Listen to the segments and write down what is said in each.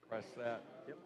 Press that. Yep.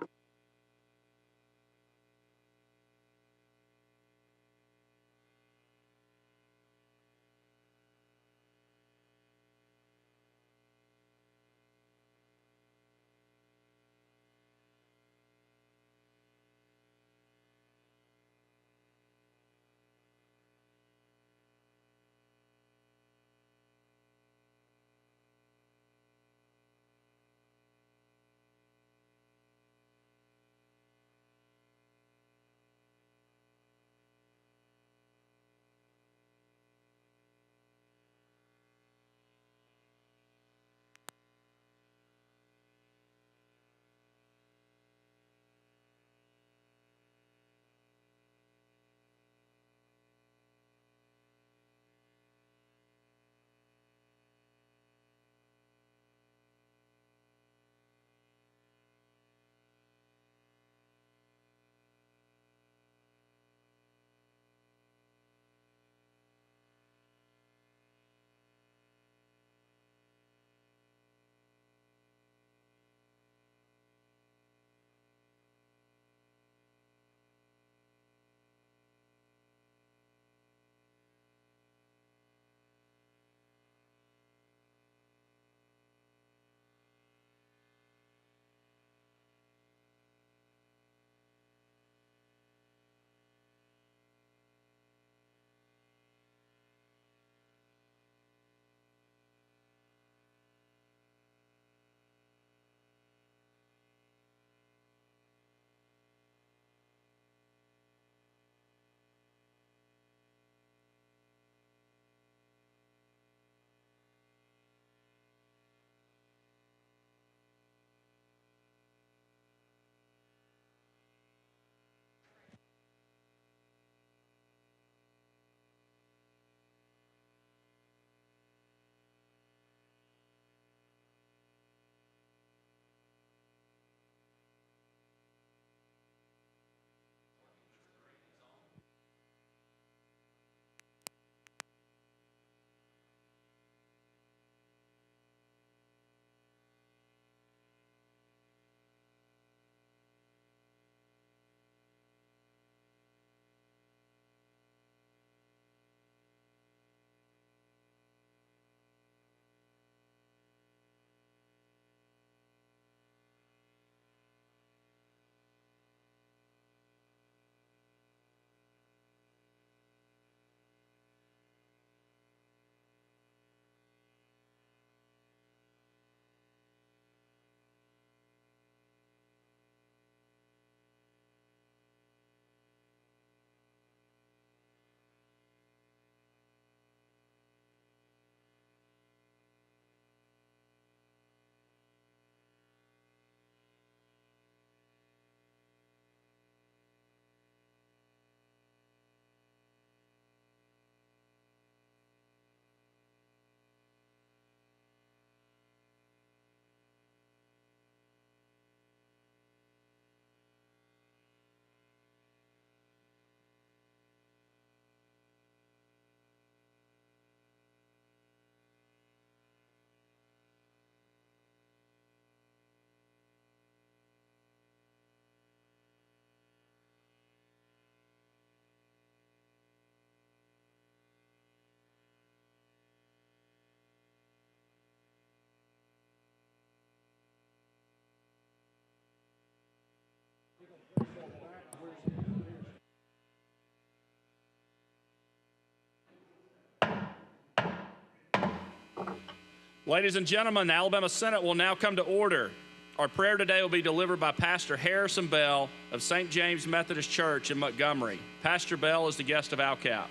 Ladies and gentlemen, the Alabama Senate will now come to order. Our prayer today will be delivered by Pastor Harrison Bell of St. James Methodist Church in Montgomery. Pastor Bell is the guest of ALCAP.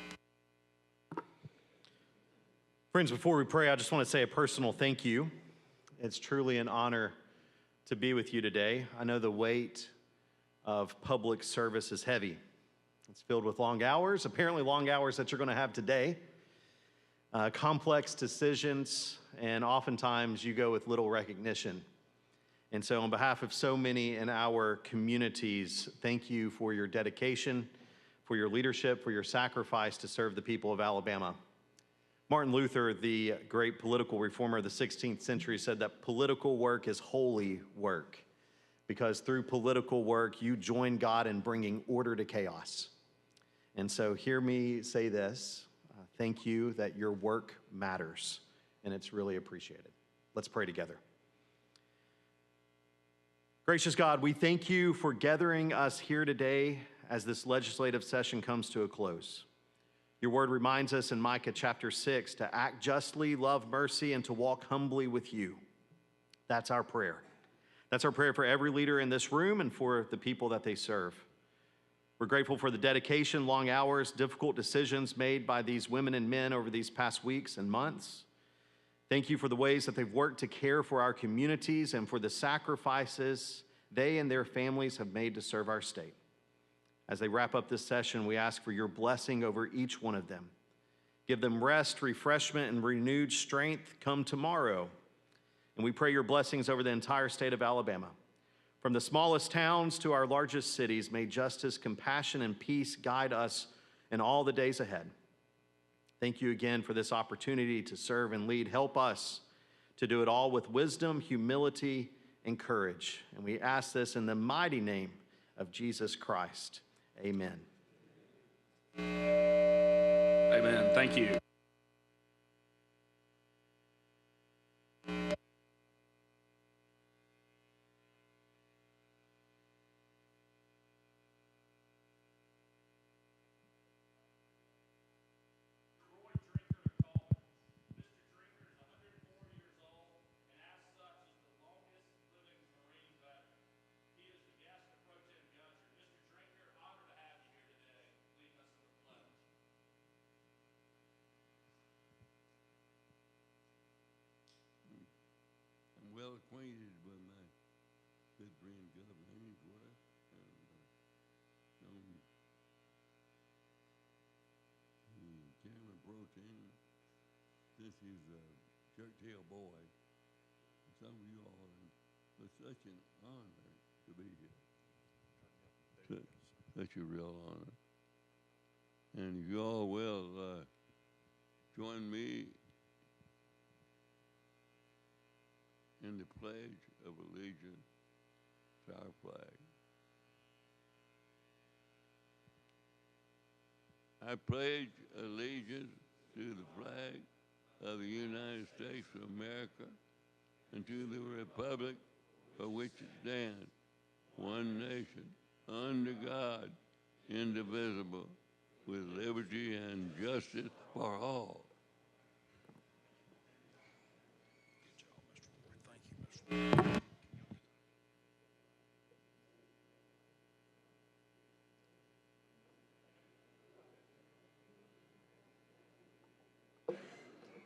Friends, before we pray, I just want to say a personal thank you. It's truly an honor to be with you today. I know the weight of public service is heavy. It's filled with long hours, apparently long hours that you're going to have today. Complex decisions, and oftentimes you go with little recognition. And so on behalf of so many in our communities, thank you for your dedication, for your leadership, for your sacrifice to serve the people of Alabama. Martin Luther, the great political reformer of the 16th century, said that political work is holy work because through political work, you join God in bringing order to chaos. And so hear me say this. Thank you that your work matters, and it's really appreciated. Let's pray together. Gracious God, we thank you for gathering us here today as this legislative session comes to a close. Your word reminds us in Micah chapter 6 to act justly, love mercy, and to walk humbly with you. That's our prayer. That's our prayer for every leader in this room and for the people that they serve. We're grateful for the dedication, long hours, difficult decisions made by these women and men over these past weeks and months. Thank you for the ways that they've worked to care for our communities and for the sacrifices they and their families have made to serve our state. As they wrap up this session, we ask for your blessing over each one of them. Give them rest, refreshment, and renewed strength come tomorrow. And we pray your blessings over the entire state of Alabama. From the smallest towns to our largest cities, may justice, compassion, and peace guide us in all the days ahead. Thank you again for this opportunity to serve and lead. Help us to do it all with wisdom, humility, and courage. And we ask this in the mighty name of Jesus Christ. Amen. Amen. Thank you. Well acquainted with my good friend Governor Ainsworth and known the Chairman Pro Tem since he was a Churchill boy. And some of you all, and it's such an honor to be here. Such a real honor. And if you all will join me in the Pledge of Allegiance to our flag. I pledge allegiance to the flag of the United States of America and to the republic for which it stands, one nation, under God, indivisible, with liberty and justice for all.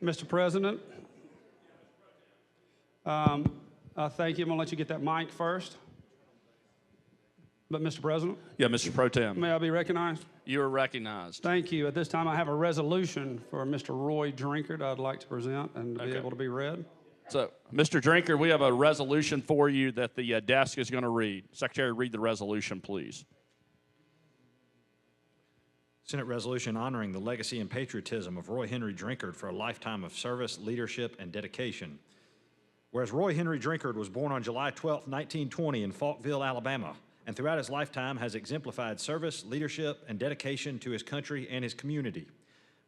Mr. President, thank you. I'm going to let you get that mic first. But, Mr. President, Yeah, Mr. Pro Tem. may I be recognized? You are recognized. Thank you. At this time, I have a resolution for Mr. Roy Drinkard I'd like to present and to be Okay. able to be read. So, Mr. Drinker, we have a resolution for you that the desk is going to read. Secretary, read the resolution, please. Senate resolution honoring the legacy and patriotism of Roy Henry Drinkard for a lifetime of service, leadership, and dedication. Whereas Roy Henry Drinkard was born on July 12, 1920 in Falkville, Alabama, and throughout his lifetime has exemplified service, leadership, and dedication to his country and his community.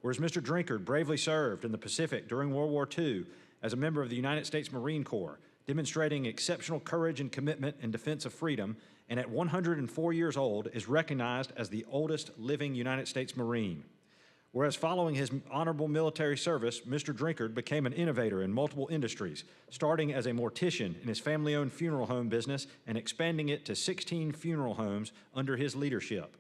Whereas Mr. Drinkard bravely served in the Pacific during World War II as a member of the United States Marine Corps, demonstrating exceptional courage and commitment in defense of freedom, and at 104 years old is recognized as the oldest living United States Marine. Whereas following his honorable military service, Mr. Drinkard became an innovator in multiple industries, starting as a mortician in his family-owned funeral home business and expanding it to 16 funeral homes under his leadership.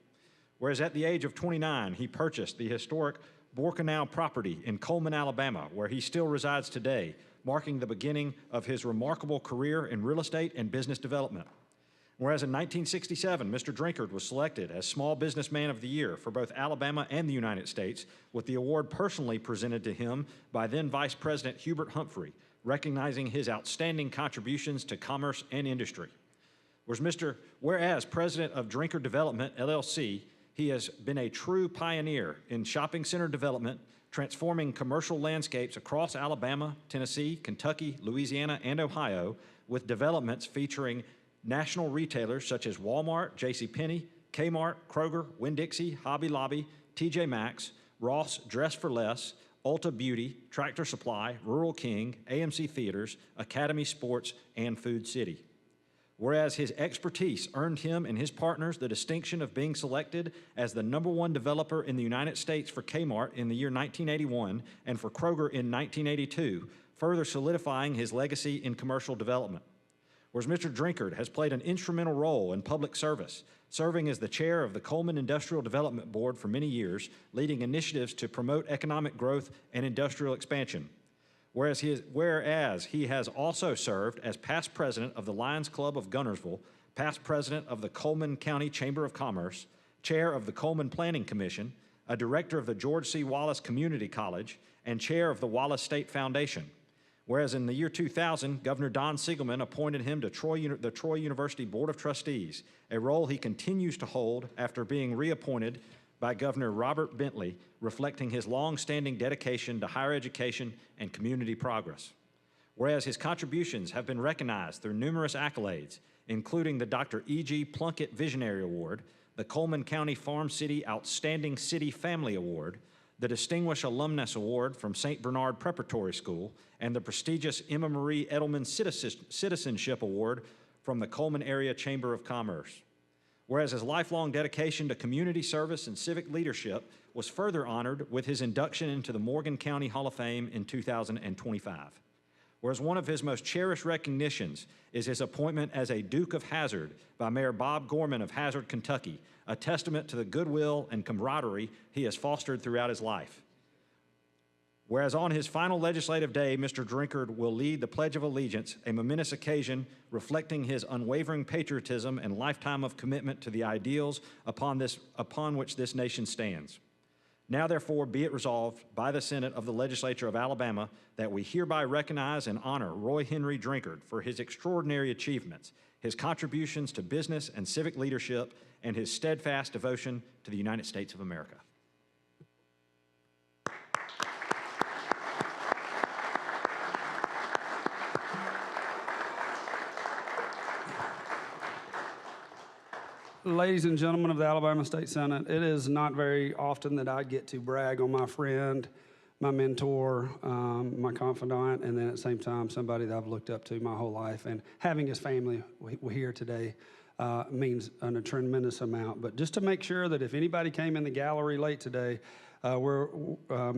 Whereas at the age of 29, he purchased the historic Borkenau property in Coleman, Alabama, where he still resides today, marking the beginning of his remarkable career in real estate and business development. Whereas in 1967, Mr. Drinkard was selected as Small Businessman of the Year for both Alabama and the United States, with the award personally presented to him by then Vice President Hubert Humphrey, recognizing his outstanding contributions to commerce and industry. Whereas President of Drinkard Development, LLC, he has been a true pioneer in shopping center development, transforming commercial landscapes across Alabama, Tennessee, Kentucky, Louisiana, and Ohio with developments featuring national retailers such as Walmart, JCPenney, Kmart, Kroger, Winn-Dixie, Hobby Lobby, TJ Maxx, Ross Dress for Less, Ulta Beauty, Tractor Supply, Rural King, AMC Theaters, Academy Sports, and Food City. Whereas his expertise earned him and his partners the distinction of being selected as the #1 developer in the United States for Kmart in the year 1981 and for Kroger in 1982, further solidifying his legacy in commercial development. Whereas Mr. Drinkard has played an instrumental role in public service, serving as the chair of the Coleman Industrial Development Board for many years, leading initiatives to promote economic growth and industrial expansion. Whereas he has also served as past president of the Lions Club of Gunnersville, past president of the Coleman County Chamber of Commerce, chair of the Coleman Planning Commission, a director of the George C. Wallace Community College, and chair of the Wallace State Foundation. Whereas in the year 2000, Governor Don Siegelman appointed him to the Troy University Board of Trustees, a role he continues to hold after being reappointed by Governor Robert Bentley, reflecting his long-standing dedication to higher education and community progress. Whereas his contributions have been recognized through numerous accolades, including the Dr. E.G. Plunkett Visionary Award, the Coleman County Farm City Outstanding City Family Award, the Distinguished Alumnus Award from St. Bernard Preparatory School, and the prestigious Emma Marie Edelman Citizenship Award from the Coleman Area Chamber of Commerce. Whereas his lifelong dedication to community service and civic leadership was further honored with his induction into the Morgan County Hall of Fame in 2025. Whereas one of his most cherished recognitions is his appointment as a Duke of Hazard by Mayor Bob Gorman of Hazard, Kentucky, a testament to the goodwill and camaraderie he has fostered throughout his life. Whereas on his final legislative day, Mr. Drinkard will lead the Pledge of Allegiance, a momentous occasion reflecting his unwavering patriotism and lifetime of commitment to the ideals upon which this nation stands. Now, therefore, be it resolved by the Senate of the Legislature of Alabama that we hereby recognize and honor Roy Henry Drinkard for his extraordinary achievements, his contributions to business and civic leadership, and his steadfast devotion to the United States of America. Ladies and gentlemen of the Alabama State Senate, it is not very often that I get to brag on my friend, my mentor, my confidant, and then at the same time, somebody that I've looked up to my whole life. And having his family here today means a tremendous amount. But just to make sure that if anybody came in the gallery late today, we're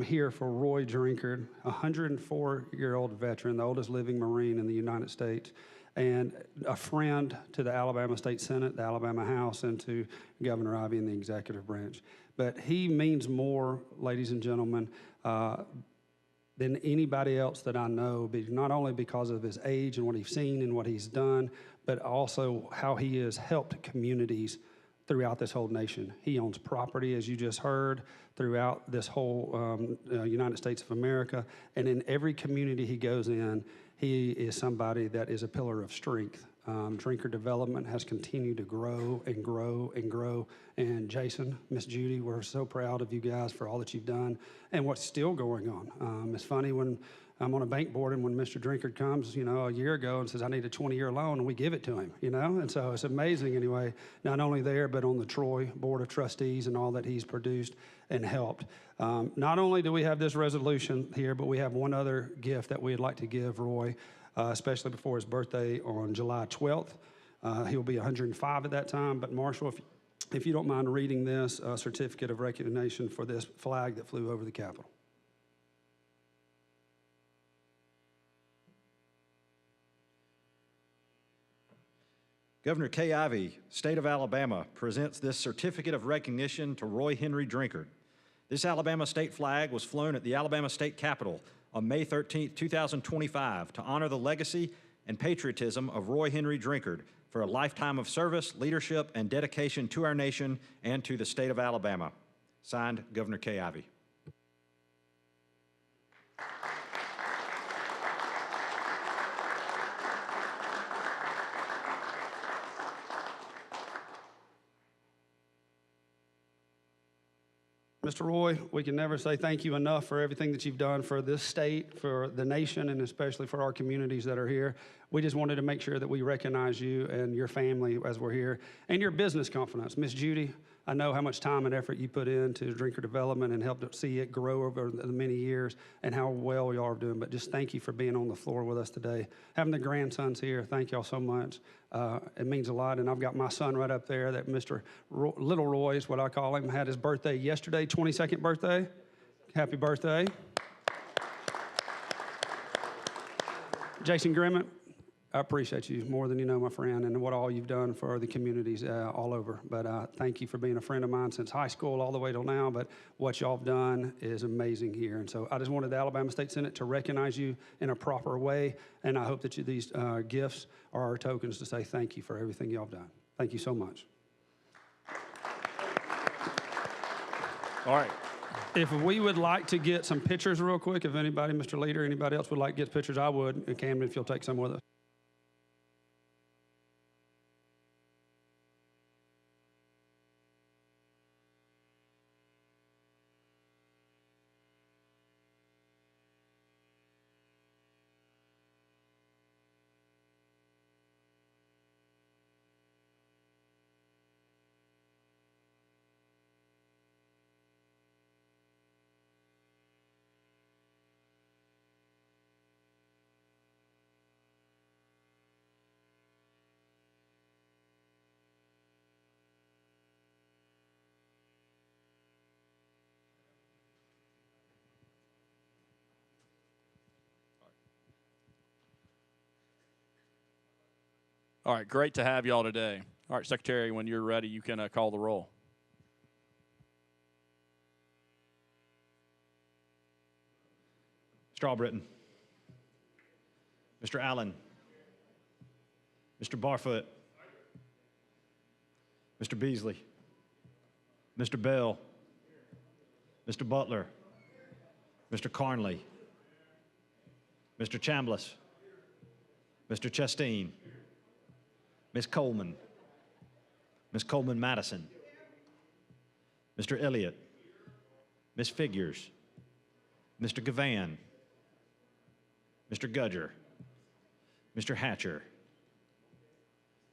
here for Roy Drinkard, a 104-year-old veteran, the oldest living Marine in the United States, and a friend to the Alabama State Senate, the Alabama House, and to Governor Ivey in the executive branch. But he means more, ladies and gentlemen, than anybody else that I know, not only because of his age and what he's seen and what he's done, but also how he has helped communities throughout this whole nation. He owns property, as you just heard, throughout this whole United States of America, and in every community he goes in, he is somebody that is a pillar of strength. Drinkard Development has continued to grow and grow and grow. And Jason, Miss Judy, we're so proud of you guys for all that you've done and what's still going on. It's funny when I'm on a bank board and when Mr. Drinkard comes, a year ago and says, I need a 20-year loan, and we give it to him, And so it's amazing anyway, not only there, but on the Troy Board of Trustees and all that he's produced and helped. Not only do we have this resolution here, but we have one other gift that we'd like to give Roy, especially before his birthday on July 12th. He'll be 105 at that time. But Marshall, if you don't mind reading this certificate of recognition for this flag that flew over the Capitol. Governor Kay Ivey, State of Alabama, presents this certificate of recognition to Roy Henry Drinkard. This Alabama state flag was flown at the Alabama State Capitol on May 13, 2025, to honor the legacy and patriotism of Roy Henry Drinkard for a lifetime of service, leadership, and dedication to our nation and to the state of Alabama. Signed, Governor Kay Ivey. Mr. Roy, we can never say thank you enough for everything that you've done for this state, for the nation, and especially for our communities that are here. We just wanted to make sure that we recognize you and your family as we're here, and your business confidence. Miss Judy, I know how much time and effort you put into drinker development and helped see it grow over the many years and how well y'all are doing. But just thank you for being on the floor with us today. Having the grandsons here, thank y'all so much. It means a lot. And I've got my son right up there, that Mr. Little Roy is what I call him, had his birthday yesterday, 22nd birthday. Happy birthday. Jason Grimmett, I appreciate you more than you know, my friend, and what all you've done for the communities all over. But thank you for being a friend of mine since high school all the way till now. But what y'all have done is amazing here. And so I just wanted the Alabama State Senate to recognize you in a proper way. And I hope that these gifts are our tokens to say thank you for everything y'all have done. Thank you so much. All right. If we would like to get some pictures real quick, if anybody, Mr. Leader, anybody else would like to get pictures, I would. And Camden, if you'll take some with us. All right, great to have y'all today. All right, Secretary, when you're ready, you can call the roll. Strawbritton. Mr. Allen. Mr. Barfoot. Mr. Beasley. Mr. Bell. Mr. Butler. Mr. Carnley. Mr. Chambliss. Mr. Chasteen. Ms. Coleman. Ms. Coleman Madison. Mr. Elliott. Ms. Figures. Mr. Gavan. Mr. Gudger. Mr. Hatcher.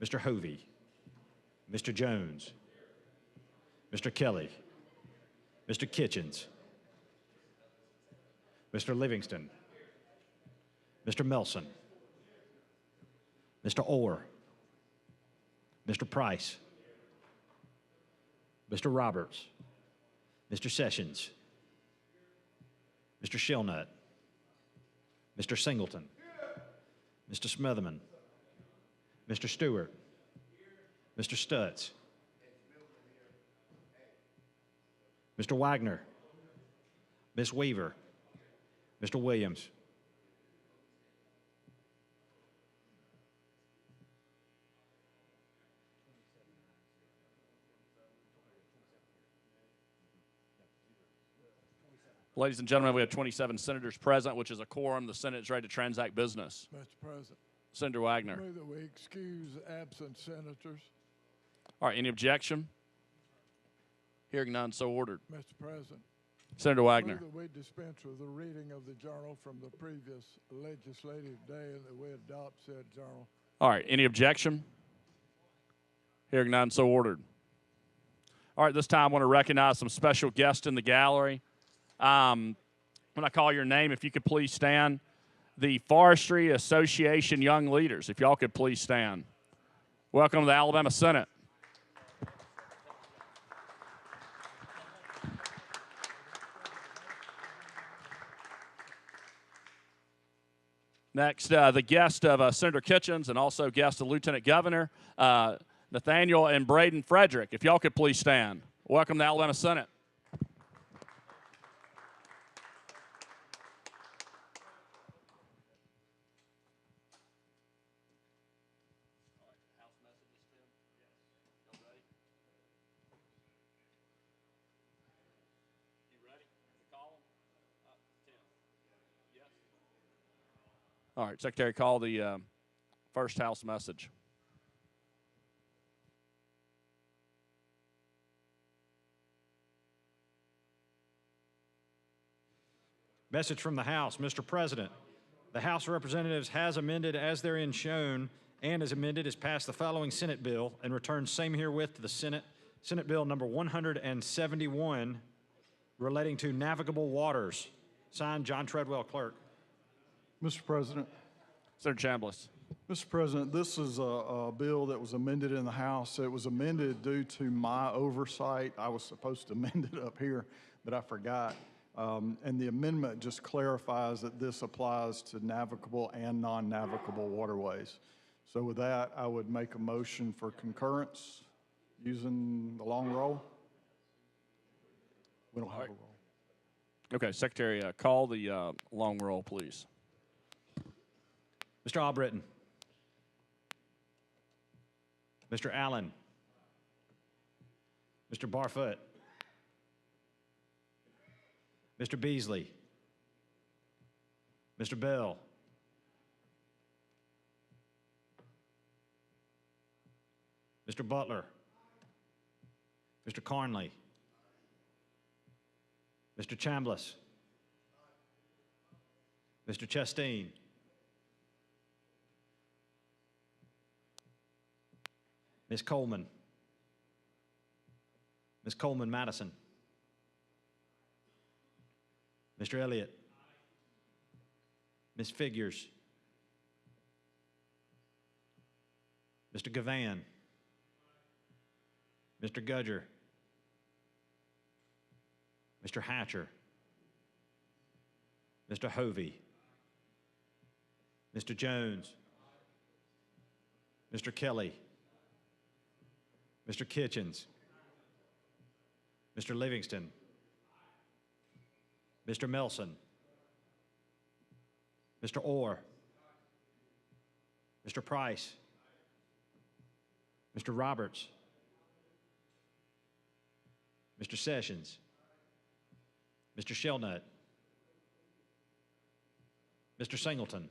Mr. Hovey. Mr. Jones. Mr. Kelly. Mr. Kitchens. Mr. Livingston. Mr. Melson. Mr. Orr. Mr. Price. Mr. Roberts. Mr. Sessions. Mr. Shillnut. Mr. Singleton. Mr. Smotherman. Mr. Stewart. Mr. Stutz. Mr. Wagner. Ms. Weaver. Mr. Williams. Ladies and gentlemen, we have 27 senators present, which is a quorum. The Senate is ready to transact business. Mr. President, Senator Wagner. move that we excuse absent senators. All right, any objection? Hearing none, so ordered. Mr. President, Senator Wagner. move that we dispense with the reading of the journal from the previous legislative day and that we adopt said journal. All right, any objection? Hearing none, so ordered. All right, this time I want to recognize some special guests in the gallery. When I call your name, if you could please stand. The Forestry Association Young Leaders, if y'all could please stand. Welcome to the Alabama Senate. Next, the guest of Senator Kitchens and also guest of Lieutenant Governor Nathaniel and Braden Frederick, if y'all could please stand. Welcome to the Alabama Senate. All right, Secretary, call the first House message. Message from the House. Mr. President, the House of Representatives has amended as therein shown and as amended has passed the following Senate bill and returned same herewith to the Senate. Senate Bill number 171 relating to navigable waters. Signed, John Treadwell, Clerk. Mr. President. Senator Chambliss. Mr. President, this is a bill that was amended in the House. It was amended due to my oversight. I was supposed to amend it up here, but I forgot. And the amendment just clarifies that this applies to navigable and non-navigable waterways. So with that, I would make a motion for concurrence using the long roll. We don't have a roll. Okay, Secretary, call the long roll, please. Mr. Albritton. Mr. Allen. Mr. Barfoot. Mr. Beasley. Mr. Bell. Mr. Butler. Mr. Carnley. Mr. Chambliss. Mr. Chastain. Ms. Coleman. Ms. Coleman Madison. Mr. Elliott. Ms. Figures. Mr. Gavan. Mr. Gudger. Mr. Hatcher. Mr. Hovey. Mr. Jones. Mr. Kelly. Mr. Kitchens. Mr. Livingston. Mr. Melson. Mr. Orr. Mr. Price. Mr. Roberts. Mr. Sessions. Mr. Shelnut. Mr. Singleton.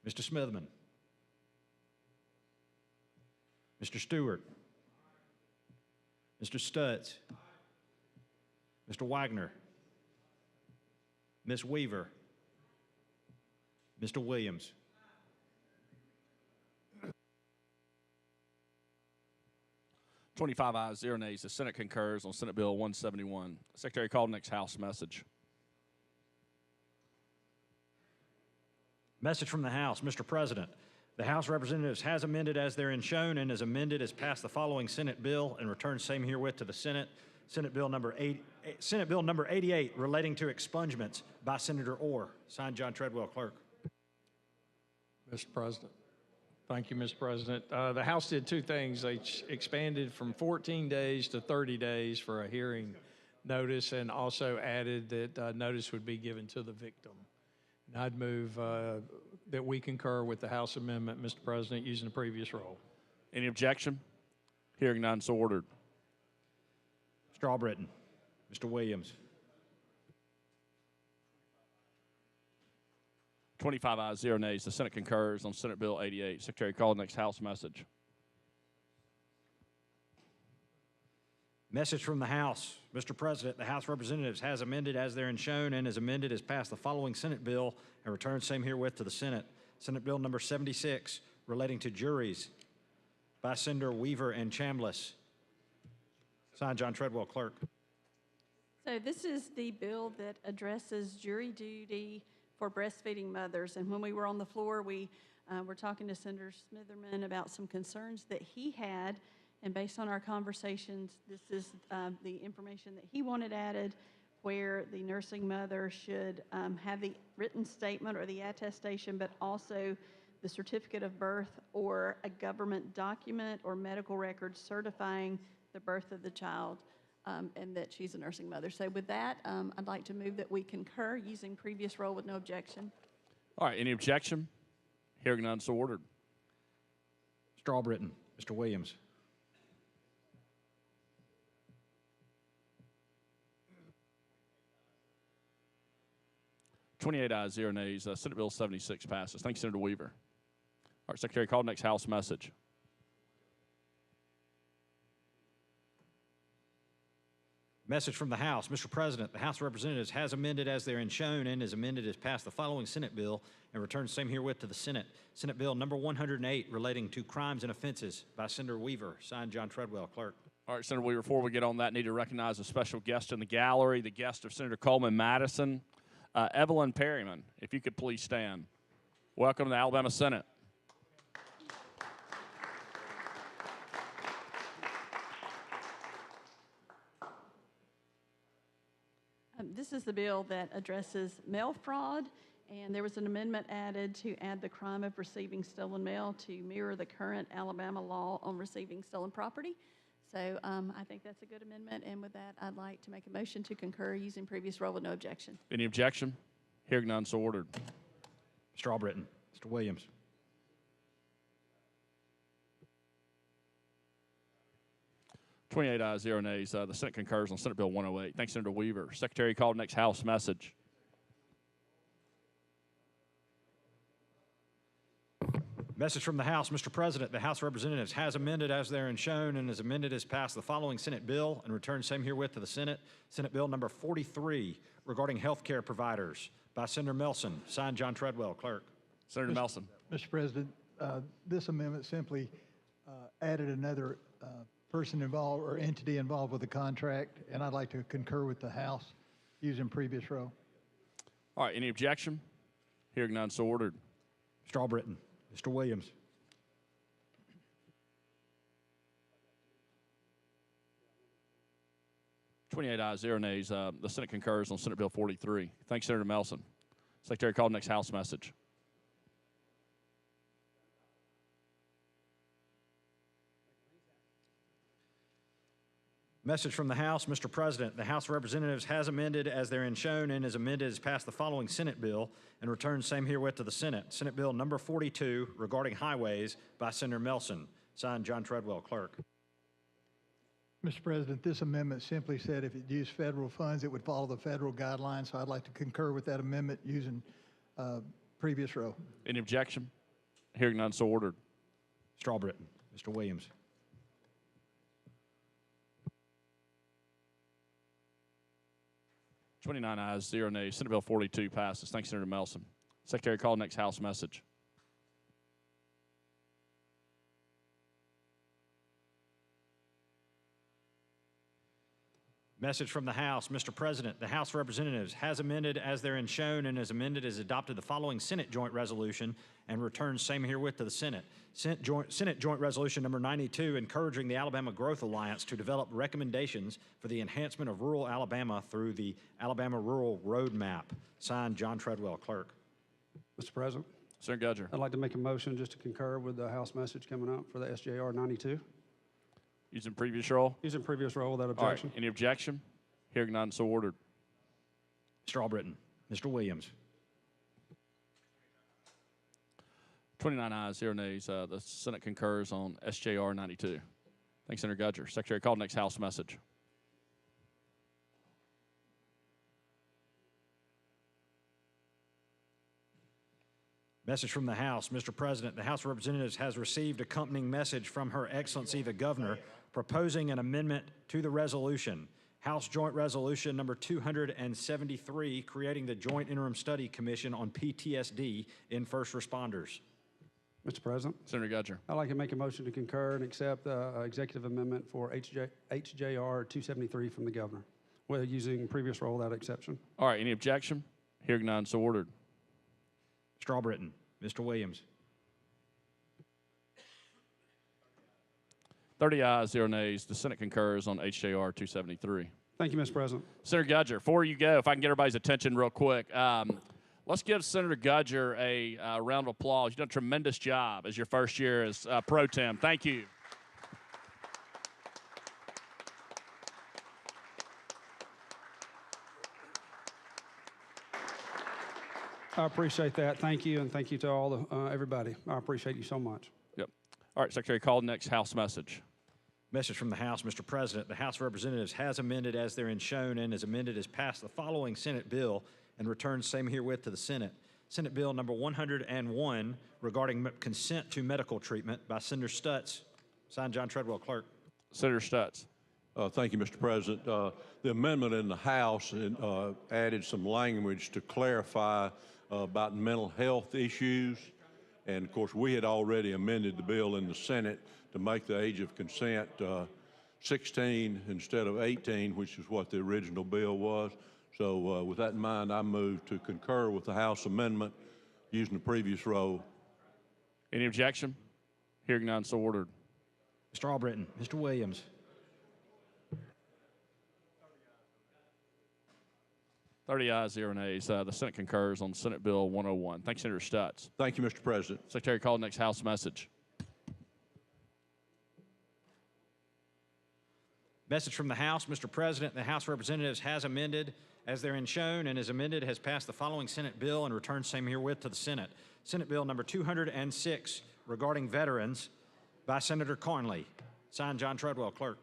Mr. Smithman. Mr. Stewart. Mr. Stutz. Mr. Wagner. Ms. Weaver. Mr. Williams. $25 ayes, 0 nays. The Senate concurs on Senate Bill 171. Secretary, call the next House message. Message from the House. Mr. President, the House of Representatives has amended as therein shown and as amended has passed the following Senate bill and returned same herewith to the Senate. Senate Bill number 88 relating to expungements by Senator Orr. Signed, John Treadwell, Clerk. Mr. President. Thank you, Mr. President. The House did two things. They expanded from 14 days to 30 days for a hearing notice and also added that notice would be given to the victim. And I'd move that we concur with the House amendment, Mr. President, using the previous roll. Any objection? Hearing none, so ordered. Mr. Albritton. Mr. Williams. 25 ayes, 0 nays. The Senate concurs on Senate Bill 88. Secretary, call the next House message. Message from the House. Mr. President, the House of Representatives has amended as therein shown and as amended has passed the following Senate bill and returned same herewith to the Senate. Senate Bill number 76 relating to juries by Senator Weaver and Chambliss. Signed, John Treadwell, Clerk. So this is the bill that addresses jury duty for breastfeeding mothers. And when we were on the floor, we were talking to Senator Smitherman about some concerns that he had. And based on our conversations, this is the information that he wanted added, where the nursing mother should have the written statement or the attestation, but also the certificate of birth or a government document or medical record certifying the birth of the child and that she's a nursing mother. So with that, I'd like to move that we concur using previous roll with no objection. All right, any objection? Hearing none, so ordered. Mr. Albritton. Mr. Williams. $28 ayes, 0 nays. Senate Bill 76 passes. Thank you, Senator Weaver. All right, Secretary, call the next House message. Message from the House. Mr. President, the House of Representatives has amended as therein shown and as amended as passed the following Senate bill and returns same herewith to the Senate. Senate Bill number 108 relating to crimes and offenses by Senator Weaver. Signed, John Treadwell, clerk. All right, Senator Weaver, before we get on that, need to recognize a special guest in the gallery, the guest of Senator Coleman Madison, Evelyn Perryman. If you could please stand. Welcome to the Alabama Senate. This is the bill that addresses mail fraud, and there was an amendment added to add the crime of receiving stolen mail to mirror the current Alabama law on receiving stolen property. So I think that's a good amendment, and with that, I'd like to make a motion to concur using previous rule with no objection. Any objection? Hearing none, so ordered. Mr. Albritton. Mr. Williams. (28 ayes, 0 nays). The Senate concurs on Senate Bill 108. Thanks, Senator Weaver. Secretary, call next House message. Message from the House. Mr. President, the House of Representatives has amended as therein shown and as amended as passed the following Senate bill and returns same herewith to the Senate. Senate Bill number 43 regarding health care providers by Senator Melson. Signed, John Treadwell, clerk. Senator Melson. Mr. President, this amendment simply added another person involved or entity involved with the contract, and I'd like to concur with the House using previous row. All right, any objection? Hearing none, so ordered. Mr. Albritton. Mr. Williams. (28 ayes, 0 nays). The Senate concurs on Senate Bill 43. Thanks, Senator Melson. Secretary, call next House message. Message from the House. Mr. President, the House of Representatives has amended as therein shown and as amended as passed the following Senate bill and returns same herewith to the Senate. Senate Bill number 42 regarding highways by Senator Melson. Signed, John Treadwell, clerk. Mr. President, this amendment simply said if it used federal funds, it would follow the federal guidelines, so I'd like to concur with that amendment using previous row. Any objection? Hearing none, so ordered. Mr. Albritton. Mr. Williams. (29 ayes, 0 nays). Senate Bill 42 passes. Thanks, Senator Melson. Secretary, call next House message. Message from the House. Mr. President, the House of Representatives has amended as therein shown and as amended as adopted the following Senate Joint Resolution and returns same herewith to the Senate. Senate Joint Resolution number 92, encouraging the Alabama Growth Alliance to develop recommendations for the enhancement of rural Alabama through the Alabama Rural Roadmap. Signed, John Treadwell, clerk. Mr. President, Senator Gudger. I'd like to make a motion just to concur with the House message coming up for the SJR 92. Using previous roll. Using previous roll without All right, objection. any objection? Hearing none, so ordered. Mr. Albritton. Mr. Williams. 29 ayes, 0 nays. The Senate concurs on SJR 92. Thanks, Senator Gudger. Secretary, call next House message. Message from the House. Mr. President, the House of Representatives has received accompanying message from Her Excellency the Governor proposing an amendment to the resolution. House Joint Resolution number 273, creating the Joint Interim Study Commission on PTSD in first responders. Mr. President, Senator Gudger. I'd like to make a motion to concur and accept the executive amendment for HJR 273 from the governor, well, using previous roll without exception. All right, any objection? Hearing none, so ordered. Mr. Albritton. Mr. Williams. 30 ayes, 0 nays. The Senate concurs on HJR 273. Thank you, Mr. President. Senator Gudger, before you go, if I can get everybody's attention real quick, let's give Senator Gudger a round of applause. You've done a tremendous job as your first year as pro tem. Thank you. I appreciate that. Thank you, and thank you to all the everybody. I appreciate you so much. Yep. All right, Secretary, call the next House message. Message from the House. Mr. President, the House of Representatives has amended as therein shown and as amended as passed the following Senate bill and returns same herewith to the Senate. Senate Bill number 101 regarding consent to medical treatment by Senator Stutz. Signed, John Treadwell, clerk. Senator Stutz. Thank you, Mr. President. The amendment in the House added some language to clarify about mental health issues. And of course, we had already amended the bill in the Senate to make the age of consent 16 instead of 18, which is what the original bill was. So with that in mind, I move to concur with the House amendment using the previous role. Any objection? Hearing none, so ordered. Mr. Albritton, Mr. Williams. 30 ayes, 0 nays. The Senate concurs on Senate Bill 101. Thank you, Senator Stutz. Thank you, Mr. President. Secretary, call the next House message. Message from the House. Mr. President, the House of Representatives has amended as therein shown and as amended has passed the following Senate bill and returned same herewith to the Senate. Senate Bill number 206 regarding veterans by Senator Carnley. Signed, John Treadwell, Clerk.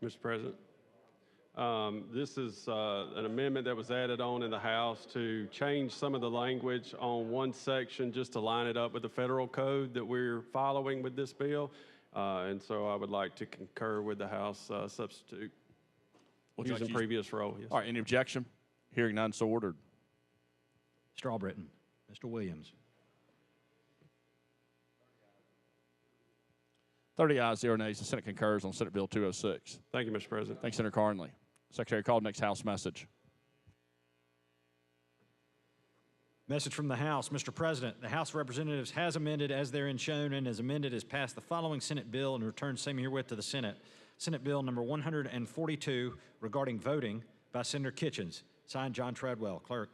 Mr. President, this is an amendment that was added on in the House to change some of the language on one section just to line it up with the federal code that we're following with this bill. And so I would like to concur with the House substitute using previous role. Yes. All right, any objection? Hearing none, so ordered. Mr. Albritton, Mr. Williams. 30 ayes, 0 nays. The Senate concurs on Senate Bill 206. Thank you, Mr. President. Thanks, Senator Carnley. Secretary, call the next House message. Message from the House. Mr. President, the House of Representatives has amended as therein shown and as amended has passed the following Senate bill and returned same herewith to the Senate. Senate Bill number 142 regarding voting by Senator Kitchens. Signed, John Treadwell, Clerk.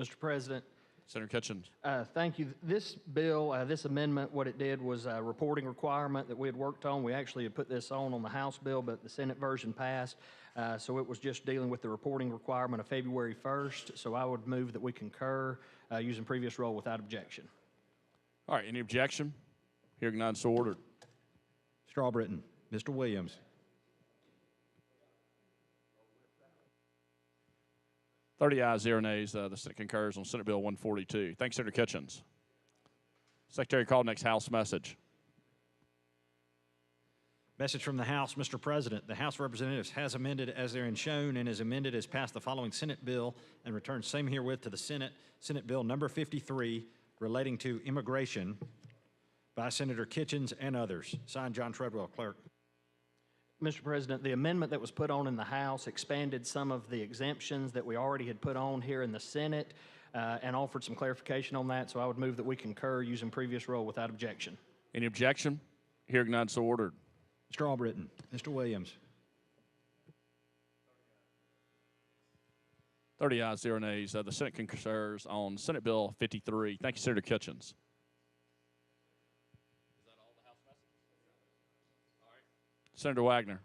Mr. President, Senator Kitchens. thank you. This bill, this amendment, what it did was a reporting requirement that we had worked on. We actually had put this on the House bill, but the Senate version passed. So it was just dealing with the reporting requirement of February 1st. So I would move that we concur using previous role without objection. All right, any objection? Hearing none, so ordered. Mr. Albritton, Mr. Williams. 30 ayes, 0 nays. The Senate concurs on Senate Bill 142. Thanks, Senator Kitchens. Secretary, call the next House message. Message from the House. Mr. President, the House of Representatives has amended as therein shown and as amended has passed the following Senate bill and returned same herewith to the Senate. Senate Bill number 53 relating to immigration by Senator Kitchens and others. Signed, John Treadwell, Clerk. Mr. President, the amendment that was put on in the House expanded some of the exemptions that we already had put on here in the Senate and offered some clarification on that. So I would move that we concur using previous role without objection. Any objection? Hearing none, so ordered. Mr. Albritton, Mr. Williams. 30 ayes, 0 nays. The Senate concurs on Senate Bill 53. Thank you, Senator Kitchens. Is that all the House messages? All right. Senator Wagner.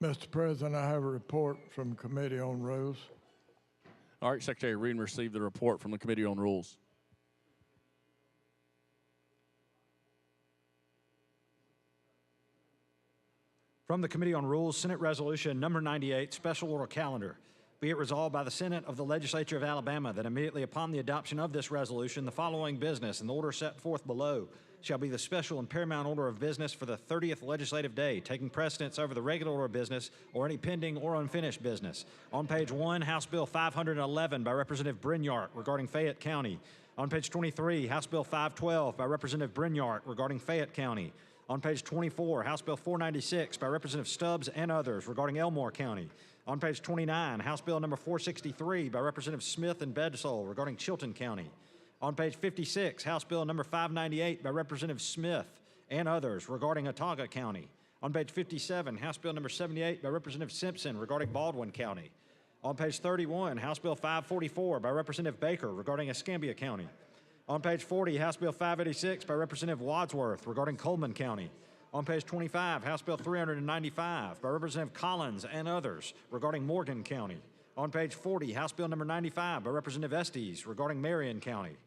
Mr. President, I have a report from Committee on Rules. All right, Secretary, read and receive the report from the Committee on Rules. From the Committee on Rules, Senate Resolution number 98, Special Order Calendar. Be it resolved by the Senate of the Legislature of Alabama that immediately upon the adoption of this resolution, the following business in the order set forth below shall be the special and paramount order of business for the 30th legislative day, taking precedence over the regular order of business or any pending or unfinished business. On page 1, House Bill 511 by Representative Brinyart regarding Fayette County. On page 23, House Bill 512 by Representative Brinyart regarding Fayette County. On page 24, House Bill 496 by Representative Stubbs and others regarding Elmore County. On page 29, House Bill number 463 by Representative Smith and Bedsole regarding Chilton County. On page 56, House Bill number 598 by Representative Smith and others regarding Autauga County. On page 57, House Bill number 78 by Representative Simpson regarding Baldwin County. On page 31, House Bill 544 by Representative Baker regarding Escambia County. On page 40, House Bill 586 by Representative Wadsworth regarding Coleman County. On page 25, House Bill 395 by Representative Collins and others regarding Morgan County. On page 40, House Bill number 95 by Representative Estes regarding Marion County.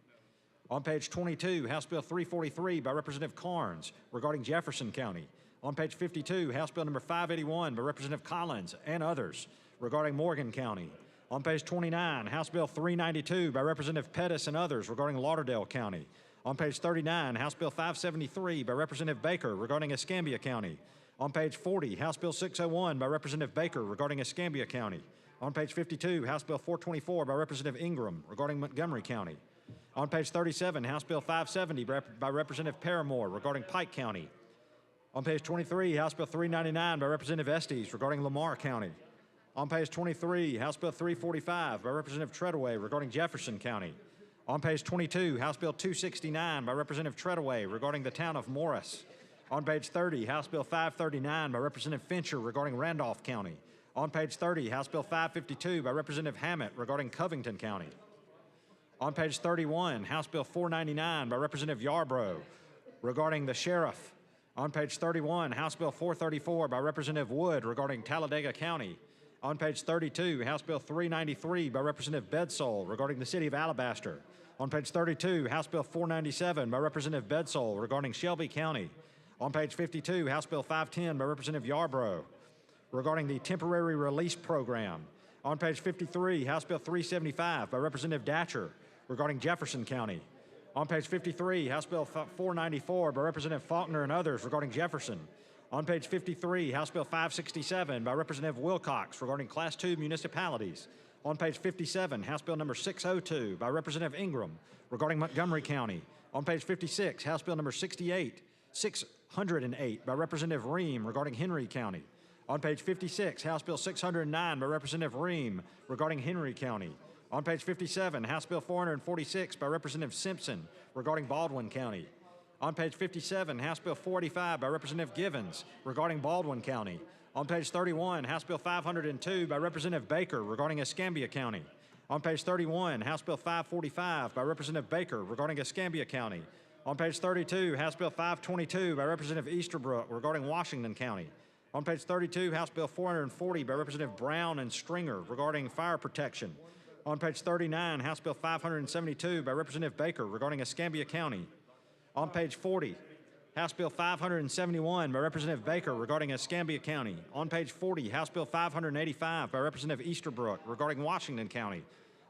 On page 22, House Bill 343 by Representative Carnes regarding Jefferson County. On page 52, House Bill number 581 by Representative Collins and others regarding Morgan County. On page 29, House Bill 392 by Representative Pettis and others regarding Lauderdale County. On page 39, House Bill 573 by Representative Baker regarding Escambia County. On page 40, House Bill 601 by Representative Baker regarding Escambia County. On page 52, House Bill 424 by Representative Ingram regarding Montgomery County. On page 37, House Bill 570 by Representative Paramore regarding Pike County. On page 23, House Bill 399 by Representative Estes regarding Lamar County. On page 23, House Bill 345 by Representative Treadaway regarding Jefferson County. On page 22, House Bill 269 by Representative Treadaway regarding the town of Morris. On page 30, House Bill 539 by Representative Fincher regarding Randolph County. On page 30, House Bill 552 by Representative Hammett regarding Covington County. On page 31, House Bill 499 by Representative Yarbrough regarding the sheriff. On page 31, House Bill 434 by Representative Wood regarding Talladega County. On page 32, House Bill 393 by Representative Bedsole regarding the city of Alabaster. On page 32, House Bill 497 by Representative Bedsole regarding Shelby County. On page 52, House Bill 510 by Representative Yarbrough regarding the temporary release program. On page 53, House Bill 375 by Representative Datcher regarding Jefferson County. On page 53, House Bill 494 by Representative Faulkner and others regarding Jefferson. On page 53, House Bill 567 by Representative Wilcox regarding Class II municipalities. On page 57, House Bill number 602 by Representative Ingram regarding Montgomery County. On page 56, House Bill number 608 by Representative Ream regarding Henry County. On page 56, House Bill 609 by Representative Ream regarding Henry County. On page 57, House Bill 446 by Representative Simpson regarding Baldwin County. On page 57, House Bill 485 by Representative Givens regarding Baldwin County. On page 31, House Bill 502 by Representative Baker regarding Escambia County. On page 31, House Bill 545 by Representative Baker regarding Escambia County. On page 32, House Bill 522 by Representative Easterbrook regarding Washington County. On page 32, House Bill 440 by Representative Brown and Stringer regarding fire protection. On page 39, House Bill 572 by Representative Baker regarding Escambia County. On page 40, House Bill 571 by Representative Baker regarding Escambia County. On page 40, House Bill 585 by Representative Easterbrook regarding Washington County.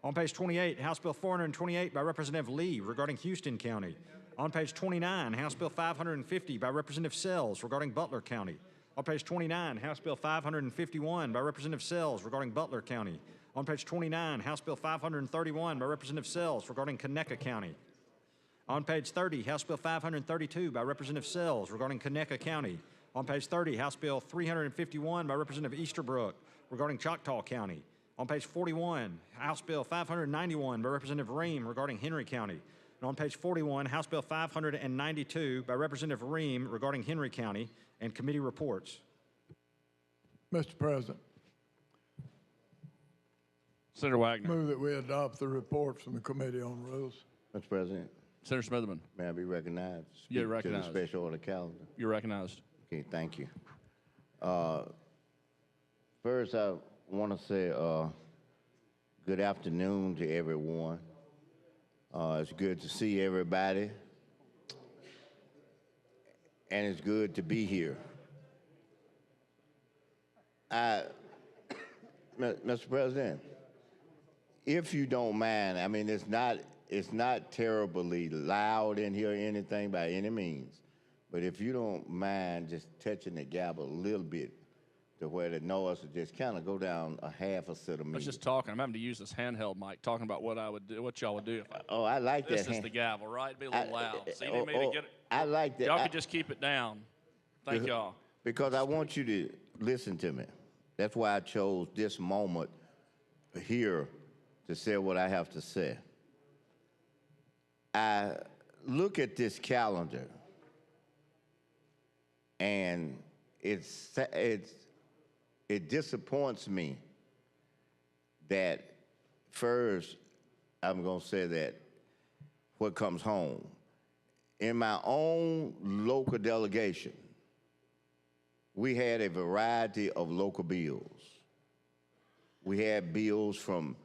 On page 28, House Bill 428 by Representative Lee regarding Houston County. On page 29, House Bill 550 by Representative Sells regarding Butler County. On page 29, House Bill 551 by Representative Sells regarding Butler County. On page 29, House Bill 531 by Representative Sells regarding Conecuh County. On page 30, House Bill 532 by Representative Sells regarding Conecuh County. On page 30, House Bill 351 by Representative Easterbrook regarding Choctaw County. On page 41, House Bill 591 by Representative Ream regarding Henry County. And on page 41, House Bill 592 by Representative Ream regarding Henry County, and committee reports. Mr. President, Senator Wagner. move that we adopt the report from the Committee on Rules. Mr. President, Senator Smitherman. may I be recognized? to You're speak recognized. To the special order calendar. You're recognized. Okay, thank you. First, I want to say good afternoon to everyone. It's good to see everybody, and it's good to be here. Mr. President, if you don't mind, I mean, it's not terribly loud in here or anything by any means, but if you don't mind just touching the gavel a little bit to where the noise will just kind of go down a half a centimeter. I was just talking. I'm having to use this handheld mic, talking about what I would do, what y'all would do if I. Oh, I like that. This is the gavel, right? It'd be a little loud. So you need me to get it. I like that. Y'all could just keep it down. Thank y'all. Because I want you to listen to me. That's why I chose this moment here to say what I have to say. I look at this calendar, and it disappoints me that first, I'm going to say that what comes home. In my own local delegation, we had a variety of local bills. We had bills from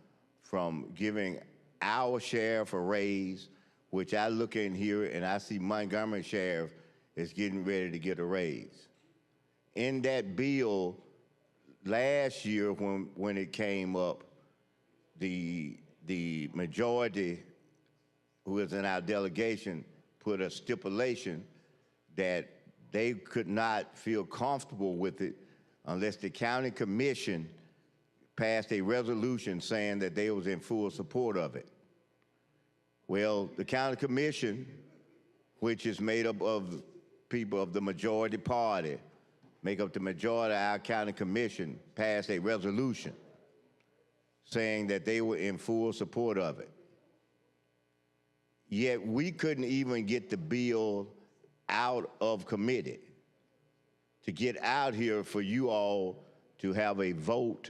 giving our sheriff a raise, which I look in here and I see Montgomery Sheriff is getting ready to get a raise. In that bill last year when it came up, the majority who is in our delegation put a stipulation that they could not feel comfortable with it unless the county commission passed a resolution saying that they was in full support of it. Well, the county commission, which is made up of people of the majority party, make up the majority of our county commission, passed a resolution saying that they were in full support of it. Yet we couldn't even get the bill out of committee to get out here for you all to have a vote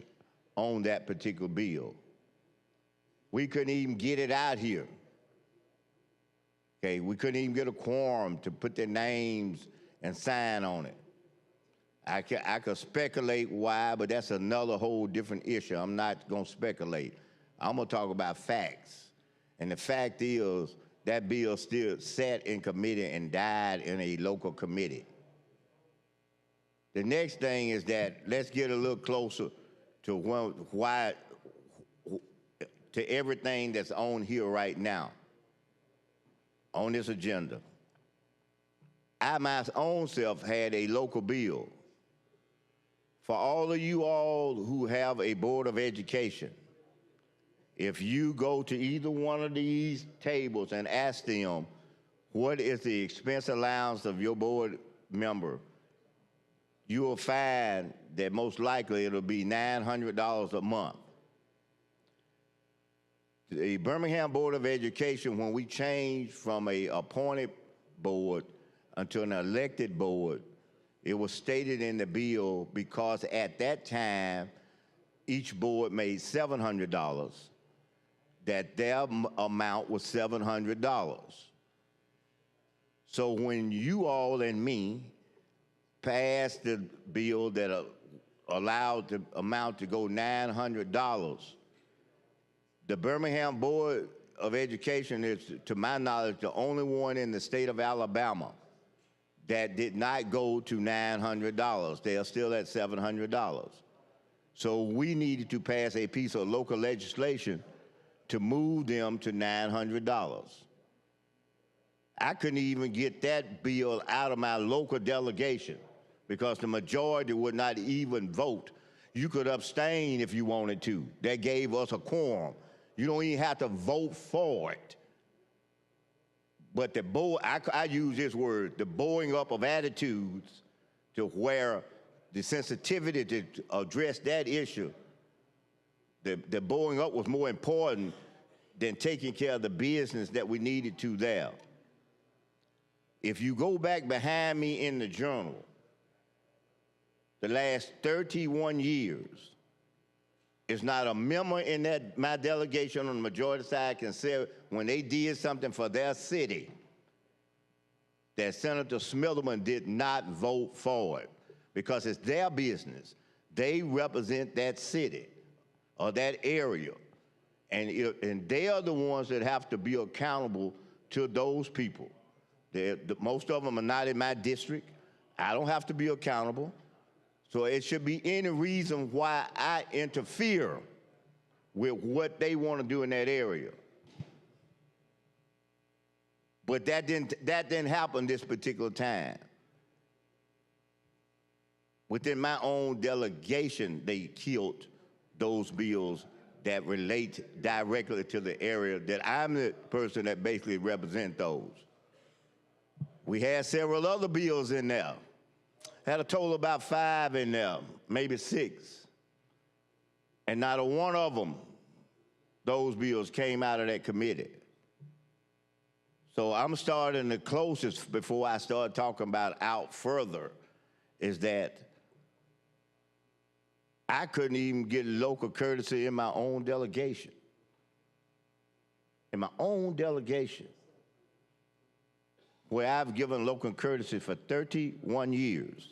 on that particular bill. We couldn't even get it out here. Okay, we couldn't even get a quorum to put their names and sign on it. I could speculate why, but that's another whole different issue. I'm not gonna speculate. I'm gonna talk about facts. And the fact is, that bill still sat in committee and died in a local committee. The next thing is that let's get a little closer to to everything that's on here right now, on this agenda. I, my own self, had a local bill. For all of you all who have a Board of Education, if you go to either one of these tables and ask them, what is the expense allowance of your board member, you will find that most likely it'll be $900 a month. The Birmingham Board of Education, when we changed from an appointed board until an elected board, it was stated in the bill because at that time, each board made $700, that their amount was $700. So when you all and me passed the bill that allowed the amount to go $900, the Birmingham Board of Education is, to my knowledge, the only one in the state of Alabama that did not go to $900. They are still at $700. So we needed to pass a piece of local legislation to move them to $900. I couldn't even get that bill out of my local delegation because the majority would not even vote. You could abstain if you wanted to. That gave us a quorum. You don't even have to vote for it. But the I use this word, the bowing up of attitudes to where the sensitivity to address that issue, the bowing up was more important than taking care of the business that we needed to there. If you go back behind me in the journal, the last 31 years, it's not a member in my delegation on the majority side can say when they did something for their city that Senator Smitherman did not vote for it because it's their business. They represent that city or that area. And they are the ones that have to be accountable to those people. Most of them are not in my district. I don't have to be accountable. So it should be any reason why I interfere with what they want to do in that area. But that didn't happen this particular time. Within my own delegation, they killed those bills that relate directly to the area that I'm the person that basically represents those. We had several other bills in there. Had a total of about 5 in there, maybe 6. And not a one of them, those bills came out of that committee. So I'm starting the closest before I start talking about out further is that I couldn't even get local courtesy in my own delegation. In my own delegation, where I've given local courtesy for 31 years.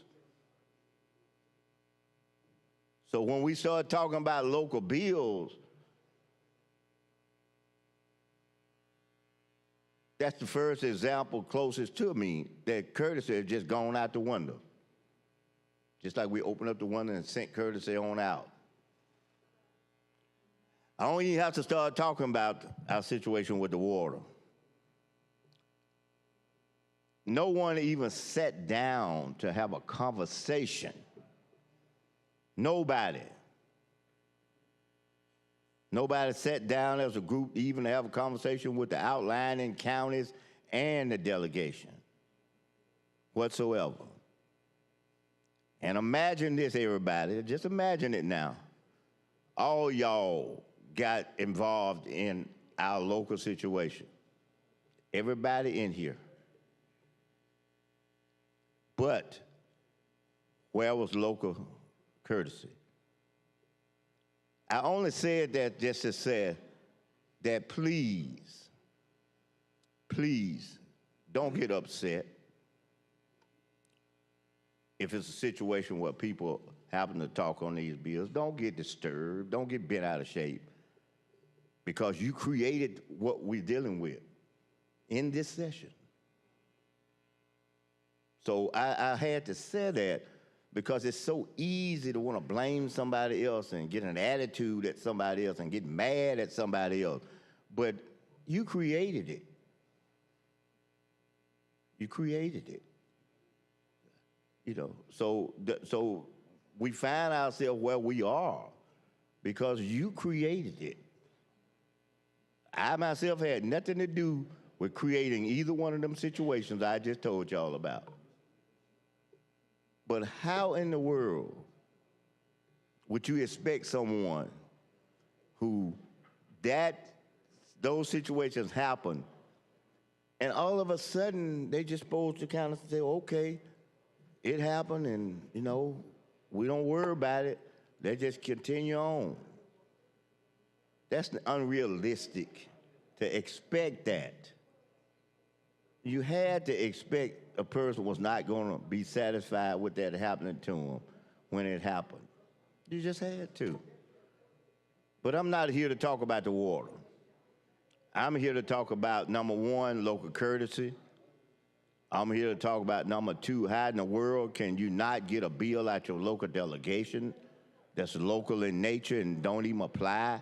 So when we start talking about local bills, that's the first example closest to me that courtesy has just gone out the window. Just like we opened up the window and sent courtesy on out. I don't even have to start talking about our situation with the water. No one even sat down to have a conversation. Nobody. Nobody sat down as a group even to have a conversation with the outlying counties and the delegation whatsoever. And imagine this, everybody. Just imagine it now. All y'all got involved in our local situation. Everybody in here. But where was local courtesy? I only said that just to say that please, don't get upset if it's a situation where people happen to talk on these bills. Don't get disturbed. Don't get bent out of shape because you created what we're dealing with in this session. So I had to say that because it's so easy to want to blame somebody else and get an attitude at somebody else and get mad at somebody else. But you created it. You created it. You know, so we find ourselves where we are because you created it. I myself had nothing to do with creating either one of them situations I just told y'all about. But how in the world would you expect someone who those situations happen and all of a sudden they just supposed to kind of say, okay, it happened and, you know, we don't worry about it. They just continue on. That's unrealistic to expect that. You had to expect a person was not going to be satisfied with that happening to them when it happened. You just had to. But I'm not here to talk about the water. I'm here to talk about, number one, local courtesy. I'm here to talk about, number two, how in the world can you not get a bill at your local delegation that's local in nature and don't even apply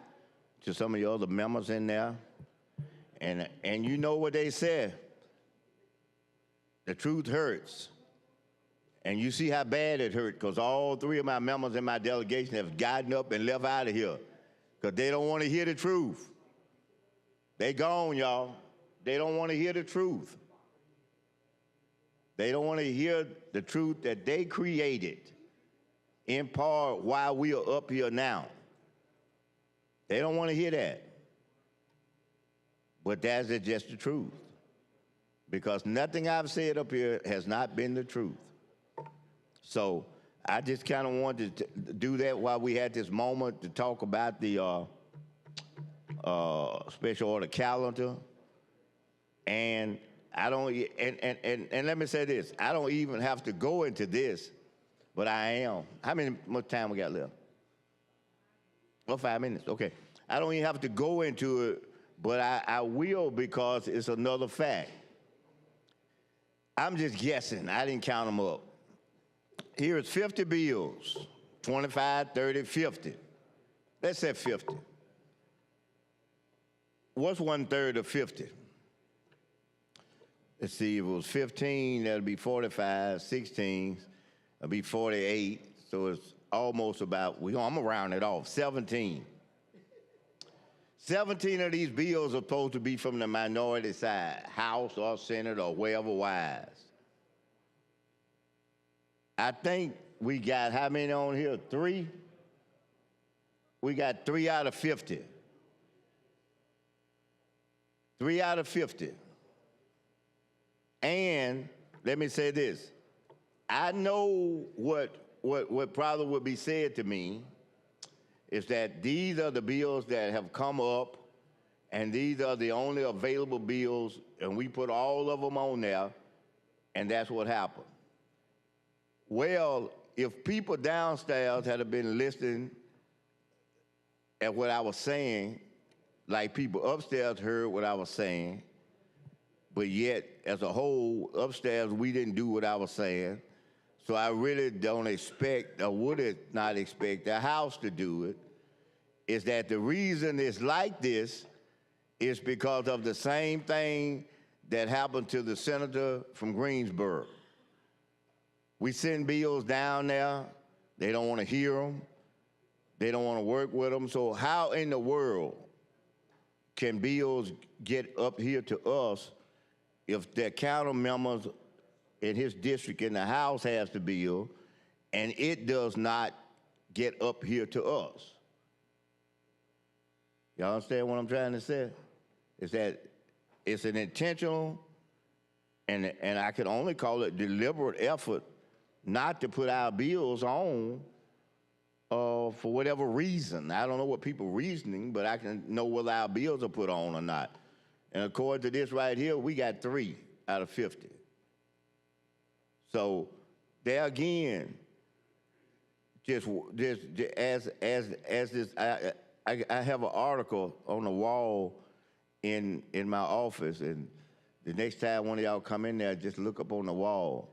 to some of your other members in there? And you know what they said. The truth hurts. And you see how bad it hurt because all three of my members in my delegation have gotten up and left out of here because they don't want to hear the truth. They gone, y'all. They don't want to hear the truth. They don't want to hear the truth that they created in part while we are up here now. They don't want to hear that. But that's just the truth. Because nothing I've said up here has not been the truth. So I just kind of wanted to do that while we had this moment to talk about the special order calendar. And I don't, and let me say this, I don't even have to go into this, but I am. Much time we got left? Oh, 5 minutes, okay. I don't even have to go into it, but I will because it's another fact. I'm just guessing. I didn't count them up. Here is 50 bills, 25, 30, 50. Let's say 50. What's 1/3 of 50? Let's see, if it was 15, that'd be 45, 16, that'd be 48. So it's almost about, I'm gonna round it off, 17. 17 of these bills are supposed to be from the minority side, House or Senate or wherever wise. I think we got how many on here? 3? We got 3 out of 50. 3 out of 50. And let me say this. I know what probably would be said to me is that these are the bills that have come up, and these are the only available bills, and we put all of them on there, and that's what happened. Well, if people downstairs had been listening at what I was saying, like people upstairs heard what I was saying, but yet, as a whole, upstairs, we didn't do what I was saying. So I really don't expect, or would not expect the House to do it. is that the reason it's like this is because of the same thing that happened to the senator from Greensboro. We send bills down there. They don't want to hear them. They don't want to work with them. So how in the world can bills get up here to us if the council members in his district in the House has the bill and it does not get up here to us? Y'all understand what I'm trying to say? Is that it's an intentional and I can only call it deliberate effort not to put our bills on for whatever reason. I don't know what people reasoning, but I can know whether our bills are put on or not. And according to this right here, we got 3 out of 50. So there again, just as this, I have an article on the wall in my office, and the next time one of y'all come in there, just look up on the wall,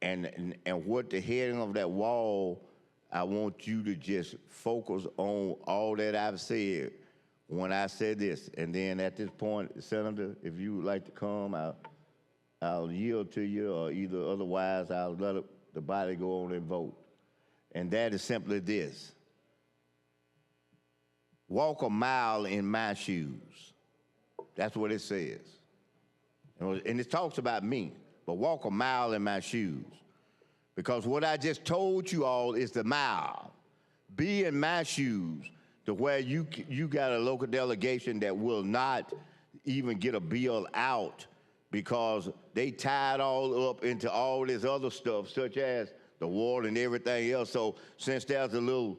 and what the heading of that wall, I want you to just focus on all that I've said when I said this. And then at this point, Senator, if you would like to come, I'll yield to you, or either otherwise I'll let the body go on and vote. And that is simply this: walk a mile in my shoes. That's what it says. And it talks about me, but walk a mile in my shoes. Because what I just told you all is the mile. Be in my shoes to where you got a local delegation that will not even get a bill out because they tied all up into all this other stuff, such as the water and everything else. So since there's a little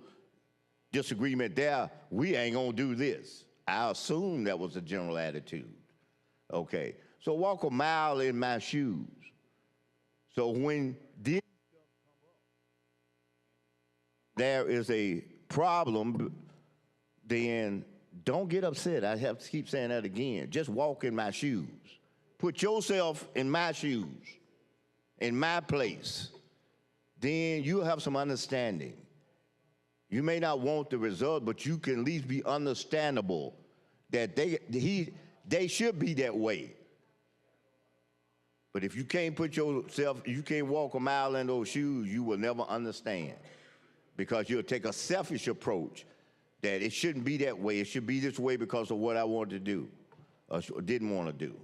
disagreement there, we ain't gonna do this. I assume that was the general attitude. Okay, so walk a mile in my shoes. So when this there is a problem, then don't get upset. I have to keep saying that again. Just walk in my shoes. Put yourself in my shoes, in my place. Then you'll have some understanding. You may not want the result, but you can at least be understandable that they should be that way. But if you can't put yourself, you can't walk a mile in those shoes, you will never understand. Because you'll take a selfish approach that it shouldn't be that way. It should be this way because of what I wanted to do or didn't want to do.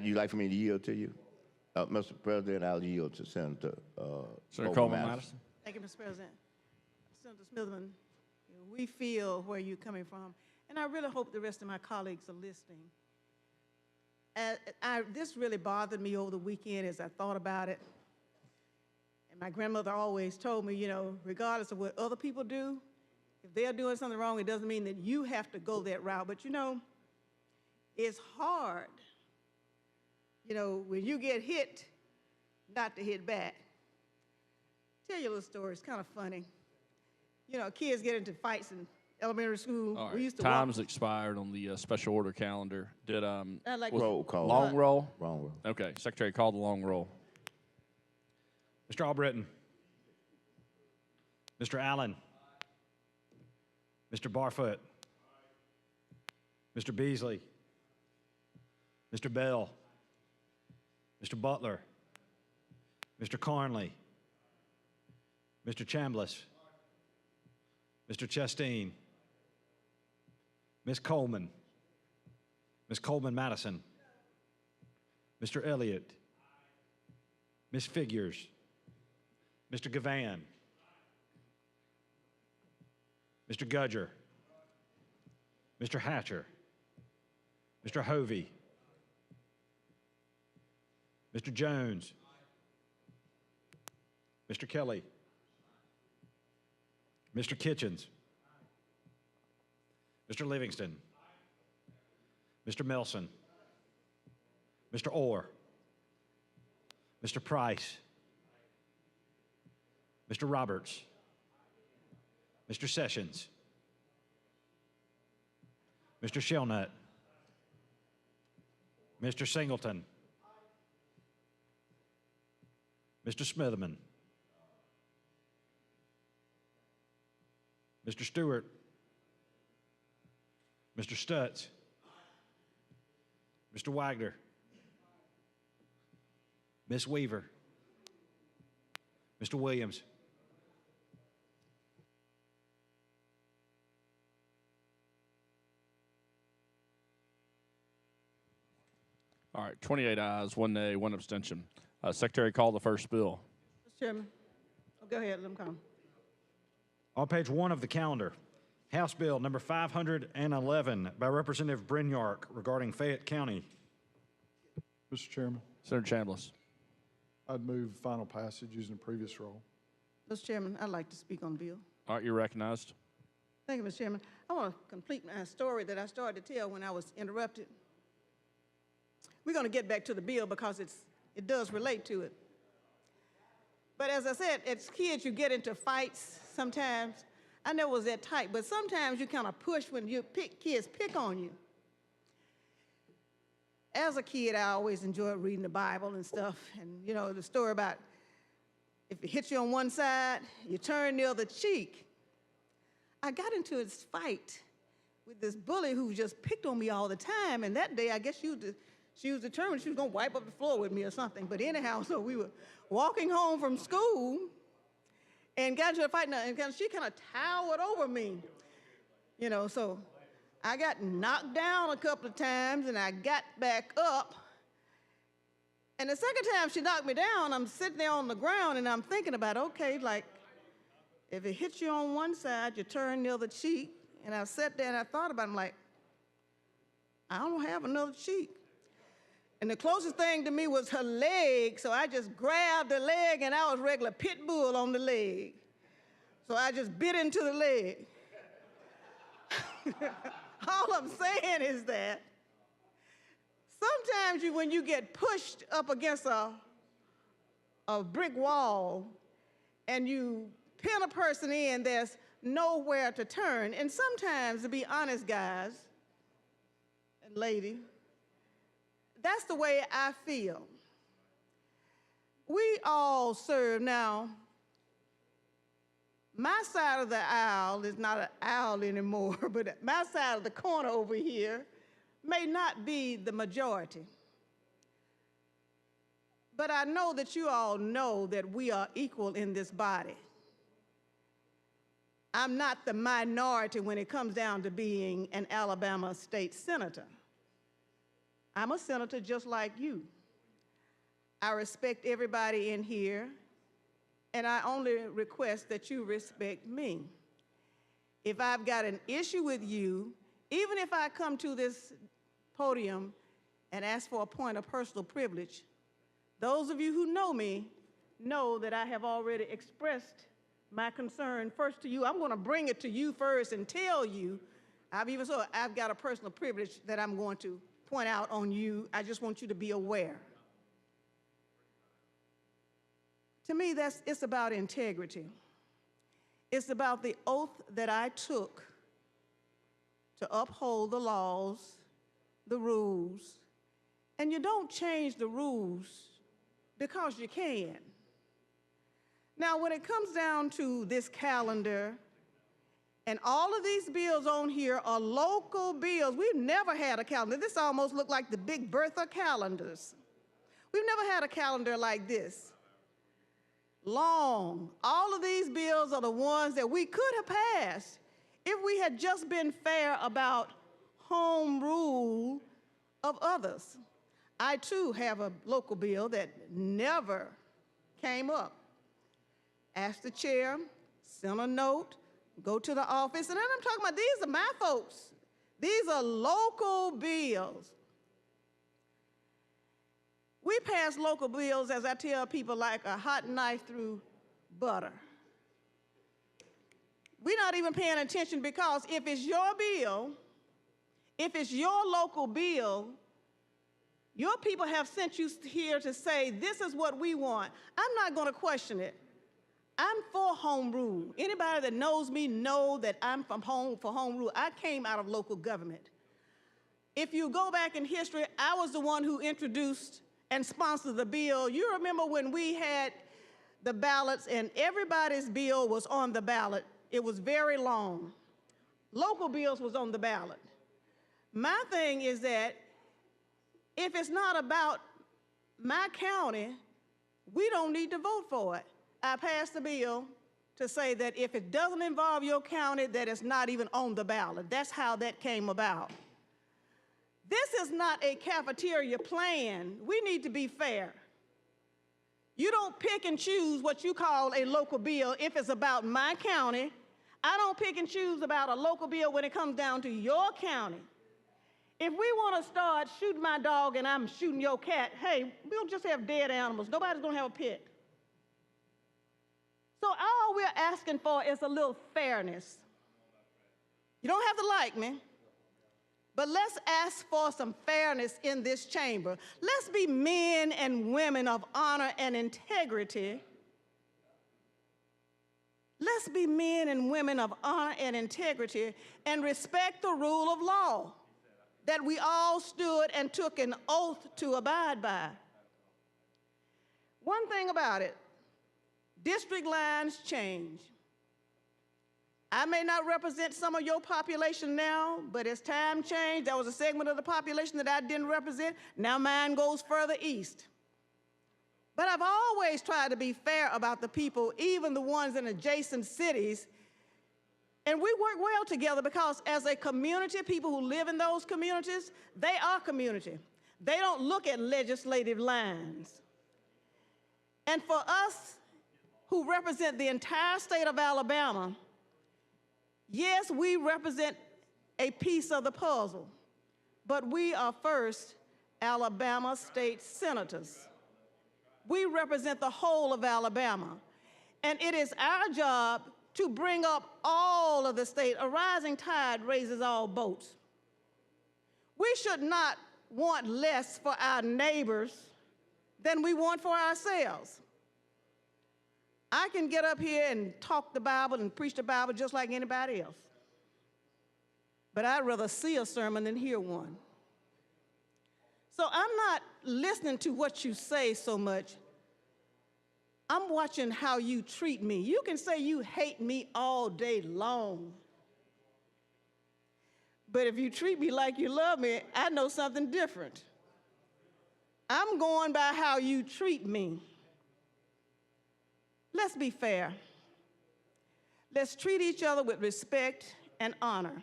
You like for me to yield to you? Mr. President, I'll yield to Senator Coleman Madison. Thank you, Mr. President. Senator Smitherman, we feel where you're coming from, and I really hope the rest of my colleagues are listening. This really bothered me over the weekend as I thought about it. And my grandmother always told me, you know, regardless of what other people do, if they're doing something wrong, it doesn't mean that you have to go that route. But, you know, it's hard, you know, when you get hit, not to hit back. Tell you a little story. It's kind of funny. You know, kids get into fights in elementary school. All right. We used to Time's expired on the special order calendar. Did roll call. Long roll? Long roll. Okay, Secretary, call the long roll. Mr. Albritton. Mr. Allen. Mr. Barfoot. Mr. Beasley. Mr. Bell. Mr. Butler. Mr. Carnley. Mr. Chambliss. Mr. Chasteen. Ms. Coleman. Ms. Coleman Madison. Mr. Elliott. Ms. Figures. Mr. Gavan. Mr. Gudger. Mr. Hatcher. Mr. Hovey. Mr. Jones. Mr. Kelly. Mr. Kitchens. Mr. Livingston. Mr. Melson. Mr. Orr. Mr. Price. Mr. Roberts. Mr. Sessions. Mr. Shelnut. Mr. Singleton. Mr. Smitherman. Mr. Stewart. Mr. Stutz. Mr. Wagner. Ms. Weaver. Mr. Williams. All right, 28 ayes, 1 nay, 1 abstention. Secretary, call the first bill. Mr. Chairman, go ahead, let him come. On page 1 of the calendar, House Bill number 511 by Representative Brinyark regarding Fayette County. Mr. Chairman, Senator Chambliss. I'd move final passage using the previous rule. Mr. Chairman, I'd like to speak on the bill. All right, you're recognized. Thank you, Mr. Chairman. I want to complete my story that I started to tell when I was interrupted. We're going to get back to the bill because it does relate to it. But as I said, as kids, you get into fights sometimes. I never was that type, but sometimes you kind of push when kids pick on you. As a kid, I always enjoyed reading the Bible and stuff. And, you know, the story about if it hits you on one side, you turn the other cheek. I got into this fight with this bully who just picked on me all the time. And that day, I guess she was determined she was going to wipe up the floor with me or something. But anyhow, so we were walking home from school and got into a fight. And she kind of towered over me, you know, so I got knocked down a couple of times, and I got back up. And the second time she knocked me down, I'm sitting there on the ground, and I'm thinking about, okay, like, if it hits you on one side, you turn the other cheek. And I sat there, and I thought about it. I'm like, I don't have another cheek. And the closest thing to me was her leg, so I just grabbed the leg, and I was regular pit bull on the leg. So I just bit into the leg. All I'm saying is that sometimes when you get pushed up against a brick wall and you pin a person in, there's nowhere to turn. And sometimes, to be honest, guys and lady, that's the way I feel. We all serve now. My side of the aisle is not an aisle anymore, but my side of the corner over here may not be the majority. But I know that you all know that we are equal in this body. I'm not the minority when it comes down to being an Alabama state senator. I'm a senator just like you. I respect everybody in here, and I only request that you respect me. If I've got an issue with you, even if I come to this podium and ask for a point of personal privilege, those of you who know me know that I have already expressed my concern first to you. I'm going to bring it to you first and tell you, I've got a personal privilege that I'm going to point out on you. I just want you to be aware. To me, it's about integrity. It's about the oath that I took to uphold the laws, the rules, and you don't change the rules because you can. Now, when it comes down to this calendar, and all of these bills on here are local bills. We've never had a calendar. This almost looked like the Big Bertha calendars. We've never had a calendar like this. Long. All of these bills are the ones that we could have passed if we had just been fair about home rule of others. I, too, have a local bill that never came up. Ask the chair, send a note, go to the office, and then I'm talking about these are my folks. These are local bills. We pass local bills, as I tell people, like a hot knife through butter. We're not even paying attention because if it's your bill, if it's your local bill, your people have sent you here to say, this is what we want. I'm not going to question it. I'm for home rule. Anybody that knows me know that I'm for home rule. I came out of local government. If you go back in history, I was the one who introduced and sponsored the bill. You remember when we had the ballots and everybody's bill was on the ballot It was very long. Local bills was on the ballot. My thing is that if it's not about my county, we don't need to vote for it. I passed a bill to say that if it doesn't involve your county, that it's not even on the ballot. That's how that came about. This is not a cafeteria plan. We need to be fair. You don't pick and choose what you call a local bill if it's about my county. I don't pick and choose about a local bill when it comes down to your county. If we want to start shooting my dog and I'm shooting your cat, hey, we'll just have dead animals. Nobody's going to have a pet. So all we're asking for is a little fairness. You don't have to like me, but let's ask for some fairness in this chamber. Let's be men and women of honor and integrity. Let's be men and women of honor and integrity and respect the rule of law that we all stood and took an oath to abide by. One thing about it, district lines change. I may not represent some of your population now, but as time changed, there was a segment of the population that I didn't represent. Now mine goes further east. But I've always tried to be fair about the people, even the ones in adjacent cities. And we work well together because as a community, people who live in those communities, they are community. They don't look at legislative lines. And for us who represent the entire state of Alabama, yes, we represent a piece of the puzzle, but we are first Alabama state senators. We represent the whole of Alabama, and it is our job to bring up all of the state. A rising tide raises all boats. We should not want less for our neighbors than we want for ourselves. I can get up here and talk the Bible and preach the Bible just like anybody else. But I'd rather see a sermon than hear one. So I'm not listening to what you say so much. I'm watching how you treat me. You can say you hate me all day long. But if you treat me like you love me, I know something different. I'm going by how you treat me. Let's be fair. Let's treat each other with respect and honor.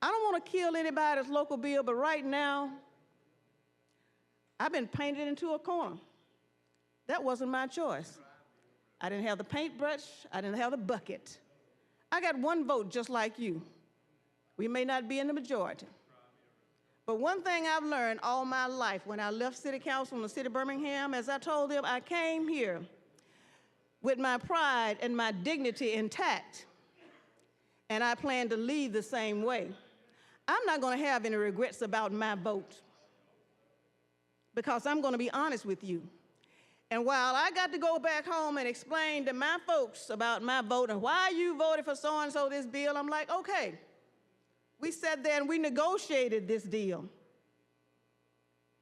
I don't want to kill anybody's local bill, but right now, I've been painted into a corner. That wasn't my choice. I didn't have the paintbrush. I didn't have the bucket. I got one vote just like you. We may not be in the majority. But one thing I've learned all my life when I left City Council in the city of Birmingham, as I told them, I came here with my pride and my dignity intact, and I plan to leave the same way. I'm not going to have any regrets about my vote because I'm going to be honest with you. And while I got to go back home and explain to my folks about my vote and why you voted for so-and-so this bill, I'm like, okay, we sat there and we negotiated this deal.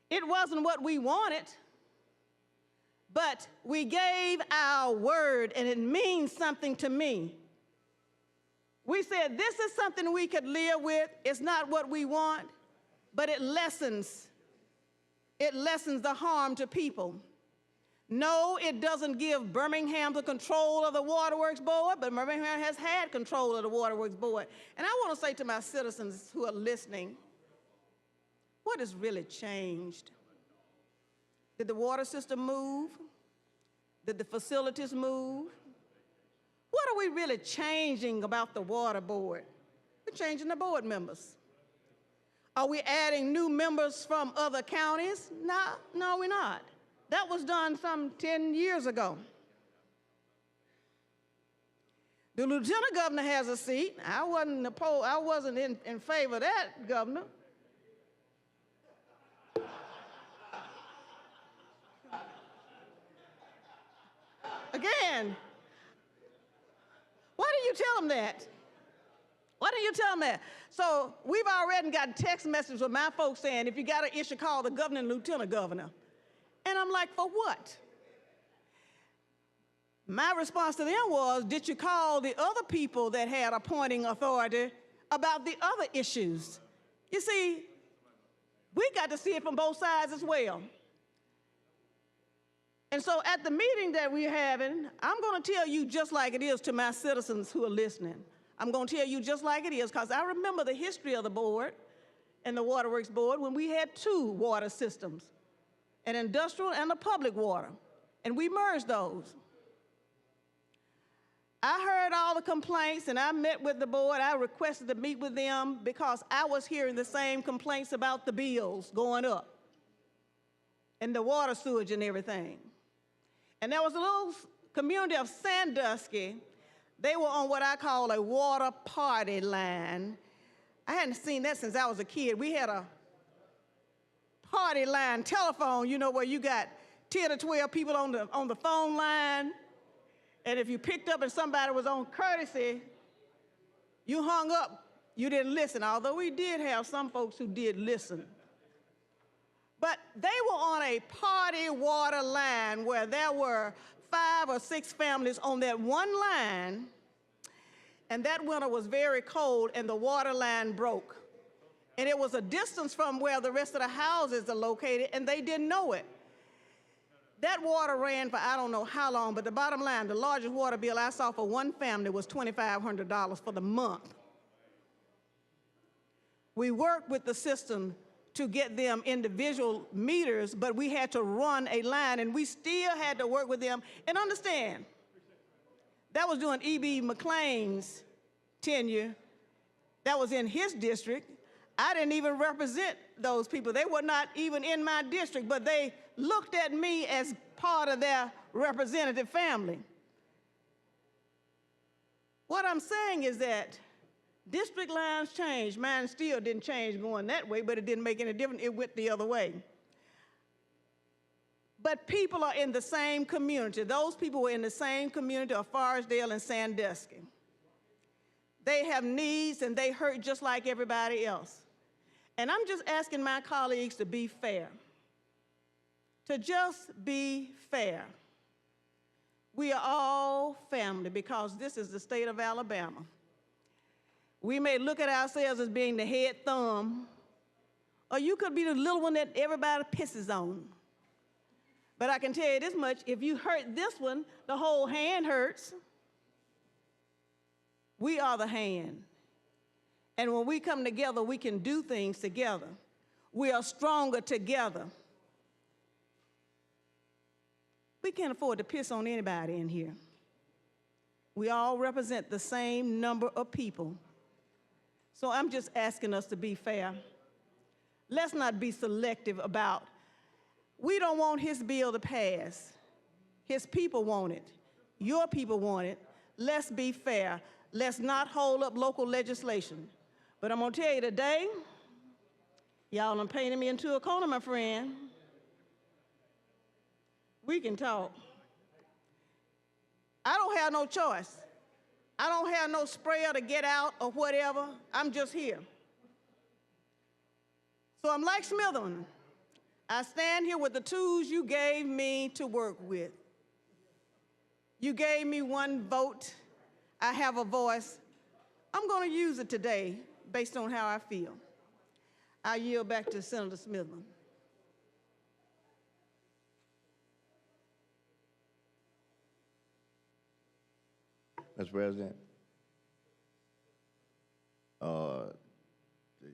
It wasn't what we wanted, but we gave our word, and it means something to me. We said, this is something we could live with. It's not what we want, but it lessens the harm to people. No, it doesn't give Birmingham the control of the Waterworks Board, but Birmingham has had control of the Waterworks Board. And I want to say to my citizens who are listening, what has really changed? Did the water system move? Did the facilities move? What are we really changing about the water board? We're changing the board members. Are we adding new members from other counties? No, we're not. That was done some 10 years ago. The lieutenant governor has a seat. I wasn't in favor of that, Governor. Again, why do you tell them that? Why do you tell them that? So we've already gotten text messages with my folks saying, if you got an issue, call the governor and lieutenant governor. And I'm like, for what? My response to them was, did you call the other people that had appointing authority about the other issues? You see, we got to see it from both sides as well. And so at the meeting that we're having, I'm going to tell you just like it is to my citizens who are listening. I'm going to tell you just like it is, because I remember the history of the board and the Waterworks Board when we had two water systems, an industrial and a public water, and we merged those. I heard all the complaints, and I met with the board. I requested to meet with them because I was hearing the same complaints about the bills going up and the water sewage and everything. And there was a little community of Sandusky. They were on what I call a water party line. I hadn't seen that since I was a kid. We had a party line telephone, you know, where you got 10 or 12 people on the phone line. And if you picked up and somebody was on courtesy, you hung up, you didn't listen, although we did have some folks who did listen. But they were on a party water line where there were 5 or 6 families on that one line, and that winter was very cold and the water line broke. And it was a distance from where the rest of the houses are located, and they didn't know it. That water ran for I don't know how long, but the bottom line, the largest water bill I saw for one family was $2,500 for the month. We worked with the system to get them individual meters, but we had to run a line, and we still had to work with them. And understand, that was during E.B. McLean's tenure. That was in his district. I didn't even represent those people. They were not even in my district, but they looked at me as part of their representative family. What I'm saying is that district lines changed. Mine still didn't change going that way, but it didn't make any difference. It went the other way. But people are in the same community. Those people were in the same community of Forestdale and Sandusky. They have needs and they hurt just like everybody else. And I'm just asking my colleagues to be fair. To just be fair. We are all family because this is the state of Alabama. We may look at ourselves as being the head thumb, or you could be the little one that everybody pisses on. But I can tell you this much, if you hurt this one, the whole hand hurts. We are the hand. And when we come together, we can do things together. We are stronger together. We can't afford to piss on anybody in here. We all represent the same number of people. So I'm just asking us to be fair. Let's not be selective about, we don't want his bill to pass. His people want it. Your people want it. Let's be fair. Let's not hold up local legislation. But I'm going to tell you today, y'all done painted me into a corner, my friend. We can talk. I don't have no choice. I don't have no sprayer to get out or whatever. I'm just here. So I'm like Smitherman. I stand here with the tools you gave me to work with. You gave me one vote. I have a voice. I'm going to use it today based on how I feel. I yield back to Senator Smitherman. Mr. President, the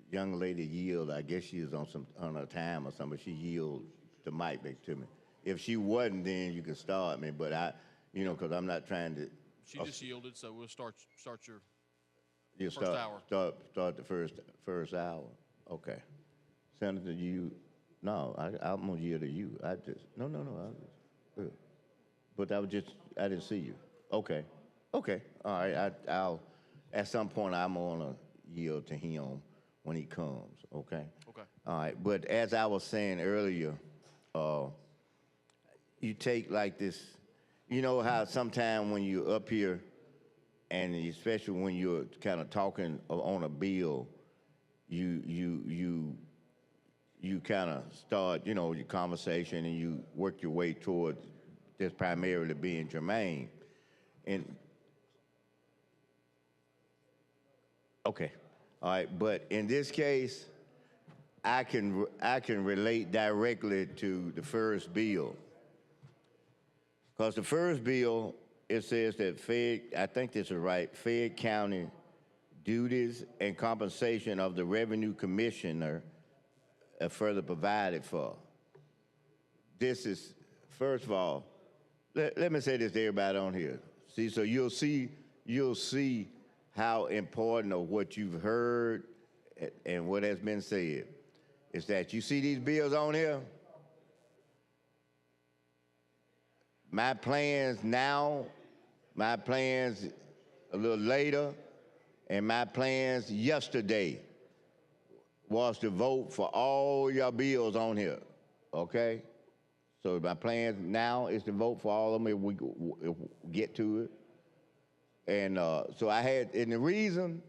young lady yielded. I guess she was on her time or something. She yielded the mic back to me. If she wasn't, then you can start me. But because I'm not trying to. She just yielded, so we'll start your first hour. Start the first hour. Okay, Senator, I'm gonna yield to you. But I didn't see you. Okay. Okay, all right, I'll, at some point, I'm gonna yield to him when he comes, okay? Okay. All right, but as I was saying earlier, you take like this, you know how sometimes when you're up here, and especially when you're kind of talking on a bill, you kind of start, your conversation and you work your way toward this primarily being germane. Okay, all right, but in this case, I can relate directly to the first bill. Because the first bill, it says that I think this is right, Fayette County duties and compensation of the revenue commissioner are further provided for. This is, first of all, let me say this to everybody on here. See, so you'll see how important of what you've heard and what has been said is that you see these bills on here. My plans now, my plans a little later, and my plans yesterday was to vote for all your bills on here, okay? So my plans now is to vote for all of them if we get to it. And so and the reason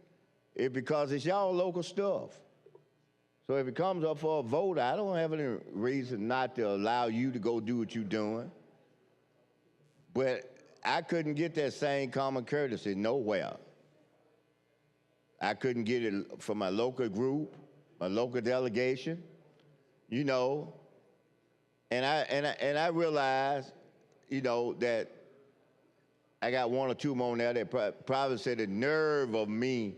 is because it's y'all local stuff. So if it comes up for a vote, I don't have any reason not to allow you to go do what you're doing. But I couldn't get that same common courtesy nowhere. I couldn't get it from my local group, my local delegation, you know. And I realized, you know, that I got one or two more there that probably said the nerve of me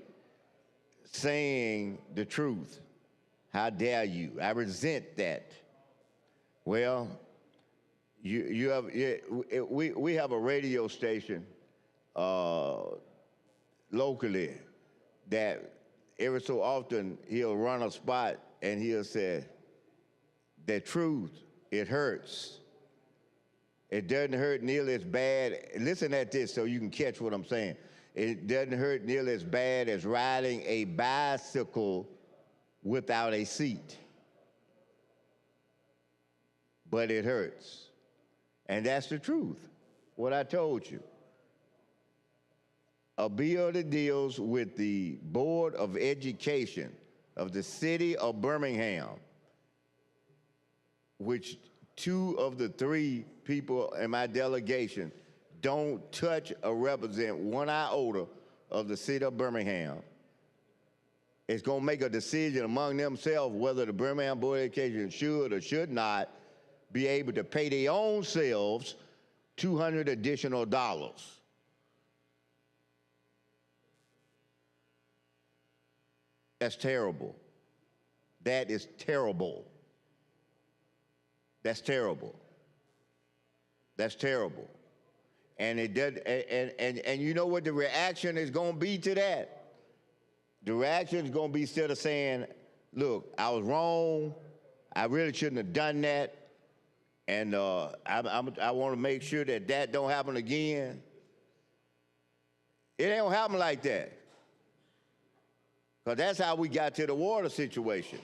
saying the truth. How dare you? I resent that. Well, we have a radio station locally that every so often he'll run a spot and he'll say, the truth, it hurts. It doesn't hurt nearly as bad. Listen at this so you can catch what I'm saying. It doesn't hurt nearly as bad as riding a bicycle without a seat. But it hurts. And that's the truth, what I told you. A bill that deals with the Board of Education of the city of Birmingham, which 2 of the 3 people in my delegation don't touch or represent 1 iota of the city of Birmingham. It's going to make a decision among themselves whether the Birmingham Board of Education should or should not be able to pay their own selves $200 additional. That's terrible. That is terrible. That's terrible. That's terrible. And it does, and you know what the reaction is going to be to that? The reaction is going to be instead of saying, look, I was wrong, I really shouldn't have done that, and I want to make sure that that don't happen again. It ain't gonna happen like that. Because that's how we got to the water situation.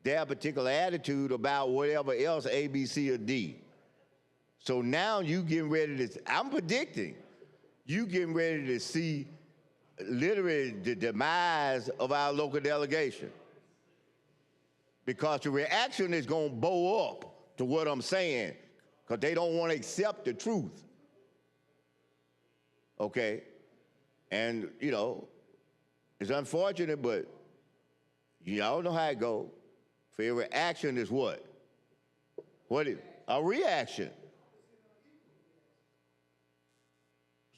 Their particular attitude about whatever else, A, B, C, or D. So now you getting ready to, I'm predicting, you getting ready to see literally the demise of our local delegation. Because the reaction is going to bow up to what I'm saying, because they don't want to accept the truth. Okay? And, you know, it's unfortunate, but y'all know how it goes. For every action is what? What is a reaction?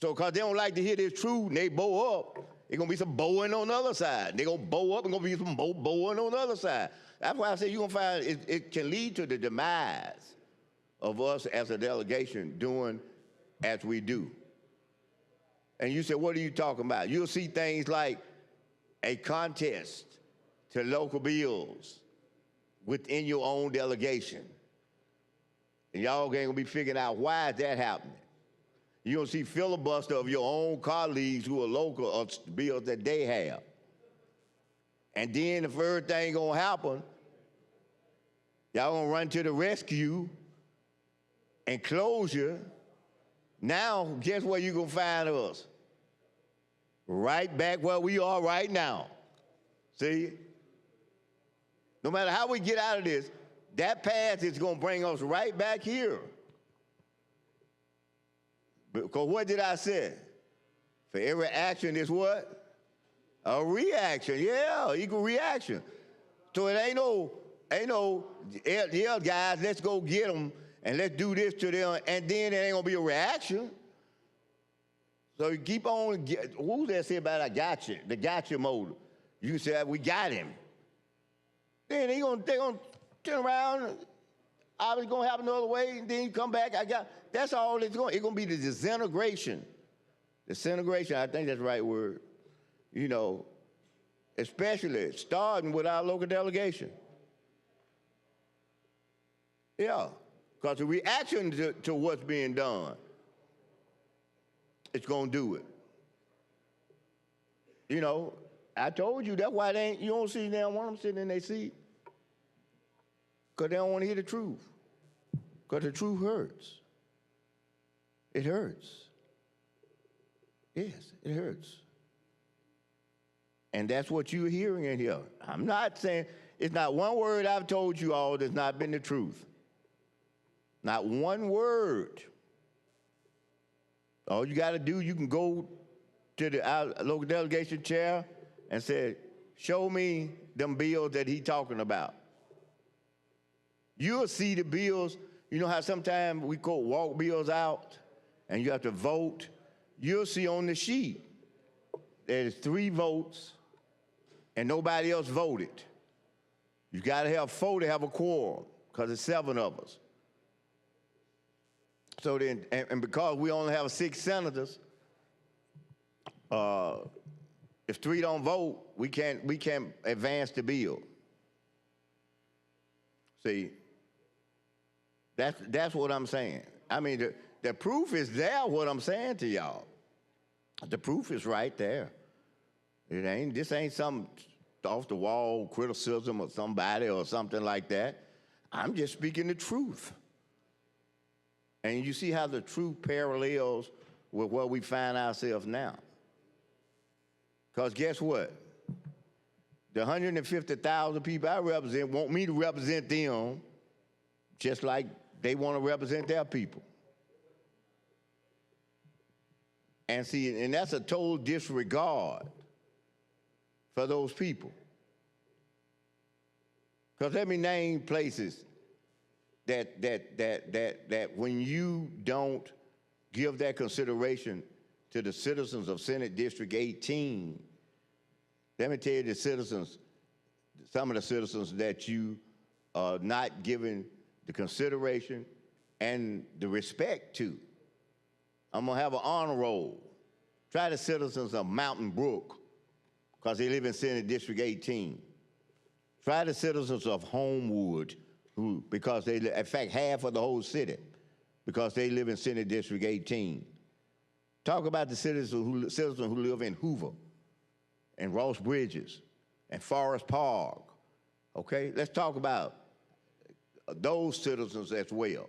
So because they don't like to hear this truth and they bow up, there's going to be some bowing on the other side. They're going to bow up and going to be some bowing on the other side. That's why I say you're going to find it can lead to the demise of us as a delegation doing as we do. And you say, what are you talking about? You'll see things like a contest to local bills within your own delegation. And y'all ain't gonna be figuring out why is that happening. You're gonna see filibuster of your own colleagues who are local of bills that they have. And then the first thing gonna happen, y'all gonna run to the rescue and closure. Now, guess where you gonna find us? Right back where we are right now. See? No matter how we get out of this, that path is going to bring us right back here. Because what did I say? For every action is what? A reaction. Yeah, equal reaction. So it ain't no, yeah, guys, let's go get them and let's do this to them, and then it ain't gonna be a reaction. So you keep on, who's that say about I got you, the gotcha mode? You can say, we got him. Then they gonna turn around, I was gonna have another way, and then you come back, that's all it's gonna be the disintegration. Disintegration, I think that's the right word. You know, especially starting with our local delegation. Yeah, because the reaction to what's being done, it's gonna do it. You know, I told you that's why you don't see them one of them sitting in their seat. Because they don't want to hear the truth. Because the truth hurts. It hurts. Yes, it hurts. And that's what you're hearing in here. I'm not saying, it's not one word I've told you all that's not been the truth. Not one word. All you got to do, you can go to the local delegation chair and say, show me them bills that he talking about. You'll see the bills. You know how sometimes we walk bills out and you have to vote? You'll see on the sheet there's 3 votes and nobody else voted. You got to have 4 to have a quorum because it's 7 of us. So then, and because we only have 6 senators, if 3 don't vote, we can't advance the bill. See, that's what I'm saying. I mean, the proof is there, what I'm saying to y'all. The proof is right there. This ain't some off the wall criticism of somebody or something like that. I'm just speaking the truth. And you see how the truth parallels with where we find ourselves now. Because guess what? The 150,000 people I represent want me to represent them just like they want to represent their people. And see, and that's a total disregard for those people. Because let me name places that when you don't give that consideration to the citizens of Senate District 18, let me tell you some of the citizens that you are not giving the consideration and the respect to. I'm gonna have an honor roll. Try the citizens of Mountain Brook, because they live in Senate District 18. Try the citizens of Homewood, because they, in fact, half of the whole city, because they live in Senate District 18. Talk about the citizens who live in Hoover, and Ross Bridges, and Forest Park, okay? Let's talk about those citizens as well.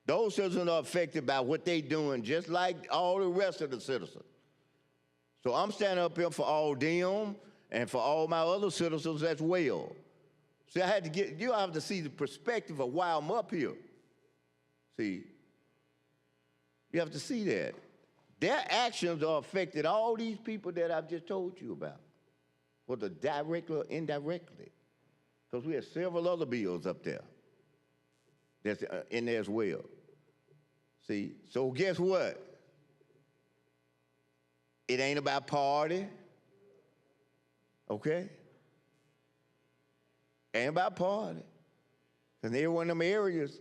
Those citizens are affected by what they're doing, just like all the rest of the citizens. So I'm standing up here for all them and for all my other citizens as well. See, you have to see the perspective of why I'm up here. See, you have to see that. Their actions are affecting all these people that I've just told you about, whether directly or indirectly. Because we have several other bills up there that's in there as well. See, so guess what? It ain't about party, okay? Ain't about party. Because in every one of them areas,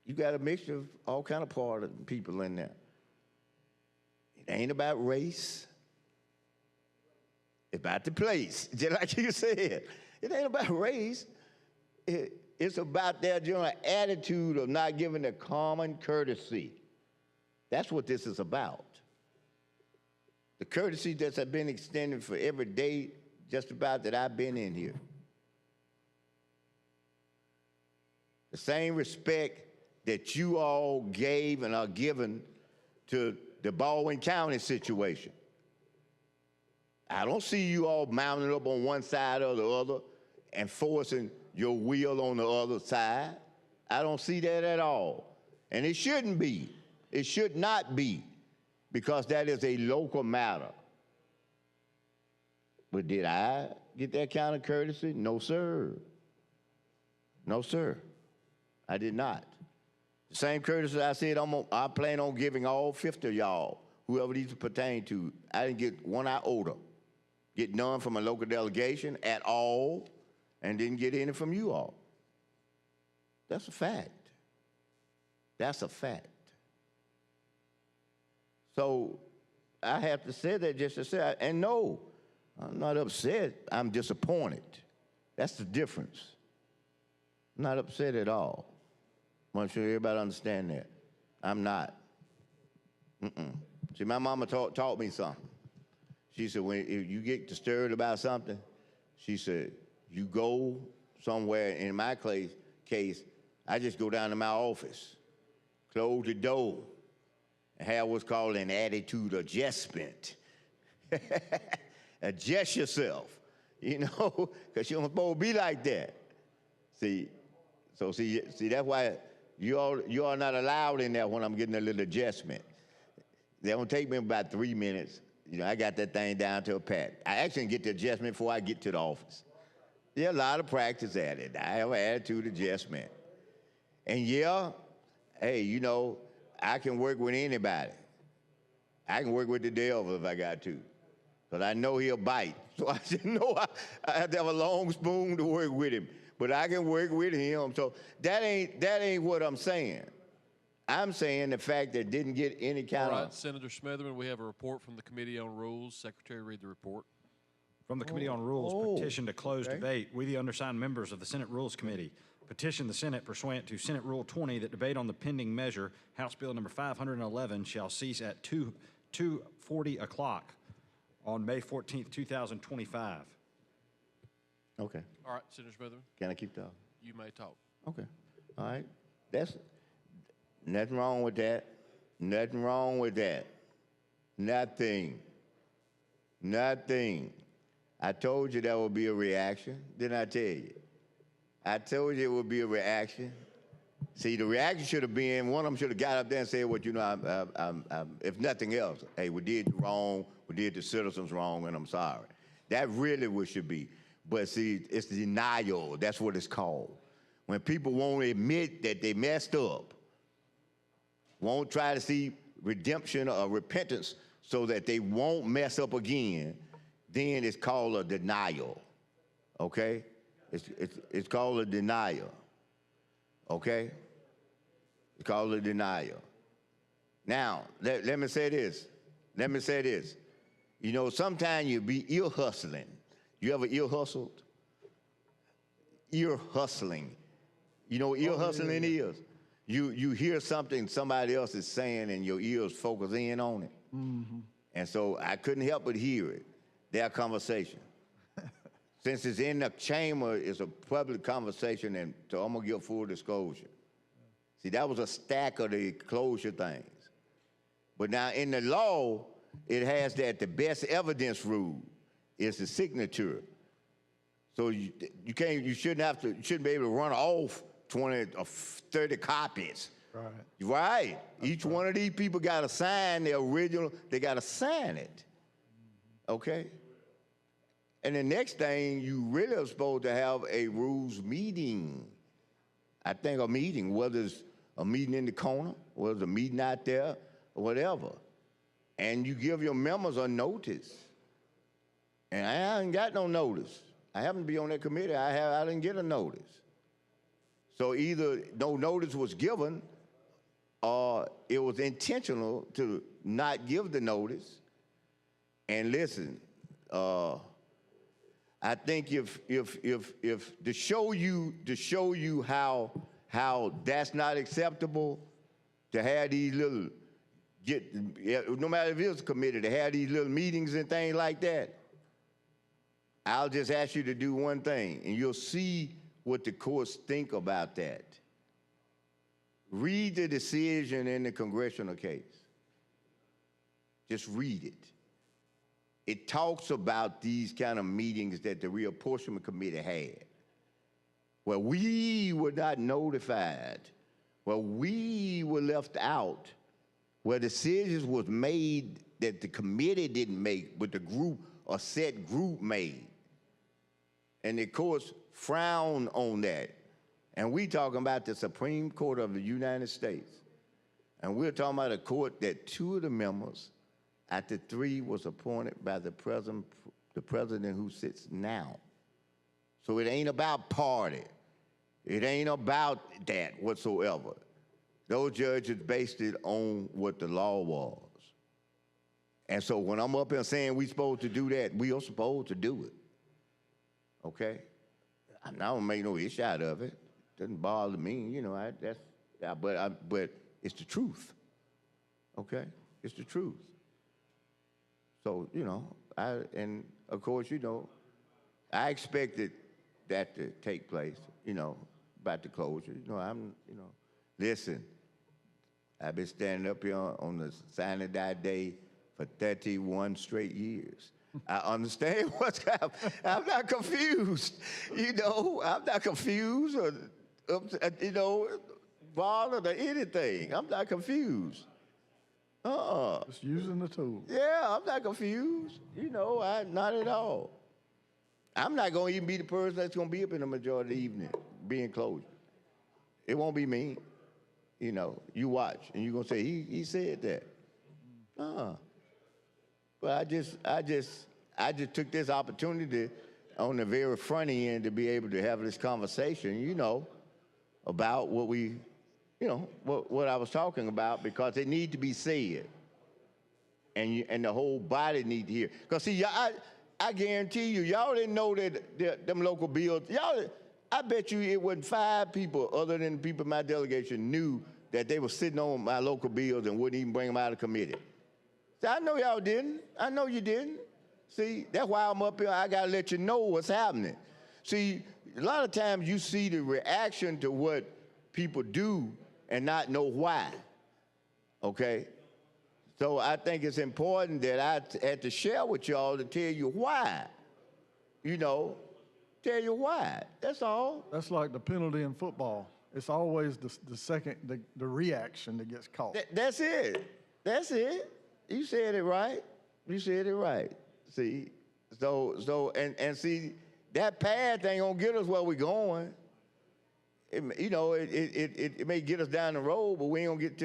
you got a mixture of all kind of party people in there. It ain't about race. It's about the place, just like you said. It ain't about race. It's about their general attitude of not giving the common courtesy. That's what this is about. The courtesy that's been extended for every day just about that I've been in here. The same respect that you all gave and are given to the Baldwin County situation. I don't see you all mounting up on one side or the other and forcing your will on the other side. I don't see that at all. And it shouldn't be. It should not be, because that is a local matter. But did I get that kind of courtesy? No, sir. No, sir. I did not. The same courtesy I said I plan on giving all 50 of y'all, whoever these pertain to. I didn't get one iota. Get none from a local delegation at all, and didn't get any from you all. That's a fact. That's a fact. So I have to say that just to say, and no, I'm not upset. I'm disappointed. That's the difference. I'm not upset at all. I want to sure everybody understand that. I'm not. See, my mama taught me something. She said, if you get disturbed about something, she said, you go somewhere. In my case, I just go down to my office, close the door, and have what's called an attitude adjustment. Adjust yourself, you know, because you're supposed to be like that. See, that's why you are not allowed in there when I'm getting a little adjustment. They don't take me about 3 minutes. You know, I got that thing down to a pat. I actually get the adjustment before I get to the office. There's a lot of practice at it. I have an attitude adjustment. And yeah, hey, you know, I can work with anybody. I can work with the devil if I got to, because I know he'll bite. So I said, no, I have to have a long spoon to work with him. But I can work with him. So that ain't what I'm saying. I'm saying the fact that didn't get any kind All right, of... Senator Smitherman, we have a report from the Committee on Rules. Secretary, read the report. From the Committee on Rules, petition to close debate. We, the undersigned members of the Senate Rules Committee, petition the Senate pursuant to Senate Rule 20 that debate on the pending measure, House Bill number 511, shall cease at 2:40 o'clock on May 14th, 2025. Okay. All right, Senator Smitherman. Can I keep talking? You may talk. Okay. All right. That's nothing wrong with that. Nothing wrong with that. Nothing. Nothing. I told you there would be a reaction. Didn't I tell you? I told you it would be a reaction. See, the reaction should have been, one of them should have got up there and said, well, you know, if nothing else, hey, we did you wrong, we did the citizens wrong, and I'm sorry. That really what should be. But see, it's denial. That's what it's called. When people won't admit that they messed up, won't try to see redemption or repentance so that they won't mess up again, then it's called a denial, okay? It's called a denial, okay? It's called a denial. Now, let me say this. Let me say this. You know, sometimes you be ear hustling. You ever ear hustled? Ear hustling. You know what ear hustling is? You hear something somebody else is saying and your ears focus in on it. Mm-hmm. And so I couldn't help but hear it, their conversation. Since it's in the chamber, it's a public conversation, and so I'm gonna give full disclosure. See, that was a stack of the closure things. But now in the law, it has that the best evidence rule is the signature. So you shouldn't be able to run off 20 or 30 copies. Right. Right. Each one of these people got to sign the original, they got to sign it. Okay? And the next thing, you really are supposed to have a rules meeting. I think a meeting, whether it's a meeting in the corner, whether it's a meeting out there, or whatever. And you give your members a notice. And I haven't got no notice. I happen to be on that committee. I didn't get a notice. So either no notice was given or it was intentional to not give the notice. And listen, I think if to show you how that's not acceptable, to have these little no matter if it's a committee, to have these little meetings and things like that, I'll just ask you to do one thing, and you'll see what the courts think about that. Read the decision in the congressional case. Just read it. It talks about these kind of meetings that the reapportionment committee had, where we were not notified, where we were left out, where decisions was made that the committee didn't make, but the group, a set group made. And the courts frown on that. And we talking about the Supreme Court of the United States. And we're talking about a court that 2 of the members, after 3 was appointed by the president who sits now. So it ain't about party. It ain't about that whatsoever. Those judges based it on what the law was. And so when I'm up here saying we supposed to do that, we are supposed to do it. Okay? I don't make no issue out of it. Doesn't bother me, you know. But it's the truth. Okay? It's the truth. So, you know, and of course, you know, I expected that to take place, you know, about the closure. You know, listen, I've been standing up here on the signing that day for 31 straight years. I understand what's happening. I'm not confused. You know, I'm not confused or, you know, bothered or anything. I'm not confused. Just using the tool. Yeah, I'm not confused. You know, not at all. I'm not going to even be the person that's going to be up in the majority of the evening, being closed. It won't be me. You know, you watch, and you're going to say, he said that. But I just took this opportunity on the very front end to be able to have this conversation, you know, about what we, you know, what I was talking about, because it need to be said. And the whole body need to hear. Because, see, I guarantee you, y'all didn't know that them local bills, I bet you it wasn't 5 people other than the people in my delegation knew that they were sitting on my local bills and wouldn't even bring them out of committee. See, I know y'all didn't. I know you didn't. See, that's why I'm up here. I got to let you know what's happening. See, a lot of times you see the reaction to what people do and not know why, okay? So I think it's important that I had to share with y'all to tell you why, you know, tell you why. That's all. That's like the penalty in football. It's always the second, the reaction that gets caught. That's it. That's it. You said it right. You said it right. See, so and see, that path ain't gonna get us where we're going. You know, it may get us down the road, but we ain't gonna get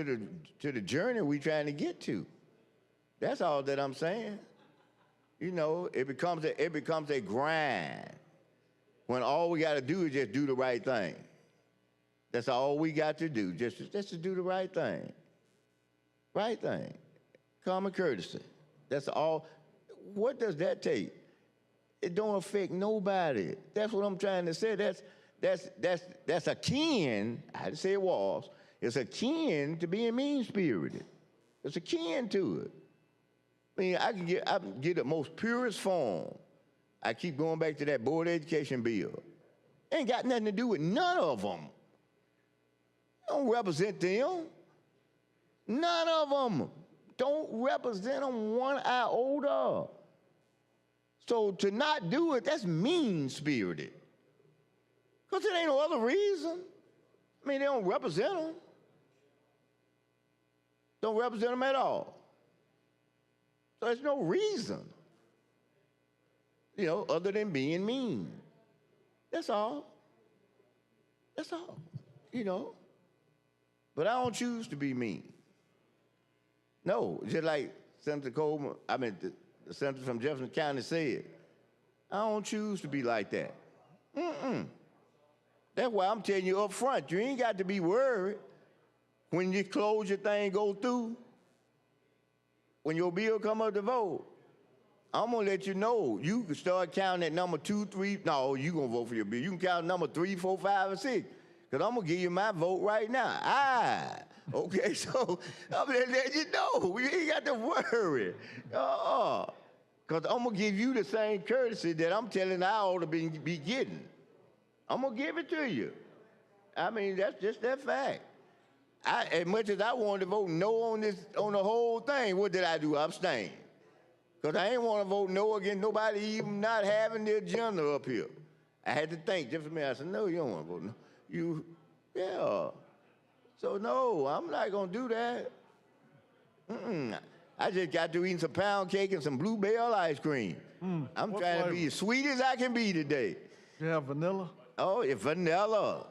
to the journey we trying to get to. That's all that I'm saying. You know, it becomes a grind when all we got to do is just do the right thing. That's all we got to do, just to do the right thing. Right thing. Common courtesy. That's all. What does that take? It don't affect nobody. That's what I'm trying to say. That's akin, I didn't say it was, it's akin to being mean-spirited. It's akin to it. I mean, I can get the most purest form. I keep going back to that board education bill. Ain't got nothing to do with none of them. Don't represent them. None of them. Don't represent them one iota. So to not do it, that's mean-spirited. Because it ain't no other reason. I mean, they don't represent them. Don't represent them at all. So there's no reason, you know, other than being mean. That's all. That's all, you know. But I don't choose to be mean. No, just like Senator Coleman, the senator from Jefferson County said, I don't choose to be like that. That's why I'm telling you up front, you ain't got to be worried when you close your thing, go through, when your bill come up to vote. I'm gonna let you know, you can start counting at number 2, 3, no, you gonna vote for your bill. You can count number 3, 4, 5, and 6, because I'm gonna give you my vote right now. Okay, so I'm gonna let you know, you ain't got to worry. Because I'm gonna give you the same courtesy that I'm telling I ought to be getting. I'm gonna give it to you. I mean, that's just that fact. As much as I wanted to vote no on the whole thing, what did I do? I abstained. Because I ain't want to vote no against nobody even not having the agenda up here. I had to think just for me. I said, no, you don't want to vote no. Yeah. So no, I'm not gonna do that. I just got to eating some pound cake and some Blue Bell ice cream. I'm What trying to flavor? be as sweet as I can be today. You have vanilla? Oh, it's vanilla.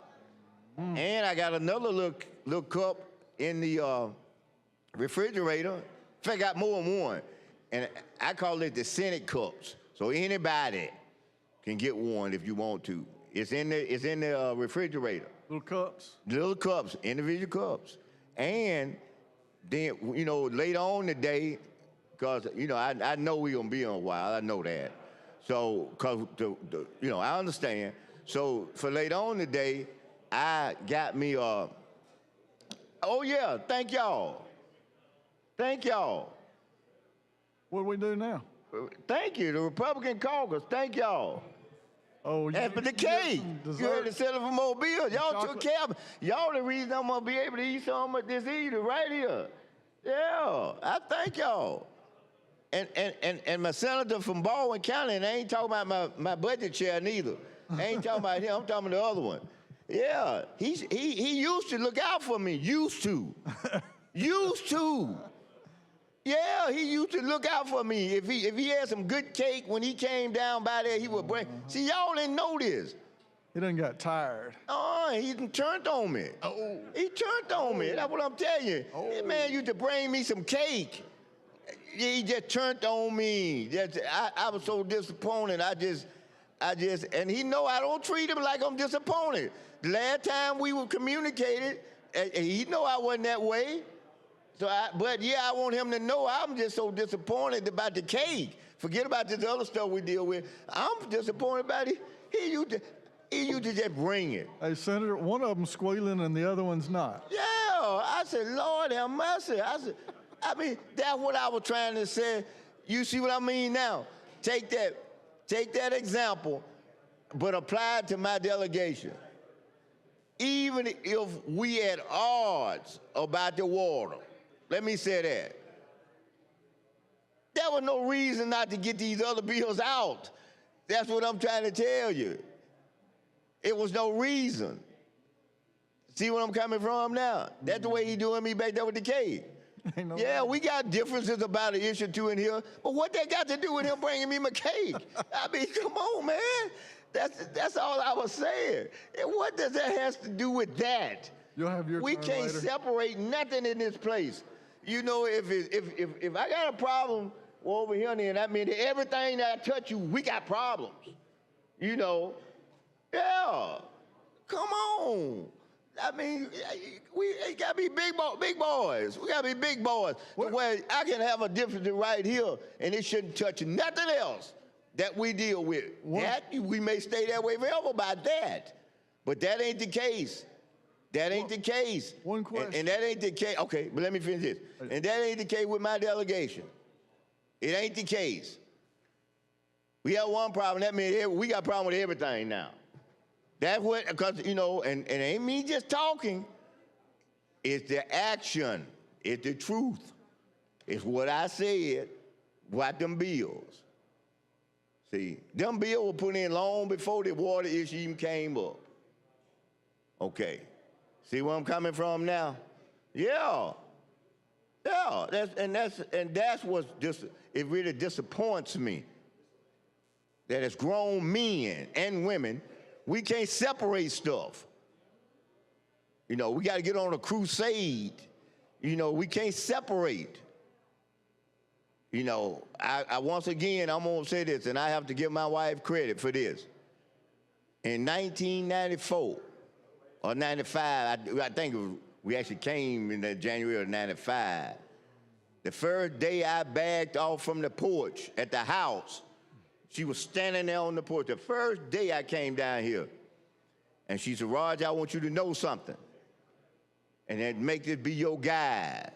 And I got another little cup in the refrigerator. In fact, I got more than one. And I call it the Senate cups. So anybody can get one if you want to. It's in the refrigerator. Little cups? Little cups, individual cups. And then, you know, later on today, because, you know, I know we're going to be on a while. I know that. So, because, you know, I understand. So, for later on today, I got me oh, yeah, thank y'all. Thank y'all. What do we do now? Thank you, the Republican caucus. Thank y'all. Oh, That's for the cake. You heard the seller from Mobile. Y'all took care of me. Y'all the reason I'm going to be able to eat some of this eater right here. Yeah, I thank y'all. And my senator from Baldwin County, and I ain't talking about my budget chair neither. I ain't talking about him. I'm talking about the other one. Yeah, he used to look out for me. Used to. Used to. Yeah, he used to look out for me. If he had some good cake when he came down by there, he would bring. See, y'all didn't know this. He done got tired. Oh, he done turned on me. Oh. He turned on me. That's what I'm telling you. Oh. That man used to bring me some cake. He just turned on me. I was so disappointed. I just, and he know I don't treat him like I'm disappointed. The last time we were communicated, he know I wasn't that way. So, but yeah, I want him to know I'm just so disappointed about the cake. Forget about this other stuff we deal with. I'm disappointed about it. He used to just bring it. Hey, Senator, one of them squealing and the other one's not. Yeah, I said, Lord have mercy. I mean, that's what I was trying to say. You see what I mean now? Take that example, but apply it to my delegation. Even if we at odds about the water, let me say that. There was no reason not to get these other bills out. That's what I'm trying to tell you. It was no reason. See where I'm coming from now? That's the way he doing me back there with the cake. Yeah, we got differences about an issue or two in here, but what that got to do with him bringing me my cake? I mean, come on, man. That's all I was saying. And what does that have to do with that? You'll have your We turn can't later. separate nothing in this place. You know, if I got a problem over here, then that means that everything that I touch you, we got problems. You know, yeah. Come on. I mean, we got to be big boys. We got to be big boys. Where I can have a difference right here, and it shouldn't touch nothing else that we deal with. That, we may stay that way forever about that. But that ain't the case. That ain't the case. One question. And that ain't the case. Okay, but let me finish this. And that ain't the case with my delegation. It ain't the case. We have one problem. That means we got a problem with everything now. That's what, because, you know, and it ain't me just talking. It's the action. It's the truth. It's what I said, what them bills. See, them bills were put in long before the water issue even came up. Okay. See where I'm coming from now? Yeah. Yeah. That's what's just, it really disappoints me. That as grown men and women, we can't separate stuff. You know, we got to get on a crusade. You know, we can't separate. You know, I once again, I'm going to say this, and I have to give my wife credit for this. In 1994 or 95, I think we actually came in the January of 95. The first day I backed off from the porch at the house, she was standing there on the porch. The first day I came down here. And she said, Roger, I want you to know something. And then make this be your guide.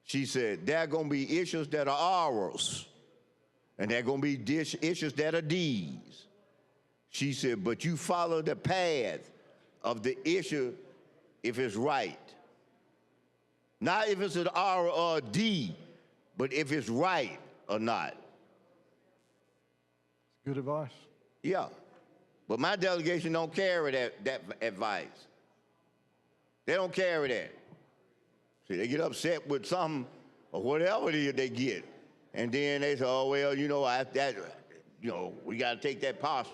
She said, there are going to be issues that are ours. And there are going to be issues that are D's. She said, but you follow the path of the issue if it's right. Not if it's an R or a D, but if it's right or not. Good advice. Yeah. But my delegation don't carry that advice. They don't carry that. See, they get upset with something or whatever it is they get. And then they say, oh, well, we got to take that posture.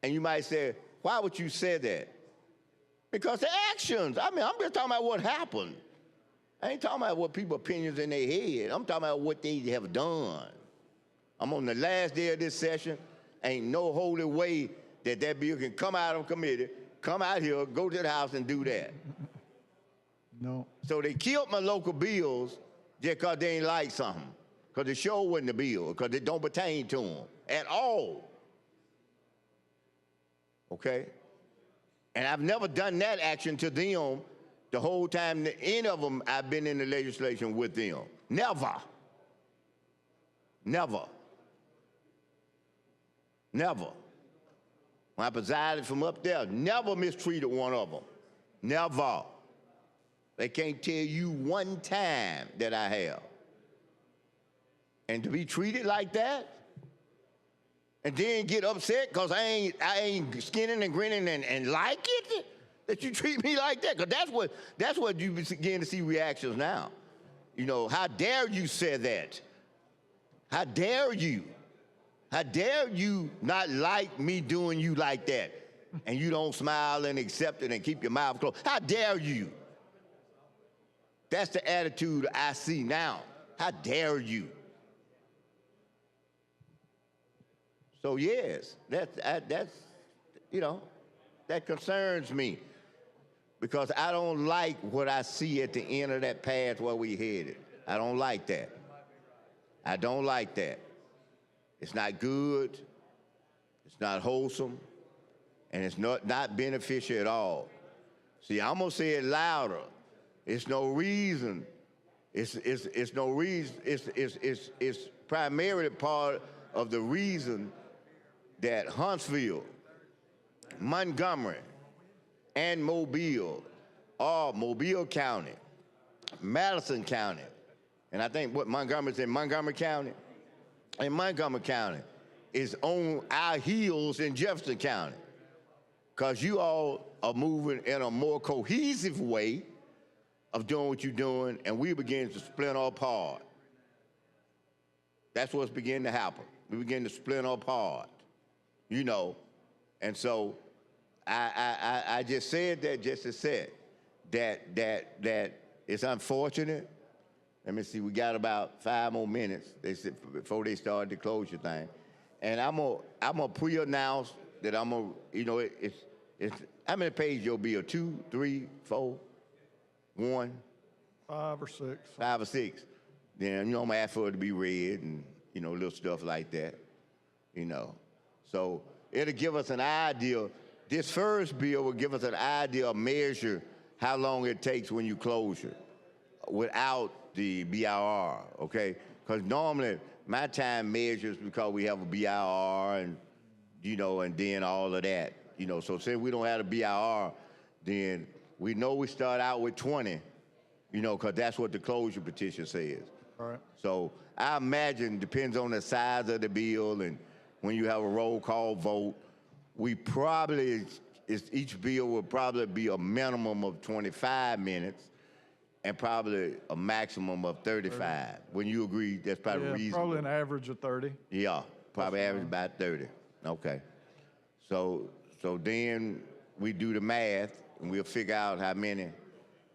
And you might say, why would you say that? Because the actions. I mean, I'm just talking about what happened. I ain't talking about what people's opinions in their head. I'm talking about what they have done. I'm on the last day of this session. Ain't no holy way that bill can come out of committee, come out here, go to the House and do that. No. So they killed my local bills just because they ain't like something. Because the show wasn't a bill, because it don't pertain to them at all. Okay? And I've never done that action to them the whole time that any of them I've been in the legislation with them. Never. Never. Never. When I presided from up there, never mistreated one of them. Never. They can't tell you one time that I have. And to be treated like that, and then get upset because I ain't skinning and grinning and like it, that you treat me like that, because that's what you begin to see reactions now. You know, how dare you say that? How dare you? How dare you not like me doing you like that? And you don't smile and accept it and keep your mouth closed. How dare you? That's the attitude I see now. How dare you? So yes, that's that concerns me, because I don't like what I see at the end of that path where we headed. I don't like that. I don't like that. It's not good. It's not wholesome, and it's not beneficial at all. See, I'm gonna say it louder. It's no reason. It's no reason. It's primarily part of the reason that Huntsville, Montgomery, and Mobile, or Mobile County, Madison County, and I think Montgomery's in Montgomery County, and Montgomery County is on our heels in Jefferson County, because you all are moving in a more cohesive way of doing what you're doing, and we begin to splinter apart. That's what's beginning to happen. We begin to splinter apart, and so I just said that just to say that it's unfortunate. Let me see, we got about 5 more minutes before they start the closure thing. And I'm gonna pre-announce that I'm gonna, it's how many pages your bill? 2, 3, 4, 1? 5 or 6. 5 or 6. Then, I'm gonna ask for it to be read and, little stuff like that, So it'll give us an idea. This first bill will give us an idea, a measure, how long it takes when you close it without the BIR, okay? Because normally my time measures because we have a BIR and, and then all of that, So since we don't have a BIR, then we know we start out with 20, because that's what the closure petition says. All right. So I imagine, depends on the size of the bill, and when you have a roll call vote, each bill will probably be a minimum of 25 minutes and probably a maximum of 35. When you agree, that's probably reasonable. Probably an average of 30. Yeah, probably average about 30. Okay. So then we do the math, and we'll figure out how many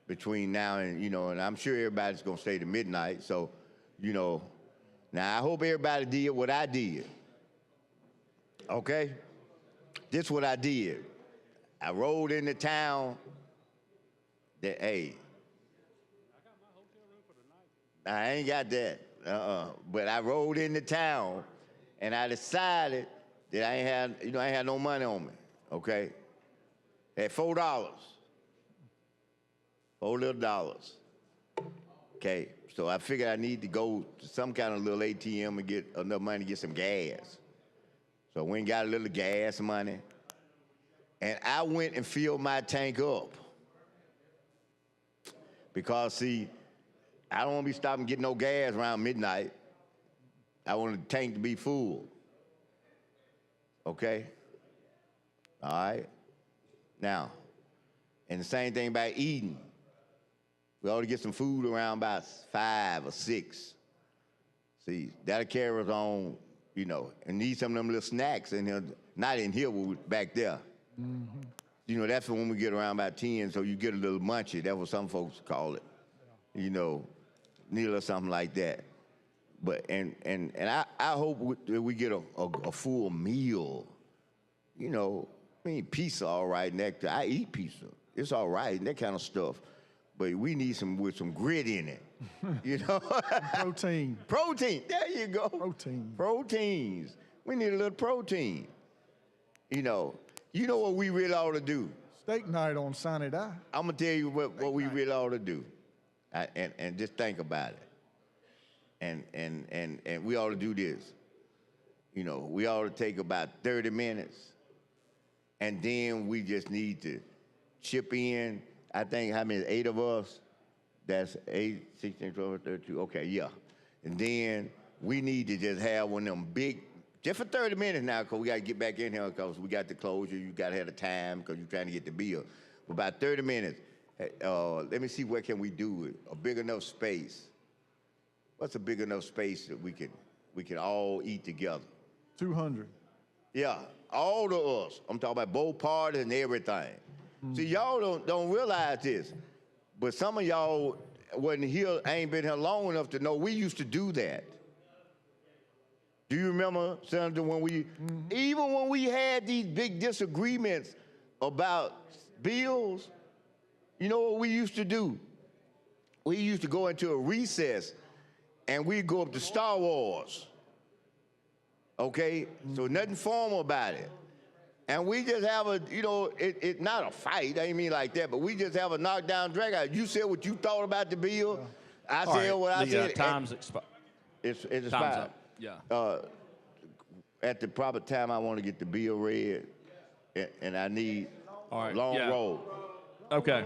between now and, and I'm sure everybody's going to stay to midnight. So, now I hope everybody did what I did. Okay? This is what I did. I rode into town that, hey, I ain't got that. But I rode into town, and I decided that I ain't had no money on me. Okay? Had $4. $4 little. Okay, so I figured I need to go to some kind of little ATM and get enough money to get some gas. So I went and got a little gas money, and I went and filled my tank up. Because, see, I don't want to be stopping getting no gas around midnight. I want the tank to be full. Okay? All right? Now, and the same thing about eating. We ought to get some food around about 5 or 6. See, that'll carry us on, you know, and need some of them little snacks in here, not in here, but back there. You know, that's when we get around about 10, so you get a little munchy. That's what some folks call it. You know, need a little something like that. But, and I hope that we get a full meal. You know, I mean, pizza all right, nectar. I eat pizza. It's all right, and that kind of stuff. But we need some with some grit in it, you know? Protein. Protein, there you go. Protein. Proteins. We need a little protein. You know what we really ought to do? Steak night on Sunny Day. I'm gonna tell you what we really ought to do. And just think about it. And we ought to do this. You know, we ought to take about 30 minutes, and then we just need to chip in. I think how many, 8 of us? That's 8, 16, 12, 32, okay, yeah. And then we need to just have one of them big, just for 30 minutes now, because we got to get back in here, because we got the closure, you got to have the time, because you're trying to get the bill. For about 30 minutes, let me see what can we do with a big enough space. What's a big enough space that we can all eat together? 200. Yeah, all of us. I'm talking about both parties and everything. See, y'all don't realize this, but some of y'all ain't been here long enough to know we used to do that. Do you remember, Senator, when even when we had these big disagreements about bills, you know what we used to do? We used to go into a recess and we'd go up to Star Wars. Okay? So nothing formal about it. And we just have it's not a fight, I ain't mean like that, but we just have a knockdown drag out. You said what you thought about the bill. I said what I said. Time's expired. It's expired. Time's up. Yeah. At the proper time, I want to get the bill read, and I need long roll. Okay.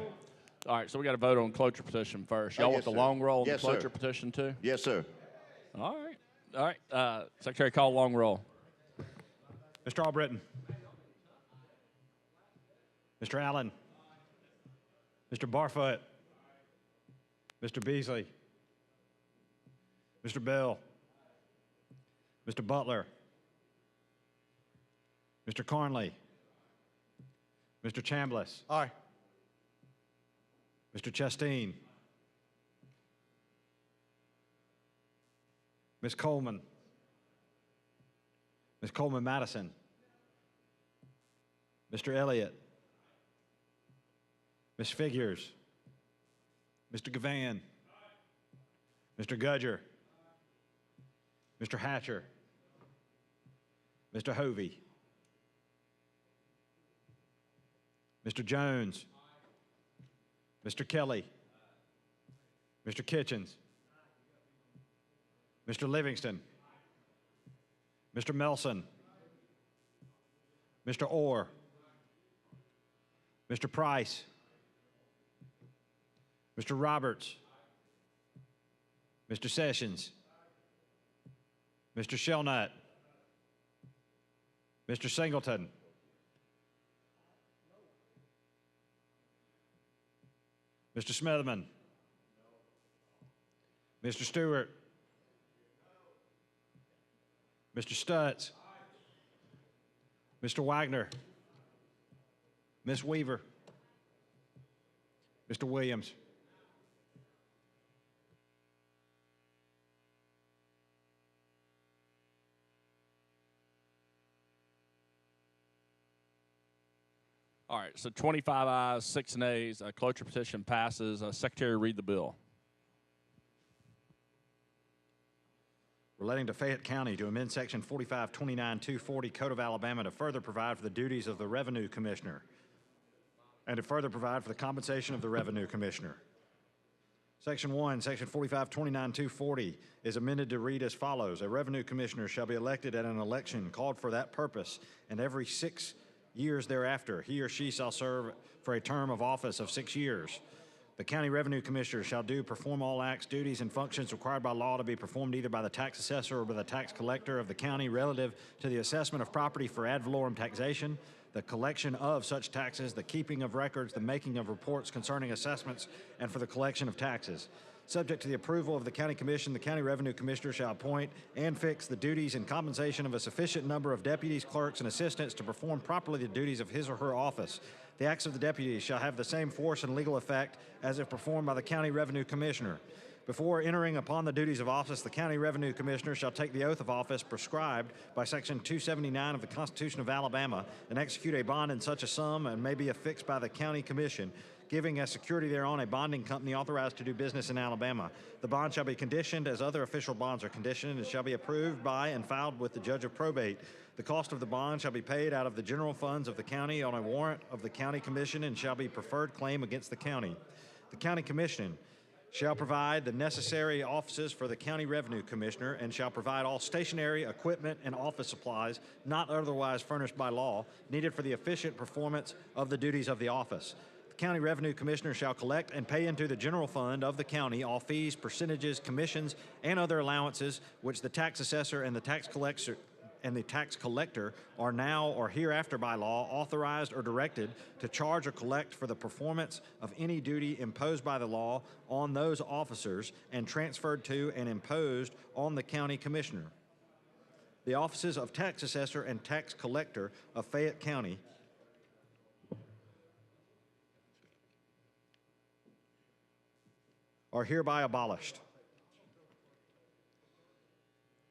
All right, so we got to vote on cloture petition first. Y'all want the long roll and the cloture petition too? Yes, sir. All right. Secretary, call long roll. Mr. Albritton. Mr. Allen. Mr. Barfoot. Mr. Beasley. Mr. Bell. Mr. Butler. Mr. Carnley. Mr. Chambliss. Aye. Mr. Chasteen. Ms. Coleman. Ms. Coleman Madison. Mr. Elliott. Ms. Figures. Mr. Gavan. Mr. Gudger. Mr. Hatcher. Mr. Hovey. Mr. Jones. Mr. Kelly. Mr. Kitchens. Mr. Livingston. Mr. Melson. Mr. Orr. Mr. Price. Mr. Roberts. Mr. Sessions. Mr. Shelnut. Mr. Singleton. Mr. Smotherman. Mr. Stewart. Mr. Stutz. Mr. Wagner. Ms. Weaver. Mr. Williams. All right, so 25 ayes, 6 nays. Cloture petition passes. Secretary, read the bill. Relating to Fayette County to amend Section 4529-240 Code of Alabama to further provide for the duties of the Revenue Commissioner and to further provide for the compensation of the Revenue Commissioner. Section 1, Section 4529-240 is amended to read as follows. A Revenue Commissioner shall be elected at an election called for that purpose, and every 6 years thereafter, he or she shall serve for a term of office of 6 years. The County Revenue Commissioner shall perform all acts, duties, and functions required by law to be performed either by the tax assessor or by the tax collector of the county relative to the assessment of property for ad valorem taxation, the collection of such taxes, the keeping of records, the making of reports concerning assessments, and for the collection of taxes. Subject to the approval of the County Commission, the County Revenue Commissioner shall appoint and fix the duties and compensation of a sufficient number of deputies, clerks, and assistants to perform properly the duties of his or her office. The acts of the deputies shall have the same force and legal effect as if performed by the County Revenue Commissioner. Before entering upon the duties of office, the County Revenue Commissioner shall take the oath of office prescribed by Section 279 of the Constitution of Alabama and execute a bond in such a sum and may be affixed by the County Commission, giving as security thereon a bonding company authorized to do business in Alabama. The bond shall be conditioned as other official bonds are conditioned and shall be approved by and filed with the judge of probate. The cost of the bond shall be paid out of the general funds of the county on a warrant of the County Commission and shall be preferred claim against the county. The County Commission shall provide the necessary offices for the County Revenue Commissioner and shall provide all stationery, equipment, and office supplies not otherwise furnished by law needed for the efficient performance of the duties of the office. The County Revenue Commissioner shall collect and pay into the general fund of the county all fees, percentages, commissions, and other allowances which the tax assessor and the tax collector are now or hereafter by law authorized or directed to charge or collect for the performance of any duty imposed by the law on those officers and transferred to and imposed on the County Commissioner. The offices of tax assessor and tax collector of Fayette County are hereby abolished.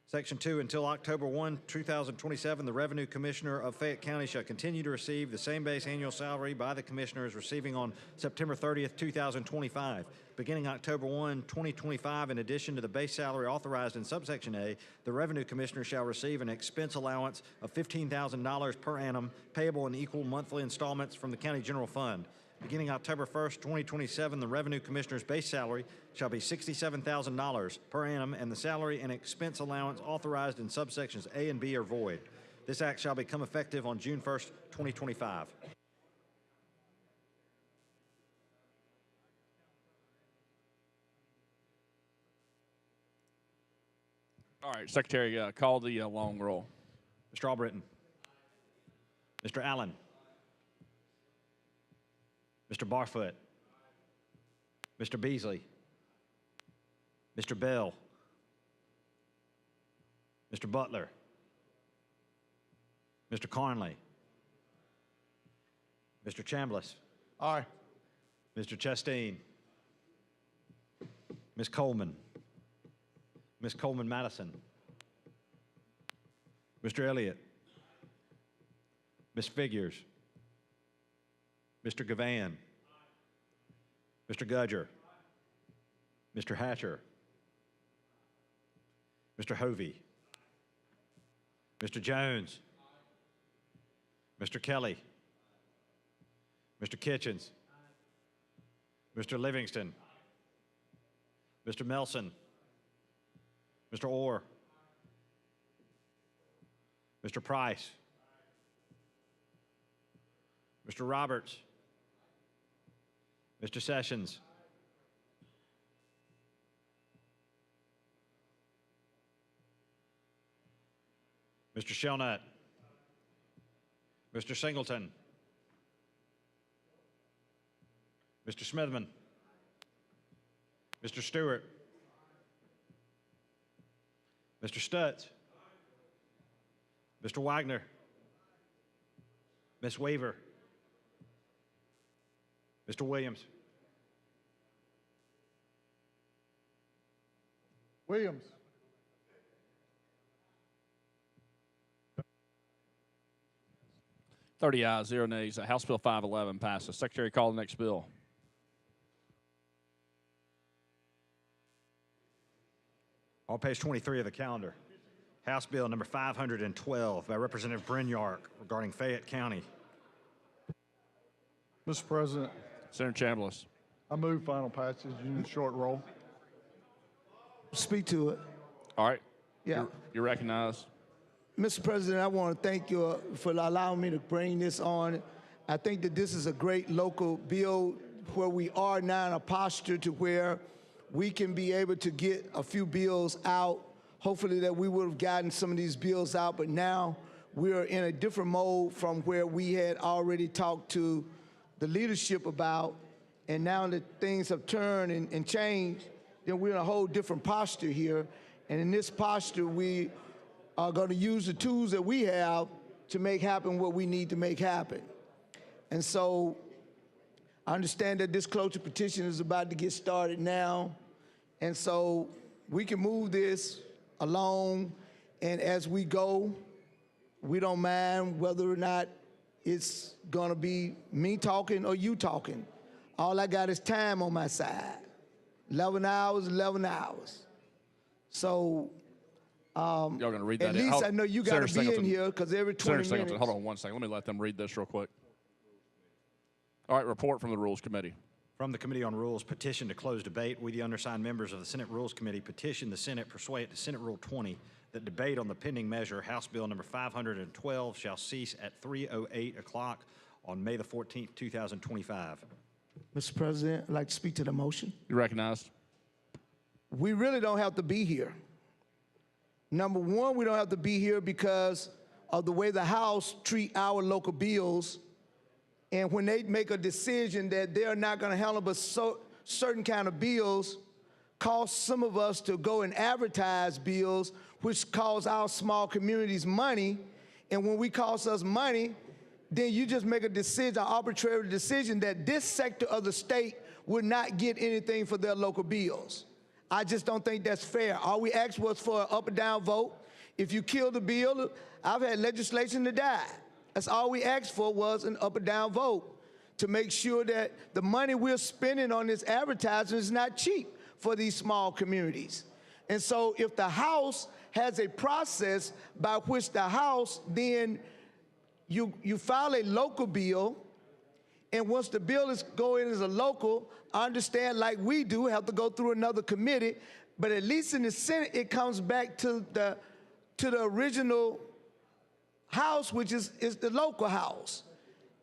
Section 2, until October 1, 2027, the Revenue Commissioner of Fayette County shall continue to receive the same base annual salary by the Commissioner as receiving on September 30th, 2025. Beginning October 1, 2025, in addition to the base salary authorized in subsection A, the Revenue Commissioner shall receive an expense allowance of $15,000 per annum payable in equal monthly installments from the County General Fund. Beginning October 1st, 2027, the Revenue Commissioner's base salary shall be $67,000 per annum, and the salary and expense allowance authorized in subsections A and B are void. This act shall become effective on June 1st, 2025. All right, Secretary, call the long roll. Mr. Albritton. Mr. Allen. Mr. Barfoot. Mr. Beasley. Mr. Bell. Mr. Butler. Mr. Carnley. Mr. Chambliss. Aye. Mr. Chastain. Ms. Coleman. Ms. Coleman Madison. Mr. Elliott. Ms. Figures. Mr. Gavan. Mr. Gudger. Mr. Hatcher. Mr. Hovey. Mr. Jones. Mr. Kelly. Mr. Kitchens. Mr. Livingston. Mr. Melson. Mr. Orr. Mr. Price. Mr. Roberts. Mr. Sessions. Mr. Shelnut. Mr. Singleton. Mr. Smithman. Mr. Stewart. Mr. Stutz. Mr. Wagner. Ms. Weaver. Mr. Williams. Williams. $30 ayes, 0 nays. House Bill 511 passes. Secretary, call the next bill. On page 23 of the calendar, House Bill number 512 by Representative Brinyark regarding Fayette County. Mr. President, Senator Chambliss. I move final passage in short roll. Speak to it. All right. Yeah. You're recognized. Mr. President, I want to thank you for allowing me to bring this on. I think that this is a great local bill where we are now in a posture to where we can be able to get a few bills out. Hopefully that we would have gotten some of these bills out, but now we're in a different mode from where we had already talked to the leadership about, and now that things have turned and changed, then we're in a whole different posture here. And in this posture, we are going to use the tools that we have to make happen what we need to make happen. And so I understand that this cloture petition is about to get started now. And so we can move this along, and as we go, we don't mind whether or not it's gonna be me talking or you talking. All I got is time on my side. 11 hours, 11 hours. So, y'all gonna read that? at least I know you gotta Senator be in Singleton. here, because every 20 Senator minutes. Singleton, hold on one second. Let me let them read this real quick. All right, report from the Rules Committee. From the Committee on Rules, petition to close debate. We, the undersigned members of the Senate Rules Committee, petition the Senate pursuant to Senate Rule 20 that debate on the pending measure, House Bill number 512, shall cease at 3:08 o'clock on May the 14th, 2025. Mr. President, I'd like to speak to the motion. You recognized? We really don't have to be here. Number one, we don't have to be here because of the way the House treat our local bills. And when they make a decision that they're not going to handle but certain kind of bills, cause some of us to go and advertise bills, which cost our small communities money. And when we cost us money, then you just make a decision, an arbitrary decision, that this sector of the state would not get anything for their local bills. I just don't think that's fair. All we asked was for an up or down vote. If you kill the bill, I've had legislation to die. That's all we asked for, was an up or down vote to make sure that the money we're spending on this advertising is not cheap for these small communities. And so if the House has a process by which the House then you file a local bill, and once the bill is going as a local, I understand, like we do, have to go through another committee, but at least in the Senate, it comes back to the original House, which is the local House.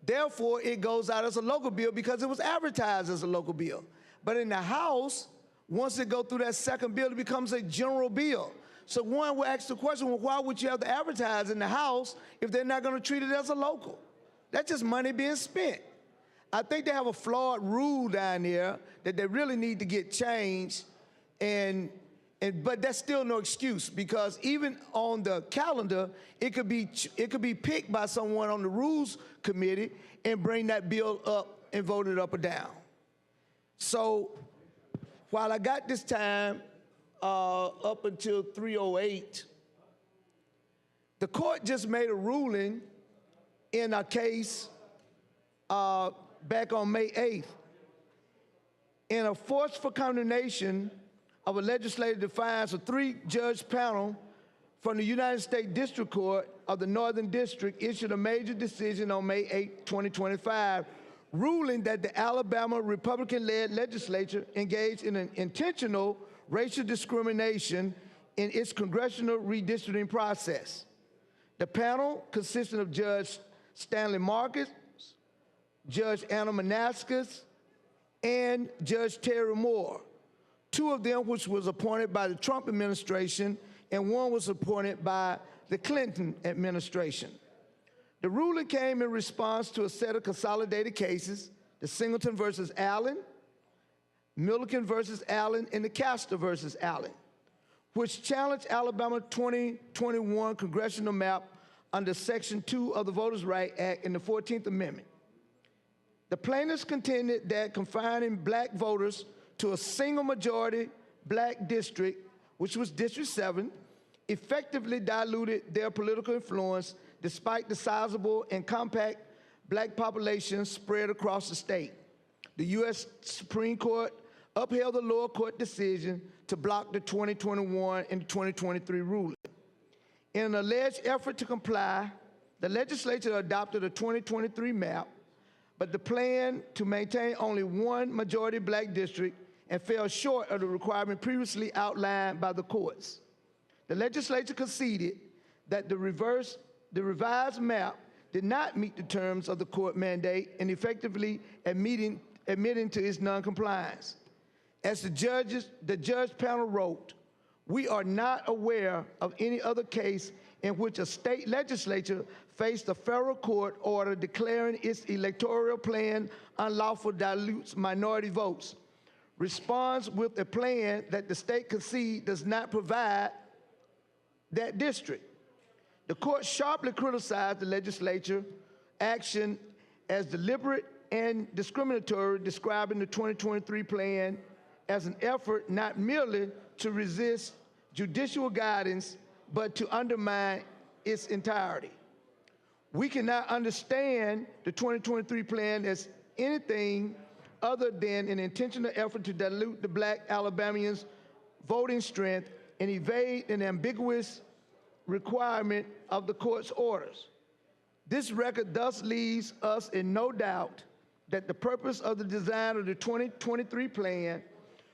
Therefore, it goes out as a local bill because it was advertised as a local bill. But in the House, once it goes through that second bill, it becomes a general bill. So one will ask the question, well, why would you have to advertise in the House if they're not going to treat it as a local? That's just money being spent. I think they have a flawed rule down there that they really need to get changed, but that's still no excuse, because even on the calendar, it could be picked by someone on the Rules Committee and bring that bill up and vote it up or down. So while I got this time up until 3:08, the court just made a ruling in a case back on May 8th in a forceful condemnation of a legislative defiance. A 3-judge panel from the United States District Court of the Northern District issued a major decision on May 8, 2025, ruling that the Alabama Republican-led legislature engaged in an intentional racial discrimination in its congressional redistricting process. The panel, consisting of Judge Stanley Marcus, Judge Anna Manaskis, and Judge Terry Moore, two of them which was appointed by the Trump administration and one was appointed by the Clinton administration. The ruling came in response to a set of consolidated cases, the Singleton versus Allen, Milliken versus Allen, and the Castor versus Allen, which challenged Alabama 2021 congressional map under Section 2 of the Voters' Right Act and the 14th Amendment. The plaintiffs contended that confining black voters to a single majority black district, which was District 7, effectively diluted their political influence despite the sizable and compact black population spread across the state. The U.S. Supreme Court upheld the lower court decision to block the 2021 and 2023 ruling. In an alleged effort to comply, the legislature adopted a 2023 map, but the plan to maintain only one majority black district and fell short of the requirement previously outlined by the courts. The legislature conceded that the revised map did not meet the terms of the court mandate and effectively admitting to its noncompliance. As the judge panel wrote, "We are not aware of any other case in which a state legislature faced a federal court order declaring its electoral plan unlawful dilutes minority votes, responds with a plan that the state concedes does not provide that district. The court sharply criticized the legislature action as deliberate and discriminatory, describing the 2023 plan as an effort not merely to resist judicial guidance, but to undermine its entirety. We cannot understand the 2023 plan as anything other than an intentional effort to dilute the black Alabamians' voting strength and evade an ambiguous requirement of the court's orders. This record thus leaves us in no doubt that the purpose of the design of the 2023 plan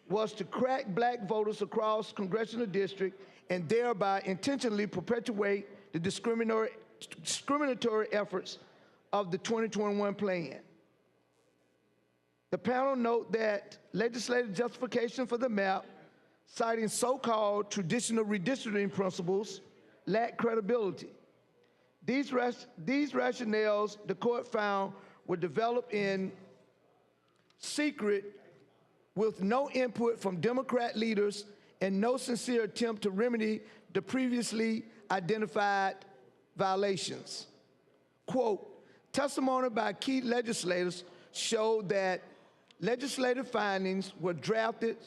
was to crack black voters across congressional districts and thereby intentionally perpetuate the discriminatory efforts of the 2021 plan. The panel note that legislative justification for the map, citing so-called traditional redistricting principles, lack credibility. These rationales, the court found, were developed in secret with no input from Democrat leaders and no sincere attempt to remedy the previously identified violations. Quote, testimony by key legislators showed that legislative findings were drafted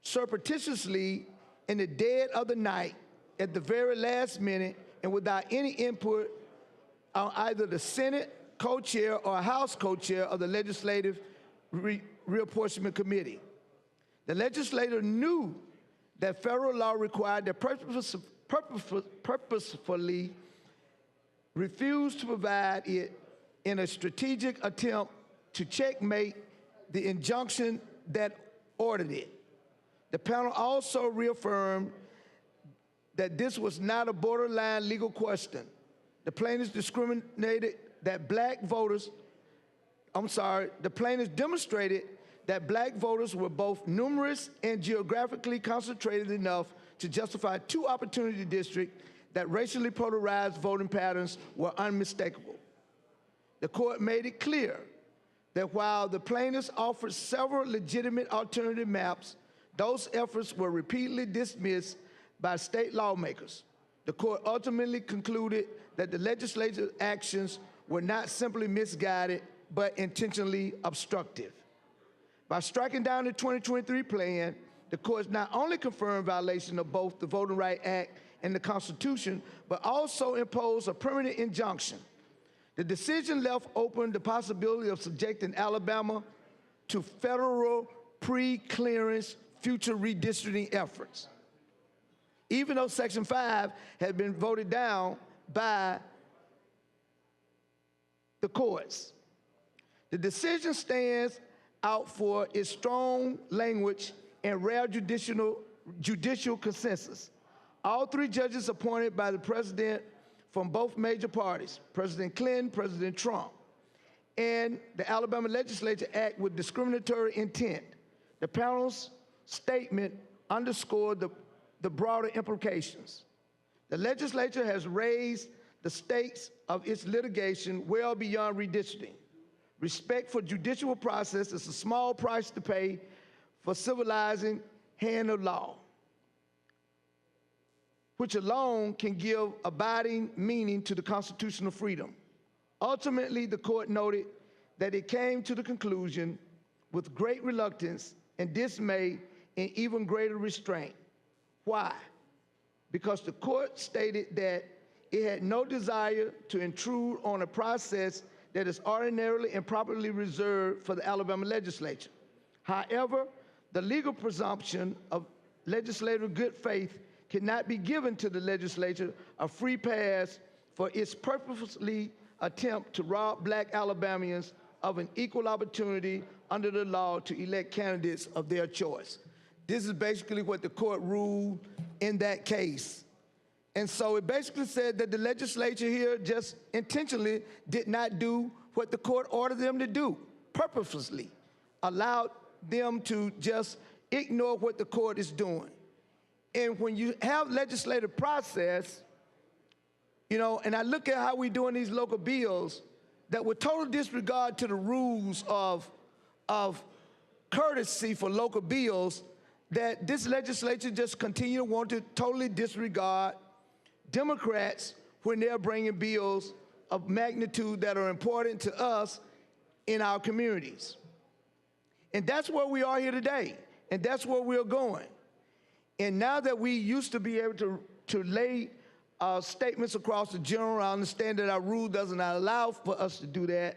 surreptitiously in the dead of the night at the very last minute and without any input on either the Senate co-chair or House co-chair of the Legislative Reapportionment Committee. The legislator knew that federal law required that purposefully refused to provide it in a strategic attempt to checkmate the injunction that ordered it. The panel also reaffirmed that this was not a borderline legal question. The plaintiffs demonstrated that black voters were both numerous and geographically concentrated enough to justify two opportunity districts that racially polarized voting patterns were unmistakable. The court made it clear that while the plaintiffs offered several legitimate alternative maps, those efforts were repeatedly dismissed by state lawmakers. The court ultimately concluded that the legislature's actions were not simply misguided, but intentionally obstructive. By striking down the 2023 plan, the courts not only confirmed violation of both the Voting Rights Act and the Constitution, but also imposed a permanent injunction. The decision left open the possibility of subjecting Alabama to federal pre-clearance future redistricting efforts, even though Section 5 had been voted down by the courts. The decision stands out for its strong language and rare judicial consensus. All three judges appointed by the president from both major parties, President Clinton, President Trump, and the Alabama legislature act with discriminatory intent. The panel's statement underscored the broader implications. The legislature has raised the stakes of its litigation well beyond redistricting. Respect for judicial process is a small price to pay for civilizing hand of law, which alone can give abiding meaning to the constitutional freedom. Ultimately, the court noted that it came to the conclusion with great reluctance and dismay and even greater restraint. Why? Because the court stated that it had no desire to intrude on a process that is ordinarily and properly reserved for the Alabama legislature. However, the legal presumption of legislative good faith cannot be given to the legislature a free pass for its purposely attempt to rob black Alabamians of an equal opportunity under the law to elect candidates of their choice. This is basically what the court ruled in that case. And so it basically said that the legislature here just intentionally did not do what the court ordered them to do, purposely allowed them to just ignore what the court is doing. And when you have legislative process, You know, and I look at how we're doing these local bills that with total disregard to the rules of courtesy for local bills, that this legislature just continue to want to totally disregard Democrats when they're bringing bills of magnitude that are important to us in our communities. And that's where we are here today, and that's where we're going. And now that we used to be able to lay statements across the general, I understand that our rule doesn't allow for us to do that.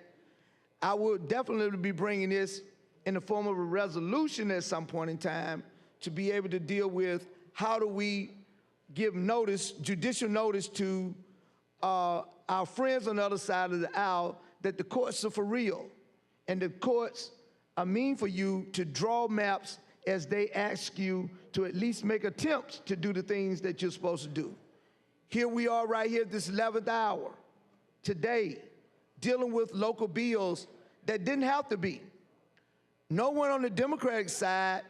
I will definitely be bringing this in the form of a resolution at some point in time to be able to deal with how do we give notice, judicial notice to our friends on the other side of the aisle that the courts are for real and the courts are mean for you to draw maps as they ask you to at least make attempts to do the things that you're supposed to do. Here we are right here at this 11th hour today dealing with local bills that didn't have to be. No one on the Democratic side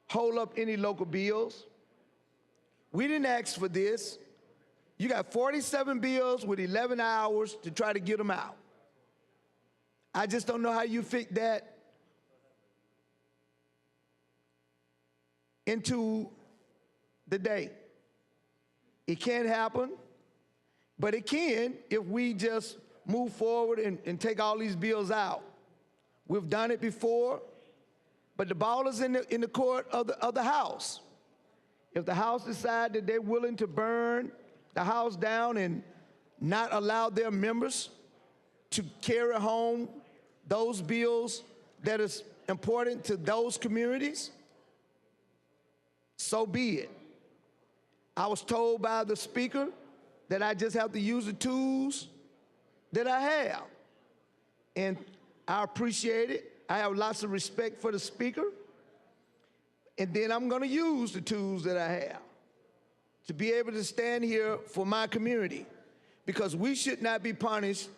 hold up any local bills. We didn't ask for this. You got 47 bills with 11 hours to try to get them out. I just don't know how you fit that into the day. It can't happen, but it can if we just move forward and take all these bills out. We've done it before, but the ball is in the court of the House. If the House decides that they're willing to burn the House down and not allow their members to carry home those bills that is important to those communities, so be it. I was told by the Speaker that I just have to use the tools that I have. And I appreciate it. I have lots of respect for the Speaker. And then I'm going to use the tools that I have to be able to stand here for my community, because we should not be punished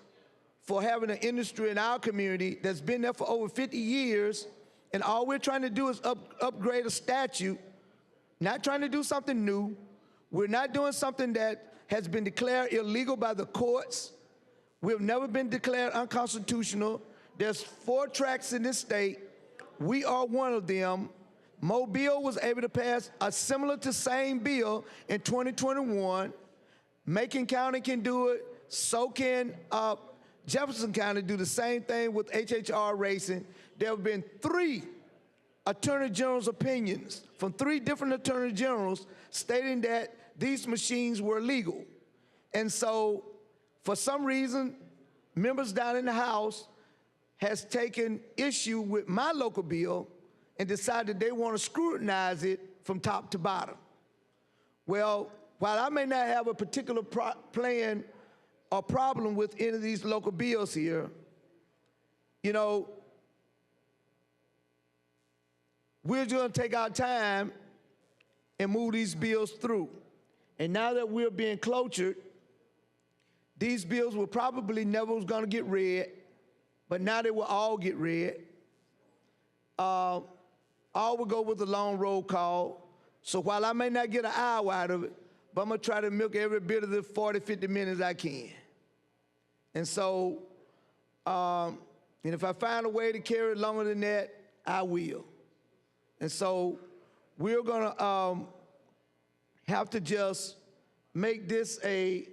for having an industry in our community that's been there for over 50 years, and all we're trying to do is upgrade a statute, not trying to do something new. We're not doing something that has been declared illegal by the courts. We've never been declared unconstitutional. There's 4 tracts in this state. We are one of them. Mobile was able to pass a similar to same bill in 2021. Macon County can do it. So can Jefferson County do the same thing with HHR racing. There have been 3 Attorney General's opinions from 3 different Attorney Generals stating that these machines were legal. And so, for some reason, members down in the House has taken issue with my local bill and decided they want to scrutinize it from top to bottom. Well, while I may not have a particular plan or problem with any of these local bills here, you know, we're going to take our time and move these bills through. And now that we're being clotured, these bills were probably never going to get read, but now they will all get read. All will go with a long roll call. So while I may not get an hour out of it, but I'm going to try to milk every bit of the 40, 50 minutes I can. And so, and if I find a way to carry it longer than that, I will. And so we're going to have to just make this a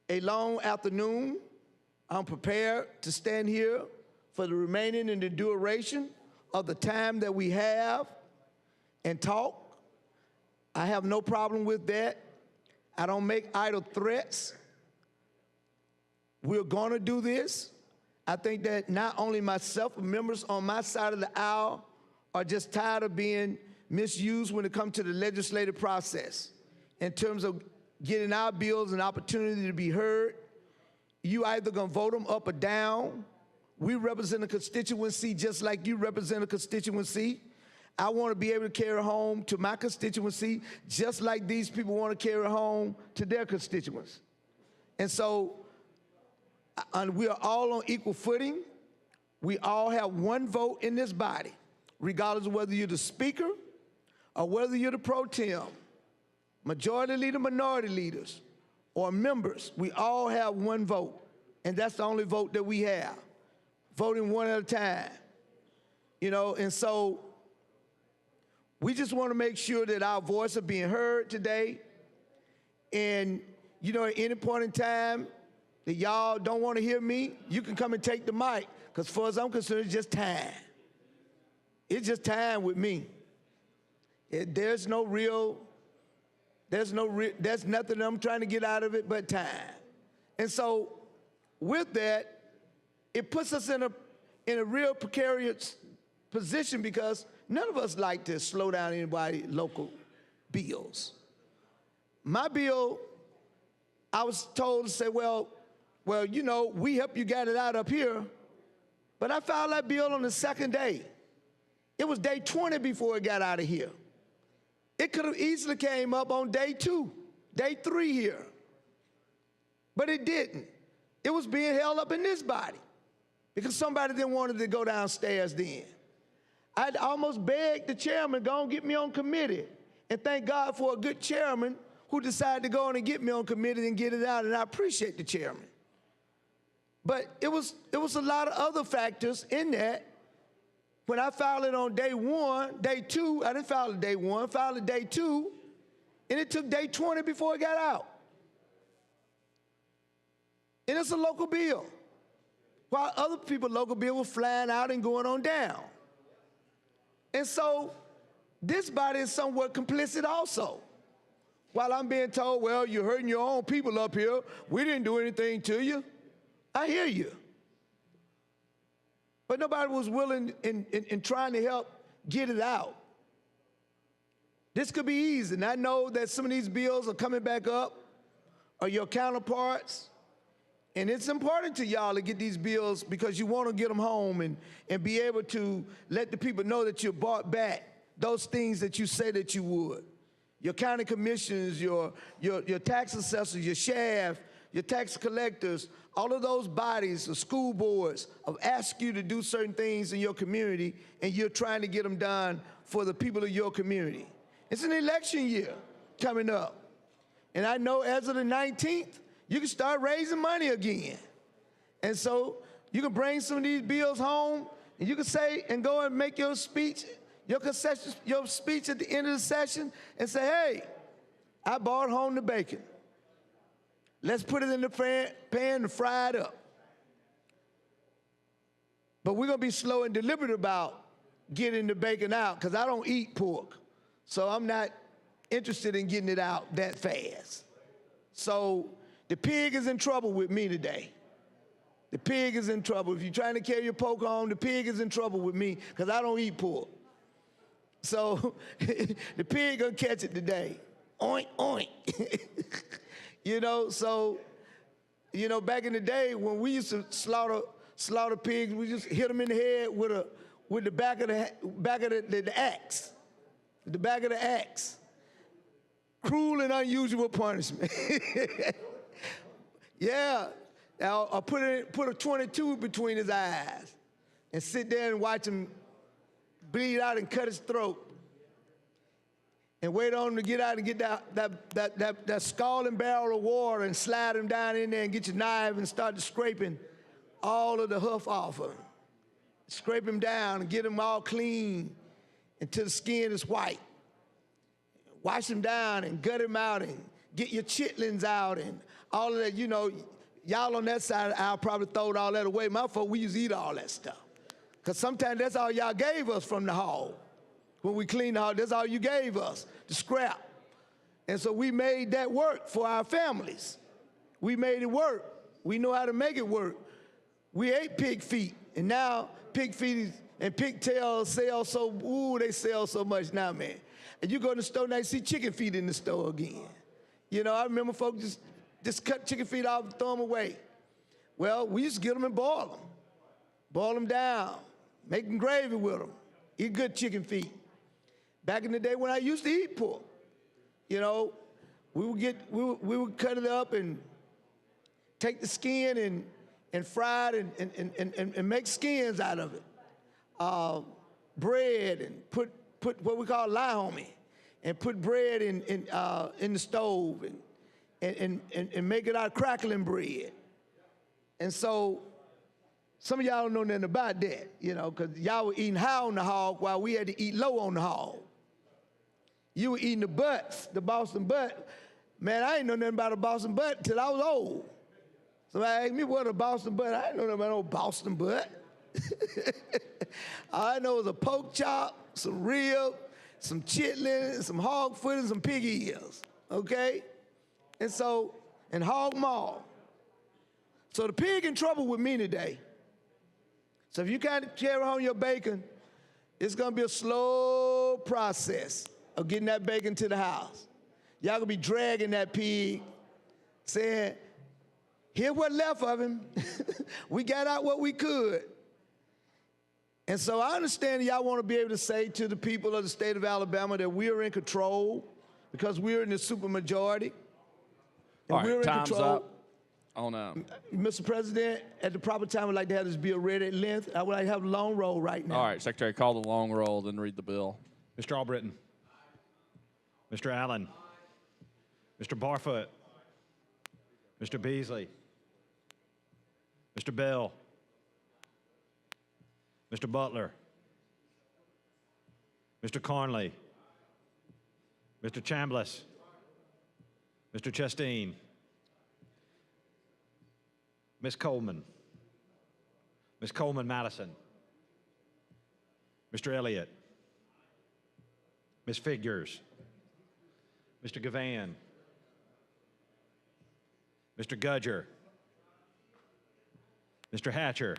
long afternoon. I'm prepared to stand here for the remaining and the duration of the time that we have and talk. I have no problem with that. I don't make idle threats. We're going to do this. I think that not only myself, but members on my side of the aisle are just tired of being misused when it comes to the legislative process in terms of getting our bills an opportunity to be heard. You either going to vote them up or down. We represent a constituency just like you represent a constituency. I want to be able to carry home to my constituency just like these people want to carry home to their constituents. And so we are all on equal footing. We all have one vote in this body, regardless of whether you're the speaker or whether you're the pro tem, majority leader, minority leaders, or members, we all have one vote, and that's the only vote that we have, voting one at a time. You know, and so we just want to make sure that our voice are being heard today. And, you know, at any point in time that y'all don't want to hear me, you can come and take the mic, because as far as I'm concerned, it's just time. It's just time with me. There's nothing that I'm trying to get out of it but time. And so with that, it puts us in a real precarious position, because none of us like to slow down anybody's local bills. My bill, I was told to say, well, you know, we help you get it out up here, but I filed that bill on the second day. It was day 20 before it got out of here. It could have easily came up on day 2, day 3 here, but it didn't. It was being held up in this body because somebody didn't want it to go downstairs then. I'd almost begged the chairman, go and get me on committee, and thank God for a good chairman who decided to go on and get me on committee and get it out, and I appreciate the chairman. But it was a lot of other factors in that. When I filed it on day 1, day 2, I didn't file it day 1, filed it day 2, and it took day 20 before it got out. And it's a local bill, while other people's local bill was flying out and going on down. And so this body is somewhat complicit also. While I'm being told, well, you're hurting your own people up here, we didn't do anything to you. I hear you. But nobody was willing in trying to help get it out. This could be easy, and I know that some of these bills are coming back up, or your counterparts, and it's important to y'all to get these bills because you want to get them home and be able to let the people know that you bought back those things that you say that you would. Your county commissioners, your tax assessors, your sheriff, your tax collectors, all of those bodies, the school boards, have asked you to do certain things in your community, and you're trying to get them done for the people of your community. It's an election year coming up. And I know as of the 19th, you can start raising money again. And so you can bring some of these bills home, and you can say and go and make your speech, your speech at the end of the session and say, hey, I brought home the bacon. Let's put it in the pan and fry it up. But we're going to be slow and deliberate about getting the bacon out, because I don't eat pork. So I'm not interested in getting it out that fast. So the pig is in trouble with me today. The pig is in trouble. If you're trying to carry your pork home, the pig is in trouble with me because I don't eat pork. So the pig gonna catch it today. Oink, oink. You know, so, you know, back in the day when we used to slaughter pigs, we just hit them in the head with the back of the axe. The back of the axe. Cruel and unusual punishment. Yeah. I'll put a 22 between his eyes and sit there and watch him bleed out and cut his throat. And wait on him to get out and get that scalding barrel of water and slide him down in there and get your knife and start scraping all of the hoof off of him. Scrape him down and get him all clean until the skin is white. Wash him down and gut him out and get your chitlins out and all of that. You know, y'all on that side, I'll probably throw all that away. My folk, we used to eat all that stuff. Because sometimes that's all y'all gave us from the hog. When we cleaned the hog, that's all you gave us, the scrap. And so we made that work for our families. We made it work. We know how to make it work. We ate pig feet, and now pig feet and pigtails sell they sell so much now, man. And you go to the store now, you see chicken feet in the store again. You know, I remember folks just cut chicken feet off and throw them away. Well, we used to get them and boil them down, make them gravy with them, eat good chicken feet. Back in the day when I used to eat pork, you know, we would cut it up and take the skin and fry it and make skins out of it. Bread and put what we call lahomie, and put bread in the stove and make it out of crackling bread. And so some of y'all don't know nothing about that, you know, because y'all were eating high on the hog while we had to eat low on the hog. You were eating the butts, the Boston butt. Man, I ain't know nothing about a Boston butt until I was old. Somebody asked me what a Boston butt. I didn't know nothing about no Boston butt. All I know was a pork chop, some rib, some chitlin, some hog foot, and some pig ears, okay? And hog maw. So the pig in trouble with me today. So if you can't carry home your bacon, it's gonna be a slow process of getting that bacon to the house. Y'all gonna be dragging that pig, saying, here's what left of him. We got out what we could. And so I understand y'all want to be able to say to the people of the state of Alabama that we are in control because we're in the supermajority. And All right, we're in time's control. up. Oh, no. Mr. President, at the proper time, I'd like to have this bill read at length. I would like to have a long roll right now. All right, Secretary, call the long roll, then read the bill. Mr. Albritton. Mr. Allen. Mr. Barfoot. Mr. Beasley. Mr. Bell. Mr. Butler. Mr. Carnley. Mr. Chambliss. Mr. Chasteen. Ms. Coleman. Ms. Coleman Madison. Mr. Elliott. Ms. Figures. Mr. Gavan. Mr. Gudger. Mr. Hatcher.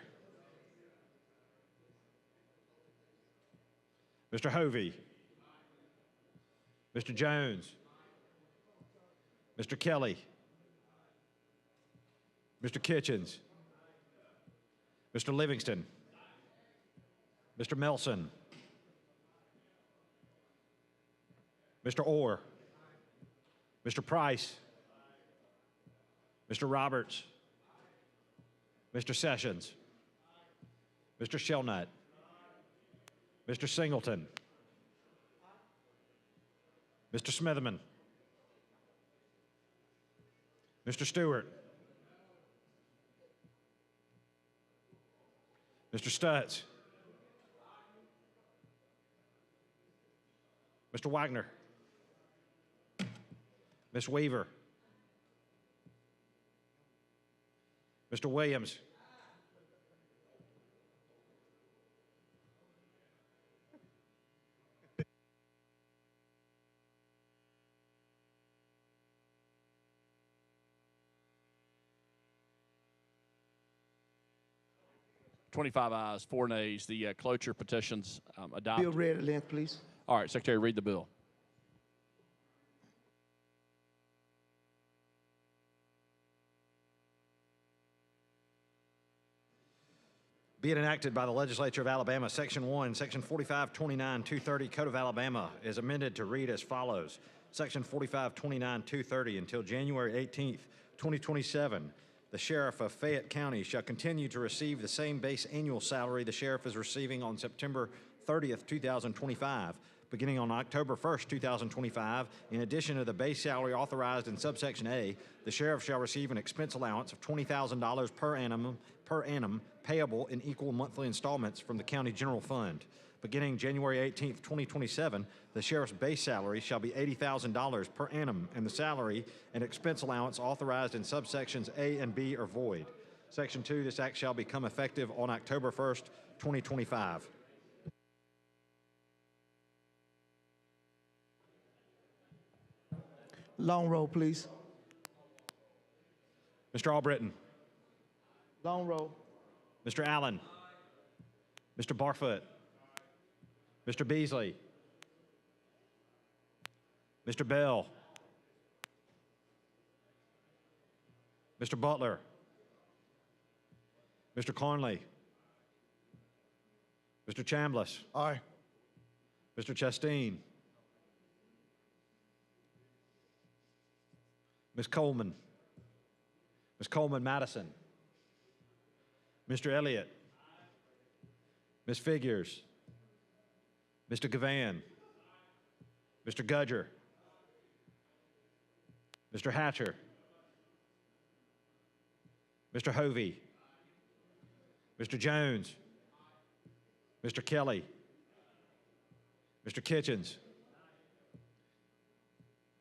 Mr. Hovey. Mr. Jones. Mr. Kelly. Mr. Kitchens. Mr. Livingston. Mr. Melson. Mr. Orr. Mr. Price. Mr. Roberts. Mr. Sessions. Mr. Shelnut. Mr. Singleton. Mr. Smitherman. Mr. Stewart. Mr. Stutz. Mr. Wagner. Ms. Weaver. Mr. Williams. $25 ayes, 4 nays. The cloture petitions adopted. Bill read at length, please. All right, Secretary, read the bill. Be it enacted by the Legislature of Alabama, Section 1, Section 4529-230 Code of Alabama is amended to read as follows. Section 4529-230 until January 18th, 2027, the Sheriff of Fayette County shall continue to receive the same base annual salary the Sheriff is receiving on September 30th, 2025. Beginning on October 1st, 2025, in addition to the base salary authorized in subsection A, the Sheriff shall receive an expense allowance of $20,000 per annum payable in equal monthly installments from the County General Fund. Beginning January 18th, 2027, the Sheriff's base salary shall be $80,000 per annum, and the salary and expense allowance authorized in subsections A and B are void. Section 2, this act shall become effective on October 1st, 2025. Long roll, please. Mr. Albritton. Long roll. Mr. Allen. Mr. Barfoot. Mr. Beasley. Mr. Bell. Mr. Butler. Mr. Carnley. Mr. Chambliss. Aye. Mr. Chasteen. Ms. Coleman. Ms. Coleman Madison. Mr. Elliott. Ms. Figures. Mr. Gavan. Mr. Gudger. Mr. Hatcher. Mr. Hovey, Mr. Jones, Mr. Kelly, Mr. Kitchens,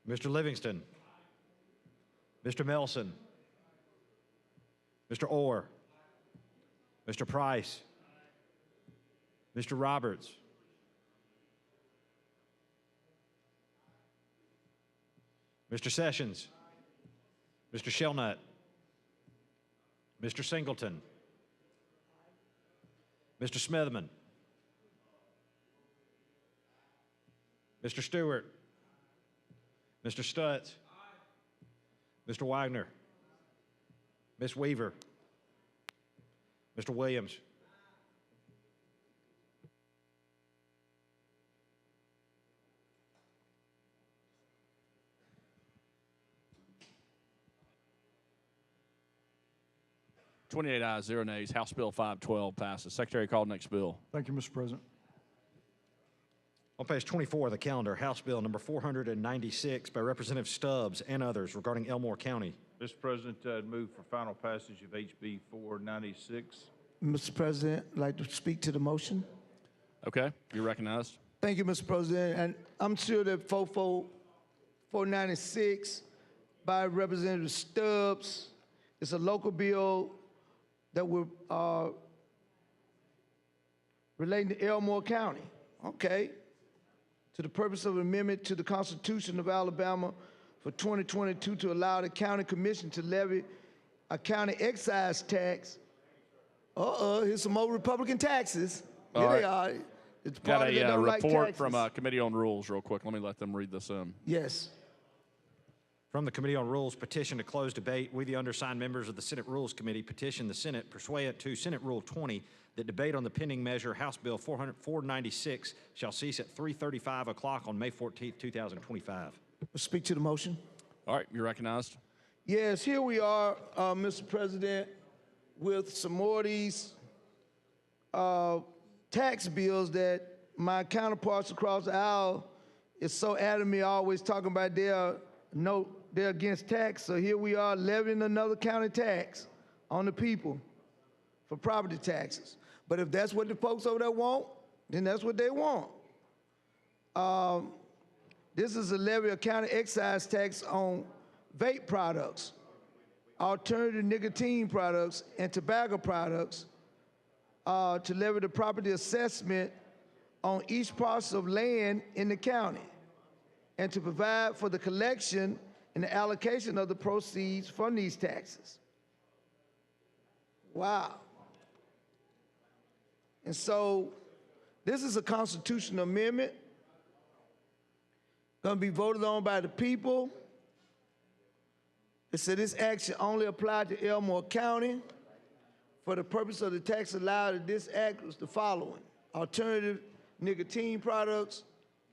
Mr. Livingston, Mr. Melson, Mr. Orr, Mr. Price, Mr. Roberts, Mr. Sessions, Mr. Shelnut, Mr. Singleton, Mr. Smithman, Mr. Stewart, Mr. Stutz, Mr. Wagner, Ms. Weaver, Mr. Williams. (28 ayes, 0 nays). House Bill 512 passes. Secretary, call next bill. Thank you, Mr. President. On page 24 of the calendar, House Bill number 496 by Representative Stubbs and others regarding Elmore County. Mr. President, I'd move for final passage of HB 496. Mr. President, I'd like to speak to the motion. Okay, you're recognized. Thank you, Mr. President. And I'm sure that 496 by Representative Stubbs is a local bill that will relating to Elmore County. Okay. To the purpose of amendment to the Constitution of Alabama for 2022 to allow the county commission to levy a county excise tax. Here's some more Republican taxes. Here they are. It's Got part of the a don't like report taxes. from Committee on Rules real quick. Let me let them read this in. Yes. From the Committee on Rules, petition to close debate. We, the undersigned members of the Senate Rules Committee, petition the Senate pursuant to Senate Rule 20 that debate on the pending measure House Bill 496 shall cease at 3:35 o'clock on May 14th, 2025. Speak to the motion. All right, you're recognized. Yes, here we are, Mr. President, with some more of these tax bills that my counterparts across the aisle is so adamant always talking about they're against tax. So here we are levying another county tax on the people for property taxes. But if that's what the folks over there want, then that's what they want. This is a levy of county excise tax on vape products, alternative nicotine products, and tobacco products to levy the property assessment on each parcel of land in the county and to provide for the collection and the allocation of the proceeds from these taxes. Wow. And so this is a constitutional amendment going to be voted on by the people. It said this action only applied to Elmore County. For the purpose of the tax allowed in this act was the following: alternative nicotine products,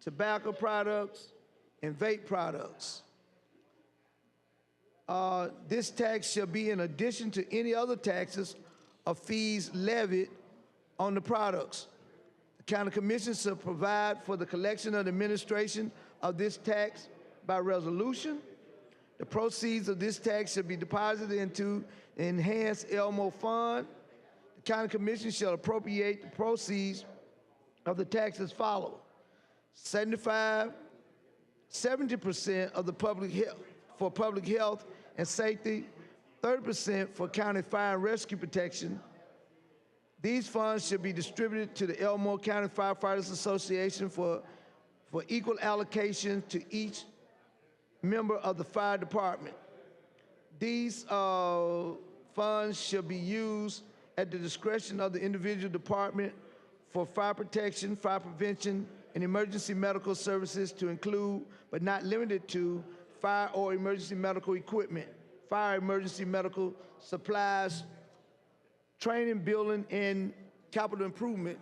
tobacco products, and vape products. This tax shall be in addition to any other taxes or fees levied on the products. The county commission shall provide for the collection and administration of this tax by resolution. The proceeds of this tax shall be deposited into the Enhanced Elmore Fund. The county commission shall appropriate the proceeds of the tax as follows: 70% of the public health for public health and safety, 30% for county fire and rescue protection. These funds should be distributed to the Elmore County Firefighters Association for equal allocation to each member of the fire department. These funds shall be used at the discretion of the individual department for fire protection, fire prevention, and emergency medical services to include, but not limited to, fire or emergency medical equipment, fire emergency medical supplies, training, building, and capital improvement,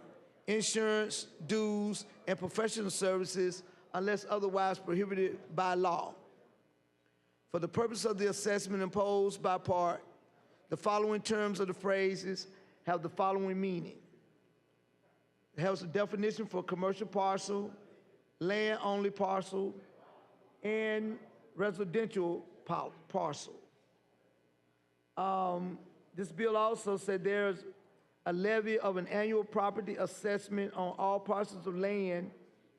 insurance, dues, and professional services unless otherwise prohibited by law. For the purpose of the assessment imposed by part, the following terms of the phrases have the following meaning. It has a definition for commercial parcel, land-only parcel, and residential parcel. This bill also said there's a levy of an annual property assessment on all parcels of land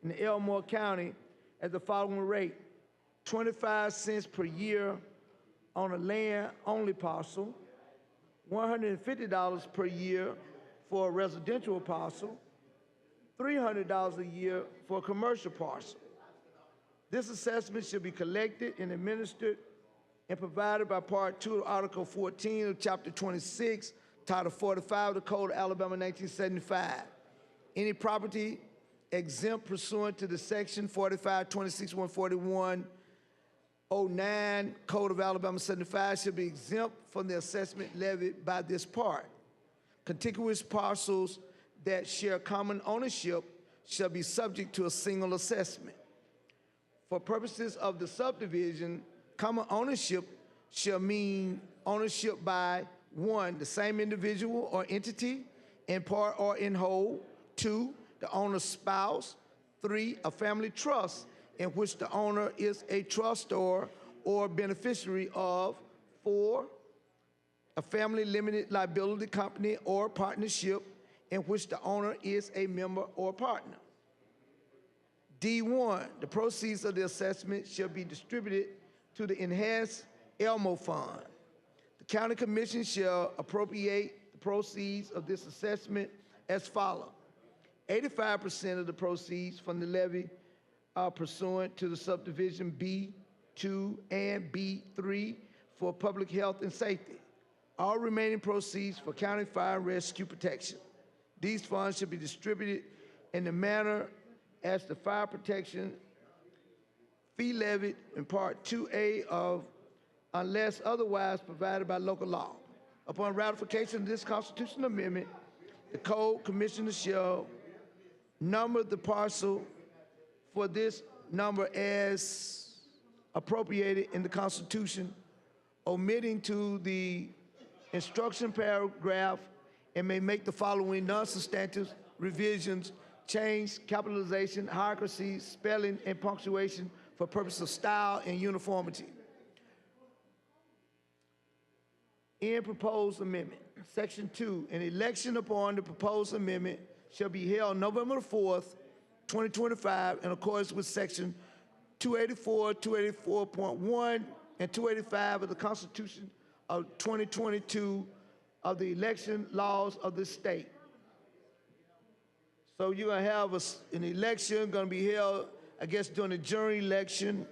in Elmore County at the following rate: 25 cents per year on a land-only parcel, $150 per year for a residential parcel, $300 a year for a commercial parcel. This assessment should be collected and administered and provided by Part 2 of Article 14 of Chapter 26, Title 45 of the Code of Alabama 1975. Any property exempt pursuant to the Section 4526-141 09 Code of Alabama 75 should be exempt from the assessment levied by this part. Contiguous parcels that share common ownership shall be subject to a single assessment. For purposes of the subdivision, common ownership shall mean ownership by 1, the same individual or entity, in part or in whole; 2, the owner's spouse; 3, a family trust in which the owner is a trustor or beneficiary of; 4, a family limited liability company or partnership in which the owner is a member or partner. D1, the proceeds of the assessment shall be distributed to the Enhanced Elmo Fund. The County Commission shall appropriate the proceeds of this assessment as follows: 85% of the proceeds from the levy pursuant to the subdivision B2 and B3 for public health and safety. All remaining proceeds for county fire and rescue protection. These funds should be distributed in the manner as the fire protection fee levied in Part 2A of, unless otherwise provided by local law. Upon ratification of this constitutional amendment, the Code Commissioner shall number the parcel for this number as appropriated in the Constitution, omitting to the instruction paragraph, and may make the following non-substantive revisions: change capitalization, hierarchy, spelling, and punctuation for purpose of style and uniformity. In proposed amendment, Section 2, an election upon the proposed amendment shall be held November 4th, 2025, in accordance with Section 284, 284.1, and 285 of the Constitution of 2022 of the election laws of this state. So you're going to have an election going to be held, I guess, during the general election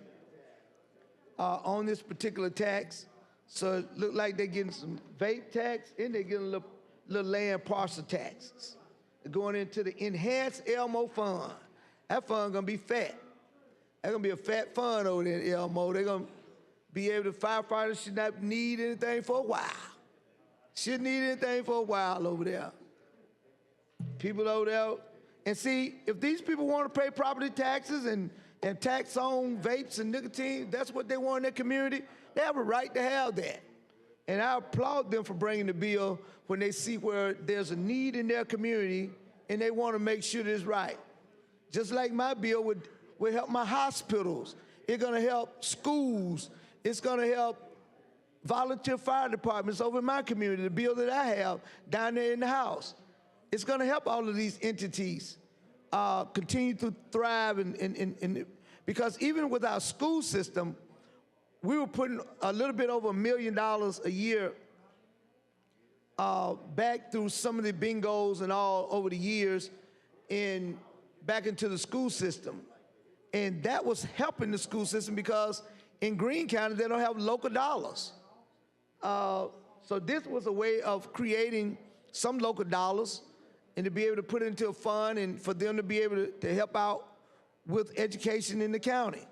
on this particular tax. So it look like they're getting some vape tax and they're getting a little land parcel taxes. They're going into the Enhanced Elmo Fund. That fund going to be fat. That's going to be a fat fund over there in Elmo. They're going to be able to, firefighters should not need anything for a while. Shouldn't need anything for a while over there. People over there. And see, if these people want to pay property taxes and tax on vapes and nicotine, that's what they want in their community, they have a right to have that. And I applaud them for bringing the bill when they see where there's a need in their community and they want to make sure it's right. Just like my bill would help my hospitals. It's going to help schools. It's going to help volunteer fire departments over in my community, the bill that I have down there in the House. It's going to help all of these entities continue to thrive, because even with our school system, we were putting a little bit over $1 million a year back through some of the bingos and all over the years back into the school system. And that was helping the school system because in Greene County, they don't have local dollars. So this was a way of creating some local dollars and to be able to put it into a fund and for them to be able to help out with education in the county.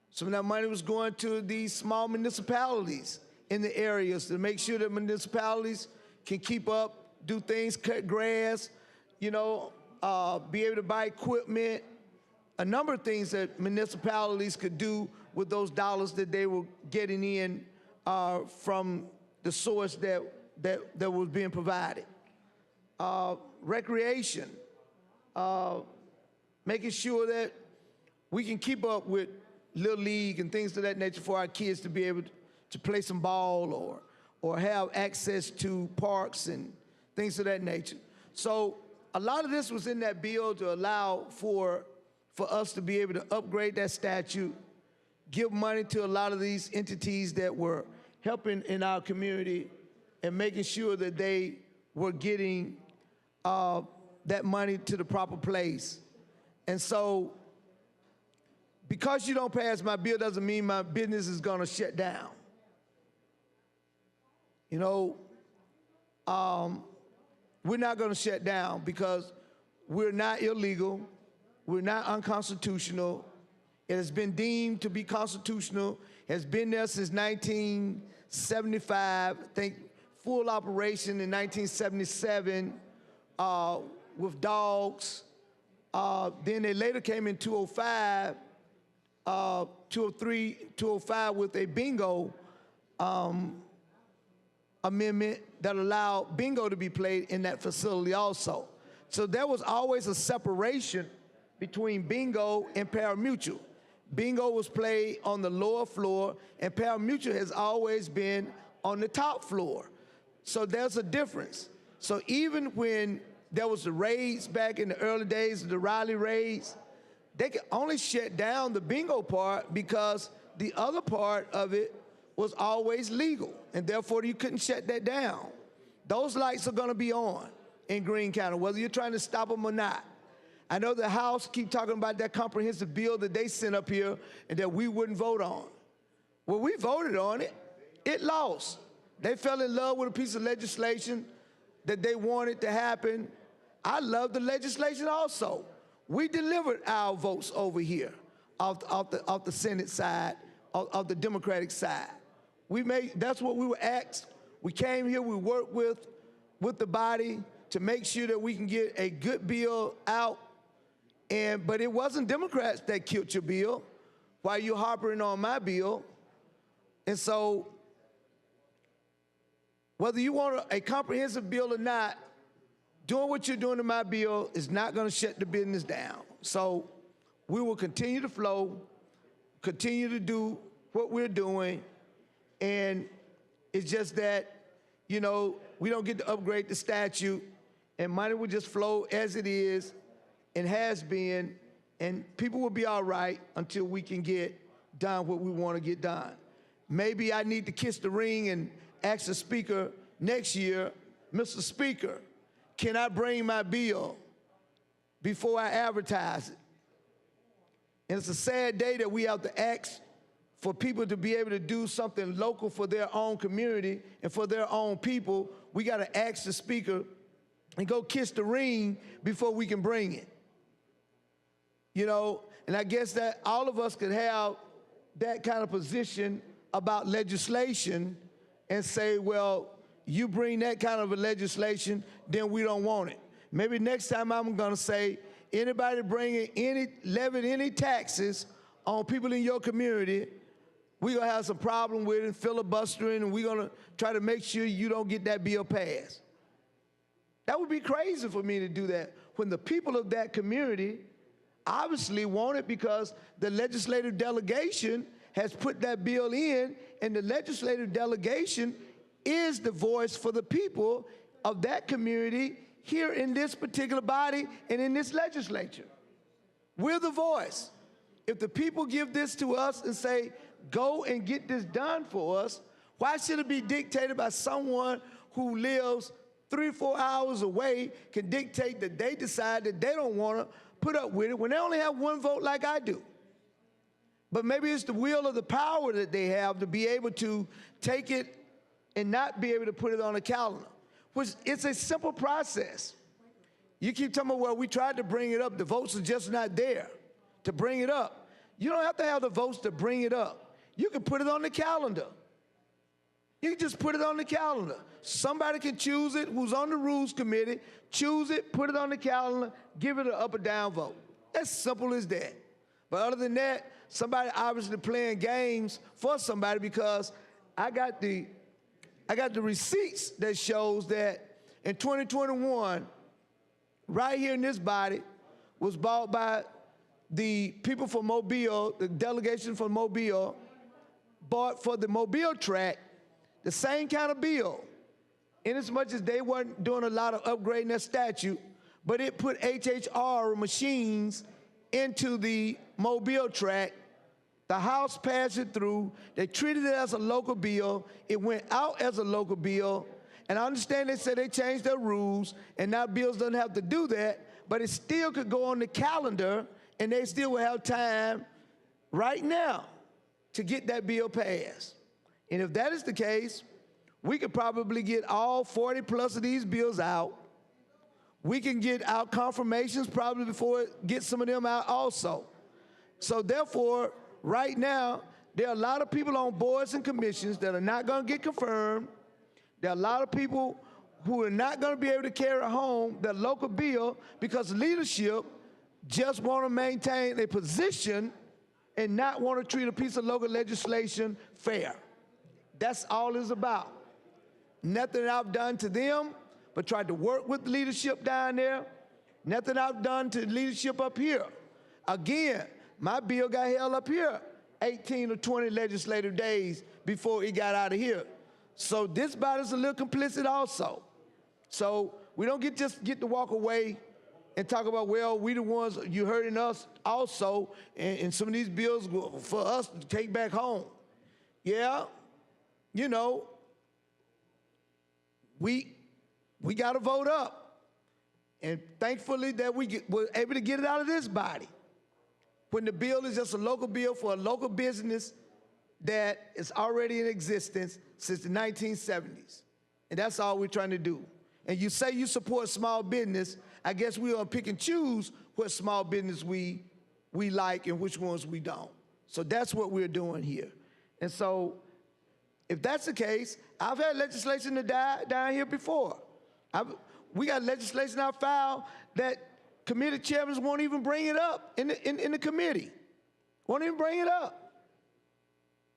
Some of that money was going to these small municipalities in the areas to make sure that municipalities can keep up, do things, cut grass, be able to buy equipment, a number of things that municipalities could do with those dollars that they were getting in from the source that was being provided. Recreation, making sure that we can keep up with Little League and things of that nature for our kids to be able to play some ball or have access to parks and things of that nature. So a lot of this was in that bill to allow for us to be able to upgrade that statute, give money to a lot of these entities that were helping in our community and making sure that they were getting that money to the proper place. And so, because you don't pass my bill doesn't mean my business is gonna shut down. You know, we're not gonna shut down because we're not illegal, we're not unconstitutional. It has been deemed to be constitutional, has been there since 1975, I think full operation in 1977 with dogs. Then they later came in 2005, 203, 205 with a bingo amendment that allowed bingo to be played in that facility also. So there was always a separation between bingo and pari-mutuel. Bingo was played on the lower floor, and pari-mutuel has always been on the top floor. So there's a difference. So even when there was the raids back in the early days of the Raleigh raids, they could only shut down the bingo part because the other part of it was always legal, and therefore you couldn't shut that down. Those lights are gonna be on in Greene County, whether you're trying to stop them or not. I know the House keep talking about that comprehensive bill that they sent up here and that we wouldn't vote on. Well, we voted on it. It lost. They fell in love with a piece of legislation that they wanted to happen. I love the legislation also. We delivered our votes over here off the Senate side, of the Democratic side. That's what we were asked. We came here, we worked with the body to make sure that we can get a good bill out. But it wasn't Democrats that killed your bill while you're harping on my bill. And so, whether you want a comprehensive bill or not, doing what you're doing to my bill is not going to shut the business down. So we will continue to flow, continue to do what we're doing, and it's just that, you know, we don't get to upgrade the statute, and money will just flow as it is and has been, and people will be all right until we can get done what we want to get done. Maybe I need to kiss the ring and ask the Speaker next year, Mr. Speaker, can I bring my bill before I advertise it? And it's a sad day that we have to ask for people to be able to do something local for their own community and for their own people. We got to ask the Speaker and go kiss the ring before we can bring it. You know, and I guess that all of us could have that kind of position about legislation and say, well, you bring that kind of a legislation, then we don't want it. Maybe next time I'm gonna say, anybody bringing levying any taxes on people in your community, we're gonna have some problem with it, filibustering, and we're gonna try to make sure you don't get that bill passed. That would be crazy for me to do that when the people of that community obviously want it because the legislative delegation has put that bill in, and the legislative delegation is the voice for the people of that community here in this particular body and in this legislature. We're the voice. If the people give this to us and say, go and get this done for us, why should it be dictated by someone who lives 3 or 4 hours away, can dictate that they decide that they don't want to put up with it when they only have one vote like I do? But maybe it's the will or the power that they have to be able to take it and not be able to put it on a calendar, which it's a simple process. You keep talking about, well, we tried to bring it up. The votes are just not there to bring it up. You don't have to have the votes to bring it up. You can put it on the calendar. You can just put it on the calendar. Somebody can choose it, who's on the Rules Committee, choose it, put it on the calendar, give it an up or down vote. As simple as that. But other than that, somebody obviously playing games for somebody because I got the receipts that shows that in 2021, right here in this body, was bought by the people from Mobile, the delegation from Mobile, bought for the Mobile track The same kind of bill, in as much as they weren't doing a lot of upgrading their statute, but it put HHR machines into the Mobile tract. The House passed it through. They treated it as a local bill. It went out as a local bill. And I understand they said they changed their rules, and now bills don't have to do that, but it still could go on the calendar, and they still will have time right now to get that bill passed. And if that is the case, we could probably get all 40 plus of these bills out. We can get our confirmations probably before it gets some of them out also. So therefore, right now, there are a lot of people on boards and commissions that are not going to get confirmed. There are a lot of people who are not going to be able to carry home their local bill because leadership just want to maintain a position and not want to treat a piece of local legislation fair. That's all it's about. Nothing I've done to them, but tried to work with leadership down there. Nothing I've done to leadership up here. Again, my bill got held up here 18 or 20 legislative days before it got out of here. So this body's a little complicit also. So we don't just get to walk away and talk about, well, we the ones, you hurting us also, and some of these bills for us to take back home. Yeah, you know, we got to vote up. And thankfully that we're able to get it out of this body. When the bill is just a local bill for a local business that is already in existence since the 1970s. And that's all we're trying to do. And you say you support small business, I guess we're gonna pick and choose what small business we like and which ones we don't. So that's what we're doing here. And so if that's the case, I've had legislation to die down here before. We got legislation I filed that committee chairmen won't even bring it up in the committee. Won't even bring it up.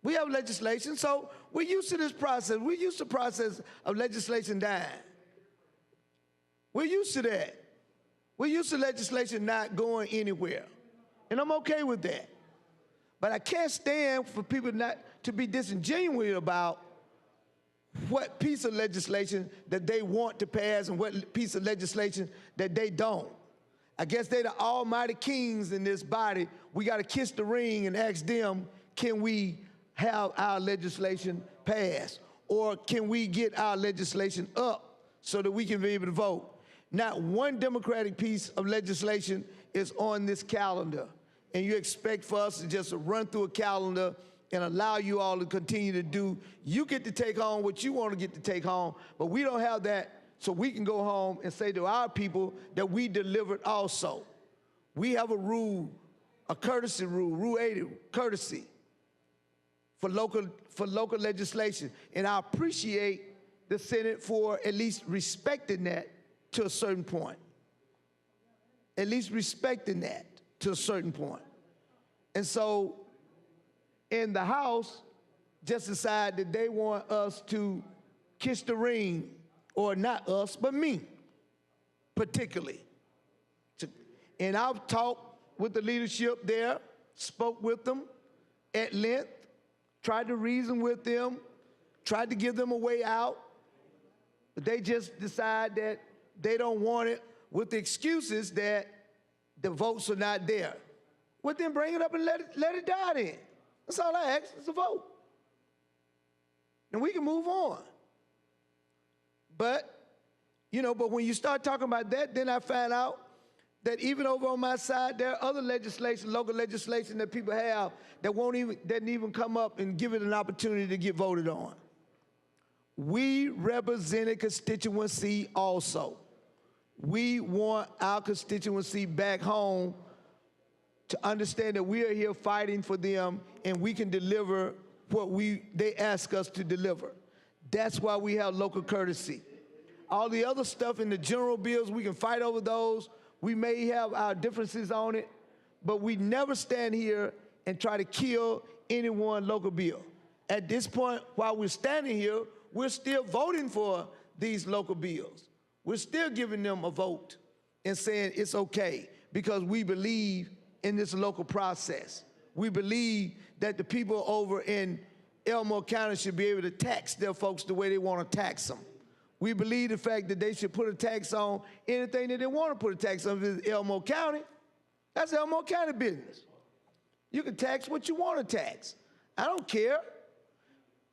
We have legislation, so we're used to this process. We're used to the process of legislation dying. We're used to that. We're used to legislation not going anywhere. And I'm okay with that. But I can't stand for people not to be disingenuous about what piece of legislation that they want to pass and what piece of legislation that they don't. I guess they're the almighty kings in this body. We got to kiss the ring and ask them, can we have our legislation passed? Or can we get our legislation up so that we can be able to vote? Not one Democratic piece of legislation is on this calendar. And you expect for us to just run through a calendar and allow you all to continue to do, you get to take home what you want to get to take home, but we don't have that, so we can go home and say to our people that we delivered also. We have a rule, a courtesy rule, Rule 80, courtesy for local legislation. And I appreciate the Senate for at least respecting that to a certain point. At least respecting that to a certain point. And so in the House, just decide that they want us to kiss the ring, or not us, but me, particularly. And I've talked with the leadership there, spoke with them at length, tried to reason with them, tried to give them a way out, but they just decide that they don't want it with the excuses that the votes are not there. Well, then bring it up and let it die then. That's all I ask, is a vote. And we can move on. But, you know, but when you start talking about that, then I find out that even over on my side, there are other legislation, local legislation that people have that doesn't even come up and give it an opportunity to get voted on. We represent a constituency also. We want our constituency back home to understand that we are here fighting for them and we can deliver what they ask us to deliver. That's why we have local courtesy. All the other stuff in the general bills, we can fight over those. We may have our differences on it, but we never stand here and try to kill any one local bill. At this point, while we're standing here, we're still voting for these local bills. We're still giving them a vote and saying it's okay because we believe in this local process. We believe that the people over in Elmore County should be able to tax their folks the way they want to tax them. We believe the fact that they should put a tax on anything that they want to put a tax on. If it's Elmore County, that's Elmore County business. You can tax what you want to tax. I don't care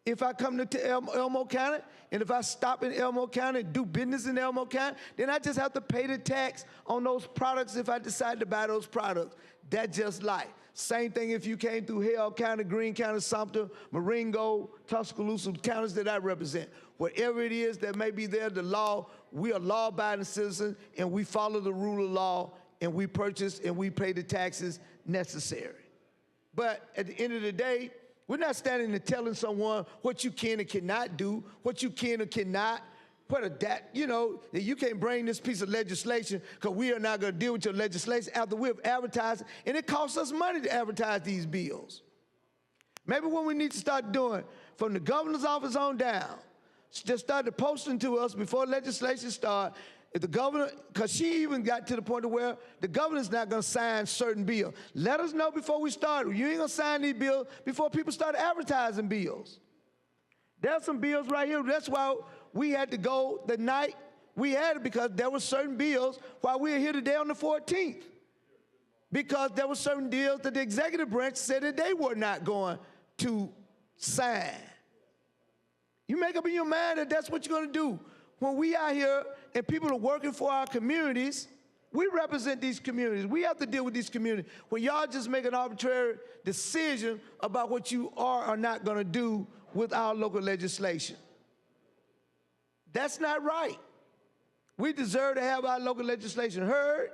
if I come to Elmore County, and if I stop in Elmore County and do business in Elmore County, then I just have to pay the tax on those products if I decide to buy those products. That's just like. Same thing if you came through Hale County, Greene County, Sumter, Marengo, Tuscaloosa, counties that I represent. Whatever it is that may be there, the law, we are law-abiding citizens, and we follow the rule of law, and we purchase and we pay the taxes necessary. But at the end of the day, we're not standing and telling someone what you can and cannot do, what you can or cannot, that you can't bring this piece of legislation because we are not going to deal with your legislation after we have advertised, and it costs us money to advertise these bills. Maybe what we need to start doing from the governor's office on down, just start the posting to us before legislation starts. If the governor, because she even got to the point of where the governor's not going to sign certain bills. Let us know before we start. You ain't going to sign these bills before people start advertising bills. There's some bills right here. That's why we had to go the night we had it, because there were certain bills while we were here today on the 14th. Because there were certain deals that the executive branch said that they were not going to sign. You make up in your mind that that's what you're going to do. When we are here and people are working for our communities, we represent these communities. We have to deal with these communities. When y'all just make an arbitrary decision about what you are or not going to do with our local legislation. That's not right. We deserve to have our local legislation heard.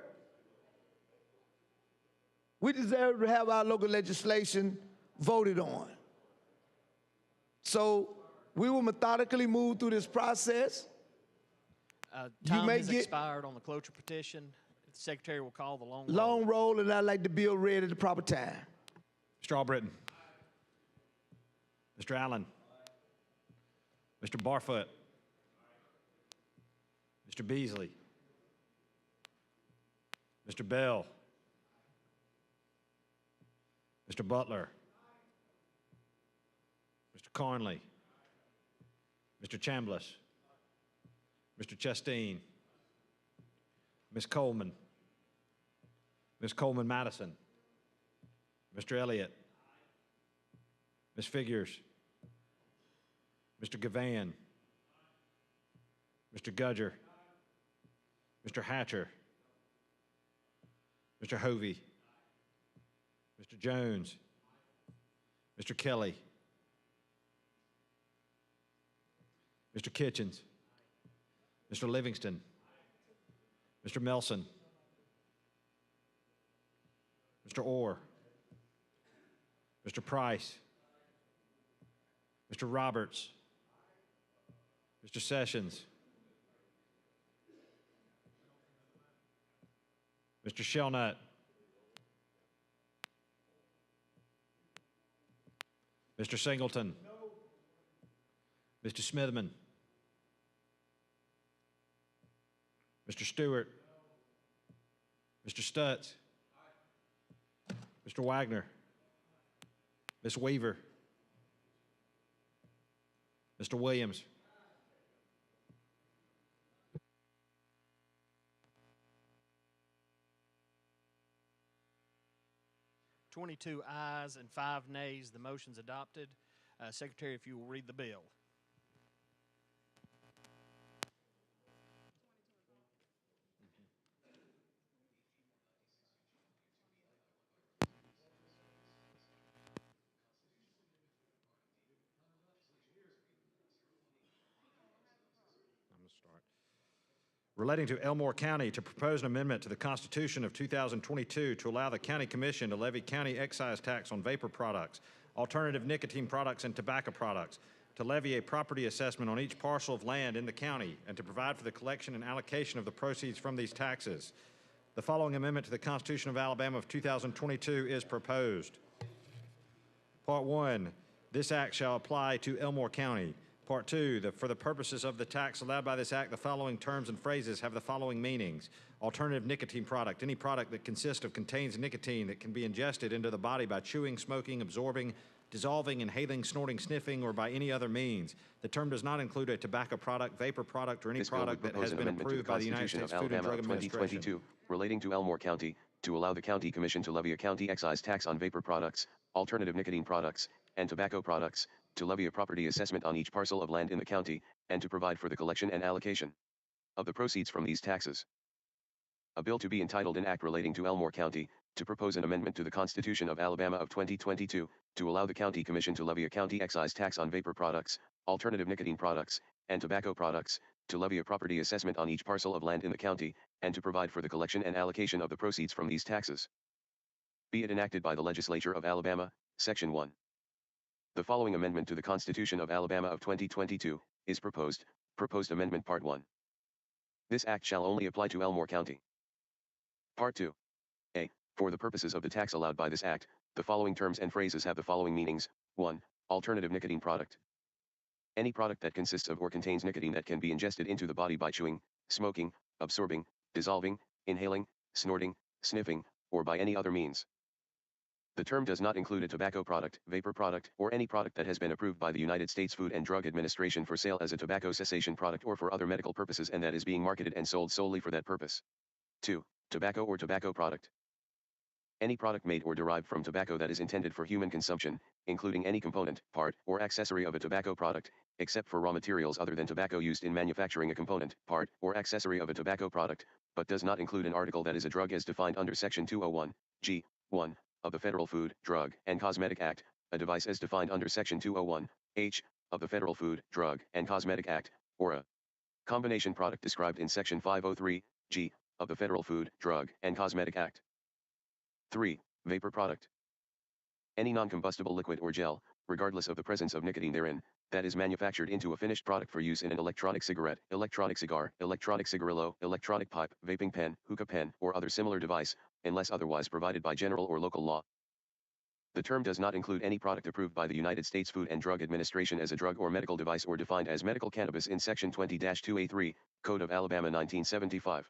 We deserve to have our local legislation voted on. So we will methodically move through this process. Time has expired on the cloture petition. The Secretary will call the long roll. Long roll, and I'd like the bill read at the proper time. Mr. Albritton. Mr. Allen. Mr. Barfoot. Mr. Beasley. Mr. Bell. Mr. Butler. Mr. Carnley. Mr. Chambliss. Mr. Chasteen, Ms. Coleman, Ms. Coleman-Madison, Mr. Elliott, Ms. Figures, Mr. Gavan, Mr. Gudger, Mr. Hatcher, Mr. Hovey, Mr. Jones, Mr. Kelly, Mr. Kitchens, Mr. Livingston, Mr. Melson, Mr. Orr, Mr. Price, Mr. Roberts, Mr. Sessions, Mr. Shelnut, Mr. Singleton, Mr. Smithman, Mr. Stewart, Mr. Stutz, Mr. Wagner, Ms. Weaver, Mr. Williams, (22 ayes and 5 nays). The motion's adopted. Secretary, if you will read the bill. Relating to Elmore County to propose an amendment to the Constitution of 2022 to allow the County Commission to levy county excise tax on vapor products, alternative nicotine products, and tobacco products, to levy a property assessment on each parcel of land in the county, and to provide for the collection and allocation of the proceeds from these taxes. The following amendment to the Constitution of Alabama of 2022 is proposed. Part 1, this act shall apply to Elmore County. Part 2, for the purposes of the tax allowed by this act, the following terms and phrases have the following meanings. Alternative nicotine product, any product that contains nicotine that can be ingested into the body by chewing, smoking, absorbing, dissolving, inhaling, snorting, sniffing, or by any other means. The term does not include a tobacco product, vapor product, or any This bill would product that propose has an been amendment to the approved by the United Constitution of States Food and Alabama Drug of Administration. 2022, relating to Elmore County, to allow the county commission to levy a county excise tax on vapor products, alternative nicotine products, and tobacco products, to levy a property assessment on each parcel of land in the county, and to provide for the collection and allocation of the proceeds from these taxes. A bill to be entitled an act relating to Elmore County, to propose an amendment to the Constitution of Alabama of 2022, to allow the county commission to levy a county excise tax on vapor products, alternative nicotine products, and tobacco products, to levy a property assessment on each parcel of land in the county, and to provide for the collection and allocation of the proceeds from these taxes. Be it enacted by the Legislature of Alabama, Section 1. The following amendment to the Constitution of Alabama of 2022 is proposed. Proposed Amendment Part 1. This act shall only apply to Elmore County. Part 2. A. For the purposes of the tax allowed by this act, the following terms and phrases have the following meanings. 1. Alternative nicotine product. Any product that consists of or contains nicotine that can be ingested into the body by chewing, smoking, absorbing, dissolving, inhaling, snorting, sniffing, or by any other means. The term does not include a tobacco product, vapor product, or any product that has been approved by the United States Food and Drug Administration for sale as a tobacco cessation product or for other medical purposes and that is being marketed and sold solely for that purpose. 2. Tobacco or tobacco product. Any product made or derived from tobacco that is intended for human consumption, including any component, part, or accessory of a tobacco product, except for raw materials other than tobacco used in manufacturing a component, part, or accessory of a tobacco product, but does not include an article that is a drug as defined under Section 201, G. 1, of the Federal Food, Drug, and Cosmetic Act, a device as defined under Section 201, H, of the Federal Food, Drug, and Cosmetic Act, or a combination product described in Section 503, G, of the Federal Food, Drug, and Cosmetic Act. 3. Vapor product. Any non-combustible liquid or gel, regardless of the presence of nicotine therein, that is manufactured into a finished product for use in an electronic cigarette, electronic cigar, electronic cigarillo, electronic pipe, vaping pen, hookah pen, or other similar device, unless otherwise provided by general or local law. The term does not include any product approved by the United States Food and Drug Administration as a drug or medical device or defined as medical cannabis in Section 20-2A3, Code of Alabama 1975.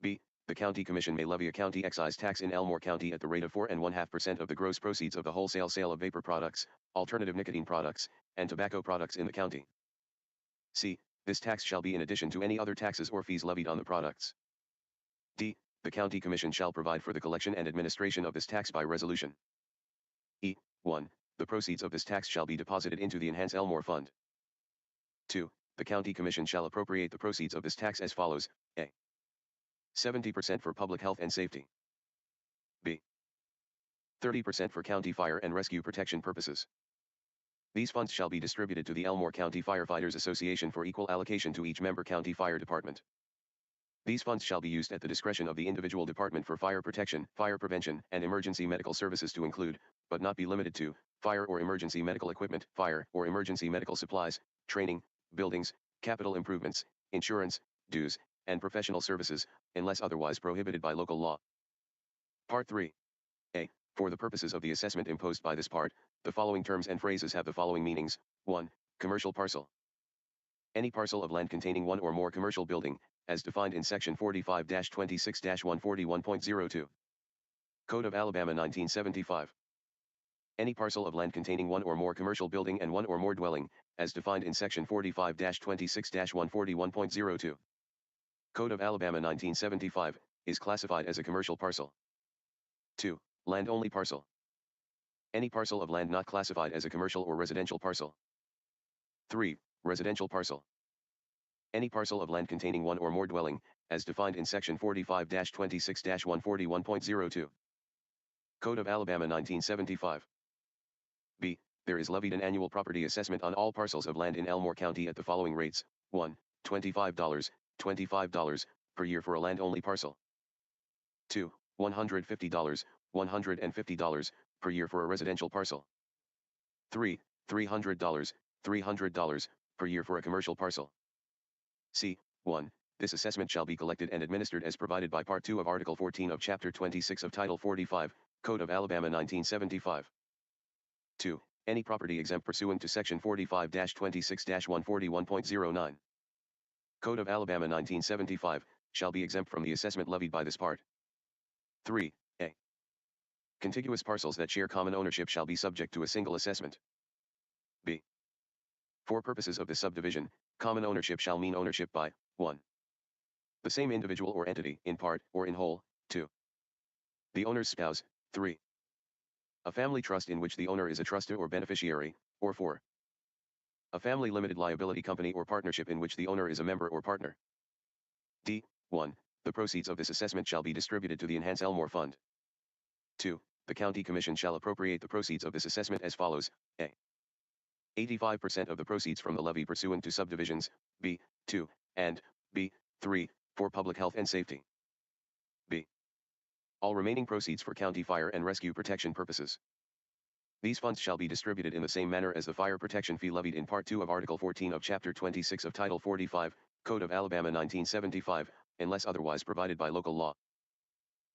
B. The County Commission may levy a county excise tax in Elmore County at the rate of 4.5% of the gross proceeds of the wholesale sale of vapor products, alternative nicotine products, and tobacco products in the county. C. This tax shall be in addition to any other taxes or fees levied on the products. D. The County Commission shall provide for the collection and administration of this tax by resolution. E. 1. The proceeds of this tax shall be deposited into the Enhance Elmore Fund. 2. The County Commission shall appropriate the proceeds of this tax as follows. A. 70% for public health and safety. B. 30% for county fire and rescue protection purposes. These funds shall be distributed to the Elmore County Firefighters Association for equal allocation to each member county fire department. These funds shall be used at the discretion of the individual department for fire protection, fire prevention, and emergency medical services to include, but not be limited to, fire or emergency medical equipment, fire or emergency medical supplies, training, buildings, capital improvements, insurance, dues, and professional services, unless otherwise prohibited by local law. Part 3. A. For the purposes of the assessment imposed by this part, the following terms and phrases have the following meanings. 1. Commercial parcel. Any parcel of land containing one or more commercial building, as defined in Section 45-26-141.02. Code of Alabama 1975. Any parcel of land containing one or more commercial building and one or more dwelling, as defined in Section 45-26-141.02. Code of Alabama 1975, is classified as a commercial parcel. 2. Land-only parcel. Any parcel of land not classified as a commercial or residential parcel. 3. Residential parcel. Any parcel of land containing one or more dwelling, as defined in Section 45-26-141.02. Code of Alabama 1975. B. There is levied an annual property assessment on all parcels of land in Elmore County at the following rates. 1. $25 per year for a land-only parcel. 2. $150 per year for a residential parcel. 3. $300 per year for a commercial parcel. C. 1. This assessment shall be collected and administered as provided by Part 2 of Article 14 of Chapter 26 of Title 45, Code of Alabama 1975. 2. Any property exempt pursuant to Section 45-26-141.09. Code of Alabama 1975, shall be exempt from the assessment levied by this part. 3. A. Contiguous parcels that share common ownership shall be subject to a single assessment. B. For purposes of this subdivision, common ownership shall mean ownership by 1. The same individual or entity, in part or in whole, 2. The owner's spouse, 3. A family trust in which the owner is a trustee or beneficiary, or 4. A family limited liability company or partnership in which the owner is a member or partner. D. 1. The proceeds of this assessment shall be distributed to the Enhance Elmore Fund. 2. The County Commission shall appropriate the proceeds of this assessment as follows: A. 85% of the proceeds from the levy pursuant to subdivisions, B. 2, and B. 3, for public health and safety. B. All remaining proceeds for county fire and rescue protection purposes. These funds shall be distributed in the same manner as the fire protection fee levied in Part 2 of Article 14 of Chapter 26 of Title 45, Code of Alabama 1975, unless otherwise provided by local law.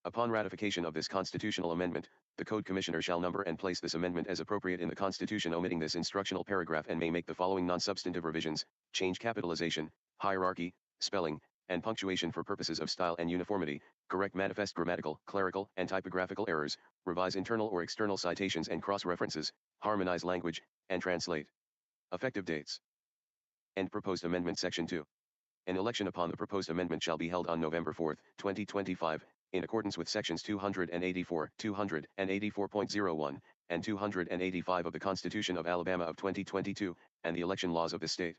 Upon ratification of this constitutional amendment, the Code Commissioner shall number and place this amendment as appropriate in the Constitution, omitting this instructional paragraph, and may make the following non-substantive revisions: change capitalization, hierarchy, spelling, and punctuation for purposes of style and uniformity, correct manifest grammatical, clerical, and typographical errors, revise internal or external citations and cross-references, harmonize language, and translate. Effective dates. End proposed amendment. Section 2. An election upon the proposed amendment shall be held on November 4, 2025, in accordance with Sections 284, 284.01, and 285 of the Constitution of Alabama of 2022, and the election laws of the state.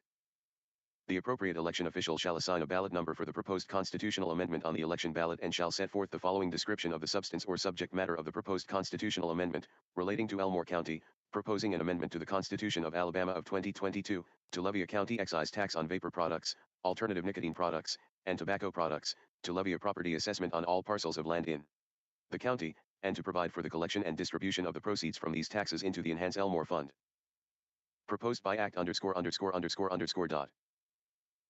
The appropriate election official shall assign a ballot number for the proposed constitutional amendment on the election ballot and shall set forth the following description of the substance or subject matter of the proposed constitutional amendment, relating to Elmore County, proposing an amendment to the Constitution of Alabama of 2022, to levy a county excise tax on vapor products, alternative nicotine products, and tobacco products, to levy a property assessment on all parcels of land in the county, and to provide for the collection and distribution of the proceeds from these taxes into the Enhance Elmore Fund. Proposed by Act _____.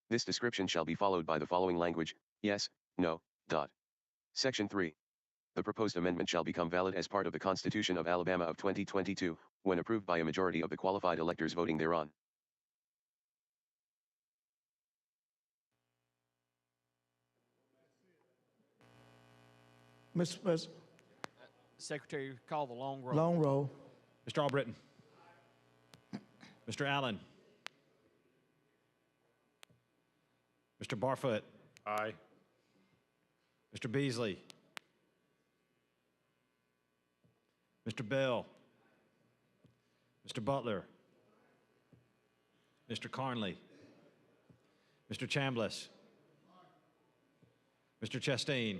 This description shall be followed by the following language: yes, no, dot. Section 3. The proposed amendment shall become valid as part of the Constitution of Alabama of 2022, when approved by a majority of the qualified electors voting thereon. Mr. President. Secretary, call the long roll. Long roll. Mr. Albritton. Mr. Allen. Mr. Barfoot. Aye. Mr. Beasley. Mr. Bell. Mr. Butler. Mr. Carnley. Mr. Chambliss. Mr. Chastain.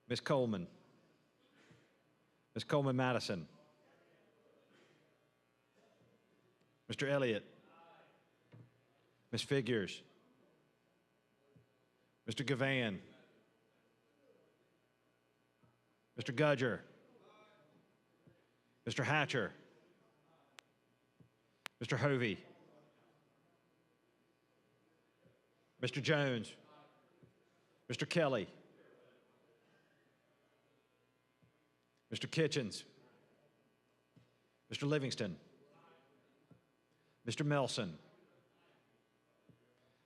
Ms. Coleman. Ms. Coleman Madison. Mr. Elliott. Ms. Figures. Mr. Gavan. Mr. Gudger. Mr. Hatcher. Mr. Hovey. Mr. Jones. Mr. Kelly. Mr. Kitchens. Mr. Livingston. Mr. Melson.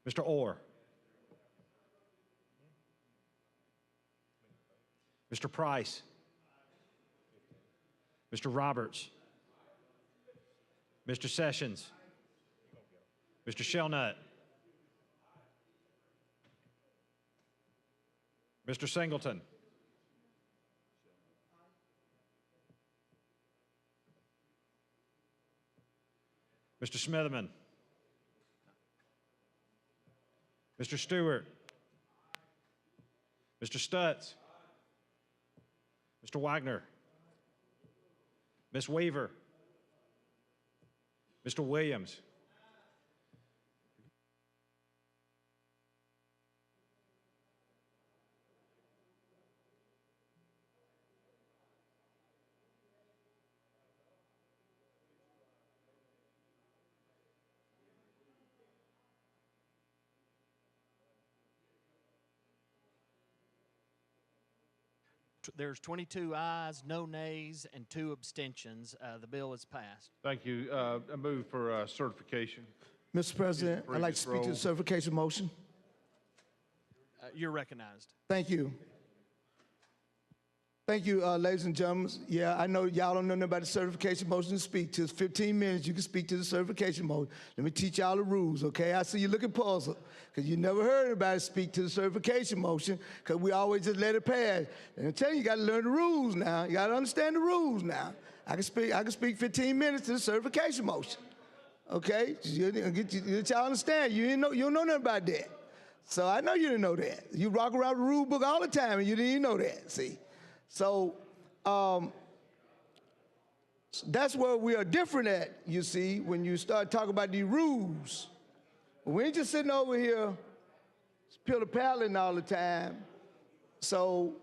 Mr. Orr. Mr. Price. Mr. Roberts. Mr. Sessions. Mr. Shelnut. Mr. Singleton. Mr. Smitherman. Mr. Stewart. Mr. Stutz. Mr. Wagner. Ms. Weaver. Mr. Williams. There's 22 ayes, no nays, and 2 abstentions. The bill is passed. Thank you. I move for certification. Mr. President, I'd like to speak to the certification motion. You're recognized. Thank you. Thank you, ladies and gentlemen. Yeah, I know y'all don't know nothing about the certification motion to speak to. It's 15 minutes. You can speak to the certification motion. Let me teach y'all the rules, okay? I see you looking puzzled because you never heard anybody speak to the certification motion because we always just let it pass. And I'm telling you, you got to learn the rules now. You got to understand the rules now. I can speak 15 minutes to the certification motion, okay? Get y'all understand. You don't know nothing about that. So I know you didn't know that. You rock around the rule book all the time and you didn't even know that, see? So that's where we are different at, you see, when you start talking about these rules. We ain't just sitting over here pillar-palling all the time. So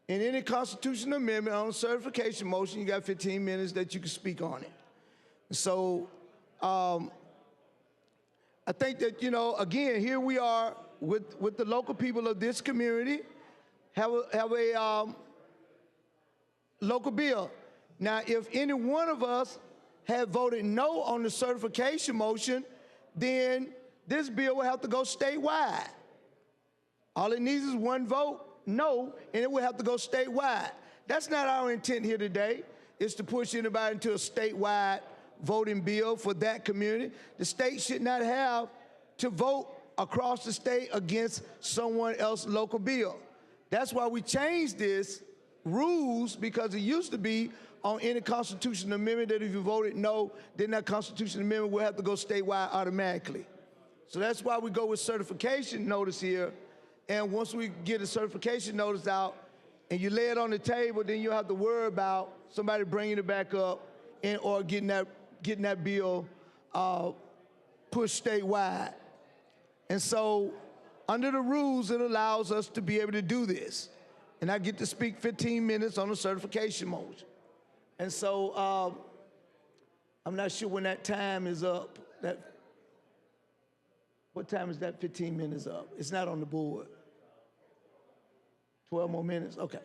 in any constitutional amendment on a certification motion, you got 15 minutes that you can speak on it. So I think that, you know, again, here we are with the local people of this community, have a local bill. Now, if any one of us had voted no on the certification motion, then this bill will have to go statewide. All it needs is one vote, no, and it will have to go statewide. That's not our intent here today, is to push anybody into a statewide voting bill for that community. The state should not have to vote across the state against someone else's local bill. That's why we changed this rules, because it used to be on any constitutional amendment that if you voted no, then that constitutional amendment will have to go statewide automatically. So that's why we go with certification notice here. And once we get a certification notice out and you lay it on the table, then you have to worry about somebody bringing it back up and or getting that bill pushed statewide. And so under the rules, it allows us to be able to do this. And I get to speak 15 minutes on a certification motion. And so I'm not sure when that time is up. What time is that 15 minutes up? It's not on the board. 12 more minutes? Okay,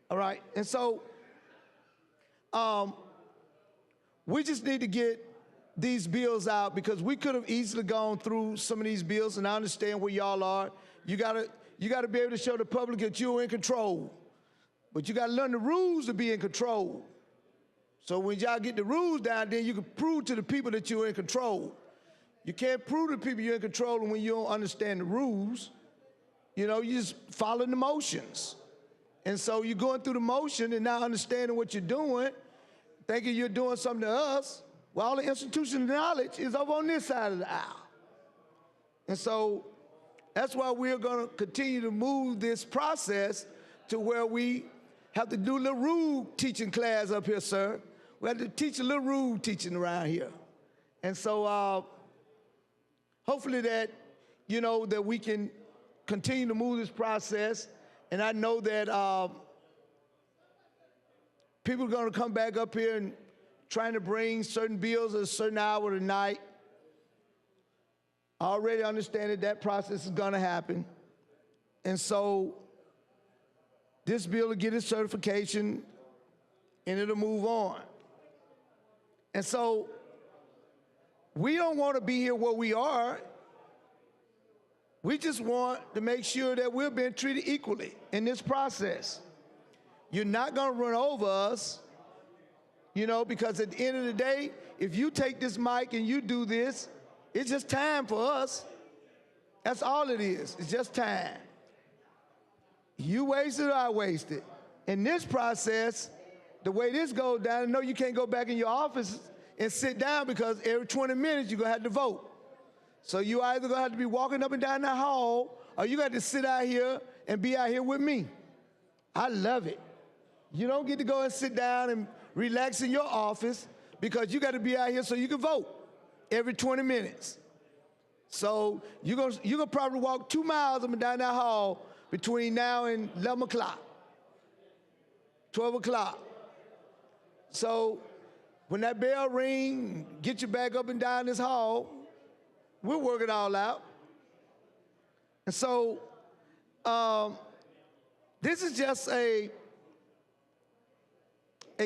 all right. And so we just need to get these bills out because we could have easily gone through some of these bills, and I understand where y'all are. You gotta be able to show the public that you're in control. But you gotta learn the rules to be in control. So when y'all get the rules down, then you can prove to the people that you're in control. You can't prove to people you're in control when you don't understand the rules. You know, you just follow the motions. And so you're going through the motion and not understanding what you're doing, thinking you're doing something to us, well, all the institutional knowledge is over on this side of the aisle. And so that's why we're going to continue to move this process to where we have to do a little rule teaching class up here, sir. We have to teach a little rule teaching around here. And so hopefully that, you know, that we can continue to move this process. And I know that people are going to come back up here and trying to bring certain bills at a certain hour of the night. I already understand that process is going to happen. And so this bill will get its certification and it'll move on. And so we don't want to be here where we are. We just want to make sure that we're being treated equally in this process. You're not going to run over us, you know, because at the end of the day, if you take this mic and you do this, it's just time for us. That's all it is. It's just time. You waste it or I waste it. In this process, the way this goes down, I know you can't go back in your office and sit down because every 20 minutes you're going to have to vote. So you either going to have to be walking up and down the hall or you got to sit out here and be out here with me. I love it. You don't get to go and sit down and relax in your office because you got to be out here so you can vote every 20 minutes. So you're gonna probably walk 2 miles up and down that hall between now and 11 o'clock, 12 o'clock. So when that bell ring, get you back up and down this hall, we'll work it all out. And so this is just a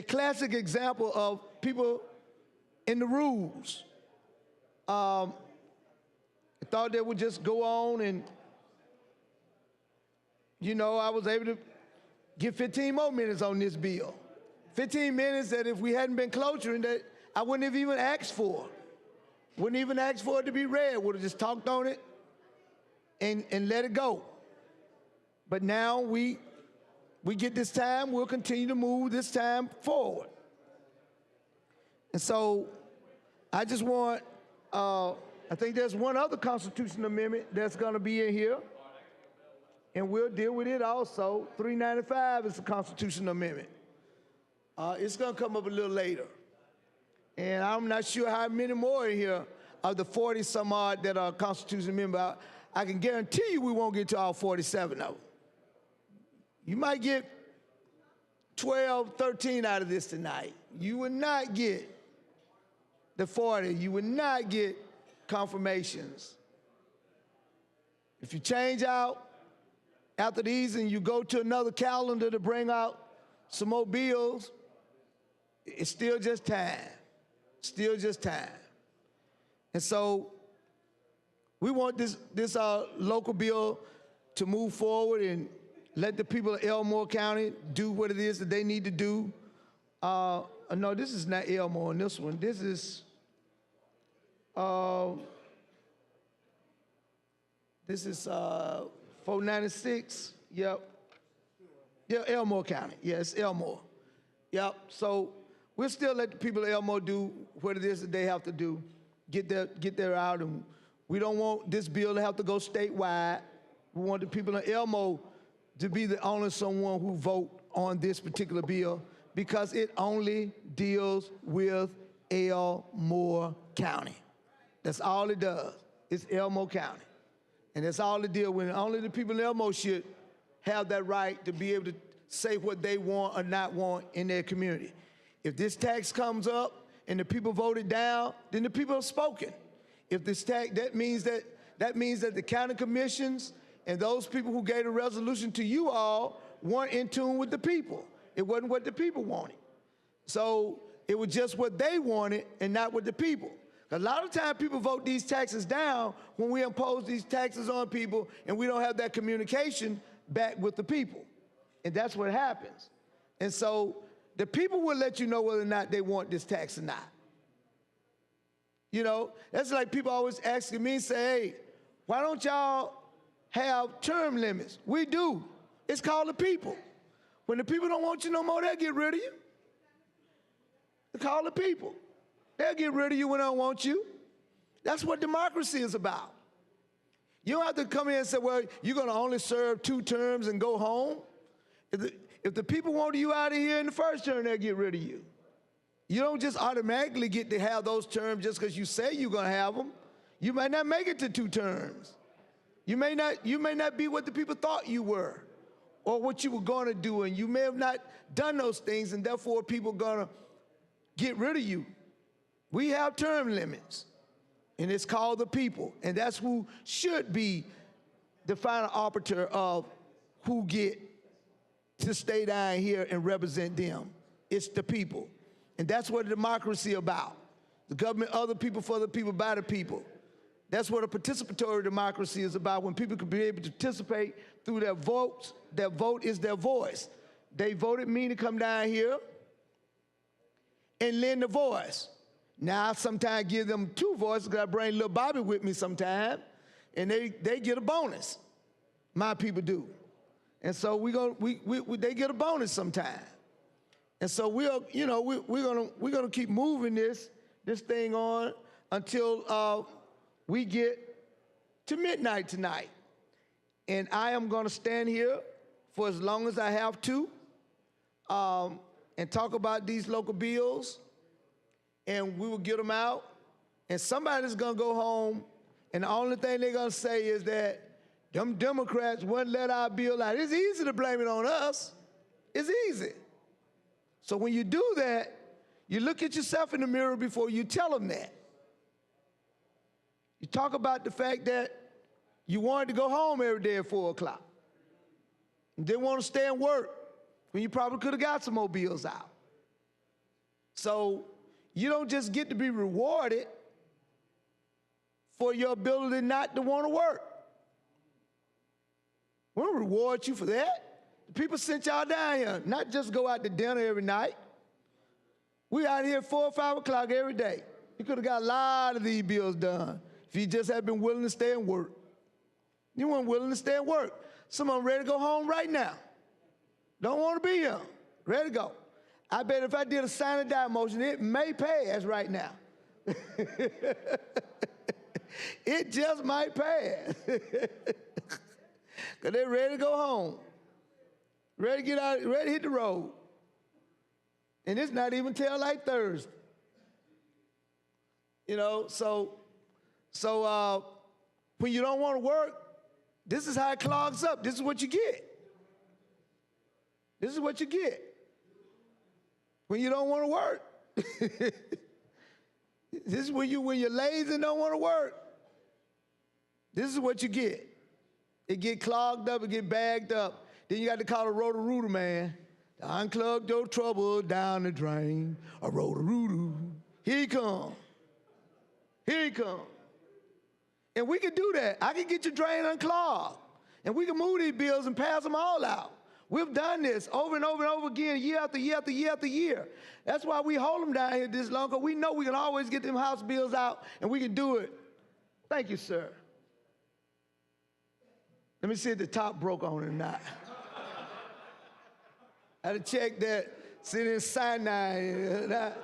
classic example of people in the rules. I thought they would just go on and, you know, I was able to get 15 more minutes on this bill. 15 minutes that if we hadn't been closer, and that I wouldn't have even asked for. Wouldn't even ask for it to be read. Would have just talked on it and let it go. But now we get this time. We'll continue to move this time forward. And so I just want, I think there's one other constitutional amendment that's going to be in here, and we'll deal with it also. 395 is a constitutional amendment. It's going to come up a little later. And I'm not sure how many more in here of the 40-some odd that are constitutional amendments. I can guarantee you we won't get to all 47 of them. You might get 12, 13 out of this tonight. You would not get the 40. You would not get confirmations. If you change out after these and you go to another calendar to bring out some more bills, it's still just time. Still just time. And so we want this local bill to move forward and let the people of Elmore County do what it is that they need to do. No, this is not Elmore in this one. This is 496. Yep. Yeah, Elmore County. Yes, Elmore. Yep. So we'll still let the people of Elmore do what it is that they have to do, get their out, and we don't want this bill to have to go statewide. We want the people of Elmore to be the only someone who vote on this particular bill because it only deals with Elmore County. That's all it does. It's Elmore County. And that's all it deals with. And only the people in Elmore should have that right to be able to say what they want or not want in their community. If this tax comes up and the people vote it down, then the people have spoken. If this tax, that means that the county commissions and those people who gave the resolution to you all weren't in tune with the people. It wasn't what the people wanted. So it was just what they wanted and not what the people. A lot of times people vote these taxes down when we impose these taxes on people and we don't have that communication back with the people. And that's what happens. And so the people will let you know whether or not they want this tax or not. You know, that's like people always asking me, say, hey, why don't y'all have term limits? We do. It's called the people. When the people don't want you no more, they'll get rid of you. It's called the people. They'll get rid of you when they don't want you. That's what democracy is about. You don't have to come in and say, well, you're going to only serve 2 terms and go home. If the people want you out of here in the first term, they'll get rid of you. You don't just automatically get to have those terms just because you say you're going to have them. You might not make it to 2 terms. You may not be what the people thought you were or what you were going to do, and you may have not done those things, and therefore people are going to get rid of you. We have term limits, and it's called the people, and that's who should be the final arbiter of who get to stay down here and represent them. It's the people, and that's what democracy is about. The government, other people, for the people, by the people. That's what a participatory democracy is about, when people can be able to participate through their votes. Their vote is their voice. They voted me to come down here and lend a voice. Now, I sometimes give them 2 voices because I bring little Bobby with me sometimes, and they get a bonus. My people do. And so they get a bonus sometime. And so we're gonna keep moving this thing on until we get to midnight tonight. And I am gonna stand here for as long as I have to and talk about these local bills, and we will get them out. And somebody's gonna go home, and the only thing they're gonna say is that them Democrats wouldn't let our bill out. It's easy to blame it on us. It's easy. So when you do that, you look at yourself in the mirror before you tell them that. You talk about the fact that you wanted to go home every day at 4 o'clock. You didn't want to stay and work when you probably could have got some more bills out. So you don't just get to be rewarded for your ability not to want to work. We don't reward you for that. The People sent y'all down here, not just go out to dinner every night. We out here 4 or 5 o'clock every day. You could have got a lot of these bills done if you just had been willing to stay and work. You weren't willing to stay and work. Some of them ready to go home right now. Don't want to be here. Ready to go. I bet if I did a sign and die motion, it may pass right now. It just might pass. Because they're ready to go home. Ready to get out, ready to hit the road. And it's not even till like Thursday. You know, so when you don't want to work, this is how it clogs up. This is what you get. This is what you get. When you don't want to work. This is when you're lazy and don't want to work. This is what you get. It get clogged up, it get bagged up. Then you got to call a Roto-Rooter man. To unclog your trouble down the drain. A Roto-Rooter. Here he come. Here he come. And we can do that. I can get your drain unclogged. And we can move these bills and pass them all out. We've done this over and over and over again, year after year after year after year. That's why we hold them down here this long, because we know we can always get them house bills out, and we can do it. Thank you, sir. Let me see if the top broke on it or not. I had to check that, see this cyanide,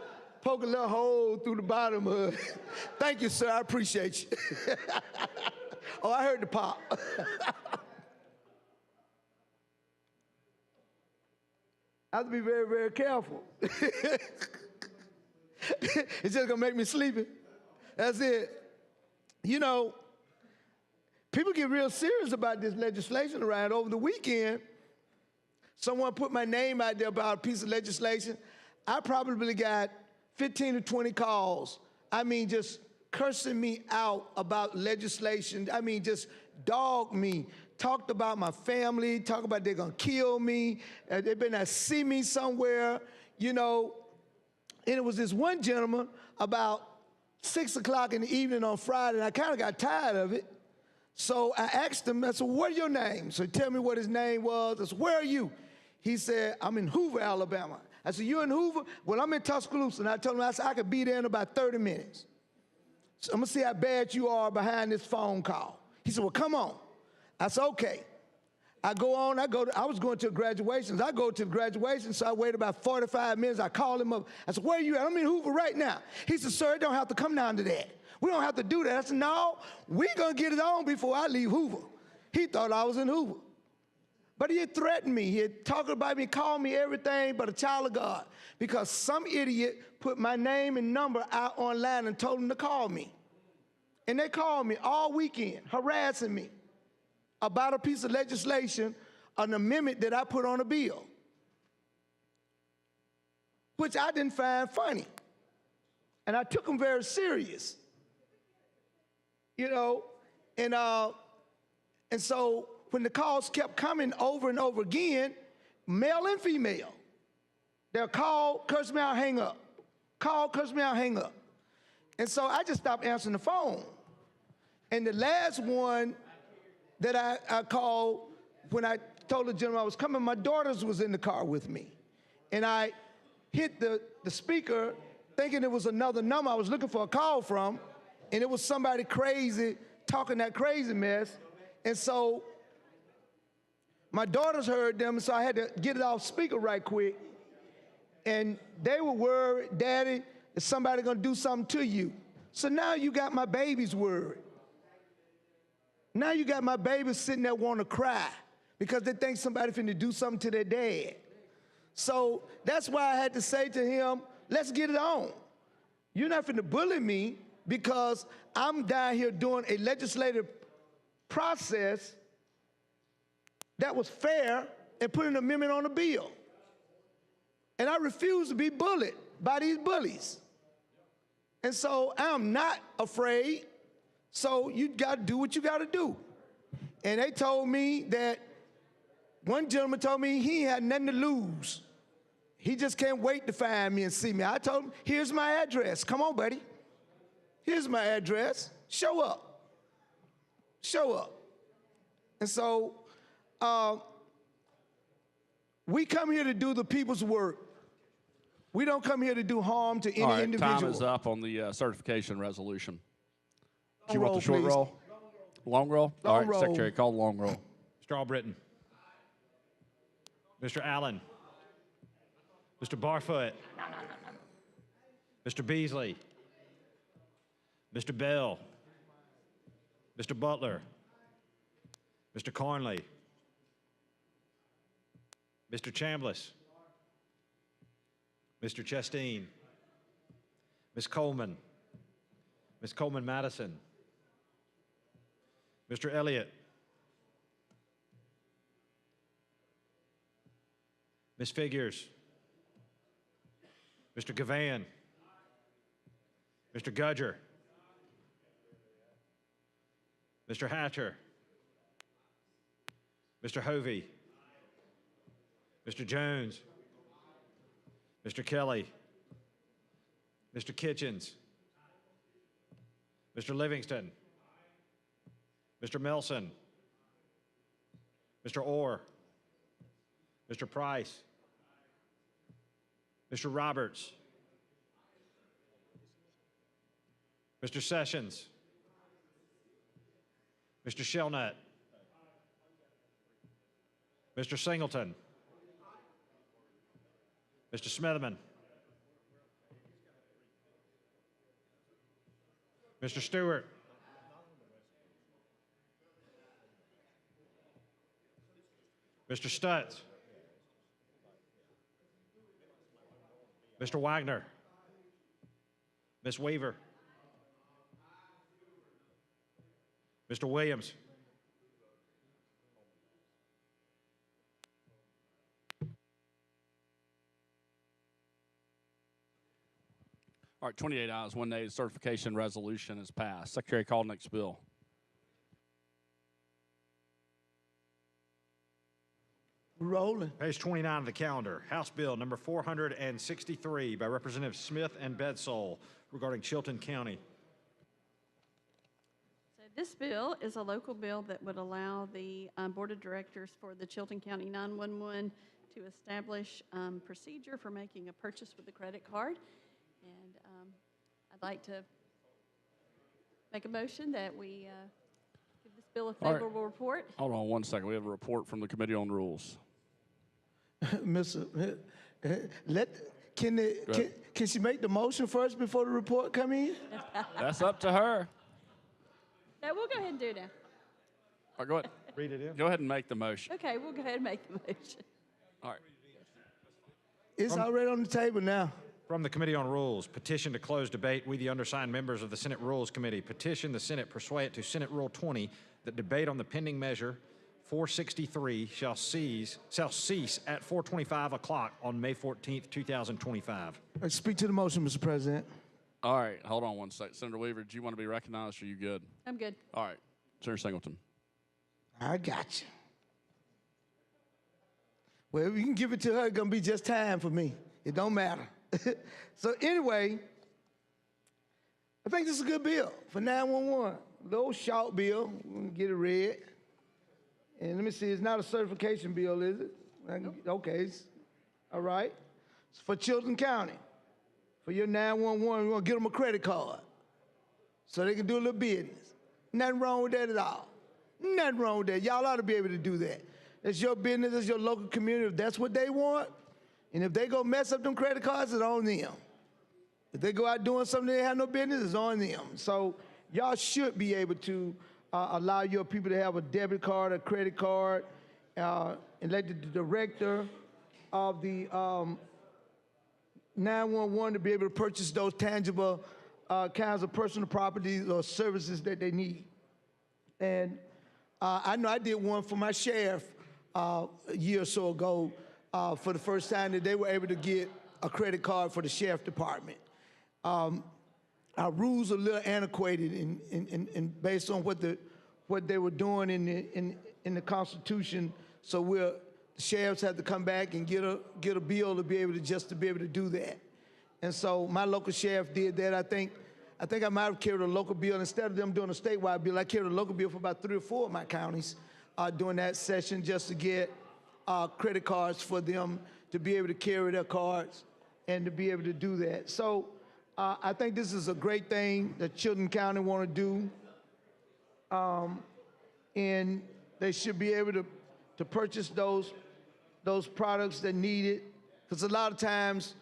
poke a little hole through the bottom of it. Thank you, sir, I appreciate you. Oh, I heard the pop. I have to be very, very careful. It's just gonna make me sleepy. That's it. You know, people get real serious about this legislation around. Over the weekend, someone put my name out there about a piece of legislation. I probably got 15 to 20 calls. I mean, just cursing me out about legislation. I mean, just dogged me. Talked about my family, talked about they're gonna kill me, they better not see me somewhere, you know. And it was this one gentleman about 6 o'clock in the evening on Friday, and I kind of got tired of it. So I asked him, I said, what are your names? So he tell me what his name was. I said, where are you? He said, I'm in Hoover, Alabama. I said, you're in Hoover? Well, I'm in Tuscaloosa. And I told him, I said, I could be there in about 30 minutes. So I'm gonna see how bad you are behind this phone call. He said, well, come on. I said, okay. I go on, I was going to a graduation. I go to the graduation, so I wait about 45 minutes. I call him up. I said, where are you at? I'm in Hoover right now. He said, sir, it don't have to come down to that. We don't have to do that. I said, no, we're going to get it on before I leave Hoover. He thought I was in Hoover. But he had threatened me. He had talked about me, called me everything but a child of God, because some idiot put my name and number out online and told him to call me. And they called me all weekend, harassing me about a piece of legislation, an amendment that I put on a bill, which I didn't find funny. And I took them very serious. You know, and so when the calls kept coming over and over again, male and female, they'll call, curse me out, hang up. Call, curse me out, hang up. And so I just stopped answering the phone. And the last one that I called, when I told the gentleman I was coming, my daughters was in the car with me. And I hit the speaker thinking it was another number I was looking for a call from, and it was somebody crazy talking that crazy mess. And so my daughters heard them, and so I had to get it off speaker right quick. And they were worried, Daddy, is somebody gonna do something to you? So now you got my babies worried. Now you got my babies sitting there wanting to cry because they think somebody finna do something to their dad. So that's why I had to say to him, let's get it on. You're not finna bully me because I'm down here doing a legislative process that was fair and put an amendment on the bill. And I refuse to be bullied by these bullies. And so I'm not afraid. So you got to do what you got to do. And they told me that, one gentleman told me he had nothing to lose. He just can't wait to find me and see me. I told him, here's my address. Come on, buddy. Here's my address. Show up. Show up. And so We come here to do the people's work. We don't come here to do harm to any All right, individual. time is up on the certification resolution. Do you Long want the roll, short please. roll? Long roll? All Long right, roll. Secretary, call the long roll. Mr. Albritton. Mr. Allen. Mr. Barfoot. Mr. Beasley. Mr. Bell. Mr. Butler. Mr. Carnley. Mr. Chambliss. Mr. Chasteen. Ms. Coleman. Ms. Coleman Madison. Mr. Elliott. Ms. Figures. Mr. Gavan. Mr. Gudger. Mr. Hatcher. Mr. Hovey. Mr. Jones. Mr. Kelly. Mr. Kitchens. Mr. Livingston. Mr. Melson. Mr. Orr. Mr. Price. Mr. Roberts. Mr. Sessions. Mr. Shelnut. Mr. Singleton. Mr. Smitherman. Mr. Stewart. Mr. Stutz. Mr. Wagner. Ms. Weaver. Mr. Williams. All right, 28 ayes, 1 nay. The certification resolution is passed. Secretary, call next bill. Rolling. Page 29 of the calendar, House Bill number 463 by Representative Smith and Bedsole regarding Chilton County. So this bill is a local bill that would allow the Board of Directors for the Chilton County 911 to establish procedure for making a purchase with a credit card. And I'd like to make a motion that we give this bill a All right. favorable report. Hold on 1 second. We have a report from the Committee on Rules. Mr. Can she make the motion first before the report come in? That's up to her. No, we'll go ahead and do it now. All right, go ahead. Read it in. Go ahead and make the motion. Okay, we'll go ahead and make the motion. All right. It's already on the table now. From the Committee on Rules, petition to close debate. We, the undersigned members of the Senate Rules Committee, petition the Senate pursuant to Senate Rule 20 that debate on the pending measure 463 shall cease at 4:25 o'clock on May 14th, 2025. Speak to the motion, Mr. President. All right, hold on 1 second. Senator Weaver, do you want to be recognized or are you good? I'm good. All right, Senator Singleton. I got you. Well, if you can give it to her, it's going to be just time for me. It don't matter. So anyway, I think this is a good bill for 911. Little short bill. We're going to get it read. And let me see, it's not a certification bill, is it? Okay, all right. It's for Chilton County. For your 911, we're going to get them a credit card so they can do a little business. Nothing wrong with that at all. Nothing wrong with that. Y'all ought to be able to do that. It's your business, it's your local community. If that's what they want, and if they go mess up them credit cards, it's on them. If they go out doing something they have no business, it's on them. So y'all should be able to allow your people to have a debit card, a credit card, and let the director of the 911 to be able to purchase those tangible kinds of personal properties or services that they need. And I know I did one for my sheriff a year or so ago for the first time that they were able to get a credit card for the sheriff department. Our rules are a little antiquated and based on what they were doing in the Constitution. So the sheriffs have to come back and get a bill to be able to do that. And so my local sheriff did that. I think I might have carried a local bill instead of them doing a statewide bill. I carried a local bill for about 3 or 4 of my counties during that session just to get credit cards for them to be able to carry their cards and to be able to do that. So I think this is a great thing that Chilton County want to do. And they should be able to purchase those products that need it. Because a lot of times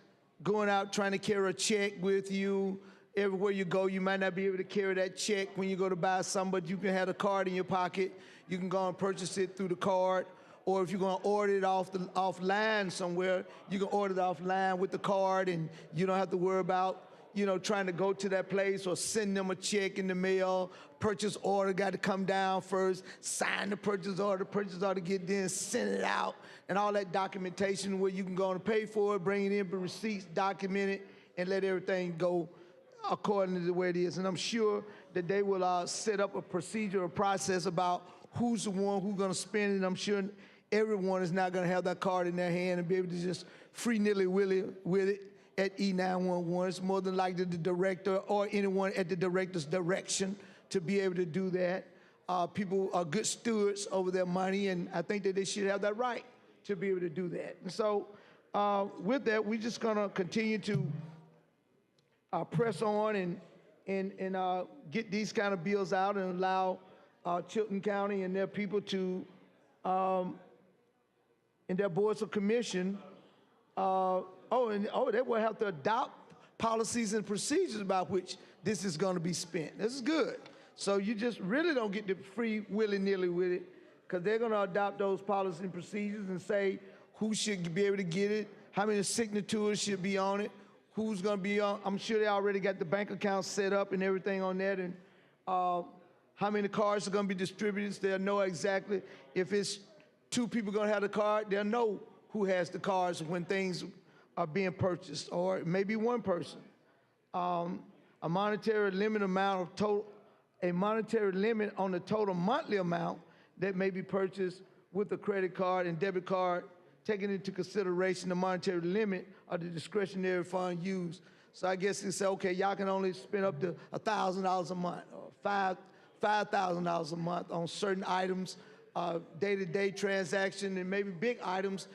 going out trying to carry a check with you, everywhere you go, you might not be able to carry that check when you go to buy something, but you can have a card in your pocket. You can go and purchase it through the card. Or if you're going to order it offline somewhere, you can order it offline with the card, and you don't have to worry about, trying to go to that place or send them a check in the mail. Purchase order got to come down first, sign the purchase order get there, send it out, and all that documentation where you can go and pay for it, bring it in, for receipts, document it, and let everything go according to the way it is. And I'm sure that they will set up a procedure or process about who's the one who's going to spend it. I'm sure everyone is not going to have that card in their hand and be able to just free nilly-willy with it at E911. It's more than likely the director or anyone at the director's direction to be able to do that. People are good stewards over their money, and I think that they should have that right to be able to do that. And so with that, we're just going to continue to press on and get these kind of bills out and allow Chilton County and their people to, in their boards of commission, they will have to adopt policies and procedures about which this is going to be spent. This is good. So you just really don't get the free willy-nilly with it, because they're going to adopt those policies and procedures and say who should be able to get it, how many signatures should be on it, who's going to be on. I'm sure they already got the bank account set up and everything on that, and how many cards are going to be distributed. So they'll know exactly if it's 2 people going to have the card, they'll know who has the cards when things are being purchased, or maybe 1 person. A monetary limit on the total monthly amount that may be purchased with a credit card and debit card, taking into consideration the monetary limit of the discretionary fund used. So I guess they say, okay, y'all can only spend up to $1,000 a month or $5,000 a month on certain items, day-to-day transaction, and maybe big items.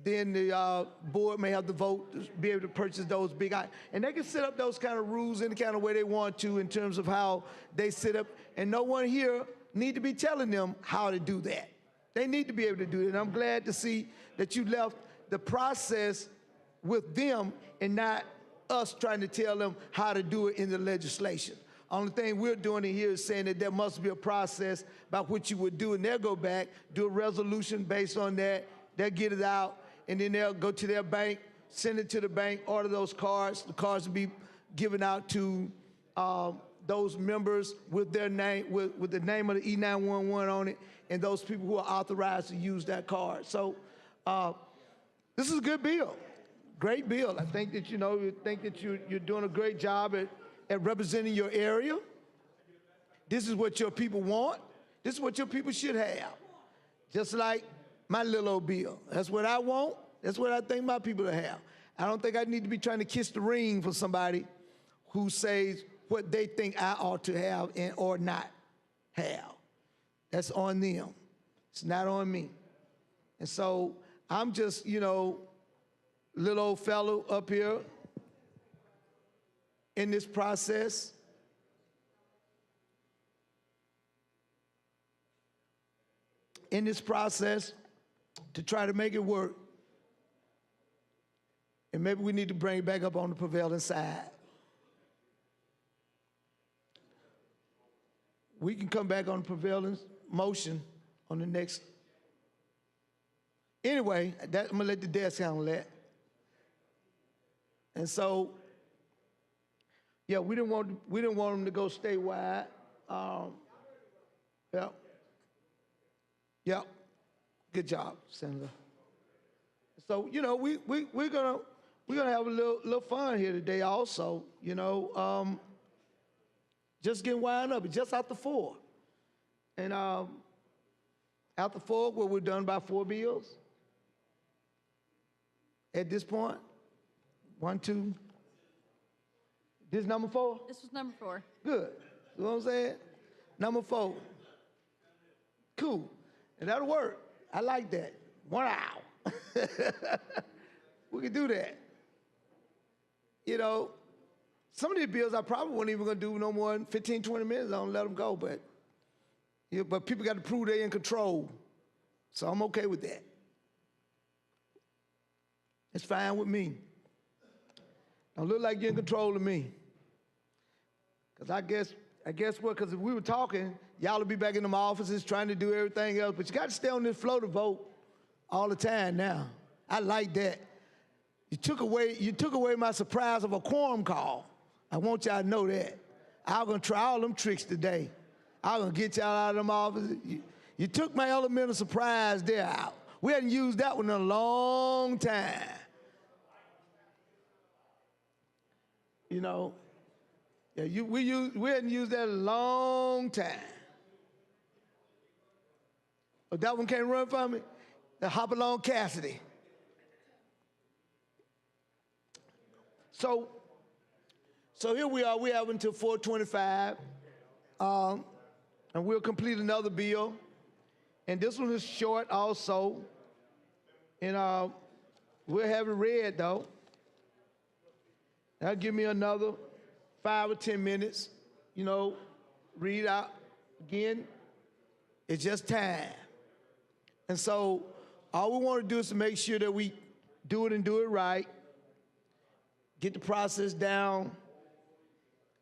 Then the board may have to vote to be able to purchase those big items. And they can set up those kind of rules any kind of way they want to in terms of how they set up. And no one here need to be telling them how to do that. They need to be able to do it. And I'm glad to see that you left the process with them and not us trying to tell them how to do it in the legislation. Only thing we're doing in here is saying that there must be a process by which you would do, and they'll go back, do a resolution based on that, they'll get it out, and then they'll go to their bank, send it to the bank, order those cards. The cards will be given out to those members with their name, with the name of the E911 on it, and those people who are authorized to use that card. So this is a good bill, great bill. I think that you're doing a great job at representing your area. This is what your people want. This is what your people should have. Just like my little old bill. That's what I want. That's what I think my people to have. I don't think I need to be trying to kiss the ring for somebody who says what they think I ought to have and or not have. That's on them. It's not on me. And so I'm just, little old fellow up here in this process. To try to make it work. And maybe we need to bring it back up on the prevailing side. We can come back on the prevailing motion on the next. Anyway, I'm gonna let the desk handle that. And so, yeah, we didn't want them to go statewide. Yeah. Good job, Senator. So, we're gonna have a little fun here today also, just getting wound up. It's just after 4. And after 4, we're done by 4 bills. At this point, 1, 2. This is number 4? This was number 4. Good. You know what I'm saying? Number 4. Cool. And that'll work. I like that. 1 hour. We could do that. You know, some of these bills I probably wasn't even gonna do no more than 15, 20 minutes. I don't let them go, but, but people got to prove they're in control. So I'm okay with that. It's fine with me. Don't look like you're in control of me. Because I guess what, because if we were talking, y'all would be back in them offices trying to do everything else, but you got to stay on this floor to vote all the time now. I like that. You took away my surprise of a quorum call. I want y'all to know that. I'm going to try all them tricks today. I'm going to get y'all out of them offices. You took my element of surprise there out. We hadn't used that one in a long time. You know, yeah, we hadn't used that in a long time. But that one can't run from me? The Hopalong Cassidy. So here we are. We have until 4:25, and we'll complete another bill. And this one is short also, and we'll have it read though. That'll give me another 5 or 10 minutes, you know, read out again. It's just time. And so all we want to do is to make sure that we do it and do it right, get the process down,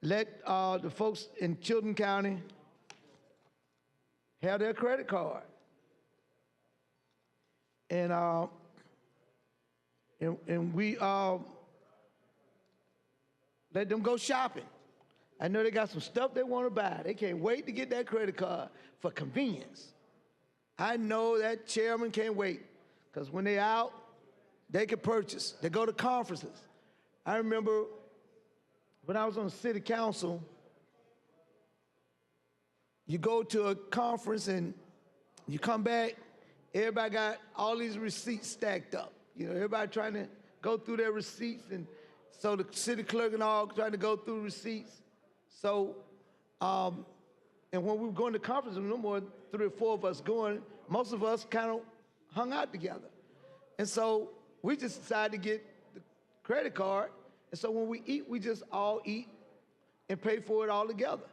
let the folks in Chilton County have their credit card. And we let them go shopping. I know they got some stuff they want to buy. They can't wait to get that credit card for convenience. I know that chairman can't wait, because when they're out, they can purchase. They go to conferences. I remember when I was on the city council, you go to a conference and you come back, everybody got all these receipts stacked up. You know, everybody trying to go through their receipts, and so the city clerk and all trying to go through receipts. So, and when we were going to conferences, no more 3 or 4 of us going, most of us kind of hung out together. And so we just decided to get the credit card. And so when we eat, we just all eat and pay for it all together.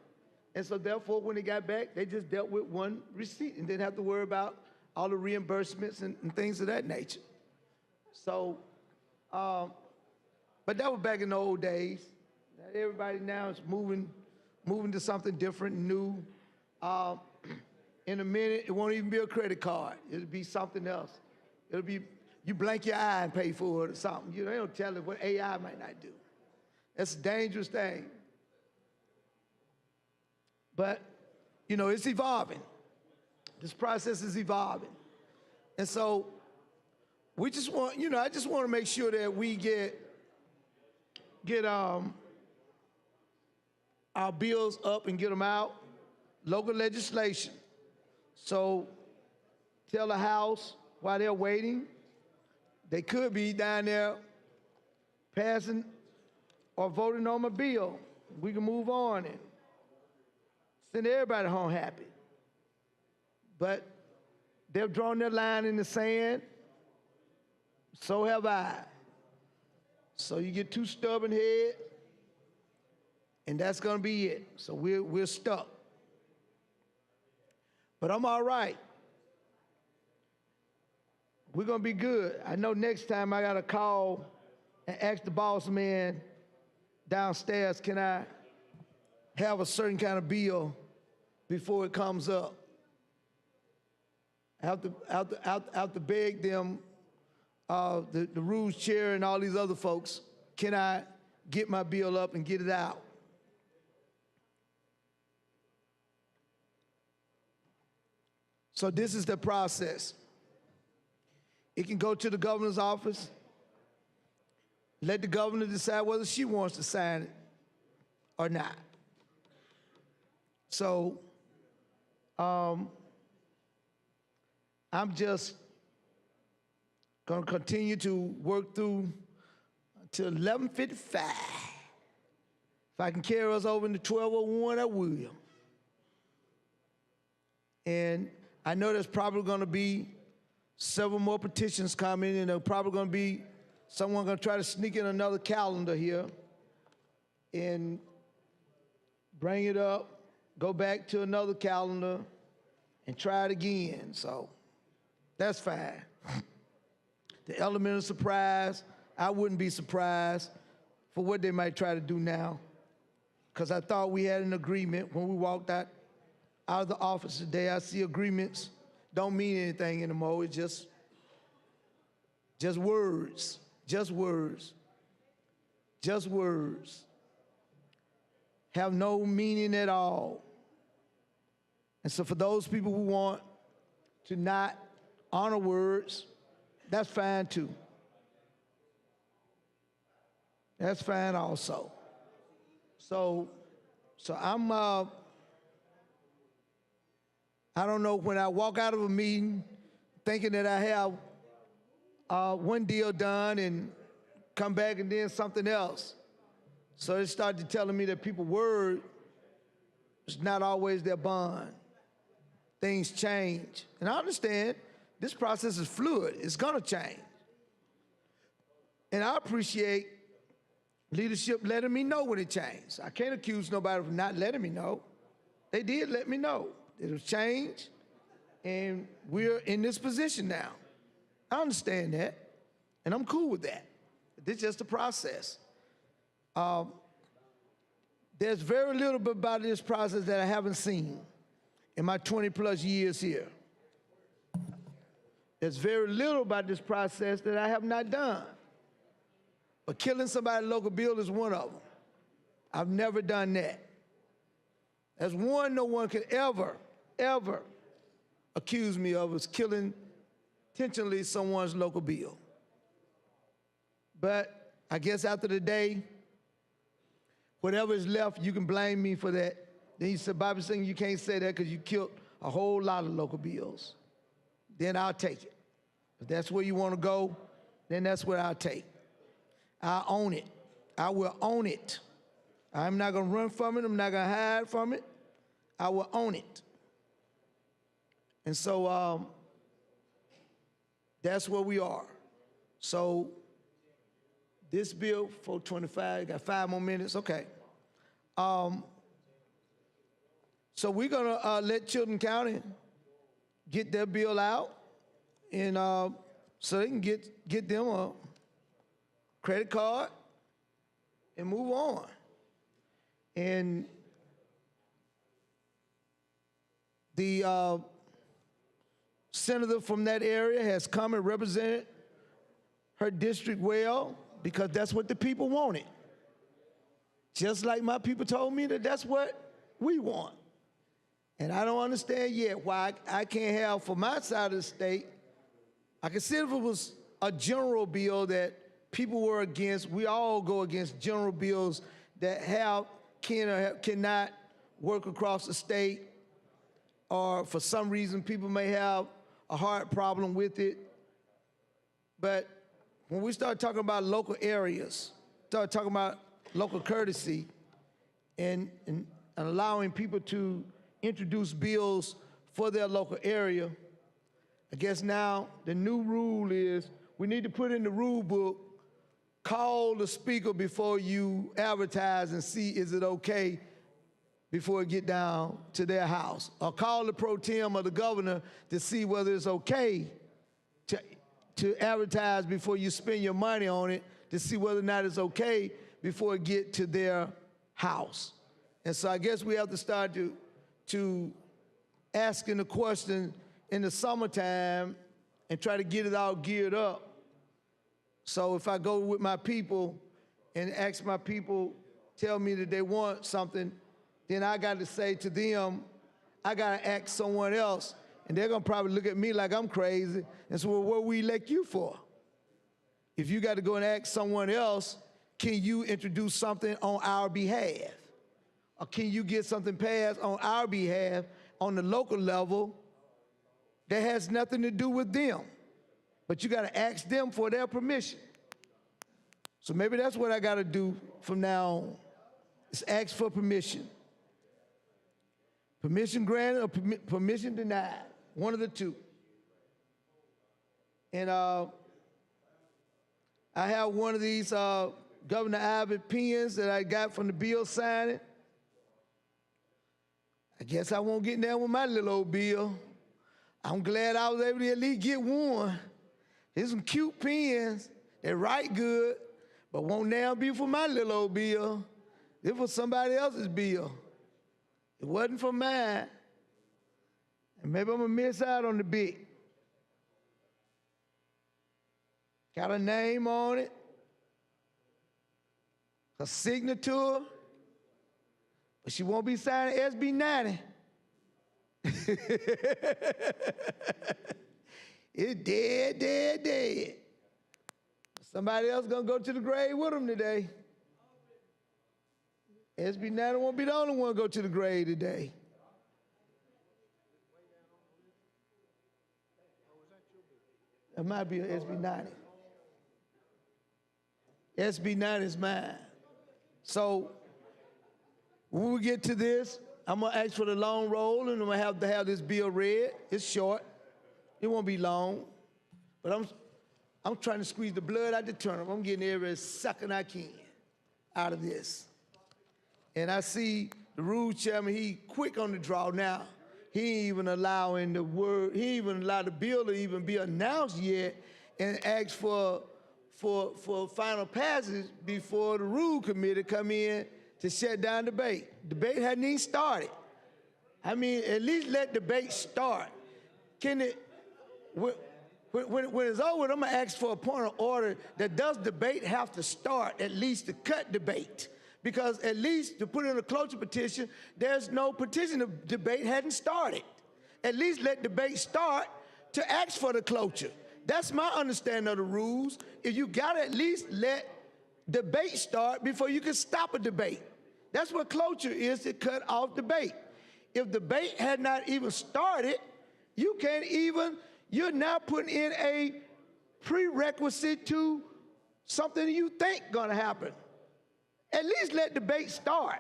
And so therefore, when they got back, they just dealt with one receipt and didn't have to worry about all the reimbursements and things of that nature. So, but that was back in the old days. Everybody now is moving to something different, new. In a minute, it won't even be a credit card. It'll be something else. It'll be, you blink your eye and pay for it or something. You know, they don't tell it what AI might not do. That's a dangerous thing. But, you know, it's evolving. This process is evolving. And so we just want, you know, I just want to make sure that we get our bills up and get them out. Local legislation. So tell the House while they're waiting, they could be down there passing or voting on my bill. We can move on and send everybody home happy. But they've drawn their line in the sand. So have I. So you get 2 stubborn heads, and that's going to be it. So we're stuck. But I'm all right. We're going to be good. I know next time I got to call and ask the boss man downstairs, can I have a certain kind of bill before it comes up? I have to beg them, the rules chair and all these other folks, can I get my bill up and get it out? So this is the process. It can go to the governor's office, let the governor decide whether she wants to sign it or not. So I'm just going to continue to work through till 11:55. If I can carry us over into 12:01, I will. And I know there's probably going to be several more petitions coming, and there's probably going to be someone going to try to sneak in another calendar here and bring it up, go back to another calendar, and try it again. So that's fine. The element of surprise, I wouldn't be surprised for what they might try to do now, because I thought we had an agreement when we walked out of the office today. I see agreements don't mean anything anymore. It's just words, just words, just words. Have no meaning at all. And so for those people who want to not honor words, that's fine too. That's fine also. So I'm, I don't know, when I walk out of a meeting thinking that I have one deal done and come back and then something else. So it started telling me that people's word is not always their bond. Things change. And I understand this process is fluid. It's gonna change. And I appreciate leadership letting me know when it changed. I can't accuse nobody of not letting me know. They did let me know. It was changed, and we're in this position now. I understand that, and I'm cool with that. It's just a process. There's very little bit about this process that I haven't seen in my 20 plus years here. There's very little about this process that I have not done. But killing somebody local bill is one of them. I've never done that. As one, no one could ever accuse me of is killing intentionally someone's local bill. But I guess after the day, whatever is left, you can blame me for that. Then you said, Bible saying you can't say that because you killed a whole lot of local bills. Then I'll take it. If that's where you want to go, then that's what I'll take. I own it. I will own it. I'm not going to run from it. I'm not going to hide from it. I will own it. And so that's where we are. So this bill, 425, got 5 more minutes, okay. So we're gonna let Chilton County get their bill out, and so they can get them a credit card and move on. And the senator from that area has come and represented her district well, because that's what the people wanted. Just like my people told me that that's what we want. And I don't understand yet why I can't have, for my side of the state, I can see if it was a general bill that people were against. We all go against general bills that can or cannot work across the state, or for some reason people may have a hard problem with it. But when we start talking about local areas, start talking about local courtesy and allowing people to introduce bills for their local area, I guess now the new rule is we need to put in the rule book, call the speaker before you advertise and see is it okay before it get down to their house, or call the pro tem or the governor to see whether it's okay to advertise before you spend your money on it, to see whether or not it's okay before it get to their house. And so I guess we have to start to asking the question in the summertime and try to get it all geared up. So if I go with my people and ask my people, tell me that they want something, then I got to say to them, I got to ask someone else, and they're going to probably look at me like I'm crazy and say, well, what we elect you for? If you got to go and ask someone else, can you introduce something on our behalf? Or can you get something passed on our behalf on the local level that has nothing to do with them? But you got to ask them for their permission. So maybe that's what I got to do from now on, is ask for permission. Permission granted or permission denied, one of the two. And I have one of these Governor Abbott pens that I got from the bill signing. I guess I won't get in there with my little old bill. I'm glad I was able to at least get one. There's some cute pens. They write good, but won't now be for my little old bill. It was somebody else's bill. It wasn't for mine. And maybe I'm gonna miss out on the bit. Got a name on it, a signature, but she won't be signing SB 90. It's dead, dead, dead. Somebody else gonna go to the grave with them today. SB 90 won't be the only one to go to the grave today. That might be an SB 90. SB 90 is mine. So when we get to this, I'm gonna ask for the long roll, and I'm gonna have to have this bill read. It's short. It won't be long. But I'm trying to squeeze the blood out the turnip. I'm getting every second I can out of this. And I see the rules chairman, he quick on the draw now. He ain't even allowing the word, he ain't even allowed the bill to even be announced yet and ask for final passage before the rule committee come in to shut down debate. Debate hadn't even started. I mean, at least let debate start. Can it, when it's over, I'm gonna ask for a point of order that does debate have to start, at least to cut debate? Because at least to put in a cloture petition, there's no petition, the debate hadn't started. At least let debate start to ask for the cloture. That's my understanding of the rules. If you gotta at least let debate start before you can stop a debate. That's what cloture is, to cut off debate. If debate had not even started, you can't even, you're now putting in a prerequisite to something you think gonna happen. At least let debate start.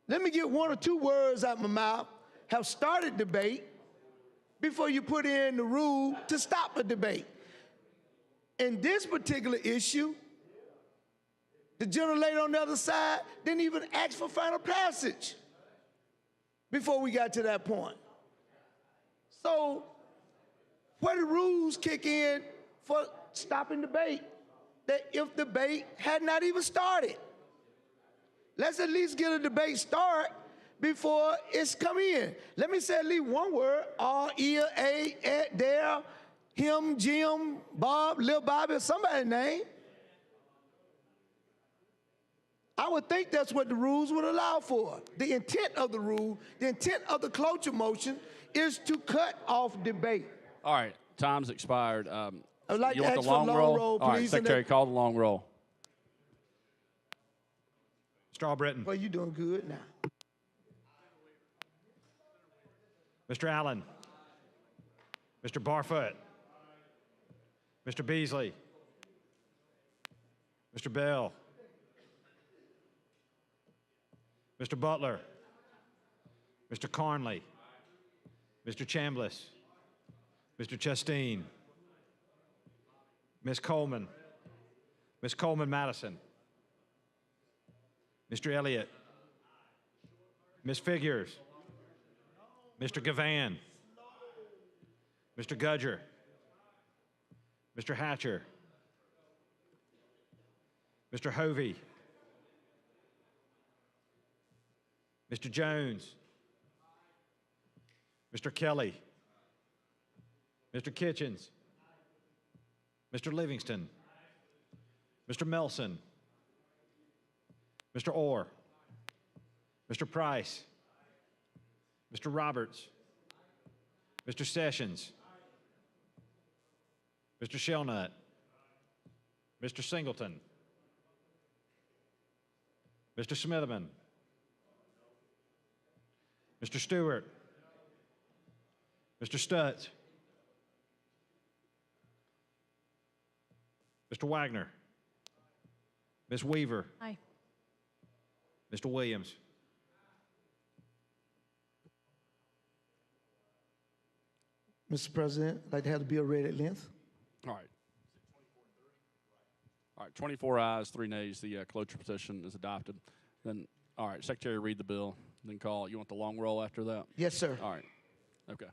Let me get one or two words out my mouth, have started debate, before you put in the rule to stop a debate. In this particular issue, the gentle lady on the other side didn't even ask for final passage before we got to that point. So, where the rules kick in for stopping debate? That if debate had not even started. Let's at least get a debate start before it's come in. Let me say at least one word: R, E, A, there, him, Jim, Bob, Lil Bobby, somebody's name. I would think that's what the rules would allow for. The intent of the rule, the intent of the cloture motion is to cut off debate. All right, time's expired. I'd like you to want ask the long for a roll? long roll, All right, please. Secretary, call the long roll. Mr. Albritton. Well, you're doing good now. Mr. Allen. Mr. Barfoot. Mr. Beasley. Mr. Bell. Mr. Butler. Mr. Carnley. Mr. Chambliss. Mr. Chasteen. Ms. Coleman. Ms. Coleman-Madison. Mr. Elliott. Ms. Figures. Mr. Gavan. Mr. Gudger. Mr. Hatcher. Mr. Hovey. Mr. Jones. Mr. Kelly. Mr. Kitchens. Mr. Livingston. Mr. Melson. Mr. Orr. Mr. Price. Mr. Roberts. Mr. Sessions. Mr. Shelnut. Mr. Singleton. Mr. Smitherman. Mr. Stewart. Mr. Stutz. Mr. Wagner. Ms. Weaver. Aye. Mr. Williams. Mr. President, I'd like to have the bill read at length. All right. All right, 24 ayes, 3 nays. The cloture petition is adopted. Then, all right, Secretary, read the bill, then call. You want the long roll after that? Yes, sir. All right. Okay.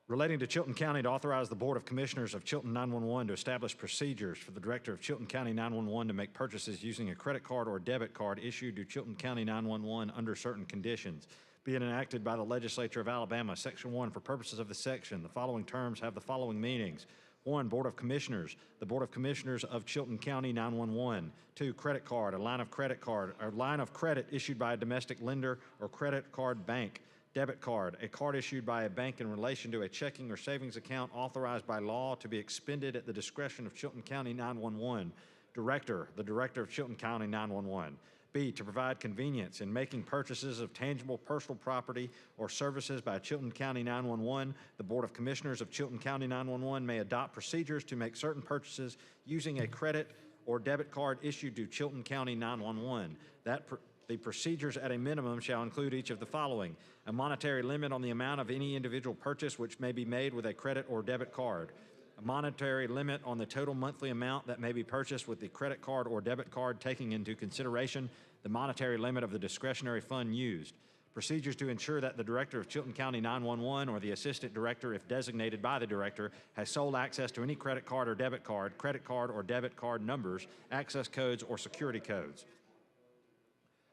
Relating to Chilton County to authorize the Board of Commissioners of Chilton 911 to establish procedures for the Director of Chilton County 911 to make purchases using a credit card or debit card issued to Chilton County 911 under certain conditions. Being enacted by the Legislature of Alabama, Section 1, for purposes of the section, the following terms have the following meanings. 1, Board of Commissioners, the Board of Commissioners of Chilton County 911. 2, credit card, a line of credit issued by a domestic lender or credit card bank. Debit card, a card issued by a bank in relation to a checking or savings account authorized by law to be expended at the discretion of Chilton County 911. Director, the Director of Chilton County 911. B, to provide convenience in making purchases of tangible personal property or services by Chilton County 911, the Board of Commissioners of Chilton County 911 may adopt procedures to make certain purchases using a credit or debit card issued to Chilton County 911. The procedures at a minimum shall include each of the following: a monetary limit on the amount of any individual purchase which may be made with a credit or debit card, a monetary limit on the total monthly amount that may be purchased with the credit card or debit card, taking into consideration the monetary limit of the discretionary fund used, procedures to ensure that the Director of Chilton County 911 or the Assistant Director, if designated by the Director, has sole access to any credit card or debit card or debit card numbers, access codes, or security codes.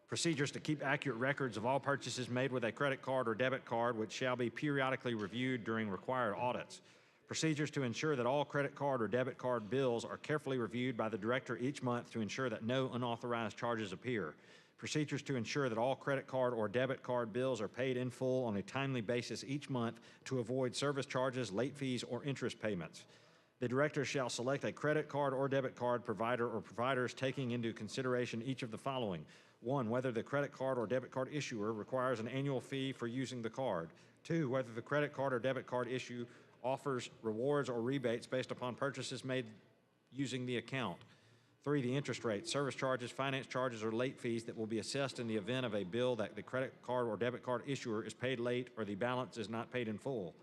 Procedures to keep accurate records of all purchases made with a credit card or debit card, which shall be periodically reviewed during required audits. Procedures to ensure that all credit card or debit card bills are carefully reviewed by the Director each month to ensure that no unauthorized charges appear. Procedures to ensure that all credit card or debit card bills are paid in full on a timely basis each month to avoid service charges, late fees, or interest payments. The Director shall select a credit card or debit card provider or providers taking into consideration each of the following. 1, whether the credit card or debit card issuer requires an annual fee for using the card. 2, whether the credit card or debit card issue offers rewards or rebates based upon purchases made using the account. 3, the interest rate, service charges, finance charges, or late fees that will be assessed in the event of a bill that the credit card or debit card issuer is paid late or the balance is not paid in full.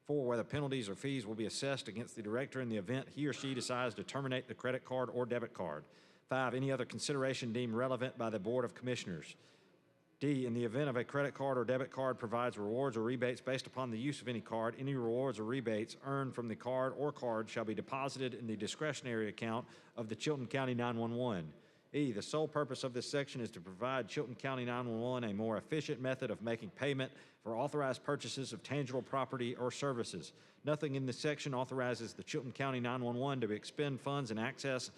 4, whether penalties or fees will be assessed against the Director in the event he or she decides to terminate the credit card or debit card. 5, any other consideration deemed relevant by the Board of Commissioners. D, in the event of a credit card or debit card provides rewards or rebates based upon the use of any card, any rewards or rebates earned from the card or cards shall be deposited in the discretionary account of the Chilton County 911. E, the sole purpose of this section is to provide Chilton County 911 a more efficient method of making payment for authorized purchases of tangible property or services. Nothing in this section authorizes the Chilton County 911 to expend funds in excess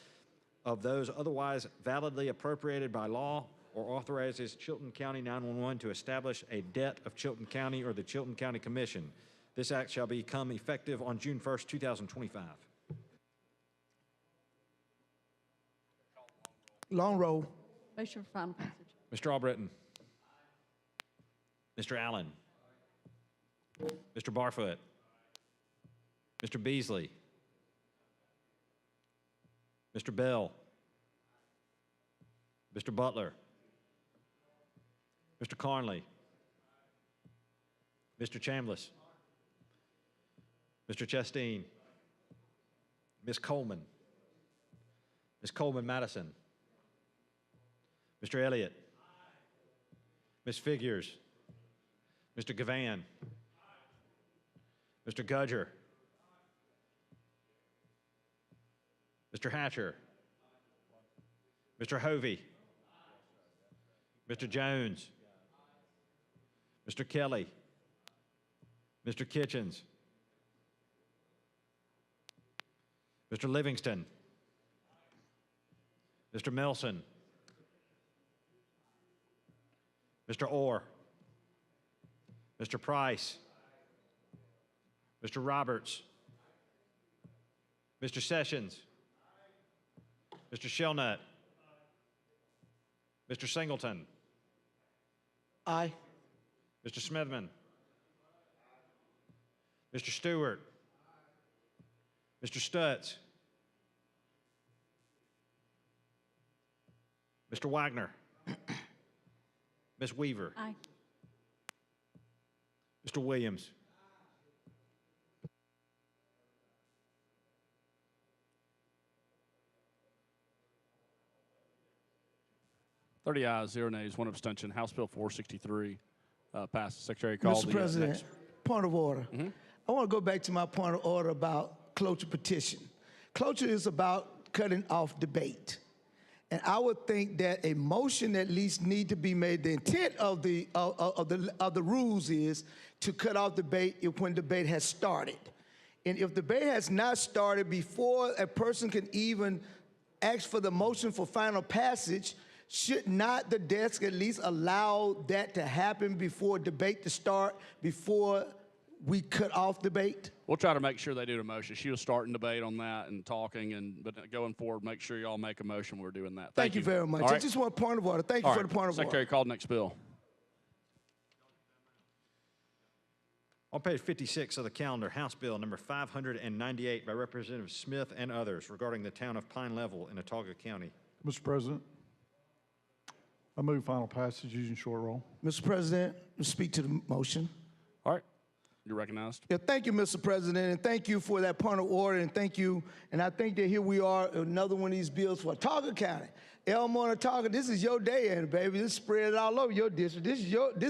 of those otherwise validly appropriated by law, or authorizes Chilton County 911 to establish a debt of Chilton County or the Chilton County Commission. This act shall become effective on June 1st, 2025. Long roll. Motion for final passage. Mr. Albritton. Mr. Allen. Mr. Barfoot. Mr. Beasley. Mr. Bell. Mr. Butler. Mr. Carnley. Mr. Chambliss. Mr. Chasteen. Ms. Coleman. Ms. Coleman-Madison. Mr. Elliott. Ms. Figures. Mr. Gavan. Mr. Gudger. Mr. Hatcher. Mr. Hovey. Mr. Jones. Mr. Kelly. Mr. Kitchens. Mr. Livingston. Mr. Melson. Mr. Orr. Mr. Price. Mr. Roberts. Mr. Sessions. Mr. Shelnut. Mr. Singleton. Aye. Mr. Smithman. Mr. Stewart. Mr. Stutz. Mr. Wagner. Ms. Weaver. Aye. Mr. Williams. 30 ayes, 0 nays, 1 abstention. House Bill 463 passes. Secretary, call Mr. the President, next. point of order. I want to go back to my point of order about cloture petition. Cloture is about cutting off debate. And I would think that a motion at least need to be made. The intent of the rules is to cut off debate when debate has started. And if debate has not started before a person can even ask for the motion for final passage, should not the desk at least allow that to happen before debate to start, before we cut off debate? We'll try to make sure they do the motion. She was starting debate on that and talking, but going forward, make sure y'all make a motion. We're doing that. Thank you very much. All I right. just want a point of order. Thank you All for right. the point of Secretary, order. call the next bill. On page 56 of the calendar, House Bill number 598 by Representative Smith and others regarding the town of Pine Level in Autauga County. Mr. President, I move final passage using short roll. Mr. President, speak to the motion. All right. You're recognized. Yeah, thank you, Mr. President, and thank you for that point of order, and thank you. And I think that here we are, another one of these bills for Autauga County. Elmore and Autauga, this is your day, and baby, this spread all over your district. This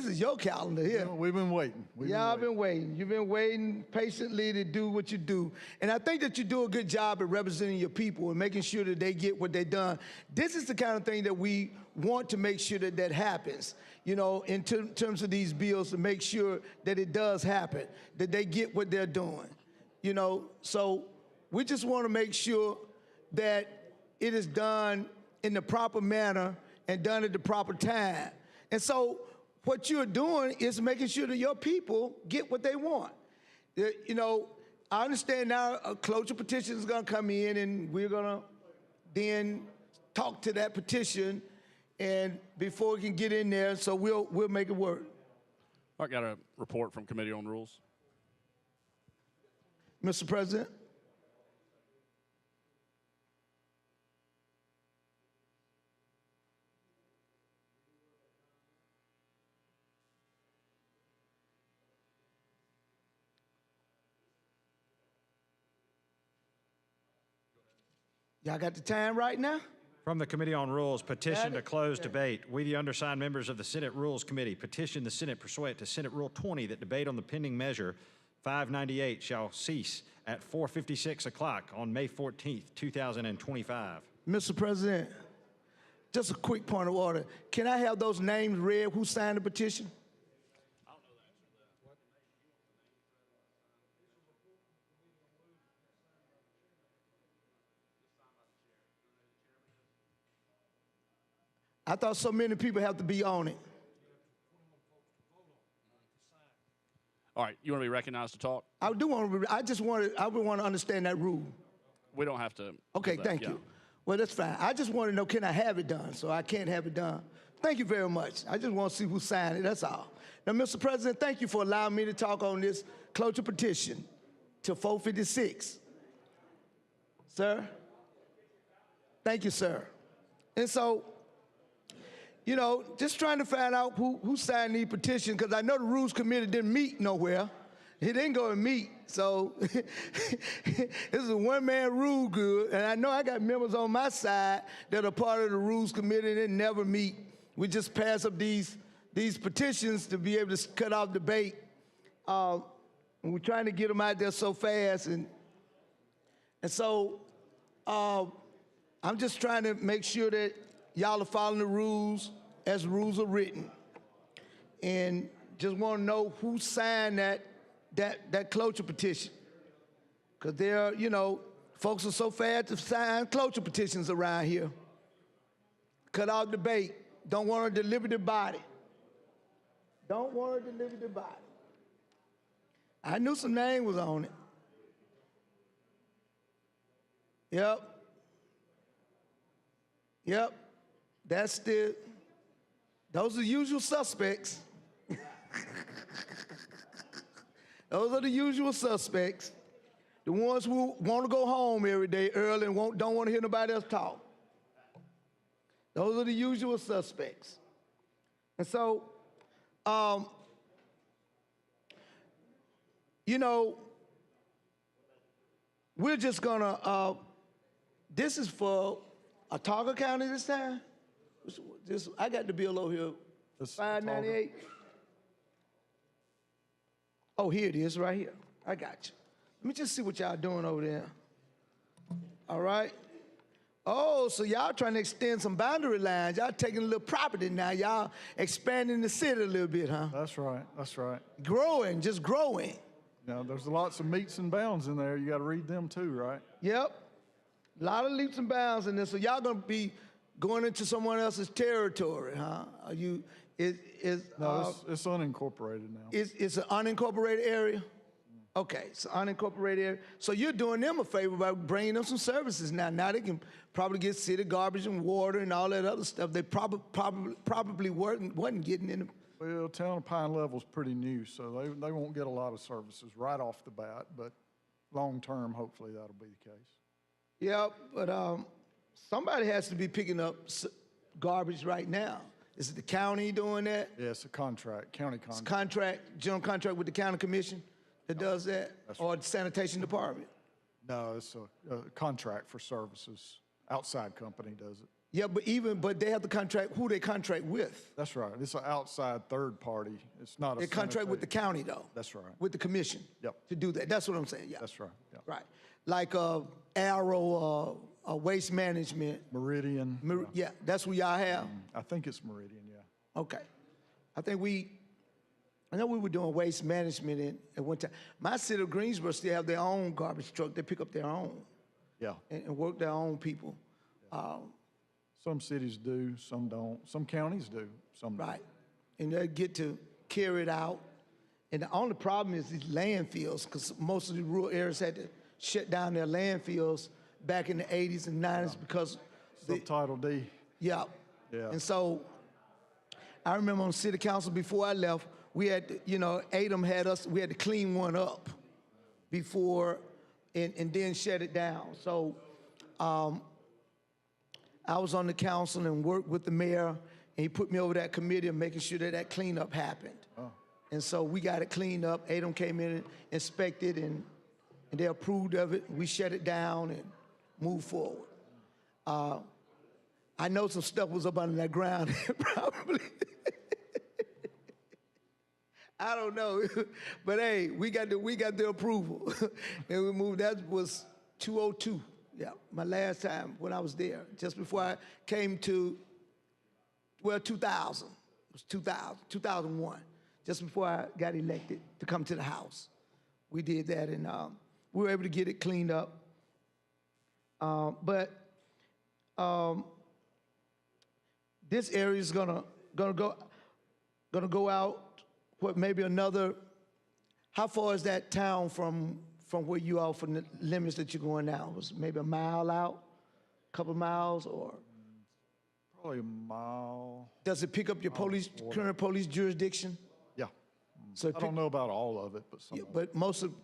is your calendar here. You know, we've been waiting. I've been waiting. You've been waiting patiently to do what you do. And I think that you do a good job at representing your people and making sure that they get what they've done. This is the kind of thing that we want to make sure that that happens, you know, in terms of these bills, to make sure that it does happen, that they get what they're doing, you know. So we just want to make sure that it is done in the proper manner and done at the proper time. And so what you're doing is making sure that your people get what they want. You know, I understand now a cloture petition is going to come in, and we're going to then talk to that petition, and before we can get in there, so we'll make it work. All right, got a report from Committee on Rules. Mr. President. Y'all got the time right now? From the Committee on Rules, petition to close debate. We, the undersigned members of the Senate Rules Committee, petition the Senate pursuant to Senate Rule 20 that debate on the pending measure 598 shall cease at 4:56 o'clock on May 14th, 2025. Mr. President, just a quick point of order. Can I have those names read? Who signed the petition? I thought so many people have to be on it. All right, you want to be recognized to talk? I do want to. I would want to understand that rule. We don't have to. Okay, do that, thank yeah. you. Well, that's fine. I just want to know, can I have it done? So I can't have it done. Thank you very much. I just want to see who signed it. That's all. Now, Mr. President, thank you for allowing me to talk on this cloture petition to 456. Sir? Thank you, sir. And so, you know, just trying to find out who signed the petition, because I know the Rules Committee didn't meet nowhere. He didn't go and meet, so this is a one-man rule good, and I know I got members on my side that are part of the Rules Committee and they never meet. We just pass up these petitions to be able to cut off debate. And we're trying to get them out there so fast, and so I'm just trying to make sure that y'all are following the rules as the rules are written. And just want to know who signed that cloture petition. Because there, you know, folks are so fast to sign cloture petitions around here. Cut out debate. Don't want a deliberative body. Don't want a deliberative body. I knew some name was on it. Yep. Those are the usual suspects. Those are the usual suspects. The ones who want to go home every day early and don't want to hear nobody else talk. Those are the usual suspects. And so, you know, we're just gonna, this is for Autauga County this time? This, I got the bill over here, This- 598. Oh, here it is, right here. I got you. Let me just see what y'all doing over there. All right. Oh, so y'all trying to extend some boundary lines. Y'all taking a little property now. Y'all expanding the city a little bit, huh? That's right, that's right. Growing, just growing. Now, there's lots of meets and bounds in there. You got to read them too, right? Yep. A lot of leaps and bounds in this. So y'all gonna be going into someone else's territory, huh? Are you, No, it's unincorporated now. it's an unincorporated area? Okay, it's an unincorporated area. So you're doing them a favor by bringing them some services now. Now they can probably get city garbage and water and all that other stuff they probably wasn't getting in the. Well, Town of Pine Level's pretty new, so they won't get a lot of services right off the bat, but long term, hopefully that'll be the case. Yeah, but somebody has to be picking up garbage right now. Is it the county doing that? Yeah, it's a contract, county It's a contract. general contract with the county commission that does that? Or the sanitation department? No, it's a contract for services. Outside company does it. Yeah, but they have to contract, who they contract with? That's right. It's an outside third party. It's not a. They contract with the county though? That's right. With the commission? Yep. To do that, that's what I'm saying, yeah. That's right. Yeah. Right. Like Arrow, Waste Management. Meridian. Yeah, that's who y'all have? I think it's Meridian, yeah. Okay. I know we were doing waste management at one time. My city of Greensboro still have their own garbage truck. They pick up their own. Yeah. And work their own people. Some cities do, some don't. Some counties do, some don't. Right. And they get to carry it out. And the only problem is these landfills, because most of the rural areas had to shut down their landfills back in the 80s and 90s because. Subtitle D. Yeah. Yeah. And so I remember on city council before I left, we had, ADM had us, we had to clean one up before and then shut it down. So I was on the council and worked with the mayor, and he put me over that committee of making sure that cleanup happened. Oh. And so we got it cleaned up. ADM came in and inspected, and they approved of it. We shut it down and moved forward. I know some stuff was up under that ground, probably. I don't know, but hey, we got the approval, and we moved. That was 2002. Yeah, my last time when I was there, just before I came to, 2000. It was 2001, just before I got elected to come to the House. We did that, and we were able to get it cleaned up. But this area is gonna go out. What, maybe another, how far is that town from where you are, from the limits that you're going now? Was it maybe a mile out, a couple miles, or? Probably a mile. Does it pick up your current police jurisdiction? Yeah. So I don't know about all of it, but some. Yeah, but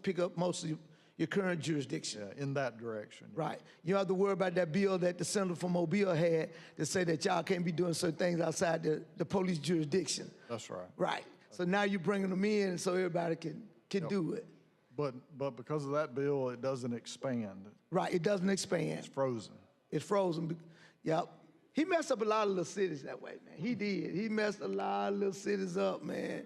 pick up most of your current jurisdiction. Yeah, in that direction. Yeah. Right. You don't have to worry about that bill that the senator from Mobile had to say that y'all can't be doing certain things outside the police jurisdiction. That's right. Right. So now you're bringing them in so everybody can do it. But because of that bill, it doesn't expand. Right, it doesn't expand. It's frozen. It's frozen. Yep. He messed up a lot of little cities that way, man. He did. He messed a lot of little cities up, man.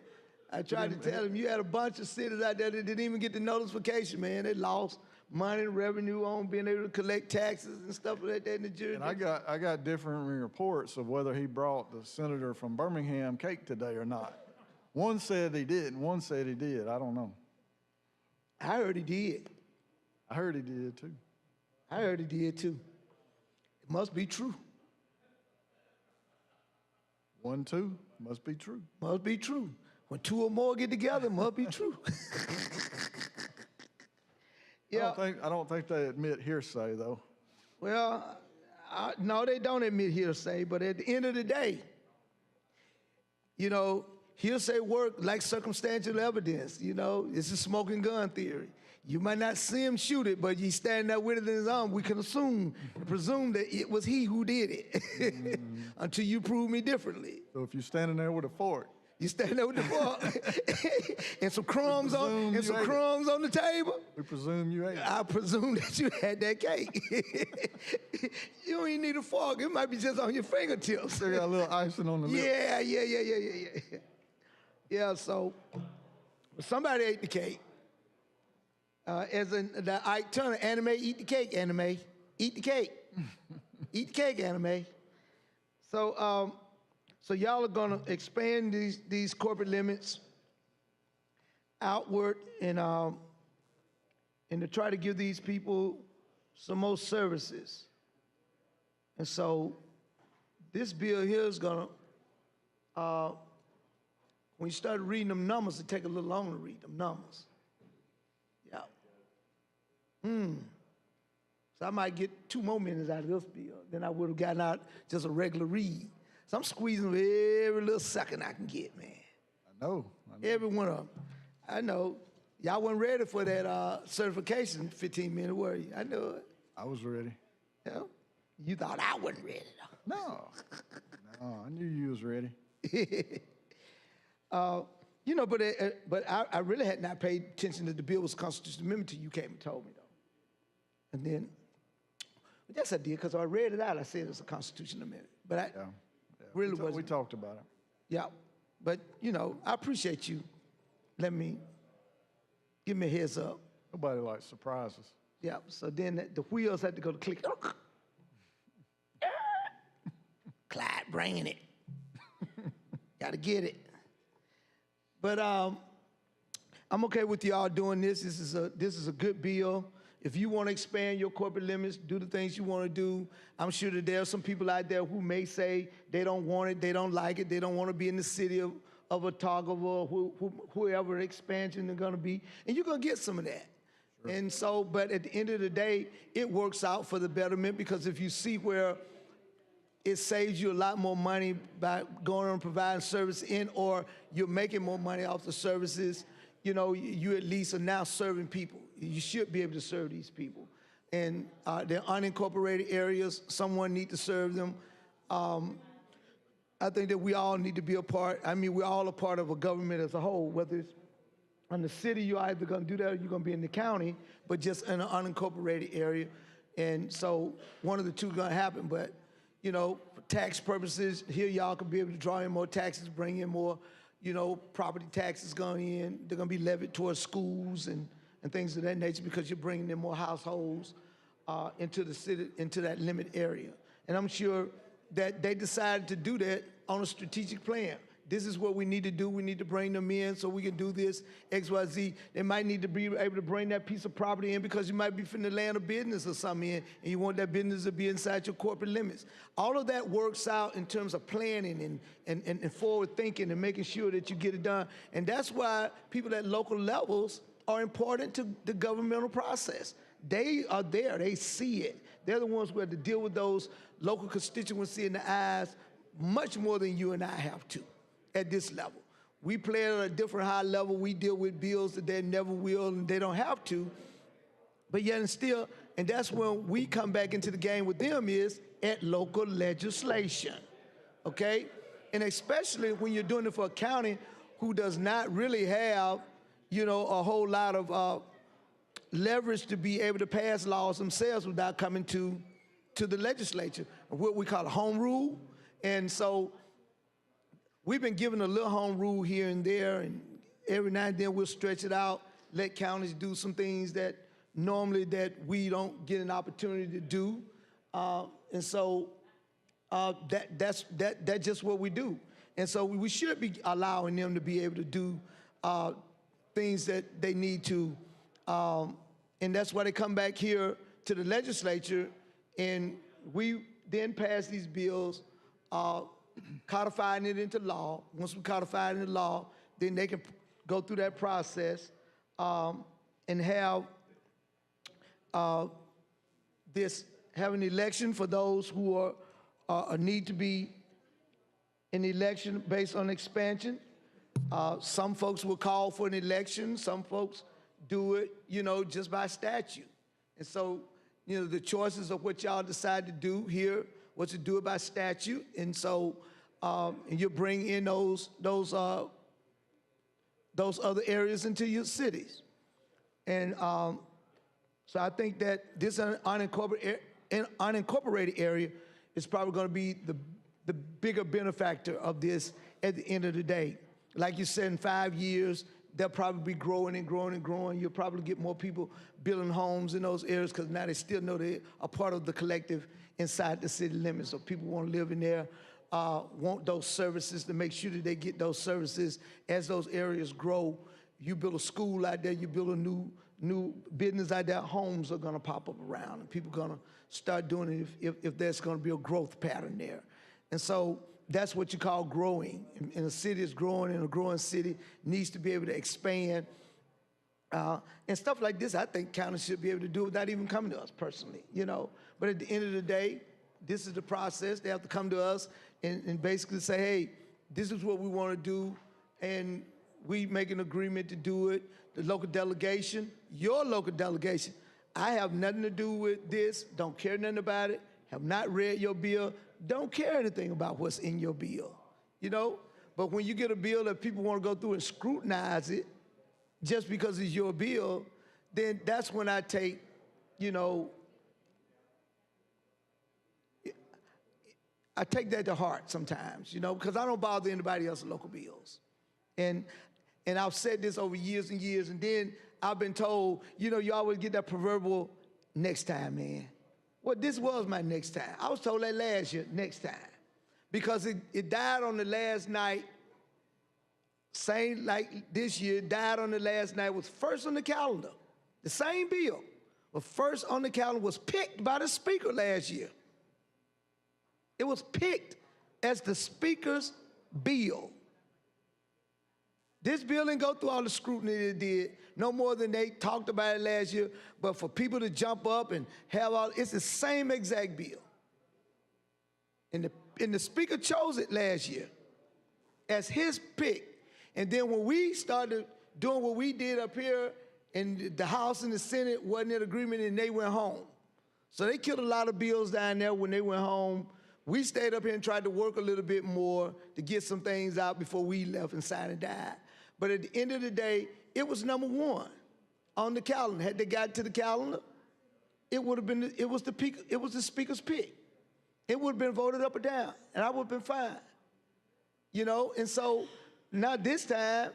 I tried to tell him, you had a bunch of cities out there that didn't even get the notification, man. They lost money and revenue on being able to collect taxes and stuff like that in the jurisdiction. And I got different reports of whether he brought the senator from Birmingham cake today or not. One said he didn't, one said he did. I don't know. I heard he did. I heard he did too. I heard he did too. It must be true. 1, 2, must be true. Must be true. When two or more get together, it must be true. Yeah. I don't think they admit hearsay though. Well, no, they don't admit hearsay, but at the end of the day, hearsay work like circumstantial evidence. It's a smoking gun theory. You might not see him shoot it, but you stand there with it in his arm. We can presume that it was he who did it until you prove me differently. So if you're standing there with a fork. You standing there with the fork and some crumbs on the table. We presume you ate. I presume that you had that cake. You don't even need a fork. It might be just on your fingertips. Still got a little icing on the lip. Yeah. Yeah, so somebody ate the cake. As in the Ike Turner, anime, eat the cake, anime. Eat the cake. Eat the cake, anime. So, so y'all are gonna expand these corporate limits outward and to try to give these people some more services. And so this bill here is gonna, when you start reading them numbers, it take a little longer to read them numbers. Yeah. So I might get 2 more minutes out of this bill than I would have gotten out just a regular read. So I'm squeezing every little second I can get, man. I know. Every one of them. I know. Y'all wasn't ready for that certification 15-minute, were you? I know it. I was ready. Yeah. You thought I wasn't ready, though. No. No, I knew you was ready. You know, but I really had not paid attention that the bill was a constitutional amendment until you came and told me, though. And then, yes, I did, because I read it out. I said it was a constitutional amendment. But I really wasn't. We talked about it. Yeah. But, you know, I appreciate you give me a heads up. Nobody likes surprises. Yeah. So then the wheels had to go to click. Clyde bringing it. Got to get it. But I'm okay with y'all doing this. This is a good bill. If you want to expand your corporate limits, do the things you want to do. I'm sure that there are some people out there who may say they don't want it, they don't like it, they don't want to be in the city of Otago or whoever expansion they're going to be, and you're going to get some of that. Sure. And so, but at the end of the day, it works out for the betterment, because if you see where it saves you a lot more money by going on and providing service or you're making more money off the services, you know, you at least are now serving people. You should be able to serve these people. And they're unincorporated areas. Someone need to serve them. I think that we all need to be a part. I mean, we're all a part of a government as a whole, whether it's in the city, you're either going to do that or you're going to be in the county, but just in an unincorporated area. And so one of the two is going to happen. But, you know, for tax purposes, here y'all can be able to draw in more taxes, bring in more, you know, property taxes going in. They're going to be levied towards schools and things of that nature, because you're bringing in more households into the city, into that limit area. And I'm sure that they decided to do that on a strategic plan. This is what we need to do. We need to bring them in so we can do this, X, Y, Z. They might need to be able to bring that piece of property in because you might be finna land a business or something in, and you want that business to be inside your corporate limits. All of that works out in terms of planning and forward thinking and making sure that you get it done. And that's why people at local levels are important to the governmental process. They are there. They see it. They're the ones who have to deal with those local constituency in the eyes much more than you and I have to at this level. We play at a different high level. We deal with bills that they never will and they don't have to. But yet and still, and that's when we come back into the game with them, is at local legislation, okay? And especially when you're doing it for a county who does not really have, you know, a whole lot of leverage to be able to pass laws themselves without coming to the legislature, what we call a home rule. And so we've been given a little home rule here and there, and every now and then we'll stretch it out, let counties do some things that normally that we don't get an opportunity to do. And so that's just what we do. And so we should be allowing them to be able to do things that they need to. And that's why they come back here to the legislature, and we then pass these bills, codifying it into law. Once we codify it into law, then they can go through that process and have have an election for those who need to be an election based on expansion. Some folks will call for an election. Some folks do it, you know, just by statute. And so, you know, the choices of what y'all decide to do here was to do it by statute. And so and you bring in those other areas into your cities. And so I think that this unincorporated area is probably going to be the bigger benefactor of this at the end of the day. Like you said, in 5 years, they'll probably be growing and growing and growing. You'll probably get more people building homes in those areas because now they still know they're a part of the collective inside the city limits. So people want to live in there, want those services, to make sure that they get those services as those areas grow. You build a school out there, you build a new business out there, homes are going to pop up around, and people are going to start doing it if there's going to be a growth pattern there. And so that's what you call growing. And a city is growing, and a growing city needs to be able to expand. And stuff like this, I think counties should be able to do without even coming to us personally, you know. But at the end of the day, this is the process. They have to come to us and basically say, hey, this is what we want to do, and we make an agreement to do it. The local delegation, your local delegation, I have nothing to do with this, don't care nothing about it, have not read your bill, don't care anything about what's in your bill, you know? But when you get a bill that people want to go through and scrutinize it just because it's your bill, then that's when I take, you know, I take that to heart sometimes, you know, because I don't bother anybody else's local bills. And I've said this over years and years, and then I've been told, you know, you always get that proverbial next time, man. Well, this was my next time. I was told that last year, next time. Because it died on the last night, same like this year, died on the last night, was first on the calendar. The same bill was first on the calendar, was picked by the speaker last year. It was picked as the speaker's bill. This bill didn't go through all the scrutiny it did, no more than they talked about it last year, but for people to jump up and have all, it's the same exact bill. And the speaker chose it last year as his pick. And then when we started doing what we did up here, and the House and the Senate wasn't in agreement, and they went home. So they killed a lot of bills down there when they went home. We stayed up here and tried to work a little bit more to get some things out before we left and signed and died. But at the end of the day, it was number one on the calendar. Had they got to the calendar, it would have been, it was the speaker's pick. It would have been voted up or down, and I would have been fine. You know, and so now this time,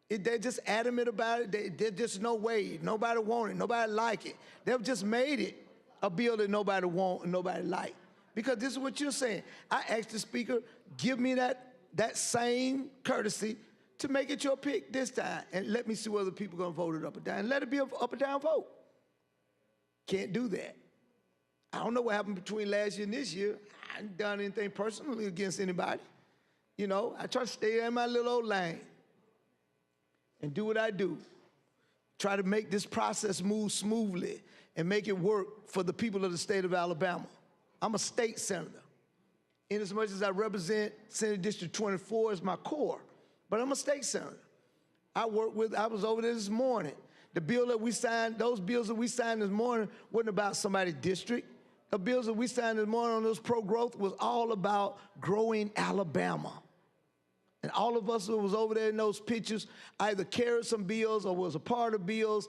they're just adamant about it. There's just no way. Nobody want it. Nobody like it. They've just made it a bill that nobody want and nobody like. Because this is what you're saying. I asked the speaker, give me that same courtesy to make it your pick this time, and let me see whether people are going to vote it up or down. And let it be an up or down vote. Can't do that. I don't know what happened between last year and this year. I haven't done anything personally against anybody. You know, I try to stay in my little old lane and do what I do. Try to make this process move smoothly and make it work for the people of the state of Alabama. I'm a state senator. In as much as I represent Senate District 24 as my core, but I'm a state senator. I was over there this morning. The bill that we signed, those bills that we signed this morning wasn't about somebody's district. The bills that we signed this morning on those pro-growth was all about growing Alabama. And all of us who was over there in those pictures either carried some bills or was a part of bills,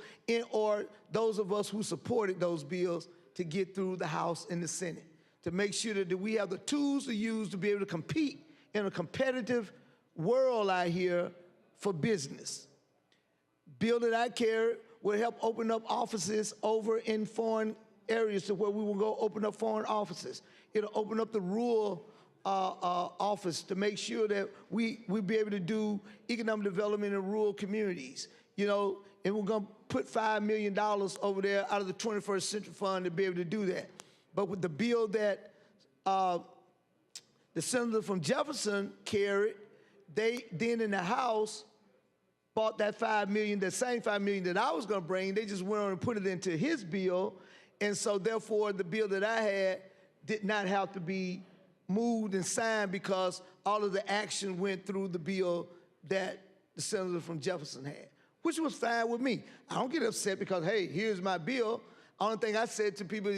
or those of us who supported those bills to get through the House and the Senate, to make sure that we have the tools to use to be able to compete in a competitive world out here for business. Bill that I carried will help open up offices over in foreign areas to where we will go open up foreign offices. It'll open up the rural office to make sure that we be able to do economic development in rural communities. You know, and we're going to put $5 million over there out of the 21st Century Fund to be able to do that. But with the bill that the senator from Jefferson carried, they then in the House bought that $5 million, that same $5 million that I was going to bring. They just went on and put it into his bill. And so therefore, the bill that I had did not have to be moved and signed because all of the action went through the bill that the senator from Jefferson had, which was fine with me. I don't get upset because, hey, here's my bill. Only thing I said to people,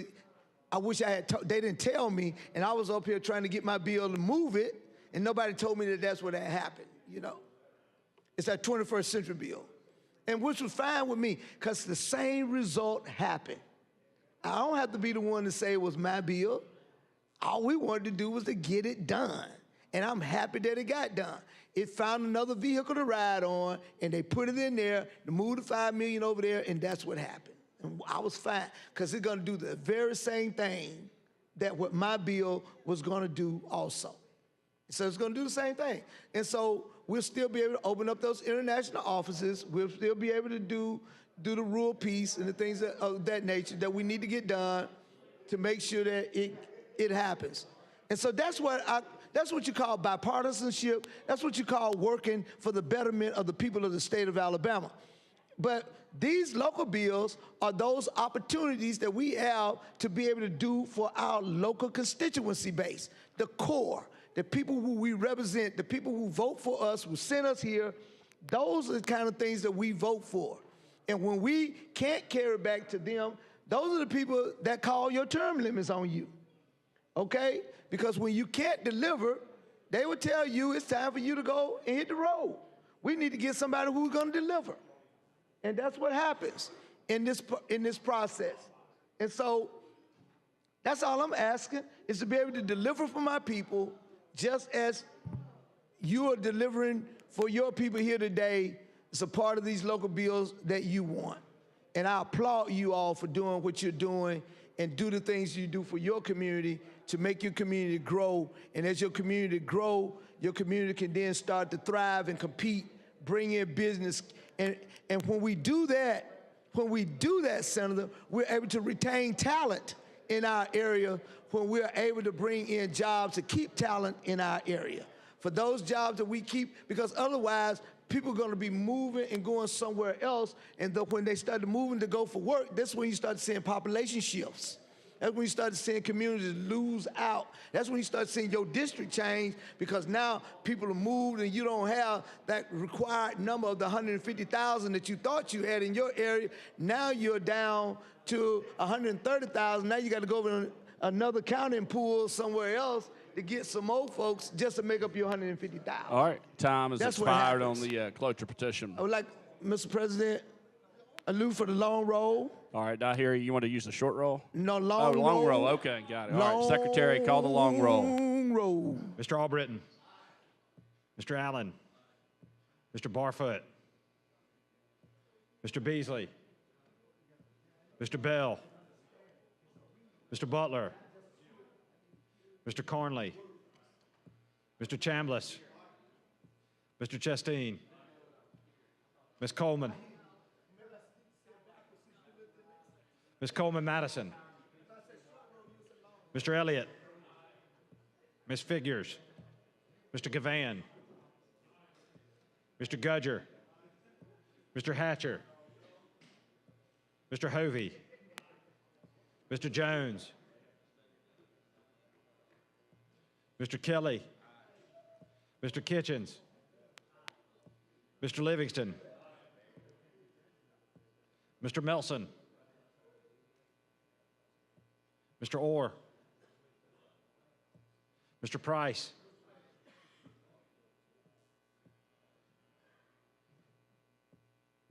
I wish I had, they didn't tell me, and I was up here trying to get my bill to move it, and nobody told me that that's what had happened, you know. It's that 21st century bill, and which was fine with me because the same result happened. I don't have to be the one to say it was my bill. All we wanted to do was to get it done, and I'm happy that it got done. It found another vehicle to ride on, and they put it in there to move the $5 million over there, and that's what happened. And I was fine because it's going to do the very same thing that what my bill was going to do also. So it's going to do the same thing. And so we'll still be able to open up those international offices. We'll still be able to do the rural peace and the things of that nature that we need to get done to make sure that it happens. And so that's what you call bipartisanship. That's what you call working for the betterment of the people of the state of Alabama. But these local bills are those opportunities that we have to be able to do for our local constituency base, the core, the people who we represent, the people who vote for us, who sent us here. Those are the kind of things that we vote for. And when we can't carry back to them, those are the people that call your term limits on you, okay? Because when you can't deliver, they will tell you it's time for you to go and hit the road. We need to get somebody who's going to deliver. And that's what happens in this process. And so that's all I'm asking, is to be able to deliver for my people just as you are delivering for your people here today. It's a part of these local bills that you want. And I applaud you all for doing what you're doing and do the things you do for your community to make your community grow. And as your community grow, your community can then start to thrive and compete, bring in business. And when we do that, Senator, we're able to retain talent in our area, when we're able to bring in jobs to keep talent in our area. For those jobs that we keep, because otherwise, people are going to be moving and going somewhere else, and when they start moving to go for work, that's when you start seeing population shifts. That's when you start seeing communities lose out. That's when you start seeing your district change, because now people are moved and you don't have that required number of the 150,000 that you thought you had in your area. Now you're down to 130,000. Now you got to go over to another counting pool somewhere else to get some more folks just to make up your 150,000. All right, time has That's what expired on happens. the cloture petition. I would like, Mr. President, allude for the long roll. All right, I hear you want to use the short roll? No, long roll. Long roll. Okay, got it. All right, Secretary, call the long roll. Long roll. Mr. Albritton, Mr. Allen, Mr. Barfoot, Mr. Beasley, Mr. Bell, Mr. Butler, Mr. Cornley, Mr. Chambliss, Mr. Chasteen, Ms. Coleman, Ms. Coleman-Madison, Mr. Elliott, Ms. Figures, Mr. Gavan, Mr. Gudger, Mr. Hatcher, Mr. Hovey, Mr. Jones, Mr. Kelly, Mr. Kitchens, Mr. Livingston, Mr. Melson, Mr. Orr, Mr. Price,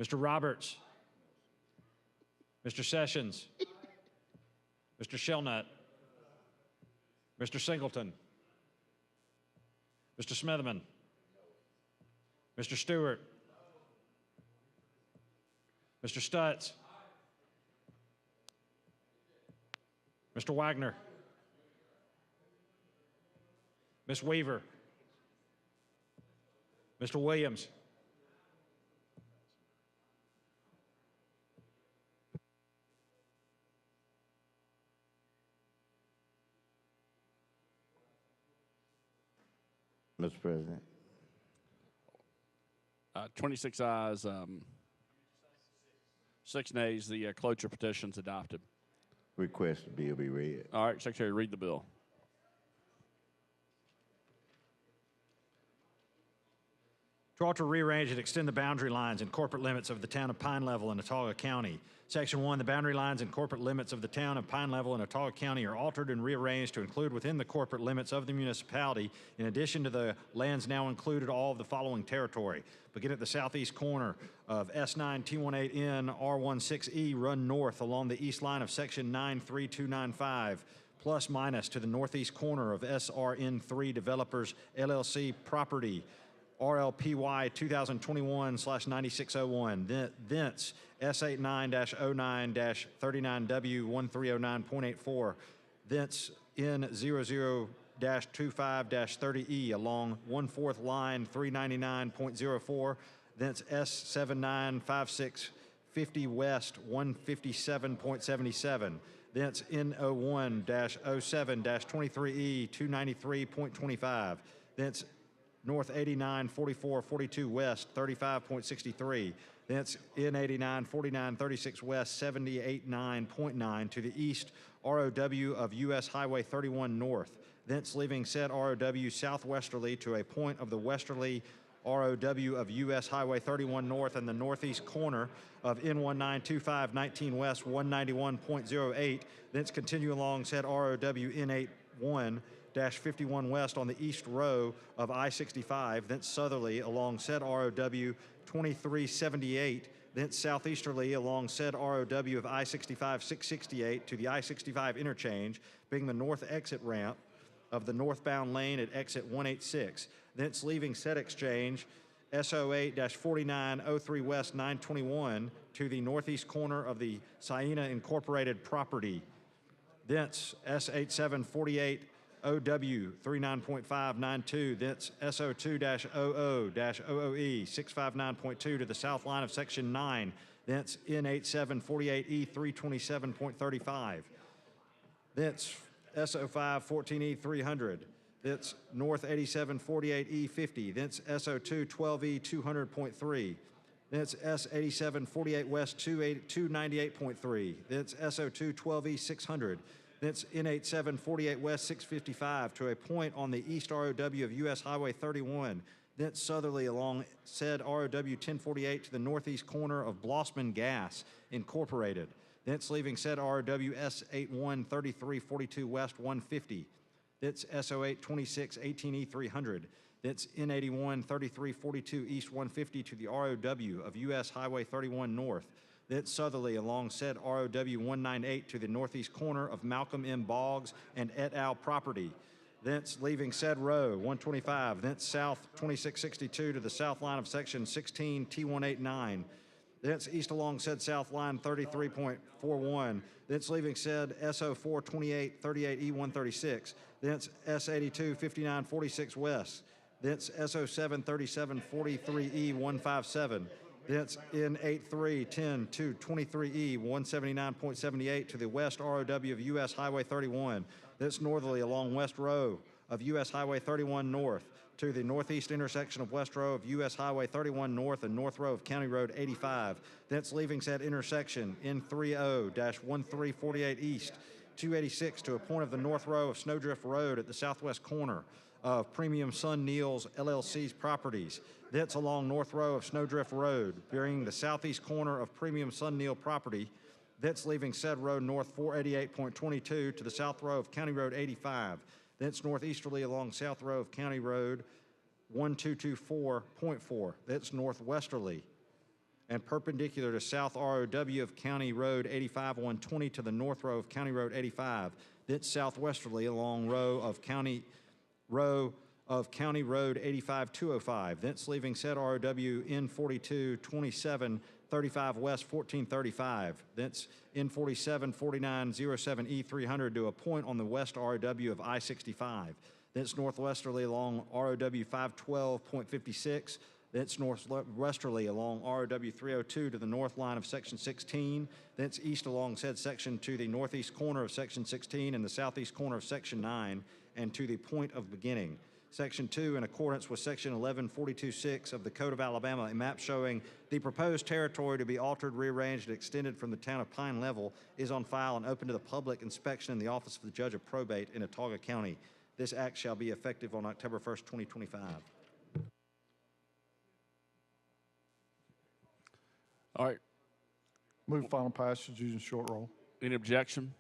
Mr. Roberts, Mr. Sessions, Mr. Shelnut, Mr. Singleton, Mr. Smitherman, Mr. Stewart, Mr. Stutz, Mr. Wagner, Ms. Weaver, Mr. Williams, Mr. President. 26 ayes, 6 nays. The cloture petition's adopted. Request the bill be read. All right, Secretary, read the bill. To alter, rearrange, and extend the boundary lines and corporate limits of the town of Pine Level in Autauga County. Section 1, the boundary lines and corporate limits of the town of Pine Level in Autauga County are altered and rearranged to include within the corporate limits of the municipality, in addition to the lands now included, all of the following territory. Begin at the southeast corner of S9 T18N R16E, run north along the east line of Section 93295, plus minus to the northeast corner of SRN3 Developers LLC property, RLPY 2021/9601. Thence, S89-09-39W1309.84. Thence, N00-25-30E along 1/4 line 399.04. Thence, S795650 West 157.77. Thence, N01-07-23E 293.25. Thence, North 89, 44, 42 West, 35.63. Thence N89, 49, 36 West, 78.9 to the east, ROW of U.S. Highway 31 North. Thence leaving said ROW southwesterly to a point of the westerly ROW of U.S. Highway 31 North and the northeast corner of N1925 West 191.08. Thence continue along said ROW N81-51 West on the east row of I-65, thence southerly along said ROW 2378, thence southeasterly along said ROW of I-65 668 to the I-65 interchange, being the north exit ramp of the northbound lane at exit 186, thence leaving said exchange SO8-4903 West 921 to the northeast corner of the Siena Incorporated property. Thence S8748 OW 39.592, thence SO2-00-00E 659.2 to the south line of Section 9, thence N8748E 327.35, thence SO514E 300, thence North 8748E 50, thence SO212E 200.3, thence S8748 West 298.3, thence SO212E 600, thence N8748 West 655 to a point on the east ROW of U.S. Highway 31, thence southerly along said ROW 1048 to the northeast corner of Blossman Gas Incorporated, thence leaving said ROW S81 3342 West 150, thence SO8 2618E 300, thence N81 3342 East 150 to the ROW of U.S. Highway 31 North, thence southerly along said ROW 198 to the northeast corner of Malcolm M. Boggs and et al. Property, thence leaving said row 125, thence south 2662 to the south line of Section 16 T189, thence east along said south line 33.41, thence leaving said SO4 2838 E136, thence S82 5946 West, thence SO7 3743 E157, thence N83 10 to 23E 179.78 to the west ROW of U.S. Highway 31, thence northerly along west row of U.S. Highway 31 North to the northeast intersection of west row of U.S. Highway 31 North and north row of County Road 85, thence leaving said intersection N30-1348 East 286 to a point of the north row of Snowdrift Road at the southwest corner of Premium Sun Neals LLC's properties, thence along north row of Snowdrift Road, bearing the southeast corner of Premium Sun Neal property, thence leaving said road north 488.22 to the south row of County Road 85, thence northeasterly along south row of County Road 1224.4, thence northwesterly and perpendicular to south ROW of County Road 85-120 to the north row of County Road 85, thence southwesterly along row of County Road 85-205, thence leaving said ROW N42-27 35 West 1435, thence N47-4907 E300 to a point on the west ROW of I-65, thence northwesterly along ROW 512.56, thence northwesterly along ROW 302 to the north line of Section 16, thence east along said section to the northeast corner of Section 16 and the southeast corner of Section 9, and to the point of beginning. Section 2, in accordance with Section 1142.6 of the Code of Alabama, a map showing the proposed territory to be altered, rearranged, and extended from the town of Pine Level is on file and open to the public inspection in the Office of the Judge of Probate in Autauga County. This act shall be effective on October 1st, 2025. All right. Move final passage using short roll. Any objection?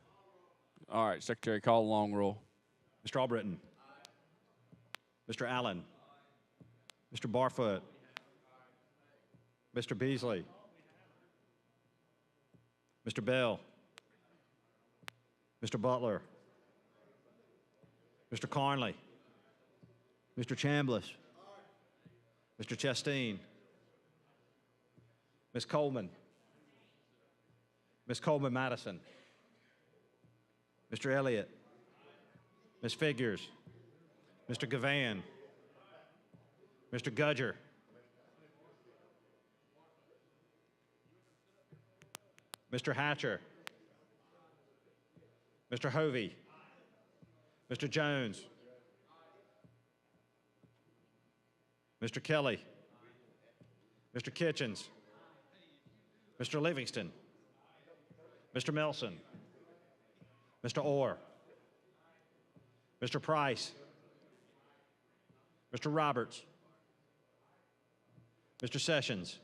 All right, Secretary, call the long roll. Mr. Albritton. Mr. Allen. Mr. Barfoot. Mr. Beasley. Mr. Bell. Mr. Butler. Mr. Carnley. Mr. Chambliss. Mr. Chasteen. Ms. Coleman. Ms. Coleman Madison. Mr. Elliott. Ms. Figures. Mr. Gavan. Mr. Gudger. Mr. Hatcher. Mr. Hovey. Mr. Jones. Mr. Kelly. Mr. Kitchens. Mr. Livingston. Mr. Melson. Mr. Orr. Mr. Price. Mr. Roberts. Mr. Sessions.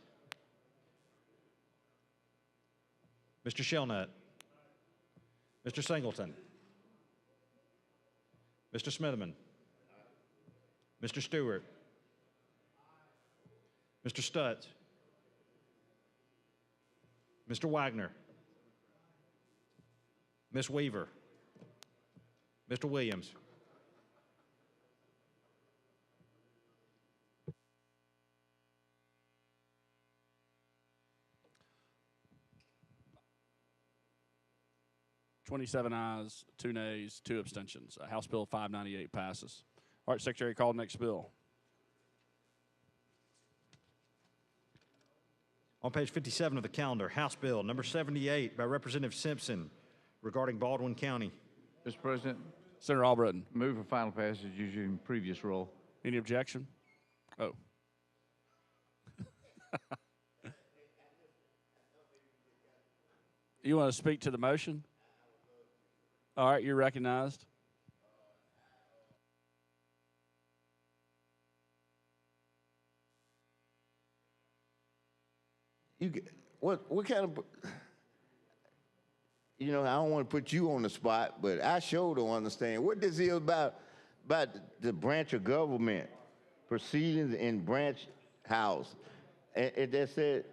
Mr. Shellnut. Mr. Singleton. Mr. Smitherman. Mr. Stewart. Mr. Stutz. Mr. Wagner. Ms. Weaver. Mr. Williams. $27 ayes, 2 nays, 2 abstentions. House Bill 598 passes. All right, Secretary, call the next bill. On page 57 of the calendar, House Bill number 78 by Representative Simpson regarding Baldwin County. Mr. President. Senator Albritton. Move for final passage using previous roll. Any objection? Oh. You want to speak to the motion? All right, you're recognized. What kind of, I don't want to put you on the spot, but I sure don't understand what this is about the branch of government proceedings in branch house. And they said,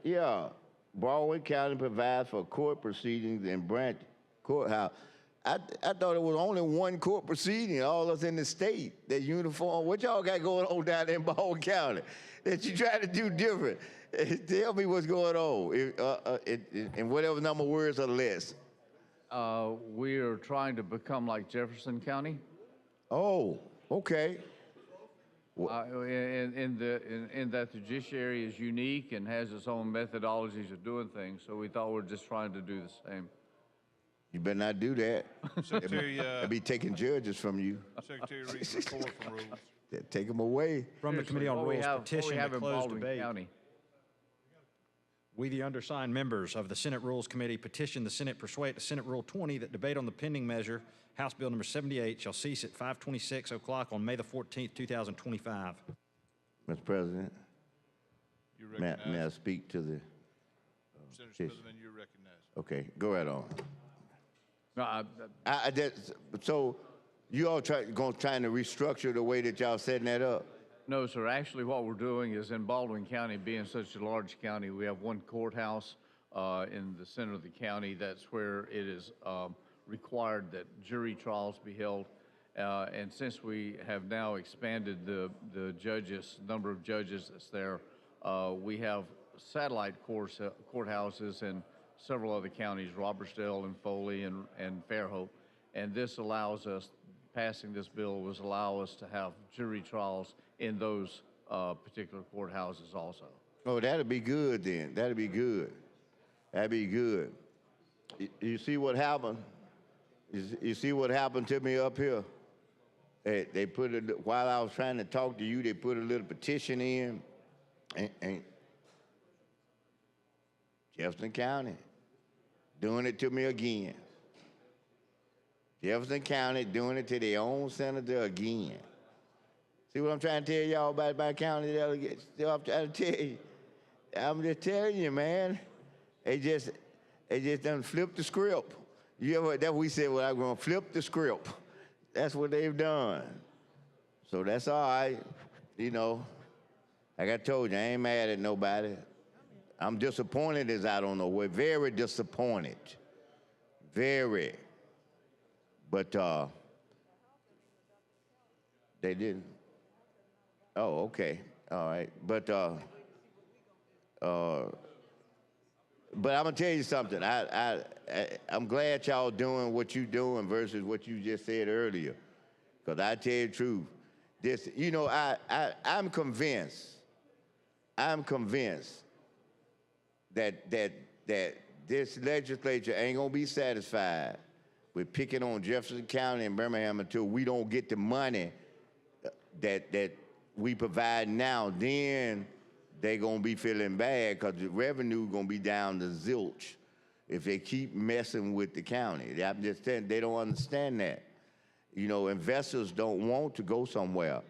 Baldwin County provides for court proceedings in branch courthouse. I thought it was only one court proceeding, all of us in the state, that uniform. What y'all got going on down there in Baldwin County that you try to do different? Tell me what's going on in whatever number of words or less. We are trying to become like Jefferson County. Oh, okay. In that the judiciary is unique and has its own methodologies of doing things, so we thought we're just trying to do the same. You better not do that. Secretary, I'll be taking judges from you. Secretary, read the report from Rules. Take them away. From the Committee on Rules, petition to close debate. County. We, the undersigned members of the Senate Rules Committee, petition the Senate persuade to Senate Rule 20 that debate on the pending measure, House Bill number 78, shall cease at 5:26 o'clock on May the 14th, 2025. Mr. President, may I speak to the Senator Smithman, you're recognized. Okay, go right on. No, so you all trying to restructure the way that y'all setting that up? No, sir. Actually, what we're doing is in Baldwin County, being such a large county, we have one courthouse in the center of the county. That's where it is required that jury trials be held. And since we have now expanded the number of judges that's there, we have satellite courthouses in several other counties, Robertsdale and Foley and Fairhope. And this allows us, passing this bill will allow us to have jury trials in those particular courthouses also. Oh, that'd be good then. That'd be good. That'd be good. You see what happened? You see what happened to me up here? They put it, while I was trying to talk to you, they put a little petition in, and Jefferson County doing it to me again. Jefferson County doing it to their own senator again. See what I'm trying to tell y'all about my county delegates? I'm trying to tell you. I'm just telling you, man. They just done flip the script. You ever, that we said, well, I'm gonna flip the script. That's what they've done. So that's all right, you know. Like I told you, I ain't mad at nobody. I'm disappointed as I don't know. We're very disappointed. Very. But they didn't. Oh, okay. All right. But I'm gonna tell you something. I'm glad y'all doing what you doing versus what you just said earlier. Because I tell you the truth, this, you know, I'm convinced that this legislature ain't gonna be satisfied with picking on Jefferson County and Birmingham until we don't get the money that we provide now. Then they gonna be feeling bad because the revenue gonna be down to zilch if they keep messing with the county. I'm just saying, they don't understand that. You know, investors don't want to go somewhere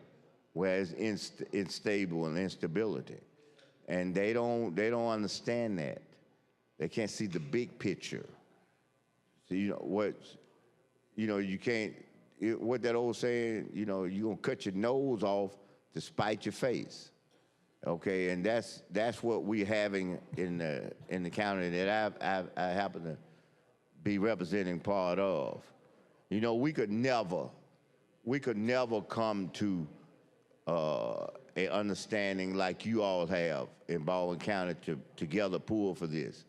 where it's unstable and instability. And they don't understand that. They can't see the big picture. So, you know, you can't, what that old saying, you know, you're gonna cut your nose off to spite your face. Okay, and that's what we're having in the county that I happen to be representing part of. You know, we could never come to a understanding like you all have in Baldwin County to together pull for this,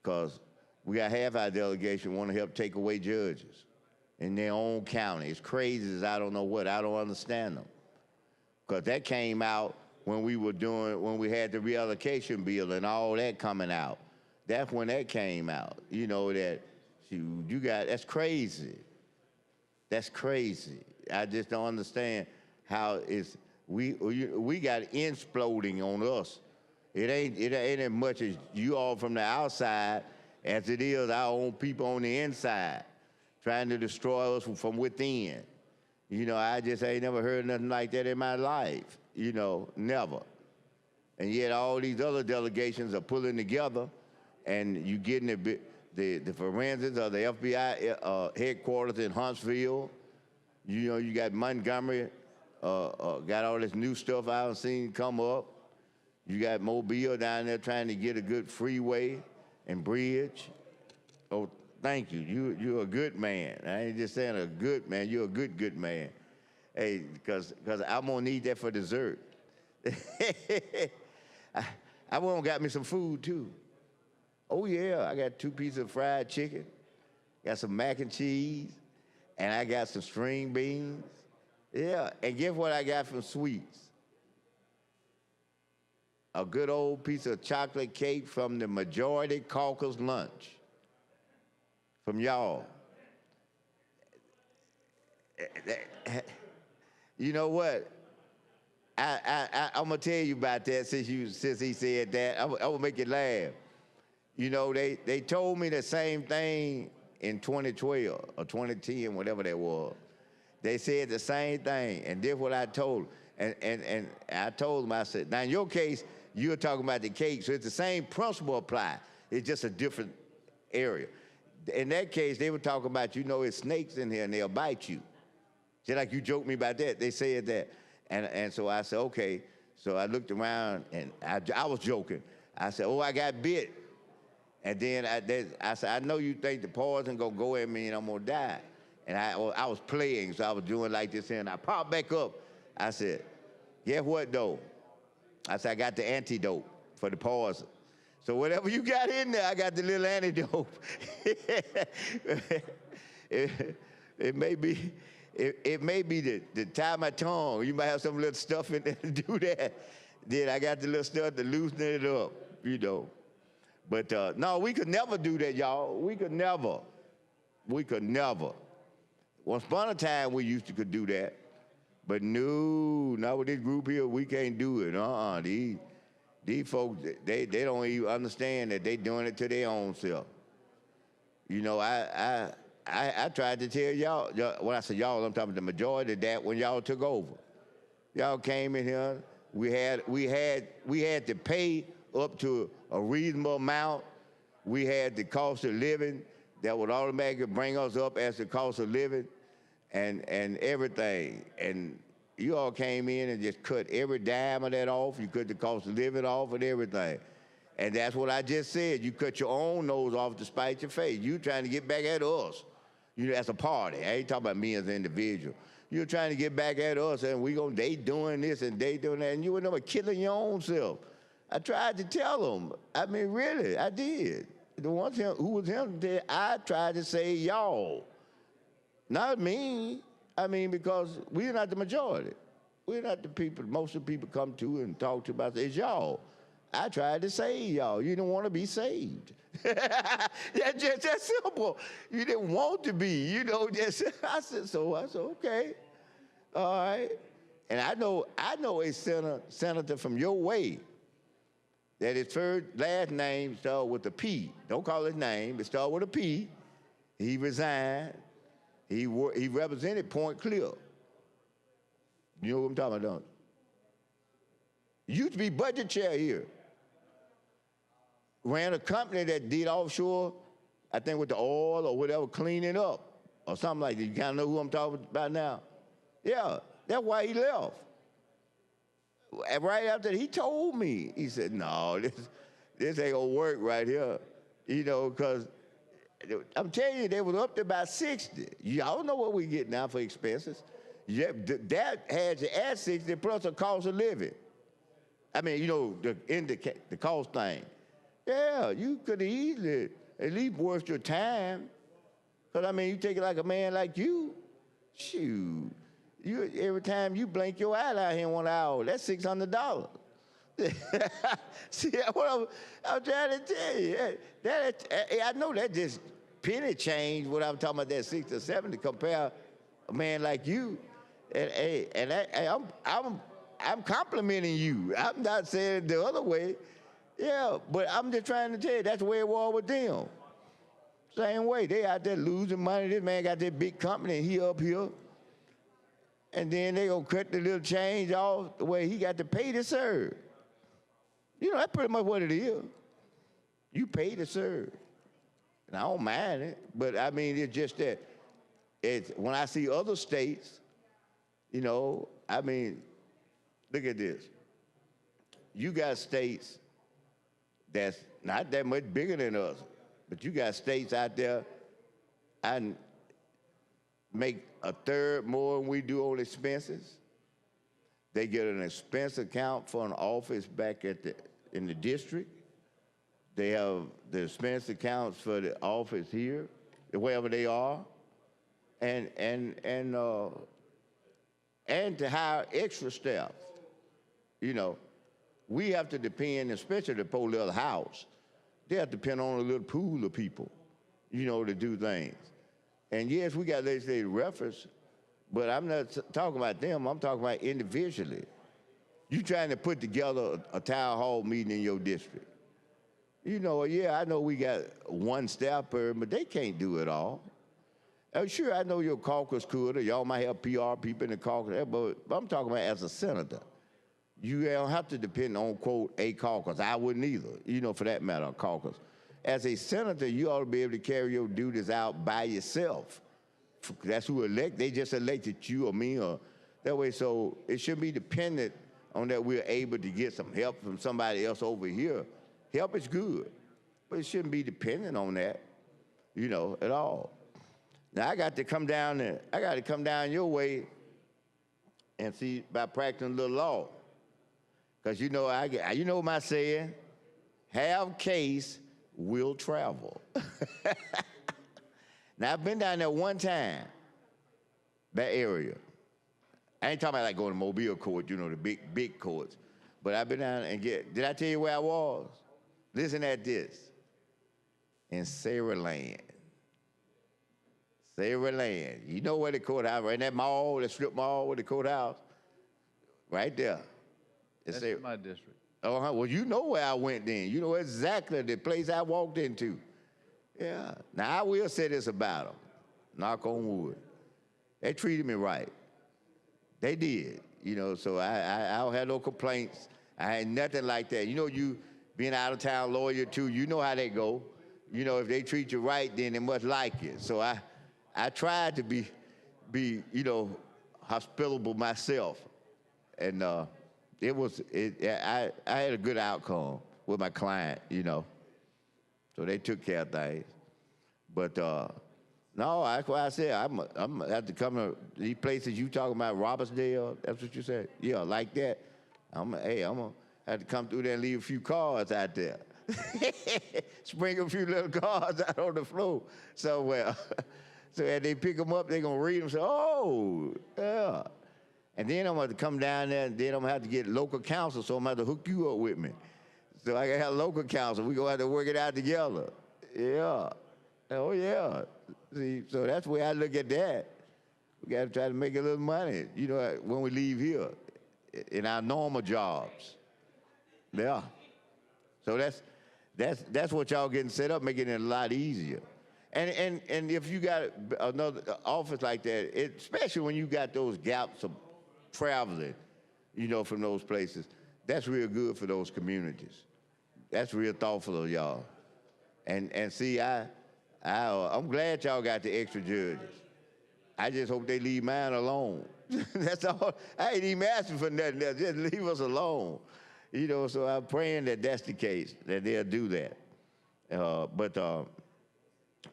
because we got half our delegation want to help take away judges in their own county. It's crazy as I don't know what. I don't understand them, because that came out when we had the reallocation bill and all that coming out. That's when that came out. You know, that that's crazy. That's crazy. I just don't understand how we got exploding on us. It ain't as much as you all from the outside as it is our own people on the inside trying to destroy us from within. You know, I just ain't never heard nothing like that in my life. You know, never. And yet all these other delegations are pulling together, and you getting the forensics of the FBI headquarters in Huntsville. You know, you got Montgomery, got all this new stuff I haven't seen come up. You got Mobile down there trying to get a good freeway and bridge. Oh, thank you. You're a good man. I ain't just saying a good man. You're a good man. Hey, because I'm gonna need that for dessert. I went and got me some food too. Oh yeah, I got 2 pieces of fried chicken, got some mac and cheese, and I got some string beans. Yeah, and guess what I got from sweets? A good old piece of chocolate cake from the Majority Caucus lunch from y'all. You know what? I'm gonna tell you about that since he said that. I'm gonna make you laugh. You know, they told me the same thing in 2012 or 2010, whatever that was. They said the same thing, and this is what I told them. And I told them, I said, now in your case, you're talking about the cake, so it's the same principle apply. It's just a different area. In that case, they were talking about, you know, it's snakes in here and they'll bite you. Just like you joked me about that, they said that. And so I said, okay. So I looked around and I was joking. I said, oh, I got bit. And then I said, I know you think the poison gonna go at me and I'm gonna die. And I was playing, so I was doing like this and I popped back up. I said, guess what though? I said, I got the antidote for the poison. So whatever you got in there, I got the little antidote. It may be to tie my tongue. You might have some little stuff in there to do that. Then I got the little stuff to loosen it up, you know. But no, we could never do that, y'all. We could never. Once upon a time, we used to could do that. But no, not with this group here, we can't do it. These folks, they don't even understand that they doing it to their own self. You know, I tried to tell y'all, when I say y'all, I'm talking the majority of that when y'all took over. Y'all came in here, we had to pay up to a reasonable amount we had the cost of living that would automatically bring us up as the cost of living and everything. And you all came in and just cut every dime of that off. You cut the cost of living off and everything. And that's what I just said. You cut your own nose off to spite your face. You trying to get back at us. You know, as a party. I ain't talking about me as an individual. You're trying to get back at us, and they doing this and they doing that, and you were never killing your own self. I tried to tell them. I mean, really, I did. The ones who was him there, I tried to say y'all. Not me. I mean, because we're not the majority. We're not the people most of the people come to and talk to about. It's y'all. I tried to save y'all. You didn't want to be saved. That's just that simple. You didn't want to be, you know. Just I said, okay, all right. And I know a senator from your way that his last name started with a P. Don't call his name. It started with a P. He resigned. He represented Point Clear. You know what I'm talking about, don't you? Used to be budget chair here. Ran a company that did offshore, I think with the oil or whatever, cleaning up or something like that. You kind of know who I'm talking about now? Yeah, that's why he left. And right after that, he told me, he said, no, this ain't gonna work right here. You know, because I'm telling you, they was up to about 60. Y'all don't know what we get now for expenses. Yeah, that had you at 60 plus a cost of living. I mean, you know, the cost thing. Yeah, you could easily at least worth your time. Because, I mean, you take it like a man like you, shoot, every time you blink your eye out here in 1 hour, that's $600. See, what I'm trying to tell you, I know that just penny change what I'm talking about, that 60 or 70 compare a man like you. And I'm complimenting you. I'm not saying it the other way. Yeah, but I'm just trying to tell you, that's the way it was with them. Same way, they out there losing money. This man got that big company and he up here. And then they gonna cut the little change off the way he got to pay to serve. You know, that's pretty much what it is. You pay to serve. And I don't mind it, but I mean, it's just that when I see other states, you know, I mean, look at this. You got states that's not that much bigger than us, but you got states out there and make a third more than we do on expenses. They get an expense account for an office back in the district. They have the expense accounts for the office here, wherever they are, and to hire extra staff. You know, we have to depend, especially the poor little house, they have to depend on a little pool of people, you know, to do things. And yes, we got legislative reference, but I'm not talking about them, I'm talking about individually. You trying to put together a town hall meeting in your district. You know, yeah, I know we got one staff person, but they can't do it all. Sure, I know your caucus could, or y'all might have PR people in the caucus, but I'm talking about as a senator. You don't have to depend on, quote, a caucus. I wouldn't either, you know, for that matter, a caucus. As a senator, you ought to be able to carry your duties out by yourself. That's who elect. They just elected you or me or that way. So it shouldn't be dependent on that we're able to get some help from somebody else over here. Help is good, but it shouldn't be dependent on that, you know, at all. Now I got to come down your way and see by practicing a little law. Because you know, you know my saying, have case, will travel. Now, I've been down there one time, that area. I ain't talking about like going to Mobile court, you know, the big courts. But I've been down and did I tell you where I was? Listen at this. In Saraland. Saraland. You know where the courthouse, right in that mall, that strip mall with the courthouse? Right there. That's in my district. Uh-huh. Well, you know where I went then. You know exactly the place I walked into. Yeah. Now, I will say this about them. Knock on wood. They treated me right. They did. You know, so I don't have no complaints. I had nothing like that. You know, you being out of town lawyer too, you know how they go. You know, if they treat you right, then they must like you. So I tried to be, you know, hospitable myself. And I had a good outcome with my client, you know. So they took care of things. But no, that's why I said I'm gonna have to come to these places you talking about, Robertsdale. That's what you said. Yeah, like that. I'm gonna have to come through there and leave a few cards out there. Sprinkle a few little cards out on the floor somewhere. So as they pick them up, they're gonna read them and say, "Oh, yeah." And then I'm gonna have to come down there, and then I'm gonna have to get local counsel. So I'm gonna have to hook you up with me. So I gotta have local counsel. We're gonna have to work it out together. Yeah. Oh, yeah. See, so that's the way I look at that. We got to try to make a little money, you know, when we leave here in our normal jobs. Yeah. So that's what y'all getting set up, making it a lot easier. And if you got another office like that, especially when you got those gaps of traveling, you know, from those places, that's real good for those communities. That's real thoughtful of y'all. And see, I'm glad y'all got the extra judges. I just hope they leave mine alone. That's all. I ain't even asking for nothing else. Just leave us alone. You know, so I'm praying that that's the case, that they'll do that.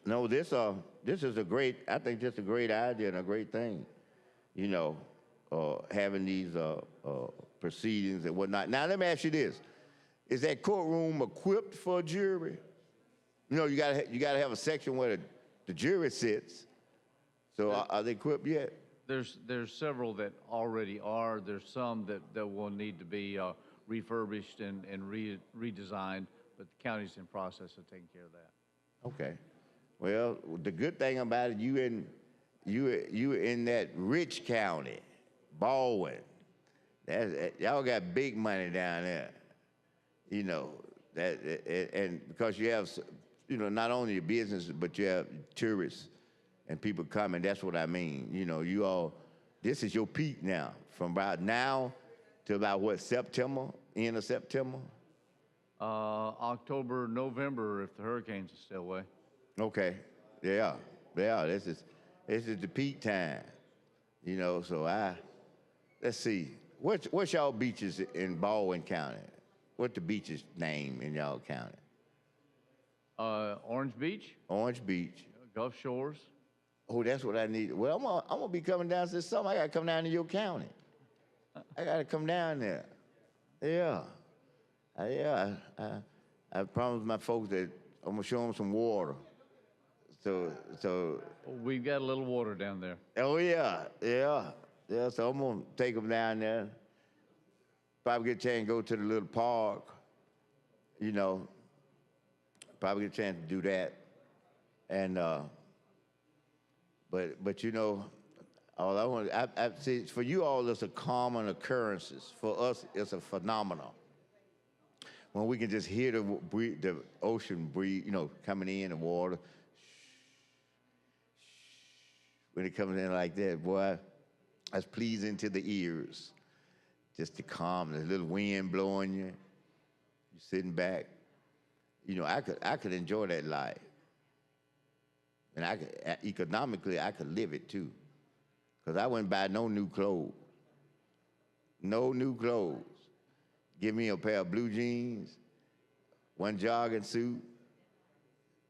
No, this is a great, I think just a great idea and a great thing, you know, having these proceedings and whatnot. Now, let me ask you this. Is that courtroom equipped for a jury? You know, you gotta have a section where the jury sits. So are they equipped yet? There's several that already are. There's some that will need to be refurbished and redesigned, but the county's in process of taking care of that. Okay. Well, the good thing about it, you in that rich county, Baldwin. Y'all got big money down there. You know that, and because you have, you know, not only your business, but you have tourists and people coming. That's what I mean. You know, you all, this is your peak now. From about now to about what, September, end of September? October, November, if the hurricanes are still away. Okay, yeah. This is the peak time. You know, so let's see. What's y'all beaches in Baldwin County? What's the beach's name in y'all county? Orange Beach. Orange Beach. Gulf Shores. Oh, that's what I need. Well, I'm gonna be coming down this summer. I gotta come down to your county. I gotta come down there. Yeah. I promised my folks that I'm gonna show them some water. So we've got a little water down there. Oh yeah. So I'm gonna take them down there. Probably get a chance to go to the little park. You know, probably get a chance to do that. And but you know, all I want, I see, for you all, it's a common occurrences. For us, it's a phenomenon. When we can just hear the ocean breathe, you know, coming in, the water. When it comes in like that, boy, that's pleasing to the ears. Just the calm, the little wind blowing you. You're sitting back. You know, I could enjoy that life. And economically, I could live it too. Because I wouldn't buy no new clothes. No new clothes. Give me a pair of blue jeans, one jogging suit,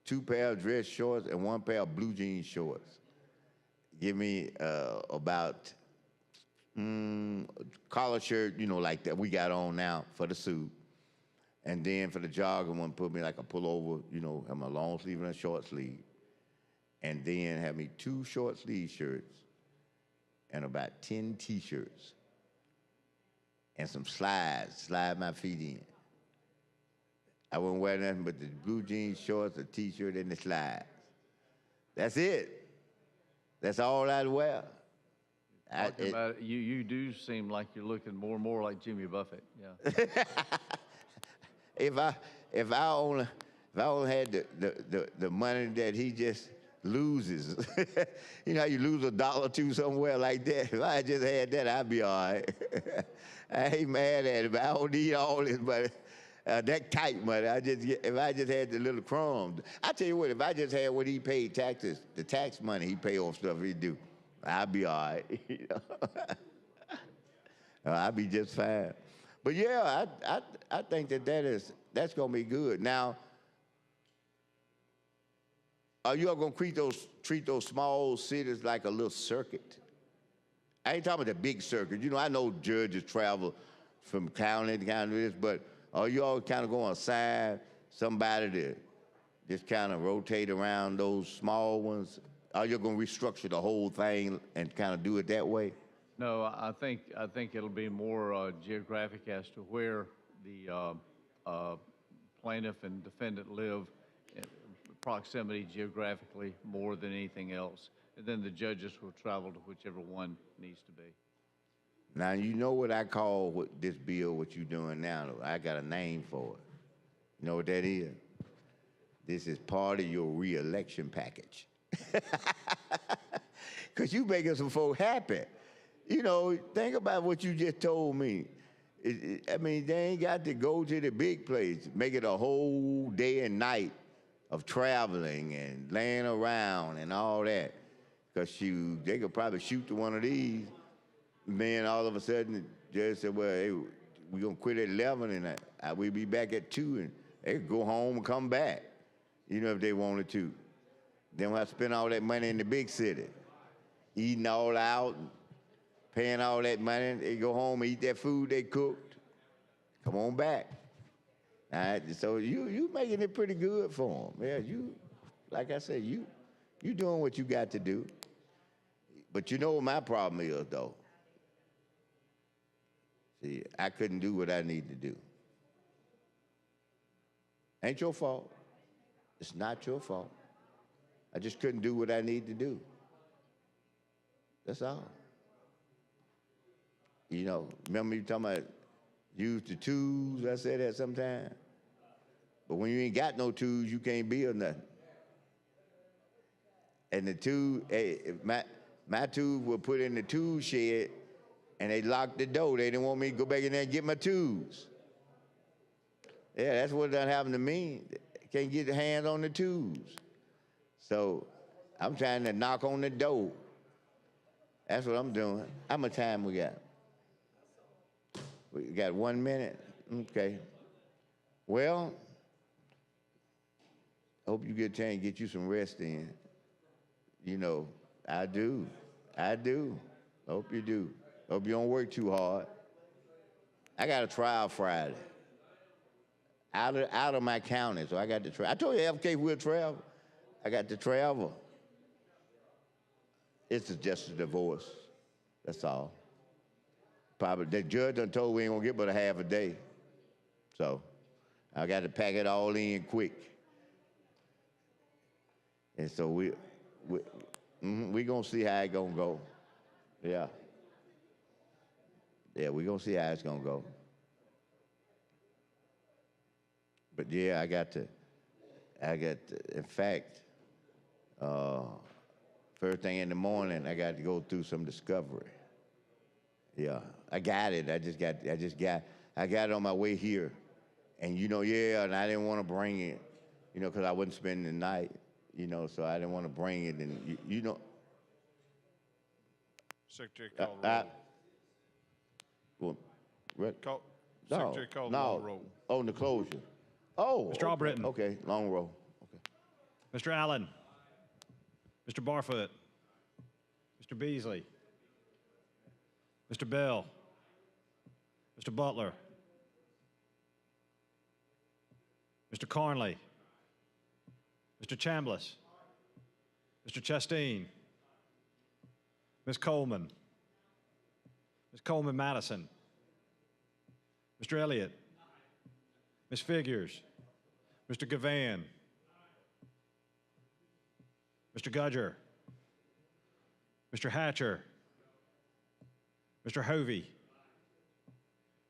2 pair of dress shorts, and 1 pair of blue jean shorts. Give me about collar shirt, you know, like that we got on now for the suit. And then for the jogging one, put me like a pullover, you know, have my long sleeve and a short sleeve. And then have me 2 short sleeve shirts and about 10 t-shirts. And some slides, slide my feet in. I wouldn't wear nothing but the blue jeans, shorts, a t-shirt, and the slides. That's it. That's all I'd wear. Talking about it, you do seem like you're looking more and more like Jimmy Buffett. Yeah. If I only had the money that he just loses, you know how you lose $1 or $2 somewhere like that. If I just had that, I'd be all right. I ain't mad at it, but I don't need all this. But that kite money. If I just had the little crumbs, I tell you what, if I just had what he paid taxes, the tax money he pay off stuff he do, I'd be all right. You know? I'd be just fine. But yeah, I think that's gonna be good. Now, are you all gonna treat those small cities like a little circuit? I ain't talking about the big circuit. You know, I know judges travel from county to county, but are you all kind of going to assign somebody to just kind of rotate around those small ones? Are you going to restructure the whole thing and kind of do it that way? No, I think it'll be more geographic as to where the plaintiff and defendant live, in proximity geographically more than anything else. And then the judges will travel to whichever one needs to be. Now, you know what I call this bill, what you're doing now, though? I got a name for it. You know what that is? This is part of your re-election package. Because you making some folk happy. You know, think about what you just told me. I mean, they ain't got to go to the big place, make it a whole day and night of traveling and laying around and all that. Because they could probably shoot to one of these. Then all of a sudden, the judge said, well, hey, we're going to quit at 11 and we'll be back at 2. And they could go home and come back, you know, if they wanted to. Then we'll have to spend all that money in the big city, eating all out, and paying all that money. They go home and eat that food they cooked. Come on back. All right, so you making it pretty good for them. Yeah, like I said, you doing what you got to do. But you know what my problem is, though? See, I couldn't do what I need to do. Ain't your fault. It's not your fault. I just couldn't do what I need to do. That's all. You know, remember you talking about use the tools? I said that sometime. But when you ain't got no tools, you can't build nothing. And the tool, my tools were put in the tool shed, and they locked the door. They didn't want me to go back in there and get my tools. Yeah, that's what done happened to me. Can't get the hands on the tools. So I'm trying to knock on the door. That's what I'm doing. How much time we got? We got 1 minute? Okay. Well, I hope you get a chance to get you some rest in. You know, I do. Hope you do. Hope you don't work too hard. I got a trial Friday. Out of my county, so I got to travel. I told you FK will travel. I got to travel. It's just a divorce. That's all. Probably the judge done told we ain't gonna get but a half a day. So I got to pack it all in quick. And so we gonna see how it gonna go. Yeah. Yeah, we gonna see how it's gonna go. But yeah, in fact, first thing in the morning, I got to go through some discovery. Yeah, I got it. I got it on my way here. And you know, yeah, and I didn't want to bring it, you know, because I wouldn't spend the night, you know, so I didn't want to bring it. And you know. Secretary call the roll. Secretary call the long roll. On the closure. Oh, Mr. Albritton. Okay, long roll. Okay. Mr. Allen. Mr. Barfoot. Mr. Beasley. Mr. Bell. Mr. Butler. Mr. Carnley. Mr. Chambliss. Mr. Chasteen. Ms. Coleman. Ms. Coleman Madison. Mr. Elliott. Ms. Figures. Mr. Gavan. Mr. Gudger. Mr. Hatcher. Mr. Hovey.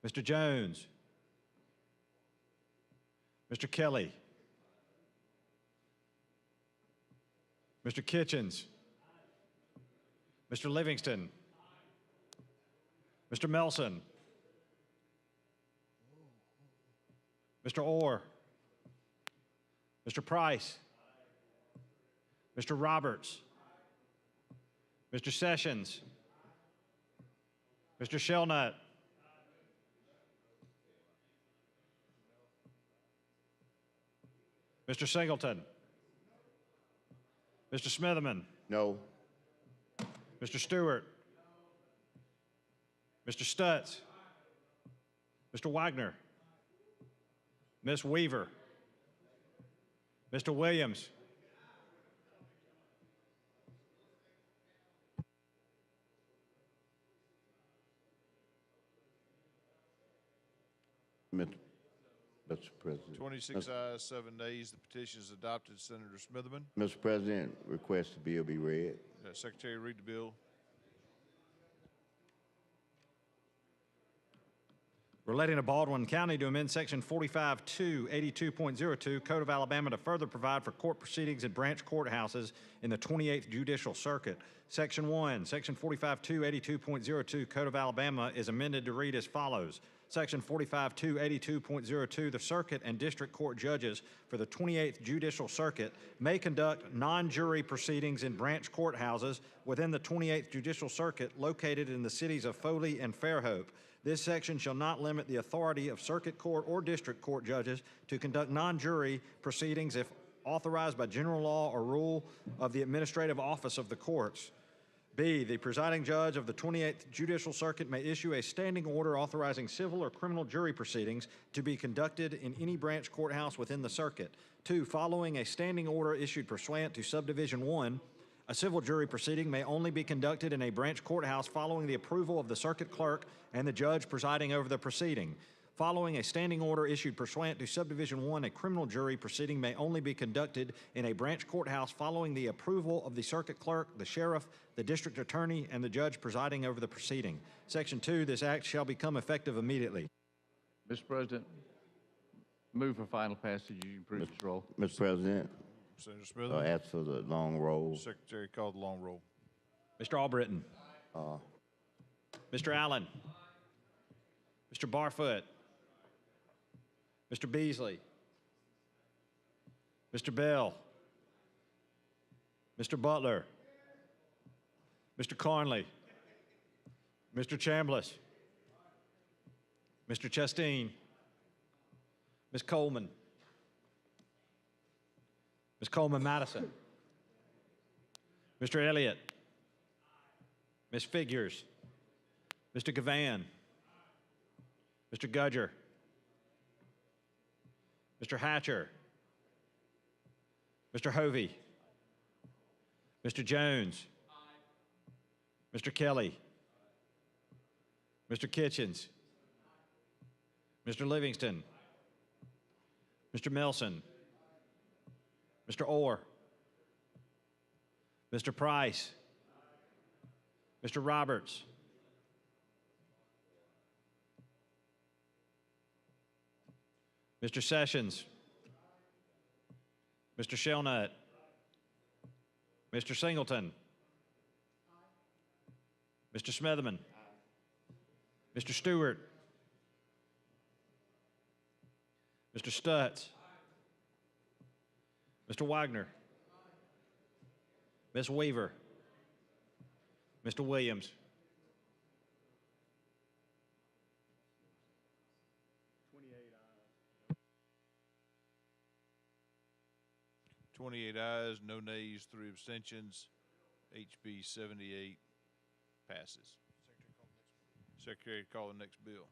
Mr. Jones. Mr. Kelly. Mr. Kitchens. Mr. Livingston. Mr. Melson. Mr. Orr, Mr. Price, Mr. Roberts, Mr. Sessions, Mr. Shelnut, Mr. Singleton, Mr. Smitherman, No. Mr. Stewart, Mr. Stutz, Mr. Wagner, Ms. Weaver, Mr. Williams, Mr. President. 26 ayes, 7 nays. The petition is adopted. Senator Smitherman. Mr. President, request the bill be read. Secretary, read the bill. relating to Baldwin County to amend Section 45-282.02 Code of Alabama to further provide for court proceedings in branch courthouses in the 28th Judicial Circuit. Section 1, Section 45-282.02 Code of Alabama is amended to read as follows. Section 45-282.02, the circuit and district court judges for the 28th Judicial Circuit may conduct non-jury proceedings in branch courthouses within the 28th Judicial Circuit located in the cities of Foley and Fairhope. This section shall not limit the authority of circuit court or district court judges to conduct non-jury proceedings if authorized by general law or rule of the administrative office of the courts. B, the presiding judge of the 28th Judicial Circuit may issue a standing order authorizing civil or criminal jury proceedings to be conducted in any branch courthouse within the circuit. 2, following a standing order issued pursuant to Subdivision 1, a civil jury proceeding may only be conducted in a branch courthouse following the approval of the circuit clerk and the judge presiding over the proceeding. Following a standing order issued pursuant to Subdivision 1, a criminal jury proceeding may only be conducted in a branch courthouse following the approval of the circuit clerk, the sheriff, the district attorney, and the judge presiding over the proceeding. Section 2, this act shall become effective immediately. Mr. President, move for final passage using previous roll. Mr. President, Senator Smitherman. ask for the long roll. Secretary, call the long roll. Mr. Albritton. Mr. Allen. Mr. Barfoot. Mr. Beasley. Mr. Bell. Mr. Butler. Mr. Carnley. Mr. Chambliss. Mr. Chasteen. Ms. Coleman. Ms. Coleman Madison. Mr. Elliott. Ms. Figures. Mr. Gavan. Mr. Gudger. Mr. Hatcher. Mr. Hovey. Mr. Jones. Mr. Kelly. Mr. Kitchens. Mr. Livingston. Mr. Milson. Mr. Orr. Mr. Price. Mr. Roberts. Mr. Sessions. Mr. Shelnut. Mr. Singleton. Mr. Smitherman. Mr. Stewart. Mr. Stutz. Mr. Wagner. Ms. Weaver. Mr. Williams. 28 ayes, no nays, 3 abstentions. HB 78 passes. Secretary, call the next bill.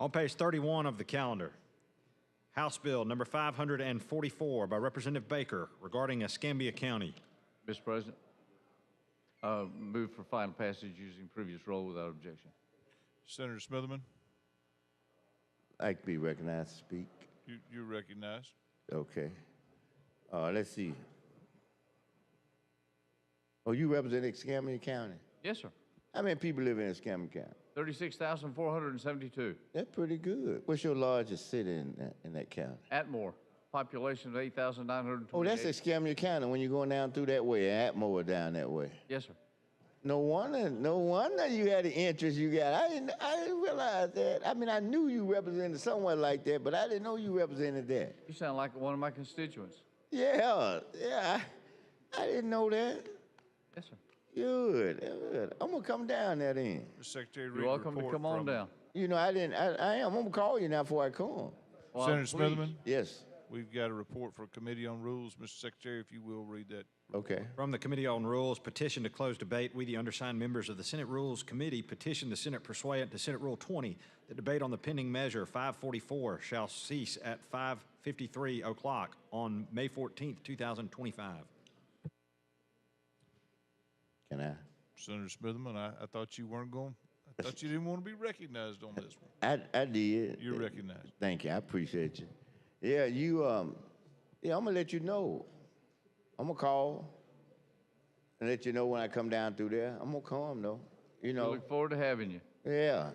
On page 31 of the calendar, House Bill number 544 by Representative Baker regarding Escambia County. Mr. President, move for final passage using previous roll without objection. Senator Smitherman. I'd like to be recognized to speak. You're recognized. Okay. Let's see. Oh, you represent Escambia County? Yes, sir. How many people live in Escambia County? 36,472. That's pretty good. What's your largest city in that county? Atmore, population of 8,928. Oh, that's Escambia County when you're going down through that way. Atmore down that way. Yes, sir. No wonder you had the interest you got. I didn't realize that. I mean, I knew you represented somewhere like that, but I didn't know you represented that. You sound like one of my constituents. Yeah. I didn't know that. Yes, sir. Good. I'm gonna come down there then. Mr. Secretary, You're welcome to come on down. You know, I am. I'm gonna call you now before I come. Well, Senator please. Smitherman, Yes. we've got a report for Committee on Rules. Mr. Secretary, if you will read that. Okay. From the Committee on Rules, petition to close debate. We, the undersigned members of the Senate Rules Committee, petition the Senate pursuant to Senate Rule 20. The debate on the pending measure 544 shall cease at 5:53 o'clock on May 14th, 2025. Can I? Senator Smitherman, I thought you weren't going, I thought you didn't want to be recognized on this one. I did. You're recognized. Thank you. I appreciate you. Yeah, I'm gonna let you know. I'm gonna call and let you know when I come down through there. I'm gonna come though. You know. We look forward to having you. Yeah.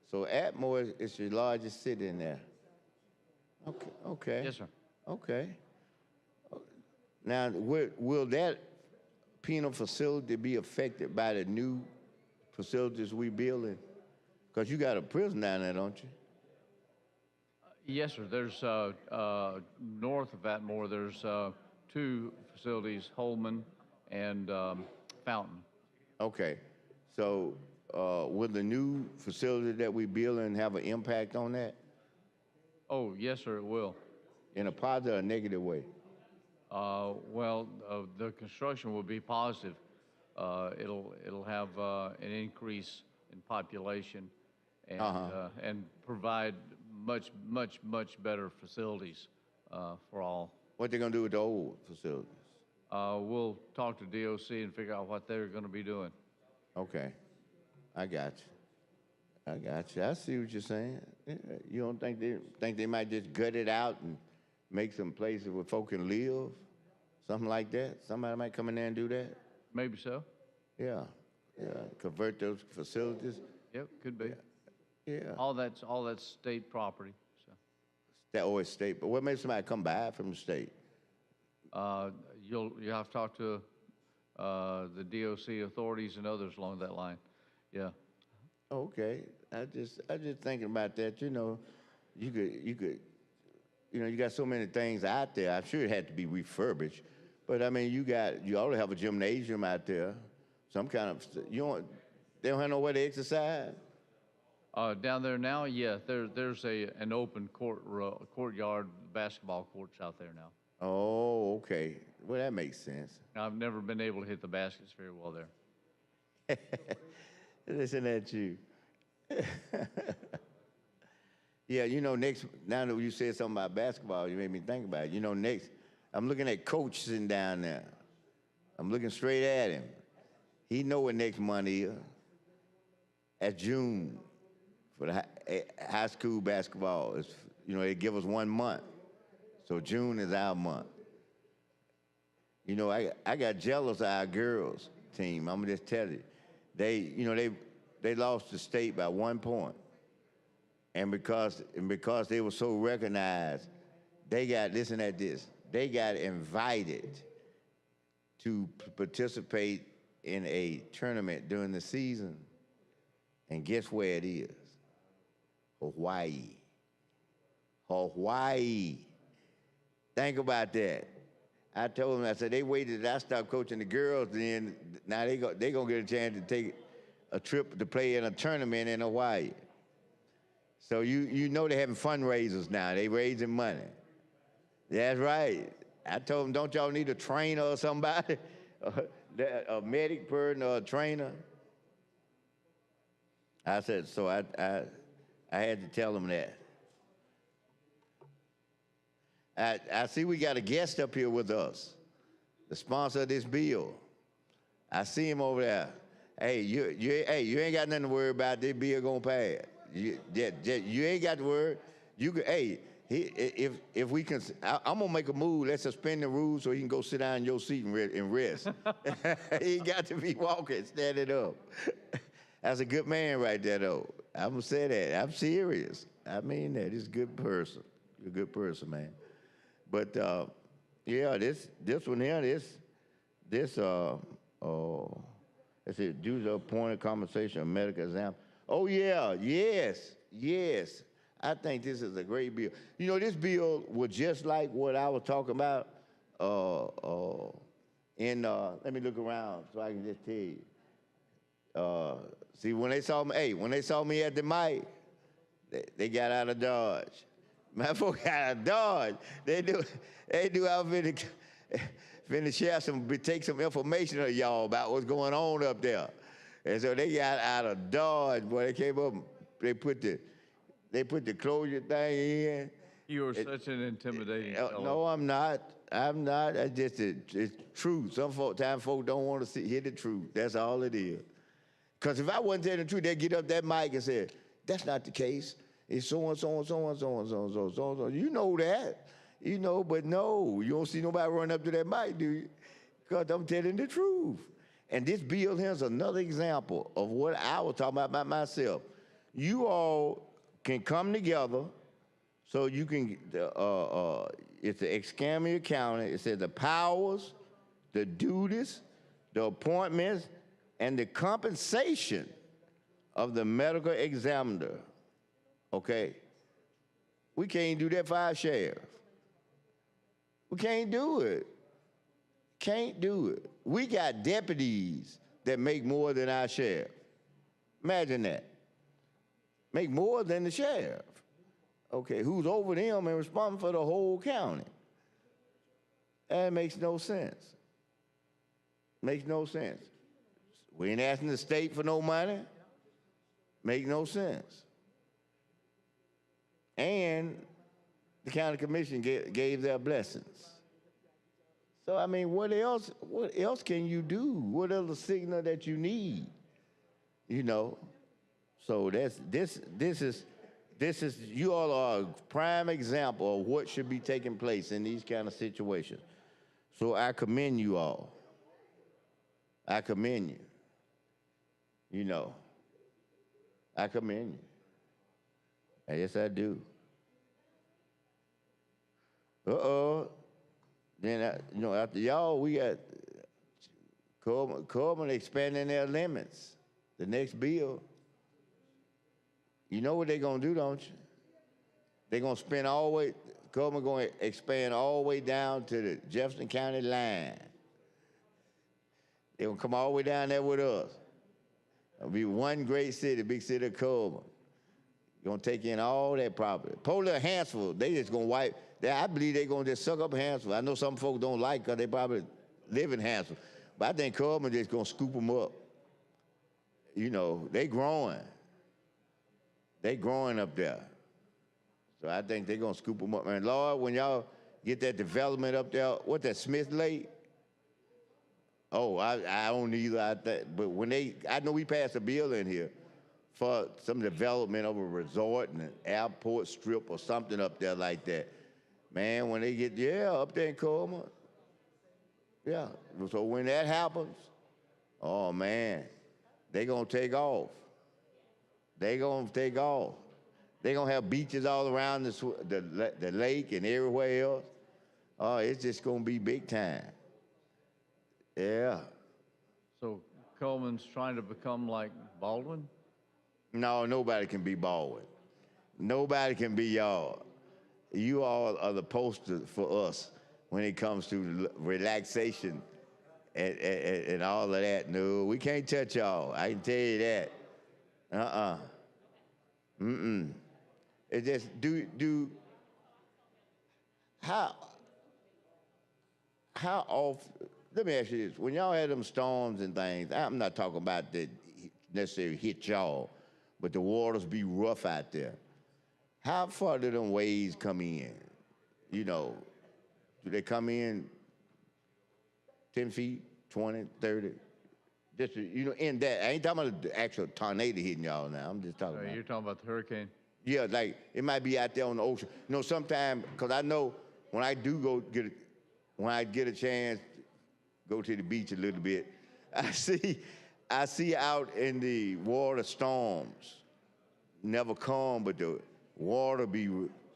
So Atmore is the largest city in there. Okay. Yes, sir. Okay. Now, will that penal facility be affected by the new facilities we building? Because you got a prison down there, don't you? Yes, sir. There's north of Atmore, there's two facilities, Holman and Fountain. Okay. So will the new facility that we building have an impact on that? Oh, yes, sir, it will. In a positive or negative way? Well, the construction will be positive. It'll have an increase in population and provide much better facilities for all. What they gonna do with the old facilities? We'll talk to DOC and figure out what they're going to be doing. Okay. I got you. I see what you're saying. You don't think they might just gut it out and make some places where folk can live? Something like that? Somebody might come in there and do that? Maybe so. Yeah. Convert those facilities? Yep, could be. Yeah. All that's state property. So. That always state. But what makes somebody come by from the state? You'll have to talk to the DOC authorities and others along that line. Yeah. Okay. I just thinking about that. You know, you could. You know, you got so many things out there. I'm sure it had to be refurbished, but I mean, you ought to have a gymnasium out there, some kind of. They don't have nowhere to exercise. Down there now, yeah. There's an open courtyard, basketball courts out there now. Oh, okay. Well, that makes sense. I've never been able to hit the baskets very well there. Listen at you. Yeah, you know, now that you said something about basketball, you made me think about it. You know, I'm looking at Coach sitting down there. I'm looking straight at him. He know what next month is. At June for the high school basketball. They give us 1 month. So June is our month. You know, I got jealous of our girls team. I'm gonna just tell you. They lost the state by 1 point. And because they were so recognized, they got invited to participate in a tournament during the season. And guess where it is? Hawaii. Think about that. I told them, I said, they waited till I stopped coaching the girls, then now they gonna get a chance to take a trip to play in a tournament in Hawaii. So you know they're having fundraisers now. They raising money. That's right. I told them, don't y'all need a trainer or somebody? A medic person or a trainer? I said, so I had to tell them that. I see we got a guest up here with us, the sponsor of this bill. I see him over there. Hey, you ain't got nothing to worry about. This bill gonna pass. You ain't got to worry. If we can, I'm gonna make a move. Let's suspend the rules so he can go sit down in your seat and rest. He ain't got to be walking, standing up. That's a good man right there, though. I'm gonna say that. I'm serious. I mean that. He's a good person. You're a good person, man. But yeah, this one here, Let's see, due to appointed compensation of medical exam. Oh, yeah, yes. I think this is a great bill. You know, this bill was just like what I was talking about let me look around so I can just tell you. See, when they saw me at the mic, they got out of Dodge. My folk got out of Dodge. They knew I was finna share take some information of y'all about what's going on up there. And so they got out of Dodge. Boy, they came up, they put the closure thing in. You are such an intimidating fellow. No, I'm not. That's just it's truth. Sometimes folks don't want to hear the truth. That's all it is. Because if I wasn't telling the truth, they'd get up that mic and say, that's not the case. It's so-and-so. You know that. You know, but no, you don't see nobody run up to that mic, do you? Because I'm telling the truth. And this bill here's another example of what I was talking about myself. You all can come together so you can, it's the Escambia County. It says the powers, the duties, the appointments, and the compensation of the medical examiner. Okay? We can't do that for our sheriff. We can't do it. Can't do it. We got deputies that make more than our sheriff. Imagine that. Make more than the sheriff. Okay, who's over them and responsible for the whole county. That makes no sense. Makes no sense. We ain't asking the state for no money. Make no sense. And the county commission gave their blessings. So I mean, what else can you do? What other signal that you need? You know. So this is you all are a prime example of what should be taking place in these kind of situations. So I commend you all. I commend you. You know, I commend you. Yes, I do. Then, after y'all, we got Coleman expanding their limits. The next bill. You know what they're going to do, don't you? They're going to spend all the way, Coleman going to expand all the way down to the Jefferson County line. They're going to come all the way down there with us. It'll be one great city, big city of Coleman. You're going to take in all that property. Polar Hansville, they just going to wipe. I believe they're going to just suck up Hansville. I know some folks don't like it because they probably live in Hansville. But I think Coleman just going to scoop them up. You know, they growing. They growing up there. So I think they're going to scoop them up. And Lord, when y'all get that development up there, what that Smith Lake? Oh, I don't either. But when I know we passed a bill in here for some development of a resort and an airport strip or something up there like that. Man, when they get, up there in Coleman. Yeah, so when that happens, oh man, they gonna take off. They gonna take off. They gonna have beaches all around the lake and everywhere else. Oh, it's just gonna be big time. Yeah. So Coleman's trying to become like Baldwin? No, nobody can be Baldwin. Nobody can be y'all. You all are the poster for us when it comes to relaxation and all of that. No, we can't touch y'all. I can tell you that. It just how often, let me ask you this. When y'all had them storms and things, I'm not talking about that necessarily hit y'all, but the waters be rough out there. How far do them waves come in? You know, do they come in 10 feet, 20, 30? Just, in that. I ain't talking about the actual tornado hitting y'all now. I'm just talking about. You're talking about the hurricane? Yeah, like it might be out there on the ocean. You know, sometimes, because I know when I do when I get a chance to go to the beach a little bit, I see out in the water storms never come, but the water be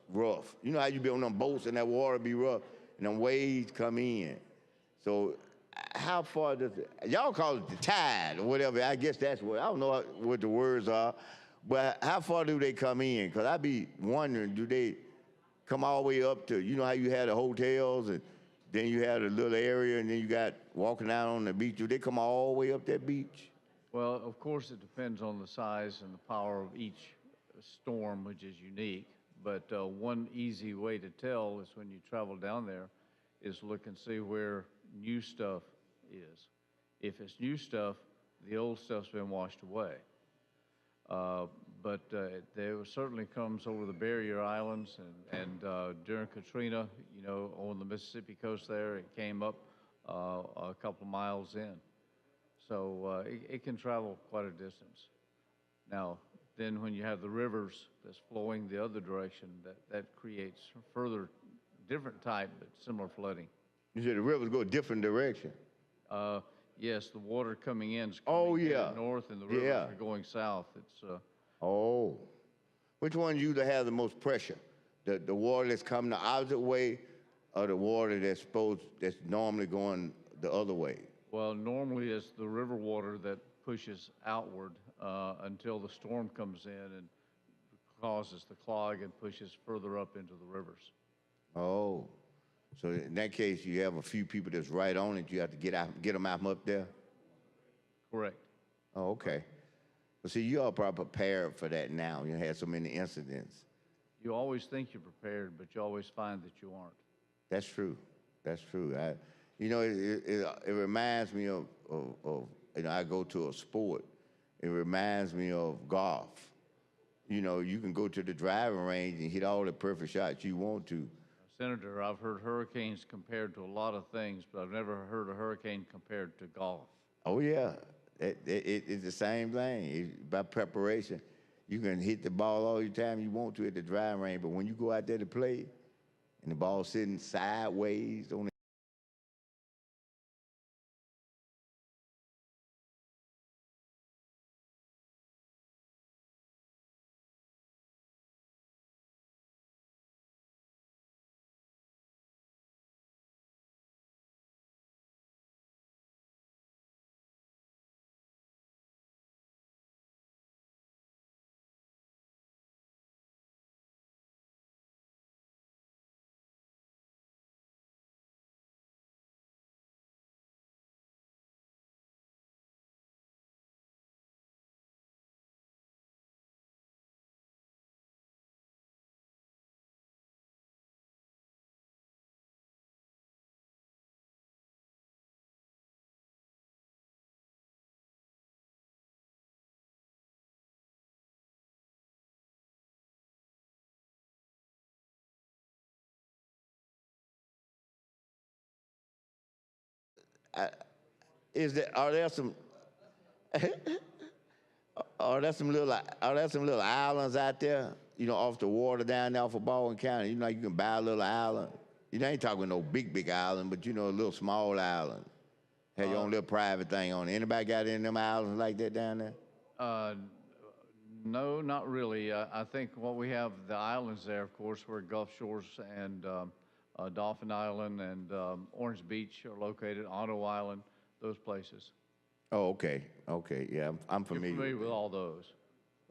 rough. You know how you be on them boats and that water be rough and them waves come in. So how far does y'all call it the tide or whatever? I guess that's what, I don't know what the words are, but how far do they come in? Because I be wondering, do they come all the way up to, you know how you had the hotels and then you had a little area and then you got walking out on the beach. Do they come all the way up that beach? Well, of course, it depends on the size and the power of each storm, which is unique. But one easy way to tell is when you travel down there is look and see where new stuff is. If it's new stuff, the old stuff's been washed away. But there certainly comes over the barrier islands, and during Katrina, you know, on the Mississippi coast there, it came up a couple miles in. So it can travel quite a distance. Now, then when you have the rivers that's flowing the other direction, that creates further different type but similar flooding. You said the rivers go a different direction. Yes, the water coming in is north, and the rivers are going south. It's oh, which one usually has the most pressure? The water that's coming the opposite way, or the water that's normally going the other way? Well, normally it's the river water that pushes outward until the storm comes in and causes the clog and pushes further up into the rivers. Oh, so in that case, you have a few people that's right on it. You have to get them out from up there? Correct. Oh, okay. Well, see, you all probably prepared for that now. You had so many incidents. You always think you're prepared, but you always find that you aren't. That's true. That's true. You know, it reminds me of, you know, I go to a sport. It reminds me of golf. You know, you can go to the driving range and hit all the perfect shots you want to. Senator, I've heard hurricanes compared to a lot of things, but I've never heard a hurricane compared to golf. Oh, yeah. It's the same thing. By preparation, you can hit the ball all the time you want to at the driving range, but when you go out there to play and the ball's sitting sideways on the are there some little islands out there, you know, off the water down there off of Baldwin County? You know, you can buy a little island. You know, I ain't talking no big island, but you know, a little small island. Have your own little private thing on it. Anybody got any of them islands like that down there? No, not really. I think what we have, the islands there, of course, where Gulf Shores and Dolphin Island and Orange Beach are located, Otto Island, those places. Oh, okay. Okay, yeah, I'm familiar. You're familiar with all those.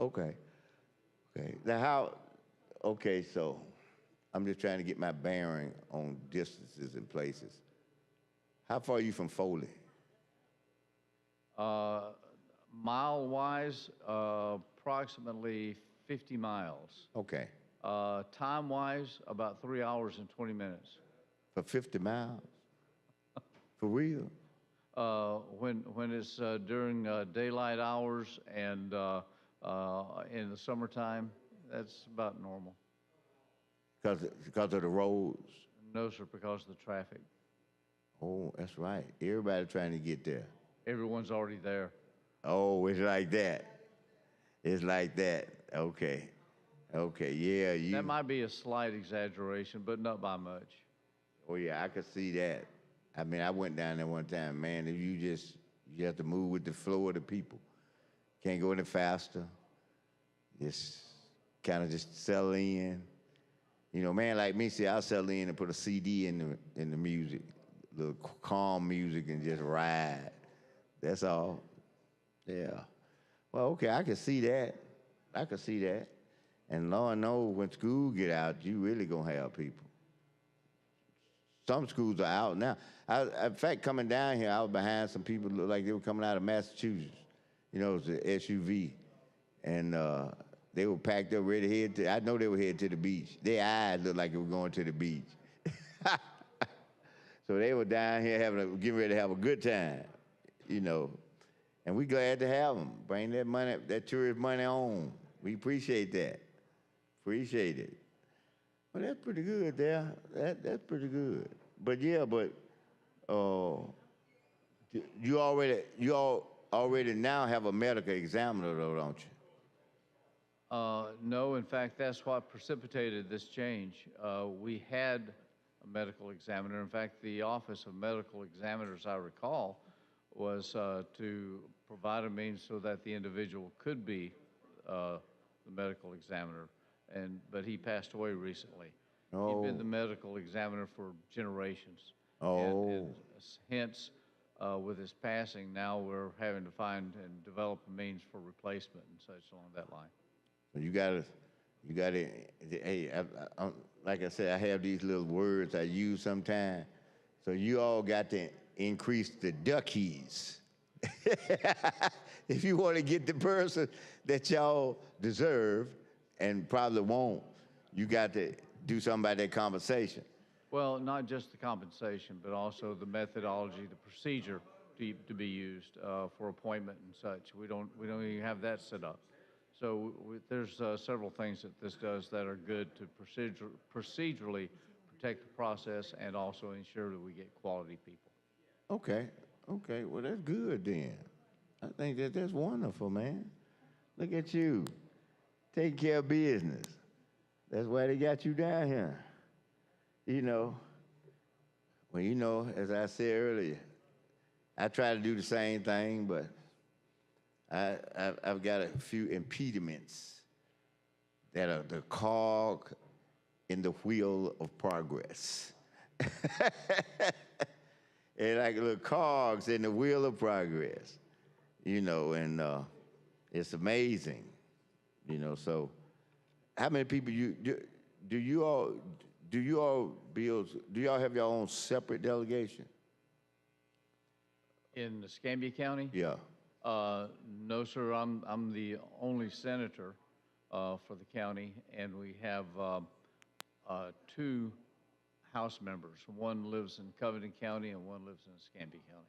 Okay. Okay. Now so I'm just trying to get my bearing on distances and places. How far are you from Foley? Mile-wise, approximately 50 miles. Okay. Time-wise, about 3 hours and 20 minutes. For 50 miles? For real? When it's during daylight hours and in the summertime, that's about normal. Because of the roads? No, sir, because of the traffic. Oh, that's right. Everybody trying to get there. Everyone's already there. Oh, it's like that. It's like that. Okay. Okay, yeah. That might be a slight exaggeration, but not by much. Oh, yeah, I could see that. I mean, I went down there one time, man, if you have to move with the flow of the people. Can't go any faster. Just kind of just settle in. You know, man like me, see, I'll settle in and put a CD in the music, little calm music and just ride. That's all. Yeah. Well, okay, I can see that. I can see that. And Lord knows when school get out, you really gonna have people. Some schools are out now. In fact, coming down here, I was behind some people looked like they were coming out of Massachusetts. You know, it's the SUV. And they were packed up ready to head to, I know they were headed to the beach. Their eyes looked like they were going to the beach. So they were down here getting ready to have a good time, you know. And we glad to have them. Bring that money, that tourist money on. We appreciate that. Appreciate it. Well, that's pretty good there. That's pretty good. But yeah, you all already now have a medical examiner though, don't you? No, in fact, that's what precipitated this change. We had a medical examiner. In fact, the Office of Medical Examiners, I recall, was to provide a means so that the individual could be the medical examiner. But he passed away recently. Oh. He'd been the medical examiner for generations. Oh. And hence, with his passing, now we're having to find and develop a means for replacement and such along that line. You gotta, hey, like I said, I have these little words I use sometimes. So you all got to increase the duckies. If you want to get the person that y'all deserve and probably won't, you got to do something about that compensation. Well, not just the compensation, but also the methodology, the procedure to be used for appointment and such. We don't even have that set up. So there's several things that this does that are good to procedurally protect the process and also ensure that we get quality people. Okay, well that's good then. I think that's wonderful, man. Look at you, taking care of business. That's why they got you down here. You know, well, you know, as I said earlier, I try to do the same thing, but I've got a few impediments that are the cog in the wheel of progress. They're like little cogs in the wheel of progress, you know, and it's amazing, you know. So how many people do you all have your own separate delegation? In Escambia County? Yeah. No, sir. I'm the only senator for the county, and we have 2 House members. One lives in Covington County, and one lives in Escambia County.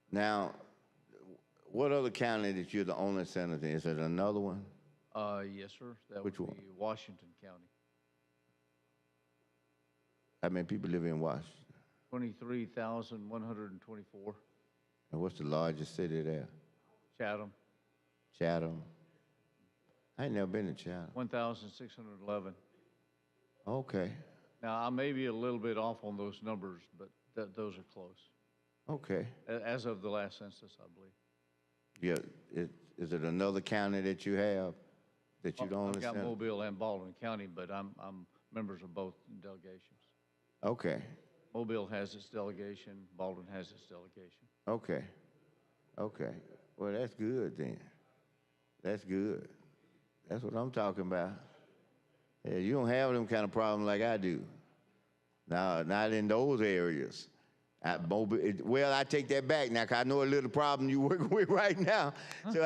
Now, what other county that you're the only senator in? Is there another one? Yes, sir. That Which would one? be Washington County. How many people live in Washington? 23,124. And what's the largest city there? Chatham. Chatham. I ain't never been to Chatham. 1,611. Okay. Now, I may be a little bit off on those numbers, but those are close. Okay. As of the last census, I believe. Yeah. Is it another county that you have that you don't? I've got Mobile and Baldwin County, but I'm members of both delegations. Okay. Mobile has its delegation. Baldwin has its delegation. Okay. Okay. Well, that's good then. That's good. That's what I'm talking about. Yeah, you don't have them kind of problems like I do. Now, not in those areas. Well, I take that back now, 'cause I know a little problem you're working with right now. So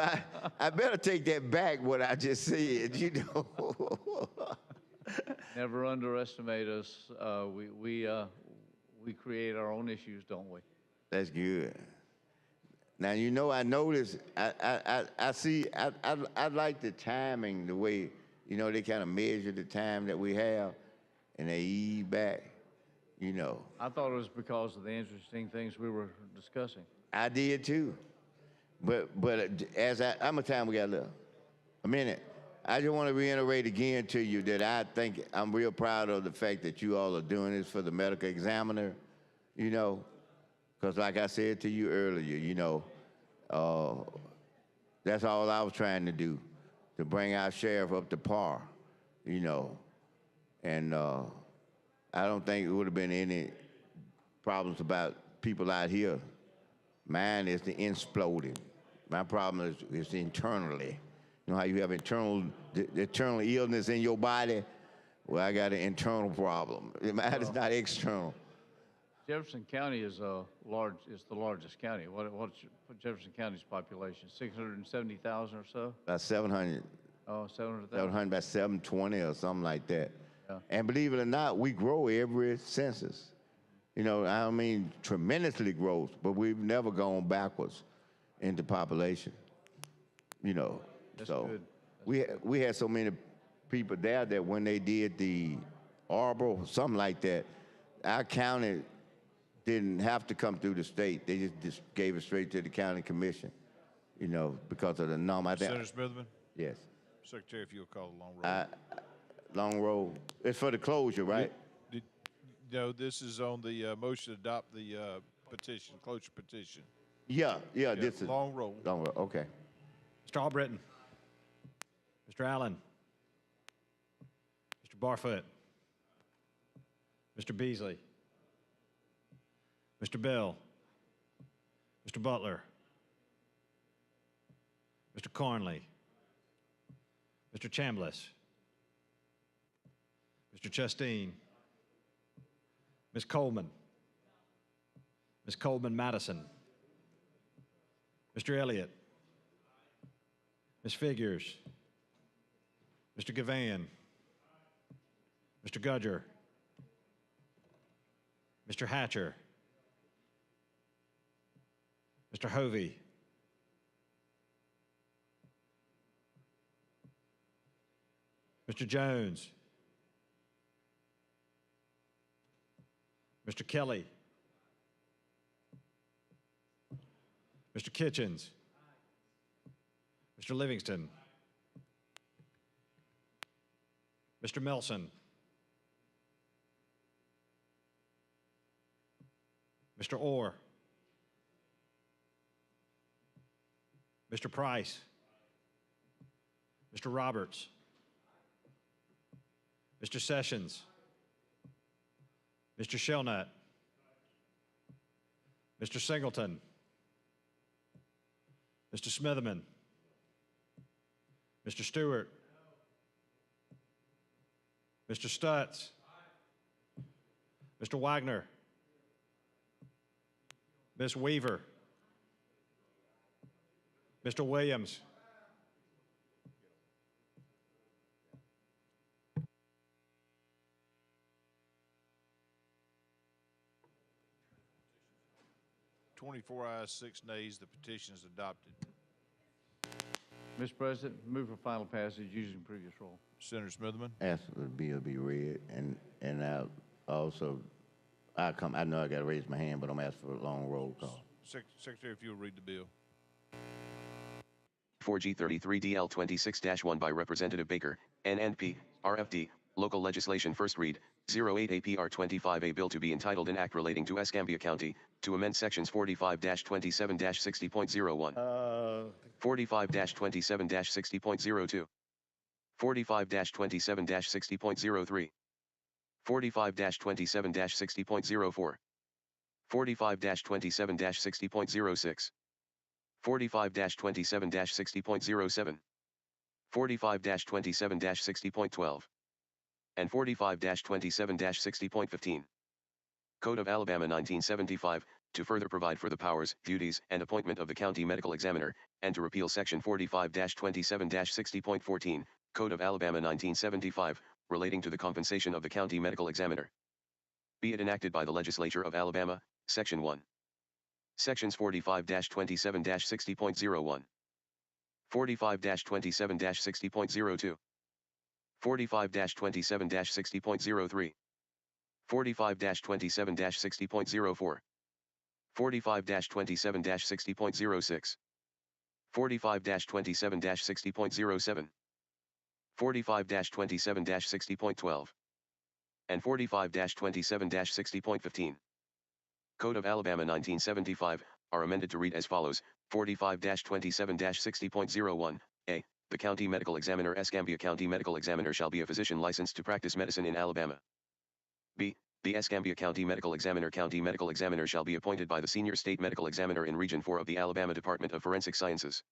I better take that back, what I just said, you know. Never underestimate us. We create our own issues, don't we? That's good. Now, you know, I noticed, I see, I like the timing, the way, you know, they kind of measure the time that we have, and they ease back, you know. I thought it was because of the interesting things we were discussing. I did too. But as how much time we got left? A minute. I just want to reiterate again to you that I think I'm real proud of the fact that you all are doing this for the medical examiner, you know, because like I said to you earlier, you know, that's all I was trying to do, to bring our sheriff up to par, you know. And I don't think it would have been any problems about people out here. Mine is the exploding. My problem is internally. You know how you have the internal illness in your body? Well, I got an internal problem. Mine is not external. Jefferson County is the largest county. What's Jefferson County's population? 670,000 or so? About 700. Oh, 700,000. 700, about 720 or something like that. Yeah. And believe it or not, we grow every census. You know, I don't mean tremendously growth, but we've never gone backwards into population. You know, That's so good. we had so many people there that when they did the arbor or something like that, our county didn't have to come through the state. They just gave it straight to the county commission, you know, because of the number. I think, Senator Smitherman? yes. Secretary, if you'll call the long roll. Long roll. It's for the closure, right? No, this is on the motion to adopt the petition, closure petition. Yeah, this is. Long roll. Long roll, okay. Mr. Albritton. Mr. Allen. Mr. Barfoot. Mr. Beasley. Mr. Bell. Mr. Butler. Mr. Cornley. Mr. Chambliss. Mr. Chasteen. Ms. Coleman. Ms. Coleman-Madison. Mr. Elliott. Ms. Figures. Mr. Gavan. Mr. Gudger. Mr. Hatcher. Mr. Hovey. Mr. Jones. Mr. Kelly. Mr. Kitchens. Mr. Livingston. Mr. Melson. Mr. Orr. Mr. Price. Mr. Roberts. Mr. Sessions. Mr. Shelnut. Mr. Singleton. Mr. Smitherman. Mr. Stewart. Mr. Stutz. Mr. Wagner. Ms. Weaver. Mr. Williams. Twenty-four ayes, 6 nays. The petition is adopted. Mr. President, move for final passage using previous roll. Senator Smitherman? Ask the bill be read, and I'll also, I know I got to raise my hand, but I'm asking for a long roll call. Secretary, if you'll read the bill. 4G33DL 26-1 by Representative Baker, NNP, RFD, Local Legislation First Read, 08 APR 25A Bill to be entitled an act relating to Escambia County, to amend sections 45-27-60.01, 45-27-60.02, 45-27-60.03, 45-27-60.04, 45-27-60.06, 45-27-60.07, 45-27-60.12, and 45-27-60.15. Code of Alabama 1975, to further provide for the powers, duties, and appointment of the county medical examiner, and to repeal section 45-27-60.14, Code of Alabama 1975, relating to the compensation of the county medical examiner. Be it enacted by the legislature of Alabama, section 1. Sections 45-27-60.01, 45-27-60.02, 45-27-60.03, 45-27-60.04, 45-27-60.06, 45-27-60.07, 45-27-60.12, and 45-27-60.15. Code of Alabama 1975, are amended to read as follows: 45-27-60.01, A. The County Medical Examiner Escambia County Medical Examiner shall be a physician licensed to practice medicine in Alabama. B. The Escambia County Medical Examiner shall be appointed by the Senior State Medical Examiner in Region 4 of the Alabama Department of Forensic Sciences.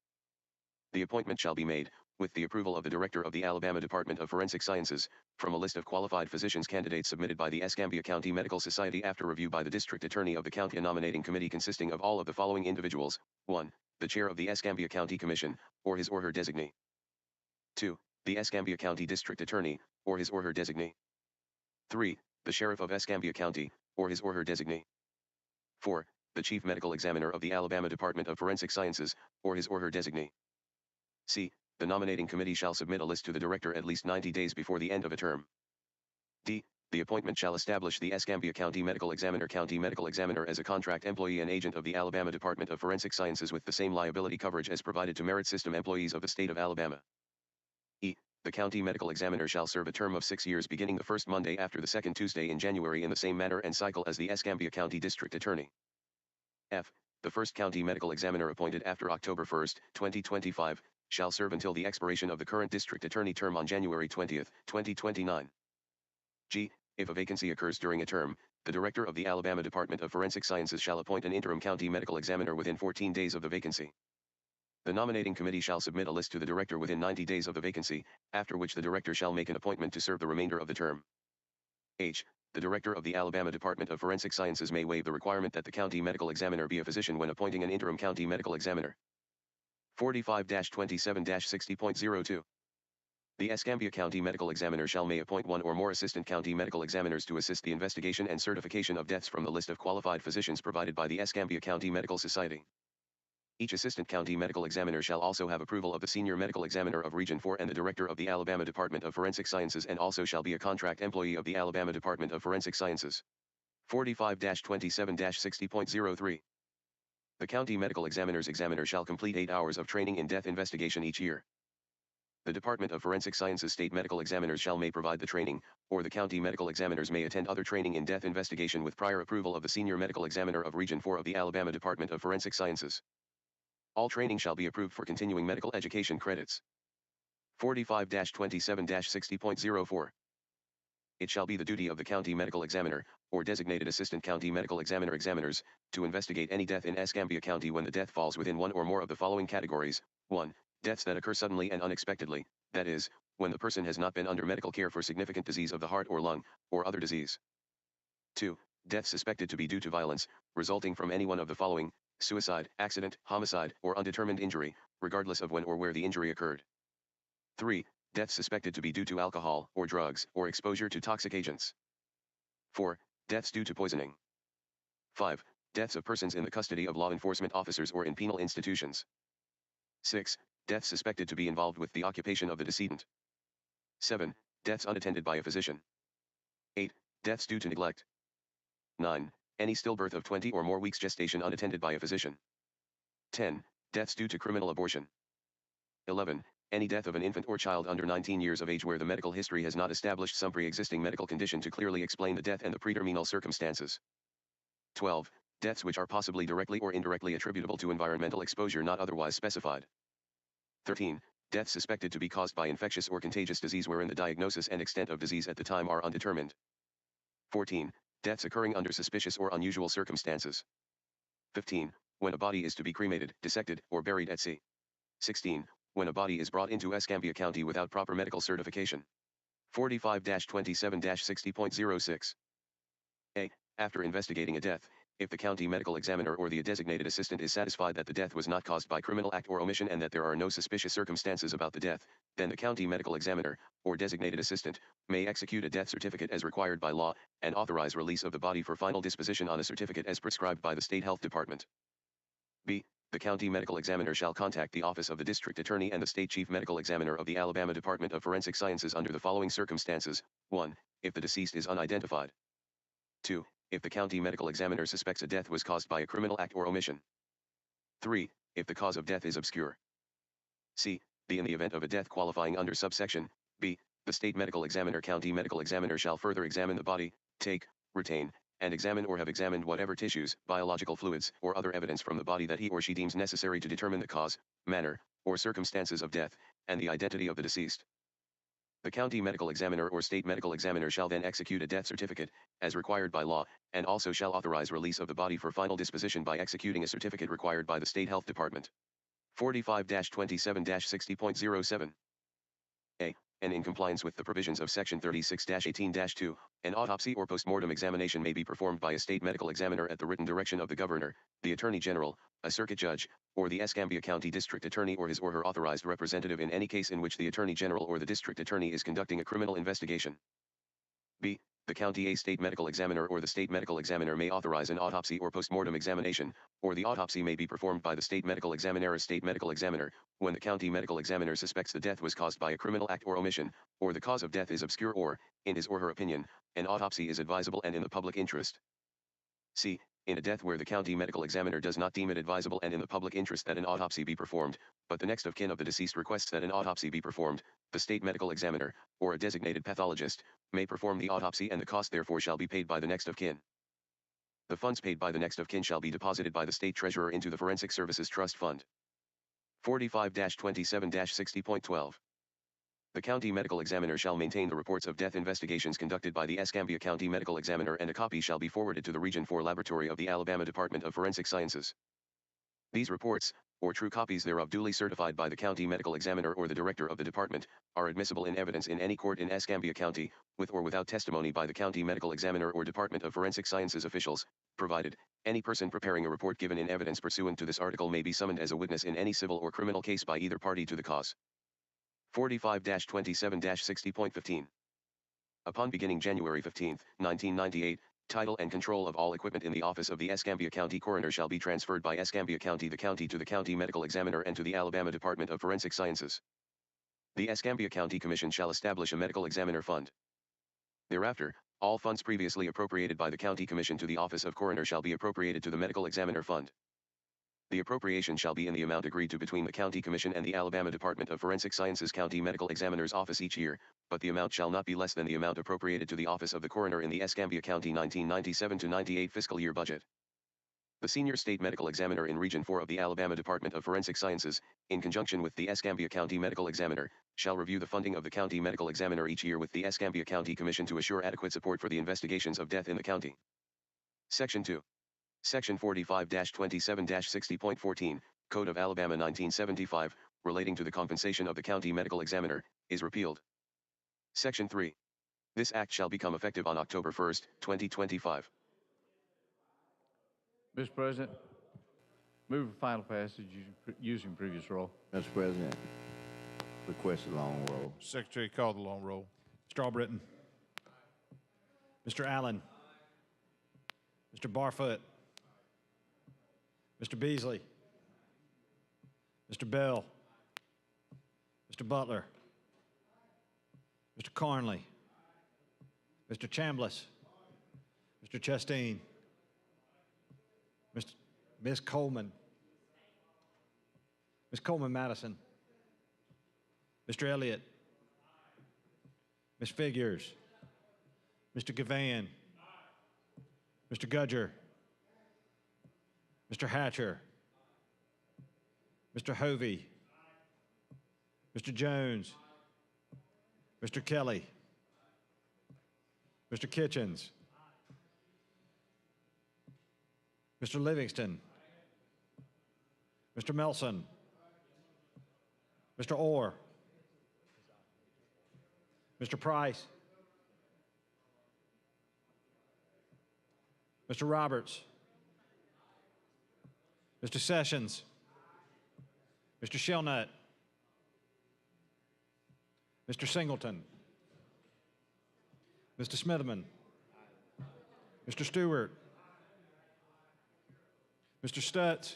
The appointment shall be made, with the approval of the Director of the Alabama Department of Forensic Sciences, from a list of qualified physicians candidates submitted by the Escambia County Medical Society after review by the District Attorney of the County. A nominating committee consisting of all of the following individuals: 1. The Chair of the Escambia County Commission, or his or her designee. 2. The Escambia County District Attorney, or his or her designee. 3. The Sheriff of Escambia County, or his or her designee. 4. The Chief Medical Examiner of the Alabama Department of Forensic Sciences, or his or her designee. C. The nominating committee shall submit a list to the Director at least 90 days before the end of a term. D. The appointment shall establish the Escambia County Medical Examiner as a contract employee and agent of the Alabama Department of Forensic Sciences with the same liability coverage as provided to Merit System employees of the state of Alabama. E. The County Medical Examiner shall serve a term of 6 years beginning the first Monday after the second Tuesday in January in the same manner and cycle as the Escambia County District Attorney. F. The first County Medical Examiner appointed after October 1, 2025, shall serve until the expiration of the current District Attorney term on January 20, 2029. G. If a vacancy occurs during a term, the Director of the Alabama Department of Forensic Sciences shall appoint an interim County Medical Examiner within 14 days of the vacancy. The nominating committee shall submit a list to the Director within 90 days of the vacancy, after which the Director shall make an appointment to serve the remainder of the term. H. The Director of the Alabama Department of Forensic Sciences may waive the requirement that the County Medical Examiner be a physician when appointing an interim County Medical Examiner. 45-27-60.02. The Escambia County Medical Examiner shall may appoint one or more Assistant County Medical Examiners to assist the investigation and certification of deaths from the list of qualified physicians provided by the Escambia County Medical Society. Each Assistant County Medical Examiner shall also have approval of the Senior Medical Examiner of Region 4 and the Director of the Alabama Department of Forensic Sciences, and also shall be a contract employee of the Alabama Department of Forensic Sciences. 45-27-60.03. The County Medical Examiner's examiner shall complete 8 hours of training in death investigation each year. The Department of Forensic Sciences State Medical Examiners shall may provide the training, or the County Medical Examiners may attend other training in death investigation with prior approval of the Senior Medical Examiner of Region 4 of the Alabama Department of Forensic Sciences. All training shall be approved for continuing medical education credits. 45-27-60.04. It shall be the duty of the County Medical Examiner, or designated Assistant County Medical Examiner examiners, to investigate any death in Escambia County when the death falls within one or more of the following categories. 1. Deaths that occur suddenly and unexpectedly, that is, when the person has not been under medical care for significant disease of the heart or lung, or other disease. 2. Deaths suspected to be due to violence, resulting from any one of the following: suicide, accident, homicide, or undetermined injury, regardless of when or where the injury occurred. 3. Deaths suspected to be due to alcohol, or drugs, or exposure to toxic agents. 4. Deaths due to poisoning. 5. Deaths of persons in the custody of law enforcement officers or in penal institutions. 6. Deaths suspected to be involved with the occupation of the decedent. 7. Deaths unattended by a physician. 8. Deaths due to neglect. 9. Any stillbirth of 20 or more weeks gestation unattended by a physician. 10. Deaths due to criminal abortion. 11. Any death of an infant or child under 19 years of age where the medical history has not established some pre-existing medical condition to clearly explain the death and the preterminal circumstances. 12. Deaths which are possibly directly or indirectly attributable to environmental exposure not otherwise specified. 13. Deaths suspected to be caused by infectious or contagious disease wherein the diagnosis and extent of disease at the time are undetermined. 14. Deaths occurring under suspicious or unusual circumstances. 15. When a body is to be cremated, dissected, or buried at sea. 16. When a body is brought into Escambia County without proper medical certification. 45-27-60.06. A. After investigating a death, if the County Medical Examiner or the designated assistant is satisfied that the death was not caused by criminal act or omission and that there are no suspicious circumstances about the death, then the County Medical Examiner, or designated assistant, may execute a death certificate as required by law, and authorize release of the body for final disposition on a certificate as prescribed by the State Health Department. B. The County Medical Examiner shall contact the Office of the District Attorney and the State Chief Medical Examiner of the Alabama Department of Forensic Sciences under the following circumstances: 1. If the deceased is unidentified. 2. If the County Medical Examiner suspects a death was caused by a criminal act or omission. 3. If the cause of death is obscure. C. In the event of a death qualifying under subsection B, the State Medical Examiner County Medical Examiner shall further examine the body, take, retain, and examine or have examined whatever tissues, biological fluids, or other evidence from the body that he or she deems necessary to determine the cause, manner, or circumstances of death, and the identity of the deceased. The county medical examiner or state medical examiner shall then execute a death certificate, as required by law, and also shall authorize release of the body for final disposition by executing a certificate required by the State Health Department. 45-27-60.07. A. And in compliance with the provisions of Section 36-18-2, an autopsy or postmortem examination may be performed by a state medical examiner at the written direction of the governor, the attorney general, a circuit judge, or the Escambia County District Attorney or his or her authorized representative in any case in which the attorney general or the district attorney is conducting a criminal investigation. B. The county A state medical examiner or the state medical examiner may authorize an autopsy or postmortem examination, or the autopsy may be performed by the state medical examiner or state medical examiner, when the county medical examiner suspects the death was caused by a criminal act or omission, or the cause of death is obscure or, in his or her opinion, an autopsy is advisable and in the public interest. C. In a death where the county medical examiner does not deem it advisable and in the public interest that an autopsy be performed, but the next of kin of the deceased requests that an autopsy be performed, the state medical examiner, or a designated pathologist, may perform the autopsy and the cost therefore shall be paid by the next of kin. The funds paid by the next of kin shall be deposited by the state treasurer into the Forensic Services Trust Fund. 45-27-60.12. The county medical examiner shall maintain the reports of death investigations conducted by the Escambia County Medical Examiner and a copy shall be forwarded to the Region 4 Laboratory of the Alabama Department of Forensic Sciences. These reports, or true copies thereof duly certified by the county medical examiner or the director of the department, are admissible in evidence in any court in Escambia County, with or without testimony by the county medical examiner or Department of Forensic Sciences officials, provided, any person preparing a report given in evidence pursuant to this article may be summoned as a witness in any civil or criminal case by either party to the cause. 45-27-60.15. Upon beginning January 15, 1998, title and control of all equipment in the office of the Escambia County Coroner shall be transferred by Escambia County the county to the County Medical Examiner and to the Alabama Department of Forensic Sciences. The Escambia County Commission shall establish a medical examiner fund. Thereafter, all funds previously appropriated by the County Commission to the Office of Coroner shall be appropriated to the Medical Examiner Fund. The appropriation shall be in the amount agreed to between the County Commission and the Alabama Department of Forensic Sciences County Medical Examiner's Office each year, but the amount shall not be less than the amount appropriated to the Office of the Coroner in the Escambia County 1997-98 fiscal year budget. The Senior State Medical Examiner in Region 4 of the Alabama Department of Forensic Sciences, in conjunction with the Escambia County Medical Examiner, shall review the funding of the County Medical Examiner each year with the Escambia County Commission to assure adequate support for the investigations of death in the county. Section 2. Section 45-27-60.14, Code of Alabama 1975, relating to the compensation of the County Medical Examiner, is repealed. Section 3. This act shall become effective on October 1, 2025. Mr. President, move for final passage using previous roll. Mr. President, request a long roll. Secretary, call the long roll. Mr. Albritton. Mr. Allen. Mr. Barfoot. Mr. Beasley. Mr. Bell. Mr. Butler. Mr. Carnley. Mr. Chambliss. Mr. Chastain. Ms. Coleman. Ms. Coleman-Madison. Mr. Elliott. Ms. Figures. Mr. Gavan. Mr. Gudger. Mr. Hatcher. Mr. Hovey. Mr. Jones. Mr. Kelly. Mr. Kitchens. Mr. Livingston. Mr. Melson. Mr. Orr. Mr. Price. Mr. Roberts. Mr. Sessions. Mr. Shellnut. Mr. Singleton. Mr. Smitherman. Mr. Stewart. Mr. Stutz.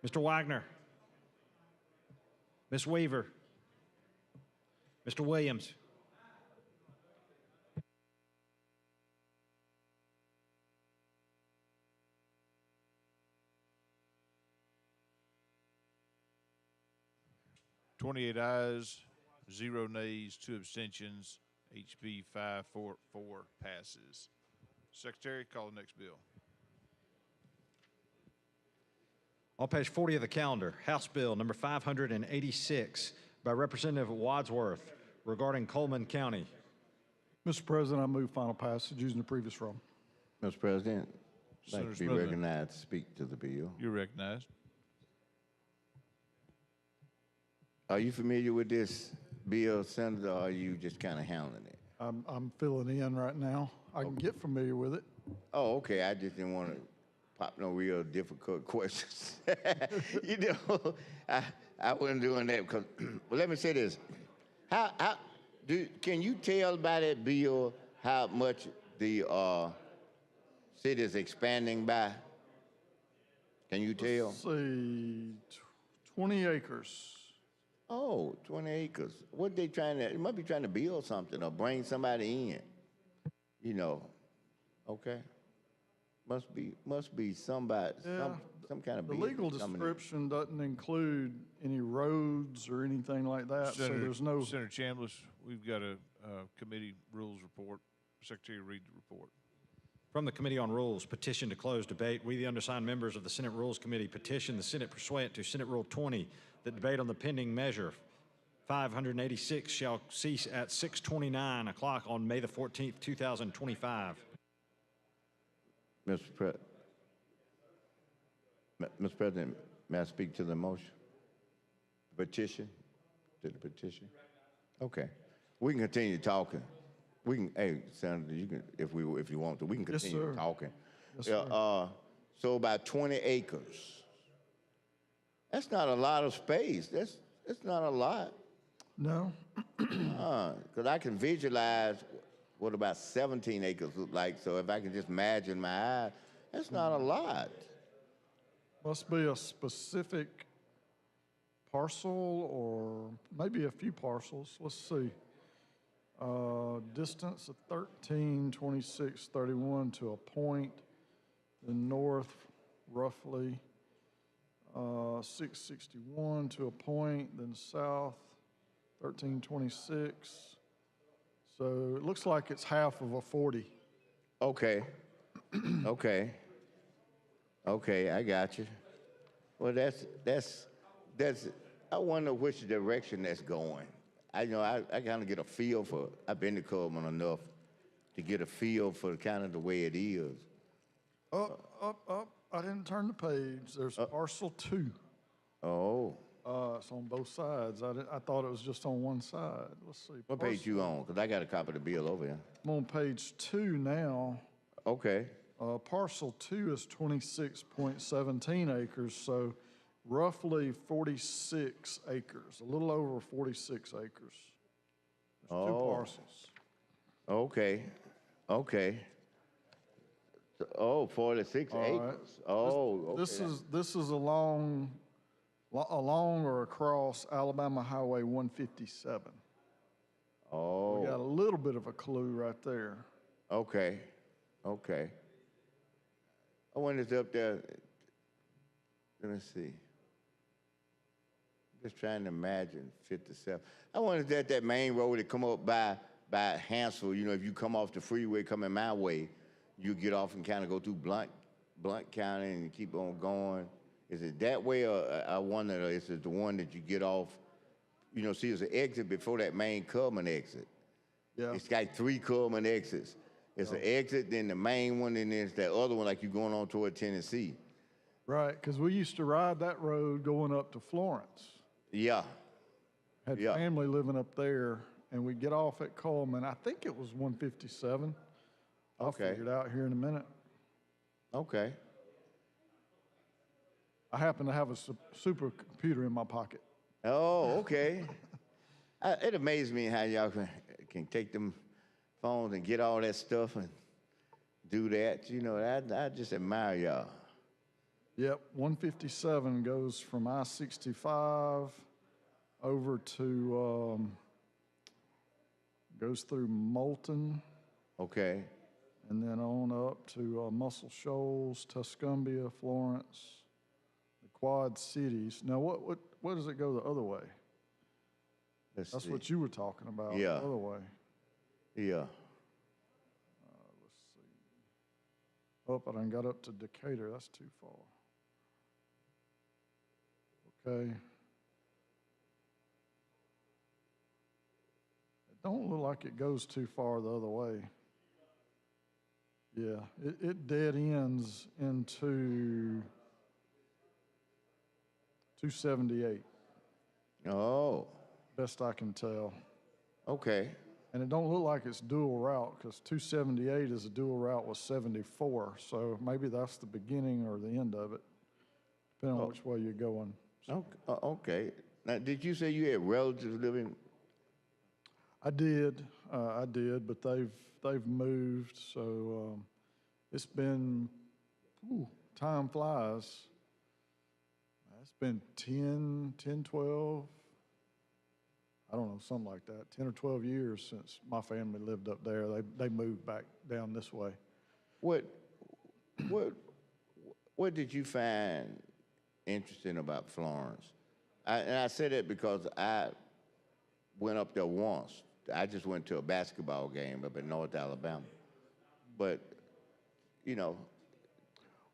Mr. Wagner. Ms. Weaver. Mr. Williams. $28 ayes, 0 nays, 2 abstentions. HB 544 passes. Secretary, call the next bill. On page 40 of the calendar, House Bill number 586 by Representative Wadsworth, regarding Coleman County. Mr. President, I move final passage using the previous roll. Mr. President, I'd like Senator to be Smithman. recognized to speak to the bill. You're recognized. Are you familiar with this bill, Senator, or are you just kind of handling it? I'm filling in right now. I can get familiar with it. Oh, okay. I just didn't want to pop no real difficult questions. You know, I wasn't doing that because, well, let me say this. Can you tell by that bill how much the city is expanding by? Can you tell? Let's see, 20 acres. Oh, 20 acres. What they trying to, it must be trying to build something or bring somebody in, you know. Okay. Must be somebody, some kind of The business legal coming in. description doesn't include any roads or anything like that, so there's no. Senator Chambliss, we've got a committee rules report. Secretary, read the report. From the Committee on Rules, petition to close debate. We, the undersigned members of the Senate Rules Committee, petition the Senate pursuant to Senate Rule 20 that debate on the pending measure 586 shall cease at 6:29 o'clock on May the 14th, 2025. Mr. President, may I speak to the motion? Petition? To the petition? Okay. We can continue talking. We can, hey, Senator, you can, if you want to, we can Yes, continue sir. talking. Yes, sir. So about 20 acres. That's not a lot of space. That's not a lot. No. Because I can visualize what about 17 acres look like. So if I can just imagine my eyes, that's not a lot. Must be a specific parcel or maybe a few parcels. Let's see. Distance of 13, 26, 31 to a point. The north, roughly 661 to a point. Then south, 1326. So it looks like it's half of a 40. Okay. Okay, I got you. Well, that's. I wonder which direction that's going. I kind of get a feel for. I've been to Coleman enough to get a feel for kind of the way it is. Up. I didn't turn the page. There's parcel 2. Oh. It's on both sides. I thought it was just on one side. Let's see. What page you on? Because I got a copy of the bill over here. I'm on page 2 now. Okay. Parcel 2 is 26.17 acres, so roughly 46 acres, a little over 46 acres. There's 2 parcels. Okay. Oh, 46 All acres. right. Oh, okay. This is along or across Alabama Highway 157. Oh. We got a little bit of a clue right there. Okay. I wonder if up there. Let me see. Just trying to imagine 57. I wonder if that main road that come up by Hansel, you know, if you come off the freeway coming my way, you get off and kind of go through Blunt County and keep on going. Is it that way, or I wonder, is it the one that you get off? You know, see, there's an exit before that main Coleman exit. Yeah. It's got 3 Coleman exits. It's an exit, then the main one, and there's that other one like you're going on toward Tennessee. Right, because we used to ride that road going up to Florence. Yeah. Had family living up there, and we get off at Coleman. I think it was 157. I'll figure it out here in a minute. Okay. I happen to have a supercomputer in my pocket. Oh, okay. It amazes me how y'all can take them phones and get all that stuff and do that. You know, I just admire y'all. Yep, 157 goes from I-65 over to, goes through Moulton. Okay. And then on up to Muscle Shoals, Tuscumbia, Florence, the Quad Cities. Now, what does it go the other way? That's see. what you were talking about, Yeah. the other way. Yeah. Let's see. Oh, I done got up to Decatur. That's too far. Okay. don't look like it goes too far the other way. Yeah, it dead ends into 278. Oh. Best I can tell. Okay. And it don't look like it's dual route because 278 is a dual route with 74. So maybe that's the beginning or the end of it, depending on which way you're going. Okay. Now, did you say you had relatives living? I did, but they've moved. So it's been, time flies. It's been 10, 12. I don't know, something like that, 10 or 12 years since my family lived up there. They moved back down this way. What did you find interesting about Florence? And I say that because I went up there once. I just went to a basketball game up in North Alabama. But, you know.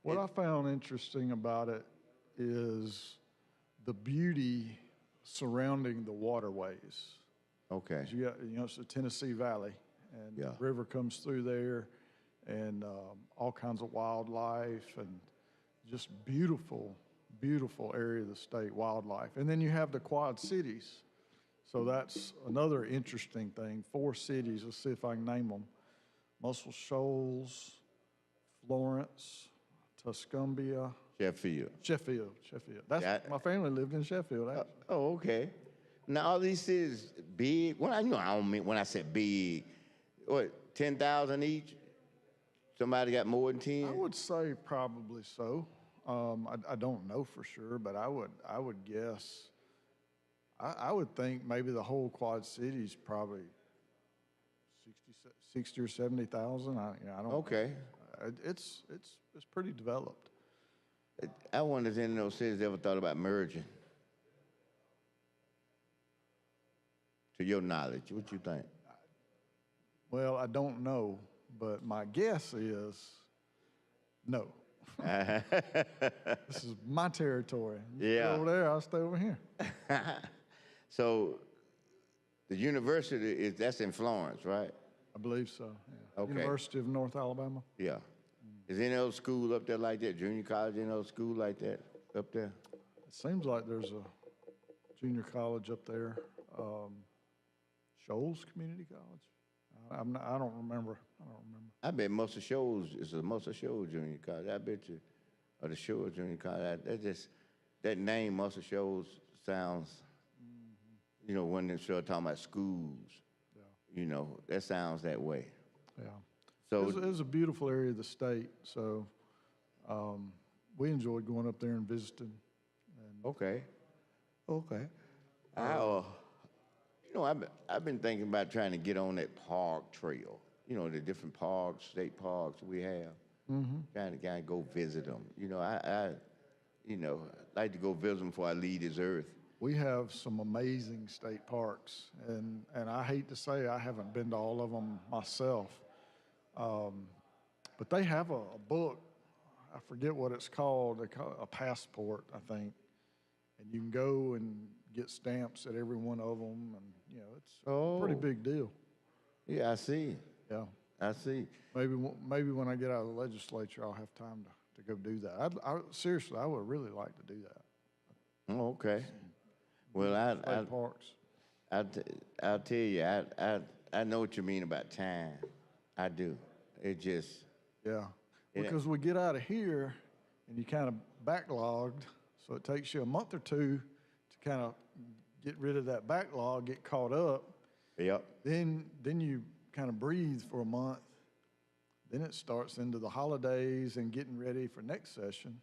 What I found interesting about it is the beauty surrounding the waterways. Okay. You got, it's the Tennessee Valley, and Yeah. the river comes through there, and all kinds of wildlife, and just beautiful, beautiful area of the state, wildlife. And then you have the Quad Cities. So that's another interesting thing. 4 cities, let's see if I can name them. Muscle Shoals, Florence, Tuscumbia. Sheffield. That's my family lived in Sheffield. Actually. Oh, okay. Now, all these cities big? Well, I don't mean when I said big. What, 10,000 each? Somebody got more than 10? I would say probably so. I don't know for sure, but I would guess. I would think maybe the whole Quad Cities probably 60 or 70,000. I don't. Okay. It's pretty developed. I wonder if any of those cities ever thought about merging. To your knowledge, what you think? Well, I don't know, but my guess is no. This is my territory. You stay over there, I'll stay over here. So the university that's in Florence, right? I believe so. Yeah. Okay. University of North Alabama. Yeah. Is any other school up there like that? Junior college, any other school like that up there? It seems like there's a junior college up there. Shoals Community College. I don't remember. I bet Muscle Shoals is a Muscle Shoals Junior College. I bet you, or the Shores Junior College. That name Muscle Shoals sounds, when they start talking about schools, that sounds that way. Yeah. So it's a beautiful area of the state. So we enjoyed going up there and visiting. Okay. I've been thinking about trying to get on that park trail. The different parks, state parks we have. Trying to go visit them. I like to go visit them before I leave this earth. We have some amazing state parks, and I hate to say I haven't been to all of them myself. But they have a book, I forget what it's called, they call it a passport, I think. And you can go and get stamps at every one of them, and it's a pretty big deal. Yeah, I see. Yeah. I see. Maybe when I get out of the legislature, I'll have time to go do that. Seriously, I would really like to do that. Oh, okay. Well, I'll tell you, I know what you mean about time. I do. It just. Yeah. Because we get out of here and you kind of backlogged, so it takes you a month or two to kind of get rid of that backlog, get caught up. Yep. Then you kind of breathe for a month. Then it starts into the holidays and getting ready for next session.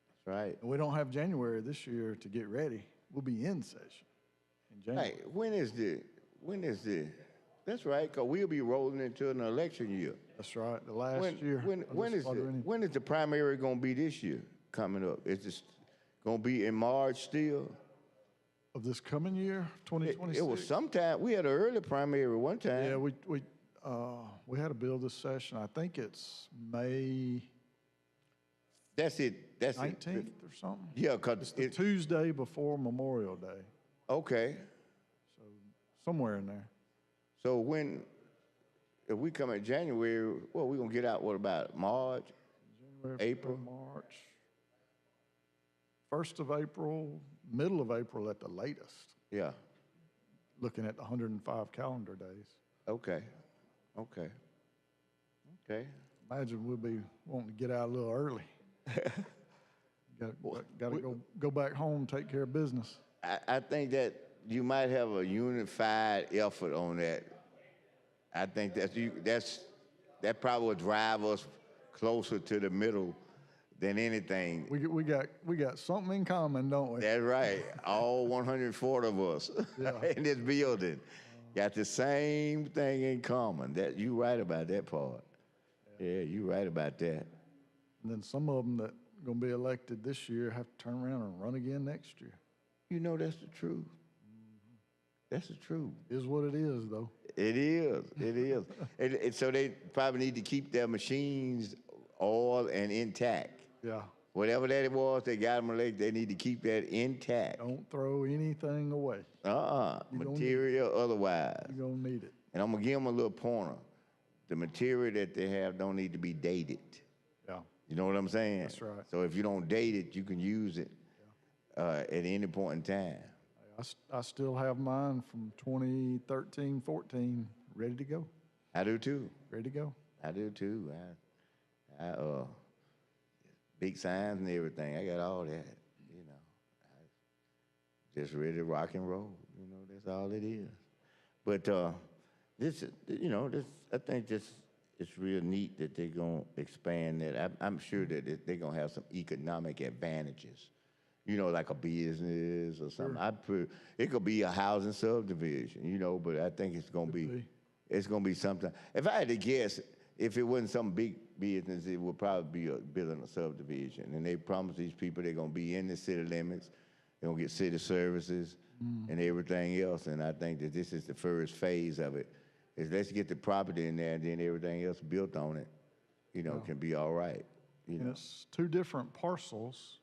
That's right. And we don't have January this year to get ready. We'll be in session in January. Hey, when is the? That's right, because we'll be rolling into an election year. That's right, the last year. When is the primary going to be this year coming up? Is this going to be in March still? Of this coming year, 2026? It was sometime. We had an early primary one time. Yeah, we had a bill this session. I think it's May. That's it. That's 19th it. or something. Yeah, because it's the Tuesday before Memorial Day. Okay. So somewhere in there. So if we come in January, well, we're gonna get out, what about March, January, April? March. 1st of April, middle of April at the latest, Yeah, looking at the 105 calendar days. okay. Imagine we'll be wanting to get out a little early. Got to go back home, take care of business. I think that you might have a unified effort on that. I think that probably would drive us closer to the middle than anything. We got something in common, don't we? That's right. All 140 of us in this building got the same thing in common. That you right about that part. Yeah, you right about that. And then some of them that going to be elected this year have to turn around and run again next year. You know that's the truth. That's the truth. Is what it is, though. It is. It is. And so they probably need to keep their machines oiled and intact. Yeah. Whatever that it was, they got them elected. They need to keep that intact. Don't throw anything away. Material otherwise. You're going to need it. And I'm going to give them a little pointer. The material that they have don't need to be dated. Yeah. You know what I'm saying? That's right. So if you don't date it, you can use it at any point in time. I still have mine from 2013, 14, ready to go. I do too. Ready to go. I do too. I big signs and everything. I got all that. You know, just ready to rock and roll. You know, that's all it is. But this, you know, I think it's real neat that they're gonna expand that. I'm sure that they're gonna have some economic advantages. You know, like a business or something. It could be a housing subdivision, you know, but I think it's gonna be something. If I had to guess, if it wasn't some big business, it would probably be building a subdivision. And they promise these people they're gonna be in the city limits, they're gonna get city services and everything else. And I think that this is the first phase of it. Is let's get the property in there and then everything else built on it, you know, can be all right. You know, it's 2 different parcels.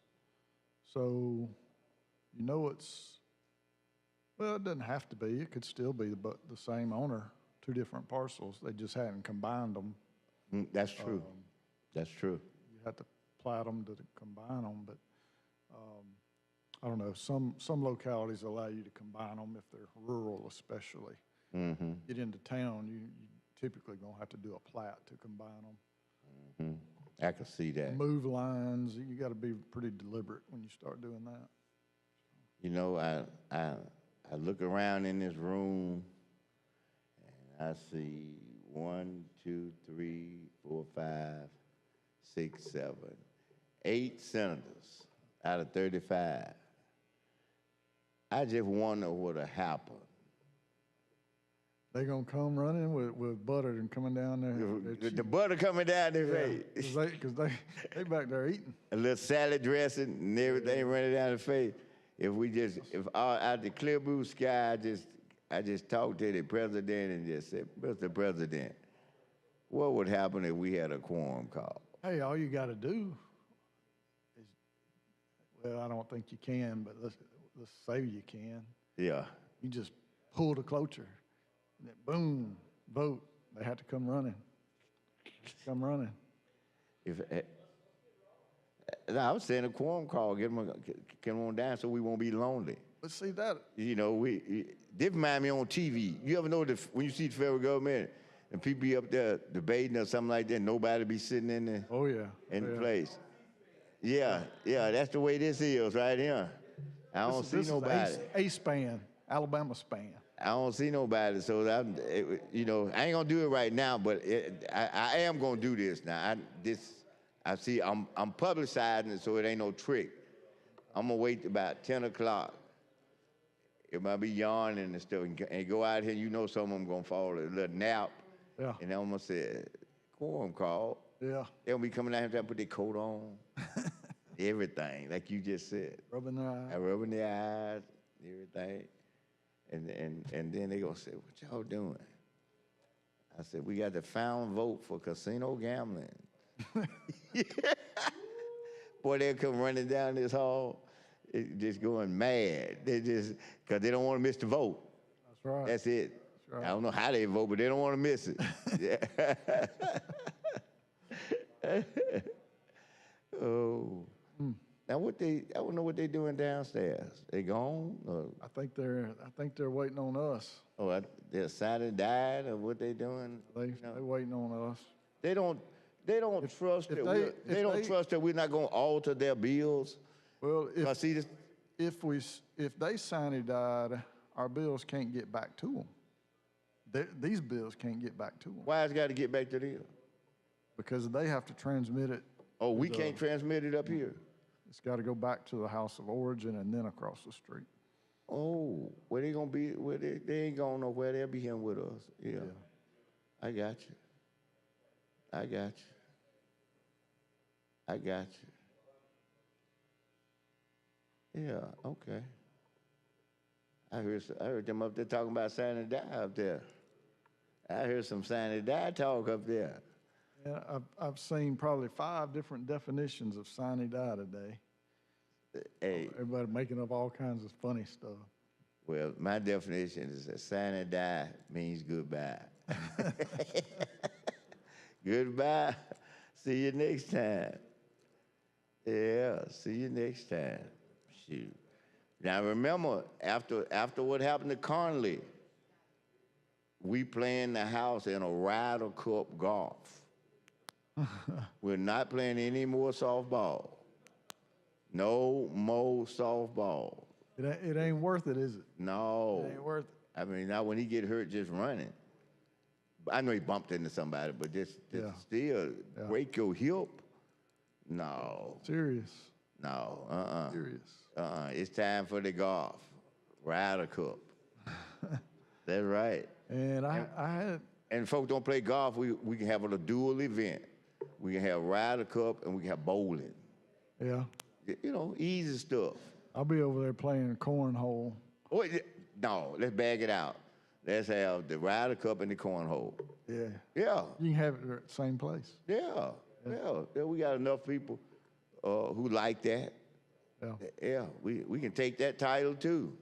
So, you know, well, it doesn't have to be. It could still be the same owner, 2 different parcels. They just hadn't combined them. That's true. That's true. You have to plat them to combine them, but I don't know. Some localities allow you to combine them if they're rural, especially. Get into town, you typically gonna have to do a plat to combine them. I can see that. Move lines, you got to be pretty deliberate when you start doing that. You know, I look around in this room and I see 1, 2, 3, 4, 5, 6, 7, 8 senators out of 35. I just wonder what'll happen. They gonna come running with butter and coming down there. The butter coming down their face. Because they back there eating. A little salad dressing and everything running down the face. If out the clear blue sky, I just talked to the president and just said, Mr. President, what would happen if we had a quorum call? Hey, all you got to do is, well, I don't think you can, but let's say you can. Yeah. You just pull the cloture. And then boom, vote. They have to come running. Come running. I was saying a quorum call, get them on down so we won't be lonely. Let's see that. You know, this remind me on TV. You ever know when you see the federal government and people be up there debating or something like that, nobody be sitting in there? Oh, yeah. In the place. Yeah, that's the way this is right here. I don't see nobody. A-span, Alabama span. I don't see nobody, so you know, I ain't gonna do it right now, but I am gonna do this now. I'm publicizing it, so it ain't no trick. I'm gonna wait about 10 o'clock. It might be yawning and stuff, and go out here. You know, some of them gonna fall a little nap. Yeah. And I'm gonna say, quorum call. Yeah. They'll be coming out here to put their coat on, everything, like you just said. Rubbing their eyes. Rubbing their eyes, everything. And then they gonna say, what y'all doing? I said, we got the final vote for casino gambling. Boy, they'll come running down this hall, just going mad. Because they don't want to miss the vote. That's right. That's it. right. I don't know how they vote, but they don't want to miss it. Yeah. Oh. Now I don't know what they doing downstairs. They gone? Or, I think they're waiting on us. oh, they're silent died, or what they doing? They're waiting on us. They don't trust if that they- they don't trust that we're not going to alter their bills. Well, see this. if they sign died, our bills can't get back to them. These bills can't get back to them. Why it's got to get back to them? Because they have to transmit it. Oh, we can't transmit it up here. It's got to go back to the house of origin and then across the street. Oh, where they gonna be? Where they ain't going nowhere. They'll be here with us. Yeah. I got you. I got you. I got you. Yeah. Okay. I heard them up there talking about sign and die up there. I heard some sign and die talk up there. Yeah, I've seen probably 5 different definitions of sine die today. Hey. Everybody making up all kinds of funny stuff. Well, my definition is that sign and die means goodbye. Goodbye. See you next time. Yeah, see you next time. Shoot. Now remember, after what happened to Conley, we playing the house in a Ryder Cup golf. We're not playing any more softball. No more softball. It ain't worth it, is it? No. It ain't worth it. I mean, now when he get hurt just running, I know he bumped into somebody, but just still break your hip? No. Serious. No, Serious. It's time for the golf. Ryder Cup. That's right. And I had... And folks don't play golf, we can have a dual event. We can have Ryder Cup and we can have bowling. Yeah. You know, easy stuff. I'll be over there playing cornhole. Oh, no, let's bag it out. Let's have the Ryder Cup and the cornhole. Yeah. Yeah. You can have it at the same place. Yeah. We got enough people who like that. Yeah, we can take that title too.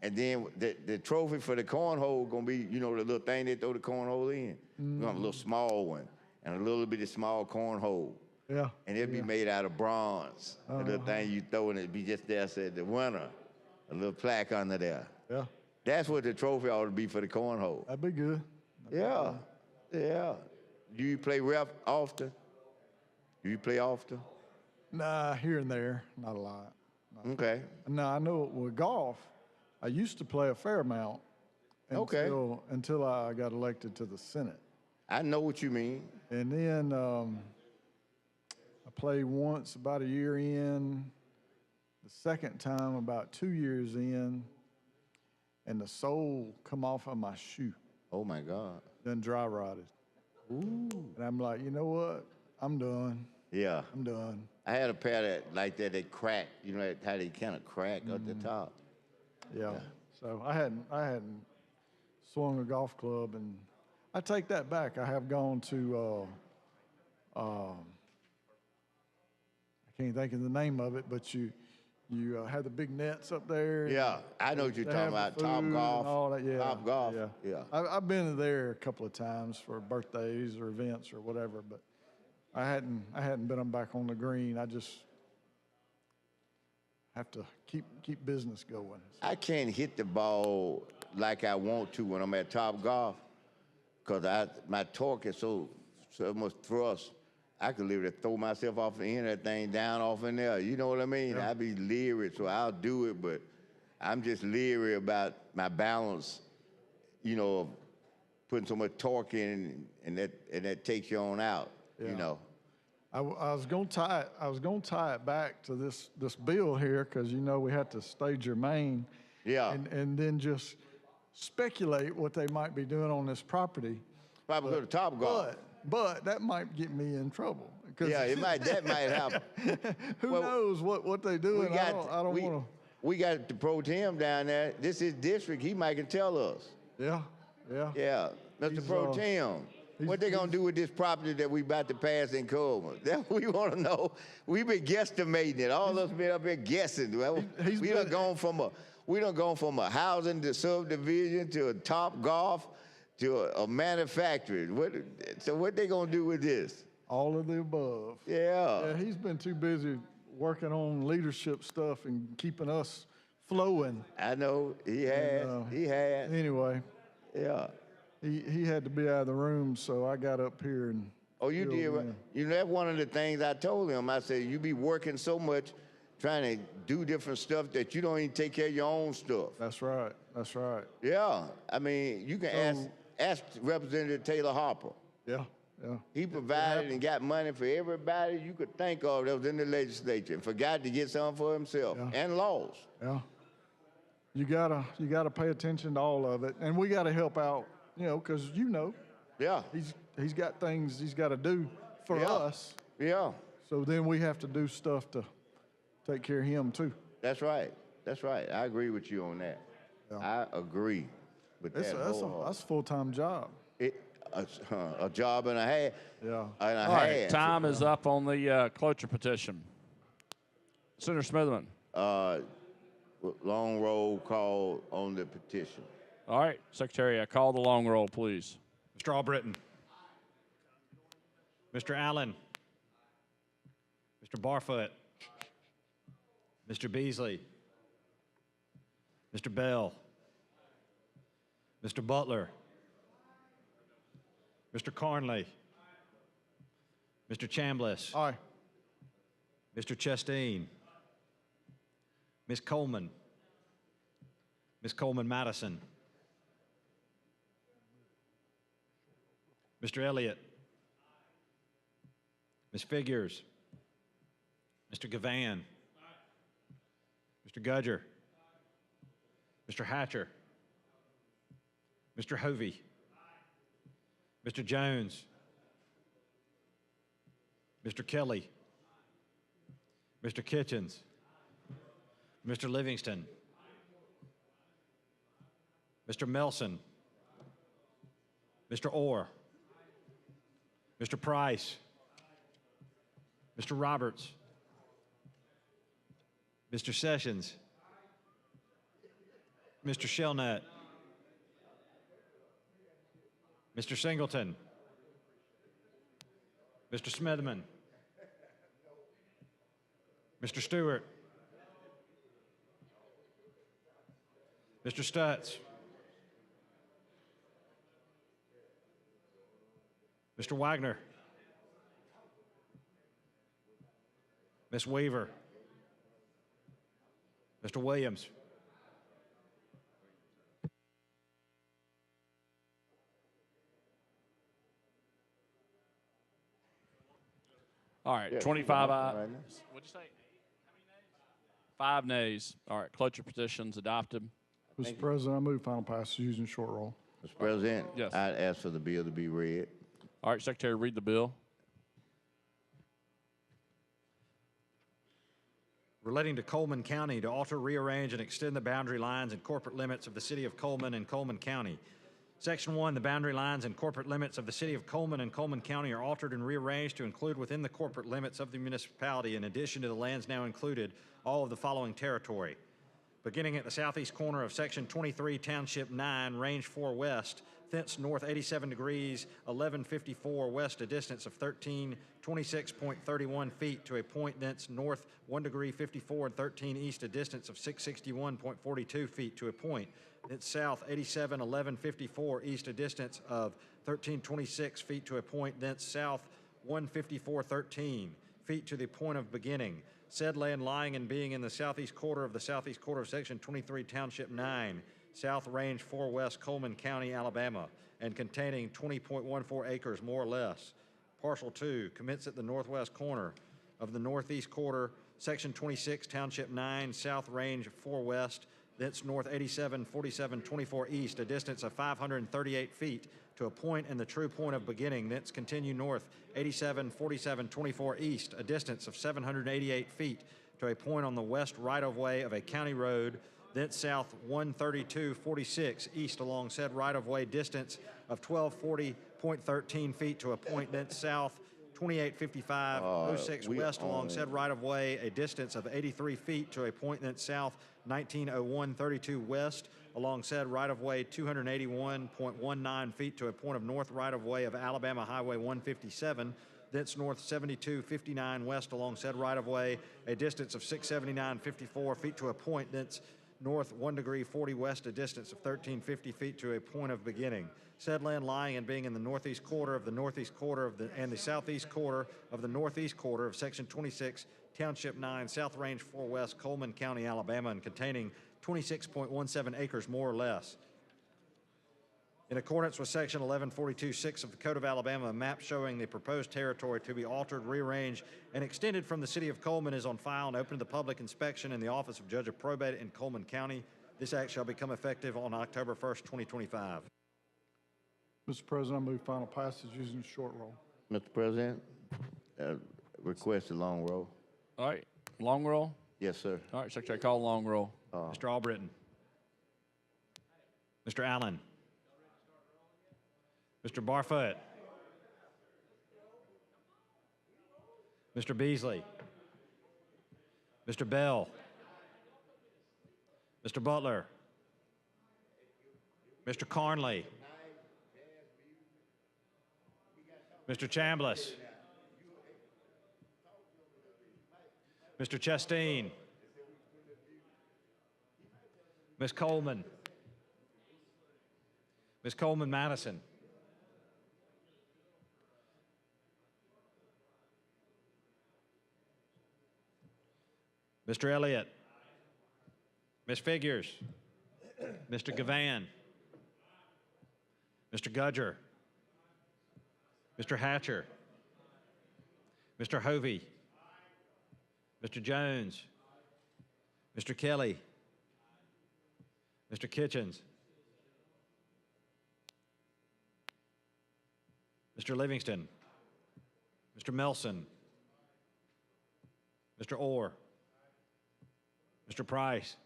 And then the trophy for the cornhole gonna be, you know, the little thing they throw the cornhole in. We're gonna have a little small one and a little bitty small cornhole. Yeah. And it'll be made out of bronze. The little thing you throw in it be just there, said the winner. A little plaque under there. Yeah. That's what the trophy ought to be for the cornhole. That'd be good. Yeah. Do you play ref often? Do you play often? Nah, here and there, not a lot. Okay. No, I know with golf, I used to play a fair amount until I got elected to the Senate. I know what you mean. And then I played once about a year in, the second time about 2 years in, and the sole come off of my shoe. Oh my God. Then dry rotted. Ooh. And I'm like, you know what? I'm done. Yeah. I'm done. I had a pair that cracked. You know how they kind of crack at the top. Yeah. So I hadn't swung a golf club, and I take that back. I have gone to I can't think of the name of it, but you have the big nets up there. Yeah, I know what you're talking about. Top Golf. All that, yeah. Top Golf. Yeah. I've been there a couple of times for birthdays or events or whatever, but I hadn't been back on the green. I just have to keep business going. I can't hit the ball like I want to when I'm at Top Golf because my torque is so much thrust. I could literally throw myself off the end of that thing down off in there. You know what I mean? Yeah. I'd be leery, so I'll do it, but I'm just leery about my balance, you know, of putting so much torque in and that takes you on out. Yeah. You know. I was gonna tie it back to this bill here because you know we had to stay germane. Yeah. And then just speculate what they might be doing on this property. Probably go to Top Golf. But that might get me in trouble. Yeah, that might happen. Who knows what they doing? I don't want to. We got the pro tem down there. This is district. He might can tell us. Yeah. Yeah, Mr. Pro Tem. What they gonna do with this property that we about to pass in Coleman? That we want to know. We've been guesstimating it. All of us been up here guessing. We done gone from a We done gone from a housing subdivision to a Top Golf to a manufacturing. So what they gonna do with this? All of the above. Yeah. He's been too busy working on leadership stuff and keeping us flowing. I know, he had. Anyway. Yeah. He had to be out of the room, so I got up here and. Oh, you did? You know, that's one of the things I told him. I said, you be working so much trying to do different stuff that you don't even take care of your own stuff. That's right. That's right. Yeah. I mean, you can ask Representative Taylor Harper. Yeah. He provided and got money for everybody you could think of that was in the legislature and forgot to get something for himself and laws. Yeah. You gotta pay attention to all of it. And we gotta help out, because Yeah. He's got things he's got to do for us. Yeah. So then we have to do stuff to take care of him too. That's right. That's right. I agree with you on that. I agree with that. That's a full-time job. A job and a half. Yeah. And a All right, half. time is up on the cloture petition. Senator Smitherman. Long roll call on the petition. All right, Secretary, I call the long roll, please. Mr. Albritton. Mr. Allen. Mr. Barfoot. Mr. Beasley. Mr. Bell. Mr. Butler. Mr. Carnley. Mr. Chambliss. Aye. Mr. Chastain. Ms. Coleman. Ms. Coleman-Madison. Mr. Elliott. Ms. Figures. Mr. Gavan. Mr. Gudger. Mr. Hatcher. Mr. Hovey. Mr. Jones. Mr. Kelly. Mr. Kitchens. Mr. Livingston. Mr. Melson. Mr. Orr. Mr. Price. Mr. Roberts. Mr. Sessions. Mr. Shellnut. Mr. Singleton. Mr. Smitherman. Mr. Stewart. Mr. Stutz. Mr. Wagner. Ms. Weaver. Mr. Williams. All right, Yeah, 25 ayes. right now. What'd you say? 5 nays. All right, cloture petition's adopted. Mr. President, I move final passage using short roll. Mr. President, Yes. I'd ask for the bill to be read. All right, Secretary, read the bill. Relating to Coleman County to alter, rearrange, and extend the boundary lines and corporate limits of the city of Coleman and Coleman County. Section 1, the boundary lines and corporate limits of the city of Coleman and Coleman County are altered and rearranged to include within the corporate limits of the municipality, in addition to the lands now included, all of the following territory. Beginning at the southeast corner of Section 23, Township 9, Range 4 West, thence north 87 degrees, 1154 west, a distance of 1326.31 feet to a point thence north 1 degree 54 and 13 east, a distance of 661.42 feet to a point. Thence south 87 1154 east, a distance of 1326 feet to a point. Thence south 154.13 feet to the point of beginning. Said land lying and being in the southeast quarter of Section 23, Township 9, South Range 4 West, Coleman County, Alabama, and containing 20.14 acres more or less. Parcel 2, commence at the northwest corner of the northeast quarter, Section 26, Township 9, South Range 4 West, thence north 87, 47, 24 east, a distance of 538 feet to a point in the true point of beginning, thence continue north 87, 47, 24 east, a distance of 788 feet to a point on the west right-of-way of a county road, thence south 132.46 east along said right-of-way, distance of 1240.13 feet to a point, thence south 2855-06 we west along own- said right-of-way, a distance of 83 feet to a point that's south 190132 west along said right-of-way, 281.19 feet to a point of north right-of-way of Alabama Highway 157, thence north 7259 west along said right-of-way, a distance of 679.54 feet to a point, thence north 1 degree 40 west, a distance of 1350 feet to a point of beginning. Said land lying and being in the northeast quarter of the northeast quarter of the and the southeast quarter of the northeast quarter of Section 26, Township 9, South Range 4 West, Coleman County, Alabama, and containing 26.17 acres more or less. In accordance with Section 1142.6 of the Code of Alabama, a map showing the proposed territory to be altered, rearranged, and extended from the city of Coleman is on file and open to public inspection in the Office of Judge of Probate in Coleman County. This act shall become effective on October 1st, 2025. Mr. President, I move final passage using the short roll. Mr. President, request a long roll. All right, long roll. Yes, sir. All right, Secretary, call long roll. Mr. Albritton. Mr. Allen. Mr. Barfoot. Mr. Beasley. Mr. Bell. Mr. Butler. Mr. Carnley. Mr. Chambliss. Mr. Chasteen. Ms. Coleman. Ms. Coleman Madison. Mr. Elliott. Ms. Figures. Mr. Gavan. Mr. Gudger. Mr. Hatcher. Mr. Hovey. Mr. Jones. Mr. Kelly. Mr. Kitchens. Mr. Livingston. Mr. Melson. Mr. Orr. Mr. Price.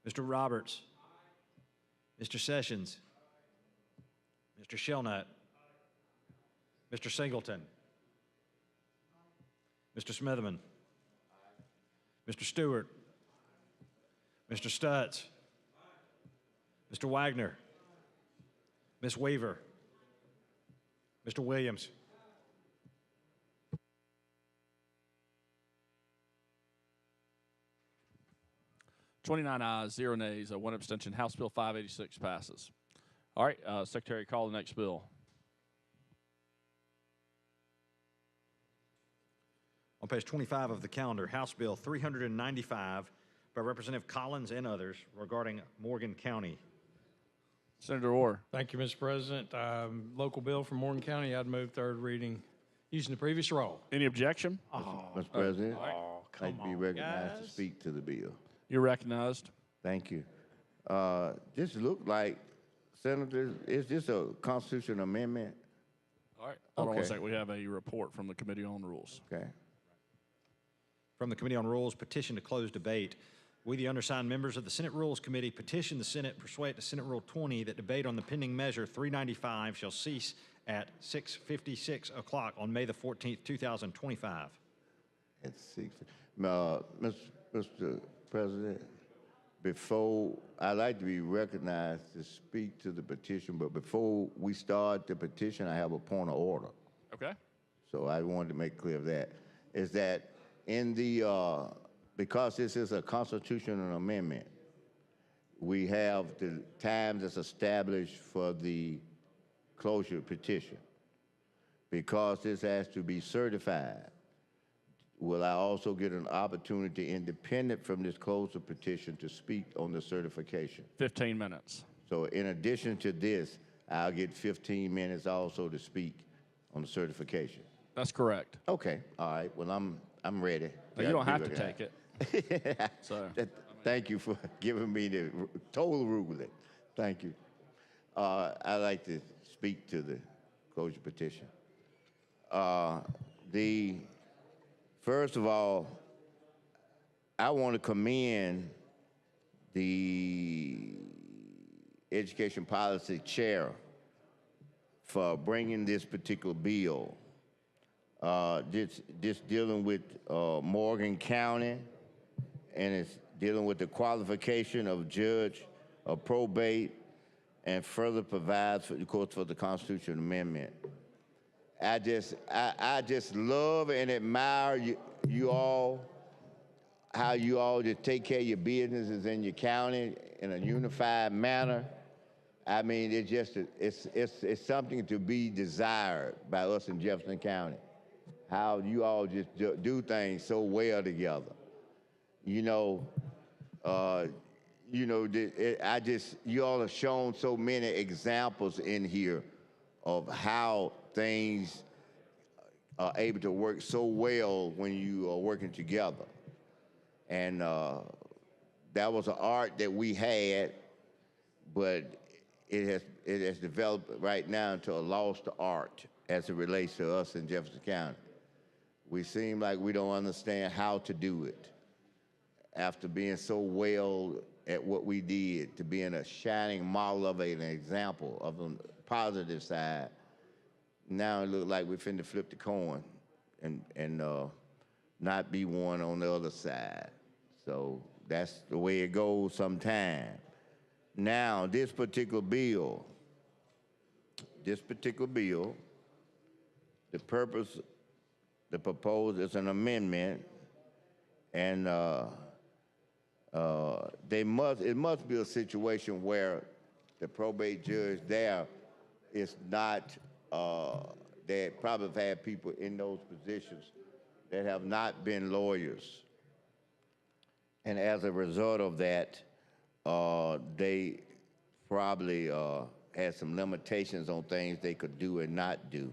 Mr. Roberts. Mr. Sessions. Mr. Shelnut. Mr. Singleton. Mr. Smitherman. Mr. Stewart. Mr. Stutz. Mr. Wagner. Ms. Weaver. Mr. Williams. $29 ayes, 0 nays, 1 abstention. House Bill 586 passes. All right, Secretary, call the next bill. On page 25 of the calendar, House Bill 395 by Representative Collins and others regarding Morgan County. Senator Orr. Thank you, Mr. President. Local bill from Morgan County, I'd move third reading using the previous roll. Any objection? Mr. President, come I'd be on, recognized guys. to speak to the bill. You're recognized. Thank you. This look like, Senator, is this a constitutional amendment? All right. Hold on one Okay. second. We have a report from the Committee on Rules. Okay. From the Committee on Rules, petition to close debate. We, the undersigned members of the Senate Rules Committee, petition the Senate pursuant to Senate Rule 20 that debate on the pending measure 395 shall cease at 6:56 o'clock on May the 14th, 2025. At 6. Mr. President, before, I'd like to be recognized to speak to the petition, but before we start the petition, I have a point of order. Okay. So I wanted to make clear of that. Is that in the, because this is a constitutional amendment, we have the time that's established for the closure petition. Because this has to be certified, will I also get an opportunity independent from this closure petition to speak on the certification? 15 minutes. So in addition to this, I'll get 15 minutes also to speak on the certification. That's correct. Okay, all right, well, I'm ready. Now, you don't have to take it. So. Thank you for giving me the total ruling. Thank you. I'd like to speak to the closure petition. First of all, I want to commend the Education Policy Chair for bringing this particular bill. Just dealing with Morgan County, and it's dealing with the qualification of judge of probate, and further provides, for, of course, for the Constitutional Amendment. I just love and admire you all, how you all just take care of your businesses in your county in a unified manner. I mean, it's something to be desired by us in Jefferson County. How you all just do things so well together. You know, you all have shown so many examples in here of how things are able to work so well when you are working together. And that was an art that we had, but it has developed right now into a lost art as it relates to us in Jefferson County. We seem like we don't understand how to do it. After being so well at what we did, to being a shining model of an example of the positive side, now it looks like we're finna flip the coin and not be one on the other side. So that's the way it goes sometimes. Now, this particular bill, the purpose, the proposed is an amendment, and it must be a situation where the probate judge there is not, they probably have had people in those positions that have not been lawyers. And as a result of that, they probably had some limitations on things they could do and not do.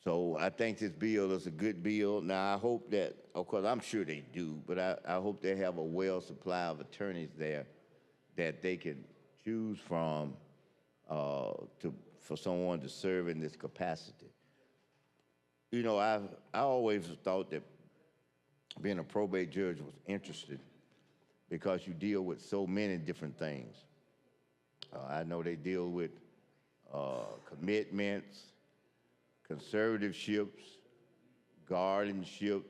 So I think this bill is a good bill. Now, I hope that, of course, I'm sure they do, but I hope they have a well supply of attorneys there that they can choose from for someone to serve in this capacity. You know, I always thought that being a probate judge was interesting because you deal with so many different things. I know they deal with commitments, conservatorships, guardianships,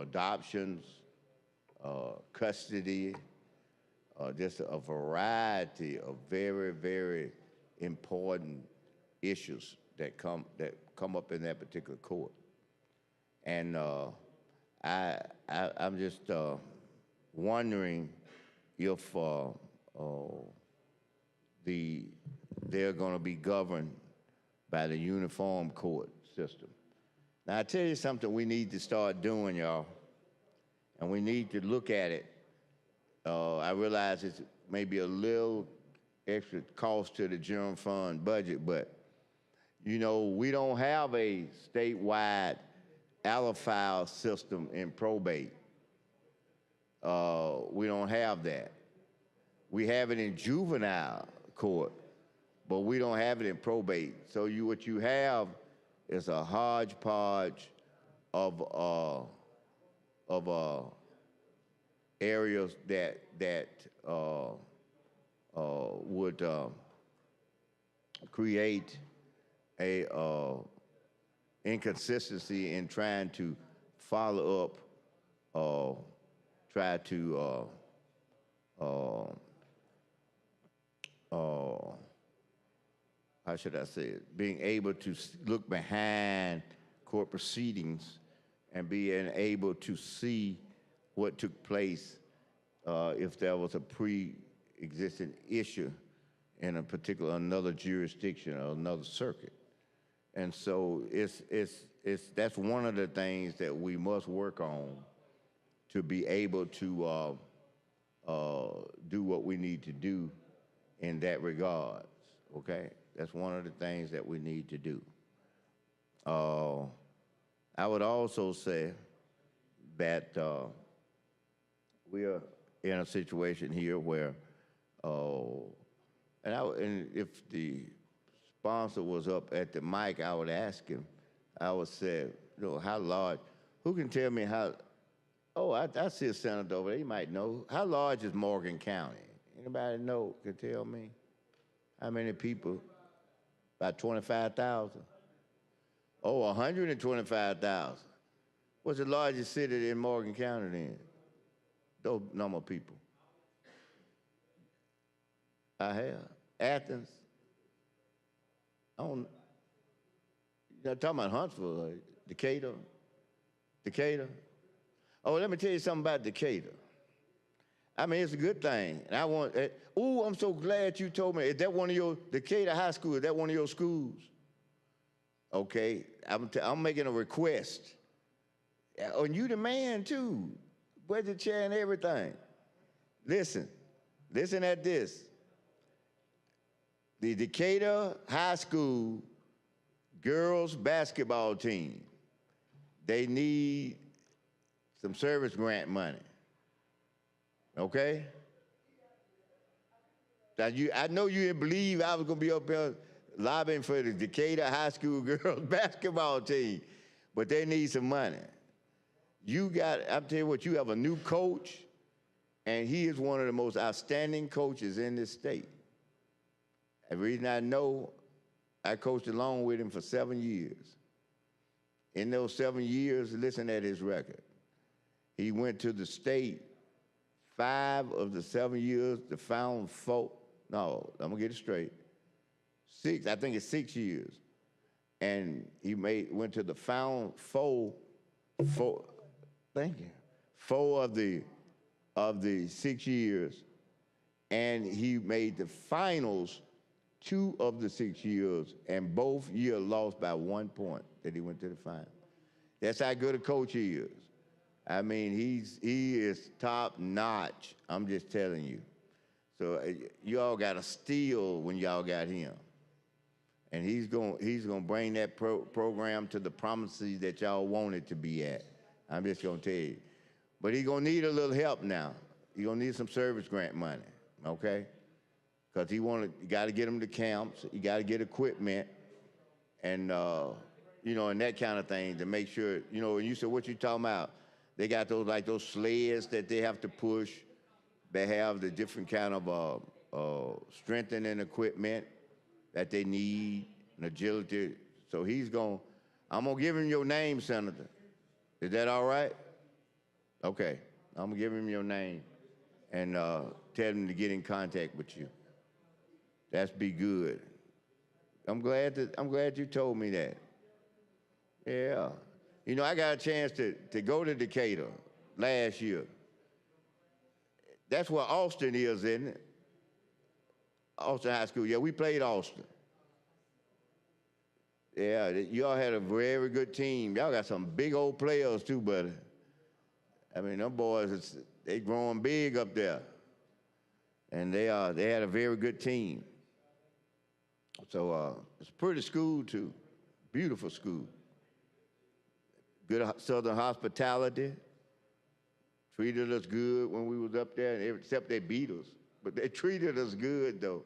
adoptions, custody, just a variety of very, very important issues that come up in that particular court. And I'm just wondering if they're going to be governed by the uniform court system. Now, I tell you something we need to start doing, y'all, and we need to look at it. I realize it's maybe a little extra cost to the general fund budget, but, you know, we don't have a statewide allophile system in probate. We don't have that. We have it in juvenile court, but we don't have it in probate. So what you have is a hodgepodge of areas that would create a inconsistency in trying to follow up, try to how should I say it, being able to look behind court proceedings and being able to see what took place if there was a pre-existing issue in a particular another jurisdiction or another circuit. And so that's one of the things that we must work on to be able to do what we need to do in that regard, okay? That's one of the things that we need to do. I would also say that we are in a situation here where, and if the sponsor was up at the mic, I would ask him, I would say, you know, how large, who can tell me how, I see a senator over there, he might know, how large is Morgan County? Anybody know can tell me how many people? About 25,000. Oh, 125,000. What's the largest city in Morgan County then? Those number of people. I have. Athens. I don't, you're not talking about Huntsville, Decatur. Decatur. Oh, let me tell you something about Decatur. I mean, it's a good thing. And I want, ooh, I'm so glad you told me. Is that one of your, Decatur High School, is that one of your schools? Okay, I'm making a request. Oh, and you the man too. Budget chair and everything. Listen at this. The Decatur High School girls basketball team, they need some service grant money. Okay? Now I know you didn't believe I was gonna be up there lobbying for the Decatur High School girls basketball team, but they need some money. I'm telling you what, you have a new coach, and he is one of the most outstanding coaches in this state. The reason I know, I coached along with him for 7 years. In those 7 years, listen at his record. He went to the state 5 of the 7 years, the Final Four. No, I'm gonna get it straight. 6, I think it's 6 years. And he went to the Final Four, thank you, 4 of the 6 years. And he made the finals 2 of the 6 years, and both years lost by 1 point that he went to the final. That's how good a coach he is. I mean, he is top notch. I'm just telling you. So you all got to steal when y'all got him, and he's gonna bring that program to the promises that y'all want it to be at. I'm just gonna tell you. But he's gonna need a little help now. He's gonna need some service grant money, okay? Because you got to get them to camps, you got to get equipment, and and that kind of thing to make sure, and you said, what you talking about? They got those sleds that they have to push. They have the different kind of strengthening equipment that they need, and agility. So I'm gonna give him your name, Senator. Is that all right? Okay, I'm gonna give him your name and tell him to get in contact with you. That's be good. I'm glad you told me that. Yeah. I got a chance to go to Decatur last year. That's where Austin is, isn't it? Austin High School. Yeah, we played Austin. Yeah, y'all had a very good team. Y'all got some big old players too, buddy. I mean, them boys, they growing big up there. And they had a very good team. So it's a pretty school too, beautiful school. Good Southern hospitality, treated us good when we was up there, except they beat us, but they treated us good though.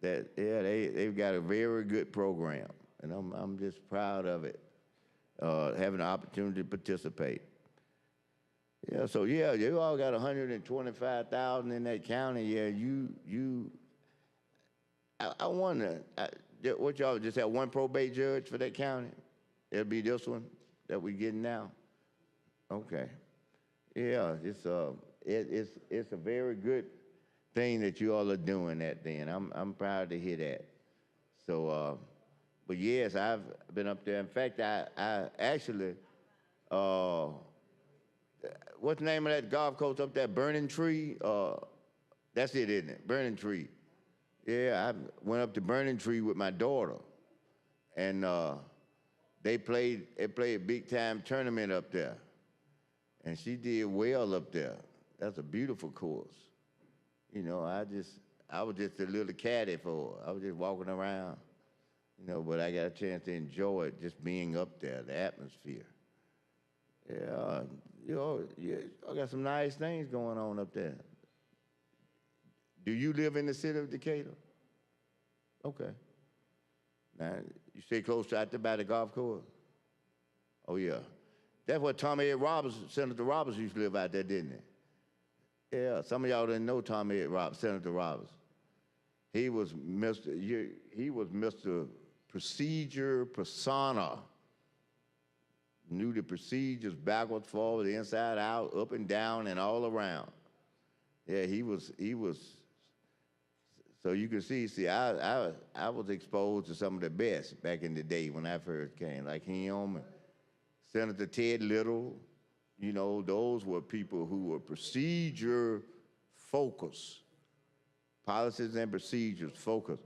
They've got a very good program, and I'm just proud of it, having the opportunity to participate. Yeah, so yeah, you all got 125,000 in that county. Yeah, I wonder, what y'all just have one probate judge for that county? It'll be this one that we getting now? Okay. Yeah, it's a very good thing that you all are doing that then. I'm proud to hear that. So, but yes, I've been up there. In fact, I actually, what's the name of that golf course up there? Burning Tree? That's it, isn't it? Burning Tree. Yeah, I went up to Burning Tree with my daughter, and they played a big time tournament up there, and she did well up there. That's a beautiful course. I was just a little caddy for her. I was just walking around, but I got a chance to enjoy it, just being up there, the atmosphere. Yeah, I got some nice things going on up there. Do you live in the city of Decatur? Okay. Now, you stay close out there by the golf course? Oh, yeah. That's what Tommy A. Roberts, Senator Roberts used to live out there, didn't Yeah, some of y'all didn't know Tommy Roberts, Senator Roberts. He was Mr. Procedure Persona. Knew the procedures backwards, forward, inside out, up and down, and all around. Yeah, he was. So you can see, I was exposed to some of the best back in the day when I first came, like him, and Senator Ted Little. You know, those were people who were procedure focused, policies and procedures focused.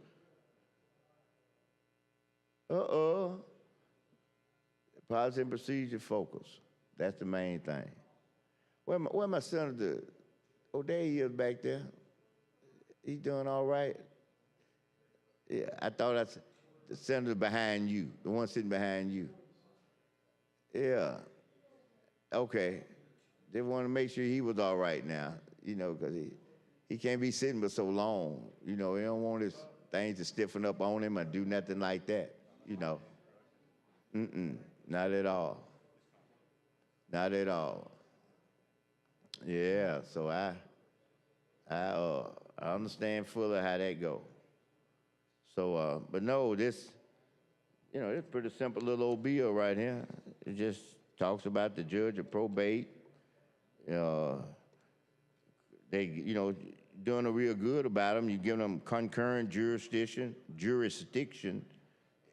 Policy and procedure focus. That's the main thing. Where my senator? Oh, there he is back there. He doing all right? Yeah, I thought that's the senator behind you, the one sitting behind you. Yeah. Okay. They want to make sure he was all right now, you know, because he can't be sitting for so long. You know, he don't want his things to stiffen up on him or do nothing like that, you know. Not at all. Not at all. Yeah, so I understand fully how that go. So, but no, this, you know, it's pretty simple little old bill right here. It just talks about the judge of probate. They, you know, doing a real good about them. You give them concurrent jurisdiction,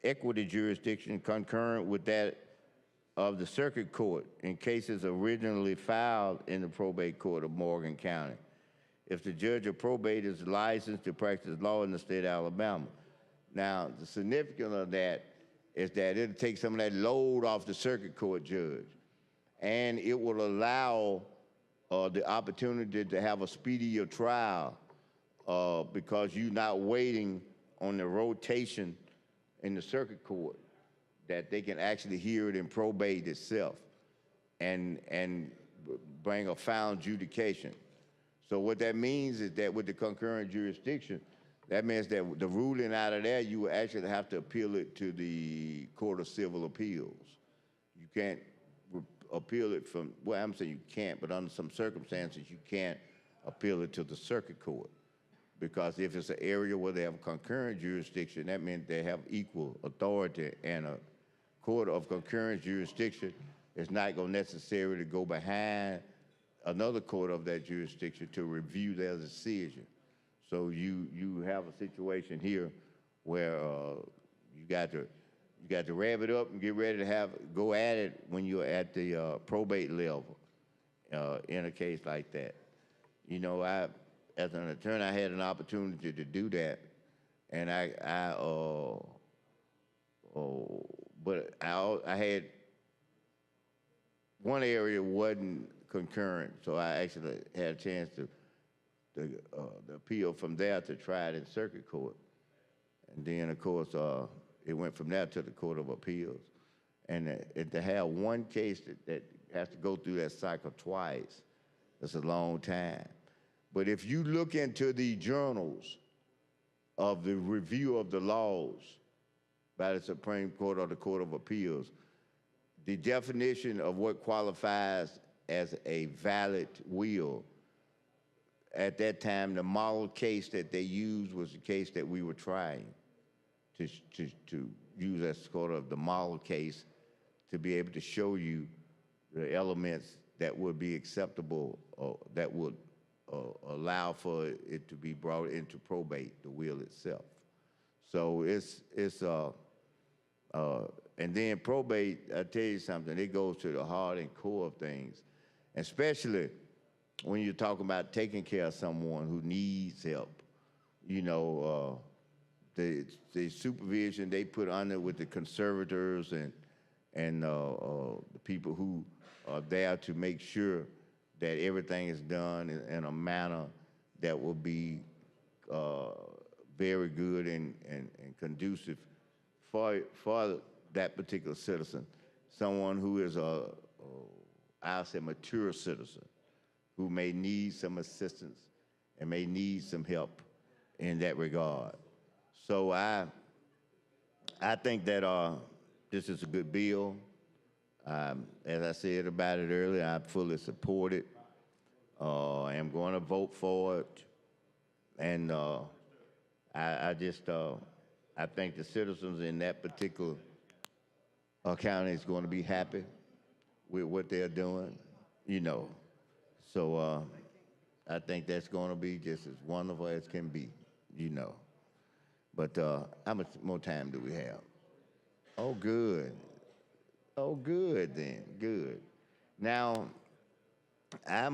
equity jurisdiction, concurrent with that of the circuit court in cases originally filed in the probate court of Morgan County, if the judge of probate is licensed to practice law in the state of Alabama. Now, the significance of that is that it'll take some of that load off the circuit court judge, and it will allow the opportunity to have a speedier trial because you're not waiting on the rotation in the circuit court, that they can actually hear it in probate itself and bring a final adjudication. So what that means is that with the concurrent jurisdiction, that means that the ruling out of there, you will actually have to appeal it to the Court of Civil Appeals. You can't appeal it from, well, I'm saying you can't, but under some circumstances, you can't appeal it to the circuit court. Because if it's an area where they have concurrent jurisdiction, that means they have equal authority, and a court of concurrent jurisdiction is not going to necessarily go behind another court of that jurisdiction to review their decision. So you have a situation here where you got to rev it up and get ready to go at it when you're at the probate level in a case like that. You know, as an attorney, I had an opportunity to do that, and but I had one area wasn't concurrent, so I actually had a chance to appeal from there to try it in circuit court, and then of course it went from there to the Court of Appeals, and to have one case that has to go through that cycle twice, that's a long time. But if you look into the journals of the review of the laws by the Supreme Court or the Court of Appeals, the definition of what qualifies as a valid will, at that time, the model case that they used was the case that we were trying to use as sort of the model case to be able to show you the elements that would be acceptable or that would allow for it to be brought into probate, the will itself. So and then probate, I tell you something, it goes to the heart and core of things, especially when you're talking about taking care of someone who needs help. You know, the supervision they put under with the conservators and the people who are there to make sure that everything is done in a manner that will be very good and conducive for that particular citizen, someone who is I'll say mature citizen, who may need some assistance and may need some help in that regard. So I think that this is a good bill. As I said about it earlier, I fully support it. I am going to vote for it. And I just, I think the citizens in that particular county is going to be happy with what they're doing, you know. So I think that's going to be just as wonderful as can be, you know. But how much more time do we have? Oh, good. Oh, good then, good. Now, I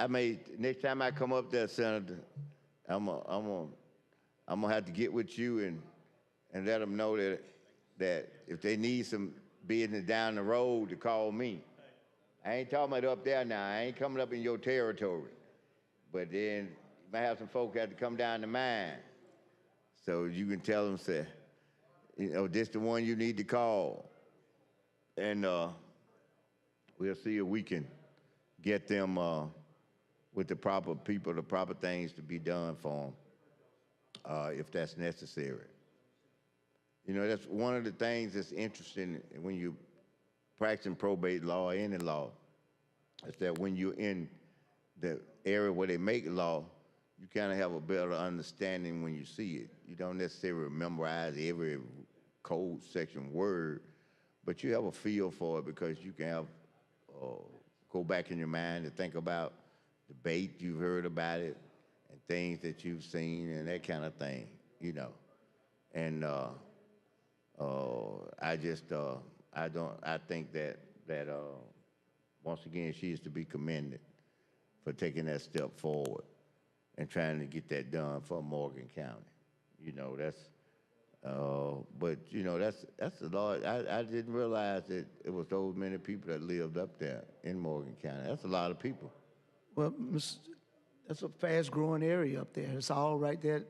may, next time I come up there, Senator, I'm gonna have to get with you and let them know that if they need some business down the road to call me. I ain't talking about up there now. I ain't coming up in your territory. But then you might have some folk have to come down to mine. So you can tell them, say, you know, this the one you need to call. And we'll see if we can get them with the proper people, the proper things to be done for them, if that's necessary. You know, that's one of the things that's interesting when you practicing probate law, any law, is that when you're in the area where they make law, you kind of have a better understanding when you see it. You don't necessarily memorize every code section word, but you have a feel for it because you can have, go back in your mind to think about debate you've heard about it and things that you've seen and that kind of thing, you know. And I just, I think that once again, she is to be commended for taking that step forward and trying to get that done for Morgan County. You know, that's, but you know, that's a lot. I didn't realize that it was those many people that lived up there in Morgan County. That's a lot of people. Well, that's a fast-growing area up there. It's all right there,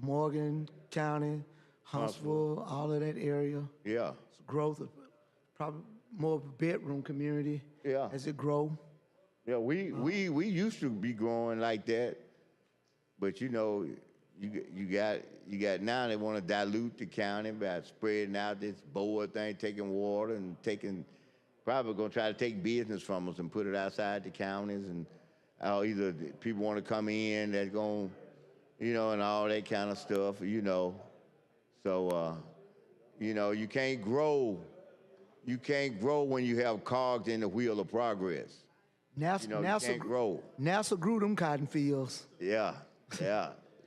Morgan County, Huntsville, all of that area. Yeah. It's growth of probably more of a bedroom community. Yeah. As it grow. Yeah, we used to be growing like that, but you know, you got now they want to dilute the county by spreading out this board thing, taking water and probably gonna try to take business from us and put it outside the counties, and either people want to come in that's going, you know, and all that kind of stuff, you know. So you know, you can't grow when you have cogs in the wheel of progress. NASA, you know, NASA, you can't grow. NASA grew them cotton fields. Yeah,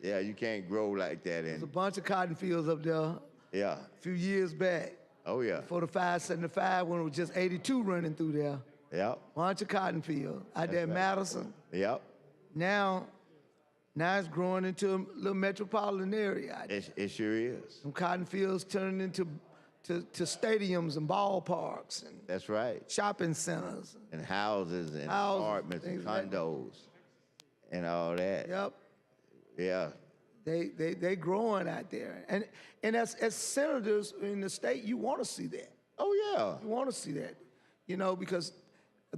you can't grow like that. There's a bunch of cotton fields up there. Yeah. A few years back. Oh, yeah. Before the 575, when it was just 82 running through there. Yep. Bunch of cotton fields out there in right. Madison. Yep. Now it's growing into a little metropolitan area out there. It sure is. Some cotton fields turning into stadiums and ballparks and that's right. Shopping centers and houses and apartments and condos and all that. Yep. Yeah. They growing out there, and as senators in the state, you want to see that. Oh yeah. You want to see that, you know, because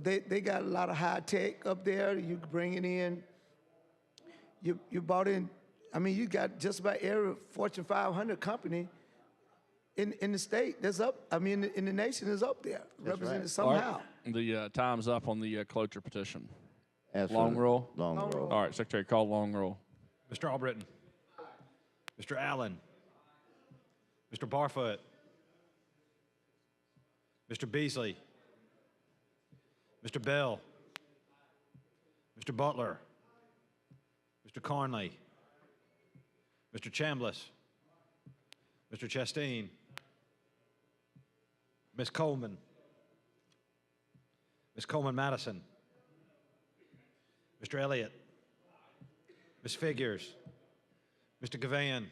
they got a lot of high tech up there. You bring it in. You brought in. I mean, you got just about every Fortune 500 company in the state that's up. I mean, in the nation is up there, represented somehow. Right. The time's up on the cloture petition. Absolutely. Long roll? Long roll. All right, Secretary, call long roll. Mr. Albritton. Mr. Allen. Mr. Barfoot. Mr. Beasley. Mr. Bell. Mr. Butler. Mr. Carnley. Mr. Chambliss. Mr. Chasteen. Ms. Coleman. Ms. Coleman-Madison. Mr. Elliott. Ms. Figures. Mr. Gavan.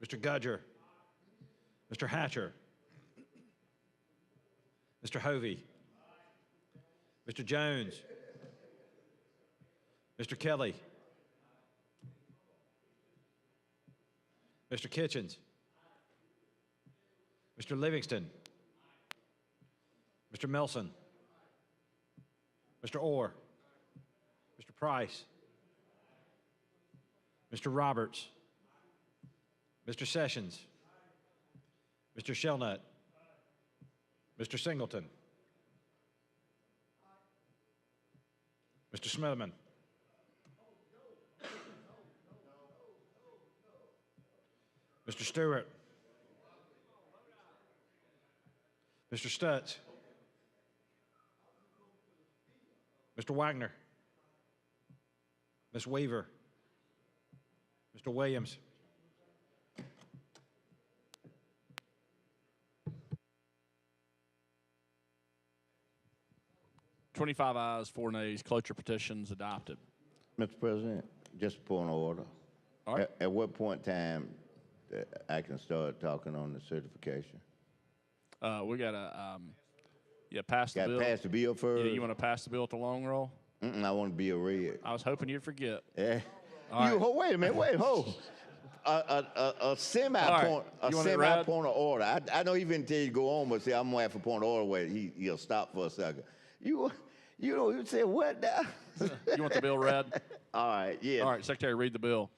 Mr. Gudger. Mr. Hatcher. Mr. Hovey. Mr. Jones. Mr. Kelly. Mr. Kitchens. Mr. Livingston. Mr. Melson. Mr. Orr. Mr. Price. Mr. Roberts. Mr. Sessions. Mr. Shelnut. Mr. Singleton. Mr. Smitherman. Mr. Stewart. Mr. Stutz. Mr. Wagner. Ms. Weaver. Mr. Williams. 25 ayes, 4 nays. Cloture petitions adopted. Mr. President, just a point of order. All right. At what point in time I can start talking on the certification? We got to, pass the Got bill. to pass the bill first? Yeah, you want to pass the bill at the long roll? I want to be a red. I was hoping you'd forget. Yeah. All right. Wait a minute. Hold. A semi point. You A want it semi read? point of order. I know even until you go on, but see, I'm gonna have a point of order where he'll stop for a second. You say what now? You want the bill read? All right. Yeah. All right, Secretary, read the bill.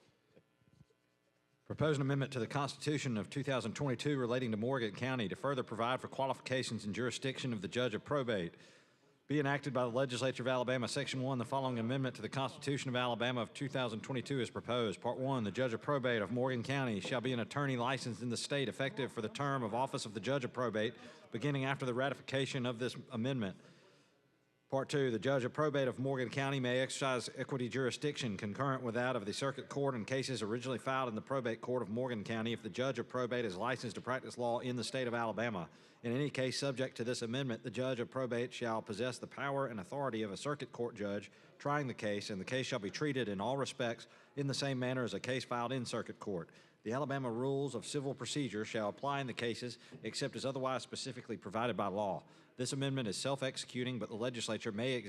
Propose an amendment to the Constitution of 2022 relating to Morgan County to further provide for qualifications and jurisdiction of the judge of probate. Be enacted by the Legislature of Alabama. Section 1, the following amendment to the Constitution of Alabama of 2022 is proposed. Part 1, the judge of probate of Morgan County shall be an attorney licensed in the state effective for the term of office of the judge of probate beginning after the ratification of this amendment. Part 2, the judge of probate of Morgan County may exercise equity jurisdiction concurrent with that of the circuit court in cases originally filed in the probate court of Morgan County if the judge of probate is licensed to practice law in the state of Alabama. In any case subject to this amendment, the judge of probate shall possess the power and authority of a circuit court judge trying the case, and the case shall be treated in all respects in the same manner as a case filed in circuit court. The Alabama rules of civil procedure shall apply in the cases except as otherwise specifically provided by law. This amendment is self-executing, but the legislature may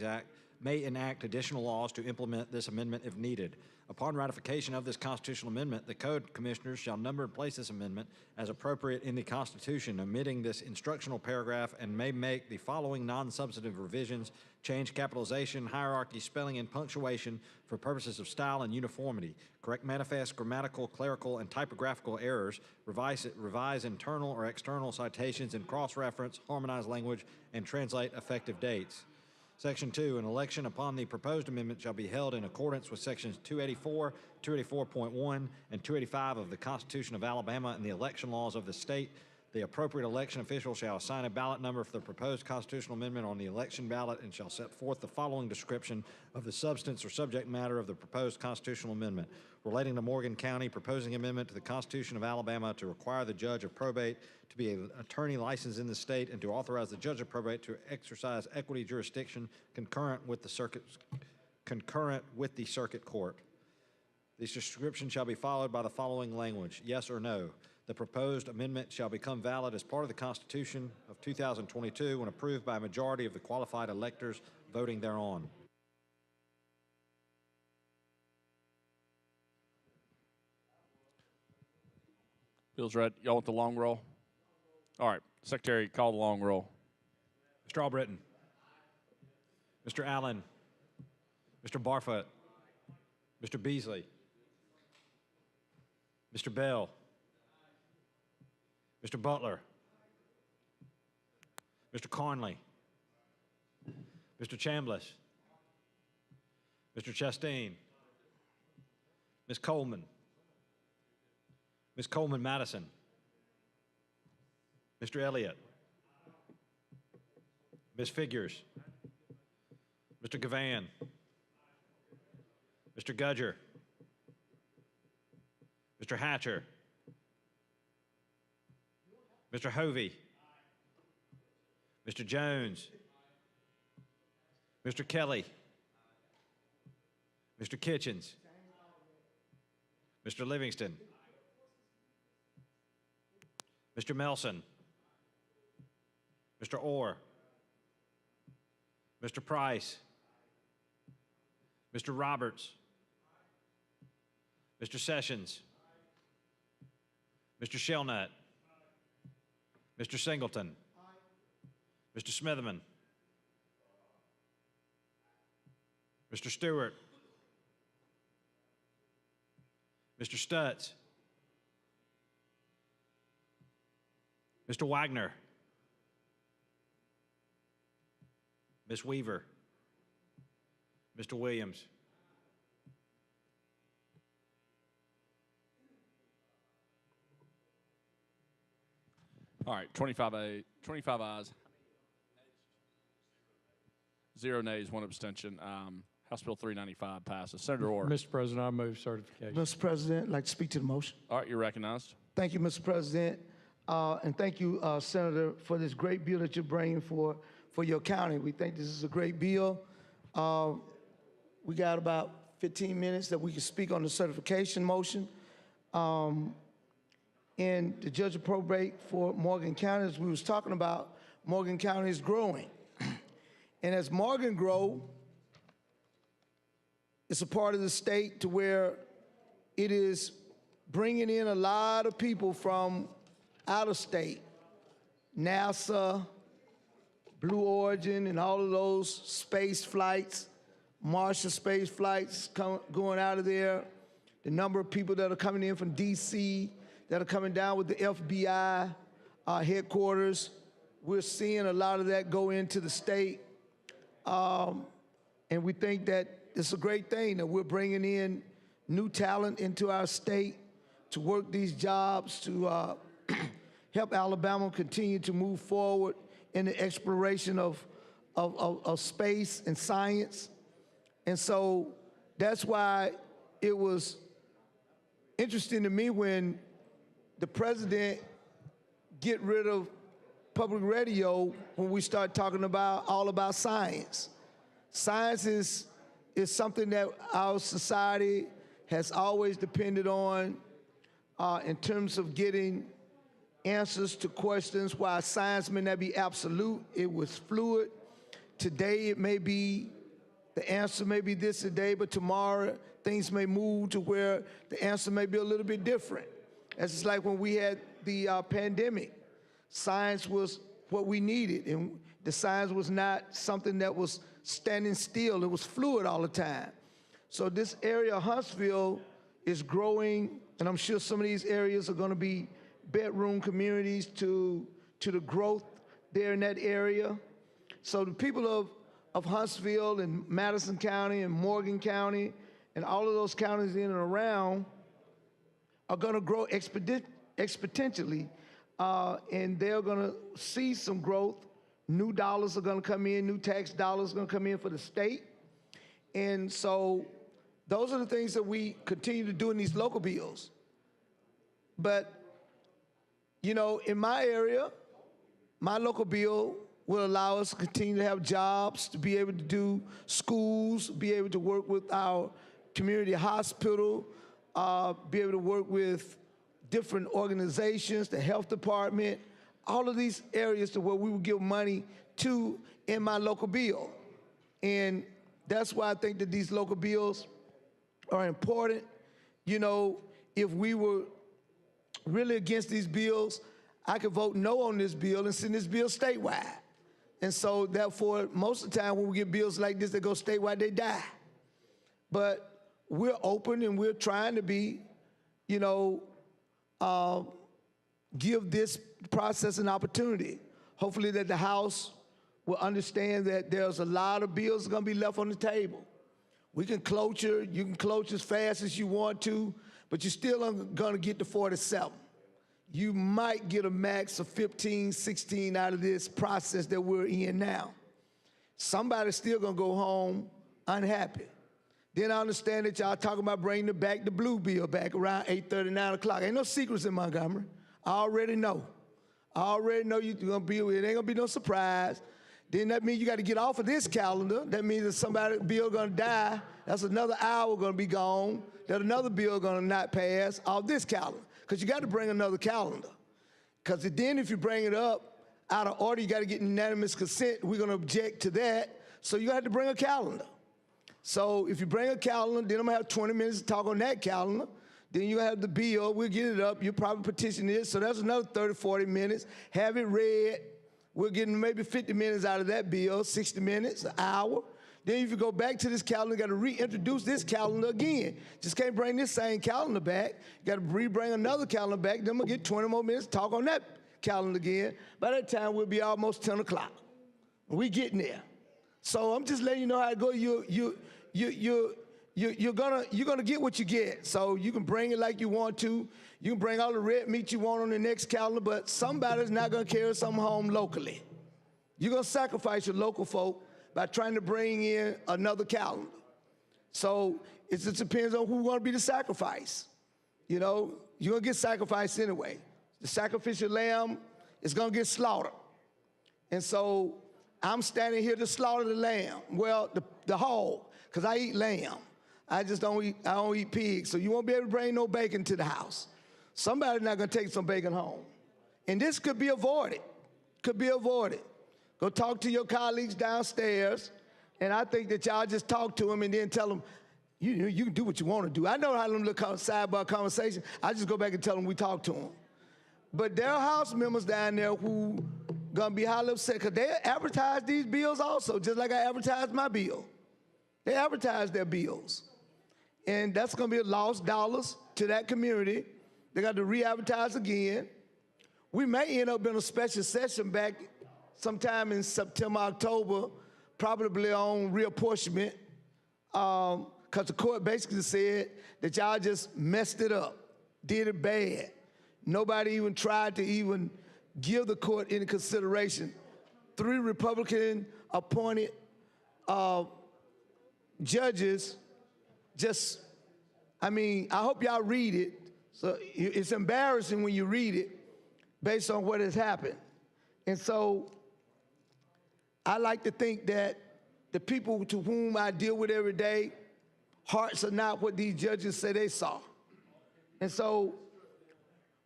enact additional laws to implement this amendment if needed. Upon ratification of this constitutional amendment, the Code Commissioners shall number and place this amendment as appropriate in the Constitution, omitting this instructional paragraph, and may make the following non-substantive revisions: change capitalization, hierarchy, spelling, and punctuation for purposes of style and uniformity, correct manifest grammatical, clerical, and typographical errors, revise internal or external citations and cross-reference, harmonize language, and translate effective dates. Section 2, an election upon the proposed amendment shall be held in accordance with Sections 284, 284.1, and 285 of the Constitution of Alabama and the election laws of the state. The appropriate election official shall assign a ballot number for the proposed constitutional amendment on the election ballot and shall set forth the following description of the substance or subject matter of the proposed constitutional amendment. Relating to Morgan County, proposing amendment to the Constitution of Alabama to require the judge of probate to be an attorney licensed in the state and to authorize the judge of probate to exercise equity jurisdiction concurrent with the circuit court. This description shall be followed by the following language: yes or no. The proposed amendment shall become valid as part of the Constitution of 2022 when approved by a majority of the qualified electors voting thereon. Bill's read. Y'all want the long roll? All right. Secretary, call the long roll. Mr. Albritton. Mr. Allen. Mr. Barfoot. Mr. Beasley. Mr. Bell. Mr. Butler. Mr. Conley. Mr. Chambliss. Mr. Chastain. Ms. Coleman. Ms. Coleman Madison. Mr. Elliott. Ms. Figures. Mr. Gavan. Mr. Gudger. Mr. Hatcher. Mr. Hovey. Mr. Jones. Mr. Kelly. Mr. Kitchens. Mr. Livingston. Mr. Melson. Mr. Orr. Mr. Price. Mr. Roberts. Mr. Sessions. Mr. Shelnut. Mr. Singleton. Mr. Smitherman. Mr. Stewart. Mr. Stutz. Mr. Wagner. Ms. Weaver. Mr. Williams. All right, 25 ayes, 0 nays, 1 abstention. House Bill 395 passes. Senator Orr. Mr. President, I move certification. Mr. President, I'd like to speak to the motion. All right, you're recognized. Thank you, Mr. President. And thank you, Senator, for this great bill that you're bringing for your county. We think this is a great bill. We got about 15 minutes that we can speak on the certification motion. And the judge of probate for Morgan County, as we was talking about, Morgan County is growing. And as Morgan grow, it's a part of the state to where it is bringing in a lot of people from out of state. NASA, Blue Origin, and all of those space flights, Marshall space flights going out of there. The number of people that are coming in from DC, that are coming down with the FBI headquarters. We're seeing a lot of that go into the state. And we think that it's a great thing that we're bringing in new talent into our state to work these jobs, to help Alabama continue to move forward in the exploration of space and science. And so that's why it was interesting to me when the president get rid of public radio when we start talking about all about science. Science is something that our society has always depended on in terms of getting answers to questions. While science may not be absolute, it was fluid. Today it may be, the answer may be this today, but tomorrow things may move to where the answer may be a little bit different. It's just like when we had the pandemic. Science was what we needed, and the science was not something that was standing still. It was fluid all the time. So this area of Huntsville is growing, and I'm sure some of these areas are going to be bedroom communities to the growth there in that area. So the people of Huntsville and Madison County and Morgan County and all of those counties in and around are going to grow exponentially, and they're going to see some growth. New dollars are going to come in, new tax dollars are going to come in for the state. And so those are the things that we continue to do in these local bills. But, you know, in my area, my local bill will allow us to continue to have jobs, to be able to do schools, be able to work with our community hospital, be able to work with different organizations, the health department, all of these areas to where we will give money to in my local bill. And that's why I think that these local bills are important. You know, if we were really against these bills, I could vote no on this bill and send this bill statewide. And so therefore, most of the time when we get bills like this that go statewide, they die. But we're open and we're trying to be, you know, give this process an opportunity. Hopefully that the House will understand that there's a lot of bills that are going to be left on the table. We can cloture, you can cloture as fast as you want to, but you're still going to get to 47. You might get a max of 15, 16 out of this process that we're in now. Somebody's still going to go home unhappy. Then I understand that y'all talking about bringing back the blue bill back around 8:30, 9 o'clock. Ain't no secrets in Montgomery. I already know. I already know you're going to be, it ain't going to be no surprise. Then that means you got to get off of this calendar. That means that somebody's bill going to die. That's another hour going to be gone. That another bill going to not pass off this calendar. Because you got to bring another calendar. Because then if you bring it up out of order, you got to get unanimous consent. We're going to object to that. So you have to bring a calendar. So if you bring a calendar, then I'm going to have 20 minutes to talk on that calendar. Then you have the bill. We'll get it up. You'll probably petition it. So that's another 30, 40 minutes. Have it read. We're getting maybe 50 minutes out of that bill, 60 minutes, an hour. Then if you go back to this calendar, you got to reintroduce this calendar again. Just can't bring this same calendar back. You got to bring another calendar back. Then we'll get 20 more minutes to talk on that calendar again. By that time, we'll be almost 10 o'clock. We getting there. So I'm just letting you know how it goes. you're gonna get what you get. So you can bring it like you want to. You can bring all the red meat you want on the next calendar, but somebody's not gonna carry something home locally. You're gonna sacrifice your local folk by trying to bring in another calendar. So it just depends on who's gonna be the sacrifice. You know, you're gonna get sacrificed anyway. The sacrificial lamb is gonna get slaughtered. And so I'm standing here to slaughter the lamb. Well, the hog, because I eat lamb. I don't eat pigs. So you won't be able to bring no bacon to the house. Somebody's not gonna take some bacon home. And this could be avoided, Go talk to your colleagues downstairs, and I think that y'all just talk to them and then tell them, you can do what you want to do. I know how them little sidebar conversation. I just go back and tell them we talked to them. But there are House members down there who gonna be highly upset because they advertise these bills also, just like I advertised my bill. They advertise their bills. And that's gonna be lost dollars to that community. They got to re-advertise again. We may end up in a special session back sometime in September, October, probably on reapportionment, because the court basically said that y'all just messed it up, did it bad. Nobody even tried to even give the court any consideration. 3 Republican-appointed judges I hope y'all read it. So it's embarrassing when you read it based on what has happened. And so I like to think that the people to whom I deal with every day, hearts are not what these judges say they saw. And so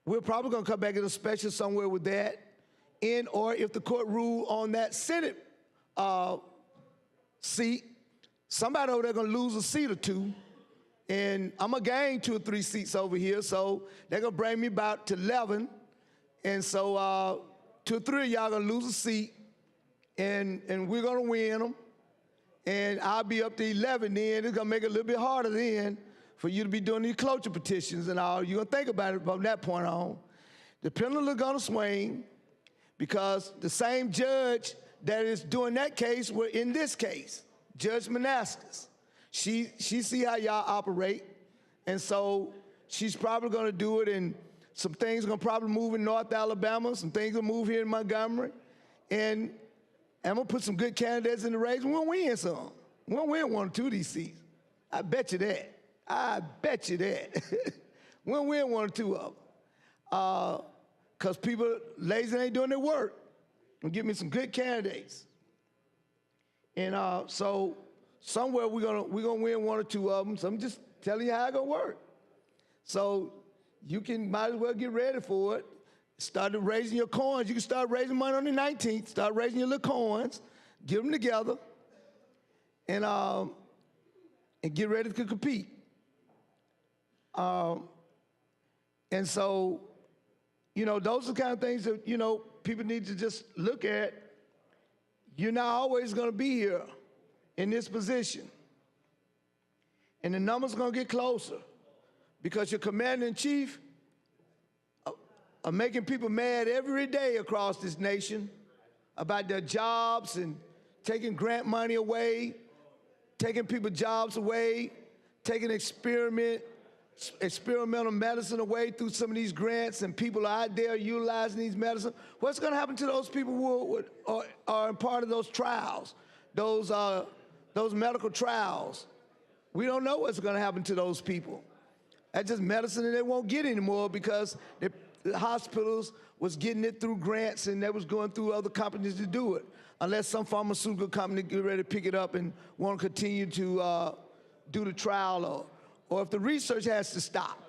we're probably gonna come back in a special somewhere with that, or if the court rule on that Senate seat, somebody over there gonna lose a seat or 2, and I'm gonna gain 2 or 3 seats over here, so they're gonna bring me about to 11, and so 2 or 3 of y'all gonna lose a seat, and we're gonna win them, and I'll be up to 11 then. It's gonna make it a little bit harder then for you to be doing these cloture petitions and all. You're gonna think about it from that point on. The pendulum is gonna swing because the same judge that is doing that case were in this case, Judge Manassas. She see how y'all operate, and so she's probably gonna do it, and some things are gonna probably move in North Alabama, some things will move here in Montgomery, and I'm gonna put some good candidates in the race, and we'll win some. We'll win 1 or 2 of these seats. I bet you that. We'll win 1 or 2 of them. Because people lazy ain't doing their work. And give me some good candidates. And so somewhere we're gonna win 1 or 2 of them. So I'm just telling you how it's gonna work. So you might as well get ready for it. Start raising your coins. You can start raising money on the 19th. Start raising your little coins. Get them together. And get ready to compete. And so, those are the kind of things that, people need to just look at. You're not always going to be here in this position. And the numbers are going to get closer because your commander-in-chief are making people mad every day across this nation about their jobs and taking grant money away, taking people's jobs away, taking experimental medicine away through some of these grants, and people are out there utilizing these medicines. What's going to happen to those people who are part of those trials, those medical trials? We don't know what's going to happen to those people. That's just medicine that they won't get anymore because the hospitals was getting it through grants and they was going through other companies to do it, unless some pharmaceutical company get ready to pick it up and want to continue to do the trial, or if the research has to stop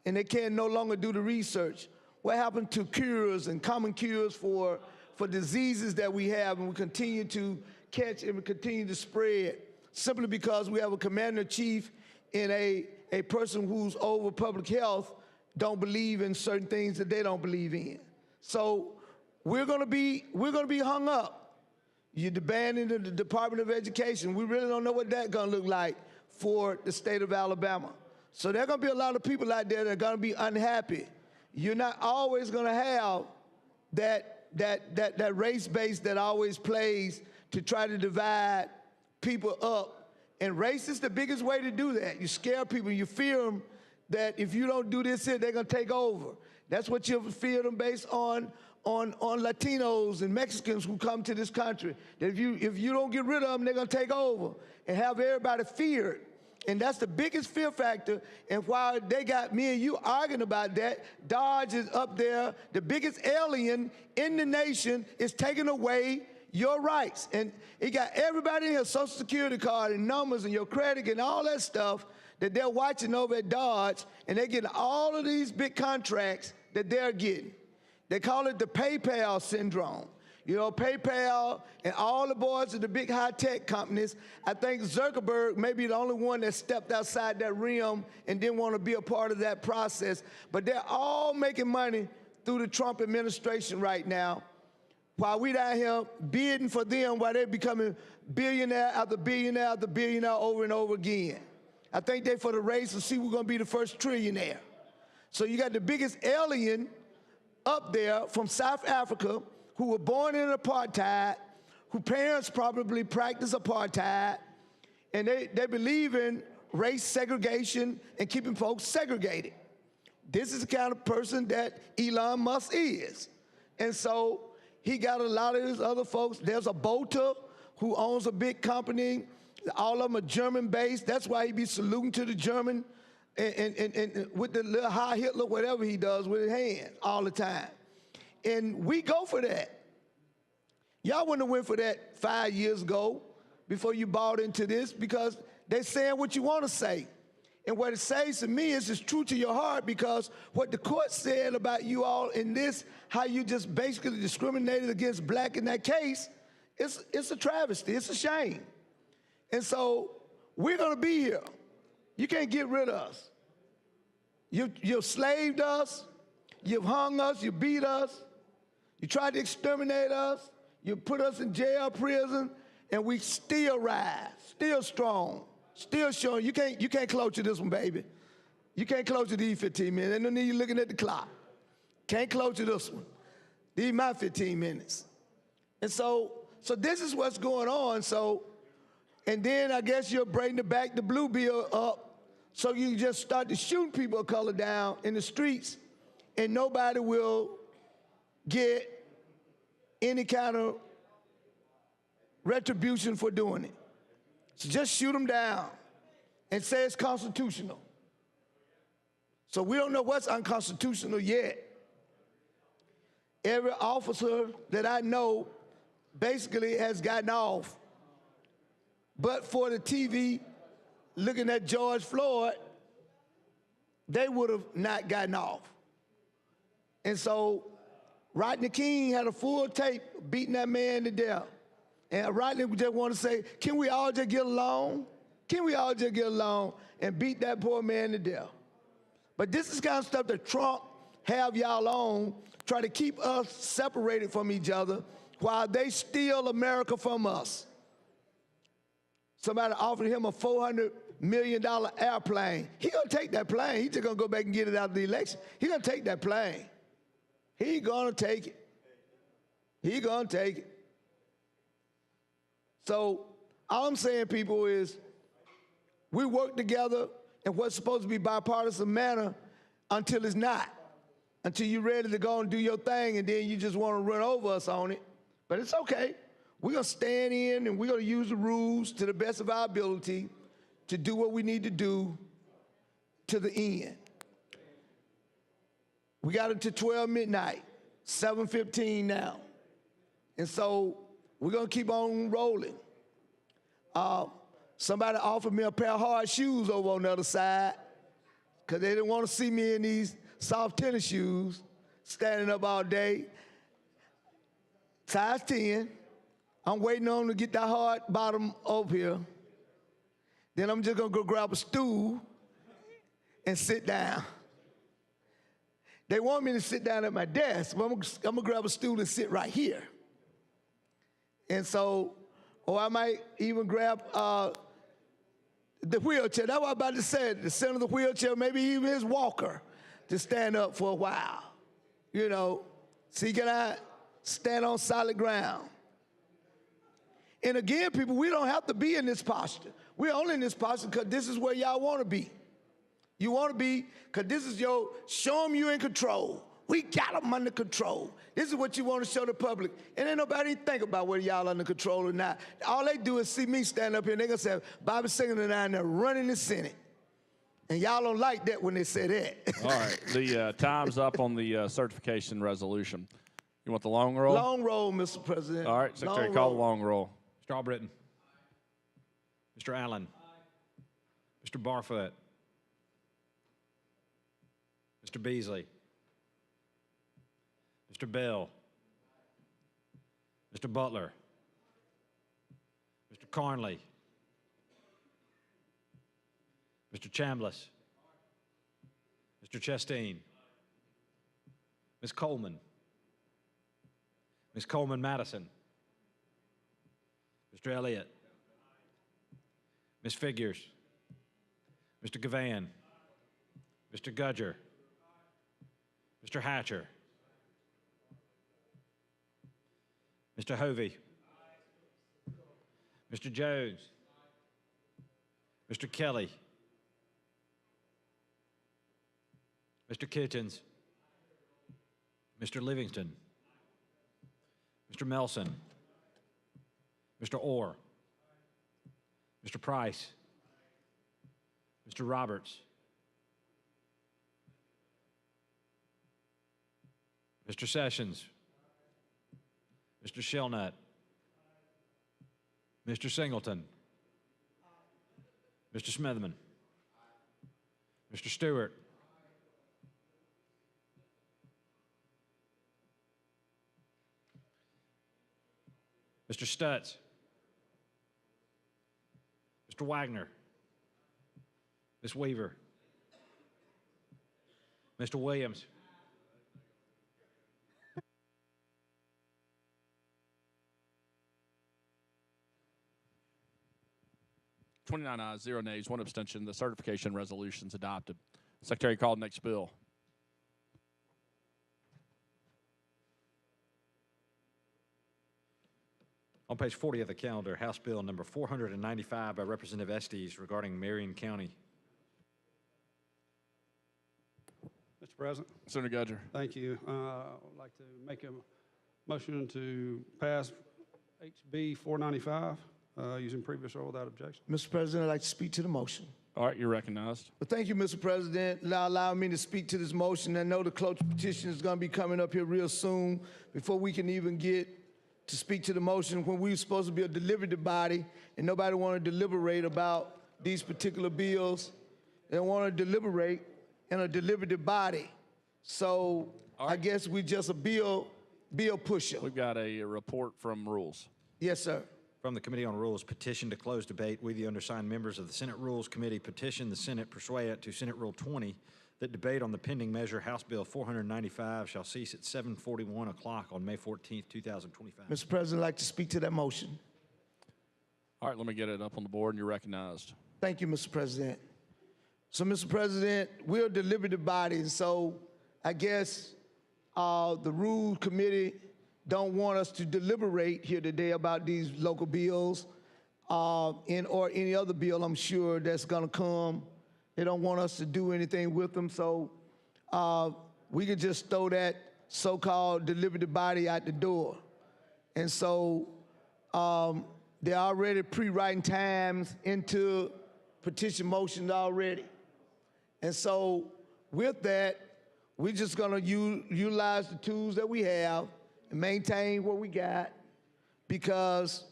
and they can no longer do the research. What happened to cures and common cures for diseases that we have and we continue to catch and we continue to spread simply because we have a commander-in-chief and a person who's over public health don't believe in certain things that they don't believe in. So we're gonna be hung up. You're demanding the Department of Education. We really don't know what that's gonna look like for the state of Alabama. So there are gonna be a lot of people out there that are gonna be unhappy. You're not always gonna have that race base that always plays to try to divide people up And race is the biggest way to do that. You scare people, you fear them that if you don't do this here, they're gonna take over. That's what you fear them based on Latinos and Mexicans who come to this country. That if you don't get rid of them, they're gonna take over and have everybody feared. And that's the biggest fear factor. And while they got me and you arguing about that, Dodge is up there. The biggest alien in the nation is taking away your rights. And it got everybody in here, Social Security card and numbers and your credit and all that stuff that they're watching over at Dodge, and they're getting all of these big contracts that they're getting. They call it the PayPal syndrome. You know, PayPal and all the boys of the big high-tech companies, I think Zuckerberg may be the only one that stepped outside that realm and didn't want to be a part of that process. But they're all making money through the Trump administration right now, while we down here bidding for them while they're becoming billionaire after billionaire after billionaire over and over again. I think they for the race to see who's going to be the first trillionaire. So you got the biggest alien up there from South Africa who were born in apartheid, whose parents probably practice apartheid, and they believe in race segregation and keeping folks segregated. This is the kind of person that Elon Musk is. And so he got a lot of his other folks. There's a Botha who owns a big company. All of them are German-based. That's why he be saluting to the German and with the little Heil Hitler, whatever he does with his hands all the time. And we go for that. Y'all wouldn't have went for that 5 years ago before you bought into this, because they're saying what you want to say. And what it says to me is it's true to your heart, because what the court said about you all in this, how you just basically discriminated against black in that case, it's a travesty. It's a shame. And so we're going to be here. You can't get rid of us. You've slaved us. You've hung us. You beat us. You tried to exterminate us. You put us in jail, prison, and we still rise, still strong, still showing. You can't close to this one, baby. You can't close to these 15 minutes. Ain't no need you looking at the clock. Can't close to this one. These my 15 minutes. And so this is what's going on. So, and then I guess you're bringing the blue bill up, so you just start to shoot people of color down in the streets, and nobody will get any kind of retribution for doing it. So just shoot them down and say it's constitutional. So we don't know what's unconstitutional yet. Every officer that I know basically has gotten off. But for the TV looking at George Floyd, they would have not gotten off. And so Rodney King had a full tape beating that man to death. And Rodney just want to say, can we all just get along? Can we all just get along and beat that poor man to death? But this is kind of stuff that Trump have y'all on, try to keep us separated from each other while they steal America from us. Somebody offered him a $400 million airplane. He gonna take that plane. He just gonna go back and get it out of the election. He gonna take that plane. He gonna take it. He gonna take it. So all I'm saying, people, is we work together in what's supposed to be bipartisan manner until it's not. Until you're ready to go and do your thing, and then you just want to run over us on it. But it's okay. We're going to stand in, and we're going to use the rules to the best of our ability to do what we need to do to the end. We got it to 12 midnight, 7:15 now. And so we're going to keep on rolling. Somebody offered me a pair of hard shoes over on the other side because they didn't want to see me in these soft tennis shoes standing up all day. Size 10. I'm waiting on them to get that hard bottom up here. Then I'm just going to go grab a stool and sit down. They want me to sit down at my desk, but I'm going to grab a stool and sit right here. And so, or I might even grab the wheelchair. That's what I'm about to say. The center of the wheelchair, maybe even his walker, to stand up for a while. You know, see, can I stand on solid ground? And again, people, we don't have to be in this posture. We're only in this posture because this is where y'all want to be. You want to be, because this is your, show them you in control. We got them under control. This is what you want to show the public. And ain't nobody think about whether y'all under control or not. All they do is see me stand up here and they're going to say, Bobby Singleton and they're running the Senate. And y'all don't like that when they say that. All right. The time's up on the certification resolution. You want the long roll? Long roll, Mr. President. All right, Secretary, Long call roll. the long roll. Mr. Albritton. Mr. Allen. Mr. Barfoot. Mr. Beasley. Mr. Bell. Mr. Butler. Mr. Carnley. Mr. Chambliss. Mr. Chastain. Ms. Coleman. Ms. Coleman-Madison. Mr. Elliott. Ms. Figures. Mr. Gavan. Mr. Gudger. Mr. Hatcher. Mr. Hovey. Mr. Jones. Mr. Kelly. Mr. Kitchens. Mr. Livingston. Mr. Melson. Mr. Orr. Mr. Price. Mr. Roberts. Mr. Sessions. Mr. Shellnut. Mr. Singleton. Mr. Smitherman. Mr. Stewart. Mr. Stutz. Mr. Wagner. Ms. Weaver. Mr. Williams. $29 ayes, 0 nays, 1 abstention. The certification resolution's adopted. Secretary, call the next bill. On page 40 of the calendar, House Bill number 495 by Representative Estes regarding Marion County. Mr. President. Senator Gudger. Thank you. I'd like to make a motion to pass HB 495 using previous order without objection. Mr. President, I'd like to speak to the motion. All right, you're recognized. Well, thank you, Mr. President. Now allow me to speak to this motion. I know the cloture petition is going to be coming up here real soon. Before we can even get to speak to the motion, when we were supposed to be a deliberative body and nobody wanted to deliberate about these particular bills, they want to deliberate in a deliberative body. So I guess we just a bill pusher. We've got a report from Rules. Yes, sir. From the Committee on Rules, petition to close debate. We, the undersigned members of the Senate Rules Committee, petition the Senate pursuant to Senate Rule 20 that debate on the pending measure House Bill 495 shall cease at 7:41 o'clock on May 14th, 2025. Mr. President, I'd like to speak to that motion. All right, let me get it up on the board, and you're recognized. Thank you, Mr. President. So, Mr. President, we're a deliberative body, and so I guess the Rules Committee don't want us to deliberate here today about these local bills or any other bill, I'm sure, that's going to come. They don't want us to do anything with them, so we could just throw that so-called deliberative body out the door. And so they're already pre-writing times into petition motions already. And so with that, we're just going to utilize the tools that we have and maintain what we got, because,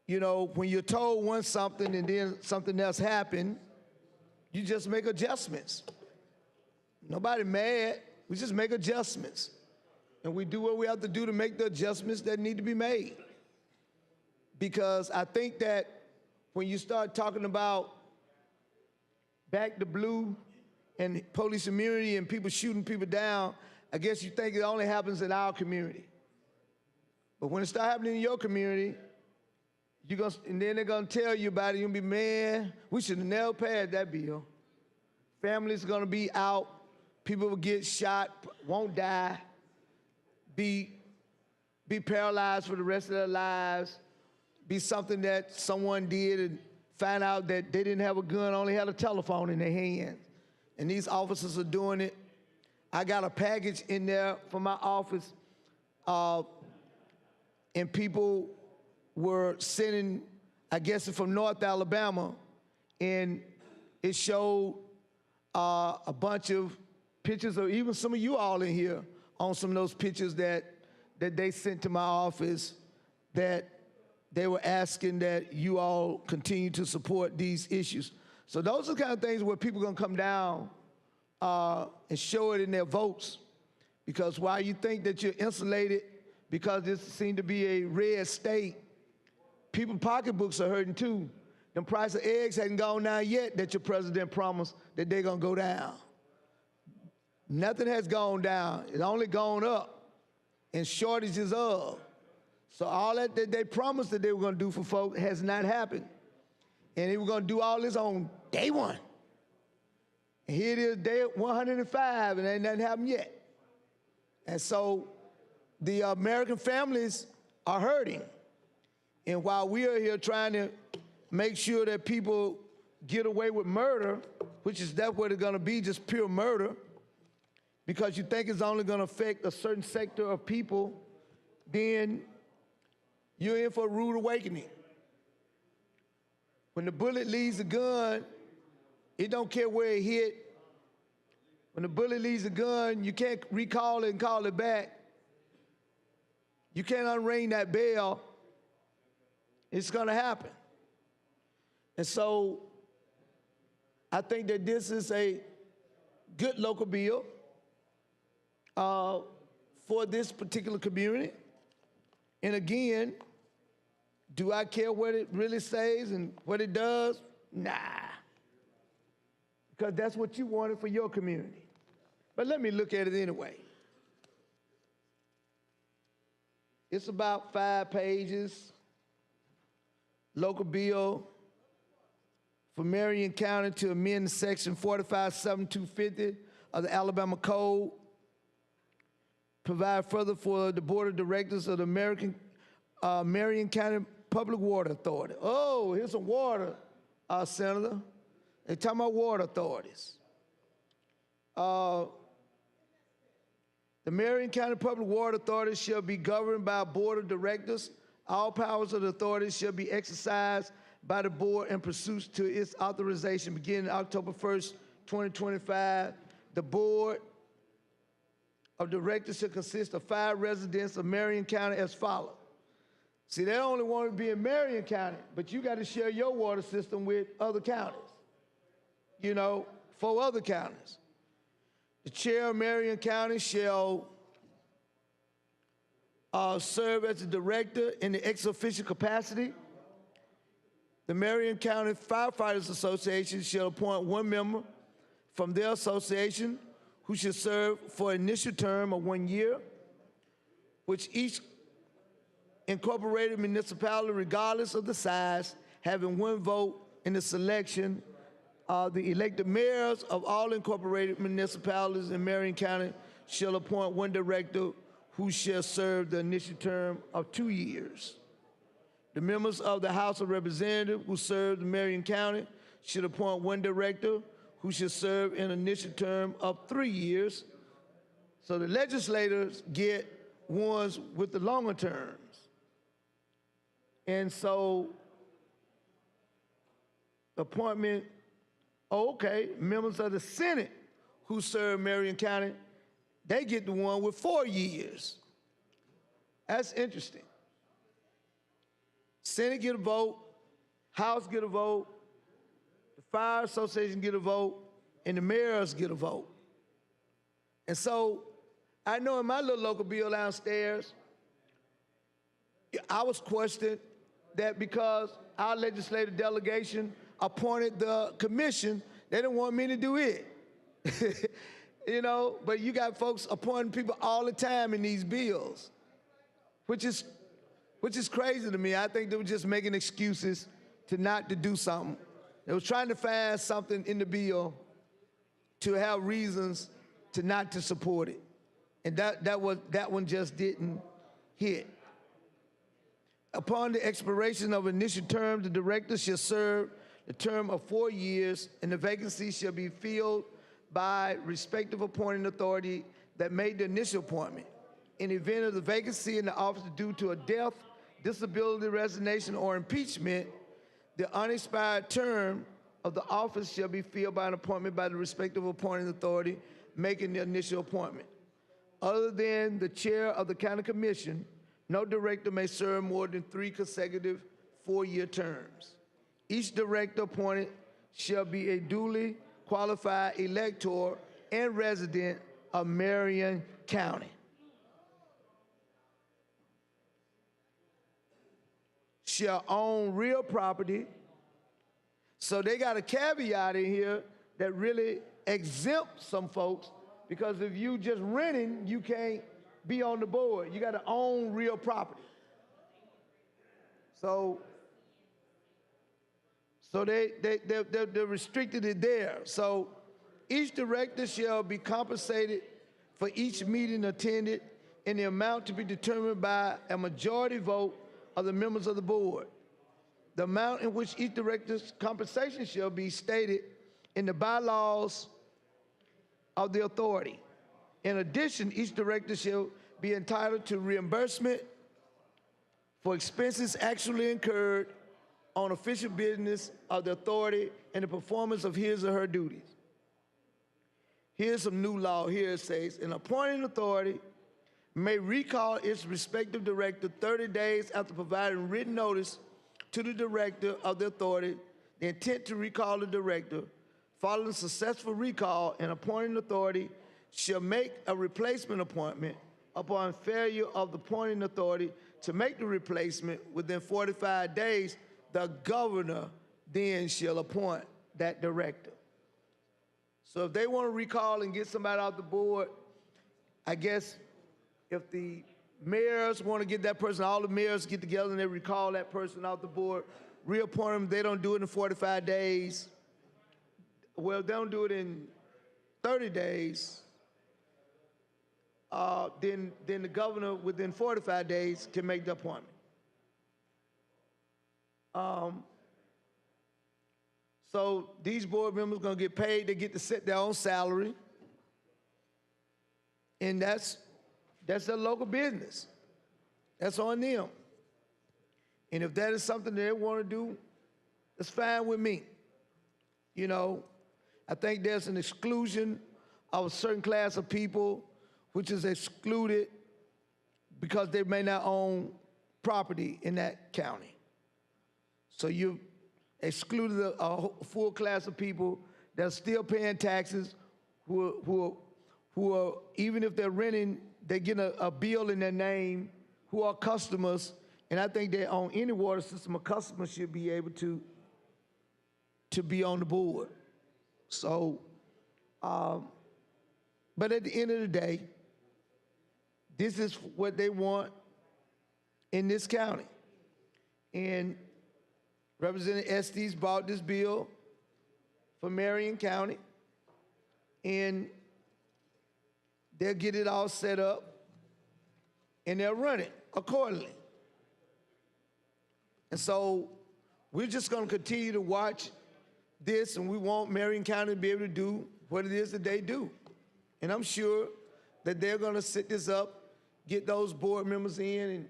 you know, when you're told one something and then something else happened, you just make adjustments. Nobody mad. We just make adjustments. And we do what we have to do to make the adjustments that need to be made. Because I think that when you start talking about back the blue and police immunity and people shooting people down, I guess you think it only happens in our community. But when it starts happening in your community, and then they're going to tell you about it, you're going to be, man, we should have never passed that bill. Families are going to be out. People will get shot, won't die, be paralyzed for the rest of their lives, be something that someone did and find out that they didn't have a gun, only had a telephone in their hand. And these officers are doing it. I got a package in there from my office, and people were sending, I guess it's from North Alabama, and it showed a bunch of pictures of even some of you all in here on some of those pictures that they sent to my office that they were asking that you all continue to support these issues. So those are the kind of things where people are going to come down and show it in their votes. Because while you think that you're insulated because this seemed to be a red state, people's pocketbooks are hurting too. The price of eggs hadn't gone down yet that your president promised that they're going to go down. Nothing has gone down. It's only gone up, and shortages of. So all that they promised that they were going to do for folks has not happened. And they were going to do all this on day one. And here it is, day 105, and ain't nothing happened yet. And so the American families are hurting. And while we are here trying to make sure that people get away with murder, which is that's what it's going to be, just pure murder, because you think it's only going to affect a certain sector of people, then you're in for a rude awakening. When the bullet leaves the gun, it don't care where it hit. When the bullet leaves the gun, you can't recall it and call it back. You can't unring that bell. It's going to happen. And so I think that this is a good local bill for this particular community. And again, do I care what it really says and what it does? Nah. Because that's what you wanted for your community. But let me look at it anyway. It's about 5 pages. Local bill for Marion County to amend section 457250 of the Alabama Code. Provide further for the Board of Directors of the Marion County Public Water Authority. Oh, here's some water, Senator. They're talking about water authorities. The Marion County Public Water Authority shall be governed by a board of directors. All powers of the authority shall be exercised by the board in pursuit to its authorization beginning October 1st, 2025. The board of directors shall consist of 5 residents of Marion County as follows. See, they only want to be in Marion County, but you got to share your water system with other counties. 4 other counties. The chair of Marion County shall serve as the director in the ex officio capacity. The Marion County Firefighters Association shall appoint 1 member from their association who shall serve for an initial term of 1 year, which each incorporated municipality, regardless of the size, having 1 vote in the selection of the elected mayors of all incorporated municipalities in Marion County shall appoint 1 director who shall serve the initial term of 2 years. The members of the House of Representatives who serve in Marion County should appoint 1 director who should serve an initial term of 3 years. So the legislators get ones with the longer terms. And so appointment, members of the Senate who serve Marion County, they get the one with 4 years. That's interesting. Senate get a vote, House get a vote, the Fire Association get a vote, and the mayors get a vote. And so I know in my little local bill downstairs, I was questioned that because our legislative delegation appointed the commission, they didn't want me to do it. But you got folks appointing people all the time in these bills, which is crazy to me. I think they were just making excuses not to do something. They were trying to find something in the bill to have reasons not to support it. And that one just didn't hit. Upon the expiration of initial term, the director shall serve the term of 4 years, and the vacancy shall be filled by respective appointing authority that made the initial appointment. In the event of the vacancy in the office due to a death, disability, resignation, or impeachment, the unexpired term of the office shall be filled by an appointment by the respective appointing authority making the initial appointment. Other than the chair of the county commission, no director may serve more than 3 consecutive 4-year terms. Each director appointed shall be a duly qualified elector and resident of Marion County. Shall own real property. So they got a caveat in here that really exempts some folks, because if you just renting, you can't be on the board. You got to own real property. So they're restricted it there. So each director shall be compensated for each meeting attended in the amount to be determined by a majority vote of the members of the board. The amount in which each director's compensation shall be stated in the bylaws of the authority. In addition, each director shall be entitled to reimbursement for expenses actually incurred on official business of the authority and the performance of his or her duties. Here's some new law. Here it says, an appointing authority may recall its respective director 30 days after providing written notice to the director of the authority the intent to recall the director. Following successful recall, an appointing authority shall make a replacement appointment upon failure of the appointing authority to make the replacement within 45 days. The governor then shall appoint that director. So if they want to recall and get somebody off the board, I guess if the mayors want to get that person, all the mayors get together and they recall that person off the board, reappoint them. They don't do it in 45 days. Well, they don't do it in 30 days. Then the governor, within 45 days, can make the appointment. So these board members are going to get paid. They get to set their own salary. And that's their local business. That's on them. And if that is something that they want to do, it's fine with me. You know, I think there's an exclusion of a certain class of people which is excluded because they may not own property in that county. So you excluded a full class of people that are still paying taxes, who are, even if they're renting, they get a bill in their name, who are customers. And I think that on any water system, a customer should be able to be on the board. So, but at the end of the day, this is what they want in this county. And Representative Estes brought this bill for Marion County, and they'll get it all set up, and they'll run it accordingly. And so we're just going to continue to watch this, and we want Marion County to be able to do what it is that they do. And I'm sure that they're going to set this up, get those board members in,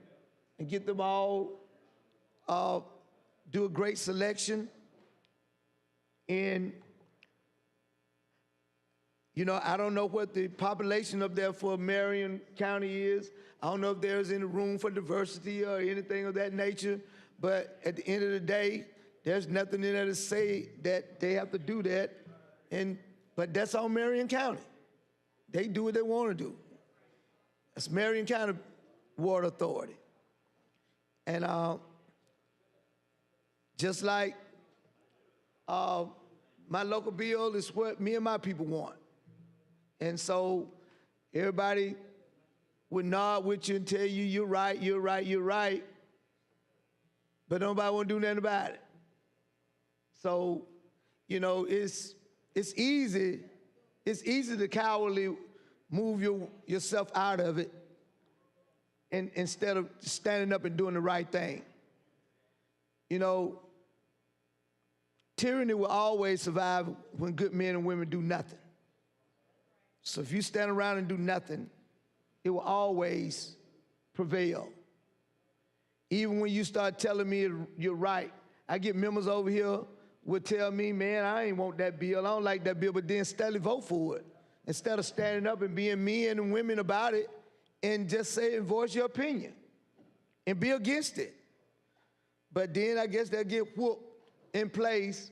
and get them all, do a great selection. And, you know, I don't know what the population up there for Marion County is. I don't know if there's any room for diversity or anything of that nature. But at the end of the day, there's nothing in there to say that they have to do that. But that's on Marion County. They do what they want to do. It's Marion County Water Authority. And just like my local bill is what me and my people want. And so everybody would nod with you and tell you, you're right, you're right, you're right. But nobody want to do nothing about it. So, you know, it's easy to cowardly move yourself out of it and instead of standing up and doing the right thing. You know, tyranny will always survive when good men and women do nothing. So if you stand around and do nothing, it will always prevail. Even when you start telling me you're right, I get members over here would tell me, man, I ain't want that bill, I don't like that bill, but then steadily vote for it. Instead of standing up and being men and women about it and just say and voice your opinion and be against it. But then I guess they'll get whooped in place.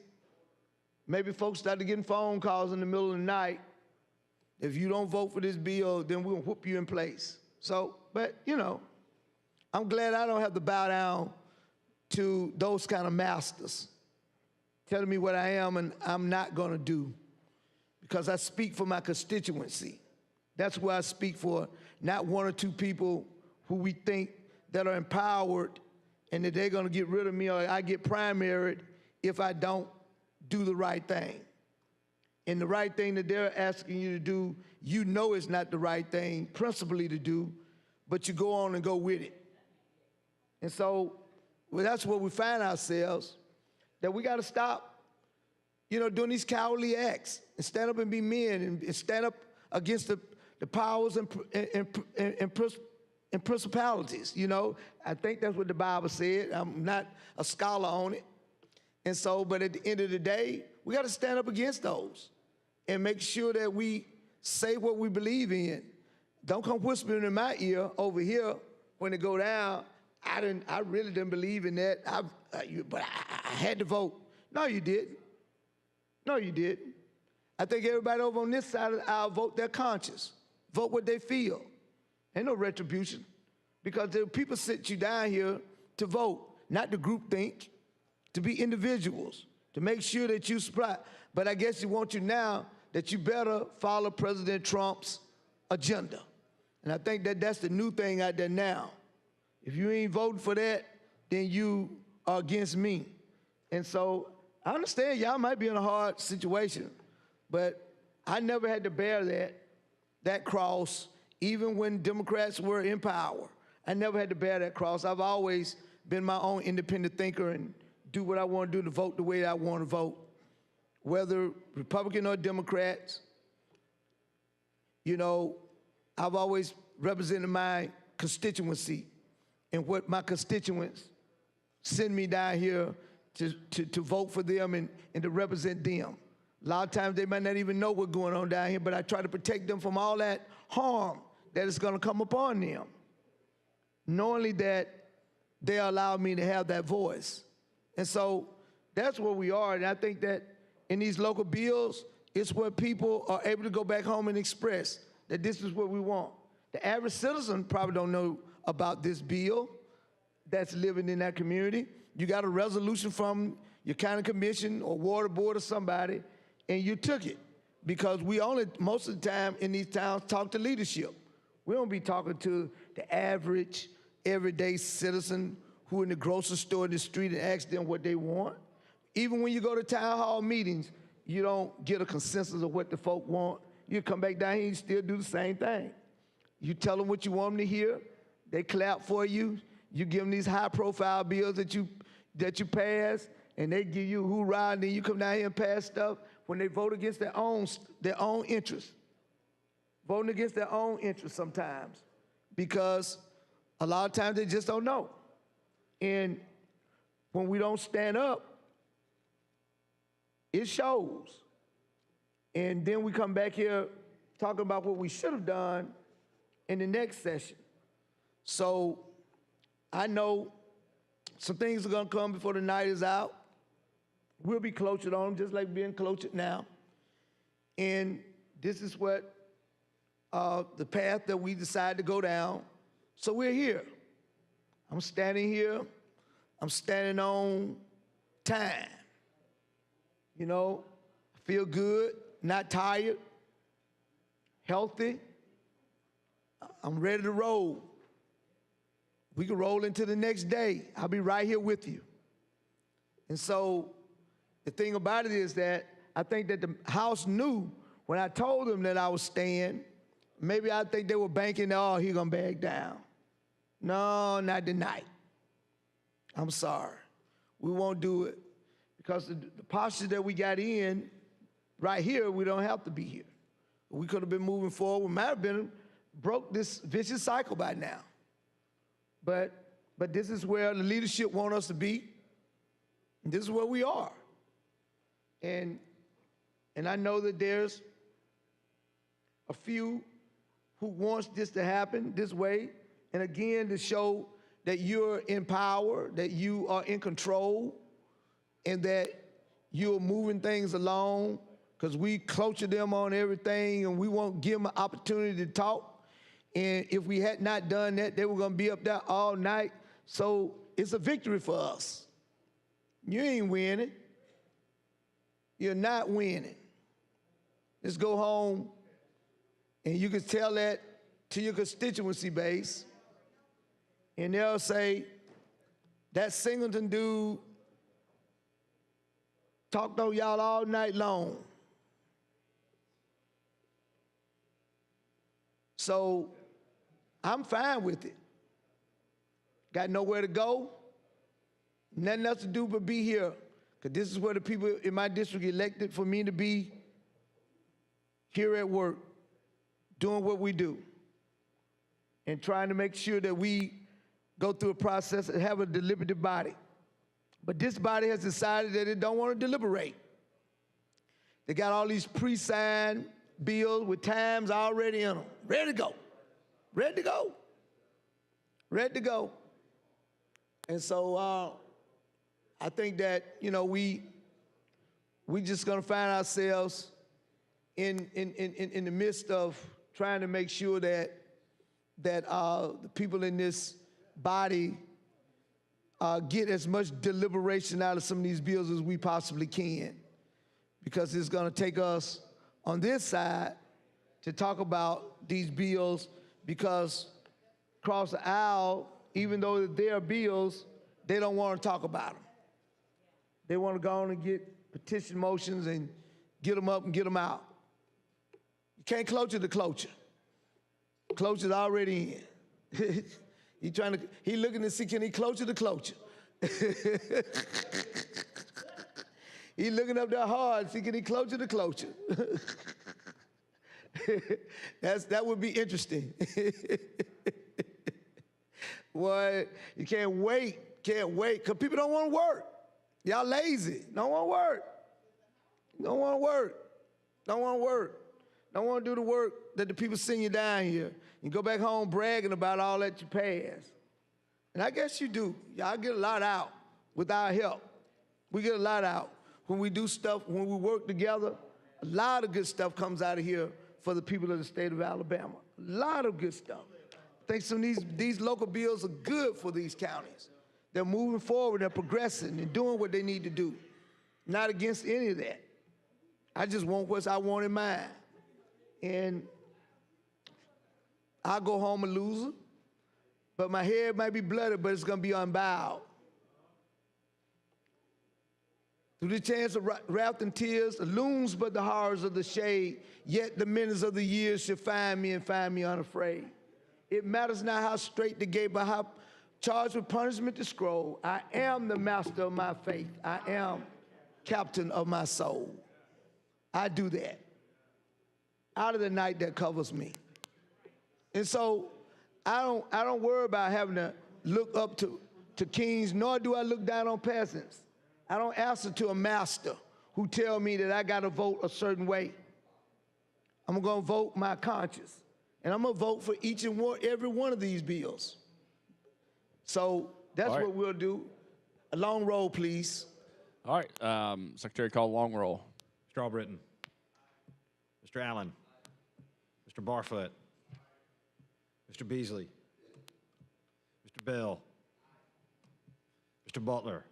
Maybe folks started getting phone calls in the middle of the night. If you don't vote for this bill, then we'll whoop you in place. So, but you know, I'm glad I don't have to bow down to those kind of masters telling me what I am and I'm not gonna do, because I speak for my constituency. That's where I speak for, not one or two people who we think that are empowered and that they're gonna get rid of me or I get primaried if I don't do the right thing. And the right thing that they're asking you to do, you know it's not the right thing principally to do, but you go on and go with it. And so, well, that's where we find ourselves, that we gotta stop, doing these cowardly acts and stand up and be men and stand up against the powers and principalities, I think that's what the Bible said. I'm not a scholar on it. And so, but at the end of the day, we got to stand up against those and make sure that we say what we believe in. Don't come whispering in my ear over here when it go down. I really didn't believe in that, but I had to vote. No, you didn't. No, you didn't. I think everybody over on this side of the aisle vote their conscience, vote what they feel. Ain't no retribution, because the people sit you down here to vote, not to groupthink, to be individuals, to make sure that you supply. But I guess you want you now that you better follow President Trump's agenda. And I think that that's the new thing out there now. If you ain't voting for that, then you are against me. And so I understand y'all might be in a hard situation, but I never had to bear that cross, even when Democrats were in power. I never had to bear that cross. I've always been my own independent thinker and do what I want to do to vote the way I want to vote, whether Republican or Democrats. I've always represented my constituency and what my constituents send me down here to vote for them and to represent them. A lot of times they might not even know what's going on down here, but I try to protect them from all that harm that is going to come upon them, knowing that they allow me to have that voice. And so that's where we are, and I think that in these local bills, it's where people are able to go back home and express that this is what we want. The average citizen probably don't know about this bill that's living in that community. You got a resolution from your county commission or water board or somebody, and you took it, because we only, most of the time in these towns, talk to leadership. We don't be talking to the average, everyday citizen who in the grocery store in the street and ask them what they want. Even when you go to town hall meetings, you don't get a consensus of what the folk want. You come back down here and still do the same thing. You tell them what you want them to hear, they clap for you, you give them these high-profile bills that you pass, and they give you a hoorah, and then you come down here and pass stuff when they vote against their own interests. Voting against their own interests sometimes, because a lot of times they just don't know. And when we don't stand up, it shows. And then we come back here talking about what we should have done in the next session. So I know some things are gonna come before the night is out. We'll be clotured on them, just like being clotured now. And this is what the path that we decide to go down. So we're here. I'm standing here. I'm standing on time. I feel good, not tired, healthy. I'm ready to roll. We can roll into the next day. I'll be right here with you. And so the thing about it is that I think that the House knew when I told them that I was staying. Maybe I think they were banking, oh, he's gonna back down. No, not tonight. I'm sorry. We won't do it, because the posture that we got in right here, we don't have to be here. We could have been moving forward. We might have been broke this vicious cycle by now. But this is where the leadership want us to be. And this is where we are. And I know that there's a few who wants this to happen this way. And again, to show that you're in power, that you are in control, and that you're moving things along, because we cloture them on everything and we won't give them an opportunity to talk. And if we had not done that, they were going to be up there all night. So it's a victory for us. You ain't winning. You're not winning. Let's go home, and you can tell that to your constituency base, and they'll say, that Singleton dude talked on y'all all night long. So I'm fine with it. Got nowhere to go, nothing else to do but be here, because this is where the people in my district elected for me to be, here at work, doing what we do, and trying to make sure that we go through a process and have a deliberative body. But this body has decided that it don't want to deliberate. They got all these pre-signed bills with times already in them, ready to go, ready to go, ready to go. And so I think that, you know, we just gonna find ourselves in the midst of trying to make sure that the people in this body get as much deliberation out of some of these bills as we possibly can, because it's going to take us on this side to talk about these bills, because across the aisle, even though they're bills, they don't want to talk about them. They want to go on and get petition motions and get them up and get them out. You can't cloture the cloture. Cloture's already in. He looking to see, can he cloture the cloture? He looking up there hard, see, can he cloture the cloture? That would be interesting. Boy, you can't wait, because people don't want to work. Y'all lazy, don't want to work. Don't want to work, don't want to work. Don't want to do the work that the people send you down here. You go back home bragging about all that you passed. And I guess you do. Y'all get a lot out with our help. We get a lot out. When we do stuff, when we work together, a lot of good stuff comes out of here for the people of the state of Alabama. A lot of good stuff. I think some of these local bills are good for these counties. They're moving forward, they're progressing, and doing what they need to do. Not against any of that. I just want what I want in mind. And I'll go home a loser, but my head might be blooded, but it's going to be unbowed. Through the chance of wrath and tears, the looms but the horrors of the shade, yet the minutes of the years shall find me and find me unafraid. It matters not how straight the gate, but how charged with punishment the scroll. I am the master of my faith. I am captain of my soul. I do that out of the night that covers me. And so I don't worry about having to look up to kings, nor do I look down on peasants. I don't answer to a master who tell me that I got to vote a certain way. I'm going to vote my conscience, and I'm going to vote for each and every one of these bills. So that's what we'll do. A long roll, please. All right, Secretary, call a long roll. Strawbritton. Mr. Allen. Mr. Barfoot. Mr. Beasley. Mr. Bell. Mr. Butler.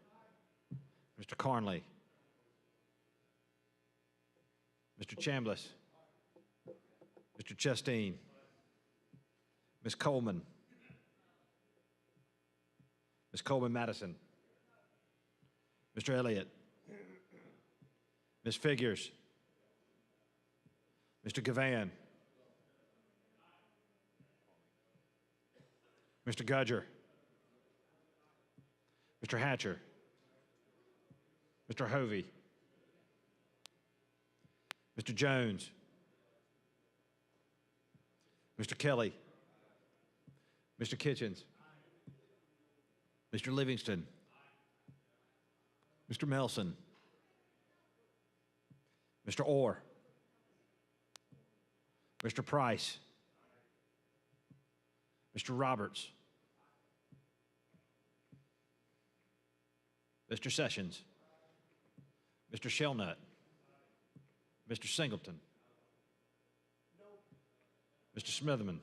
Mr. Carnley. Mr. Chambliss. Mr. Chastain. Ms. Coleman. Ms. Coleman-Madison. Mr. Elliott. Ms. Figures. Mr. Gavan. Mr. Gudger. Mr. Hatcher. Mr. Hovey, Mr. Jones, Mr. Kelly, Mr. Kitchens, Mr. Livingston, Mr. Melson, Mr. Orr, Mr. Price, Mr. Roberts, Mr. Sessions, Mr. Shelnut, Mr. Singleton, Mr. Smitherman,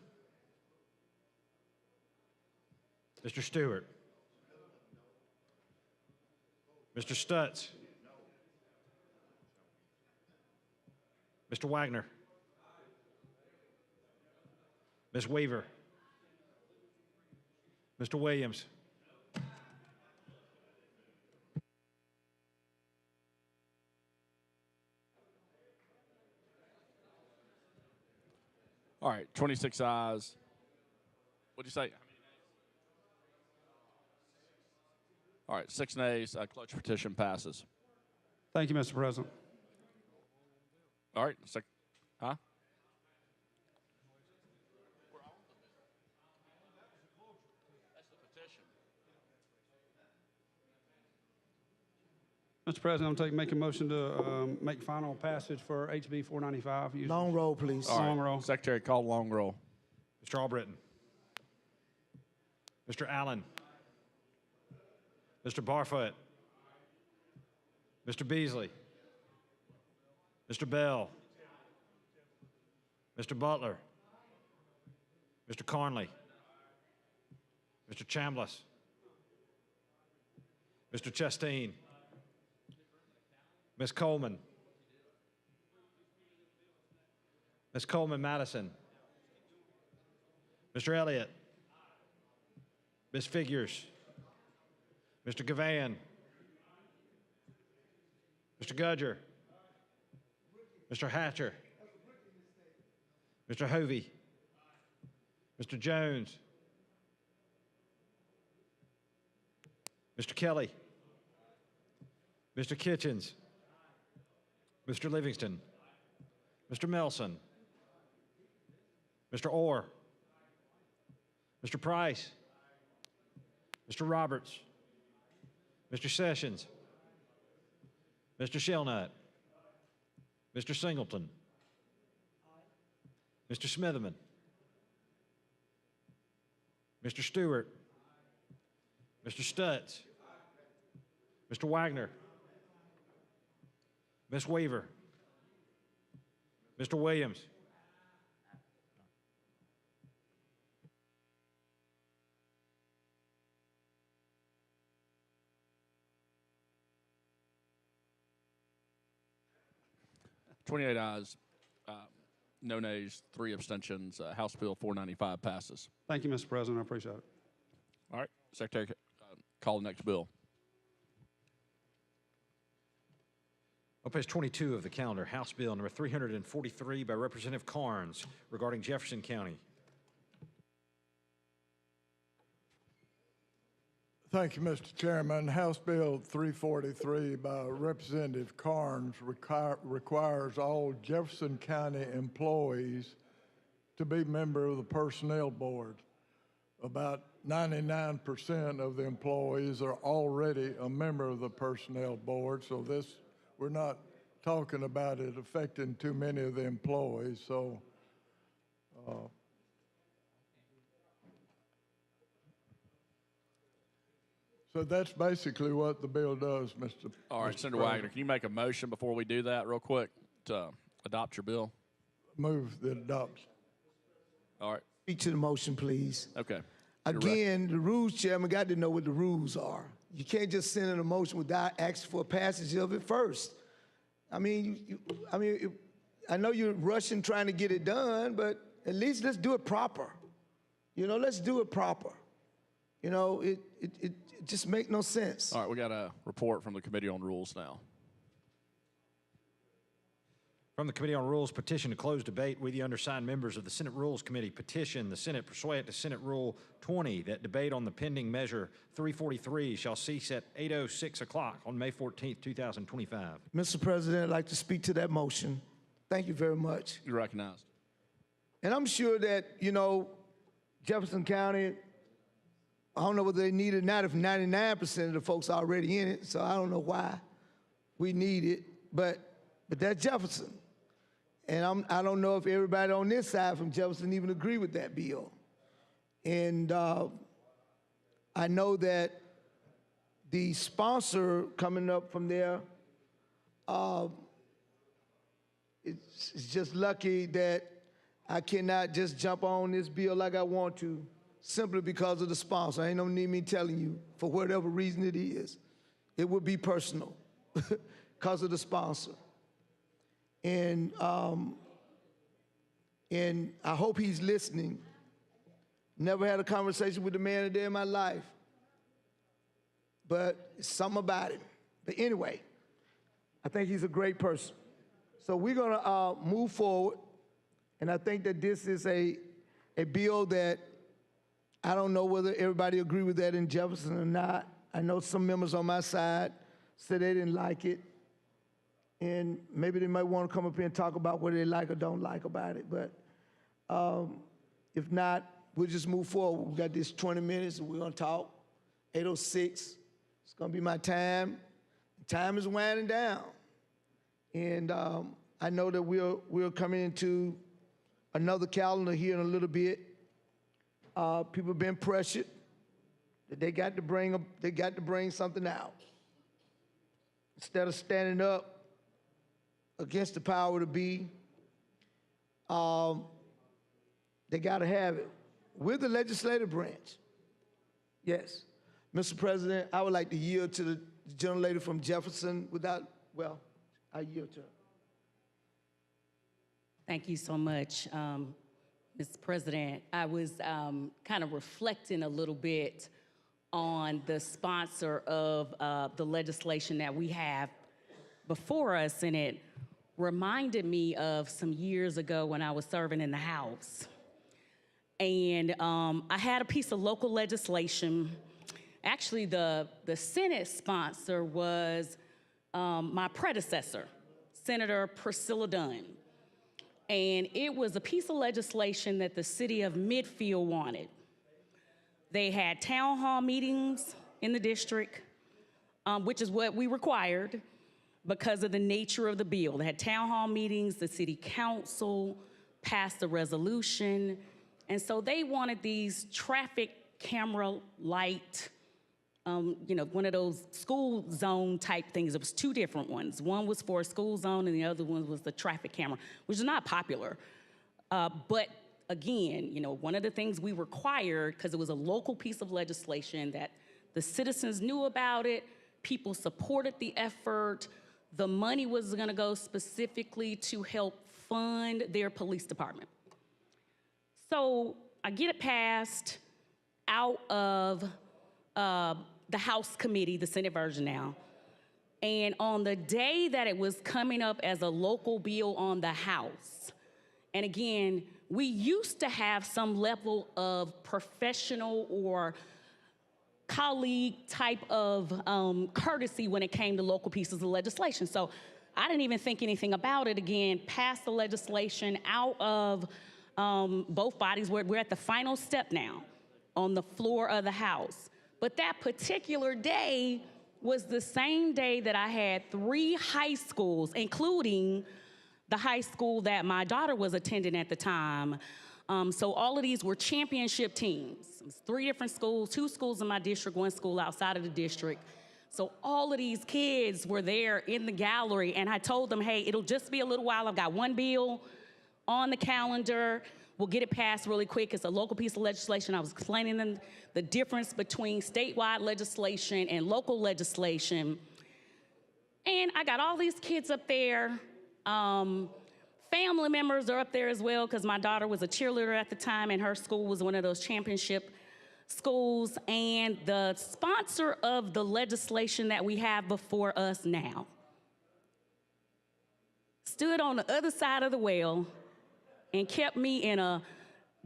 Mr. Stewart, Mr. Stutz, Mr. Wagner, Ms. Weaver, Mr. Williams, All right, 26 ayes. What'd you say? All right, 6 nays. Cloture petition passes. Thank you, Mr. President. All right, huh? Mr. President, I'm make a motion to make final passage for HB 495. Long roll, please. All right, Long roll. Secretary, call long roll. Mr. Albritton, Mr. Allen, Mr. Barfoot, Mr. Beasley, Mr. Bell, Mr. Butler, Mr. Carnley, Mr. Chambliss, Mr. Chastain, Ms. Coleman, Ms. Coleman Madison, Mr. Elliott, Ms. Figures, Mr. Gavan, Mr. Gudger, Mr. Hatcher, Mr. Hovey, Mr. Jones, Mr. Kelly, Mr. Kitchens, Mr. Livingston, Mr. Melson, Mr. Orr, Mr. Price, Mr. Roberts, Mr. Sessions, Mr. Shelnut, Mr. Singleton, Mr. Smitherman, Mr. Stewart, Mr. Stutz, Mr. Wagner, Ms. Weaver, Mr. Williams, $28 ayes, no nays, 3 abstentions. House Bill 495 passes. Thank you, Mr. President. I appreciate it. All right, Secretary, call the next bill. On page 22 of the calendar, House Bill number 343 by Representative Carnes regarding Jefferson County. Thank you, Mr. Chairman. House Bill 343 by Representative Carnes requires all Jefferson County employees to be member of the Personnel Board. About 99% of the employees are already a member of the Personnel Board, so we're not talking about it affecting too many of the employees. So that's basically what the bill does, Mr. All right, Mr. Senator President. Wagner, can you make a motion before we do that real quick to adopt your bill? Move the adoption. All right. Speak to the motion, please. Okay. Again, the rules chairman got to know what the rules are. You can't just send in a motion without asking for a passage of it first. I mean, I know you're rushing trying to get it done, but at least let's do it proper. You know, let's do it proper. You know, it just make no sense. All right, we got a report from the Committee on Rules now. From the Committee on Rules, petition to close debate. We, the undersigned members of the Senate Rules Committee, petition the Senate pursuant to Senate Rule 20 that debate on the pending Measure 343 shall cease at 8:06 o'clock on May 14th, 2025. Mr. President, I'd like to speak to that motion. Thank you very much. You're recognized. And I'm sure that, you know, Jefferson County, I don't know whether they need it or not if 99% of the folks are already in it, so I don't know why we need it, but that's Jefferson. And I don't know if everybody on this side from Jefferson even agree with that bill. And I know that the sponsor coming up from there, it's just lucky that I cannot just jump on this bill like I want to simply because of the sponsor. Ain't no need me telling you for whatever reason it is. It would be personal because of the sponsor. And I hope he's listening. Never had a conversation with the man a day in my life, but it's something about him. But anyway, I think he's a great person. So we're gonna move forward, and I think that this is a bill that I don't know whether everybody agree with that in Jefferson or not. I know some members on my side said they didn't like it. And maybe they might want to come up here and talk about what they like or don't like about it. But if not, we'll just move forward. We got this 20 minutes and we're going to talk. 8:06, it's going to be my time. Time is winding down. And I know that we're coming into another calendar here in a little bit. People have been pressured that they got to bring something out. Instead of standing up against the power to be, they got to have it. We're the legislative branch. Yes. Mr. President, I would like to yield to the gentlelady from Jefferson I yield to her. Thank you so much, Mr. President. I was kind of reflecting a little bit on the sponsor of the legislation that we have before us, and it reminded me of some years ago when I was serving in the House. And I had a piece of local legislation. Actually, the Senate sponsor was my predecessor, Senator Priscilla Dunn. And it was a piece of legislation that the city of Midfield wanted. They had town hall meetings in the district, which is what we required because of the nature of the bill. They had town hall meetings, the city council passed a resolution, and so they wanted these traffic camera light, one of those school zone type things. It was two different ones. One was for a school zone and the other one was the traffic camera, which is not popular. But again, one of the things we required, because it was a local piece of legislation that the citizens knew about it, people supported the effort, the money was gonna go specifically to help fund their police department. So I get it passed out of the House committee, the Senate version now. And on the day that it was coming up as a local bill on the House, and again, we used to have some level of professional or colleague type of courtesy when it came to local pieces of legislation. So I didn't even think anything about it. Again, passed the legislation out of both bodies. We're at the final step now on the floor of the House. But that particular day was the same day that I had 3 high schools, including the high school that my daughter was attending at the time. So all of these were championship teams. It was 3 different schools, 2 schools in my district, 1 school outside of the district. So all of these kids were there in the gallery, and I told them, hey, it'll just be a little while. I've got 1 bill on the calendar. We'll get it passed really quick. It's a local piece of legislation. I was explaining them the difference between statewide legislation and local legislation. And I got all these kids up there. Family members are up there as well, because my daughter was a cheerleader at the time, and her school was one of those championship schools. And the sponsor of the legislation that we have before us now stood on the other side of the well and kept me in a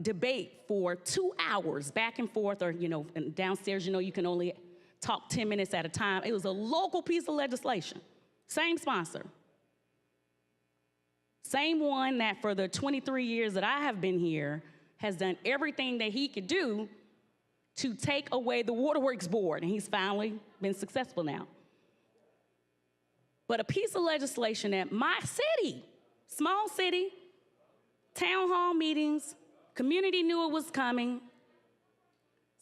debate for 2 hours back and forth, or, and downstairs, you can only talk 10 minutes at a time. It was a local piece of legislation. Same sponsor. Same one that for the 23 years that I have been here has done everything that he could do to take away the Waterworks Board, and he's finally been successful now. But a piece of legislation that my city, small city, town hall meetings, community knew it was coming,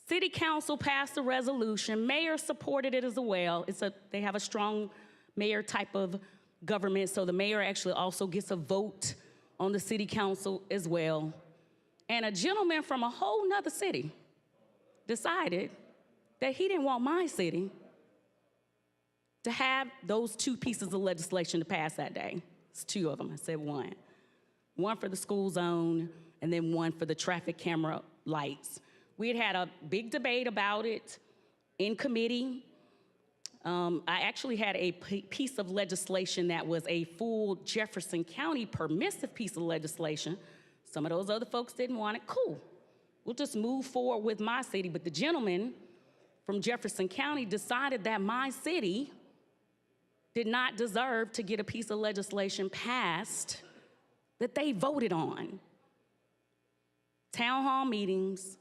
city council passed a resolution, mayor supported it as well. They have a strong mayor type of government, so the mayor actually also gets a vote on the city council as well. And a gentleman from a whole nother city decided that he didn't want my city to have those two pieces of legislation to pass that day. It's two of them, I said one. One for the school zone, and then one for the traffic camera lights. We had a big debate about it in committee. I actually had a piece of legislation that was a full Jefferson County permissive piece of legislation. Some of those other folks didn't want it. Cool. We'll just move forward with my city. But the gentleman from Jefferson County decided that my city did not deserve to get a piece of legislation passed that they voted on. Town hall meetings,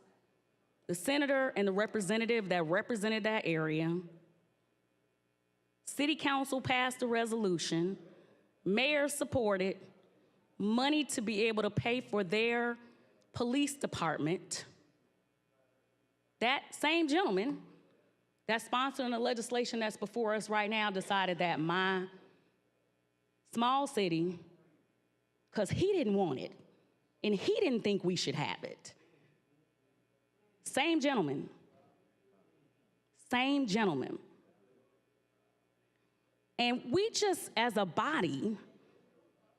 the senator and the representative that represented that area, city council passed a resolution, mayor supported, money to be able to pay for their police department. That same gentleman that's sponsoring the legislation that's before us right now decided that my small city, because he didn't want it, and he didn't think we should have it. Same gentleman. Same gentleman. And we just, as a body,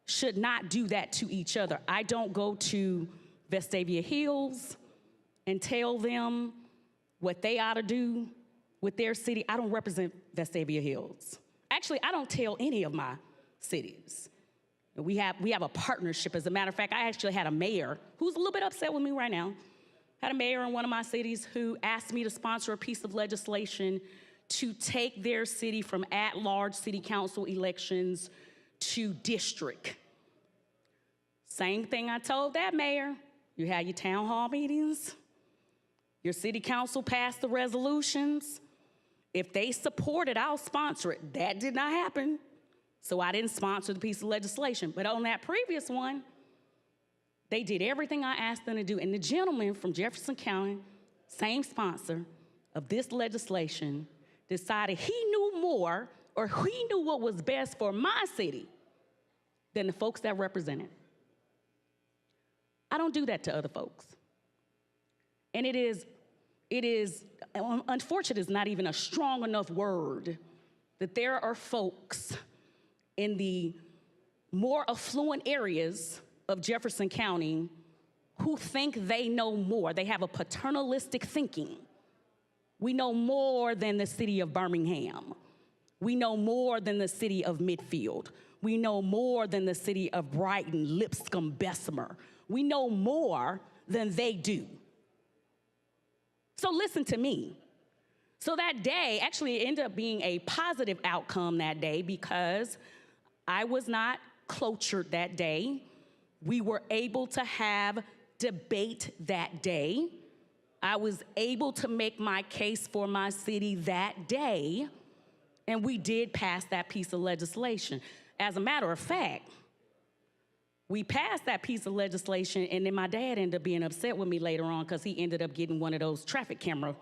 should not do that to each other. I don't go to Vestavia Hills and tell them what they ought to do with their city. I don't represent Vestavia Hills. Actually, I don't tell any of my cities. We have a partnership. As a matter of fact, I actually had a mayor who's a little bit upset with me right now. Had a mayor in one of my cities who asked me to sponsor a piece of legislation to take their city from at-large city council elections to district. Same thing I told that mayor. You had your town hall meetings. Your city council passed the resolutions. If they support it, I'll sponsor it. That did not happen. So I didn't sponsor the piece of legislation. But on that previous one, they did everything I asked them to do. And the gentleman from Jefferson County, same sponsor of this legislation, decided he knew more, or he knew what was best for my city than the folks that represent it. I don't do that to other folks. And it is, unfortunate is not even a strong enough word, that there are folks in the more affluent areas of Jefferson County who think they know more. They have a paternalistic thinking. We know more than the city of Birmingham. We know more than the city of Midfield. We know more than the city of Brighton, Lipscomb, Bessemer. We know more than they do. So listen to me. So that day, actually it ended up being a positive outcome that day because I was not clotured that day. We were able to have debate that day. I was able to make my case for my city that day, and we did pass that piece of legislation. As a matter of fact, we passed that piece of legislation, and then my dad ended up being upset with me later on because he ended up getting one of those traffic camera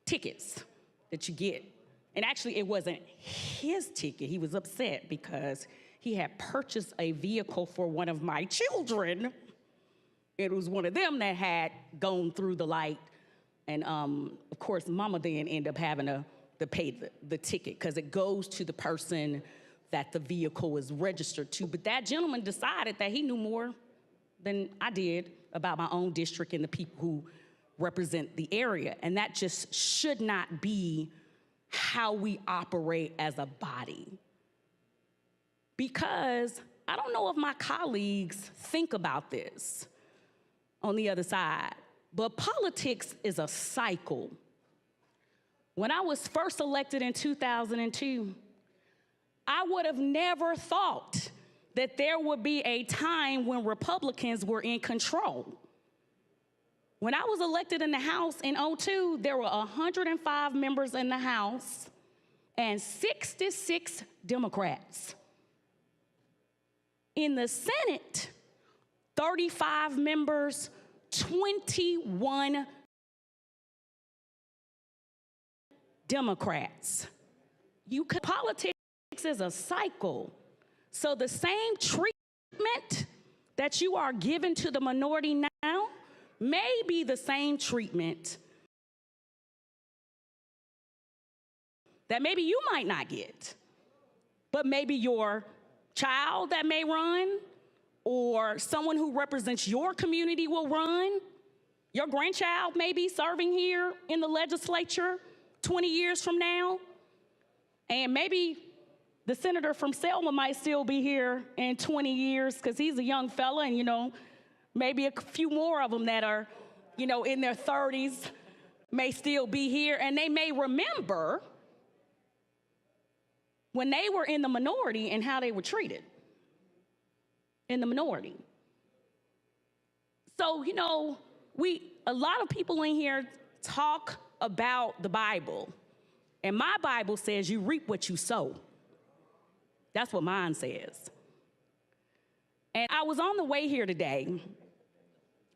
tickets that you get. And actually, it wasn't his ticket. He was upset because he had purchased a vehicle for one of my children. It was one of them that had gone through the light. And of course, mama then ended up having to pay the ticket because it goes to the person that the vehicle was registered to. But that gentleman decided that he knew more than I did about my own district and the people who represent the area. And that just should not be how we operate as a body. Because I don't know if my colleagues think about this on the other side, but politics is a cycle. When I was first elected in 2002, I would have never thought that there would be a time when Republicans were in control. When I was elected in the House in 2002, there were 105 members in the House and 66 Democrats. In the Senate, 35 members, 21 Democrats. Politics is a cycle. So the same treatment that you are given to the minority now may be the same treatment that maybe you might not get, but maybe your child that may run, or someone who represents your community will run. Your grandchild may be serving here in the legislature 20 years from now, and maybe the senator from Selma might still be here in 20 years because he's a young fella, and maybe a few more of them that are in their 30s may still be here, and they may remember when they were in the minority and how they were treated in the minority. So, a lot of people in here talk about the Bible, and my Bible says you reap what you sow. That's what mine says. And I was on the way here today,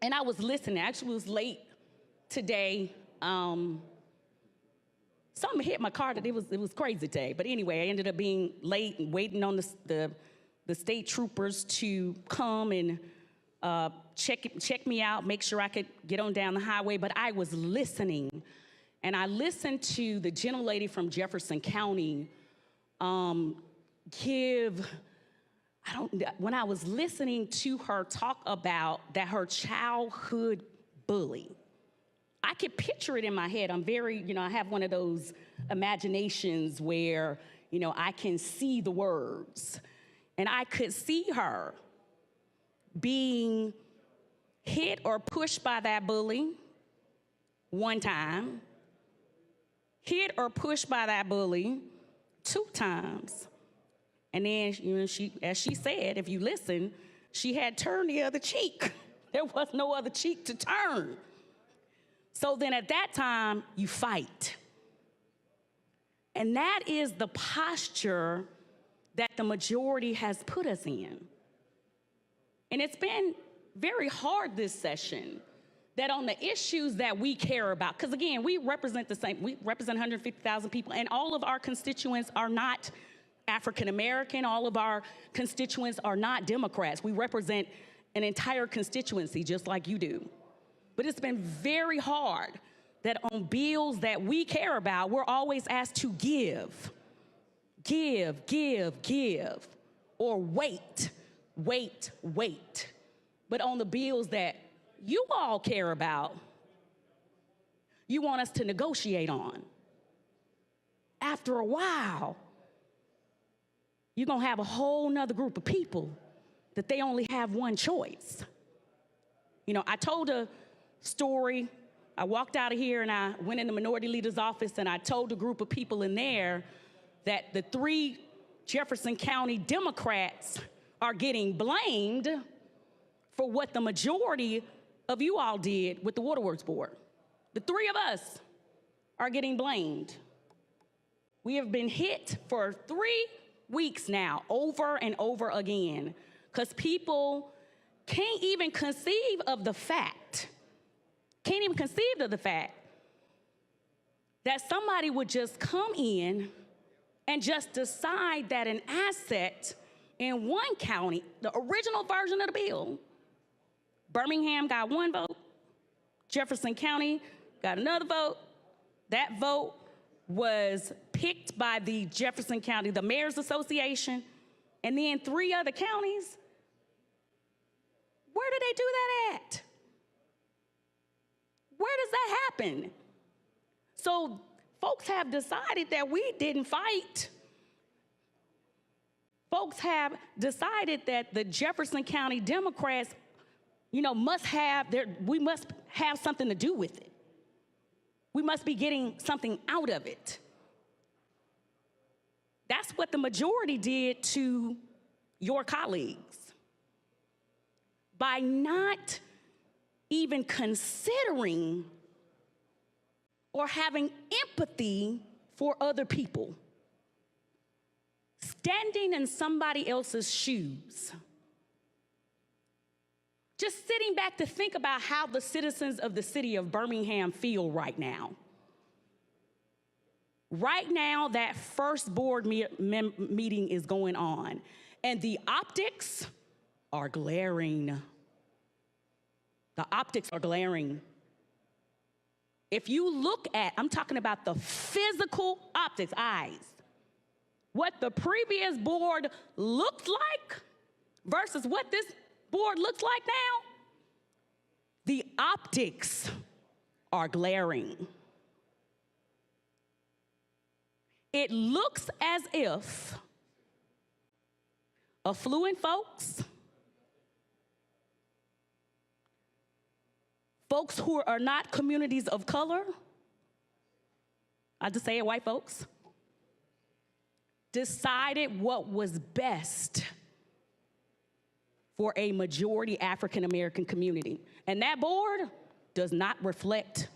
and I was listening. Actually, it was late today. Something hit my car. It was crazy today. But anyway, I ended up being late and waiting on the state troopers to come and check me out, make sure I could get on down the highway. But I was listening, and I listened to the gentlelady from Jefferson County when I was listening to her talk about that her childhood bully, I could picture it in my head. I'm very, I have one of those imaginations where, I can see the words. And I could see her being hit or pushed by that bully one time, hit or pushed by that bully 2 times. And then, as she said, if you listen, she had turned the other cheek. There was no other cheek to turn. So then at that time, you fight. And that is the posture that the majority has put us in. And it's been very hard this session that on the issues that we care about, because again, we represent 150,000 people, and all of our constituents are not African American, all of our constituents are not Democrats. We represent an entire constituency just like you do. But it's been very hard that on bills that we care about, we're always asked to give, or wait. But on the bills that you all care about, you want us to negotiate on. After a while, you're gonna have a whole nother group of people that they only have one choice. I told a story. I walked out of here and I went in the minority leader's office and I told a group of people in there that the 3 Jefferson County Democrats are getting blamed for what the majority of you all did with the Waterworks Board. The 3 of us are getting blamed. We have been hit for 3 weeks now, over and over again, because people can't even conceive of the fact that somebody would just come in and just decide that an asset in one county, the original version of the bill, Birmingham got 1 vote, Jefferson County got another vote. That vote was picked by the Jefferson County, the Mayor's Association, and then 3 other counties. Where did they do that at? Where does that happen? So folks have decided that we didn't fight folks have decided that the Jefferson County Democrats, we must have something to do with it. We must be getting something out of it. That's what the majority did to your colleagues. By not even considering or having empathy for other people. Standing in somebody else's shoes. Just sitting back to think about how the citizens of the city of Birmingham feel right now. Right now, that first board meeting is going on, and the optics are glaring. The optics are glaring. If you look at, I'm talking about the physical optics, eyes, what the previous board looked like versus what this board looks like now, the optics are glaring. It looks as if affluent folks, folks who are not communities of color, I just say it, white folks, decided what was best for a majority African American community. And that board does not reflect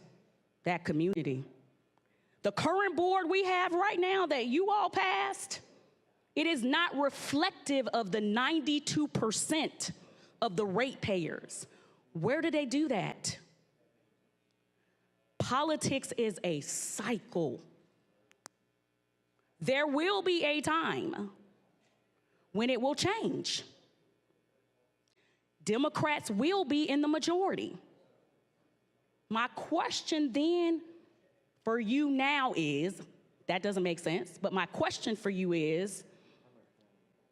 that community. The current board we have right now that you all passed, it is not reflective of the 92% of the ratepayers. Where do they do that? Politics is a cycle. There will be a time when it will change. Democrats will be in the majority. My question then for you now is, that doesn't make sense, but my question for you is,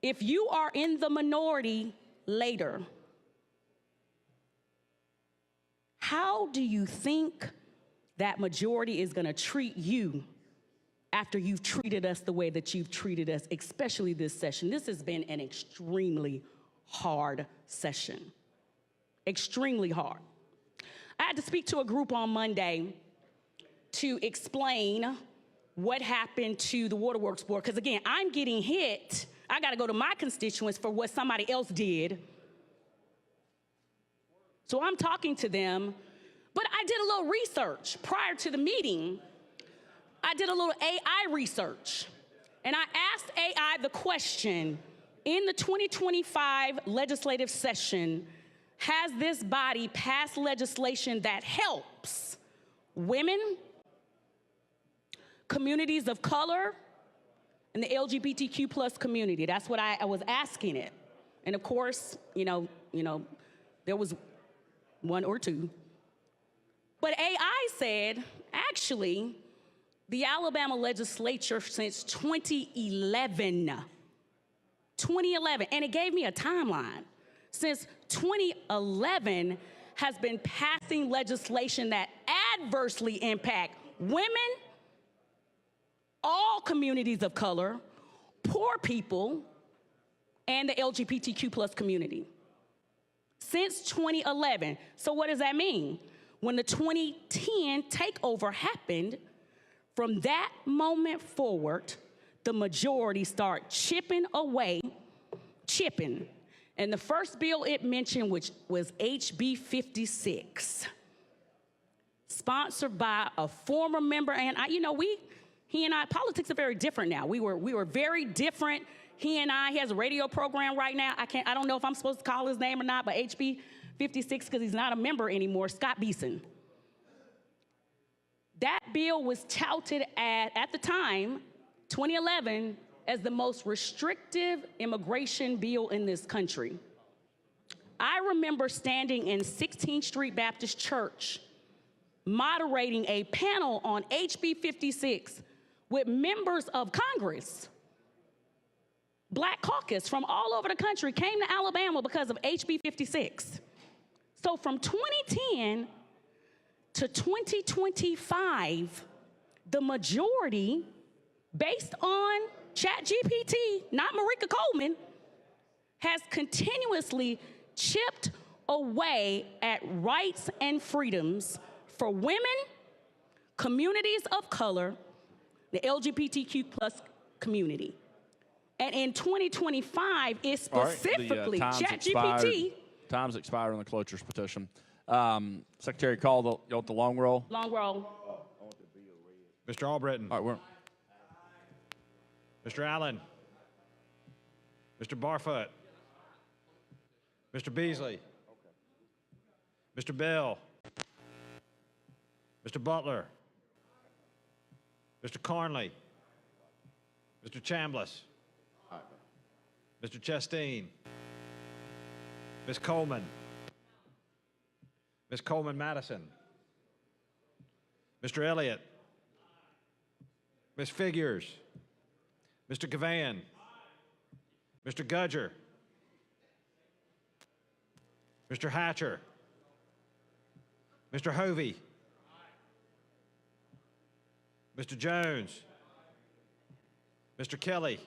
if you are in the minority later, how do you think that majority is going to treat you after you've treated us the way that you've treated us, especially this session? This has been an extremely hard session. Extremely hard. I had to speak to a group on Monday to explain what happened to the Waterworks Board, because again, I'm getting hit. I got to go to my constituents for what somebody else did. So I'm talking to them, but I did a little research prior to the meeting. I did a little AI research, and I asked AI the question, in the 2025 legislative session, has this body passed legislation that helps women, communities of color, and the LGBTQ plus community? That's what I was asking it. And of course, there was one or two. But AI said, actually, the Alabama legislature since 2011, and it gave me a timeline. Since 2011 has been passing legislation that adversely impact women, all communities of color, poor people, and the LGBTQ plus community. Since 2011. So what does that mean? When the 2010 takeover happened, from that moment forward, the majority start chipping away. And the first bill it mentioned, which was HB 56, sponsored by a former member, and he and I, politics are very different now. We were very different. He has a radio program right now. I don't know if I'm supposed to call his name or not, but HB 56, because he's not a member anymore, Scott Beeson. That bill was touted at the time, 2011, as the most restrictive immigration bill in this country. I remember standing in 16th Street Baptist Church, moderating a panel on HB 56 with members of Congress. Black caucus from all over the country came to Alabama because of HB 56. So from 2010 to 2025, the majority, based on ChatGPT, not Marika Coleman, has continuously chipped away at rights and freedoms for women, communities of color, the LGBTQ plus community. And in 2025, it specifically, ChatGPT. Time's expired on the cloture's petition. Secretary, call the long roll. Long roll. Mr. Albritton. All right, Mr. Allen. Mr. Barfoot. Mr. Beasley. Mr. Bell. Mr. Butler. Mr. Carnley. Mr. Chambliss. Mr. Chasteen. Ms. Coleman. Ms. Coleman Madison. Mr. Elliott. Ms. Figures. Mr. Gavan. Mr. Gudger. Mr. Hatcher. Mr. Hovey. Mr. Jones. Mr. Kelly.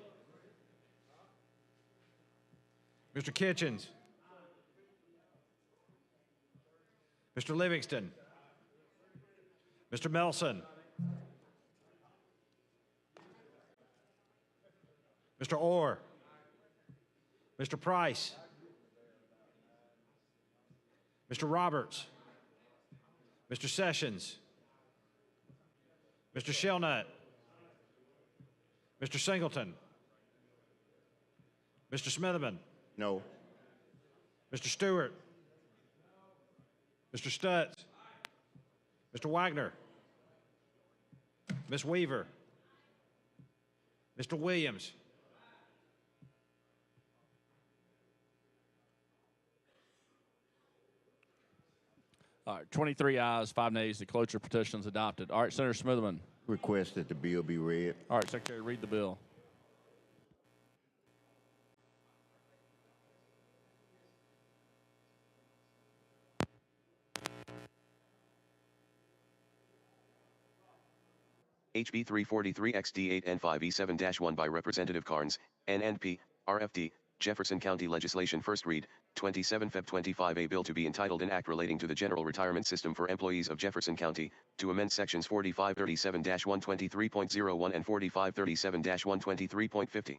Mr. Kitchens. Mr. Livingston. Mr. Melson. Mr. Orr. Mr. Price. Mr. Roberts. Mr. Sessions. Mr. Shelnut. Mr. Singleton. Mr. Smitherman. No. Mr. Stewart. Mr. Stutz. Mr. Wagner. Ms. Weaver. Mr. Williams. All right, 23 ayes, 5 nays. The cloture petition is adopted. All right, Senator Smitherman. Request that the bill be read. All right, Secretary, read the bill. HB 343 XD8 N5E7-1 by Representative Carnes, NNP, RFD, Jefferson County Legislation First Read, 27 Feb 25. A bill to be entitled an act relating to the general retirement system for employees of Jefferson County, to amend sections 4537-123.01 and 4537-123.50.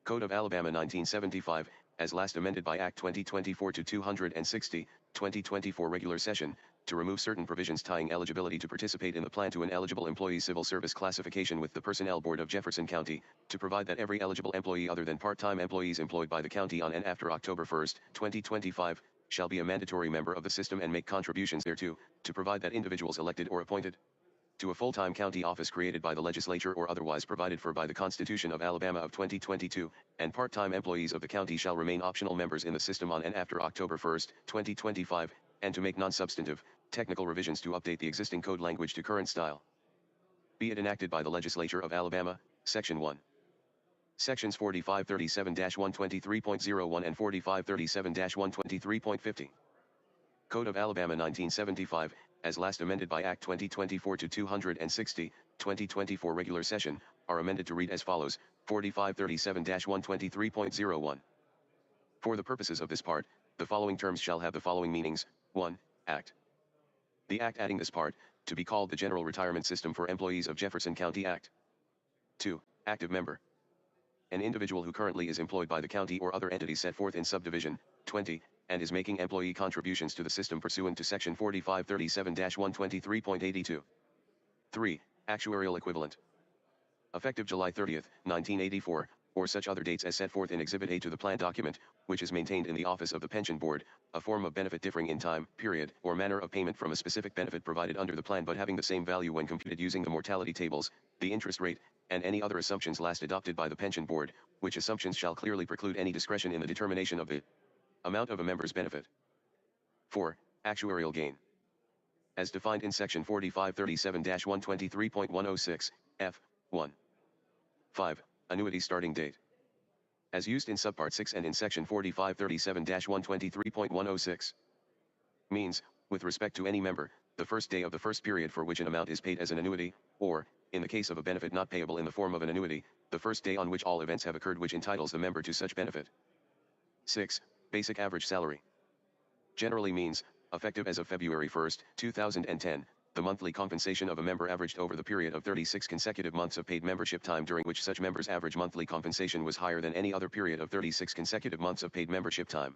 Code of Alabama 1975, as last amended by Act 2024-260, 2024 regular session, to remove certain provisions tying eligibility to participate in the plan to an eligible employee's civil service classification with the Personnel Board of Jefferson County, to provide that every eligible employee other than part-time employees employed by the county on and after October 1, 2025, shall be a mandatory member of the system and make contributions thereto, to provide that individuals elected or appointed to a full-time county office created by the legislature or otherwise provided for by the Constitution of Alabama of 2022, and part-time employees of the county shall remain optional members in the system on and after October 1, 2025, and to make non-substantive, technical revisions to update the existing code language to current style. Be it enacted by the Legislature of Alabama, Section 1. Sections 4537-123.01 and 4537-123.50. Code of Alabama 1975, as last amended by Act 2024-260, 2024 regular session, are amended to read as follows: 4537-123.01. For the purposes of this part, the following terms shall have the following meanings. 1. Act. The act adding this part, to be called the General Retirement System for Employees of Jefferson County Act. 2. Active member. An individual who currently is employed by the county or other entities set forth in subdivision 20, and is making employee contributions to the system pursuant to section 4537-123.82. 3. Actuarial equivalent. Effective July 30, 1984, or such other dates as set forth in Exhibit A to the plan document, which is maintained in the office of the Pension Board, a form of benefit differing in time, period, or manner of payment from a specific benefit provided under the plan but having the same value when computed using the mortality tables, the interest rate, and any other assumptions last adopted by the Pension Board, which assumptions shall clearly preclude any discretion in the determination of the amount of a member's benefit. 4. Actuarial gain. As defined in section 4537-123.106, F. 1. 5. Annuity starting date. As used in subpart 6 and in section 4537-123.106. Means, with respect to any member, the first day of the first period for which an amount is paid as an annuity, or, in the case of a benefit not payable in the form of an annuity, the first day on which all events have occurred which entitles the member to such benefit. 6. Basic average salary. Generally means, effective as of February 1, 2010, the monthly compensation of a member averaged over the period of 36 consecutive months of paid membership time during which such member's average monthly compensation was higher than any other period of 36 consecutive months of paid membership time.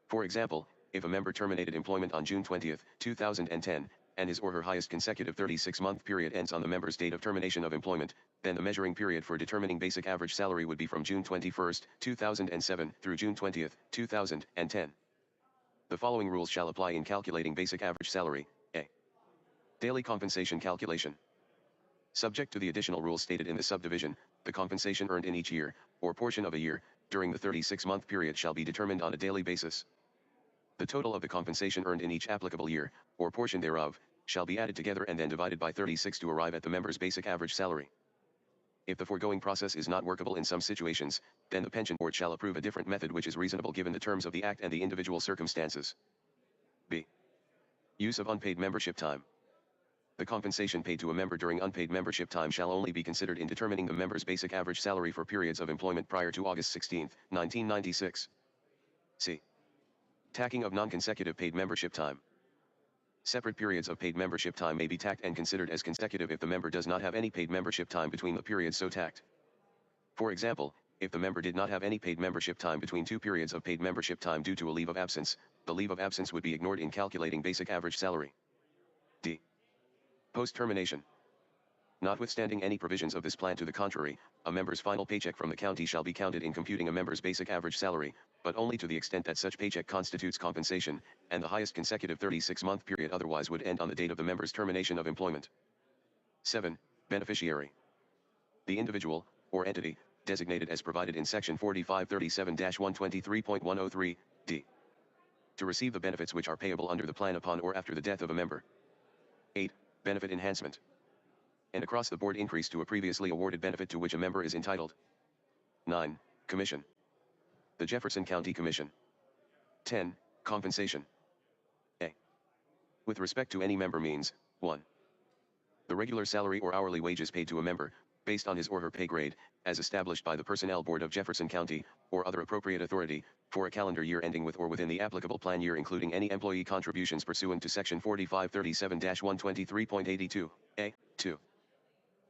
For example, if a member terminated employment on June 20, 2010, and his or her highest consecutive 36-month period ends on the member's date of termination of employment, then the measuring period for determining basic average salary would be from June 21, 2007 through June 20, 2010. The following rules shall apply in calculating basic average salary. A. Daily compensation calculation. Subject to the additional rules stated in the subdivision, the compensation earned in each year, or portion of a year, during the 36-month period shall be determined on a daily basis. The total of the compensation earned in each applicable year, or portion thereof, shall be added together and then divided by 36 to arrive at the member's basic average salary. If the foregoing process is not workable in some situations, then the pension board shall approve a different method which is reasonable given the terms of the Act and the individual circumstances. B. Use of unpaid membership time. The compensation paid to a member during unpaid membership time shall only be considered in determining the member's basic average salary for periods of employment prior to August 16, 1996. C. Tacking of non-consecutive paid membership time. Separate periods of paid membership time may be tacked and considered as consecutive if the member does not have any paid membership time between the periods so tacked. For example, if the member did not have any paid membership time between two periods of paid membership time due to a leave of absence, the leave of absence would be ignored in calculating basic average salary. D. Post-termination. Notwithstanding any provisions of this plan to the contrary, a member's final paycheck from the county shall be counted in computing a member's basic average salary, but only to the extent that such paycheck constitutes compensation, and the highest consecutive 36-month period otherwise would end on the date of the member's termination of employment. 7. Beneficiary. The individual, or entity, designated as provided in Section 4537-123.103, d. to receive the benefits which are payable under the plan upon or after the death of a member. 8. Benefit enhancement. An across-the-board increase to a previously awarded benefit to which a member is entitled. 9. Commission. The Jefferson County Commission. 10. Compensation. A. With respect to any member means, 1. The regular salary or hourly wages paid to a member, based on his or her pay grade, as established by the Personnel Board of Jefferson County, or other appropriate authority, for a calendar year ending with or within the applicable plan year including any employee contributions pursuant to Section 4537-123.82, A. 2.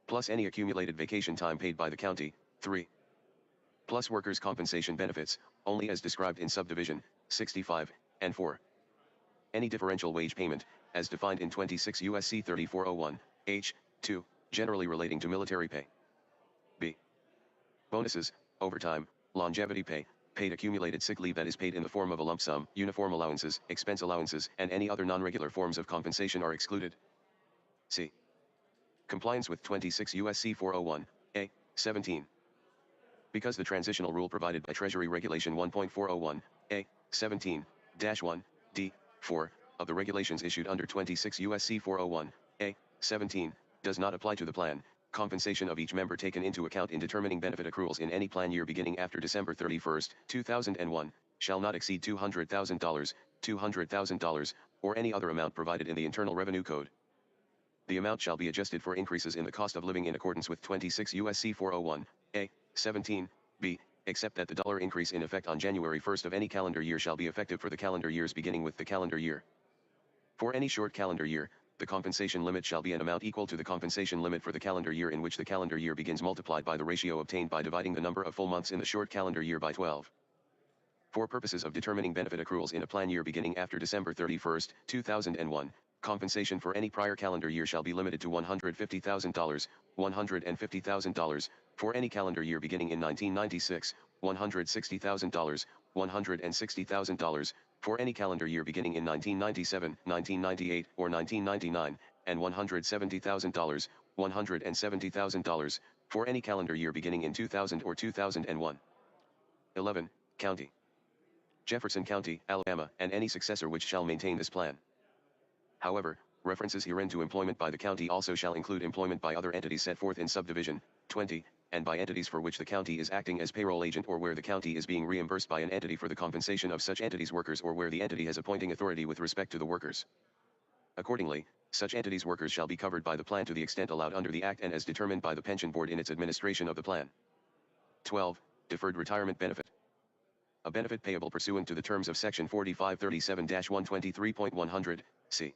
Plus any accumulated vacation time paid by the county, 3. Plus workers' compensation benefits, only as described in subdivision 65, and 4. Any differential wage payment, as defined in 26 U.S.C. 3401, H. 2, generally relating to military pay. B. Bonuses, overtime, longevity pay, paid accumulated sick leave that is paid in the form of a lump sum, uniform allowances, expense allowances, and any other non-regular forms of compensation are excluded. C. Compliance with 26 U.S.C. 401, A. 17. Because the transitional rule provided by Treasury Regulation 1.401, A. 17-1, D. 4, of the regulations issued under 26 U.S.C. 401, A. 17, does not apply to the plan, compensation of each member taken into account in determining benefit accruals in any plan year beginning after December 31, 2001, shall not exceed $200,000, or any other amount provided in the Internal Revenue Code. The amount shall be adjusted for increases in the cost of living in accordance with 26 U.S.C. 401, A. 17, B, except that the dollar increase in effect on January 1st of any calendar year shall be effective for the calendar years beginning with the calendar year. For any short calendar year, the compensation limit shall be an amount equal to the compensation limit for the calendar year in which the calendar year begins multiplied by the ratio obtained by dividing the number of full months in the short calendar year by 12. For purposes of determining benefit accruals in a plan year beginning after December 31, 2001, compensation for any prior calendar year shall be limited to $150,000, $150,000, for any calendar year beginning in 1996, $160,000, $160,000, for any calendar year beginning in 1997, 1998, or 1999, and $170,000, $170,000, for any calendar year beginning in 2000 or 2001. 11. County. Jefferson County, Alabama, and any successor which shall maintain this plan. However, references herein to employment by the county also shall include employment by other entities set forth in subdivision 20, and by entities for which the county is acting as payroll agent or where the county is being reimbursed by an entity for the compensation of such entities' workers or where the entity has appointing authority with respect to the workers. Accordingly, Such entities' workers shall be covered by the plan to the extent allowed under the Act and as determined by the pension board in its administration of the plan. 12. Deferred retirement benefit. A benefit payable pursuant to the terms of Section 4537-123.100, c.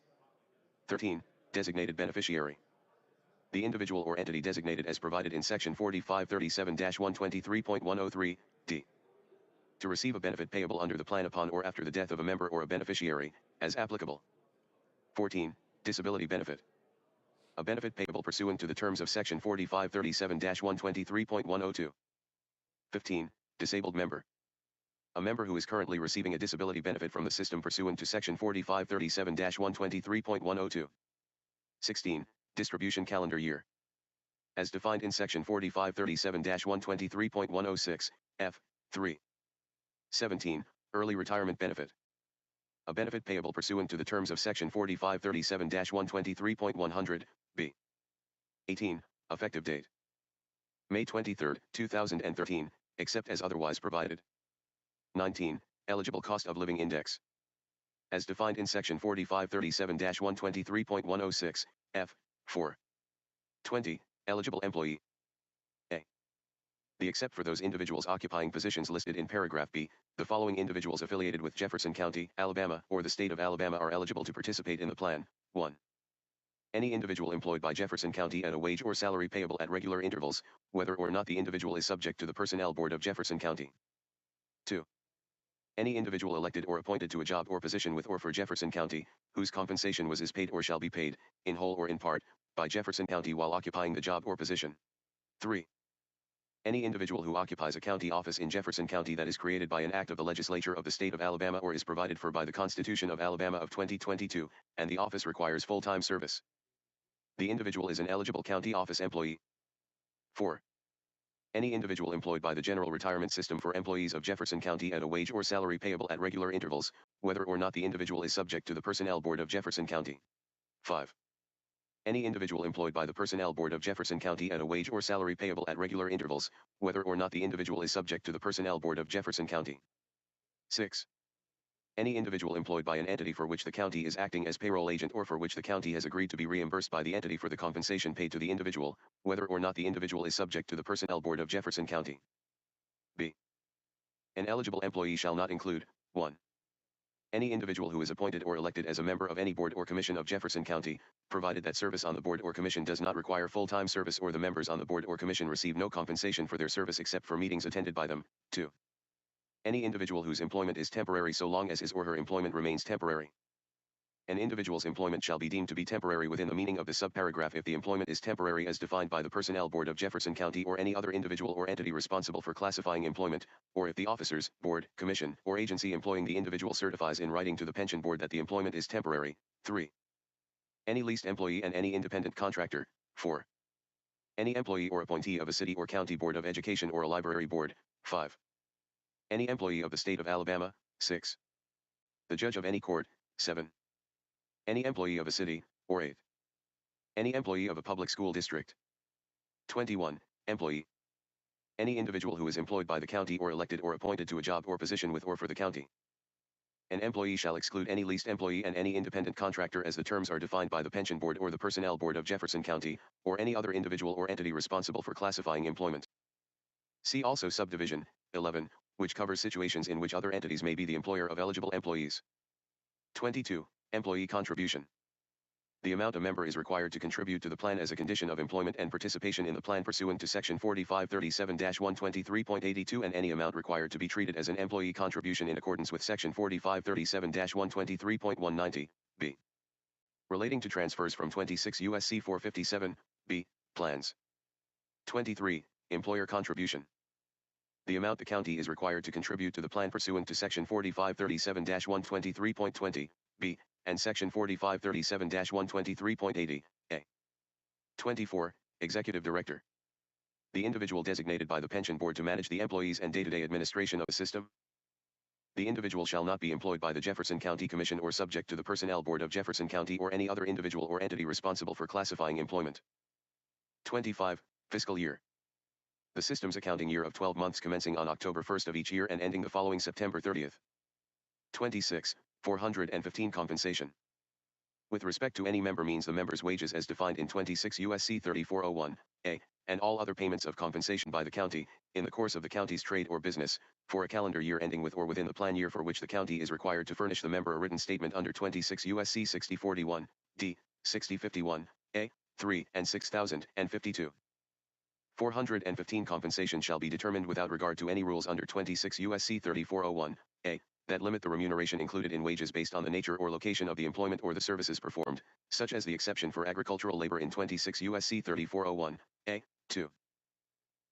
13. Designated beneficiary. The individual or entity designated as provided in Section 4537-123.103, d. To receive a benefit payable under the plan upon or after the death of a member or a beneficiary, as applicable. 14. Disability benefit. A benefit payable pursuant to the terms of Section 4537-123.102. 15. Disabled member. A member who is currently receiving a disability benefit from the system pursuant to Section 4537-123.102. 16. Distribution calendar year. As defined in Section 4537-123.106, F. 3. 17. Early retirement benefit. A benefit payable pursuant to the terms of Section 4537-123.100, b. 18. Effective date. May 23, 2013, except as otherwise provided. 19. Eligible cost of living index. As defined in Section 4537-123.106, F. 4. 20. Eligible employee. A. The except for those individuals occupying positions listed in paragraph B, the following individuals affiliated with Jefferson County, Alabama, or the state of Alabama are eligible to participate in the plan. 1. Any individual employed by Jefferson County at a wage or salary payable at regular intervals, whether or not the individual is subject to the Personnel Board of Jefferson County. 2. Any individual elected or appointed to a job or position with or for Jefferson County, whose compensation was is paid or shall be paid, in whole or in part, by Jefferson County while occupying the job or position. 3. Any individual who occupies a county office in Jefferson County that is created by an act of the legislature of the state of Alabama or is provided for by the Constitution of Alabama of 2022, and the office requires full-time service. The individual is an eligible county office employee. 4. Any individual employed by the General Retirement System for employees of Jefferson County at a wage or salary payable at regular intervals, whether or not the individual is subject to the Personnel Board of Jefferson County. 5. Any individual employed by the Personnel Board of Jefferson County at a wage or salary payable at regular intervals, whether or not the individual is subject to the Personnel Board of Jefferson County. 6. Any individual employed by an entity for which the county is acting as payroll agent or for which the county has agreed to be reimbursed by the entity for the compensation paid to the individual, whether or not the individual is subject to the Personnel Board of Jefferson County. B. An eligible employee shall not include, 1. Any individual who is appointed or elected as a member of any board or commission of Jefferson County, provided that service on the board or commission does not require full-time service or the members on the board or commission receive no compensation for their service except for meetings attended by them. 2. Any individual whose employment is temporary so long as his or her employment remains temporary. An individual's employment shall be deemed to be temporary within the meaning of the subparagraph if the employment is temporary as defined by the Personnel Board of Jefferson County or any other individual or entity responsible for classifying employment, or if the officers, board, commission, or agency employing the individual certifies in writing to the pension board that the employment is temporary. 3. Any leased employee and any independent contractor. 4. Any employee or appointee of a city or county board of education or a library board. 5. Any employee of the state of Alabama. 6. The judge of any court. 7. Any employee of a city, or 8. Any employee of a public school district. 21. Employee. Any individual who is employed by the county or elected or appointed to a job or position with or for the county. An employee shall exclude any leased employee and any independent contractor as the terms are defined by the Pension Board or the Personnel Board of Jefferson County, or any other individual or entity responsible for classifying employment. See also subdivision 11, which covers situations in which other entities may be the employer of eligible employees. 22. Employee contribution. The amount a member is required to contribute to the plan as a condition of employment and participation in the plan pursuant to Section 4537-123.82 and any amount required to be treated as an employee contribution in accordance with Section 4537-123.190, b. Relating to transfers from 26 U.S.C. 457, b. Plans. 23. Employer contribution. The amount the county is required to contribute to the plan pursuant to Section 4537-123.20, b. and Section 4537-123.80, a. 24. Executive Director. The individual designated by the Pension Board to manage the employees and day-to-day administration of the system. The individual shall not be employed by the Jefferson County Commission or subject to the Personnel Board of Jefferson County or any other individual or entity responsible for classifying employment. 25. Fiscal year. The system's accounting year of 12 months commencing on October 1st of each year and ending the following September 30th. 26. 415 compensation. With respect to any member means the member's wages as defined in 26 U.S.C. 3401A, and all other payments of compensation by the county, in the course of the county's trade or business, for a calendar year ending with or within the plan year for which the county is required to furnish the member a written statement under 26 U.S.C. 6041, D, 6051, A, 3, and 6052. 415 compensation shall be determined without regard to any rules under 26 U.S.C. 3401A, that limit the remuneration included in wages based on the nature or location of the employment or the services performed, such as the exception for agricultural labor in 26 U.S.C. 3401A, 2.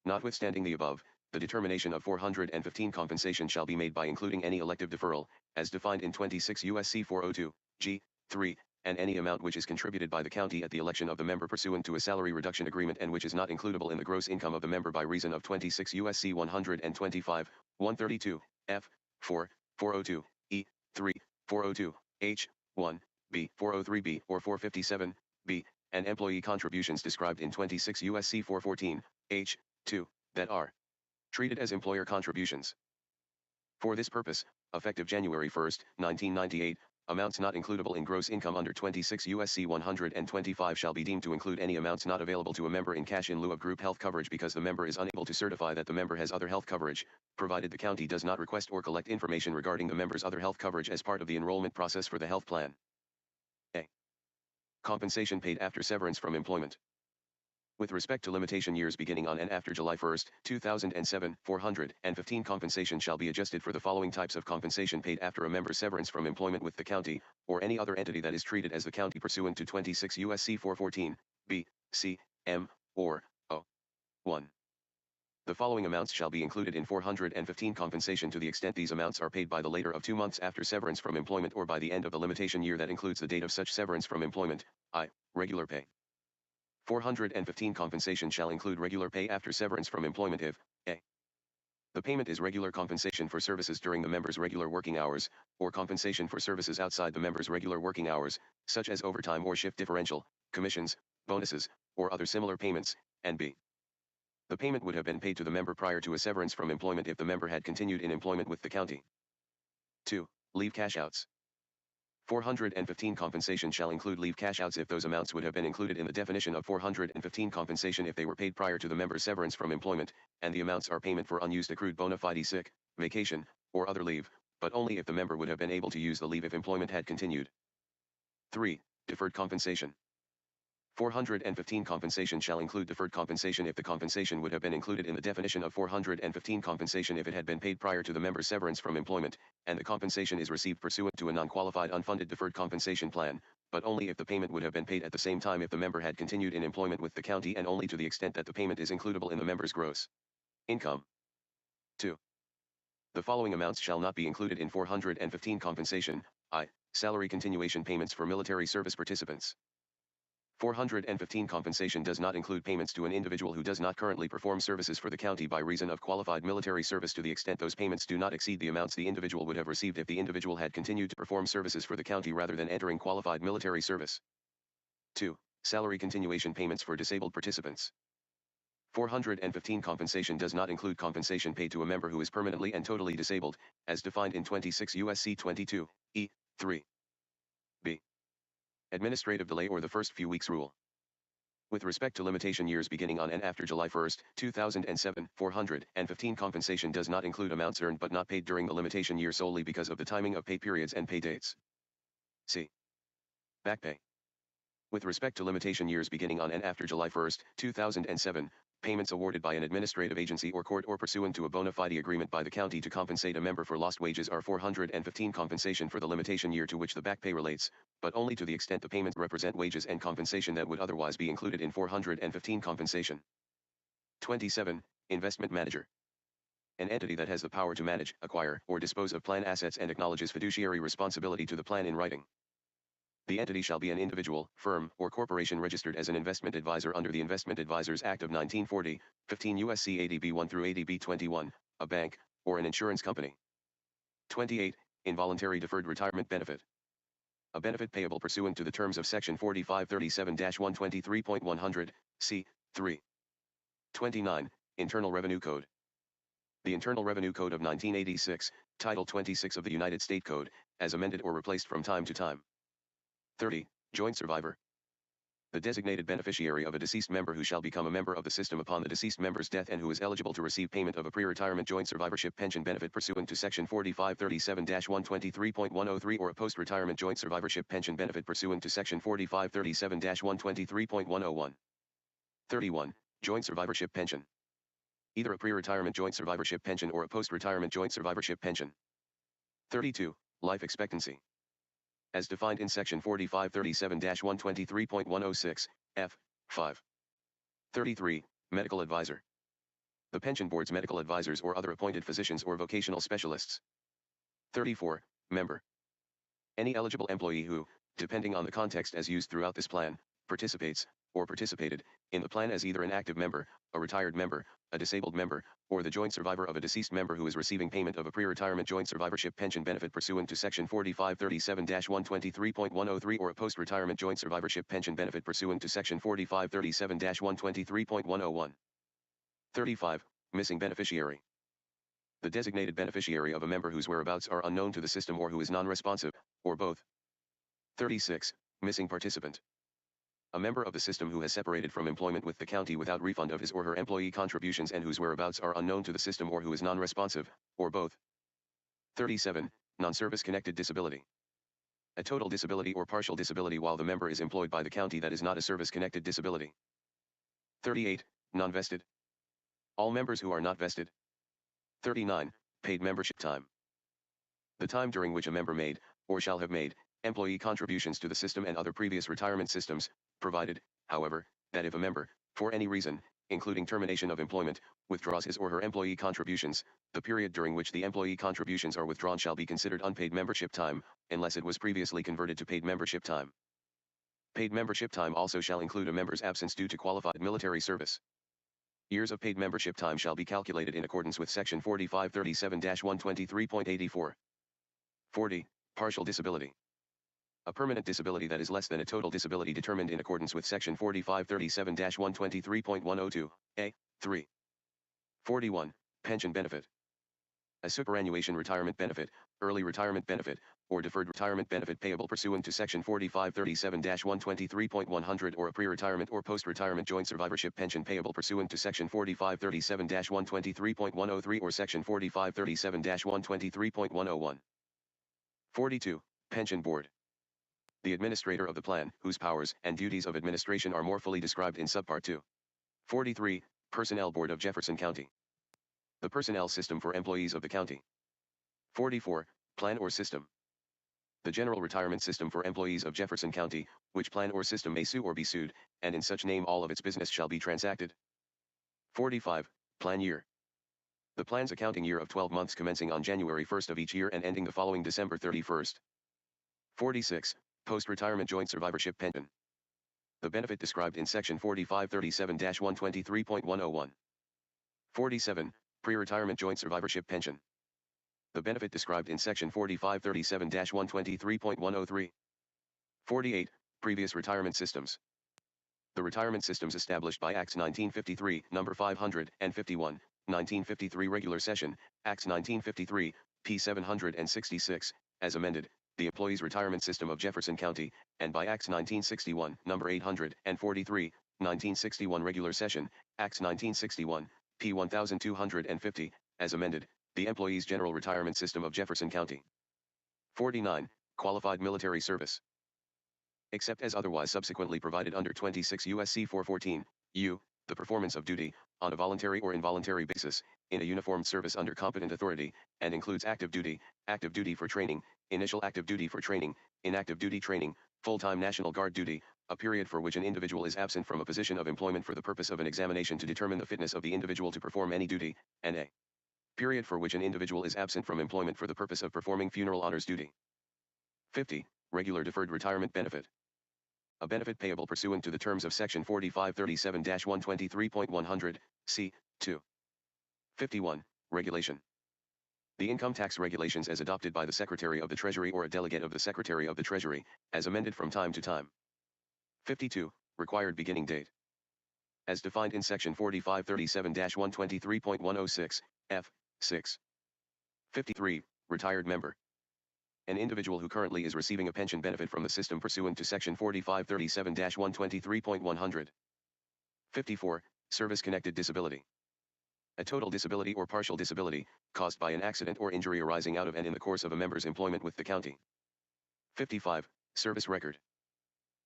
Notwithstanding the above, the determination of 415 compensation shall be made by including any elective deferral, as defined in 26 U.S.C. 402, G, 3, and any amount which is contributed by the county at the election of the member pursuant to a salary reduction agreement and which is not includable in the gross income of the member by reason of 26 U.S.C. 125, 132, F, 4, 402, E, 3, 402, H, 1, B, 403B, or 457, B, and employee contributions described in 26 U.S.C. 414, H, 2, that are treated as employer contributions. For this purpose, effective January 1, 1998, amounts not includable in gross income under 26 U.S.C. 125 shall be deemed to include any amounts not available to a member in cash in lieu of group health coverage because the member is unable to certify that the member has other health coverage, provided the county does not request or collect information regarding the member's other health coverage as part of the enrollment process for the health plan. A. Compensation paid after severance from employment. With respect to limitation years beginning on and after July 1, 2007, 415 compensation shall be adjusted for the following types of compensation paid after a member's severance from employment with the county, or any other entity that is treated as the county pursuant to 26 U.S.C. 414, B, C, M, or O. 1. The following amounts shall be included in 415 compensation to the extent these amounts are paid by the later of 2 months after severance from employment or by the end of the limitation year that includes the date of such severance from employment, I, regular pay. 415 compensation shall include regular pay after severance from employment if, A. The payment is regular compensation for services during the member's regular working hours, or compensation for services outside the member's regular working hours, such as overtime or shift differential, commissions, bonuses, or other similar payments, and B. The payment would have been paid to the member prior to a severance from employment if the member had continued in employment with the county. 2. Leave cash outs. 415 compensation shall include leave cash outs if those amounts would have been included in the definition of 415 compensation if they were paid prior to the member's severance from employment, and the amounts are payment for unused accrued bona fide sick, vacation, or other leave, but only if the member would have been able to use the leave if employment had continued. 3. Deferred compensation. 415 compensation shall include deferred compensation if the compensation would have been included in the definition of 415 compensation if it had been paid prior to the member's severance from employment, and the compensation is received pursuant to a non-qualified unfunded deferred compensation plan, but only if the payment would have been paid at the same time if the member had continued in employment with the county and only to the extent that the payment is includable in the member's gross income. 2. The following amounts shall not be included in 415 compensation, I, salary continuation payments for military service participants. 415 compensation does not include payments to an individual who does not currently perform services for the county by reason of qualified military service to the extent those payments do not exceed the amounts the individual would have received if the individual had continued to perform services for the county rather than entering qualified military service. 2. Salary continuation payments for disabled participants. 415 compensation does not include compensation paid to a member who is permanently and totally disabled, as defined in 26 U.S.C. 22, E, 3. B. Administrative delay or the first few weeks rule. With respect to limitation years beginning on and after July 1, 2007, 415 compensation does not include amounts earned but not paid during the limitation year solely because of the timing of pay periods and pay dates. C. Back pay. With respect to limitation years beginning on and after July 1, 2007, payments awarded by an administrative agency or court or pursuant to a bona fide agreement by the county to compensate a member for lost wages are 415 compensation for the limitation year to which the back pay relates, but only to the extent the payments represent wages and compensation that would otherwise be included in 415 compensation. 27. Investment manager. An entity that has the power to manage, acquire, or dispose of plan assets and acknowledges fiduciary responsibility to the plan in writing. The entity shall be an individual, firm, or corporation registered as an investment advisor under the Investment Advisors Act of 1940, 15 U.S.C. ADB 1 through ADB 21, a bank, or an insurance company. 28. Involuntary deferred retirement benefit. A benefit payable pursuant to the terms of Section 4537-123.100, C. 3. 29. Internal Revenue Code. The Internal Revenue Code of 1986, Title 26 of the United States Code, as amended or replaced from time to time. 30. Joint survivor. The designated beneficiary of a deceased member who shall become a member of the system upon the deceased member's death and who is eligible to receive payment of a pre-retirement joint survivorship pension benefit pursuant to Section 4537-123.103 or a post-retirement joint survivorship pension benefit pursuant to Section 4537-123.101. 31. Joint survivorship pension. Either a pre-retirement joint survivorship pension or a post-retirement joint survivorship pension. 32. Life expectancy. As defined in Section 4537-123.106, F. 5. 33. Medical advisor. The pension board's medical advisors or other appointed physicians or vocational specialists. 34. Member. Any eligible employee who, depending on the context as used throughout this plan, participates, or participated, in the plan as either an active member, a retired member, a disabled member, or the joint survivor of a deceased member who is receiving payment of a pre-retirement joint survivorship pension benefit pursuant to Section 4537-123.103 or a post-retirement joint survivorship pension benefit pursuant to Section 4537-123.101. 35. Missing beneficiary. The designated beneficiary of a member whose whereabouts are unknown to the system or who is non-responsive, or both. 36. Missing participant. A member of the system who has separated from employment with the county without refund of his or her employee contributions and whose whereabouts are unknown to the system or who is non-responsive, or both. 37. Non-service connected disability. A total disability or partial disability while the member is employed by the county that is not a service-connected disability. 38. Non-vested. All members who are not vested. 39. Paid membership time. The time during which a member made, or shall have made, employee contributions to the system and other previous retirement systems, provided, however, that if a member, for any reason, including termination of employment, withdraws his or her employee contributions, the period during which the employee contributions are withdrawn shall be considered unpaid membership time, unless it was previously converted to paid membership time. Paid membership time also shall include a member's absence due to qualified military service. Years of paid membership time shall be calculated in accordance with Section 4537-123.84. 40. Partial disability. A permanent disability that is less than a total disability determined in accordance with Section 4537-123.102, A. 3. 41. Pension benefit. A superannuation retirement benefit, early retirement benefit, or deferred retirement benefit payable pursuant to Section 4537-123.100 or a pre-retirement or post-retirement joint survivorship pension payable pursuant to Section 4537-123.103 or Section 4537-123.101. 42. Pension board. The administrator of the plan, whose powers and duties of administration are more fully described in Subpart 2. 43. Personnel Board of Jefferson County. The personnel system for employees of the county. 44. Plan or system. The general retirement system for employees of Jefferson County, which plan or system may sue or be sued, and in such name all of its business shall be transacted. 45. Plan year. The plan's accounting year of 12 months commencing on January 1st of each year and ending the following December 31st. 46. Post-retirement joint survivorship pension. The benefit described in Section 4537-123.101. 47. Pre-retirement joint survivorship pension. The benefit described in Section 4537-123.103. 48. Previous retirement systems. The retirement systems established by Acts 1953, Number 551, 1953 Regular Session, Acts 1953, P. 766, as amended, the Employees' Retirement System of Jefferson County, and by Acts 1961, Number 843, 1961 Regular Session, Acts 1961, P. 1250, as amended, the Employees' General Retirement System of Jefferson County. 49. Qualified military service. Except as otherwise subsequently provided under 26 U.S.C. 414, U, the performance of duty, on a voluntary or involuntary basis, in a uniformed service under competent authority, and includes active duty for training, initial active duty for training, inactive duty training, full-time National Guard duty, a period for which an individual is absent from a position of employment for the purpose of an examination to determine the fitness of the individual to perform any duty, and a period for which an individual is absent from employment for the purpose of performing funeral honors duty. 50. Regular deferred retirement benefit. A benefit payable pursuant to the terms of Section 4537-123.100, C. 2. 51. Regulation. The income tax regulations as adopted by the Secretary of the Treasury or a delegate of the Secretary of the Treasury, as amended from time to time. 52. Required beginning date. As defined in Section 4537-123.106, F. 6. 53. Retired member. An individual who currently is receiving a pension benefit from the system pursuant to Section 4537-123.100. 54. Service-connected disability. A total disability or partial disability, caused by an accident or injury arising out of and in the course of a member's employment with the county. 55. Service record.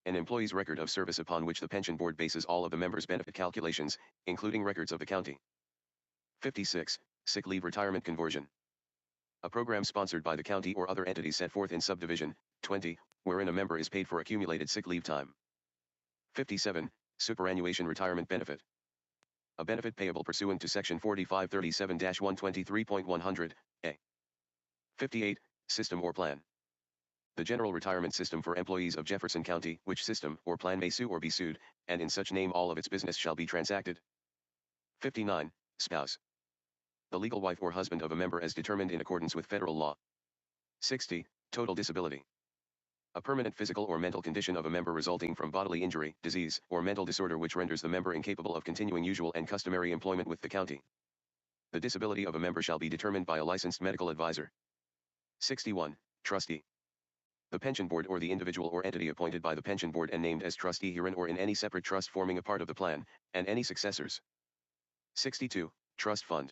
An employee's record of service upon which the pension board bases all of the members' benefit calculations, including records of the county. 56. Sick leave retirement conversion. A program sponsored by the county or other entities set forth in subdivision 20, wherein a member is paid for accumulated sick leave time. 57. Superannuation retirement benefit. A benefit payable pursuant to Section 4537-123.100, a. 58. System or plan. The general retirement system for employees of Jefferson County, which system or plan may sue or be sued, and in such name all of its business shall be transacted. 59. Spouse. The legal wife or husband of a member as determined in accordance with federal law. 60. Total disability. A permanent physical or mental condition of a member resulting from bodily injury, disease, or mental disorder which renders the member incapable of continuing usual and customary employment with the county. The disability of a member shall be determined by a licensed medical advisor. 61. Trustee. The pension board or the individual or entity appointed by the pension board and named as trustee herein or in any separate trust forming a part of the plan, and any successors. 62. Trust fund.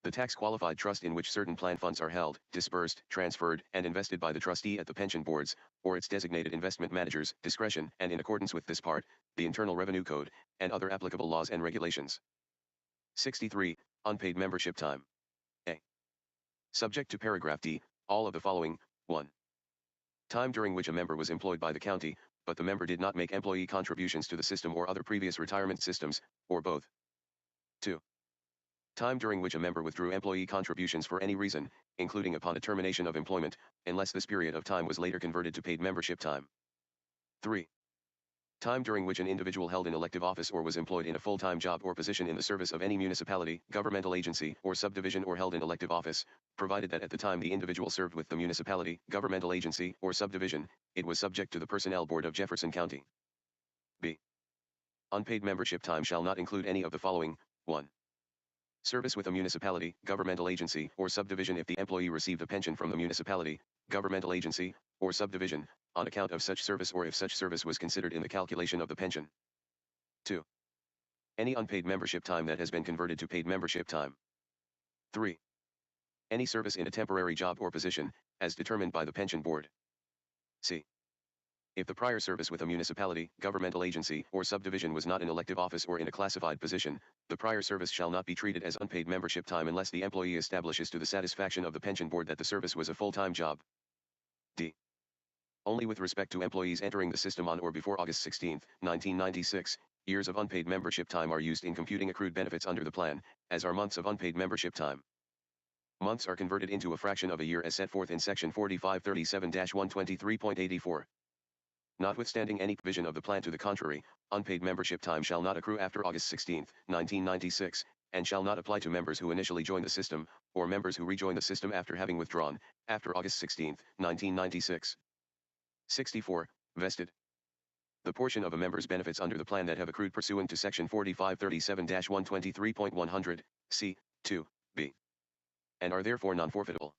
The tax-qualified trust in which certain plan funds are held, disbursed, transferred, and invested by the trustee at the pension board's, or its designated investment manager's, discretion, and in accordance with this part, the Internal Revenue Code, and other applicable laws and regulations. 63. Unpaid membership time. A. Subject to paragraph D, all of the following. 1. Time during which a member was employed by the county, but the member did not make employee contributions to the system or other previous retirement systems, or both. 2. Time during which a member withdrew employee contributions for any reason, including upon a termination of employment, unless this period of time was later converted to paid membership time. 3. Time during which an individual held an elective office or was employed in a full-time job or position in the service of any municipality, governmental agency, or subdivision or held an elective office, provided that at the time the individual served with the municipality, governmental agency, or subdivision, it was subject to the Personnel Board of Jefferson County. B. Unpaid membership time shall not include any of the following. 1. Service with a municipality, governmental agency, or subdivision if the employee received a pension from the municipality, governmental agency, or subdivision, on account of such service or if such service was considered in the calculation of the pension. 2. Any unpaid membership time that has been converted to paid membership time. 3. Any service in a temporary job or position, as determined by the pension board. C. If the prior service with a municipality, governmental agency, or subdivision was not an elective office or in a classified position, the prior service shall not be treated as unpaid membership time unless the employee establishes to the satisfaction of the pension board that the service was a full-time job. D. Only with respect to employees entering the system on or before August 16, 1996, years of unpaid membership time are used in computing accrued benefits under the plan, as are months of unpaid membership time. Months are converted into a fraction of a year as set forth in Section 4537-123.84. Notwithstanding any provision of the plan to the contrary, unpaid membership time shall not accrue after August 16, 1996, and shall not apply to members who initially joined the system, or members who rejoin the system after having withdrawn, after August 16, 1996. 64. Vested. The portion of a member's benefits under the plan that have accrued pursuant to Section 4537-123.100, c. 2, b. and are therefore non-forfeitable.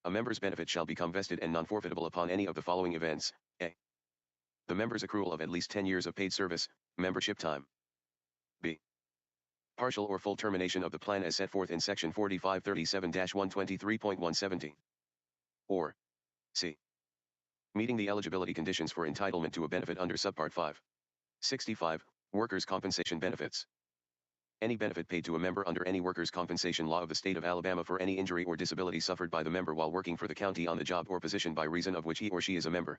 A member's benefit shall become vested and non-forfeitable upon any of the following events. A. The member's accrual of at least 10 years of paid service, membership time. B. Partial or full termination of the plan as set forth in Section 4537-123.170. Or C. Meeting the eligibility conditions for entitlement to a benefit under Subpart 5. 65. Workers' compensation benefits. Any benefit paid to a member under any workers' compensation law of the state of Alabama for any injury or disability suffered by the member while working for the county on the job or position by reason of which he or she is a member.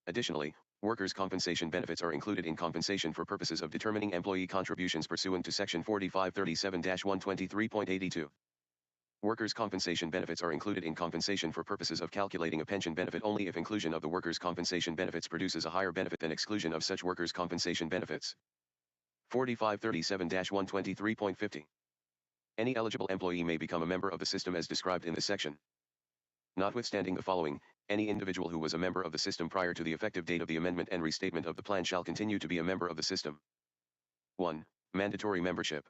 Additionally, workers' compensation benefits are included in compensation for purposes of determining employee contributions pursuant to Section 4537-123.82. Workers' compensation benefits are included in compensation for purposes of calculating a pension benefit only if inclusion of the workers' compensation benefits produces a higher benefit than exclusion of such workers' compensation benefits. 4537-123.50. Any eligible employee may become a member of the system as described in this section. Notwithstanding the following, any individual who was a member of the system prior to the effective date of the amendment and restatement of the plan shall continue to be a member of the system. 1. Mandatory membership.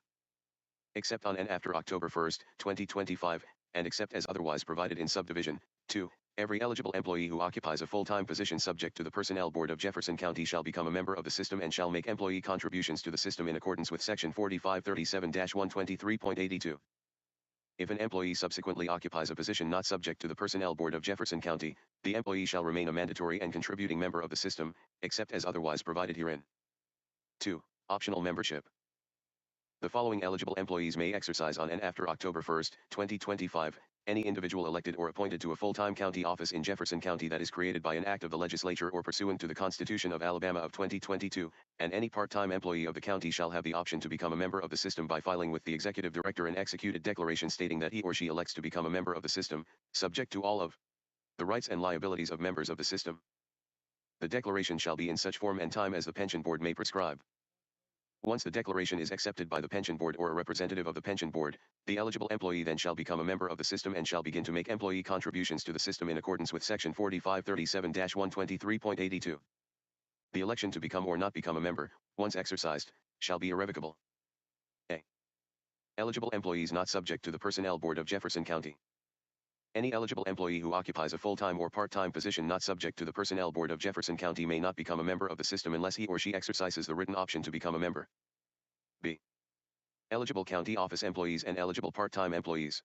Except on and after October 1, 2025, and except as otherwise provided in subdivision 2, Every eligible employee who occupies a full-time position subject to the Personnel Board of Jefferson County shall become a member of the system and shall make employee contributions to the system in accordance with Section 4537-123.82. If an employee subsequently occupies a position not subject to the Personnel Board of Jefferson County, the employee shall remain a mandatory and contributing member of the system, except as otherwise provided herein. 2. Optional membership. The following eligible employees may exercise on and after October 1, 2025, any individual elected or appointed to a full-time county office in Jefferson County that is created by an act of the legislature or pursuant to the Constitution of Alabama of 2022, and any part-time employee of the county shall have the option to become a member of the system by filing with the executive director an executed declaration stating that he or she elects to become a member of the system, subject to all of the rights and liabilities of members of the system. The declaration shall be in such form and time as the pension board may prescribe. Once the declaration is accepted by the pension board or a representative of the pension board, the eligible employee then shall become a member of the system and shall begin to make employee contributions to the system in accordance with Section 4537-123.82. The election to become or not become a member, once exercised, shall be irrevocable. A. Eligible employees not subject to the Personnel Board of Jefferson County. Any eligible employee who occupies a full-time or part-time position not subject to the Personnel Board of Jefferson County may not become a member of the system unless he or she exercises the written option to become a member. B. Eligible county office employees and eligible part-time employees.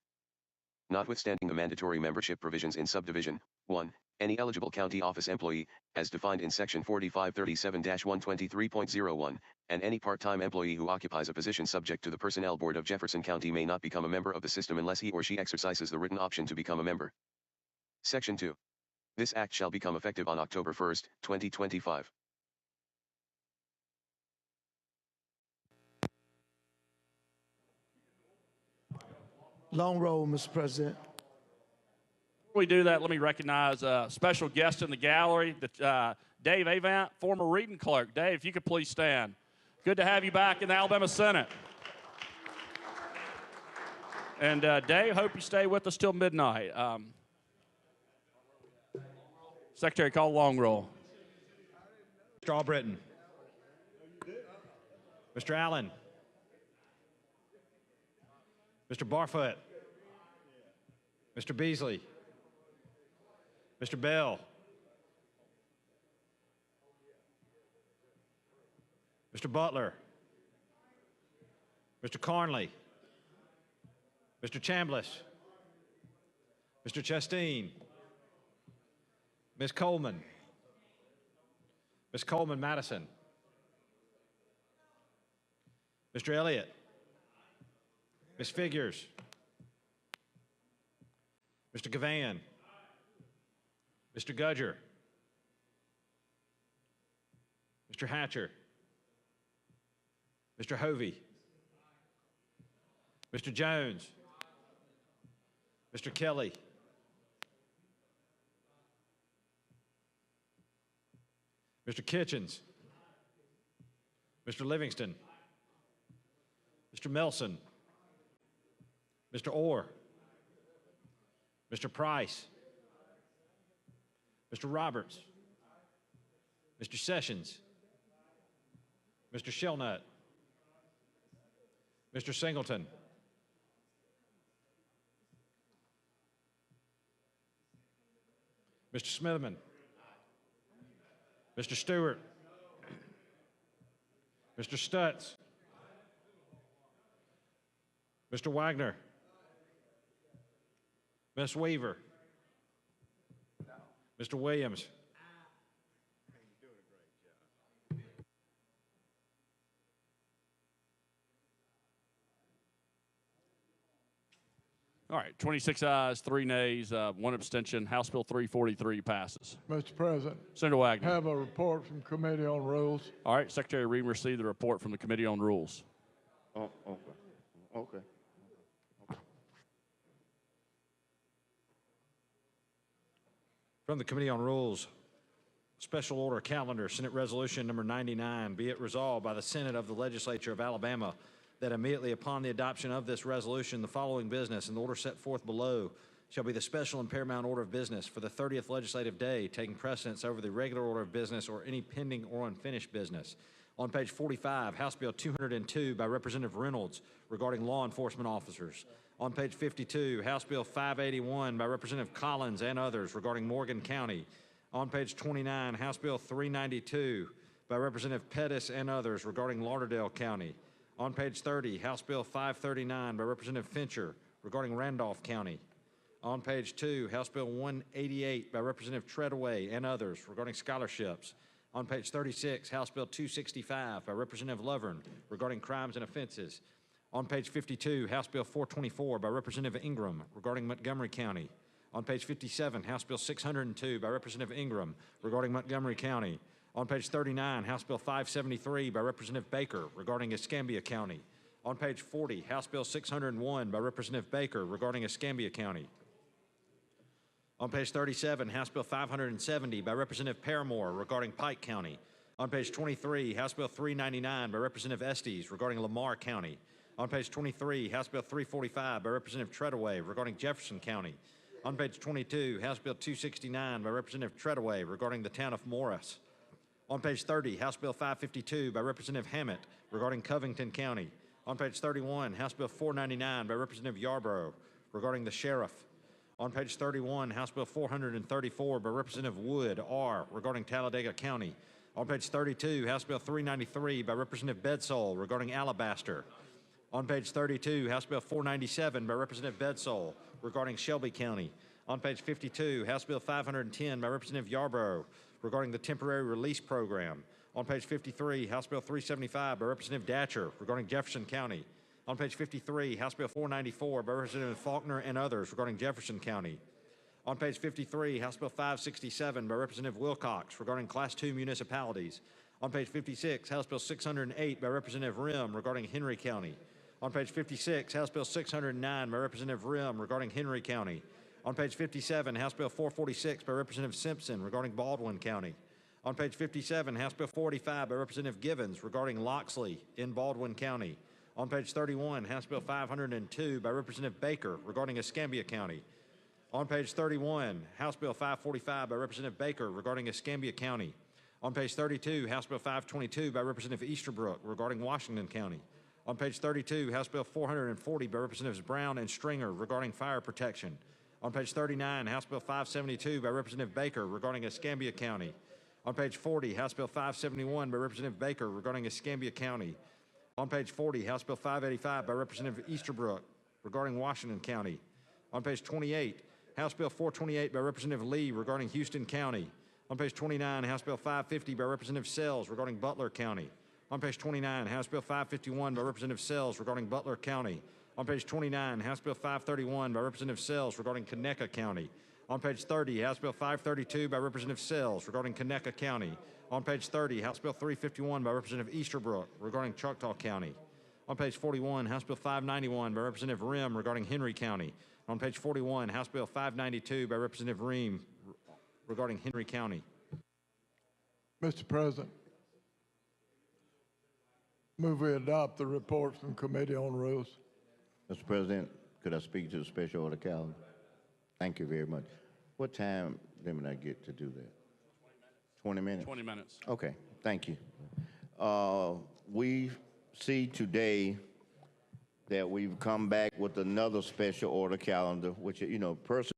Notwithstanding the mandatory membership provisions in Subdivision 1, any eligible county office employee, as defined in Section 4537-123.01, and any part-time employee who occupies a position subject to the Personnel Board of Jefferson County may not become a member of the system unless he or she exercises the written option to become a member. Section 2. This act shall become effective on October 1, 2025. Long roll, Mr. President. Before we do that, let me recognize a special guest in the gallery, Dave Avant, former reading clerk. Dave, if you could please stand. Good to have you back in the Alabama Senate. And Dave, hope you stay with us till midnight. Secretary, call long roll. Mr. Albritton. Mr. Allen. Mr. Barfoot. Mr. Beasley. Mr. Bell. Mr. Butler. Mr. Carnley. Mr. Chambliss. Mr. Chasteen. Ms. Coleman. Ms. Coleman Madison. Mr. Elliott. Ms. Figures. Mr. Gavan. Mr. Gudger. Mr. Hatcher. Mr. Hovey. Mr. Jones. Mr. Kelly. Mr. Kitchens. Mr. Livingston. Mr. Melson. Mr. Orr. Mr. Price. Mr. Roberts. Mr. Sessions. Mr. Shellnut. Mr. Singleton. Mr. Smitherman. Mr. Stewart. Mr. Stutz. Mr. Wagner. Ms. Weaver. Mr. Williams. All right, 26 ayes, 3 nays, 1 abstention. House Bill 343 passes. Mr. President. Senator Wagner. Have a report from Committee on Rules. All right, Secretary Reed received the report from the Committee on Rules. Oh, okay. From the Committee on Rules, Special Order Calendar, Senate Resolution Number 99, be it resolved by the Senate of the Legislature of Alabama that immediately upon the adoption of this resolution, the following business in the order set forth below shall be the special and paramount order of business for the 30th legislative day, taking precedence over the regular order of business or any pending or unfinished business. On page 45, House Bill 202 by Representative Reynolds regarding law enforcement officers. On page 52, House Bill 581 by Representative Collins and others regarding Morgan County. On page 29, House Bill 392 by Representative Pettis and others regarding Lauderdale County. On page 30, House Bill 539 by Representative Fincher regarding Randolph County. On page 2, House Bill 188 by Representative Treadaway and others regarding scholarships. On page 36, House Bill 265 by Representative Lovern regarding crimes and offenses. On page 52, House Bill 424 by Representative Ingram regarding Montgomery County. On page 57, House Bill 602 by Representative Ingram regarding Montgomery County. On page 39, House Bill 573 by Representative Baker regarding Escambia County. On page 40, House Bill 601 by Representative Baker regarding Escambia County. On page 37, House Bill 570 by Representative Paramore regarding Pike County. On page 23, House Bill 399 by Representative Estes regarding Lamar County. On page 23, House Bill 345 by Representative Treadaway regarding Jefferson County. On page 22, House Bill 269 by Representative Treadaway regarding the town of Morris. On page 30, House Bill 552 by Representative Hammett regarding Covington County. On page 31, House Bill 499 by Representative Yarborough regarding the sheriff. On page 31, House Bill 434 by Representative Wood, R, regarding Talladega County. On page 32, House Bill 393 by Representative Bedsole regarding Alabaster. On page 32, House Bill 497 by Representative Bedsole regarding Shelby County. On page 52, House Bill 510 by Representative Yarborough regarding the Temporary Release Program. On page 53, House Bill 375 by Representative Datcher regarding Jefferson County. On page 53, House Bill 494 by Representative Faulkner and others regarding Jefferson County. On page 53, House Bill 567 by Representative Wilcox regarding Class II municipalities. On page 56, House Bill 608 by Representative Rimm regarding Henry County. On page 56, House Bill 609 by Representative Rimm regarding Henry County. On page 57, House Bill 446 by Representative Simpson regarding Baldwin County. On page 57, House Bill 45 by Representative Givens regarding Loxley in Baldwin County. On page 31, House Bill 502 by Representative Baker regarding Escambia County. On page 31, House Bill 545 by Representative Baker regarding Escambia County. On page 32, House Bill 522 by Representative Easterbrook regarding Washington County. On page 32, House Bill 440 by Representatives Brown and Stringer regarding fire protection. On page 39, House Bill 572 by Representative Baker regarding Escambia County. On page 40, House Bill 571 by Representative Baker regarding Escambia County. On page 40, House Bill 585 by Representative Easterbrook regarding Washington County. On page 28, House Bill 428 by Representative Lee regarding Houston County. On page 29, House Bill 550 by Representative Sells regarding Butler County. On page 29, House Bill 551 by Representative Sells regarding Butler County. On page 29, House Bill 531 by Representative Sells regarding Conecuh County. On page 30, House Bill 532 by Representative Sells regarding Conecuh County. On page 30, House Bill 351 by Representative Easterbrook regarding Choctaw County. On page 41, House Bill 591 by Representative Rimm regarding Henry County. On page 41, House Bill 592 by Representative Ream regarding Henry County. Mr. President, move we adopt the report from Committee on Rules. Mr. President, could I speak to the special order calendar? Thank you very much. What time limit I get to do that? 20 minutes? 20 minutes. Okay, thank you. We see today that we've come back with another special order calendar, which, you know, personally,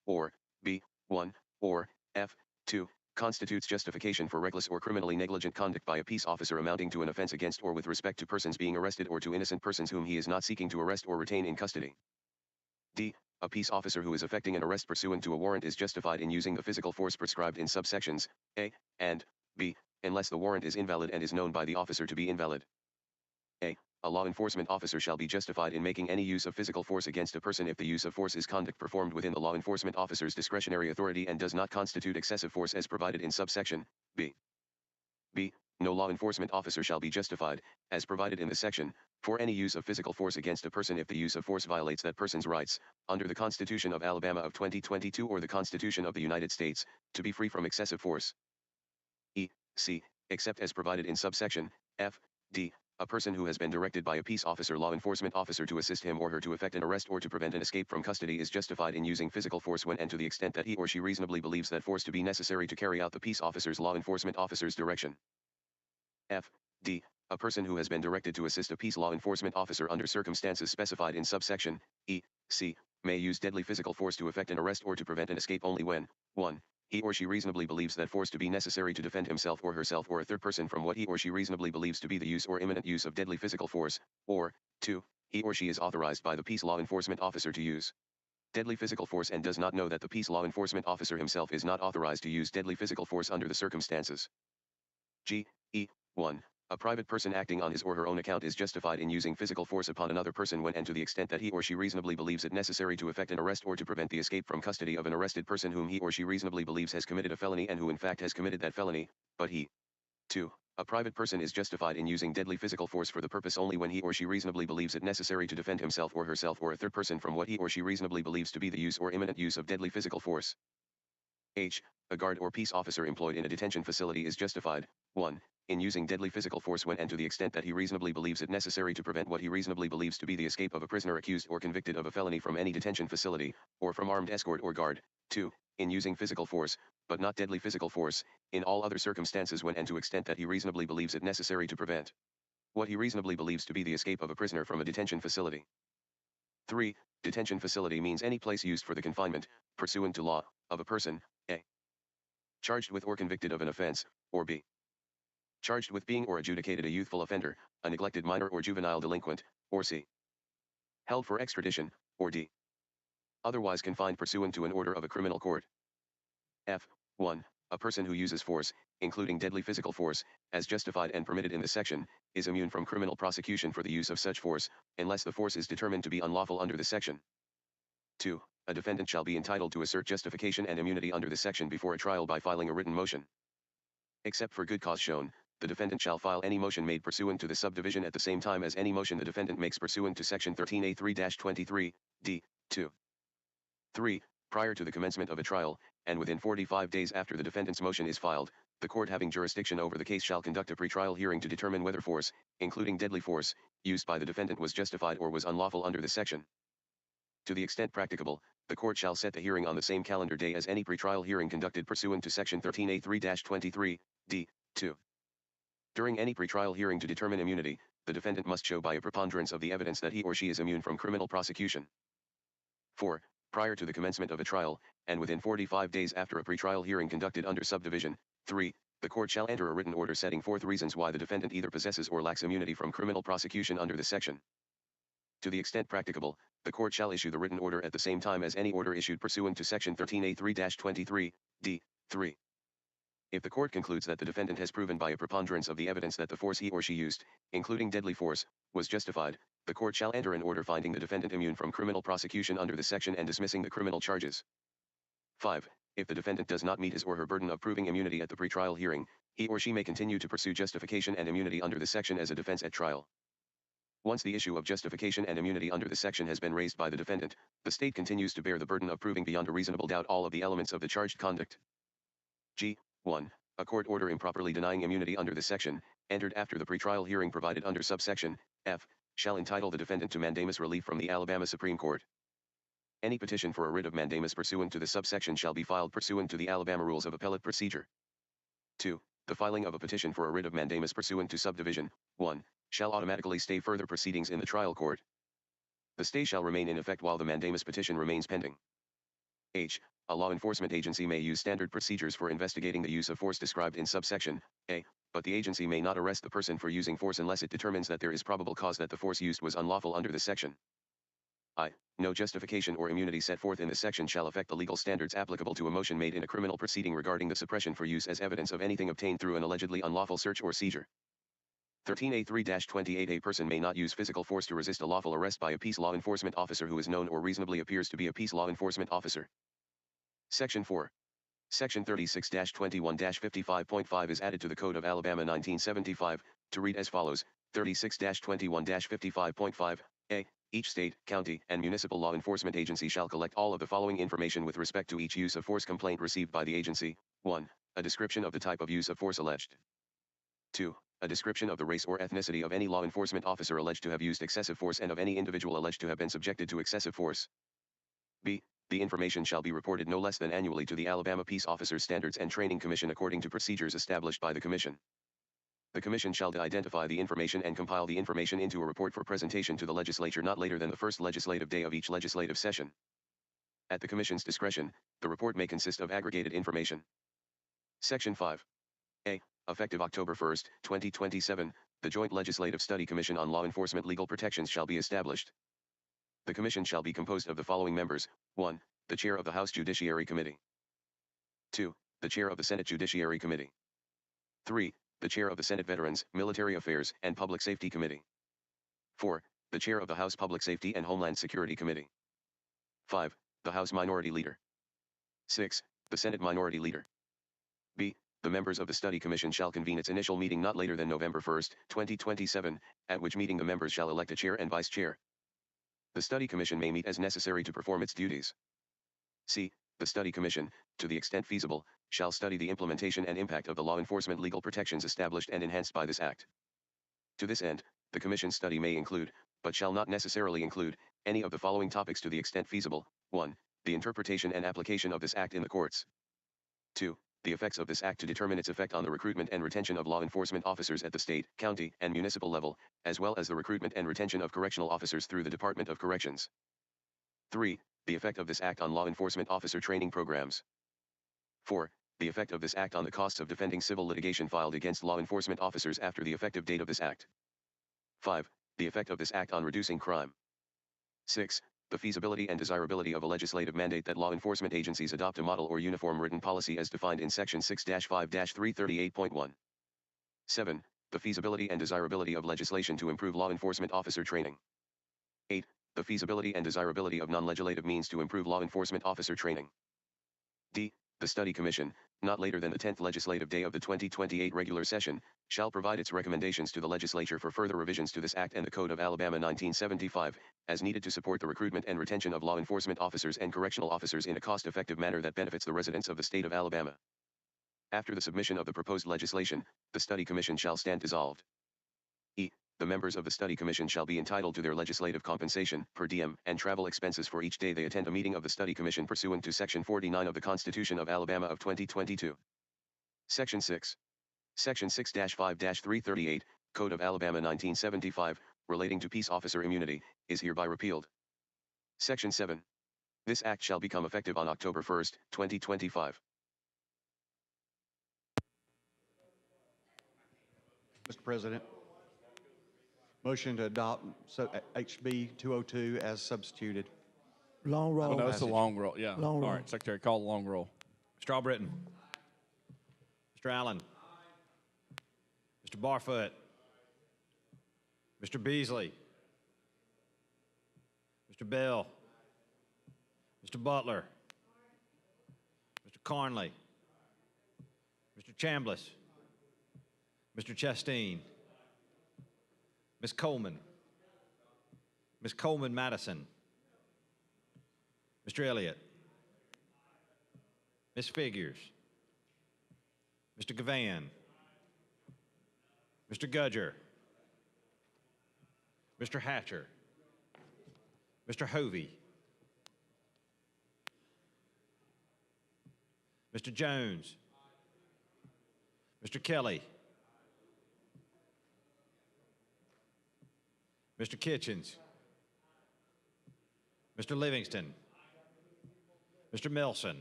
or B. 1, or F. 2, constitutes justification for reckless or criminally negligent conduct by a peace officer amounting to an offense against or with respect to persons being arrested or to innocent persons whom he is not seeking to arrest or retain in custody. D. A peace officer who is effecting an arrest pursuant to a warrant is justified in using the physical force prescribed in subsections A and B, unless the warrant is invalid and is known by the officer to be invalid. A law enforcement officer shall be justified in making any use of physical force against a person if the use of force is conduct performed within the law enforcement officer's discretionary authority and does not constitute excessive force as provided in subsection B. B. No law enforcement officer shall be justified, as provided in the section, for any use of physical force against a person if the use of force violates that person's rights, under the Constitution of Alabama of 2022 or the Constitution of the United States, to be free from excessive force. C. Except as provided in subsection F. D. A person who has been directed by a peace officer law enforcement officer to assist him or her to effect an arrest or to prevent an escape from custody is justified in using physical force when and to the extent that he or she reasonably believes that force to be necessary to carry out the peace officer's law enforcement officer's direction. F. D. A person who has been directed to assist a peace law enforcement officer under circumstances specified in subsection E. C. may use deadly physical force to effect an arrest or to prevent an escape only when 1. He or she reasonably believes that force to be necessary to defend himself or herself or a third person from what he or she reasonably believes to be the use or imminent use of deadly physical force, or 2. He or she is authorized by the peace law enforcement officer to use deadly physical force and does not know that the peace law enforcement officer himself is not authorized to use deadly physical force under the circumstances. 1. A private person acting on his or her own account is justified in using physical force upon another person when and to the extent that he or she reasonably believes it necessary to effect an arrest or to prevent the escape from custody of an arrested person whom he or she reasonably believes has committed a felony and who in fact has committed that felony, but he. 2. A private person is justified in using deadly physical force for the purpose only when he or she reasonably believes it necessary to defend himself or herself or a third person from what he or she reasonably believes to be the use or imminent use of deadly physical force. H. A guard or peace officer employed in a detention facility is justified, 1. In using deadly physical force when and to the extent that he reasonably believes it necessary to prevent what he reasonably believes to be the escape of a prisoner accused or convicted of a felony from any detention facility, or from armed escort or guard. 2. In using physical force, but not deadly physical force, in all other circumstances when and to extent that he reasonably believes it necessary to prevent what he reasonably believes to be the escape of a prisoner from a detention facility. 3. Detention facility means any place used for the confinement, pursuant to law, of a person, A. Charged with or convicted of an offense, or B. Charged with being or adjudicated a youthful offender, a neglected minor or juvenile delinquent, or C. Held for extradition, or D. Otherwise confined pursuant to an order of a criminal court. F. 1. A person who uses force, including deadly physical force, as justified and permitted in the section, is immune from criminal prosecution for the use of such force, unless the force is determined to be unlawful under the section. 2. A defendant shall be entitled to assert justification and immunity under the section before a trial by filing a written motion. Except for good cause shown, the defendant shall file any motion made pursuant to the subdivision at the same time as any motion the defendant makes pursuant to section 13A3-23, D. 2. 3. Prior to the commencement of a trial, and within 45 days after the defendant's motion is filed, the court having jurisdiction over the case shall conduct a pretrial hearing to determine whether force, including deadly force, used by the defendant was justified or was unlawful under the section. To the extent practicable, the court shall set the hearing on the same calendar day as any pretrial hearing conducted pursuant to section 13A3-23, D. 2. During any pretrial hearing to determine immunity, the defendant must show by a preponderance of the evidence that he or she is immune from criminal prosecution. 4. Prior to the commencement of a trial, and within 45 days after a pretrial hearing conducted under subdivision 3, the court shall enter a written order setting forth reasons why the defendant either possesses or lacks immunity from criminal prosecution under the section. To the extent practicable, the court shall issue the written order at the same time as any order issued pursuant to section 13A3-23, D. 3. If the court concludes that the defendant has proven by a preponderance of the evidence that the force he or she used, including deadly force, was justified, the court shall enter an order finding the defendant immune from criminal prosecution under the section and dismissing the criminal charges. 5. If the defendant does not meet his or her burden of proving immunity at the pretrial hearing, he or she may continue to pursue justification and immunity under the section as a defense at trial. Once the issue of justification and immunity under the section has been raised by the defendant, the state continues to bear the burden of proving beyond a reasonable doubt all of the elements of the charged conduct. 1. A court order improperly denying immunity under this section, entered after the pretrial hearing provided under subsection F, shall entitle the defendant to mandamus relief from the Alabama Supreme Court. Any petition for a writ of mandamus pursuant to the subsection shall be filed pursuant to the Alabama Rules of Appellate Procedure. 2. The filing of a petition for a writ of mandamus pursuant to subdivision 1 shall automatically stay further proceedings in the trial court. The stay shall remain in effect while the mandamus petition remains pending. H. A law enforcement agency may use standard procedures for investigating the use of force described in subsection A, but the agency may not arrest the person for using force unless it determines that there is probable cause that the force used was unlawful under this section. I. No justification or immunity set forth in this section shall affect the legal standards applicable to a motion made in a criminal proceeding regarding the suppression for use as evidence of anything obtained through an allegedly unlawful search or seizure. 13A3-28 A person may not use physical force to resist a lawful arrest by a peace law enforcement officer who is known or reasonably appears to be a peace law enforcement officer. Section 4. Section 36-21-55.5 is added to the Code of Alabama 1975, to read as follows: 36-21-55.5, A. Each state, county, and municipal law enforcement agency shall collect all of the following information with respect to each use of force complaint received by the agency. 1. A description of the type of use of force alleged. 2. A description of the race or ethnicity of any law enforcement officer alleged to have used excessive force and of any individual alleged to have been subjected to excessive force. B. The information shall be reported no less than annually to the Alabama Peace Officers Standards and Training Commission according to procedures established by the Commission. The Commission shall identify the information and compile the information into a report for presentation to the legislature not later than the first legislative day of each legislative session. At the Commission's discretion, the report may consist of aggregated information. Section 5. A. Effective October 1, 2027, the Joint Legislative Study Commission on Law Enforcement Legal Protections shall be established. The Commission shall be composed of the following members: 1. The Chair of the House Judiciary Committee. 2. The Chair of the Senate Judiciary Committee. 3. The Chair of the Senate Veterans, Military Affairs, and Public Safety Committee. 4. The Chair of the House Public Safety and Homeland Security Committee. 5. The House Minority Leader. 6. The Senate Minority Leader. B. The members of the Study Commission shall convene its initial meeting not later than November 1, 2027, at which meeting the members shall elect a chair and vice chair. The Study Commission may meet as necessary to perform its duties. C. The Study Commission, to the extent feasible, shall study the implementation and impact of the law enforcement legal protections established and enhanced by this Act. To this end, the Commission's study may include, but shall not necessarily include, any of the following topics to the extent feasible: 1. The interpretation and application of this Act in the courts. 2. The effects of this Act to determine its effect on the recruitment and retention of law enforcement officers at the state, county, and municipal level, as well as the recruitment and retention of correctional officers through the Department of Corrections. 3. The effect of this Act on law enforcement officer training programs. 4. The effect of this Act on the costs of defending civil litigation filed against law enforcement officers after the effective date of this Act. 5. The effect of this Act on reducing crime. 6. The feasibility and desirability of a legislative mandate that law enforcement agencies adopt a model or uniform written policy as defined in Section 6-5-338.1. 7. The feasibility and desirability of legislation to improve law enforcement officer training. 8. The feasibility and desirability of non-legislative means to improve law enforcement officer training. D. The Study Commission, not later than the 10th legislative day of the 2028 regular session, shall provide its recommendations to the legislature for further revisions to this Act and the Code of Alabama 1975, as needed to support the recruitment and retention of law enforcement officers and correctional officers in a cost-effective manner that benefits the residents of the state of Alabama. After the submission of the proposed legislation, the Study Commission shall stand dissolved. E. The members of the Study Commission shall be entitled to their legislative compensation, per diem, and travel expenses for each day they attend a meeting of the Study Commission pursuant to Section 49 of the Constitution of Alabama of 2022. Section 6. Section 6-5-338, Code of Alabama 1975, relating to peace officer immunity, is hereby repealed. Section 7. This Act shall become effective on October 1, 2025. Mr. President, motion to adopt HB 202 as substituted. Long roll. Oh, no, it's a long roll. Yeah. Long roll. All right, Secretary, call the long roll. Mr. Albritton. Mr. Allen. Mr. Barfoot. Mr. Beasley. Mr. Bell. Mr. Butler. Mr. Carnley. Mr. Chambliss. Mr. Chasteen. Ms. Coleman. Ms. Coleman-Madison. Mr. Elliott. Ms. Figures. Mr. Gavan. Mr. Gudger. Mr. Hatcher. Mr. Hovey. Mr. Jones. Mr. Kelly. Mr. Kitchens. Mr. Livingston. Mr. Milson.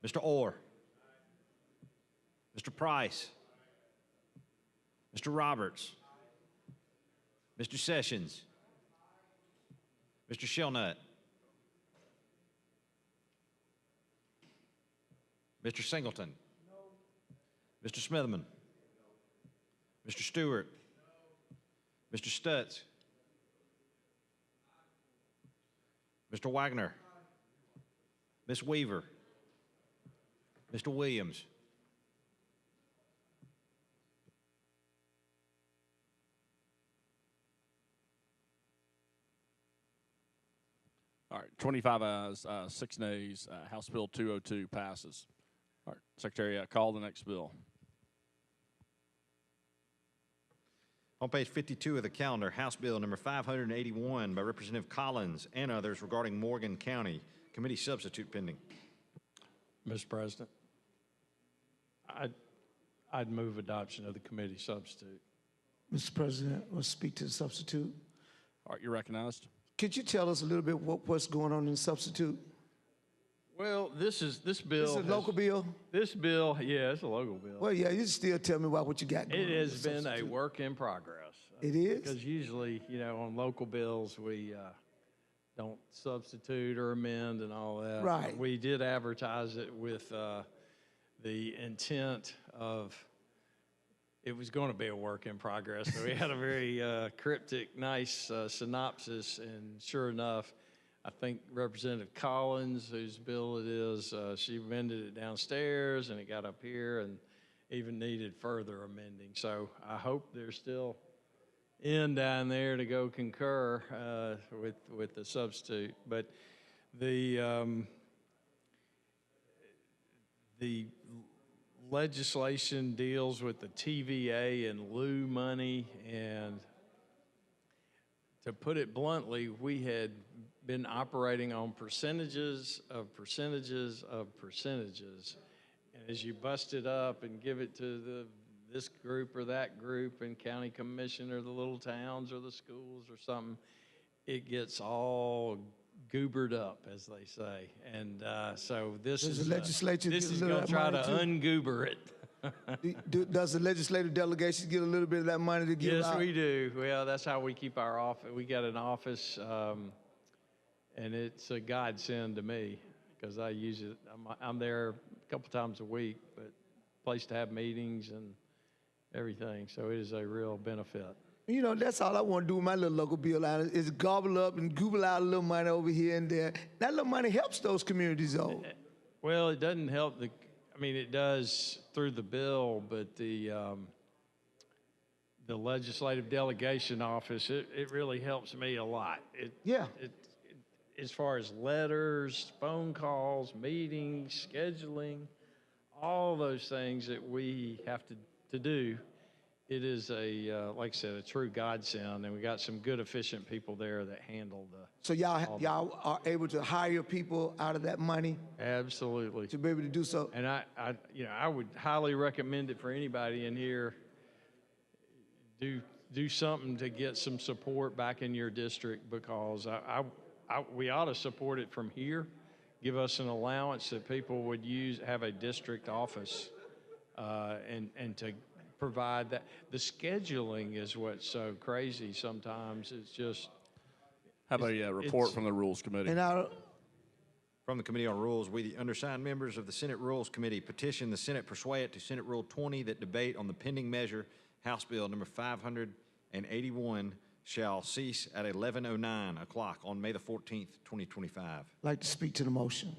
Mr. Orr. Mr. Price. Mr. Roberts. Mr. Sessions. Mr. Shellnut. Mr. Singleton. Mr. Smitherman. Mr. Stewart. Mr. Stutz. Mr. Wagner. Ms. Weaver. Mr. Williams. All right, 25 ayes, 6 nays. House Bill 202 passes. All right, Secretary, call the next bill. On page 52 of the calendar, House Bill number 581 by Representative Collins and others regarding Morgan County. Committee substitute pending. Mr. President, I'd move adoption of the committee substitute. Mr. President, we'll speak to the substitute. All right, you're recognized. Could you tell us a little bit what's going on in the substitute? Well, this bill. This is a local bill? This bill, yeah, it's a local bill. Well, yeah, you still tell me about what you got going on. It has with the been a substitute. work in progress. It is? Because usually, on local bills, we don't substitute or amend and all that. Right. We did advertise it with the intent of it was going to be a work in progress. So we had a very cryptic, nice synopsis, and sure enough, I think Representative Collins, whose bill it is, she amended it downstairs, and it got up here, and even needed further amending. So I hope there's still in down there to go concur with the substitute. But the legislation deals with the TVA and lieu money, and to put it bluntly, we had been operating on percentages of percentages of percentages. And as you bust it up and give it to this group or that group and county commission or the little towns or the schools or something, it gets all goobered up, as they say. And so this Does the legislature this get a is little going of to that try money, to too? ungoober it. Does the legislative delegation get a little bit of that money to give out? Yes, we do. Well, that's how we keep our office. We got an office, and it's a godsend to me because I use it. I'm there a couple times a week, but place to have meetings and everything. So it is a real benefit. That's all I want to do with my little local bill is gobble up and google out a little money over here and there. That little money helps those communities, though. Well, it doesn't help it does through the bill, but the legislative delegation office, it really helps me a lot. As far as letters, phone calls, meetings, scheduling, all those things that we have to do, it is like I said, a true godsend, and we got some good, efficient people there that handle the. So y'all are able to hire people out of that money? Absolutely. To be able to do so? And I would highly recommend it for anybody in here. Do something to get some support back in your district, because we ought to support it from here. Give us an allowance that people would have a district office, and to provide that. The scheduling is what's so crazy sometimes. It's just. How about a report from the Rules Committee? From the Committee on Rules, we, the undersigned members of the Senate Rules Committee, petition the Senate persuade to Senate Rule 20 that debate on the pending measure, House Bill number 581, shall cease at 11:09 o'clock on May the 14th, 2025. I'd like to speak to the motion.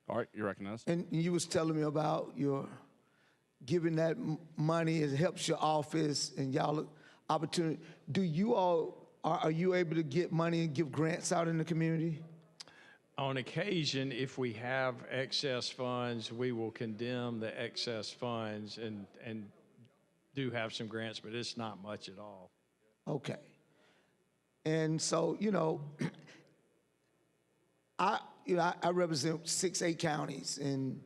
All right, you're recognized. And you was telling me about your giving that money, it helps your office and y'all opportunity. Are you able to get money and give grants out in the community? On occasion, if we have excess funds, we will condemn the excess funds and do have some grants, but it's not much at all. Okay. And so, I represent 6-8 counties, and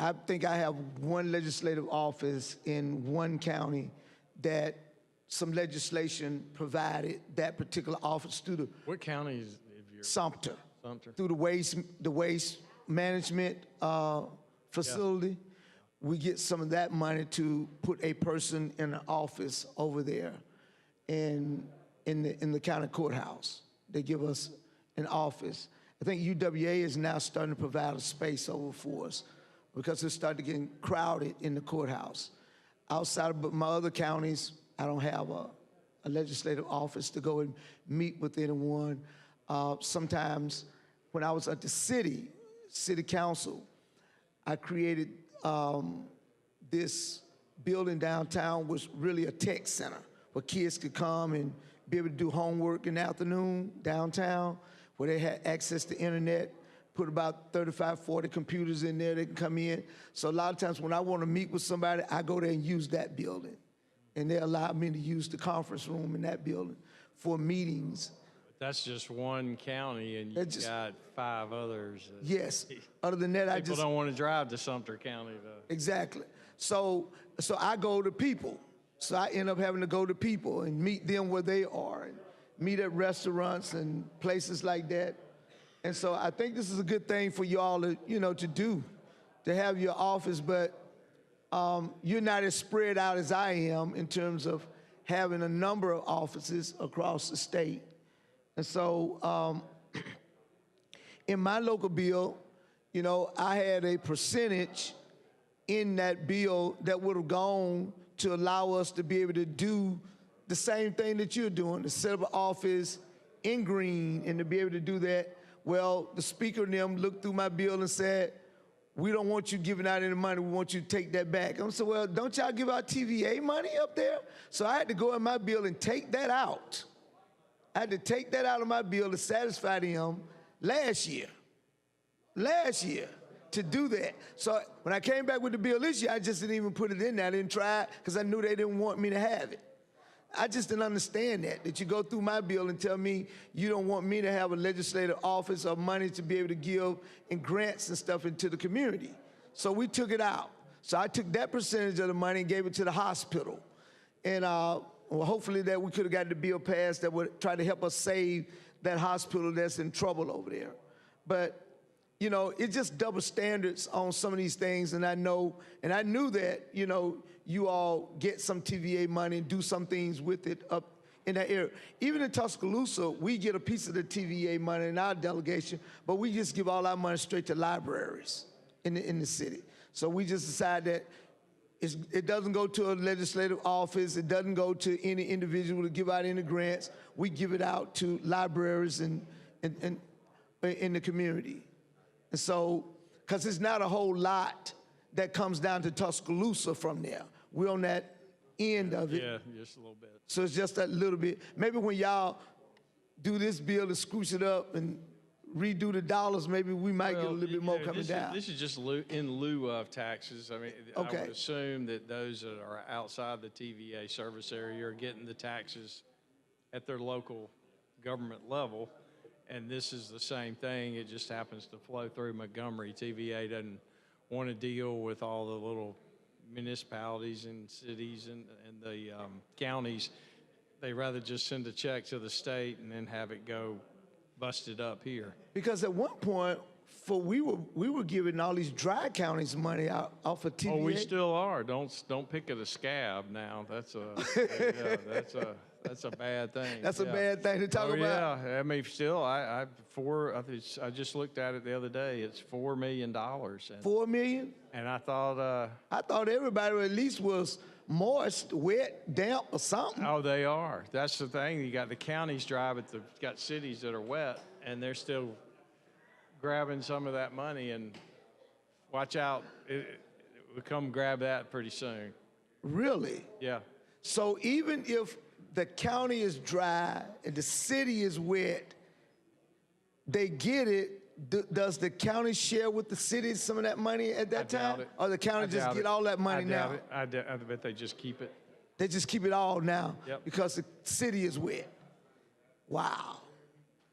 I think I have one legislative office in one county that some legislation provided that particular office to the. What county is Sumter. through the waste management facility. We get some of that money to put a person in an office over there in the county courthouse. They give us an office. I think UWA is now starting to provide a space over for us because it's starting to get crowded in the courthouse. Outside of my other counties, I don't have a legislative office to go and meet with anyone. Sometimes when I was at the city council, I created this building downtown was really a tech center where kids could come and be able to do homework in the afternoon downtown, where they had access to internet, put about 35, 40 computers in there, they can come in. So a lot of times when I want to meet with somebody, I go there and use that building. And they allow me to use the conference room in that building for meetings. That's just one county, and you've got 5 others. Yes. Other than that, People don't want to drive to Sumter County, though. Exactly. So I go to people. So I end up having to go to people and meet them where they are, and meet at restaurants and places like that. And so I think this is a good thing for you all to, to do, to have your office, but you're not as spread out as I am in terms of having a number of offices across the state. And so in my local bill, I had a percentage in that bill that would have gone to allow us to be able to do the same thing that you're doing, to set up an office in Green and to be able to do that. Well, the speaker and them looked through my bill and said, we don't want you giving out any money. We want you to take that back. I said, well, don't y'all give out TVA money up there? So I had to go in my bill and take that out. I had to take that out of my bill to satisfy them last year to do that. So when I came back with the bill this year, I just didn't even put it in there. I didn't try it because I knew they didn't want me to have it. I just didn't understand that you go through my bill and tell me you don't want me to have a legislative office or money to be able to give in grants and stuff into the community. So we took it out. So I took that percentage of the money and gave it to the hospital. And well, hopefully that we could have got the bill passed that would try to help us save that hospital that's in trouble over there. But it's just double standards on some of these things, and I knew that, you all get some TVA money and do some things with it up in that area. Even in Tuscaloosa, we get a piece of the TVA money in our delegation, but we just give all our money straight to libraries in the city. So we just decide that it doesn't go to a legislative office, it doesn't go to any individual to give out any grants. We give it out to libraries in the community. And so, because it's not a whole lot that comes down to Tuscaloosa from there. We're on that end of it. Yeah, just a little bit. So it's just that little bit. Maybe when y'all do this bill and scooch it up and redo the dollars, maybe we might get a little bit more coming down. This is just in lieu of taxes. I mean, Okay. I would assume that those that are outside the TVA service area are getting the taxes at their local government level. And this is the same thing. It just happens to flow through Montgomery. TVA doesn't want to deal with all the little municipalities and cities and the counties. They rather just send a check to the state and then have it go busted up here. Because at one point, we were giving all these dry counties money out off of TVA. Oh, we still are. Don't pick at a scab now. That's a that's a bad thing. That's a bad thing to talk about. Yeah, I mean, still, I just looked at it the other day. It's $4 million. $4 million? And I thought everybody at least was moist, wet, damp, or something. Oh, they are. That's the thing. You got the counties dry, but you've got cities that are wet, and they're still grabbing some of that money. And watch out, we'll come grab that pretty soon. Really? Yeah. So even if the county is dry and the city is wet, they get it. Does the county share with the city some of that money at that time? Or the county just get all that money now? I bet they just keep it. They just keep it all now Yep. because the city is wet. Wow.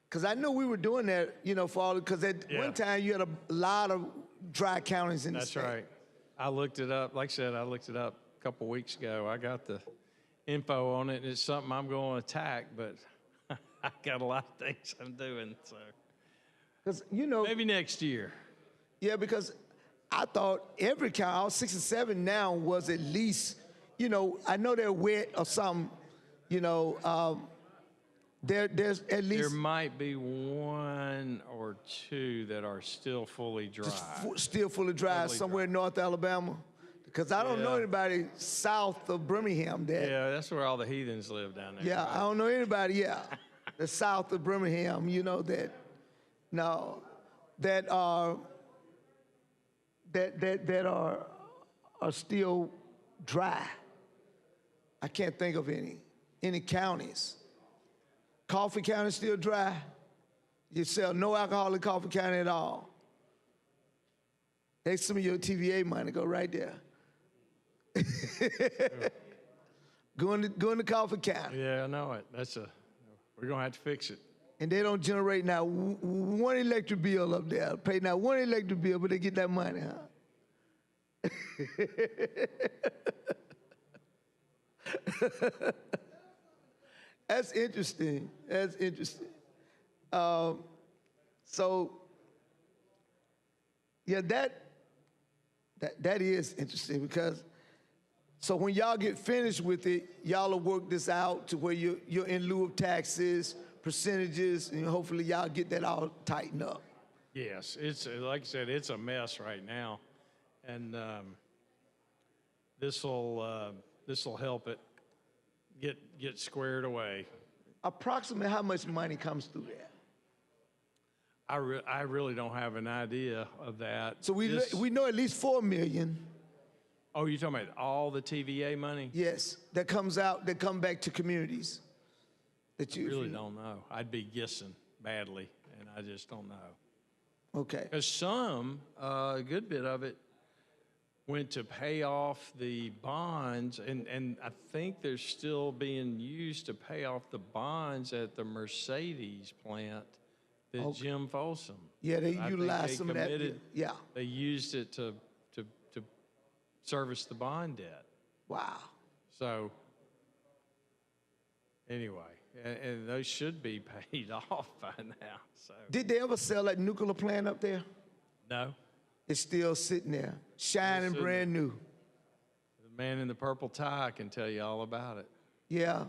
Because I knew we were doing that, for all, because at one time you had a lot of dry counties in the state. That's right. I looked it up. Like I said, I looked it up a couple weeks ago. I got the info on it, and it's something I'm going to attack, but I got a lot of things I'm doing, so. Because, you know. Maybe next year. Yeah, because I thought every county, all 67 now was at least, you know, I know they're wet or something, you know, there's at least. There might be one or two that are still fully dry. Still fully dry somewhere in North Alabama? Because I don't know anybody south of Birmingham that. Yeah, that's where all the heathens live down there. Yeah, right? I don't know anybody, the south of Birmingham, you know, that are still dry. I can't think of any counties. Coffee County still dry. You sell no alcohol in Coffee County at all. Take some of your TVA money, go right there. Go into Coffee County. Yeah, I know it. We're gonna have to fix it. And they don't generate now one electric bill up there. Pay now one electric bill, but they get that money, huh? That's interesting. That's interesting. So, yeah, that is interesting because, so when y'all get finished with it, y'all will work this out to where you're in lieu of taxes, percentages, and hopefully y'all get that all tightened up. Yes, it's like I said, it's a mess right now, and this will help it get squared away. Approximately how much money comes through that? I really don't have an idea of that. So we know at least $4 million. Oh, you're talking about all the TVA money? Yes, that comes out, that come back to communities. I really don't know. I'd be guessing badly, and I just don't know. Okay. Because a good bit of it went to pay off the bonds, and I think they're still being used to pay off the bonds at the Mercedes plant that Jim Folsom. Yeah, they I think utilized some of that. Yeah. They used it to service the bond debt. Wow. So, anyway, and those should be paid off by now. So. Did they ever sell that nuclear plant up there? No. It's still sitting there, shining brand new. The man in the purple tie can tell you all about it. Yeah.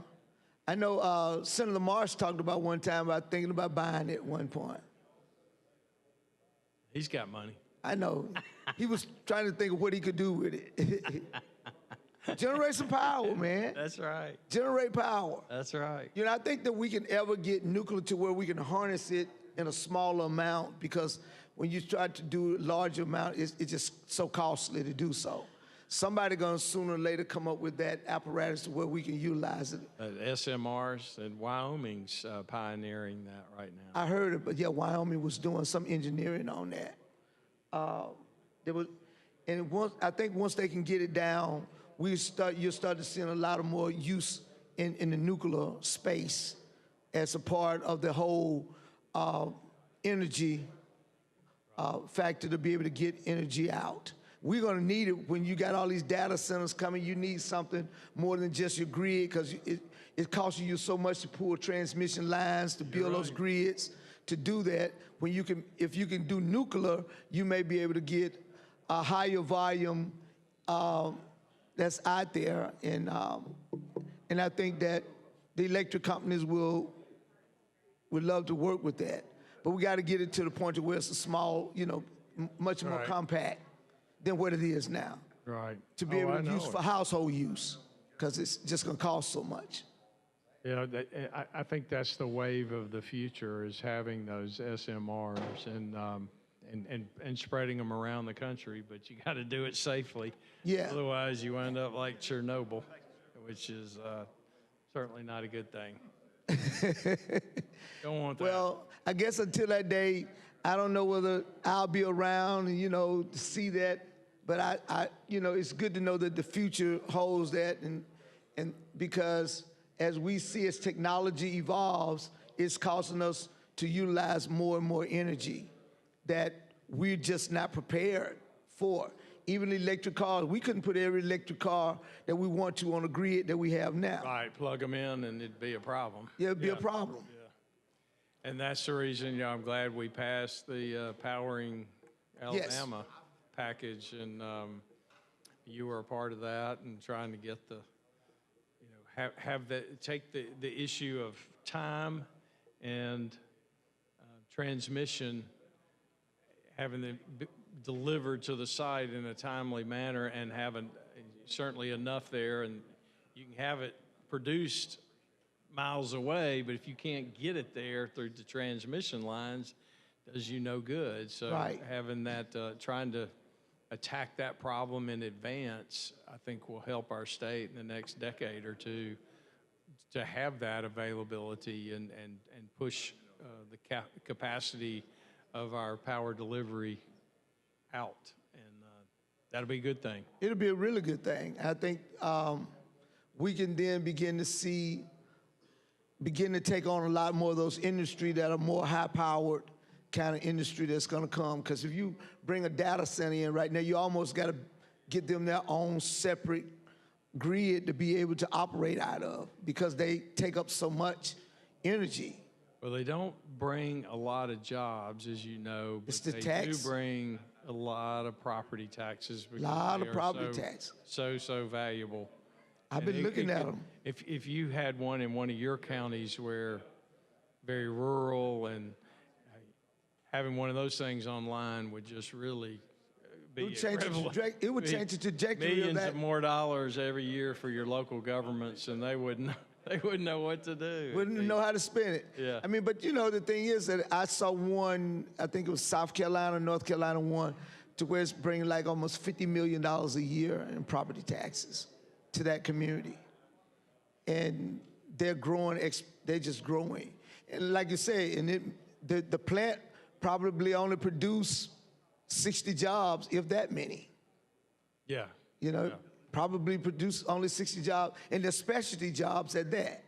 I know Senator Marsh talked about one time about thinking about buying it at one point. He's got money. I know. He was trying to think of what he could do with it. Generate some power, man. That's right. Generate power. That's right. You know, I think that we can ever get nuclear to where we can harness it in a smaller amount, because when you try to do a larger amount, it's just so costly to do so. Somebody gonna sooner or later come up with that apparatus to where we can utilize it. SMRs, and Wyoming's pioneering that right now. I heard it, but yeah, Wyoming was doing some engineering on that. I think once they can get it down, you'll start to see a lot of more use in the nuclear space as a part of the whole energy factor to be able to get energy out. We're going to need it when you got all these data centers coming. You need something more than just your grid, because it costs you so much to pull transmission lines, to build those grids. To do that, if you can do nuclear, you may be able to get a higher volume that's out there, and I think that the electric companies would love to work with that. But we got to get it to the point where it's a small, much more compact than what it is now. Right. To be able to use for household use, because it's just going to cost so much. Yeah, I think that's the wave of the future, is having those SMRs and spreading them around the country. But you got to do it safely. Yeah. Otherwise, you end up like Chernobyl, which is certainly not a good thing. Don't want that. Well, I guess until that day, I don't know whether I'll be around, to see that. But I it's good to know that the future holds that, and because as we see as technology evolves, it's causing us to utilize more and more energy that we're just not prepared for. Even electric cars, we couldn't put every electric car that we want to on a grid that we have now. Right, plug them in and it'd be a problem. Yeah, it'd be a problem. And that's the reason, I'm glad we passed the Powering Alabama package, and you were a part of that, and trying to get the, take the issue of time and transmission, having it delivered to the site in a timely manner, and having certainly enough there, and you can have it produced miles away, but if you can't get it there through the transmission lines, does you no good. So having that, trying to attack that problem in advance, I think will help our state in the next decade or two to have that availability and push the capacity of our power delivery out. And that'll be a good thing. It'll be a really good thing. I think we can then begin to take on a lot more of those industry that are more high-powered kind of industry that's going to come. Because if you bring a data center in right now, you almost got to get them their own separate grid to be able to operate out of, because they take up so much energy. Well, they don't bring a lot of jobs, as you know, but the they tax. do bring a lot of property taxes. A lot because of they are property tax. So valuable. I've been looking at them. If you had one in one of your counties where very rural, and having one of those things online would just really be It would change the trajectory of millions that. of more dollars every year for your local governments, and they wouldn't know what to do. Wouldn't know how to spend it. Yeah. I mean, but the thing is that I saw one, I think it was South Carolina, North Carolina one, to where it's bringing like almost $50 million a year in property taxes to that community. And they're growing, they're just growing. And like you say, the plant probably only produced 60 jobs, if that many. Yeah. Probably produce only 60 jobs, and they're specialty jobs at that.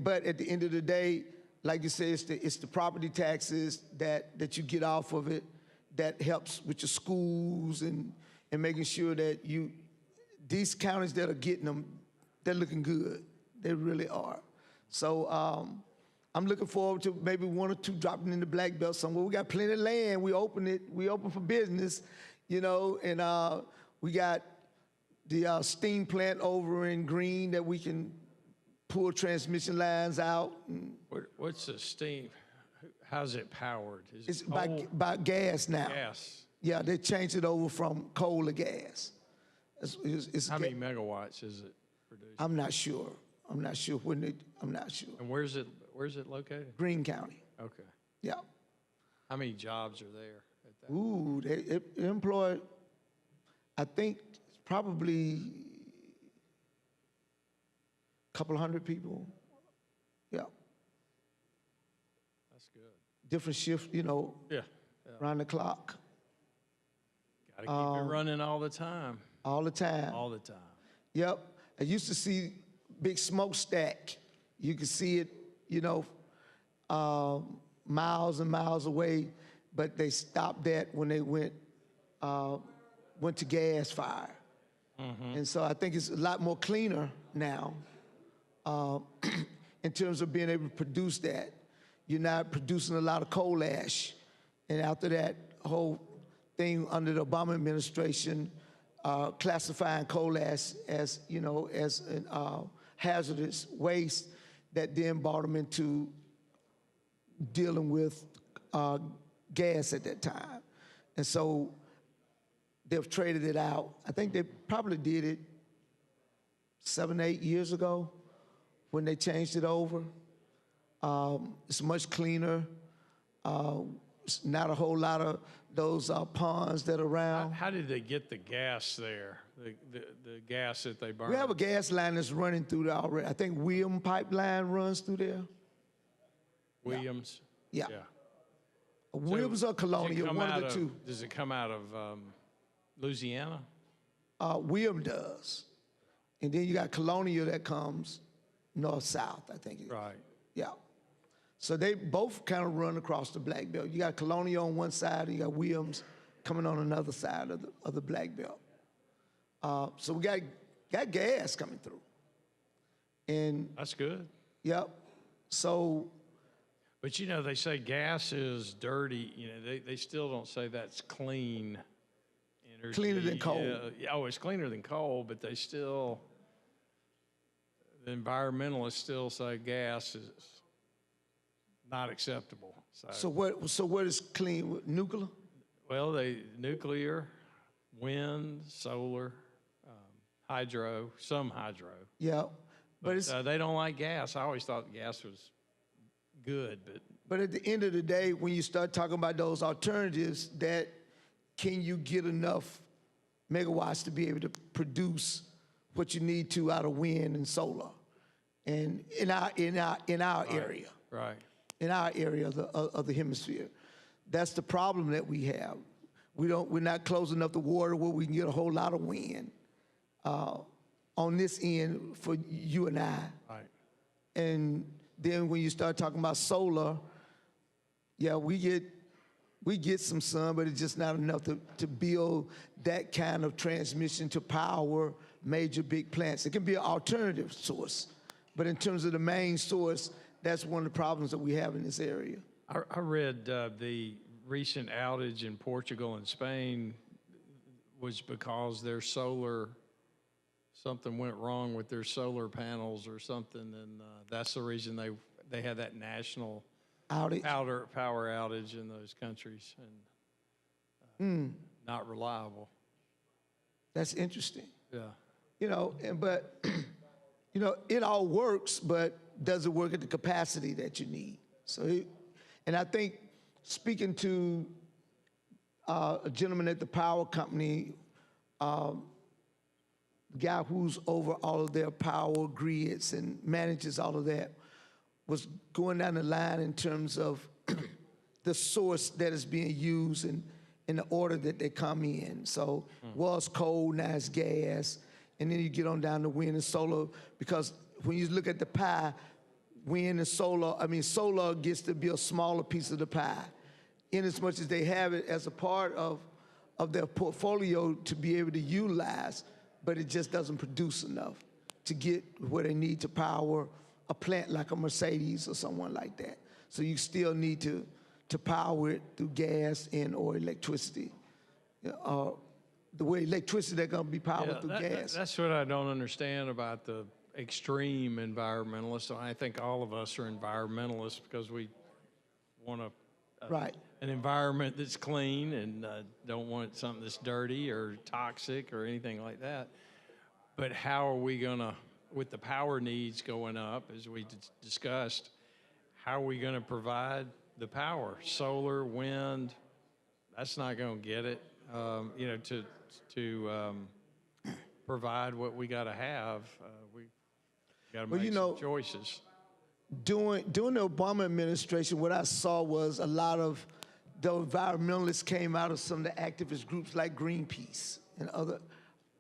But at the end of the day, like you say, it's the property taxes that you get off of it that helps with your schools and making sure that these counties that are getting them, they're looking good. They really are. So I'm looking forward to maybe one or two dropping in the Black Belt somewhere. We got plenty of land. We open for business, and we got the steam plant over in Green that we can pull transmission lines out. What's the steam? How's it powered? It's by gas now. Gas. Yeah, they changed it over from coal to gas. How many megawatts is it produced? I'm not sure. I'm not sure. And where's it located? Greene County. Okay. Yeah. How many jobs are there at that? Ooh, they employ, I think, probably a couple hundred people. Yeah. That's good. Different shifts, Yeah. around the clock. Got to keep it running all the time. All the time. All the time. Yep. I used to see big smokestack. You could see it, miles and miles away, but they stopped that when they went to gas fire. Mm-hmm. And so I think it's a lot more cleaner now in terms of being able to produce that. You're not producing a lot of coal ash. And after that whole thing under the Obama administration, classifying coal ash as an hazardous waste, that then brought them into dealing with gas at that time. And so they've traded it out. I think they probably did it 7, 8 years ago when they changed it over. It's much cleaner. It's not a whole lot of those ponds that are around. How did they get the gas there? The gas that they burn? We have a gas line that's running through there already. I think William Pipeline runs through there. Williams? Yeah. Williams or Colonial, one of the two. Does it come out of Louisiana? William does. And then you got Colonial that comes north-south, I think it is. Right. Yeah. So they both kind of run across the Black Belt. You got Colonial on one side, and you got Williams coming on another side of the Black Belt. So we got gas coming through. And that's good. Yep. So But you know, they say gas is dirty. You know, they still don't say that's clean energy. Cleaner than coal. Yeah, oh, it's cleaner than coal, but they still, the environmentalists still say gas is not acceptable. So what is clean? Nuclear? Well, nuclear, wind, solar, hydro, some hydro. Yeah, but it's they don't like gas. I always thought gas was good, but at the end of the day, when you start talking about those alternatives, that can you get enough megawatts to be able to produce what you need to out of wind and solar, and in our area, right? In our area of the hemisphere, that's the problem that we have. We're not close enough to water where we can get a whole lot of wind on this end for you and I. Right. And then when you start talking about solar, yeah, we get some sun, but it's just not enough to build that kind of transmission to power major big plants. It can be an alternative source, but in terms of the main source, that's one of the problems that we have in this area. I read the recent outage in Portugal and Spain was because their solar, something went wrong with their solar panels or something, and that's the reason they had that national outage, power outage in those countries, and not reliable. That's interesting. Yeah. You know, but you know, it all works, but does it work at the capacity that you need? So, and I think speaking to a gentleman at the power company, the guy who's over all of their power grids and manages all of that, was going down the line in terms of the source that is being used and in the order that they come in. So was coal, now it's gas, and then you get on down to wind and solar, because when you look at the pie, wind and solar, solar gets to be a smaller piece of the pie, in as much as they have it as a part of their portfolio to be able to utilize, but it just doesn't produce enough to get where they need to power a plant like a Mercedes or someone like that. So you still need to power it through gas and or electricity. The way electricity, they're gonna be powered through gas. That's what I don't understand about the extreme environmentalists. I think all of us are environmentalists because we want an environment that's clean and don't want something that's dirty or toxic or anything like that. But how are we gonna, with the power needs going up, as we discussed, how are we gonna provide the power? Solar, wind, that's not gonna get it. To provide what we gotta have, we gotta make some choices. During the Obama administration, what I saw was a lot of the environmentalists came out of some of the activist groups like Greenpeace and other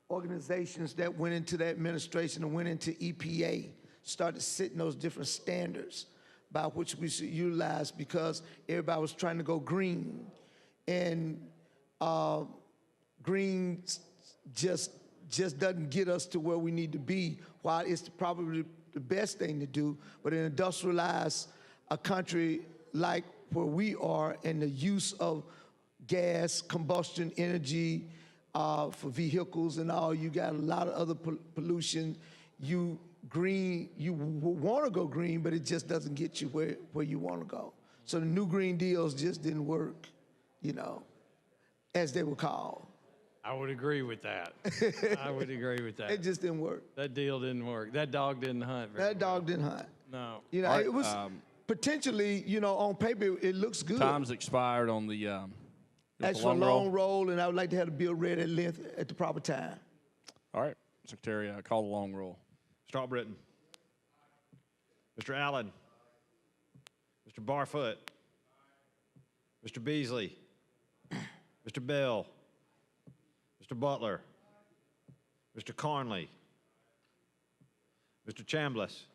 organizations that went into the administration and went into EPA, started setting those different standards by which we should utilize, because everybody was trying to go green. And green just doesn't get us to where we need to be, while it's probably the best thing to do. But in industrialize a country like where we are, and the use of gas, combustion energy for vehicles and all, you got a lot of other pollution. You want to go green, but it just doesn't get you where you want to go. So the new Green Deals just didn't work, as they were called. I would agree with that. I would agree with that. It just didn't work. That deal didn't work. That dog didn't hunt very That dog didn't hunt. No. It was potentially, on paper, it looks good. Time's expired on the Ask for a long roll, and I would like to have the bill read at length at the proper time. All right, Secretary, call the long roll. Mr. Albritton. Mr. Allen. Mr. Barfoot. Mr. Beasley. Mr. Bell. Mr. Butler. Mr. Carnley. Mr. Chambliss.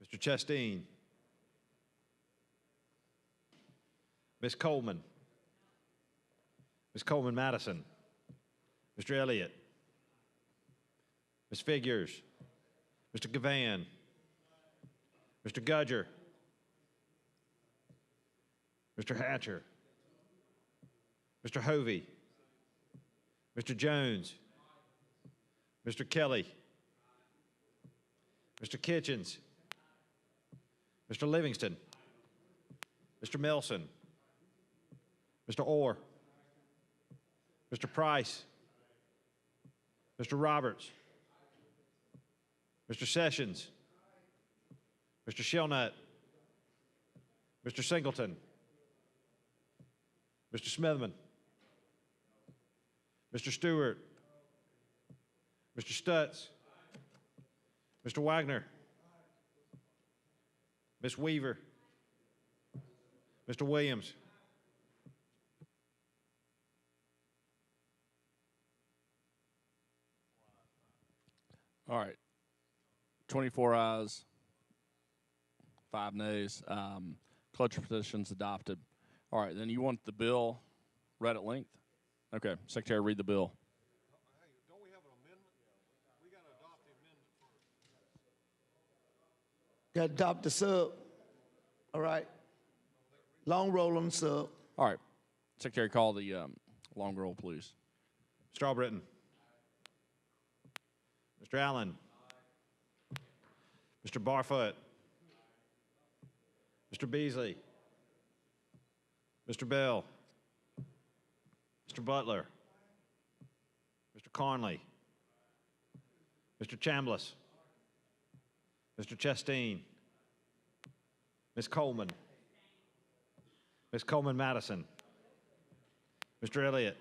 Mr. Chasteen. Ms. Coleman. Ms. Coleman Madison. Mr. Elliott. Ms. Figures. Mr. Gavan. Mr. Gudger. Mr. Hatcher, Mr. Hovey, Mr. Jones, Mr. Kelly, Mr. Kitchens, Mr. Livingston, Mr. Milson, Mr. Orr, Mr. Price, Mr. Roberts, Mr. Sessions, Mr. Shellnut, Mr. Singleton, Mr. Smithman, Mr. Stewart, Mr. Stutz, Mr. Wagner, Ms. Weaver, Mr. Williams. All right. 24 ayes, 5 nays. Cloture petition's adopted. All right, then you want the bill read at length? Okay, Secretary, read the bill. Got to adopt the sub. All right. Long roll on the sub. All right. Secretary, call the long roll, please. Mr. Albritton. Mr. Allen. Mr. Barfoot. Mr. Beasley. Mr. Bell. Mr. Butler. Mr. Conley. Mr. Chambliss. Mr. Chasteen. Ms. Coleman. Ms. Coleman Madison. Mr. Elliott.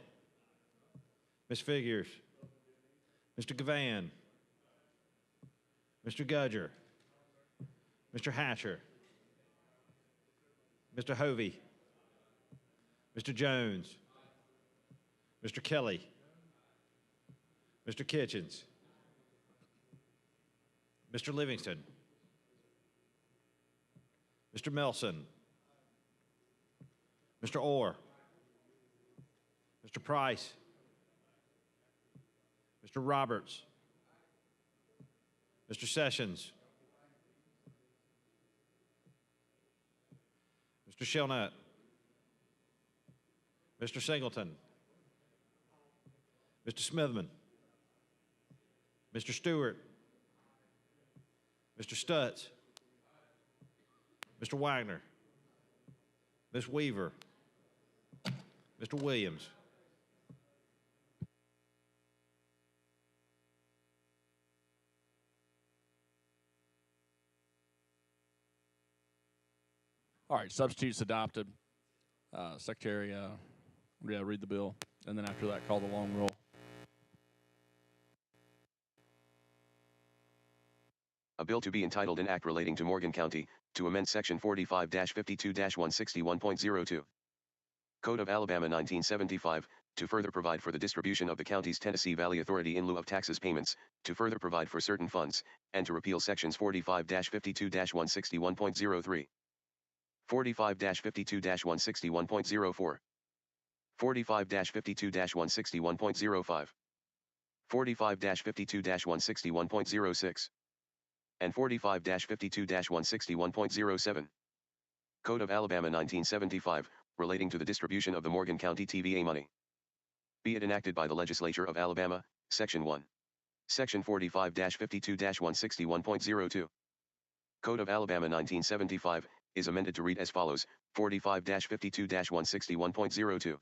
Ms. Figures. Mr. Gavan. Mr. Gudger. Mr. Hatcher. Mr. Hovey. Mr. Jones. Mr. Kelly. Mr. Kitchens. Mr. Livingston. Mr. Milson. Mr. Orr. Mr. Price. Mr. Roberts. Mr. Sessions. Mr. Shellnut. Mr. Singleton. Mr. Smithman. Mr. Stewart. Mr. Stutz. Mr. Wagner. Ms. Weaver. Mr. Williams. All right, substitutes adopted. Secretary, read the bill, and then after that, call the long roll. A bill to be entitled an act relating to Morgan County, to amend Section 45-52-161.02. Code of Alabama 1975, to further provide for the distribution of the county's Tennessee Valley Authority in lieu of taxes payments, to further provide for certain funds, and to repeal Sections 45-52-161.03. 45-52-161.04. 45-52-161.05. 45-52-161.06. And 45-52-161.07. Code of Alabama 1975, relating to the distribution of the Morgan County TVA money. Be it enacted by the Legislature of Alabama, Section 1. Section 45-52-161.02. Code of Alabama 1975, is amended to read as follows, 45-52-161.02.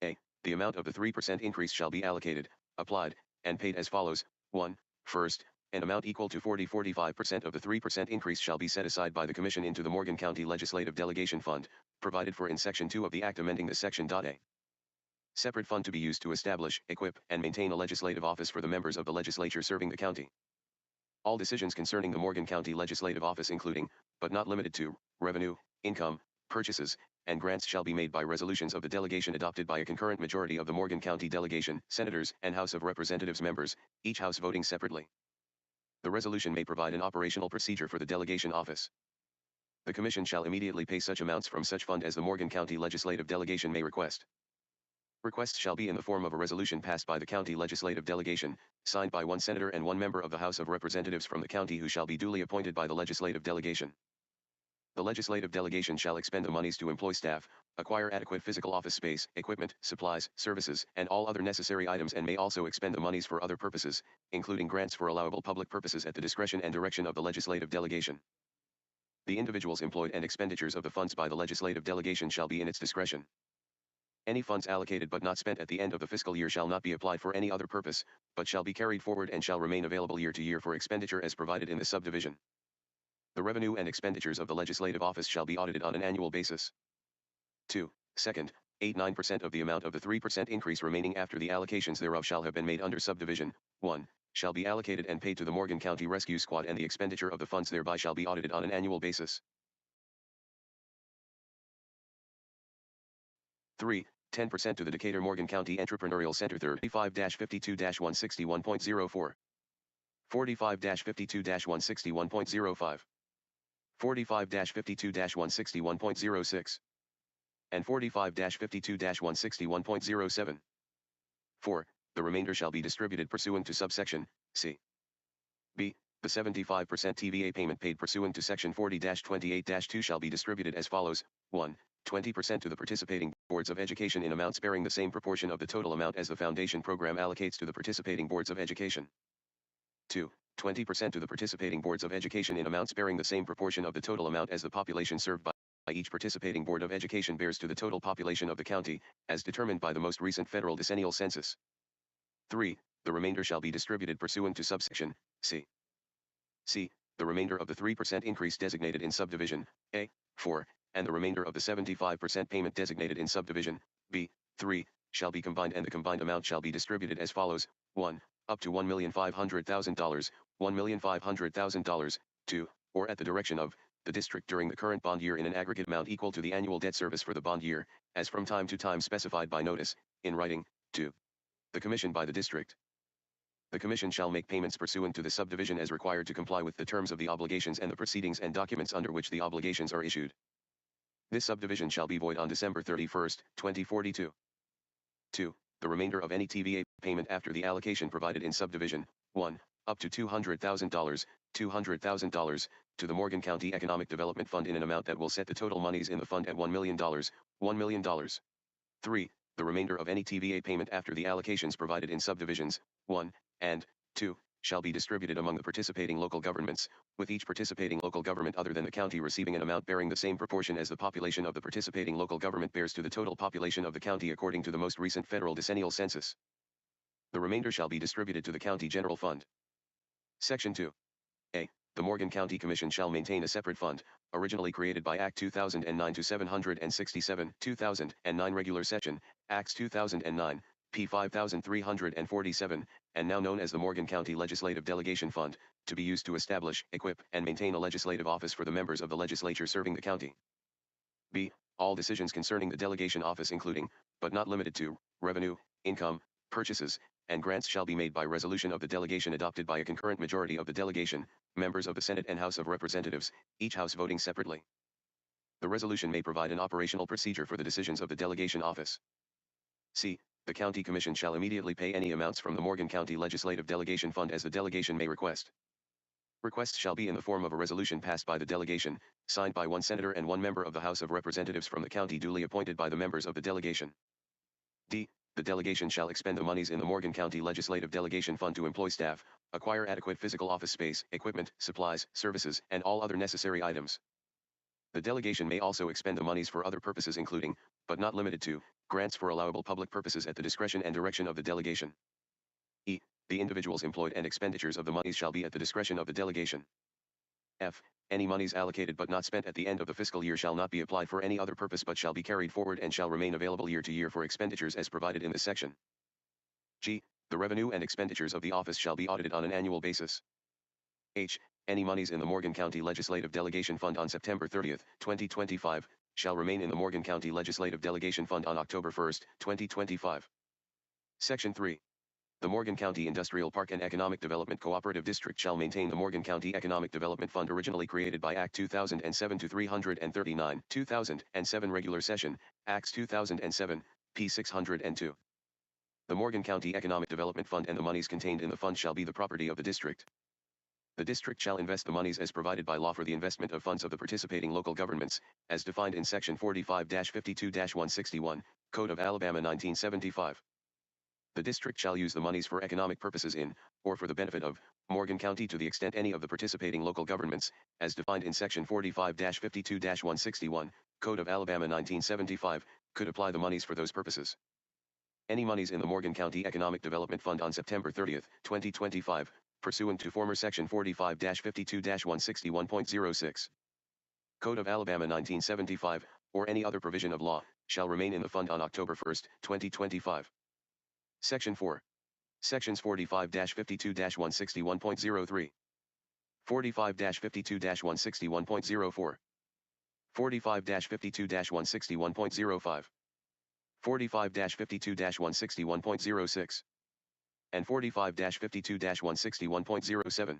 A. The amount of the 3% increase shall be allocated, applied, and paid as follows. 1. First, an amount equal to 45% of the 3% increase shall be set aside by the Commission into the Morgan County Legislative Delegation Fund, provided for in Section 2 of the Act amending the Section. A. Separate fund to be used to establish, equip, and maintain a legislative office for the members of the legislature serving the county. All decisions concerning the Morgan County Legislative Office including, but not limited to, revenue, income, purchases, and grants shall be made by resolutions of the delegation adopted by a concurrent majority of the Morgan County delegation, senators, and House of Representatives members, each house voting separately. The resolution may provide an operational procedure for the delegation office. The Commission shall immediately pay such amounts from such fund as the Morgan County Legislative Delegation may request. Requests shall be in the form of a resolution passed by the county legislative delegation, signed by one senator and one member of the House of Representatives from the county who shall be duly appointed by the legislative delegation. The legislative delegation shall expend the monies to employ staff, acquire adequate physical office space, equipment, supplies, services, and all other necessary items, and may also expend the monies for other purposes, including grants for allowable public purposes at the discretion and direction of the legislative delegation. The individuals employed and expenditures of the funds by the legislative delegation shall be in its discretion. Any funds allocated but not spent at the end of the fiscal year shall not be applied for any other purpose, but shall be carried forward and shall remain available year to year for expenditure as provided in the subdivision. The revenue and expenditures of the legislative office shall be audited on an annual basis. 2. Second, 8-9% of the amount of the 3% increase remaining after the allocations thereof shall have been made under subdivision 1, shall be allocated and paid to the Morgan County Rescue Squad, and the expenditure of the funds thereby shall be audited on an annual basis. 3. 10% to the Decatur Morgan County Entrepreneurial Center 35-52-161.04, 45-52-161.05, 45-52-161.06, and 45-52-161.07. 4. The remainder shall be distributed pursuant to subsection C. B. The 75% TVA payment paid pursuant to section 40-28-2 shall be distributed as follows: 1. 20% to the participating boards of education in amounts bearing the same proportion of the total amount as the foundation program allocates to the participating boards of education. 2. 20% to the participating boards of education in amounts bearing the same proportion of the total amount as the population served by each participating board of education bears to the total population of the county, as determined by the most recent federal decennial census. 3. The remainder shall be distributed pursuant to subsection C. C. The remainder of the 3% increase designated in subdivision A. 4, and the remainder of the 75% payment designated in subdivision B. 3, shall be combined, and the combined amount shall be distributed as follows: 1. Up to $1,500,000, $1,500,000, 2, or at the direction of the district during the current bond year in an aggregate amount equal to the annual debt service for the bond year, as from time to time specified by notice, in writing, to the Commission by the district. The Commission shall make payments pursuant to the subdivision as required to comply with the terms of the obligations and the proceedings and documents under which the obligations are issued. This subdivision shall be void on December 31, 2042. 2. The remainder of any TVA payment after the allocation provided in subdivision 1, up to $200,000, to the Morgan County Economic Development Fund in an amount that will set the total monies in the fund at $1 million, $1 million. 3. The remainder of any TVA payment after the allocations provided in subdivisions 1 and 2 shall be distributed among the participating local governments, with each participating local government other than the county receiving an amount bearing the same proportion as the population of the participating local government bears to the total population of the county according to the most recent federal decennial census. The remainder shall be distributed to the county general fund. Section 2. A. The Morgan County Commission shall maintain a separate fund, originally created by Act 2009 to 767, 2009 regular session, Acts 2009, P 5347, and now known as the Morgan County Legislative Delegation Fund, to be used to establish, equip, and maintain a legislative office for the members of the legislature serving the county. B. All decisions concerning the delegation office including, but not limited to, revenue, income, purchases, and grants shall be made by resolution of the delegation adopted by a concurrent majority of the delegation, members of the Senate and House of Representatives, each house voting separately. The resolution may provide an operational procedure for the decisions of the delegation office. C. The County Commission shall immediately pay any amounts from the Morgan County Legislative Delegation Fund as the delegation may request. Requests shall be in the form of a resolution passed by the delegation, signed by one senator and one member of the House of Representatives from the county duly appointed by the members of the delegation. D. The delegation shall expend the monies in the Morgan County Legislative Delegation Fund to employ staff, acquire adequate physical office space, equipment, supplies, services, and all other necessary items. The delegation may also expend the monies for other purposes including, but not limited to, grants for allowable public purposes at the discretion and direction of the delegation. E. The individuals employed and expenditures of the monies shall be at the discretion of the delegation. F. Any monies allocated but not spent at the end of the fiscal year shall not be applied for any other purpose but shall be carried forward and shall remain available year to year for expenditures as provided in this section. G. The revenue and expenditures of the office shall be audited on an annual basis. H. Any monies in the Morgan County Legislative Delegation Fund on September 30, 2025, shall remain in the Morgan County Legislative Delegation Fund on October 1, 2025. Section 3. The Morgan County Industrial Park and Economic Development Cooperative District shall maintain the Morgan County Economic Development Fund originally created by Act 2007 to 339, 2007 regular session, Acts 2007, P 602. The Morgan County Economic Development Fund and the monies contained in the fund shall be the property of the district. The district shall invest the monies as provided by law for the investment of funds of the participating local governments, as defined in Section 45-52-161, Code of Alabama 1975. The district shall use the monies for economic purposes in, or for the benefit of, Morgan County to the extent any of the participating local governments, as defined in Section 45-52-161, Code of Alabama 1975, could apply the monies for those purposes. Any monies in the Morgan County Economic Development Fund on September 30, 2025, pursuant to former Section 45-52-161.06, Code of Alabama 1975, or any other provision of law, shall remain in the fund on October 1, 2025. Section 4. Sections 45-52-161.03, 45-52-161.04, 45-52-161.05, 45-52-161.06, and 45-52-161.07.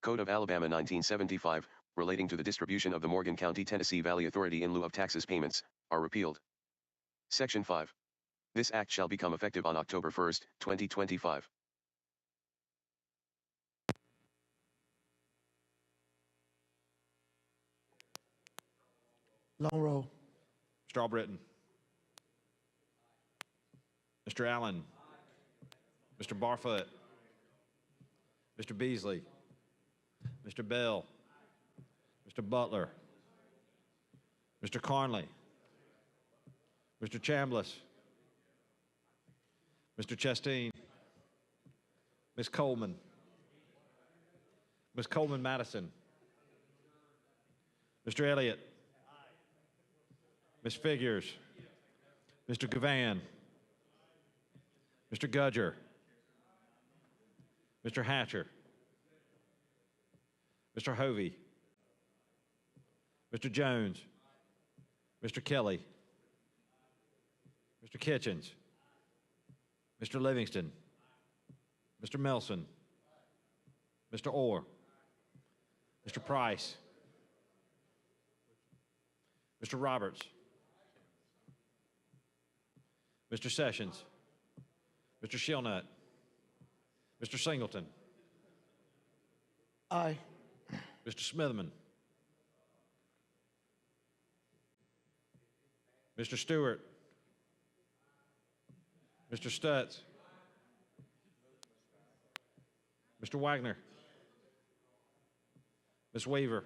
Code of Alabama 1975, relating to the distribution of the Morgan County, Tennessee Valley Authority in lieu of taxes payments, are repealed. Section 5. This act shall become effective on October 1, 2025. Long roll. Mr. Albritton. Mr. Allen. Mr. Barfoot. Mr. Beasley. Mr. Bell. Mr. Butler. Mr. Carnley. Mr. Chambliss. Mr. Chasteen. Ms. Coleman. Ms. Coleman Madison. Mr. Elliott. Ms. Figures. Mr. Gavan. Mr. Gudger. Mr. Hatcher. Mr. Hovey. Mr. Jones. Mr. Kelly. Mr. Kitchens. Mr. Livingston. Mr. Melson. Mr. Orr. Mr. Price. Mr. Roberts. Mr. Sessions. Mr. Shillnut. Mr. Singleton. Aye. Mr. Smitherman. Mr. Stewart. Mr. Stutz. Mr. Wagner. Ms. Weaver.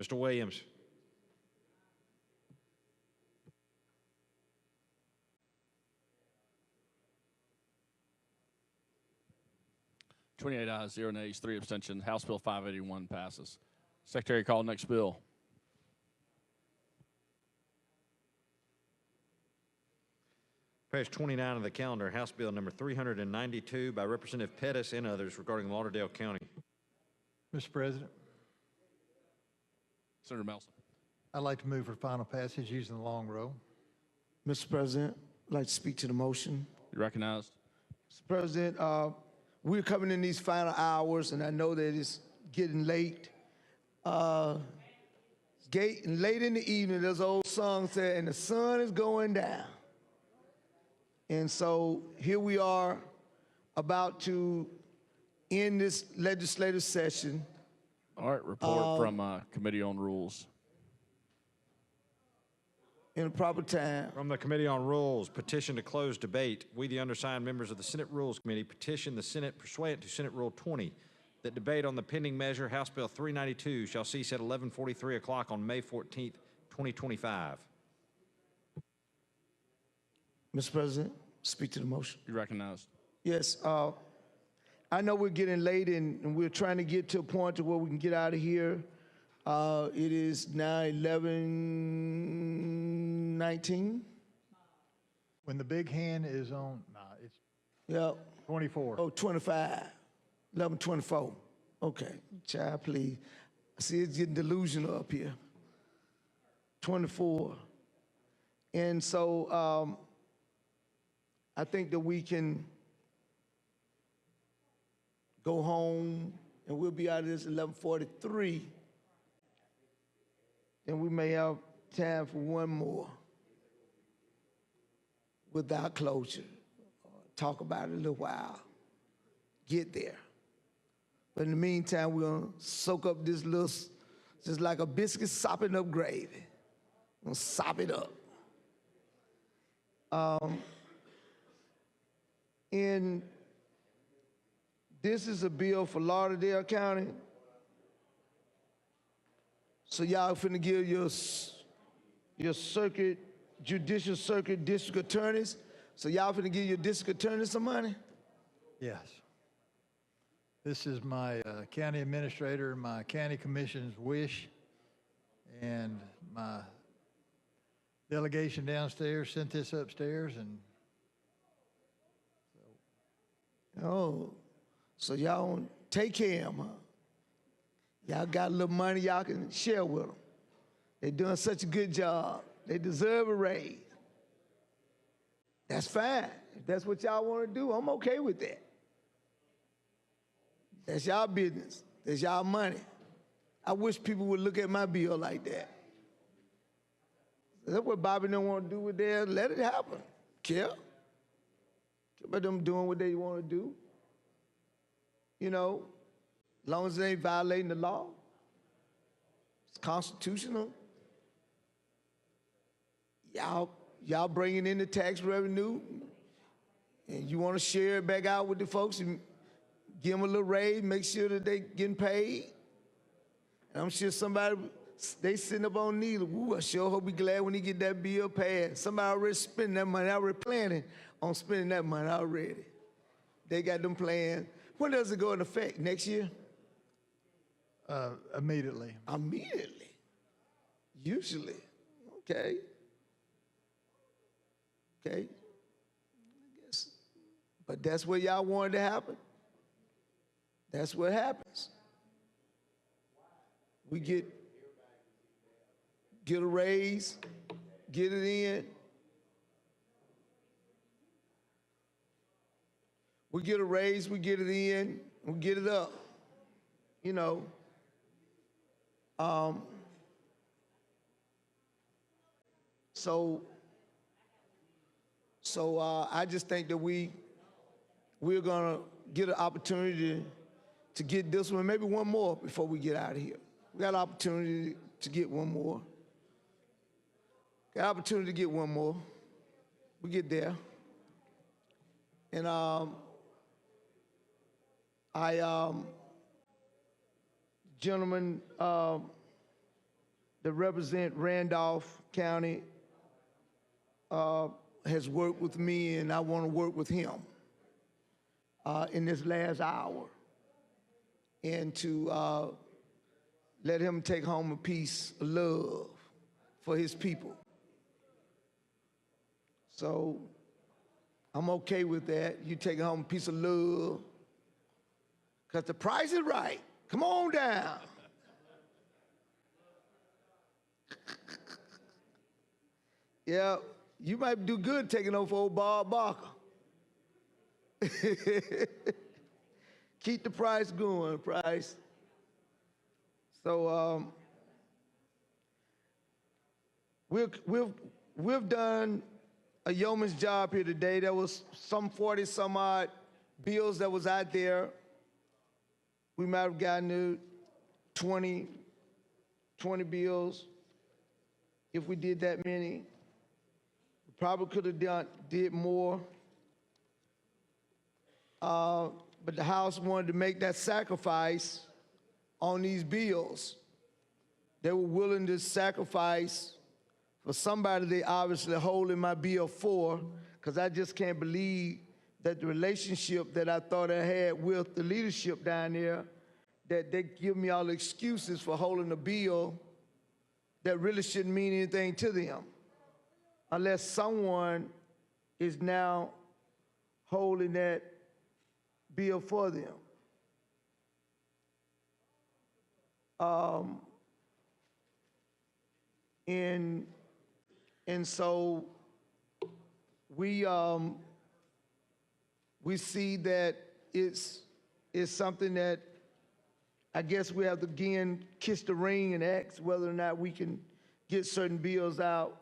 Mr. Williams. $28 ayes, 0 nays, 3 abstentions. House Bill 581 passes. Secretary, call next bill. Page 29 of the calendar, House Bill number 392 by Representative Pettis and others regarding Lauderdale County. Mr. President, Senator Melson. I'd like to move for final passage using the long roll. Mr. President, I'd like to speak to the motion. You're recognized. Mr. President, we're coming in these final hours, and I know that it's getting late. Late in the evening, there's an old song said, and the sun is going down. And so here we are about to end this legislative session. All right, report from Committee on Rules. In a proper time. From the Committee on Rules, petition to close debate. We, the undersigned members of the Senate Rules Committee, petition the Senate pursuant to Senate Rule 20 that debate on the pending measure, House Bill 392, shall cease at 11:43 o'clock on May 14th, 2025. Mr. President, speak to the motion. You're recognized. Yes, I know we're getting late and we're trying to get to a point to where we can get out of here. It is now 11:19. When the big hand is on, it's Yep. 24. Oh, 25. 11:24. Okay, child, please. I see it's getting delusional up here. 24. And so I think that we can go home and we'll be out of this 11:43. And we may have time for one more without closure. Talk about it a little while. get there. But in the meantime, we're gonna soak up this little, just like a biscuit sopping up gravy. We're gonna sop it up. And this is a bill for Lauderdale County. So y'all finna give your circuit, judicial circuit district attorneys. So y'all finna give your district attorneys some money? Yes. This is my county administrator, my county commission's wish, and my delegation downstairs sent this upstairs, and Oh, so y'all don't take care of them, huh? Y'all got a little money y'all can share with them. They're doing such a good job. They deserve a raise. That's fine. If that's what y'all want to do, I'm okay with that. That's y'all business. That's y'all money. I wish people would look at my bill like that. That's what Bobby don't want to do with theirs. Let it happen. Care about them doing what they want to do. You know, as long as they ain't violating the law. It's constitutional. Y'all bringing in the tax revenue, and you want to share it back out with the folks and give them a little raise, make sure that they getting paid. And I'm sure somebody, they sitting up on needle. Ooh, I sure hope we glad when he get that bill passed. Somebody already spending that money, already planning on spending that money already. They got them plans. When does it go into effect? Next year? immediately. Immediately? Usually. Okay. Okay. I guess. But that's what y'all wanted to happen. That's what happens. We get a raise, get it in. We get a raise, we get it in, we get it up. You know. So I just think that we're gonna get an opportunity to get this one, maybe one more before we get out of here. We got an opportunity to get one more. Got an opportunity to get one more. We get there. And gentleman that represent Randolph County has worked with me, and I want to work with him in this last hour, and to let him take home a piece of love for his people. So I'm okay with that. You take home a piece of love, because the price is right. Come on down. Yeah, you might do good taking over old Bob Barker. Keep the price going, Price. So we've done a yeoman's job here today. There was some 40 some odd bills that was out there. We might have gotten 20 bills if we did that many. We probably could have did more. But the House wanted to make that sacrifice on these bills. They were willing to sacrifice for somebody they obviously holding my bill for, because I just can't believe that the relationship that I thought I had with the leadership down there, that they give me all the excuses for holding a bill that really shouldn't mean anything to them, unless someone is now holding that bill for them. And so we see that it's something that I guess we have to again kiss the ring and ask whether or not we can get certain bills out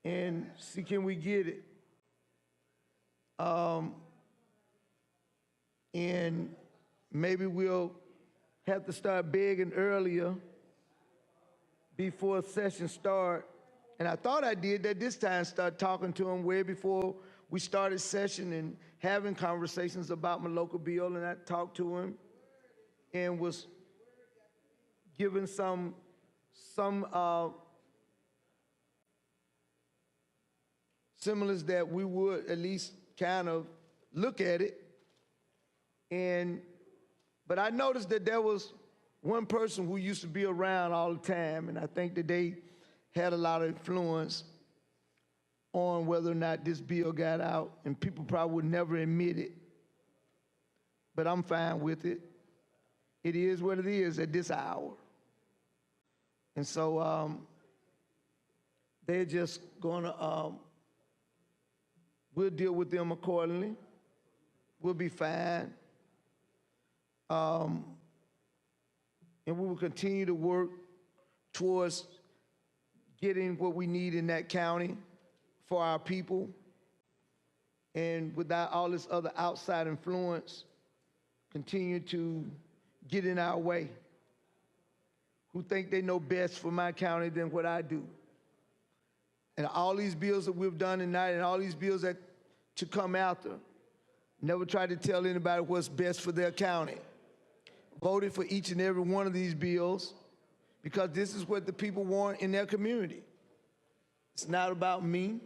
and see, can we get it? And maybe we'll have to start begging earlier before session start. And I thought I did that this time, start talking to him way before we started session and having conversations about my local bill. And I talked to him and was given some similes that we would at least kind of look at it. But I noticed that there was one person who used to be around all the time, and I think that they had a lot of influence on whether or not this bill got out, and people probably would never admit it. But I'm fine with it. It is what it is at this hour. And so they're just gonna, we'll deal with them accordingly. We'll be fine. And we will continue to work towards getting what we need in that county for our people. And without all this other outside influence, continue to get in our way, who think they know best for my county than what I do. And all these bills that we've done tonight and all these bills that to come after, never tried to tell anybody what's best for their county. Voted for each and every one of these bills because this is what the people want in their community. It's not about me.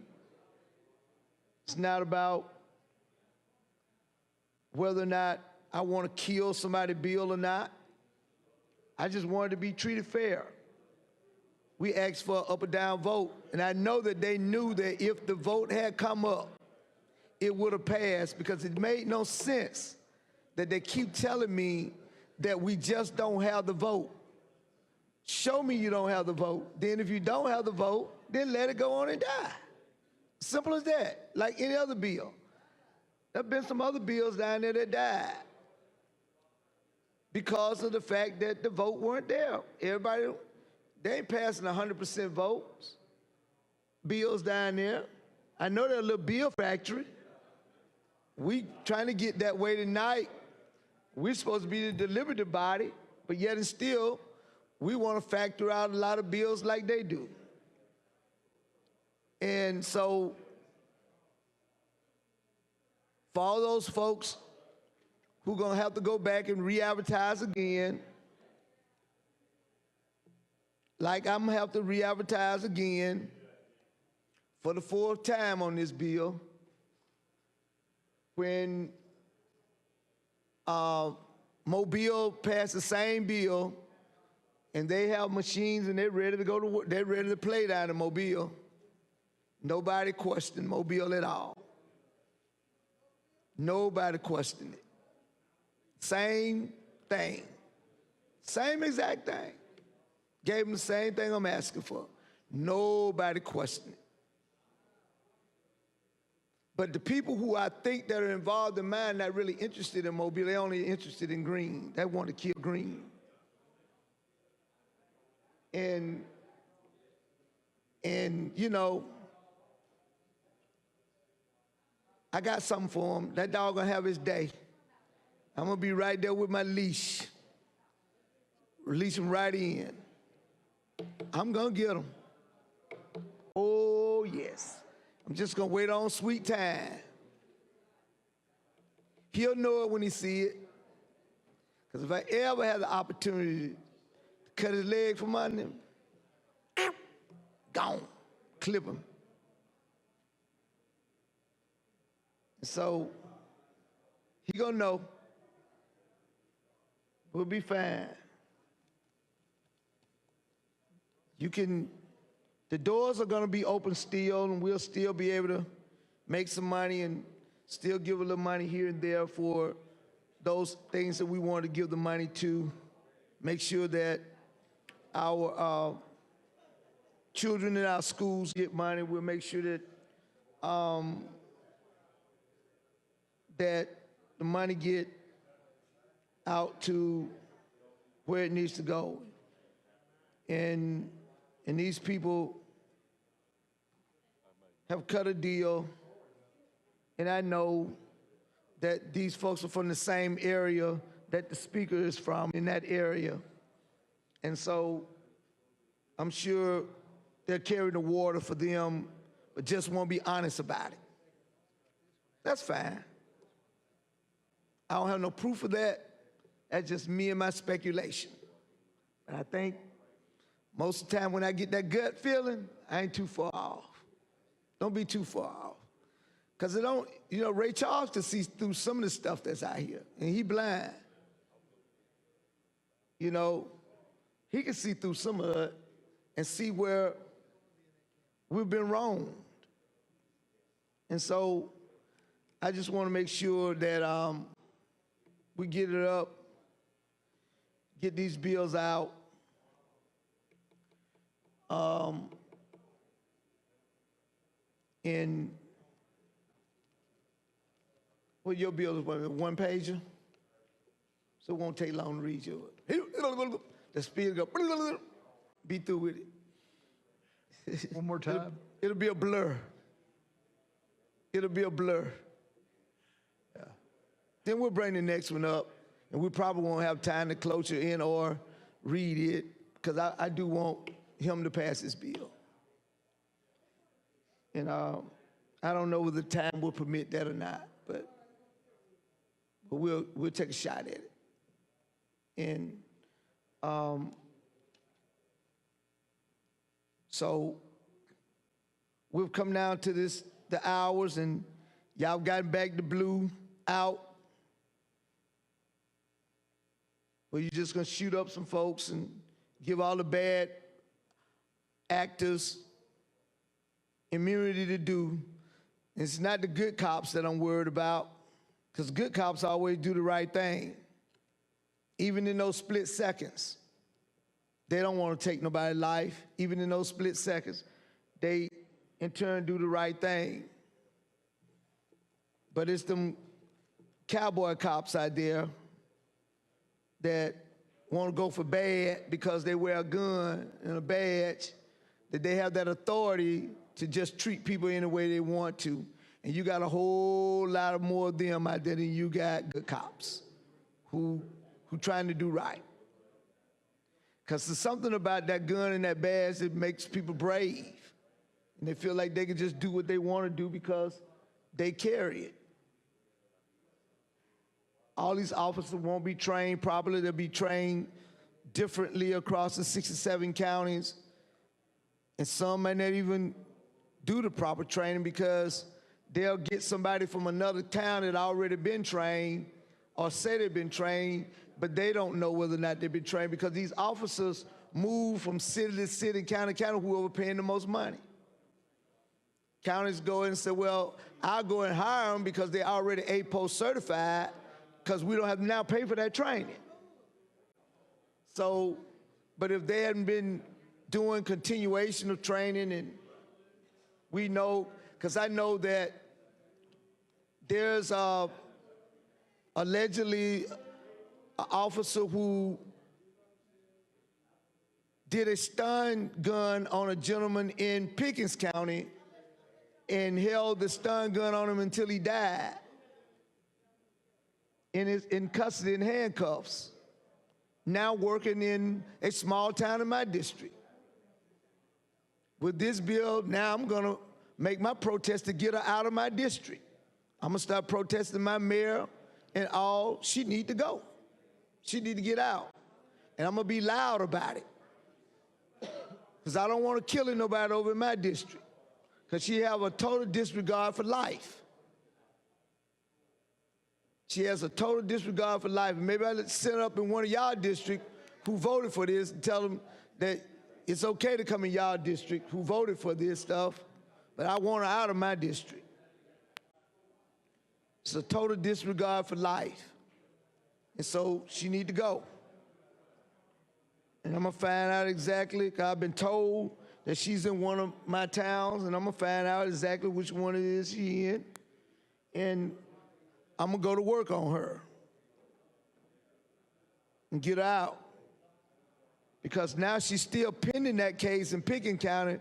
It's not about whether or not I want to kill somebody's bill or not. I just wanted to be treated fair. We asked for an up or down vote, and I know that they knew that if the vote had come up, it would have passed, because it made no sense that they keep telling me that we just don't have the vote. Show me you don't have the vote. Then if you don't have the vote, then let it go on and die. Simple as that, like any other bill. There have been some other bills down there that died because of the fact that the vote weren't there. Everybody, they ain't passing 100% votes. Bills down there. I know they're a little bill factory. We trying to get that way tonight. We're supposed to be the deliberative body, but yet and still, we want to factor out a lot of bills like they do. And so, for all those folks who are going to have to go back and re-advertise again, like I'm going to have to re-advertise again for the 4th time on this bill, when Mobile passed the same bill, and they have machines and they're ready to go to work. They're ready to play down in Mobile. Nobody questioned Mobile at all. Nobody questioned it. Same thing. Same exact thing. Gave them the same thing I'm asking for. Nobody questioned it. But the people who I think that are involved in mine not really interested in Mobile, they're only interested in Green. They want to kill Green. And you know, I got something for him. That dog gonna have his day. I'm gonna be right there with my leash. Release him right in. I'm gonna get him. Oh, yes. I'm just gonna wait on sweet time. He'll know it when he see it. Because if I ever had the opportunity to cut his leg from under him, gone, clip him. And so he gonna know. We'll be fine. The doors are gonna be open still, and we'll still be able to make some money and still give a little money here and there for those things that we want to give the money to. Make sure that our children in our schools get money. We'll make sure that that the money get out to where it needs to go. And these people have cut a deal and I know that these folks are from the same area that the speaker is from in that area. And so I'm sure they'll carry the water for them, but just won't be honest about it. That's fine. I don't have no proof of that. That's just me and my speculation. And I think most of the time when I get that gut feeling, I ain't too far off. Don't be too far off. Because it don't, Ray Charles can see through some of the stuff that's out here, and he blind. He can see through some of it and see where we've been wronged. And so I just want to make sure that we get it up, get these bills out. And well, your bill is one pager, so it won't take long to read yours. The speed go, be through with it. One more time. It'll be a blur. It'll be a blur. Yeah. Then we'll bring the next one up, and we probably won't have time to cloture in or read it, because I do want him to pass this bill. And I don't know whether the time will permit that or not, but we'll take a shot at it. And so we've come down to the hours, and y'all gotten back the blue out. Well, you're just gonna shoot up some folks and give all the bad actors immunity to do. It's not the good cops that I'm worried about, because good cops always do the right thing. Even in those split seconds, they don't want to take nobody's life. Even in those split seconds, they in turn do the right thing. But it's them cowboy cops out there that want to go for bad because they wear a gun and a badge, that they have that authority to just treat people any way they want to. And you got a whole lot of more of them out there than you got good cops who trying to do right. Because there's something about that gun and that badge that makes people brave. And they feel like they can just do what they want to do because they carry it. All these officers won't be trained properly. They'll be trained differently across the 67 counties. And some may not even do the proper training because they'll get somebody from another town that already been trained or say they've been trained, but they don't know whether or not they've been trained, because these officers move from city to city, county to county, whoever paying the most money. Counties go in and say, well, I'll go and hire them because they're already APOS certified, because we don't have to now pay for that training. So, but if they hadn't been doing continuation of training, and we know, because I know that there's allegedly an officer who did a stun gun on a gentleman in Pickens County and held the stun gun on him until he died in custody in handcuffs, now working in a small town in my district. With this bill, now I'm gonna make my protest to get her out of my district. I'm gonna start protesting my mayor and all. She need to go. She need to get out. And I'm gonna be loud about it, because I don't want to kill nobody over in my district, because she have a total disregard for life. She has a total disregard for life. And maybe I'll send up in one of y'all districts who voted for this and tell them that it's okay to come in y'all district who voted for this stuff, but I want her out of my district. It's a total disregard for life. And so she need to go. And I'm gonna find out exactly, because I've been told that she's in one of my towns, and I'm gonna find out exactly which one it is she in. And I'm gonna go to work on her and get her out. Because now she's still pending that case in Pickens County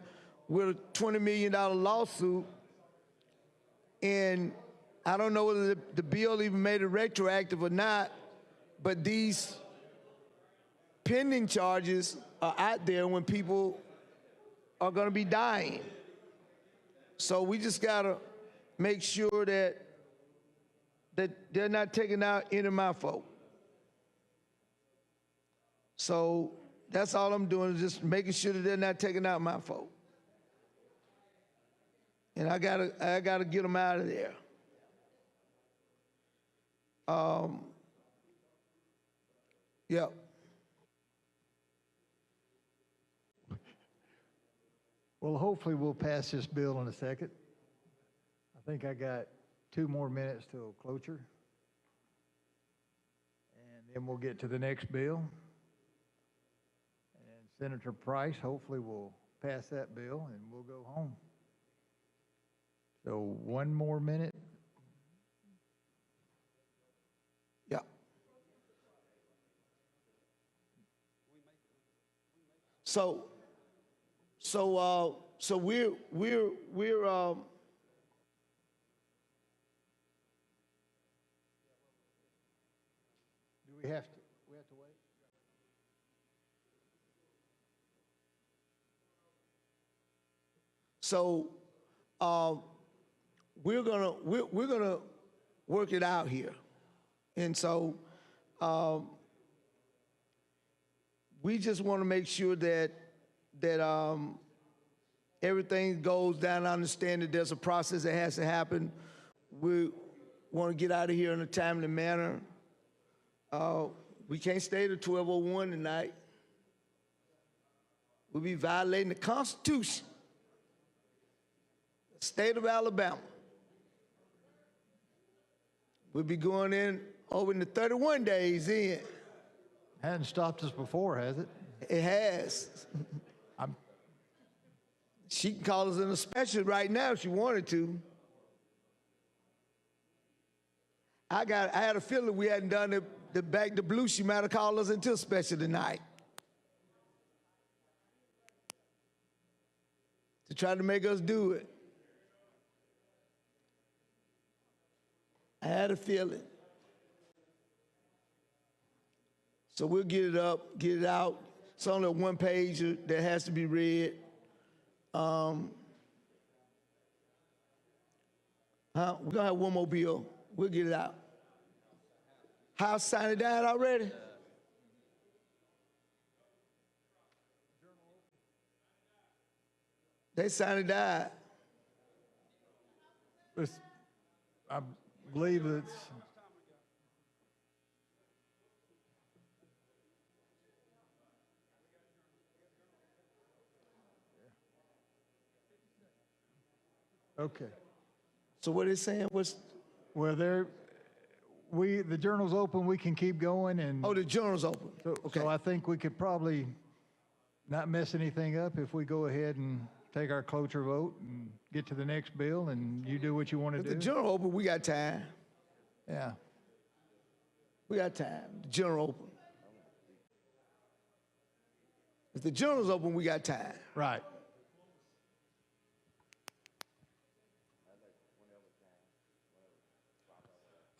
with a $20 million lawsuit. And I don't know whether the bill even made it retroactive or not, but these pending charges are out there when people are going to be dying. So we just got to make sure that they're not taking out any of my folk. So that's all I'm doing, is just making sure that they're not taking out my folk. And I gotta get them out of there. Yeah. Well, hopefully we'll pass this bill in a second. I think I got 2 more minutes till cloture. And then we'll get to the next bill. And Senator Price hopefully will pass that bill and we'll go home. So 1 more minute. Yeah. So we're Do we have to wait? So we're gonna work it out here, and so we just want to make sure that everything goes down. I understand that there's a process that has to happen. We want to get out of here in a timely manner. We can't stay to 12:01 tonight. We'll be violating the Constitution. State of Alabama. We'll be going in over into 31 days in. Hadn't stopped us before, has it? It has. She can call us in a special right now if she wanted to. I had a feeling we hadn't done the back to blue. She might have called us into a special tonight to try to make us do it. I had a feeling. So we'll get it up, get it out. It's only a 1 page that has to be read. We're gonna have 1 more bill. We'll get it out. House signed it down already? They signed it down. I believe it's... Okay. So what is saying was? Well, the journal's open, we can keep going and... Oh, the journal's open. Okay. So I think we could probably not mess anything up if we go ahead and take our cloture vote and get to the next bill and you do what you want to do. If the journal open, we got time. Yeah. We got time. The journal open. If the journal's open, we got time. Right.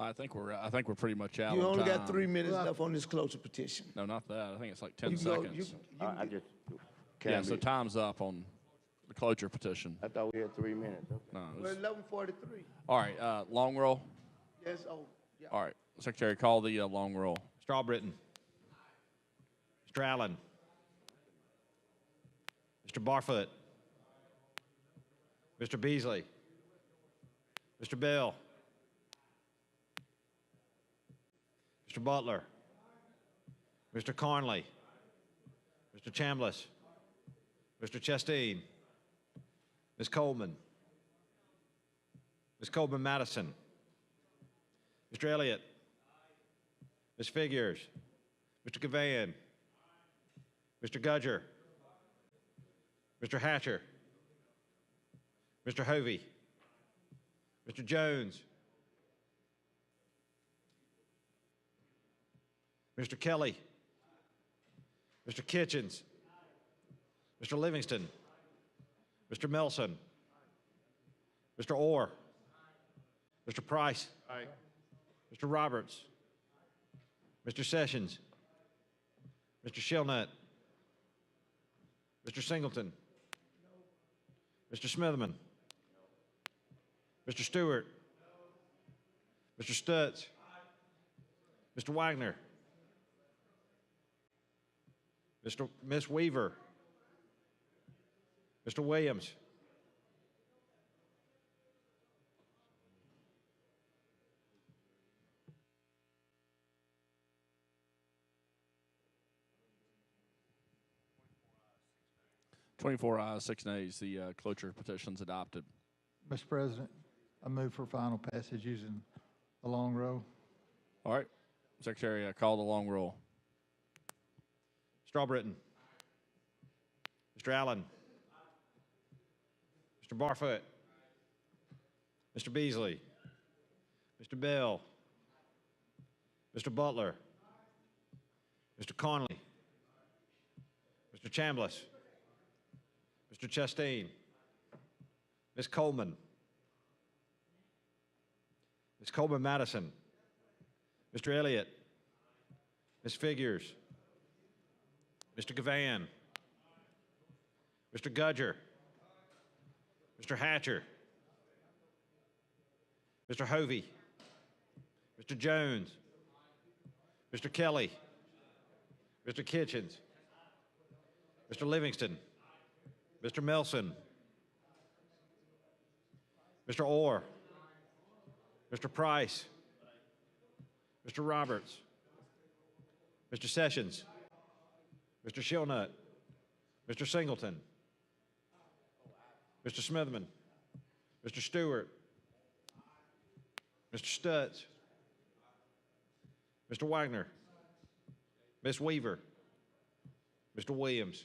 I think we're pretty much out. You on only time. got 3 minutes left on this cloture petition. No, not that. I think it's like 10 You can go- seconds. I just Yeah, so time's up on the cloture petition. I thought we had 3 minutes. No, it We're was- 11:43. all right, long roll. Yes, oh, yeah. All right, Secretary, call the long roll. Mr. Albritton. Mr. Allen. Mr. Barfoot. Mr. Beasley. Mr. Bell. Mr. Butler. Mr. Carnley. Mr. Chambliss. Mr. Chasteen. Ms. Coleman. Ms. Coleman Madison. Mr. Elliott. Ms. Figures. Mr. Gavayan. Mr. Gudger. Mr. Hatcher. Mr. Hovey. Mr. Jones. Mr. Kelly. Mr. Kitchens. Mr. Livingston. Mr. Melson. Mr. Orr. Mr. Price. Aye. Mr. Roberts. Mr. Sessions. Mr. Shellnut. Mr. Singleton. Mr. Smitherman. Mr. Stewart. Mr. Stutz. Mr. Wagner. Miss Weaver. Mr. Williams. Twenty-four ayes, 6 nays. The cloture petition's adopted. Mr. President, I move for final passage using the long roll. All right. Secretary, call the long roll. Strawbritton. Mr. Allen. Mr. Barfoot. Mr. Beasley. Mr. Bell. Mr. Butler. Mr. Conley. Mr. Chambliss. Mr. Chastain. Ms. Coleman. Ms. Coleman Madison. Mr. Elliott. Ms. Figures. Mr. Gavan. Mr. Gudger. Mr. Hatcher. Mr. Hovey. Mr. Jones. Mr. Kelly. Mr. Kitchens. Mr. Livingston. Mr. Melson. Mr. Orr. Mr. Price. Mr. Roberts. Mr. Sessions. Mr. Shillnut. Mr. Singleton. Mr. Smitherman. Mr. Stewart. Mr. Stutz. Mr. Wagner. Ms. Weaver. Mr. Williams.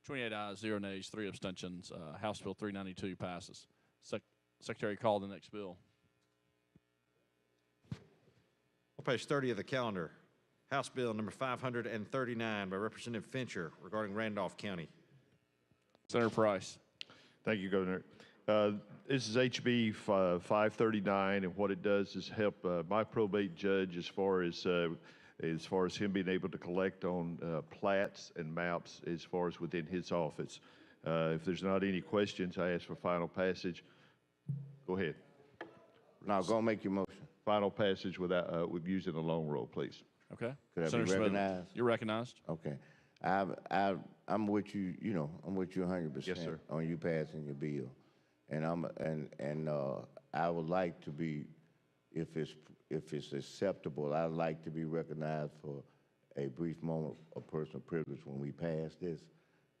Twenty-eight ayes, 0 nays, 3 abstentions. House Bill 392 passes. Secretary, call the next bill. On page 30 of the calendar, House Bill number 539 by Representative Fincher regarding Randolph County. Senator Price. Thank you, Governor. This is HB 539, and what it does is help my probate judge as far as him being able to collect on plats and maps as far as within his office. If there's not any questions, I ask for final passage. Go ahead. Now, go make your motion. Final passage without with using the long roll, please. Okay. Could I Senator be Smith, recognized? you're recognized. Okay. I'm with you, I'm with you 100%. Yes, sir. On you passing your bill. And I would like to be, if it's acceptable, I'd like to be recognized for a brief moment of personal privilege when we pass this,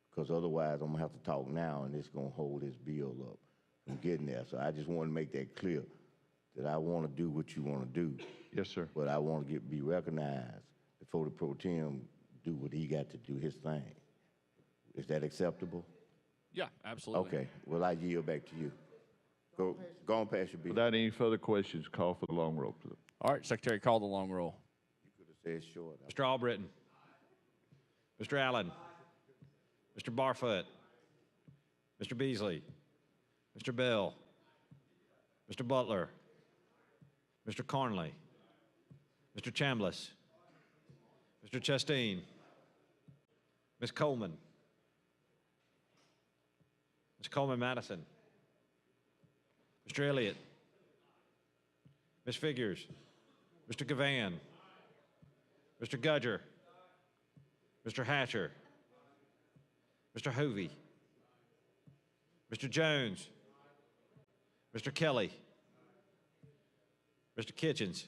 because otherwise I'm gonna have to talk now and it's gonna hold this bill up from getting there. So I just want to make that clear, that I want to do what you want to do. Yes, sir. But I want to be recognized before the pro tem do what he got to do, his thing. Is that acceptable? Yeah, absolutely. Okay. Well, I yield back to you. Go on past your bill. Without any further questions, call for the long roll, please. All right, Secretary, call the long roll. You could have said short. Mr. Albritton. Mr. Allen. Mr. Barfoot. Mr. Beasley. Mr. Bell. Mr. Butler. Mr. Conley. Mr. Chambliss. Mr. Chastain. Ms. Coleman. Ms. Coleman Madison. Mr. Elliott. Ms. Figures. Mr. Gavan. Mr. Gudger. Mr. Hatcher. Mr. Hovey. Mr. Jones. Mr. Kelly. Mr. Kitchens.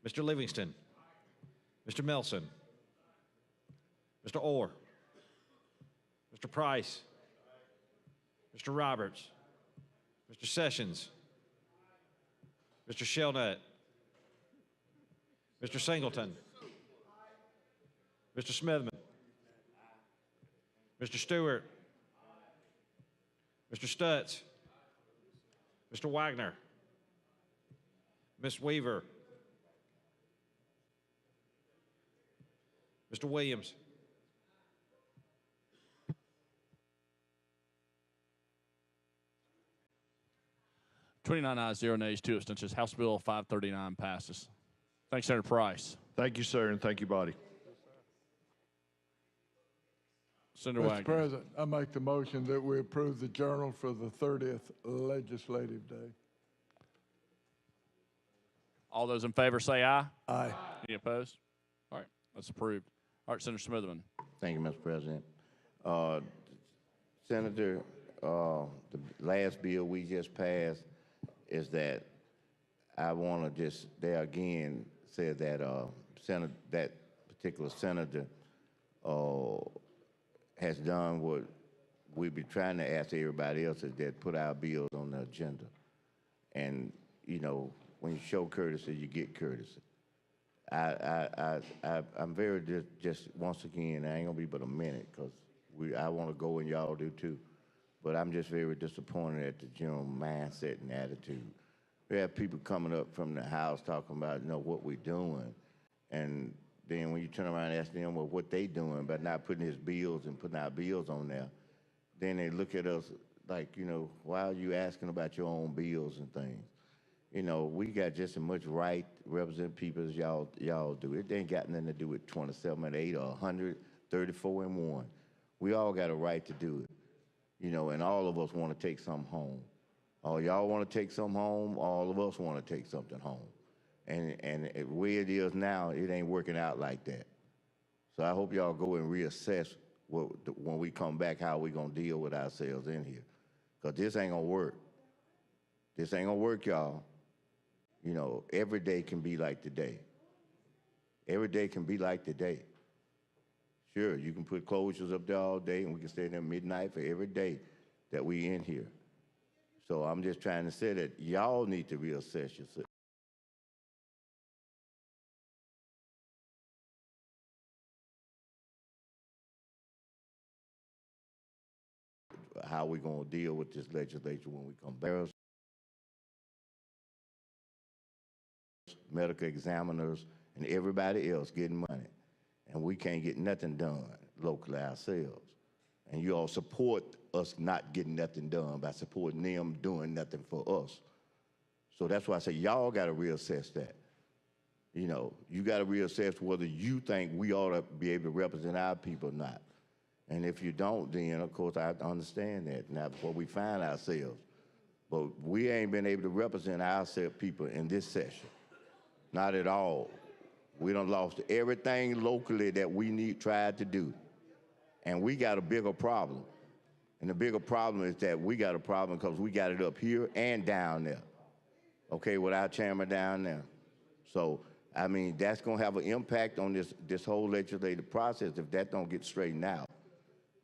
Mr. Livingston. Mr. Melson. Mr. Orr. Mr. Price. Mr. Roberts. Mr. Sessions. Mr. Shellnut. Mr. Singleton. Mr. Smithman. Mr. Stewart. Mr. Stutz. Mr. Wagner. Ms. Weaver. Mr. Williams. 29 ayes, 0 nays, 2 abstentions. House Bill 539 passes. Thanks, Senator Price. Thank you, sir, and thank you, body. Senator Mr. Wagner. President, I make the motion that we approve the journal for the 30th Legislative Day. All those in favor say aye. Aye. Any opposed? All right, that's approved. All right, Senator Smitherman. Thank you, Mr. President. Senator, the last bill we just passed is that I want to just there again say that that particular senator has done what we've been trying to ask everybody else, is that put our bills on the agenda. And you know, when you show courtesy, you get courtesy. I'm very just once again, I ain't gonna be but a minute because I want to go and y'all do too, but I'm just very disappointed at the general mindset and attitude. We have people coming up from the House talking about what we're doing, and then when you turn around and ask them what they doing, but not putting his bills and putting our bills on there, then they look at us like, why are you asking about your own bills and things? We got just as much right to represent people as y'all do. It ain't got nothing to do with 27 and 8 or 134 and 1. We all got a right to do it, and all of us want to take something home. All y'all want to take something home, all of us want to take something home. And the way it is now, it ain't working out like that. So I hope y'all go and reassess when we come back how we going to deal with ourselves in here. Because this ain't going to work. This ain't going to work, y'all. Every day can be like today. Every day can be like today. Sure, you can put closures up there all day, and we can stay there midnight for every day that we in here. So I'm just trying to say that y'all need to reassess yourself. How we going to deal with this legislature when we come back. Medical examiners and everybody else getting money, and we can't get nothing done locally ourselves. And you all support us not getting nothing done by supporting them doing nothing for us. So that's why I say y'all got to reassess that. You got to reassess whether you think we ought to be able to represent our people or not. And if you don't, then of course I understand that. Now that's where we find ourselves. But we ain't been able to represent ourselves people in this session. Not at all. We done lost everything locally that we tried to do. And we got a bigger problem. And the bigger problem is that we got a problem because we got it up here and down there. Okay, with our chairman down there. So, I mean, that's going to have an impact on this whole legislative process if that don't get straightened out.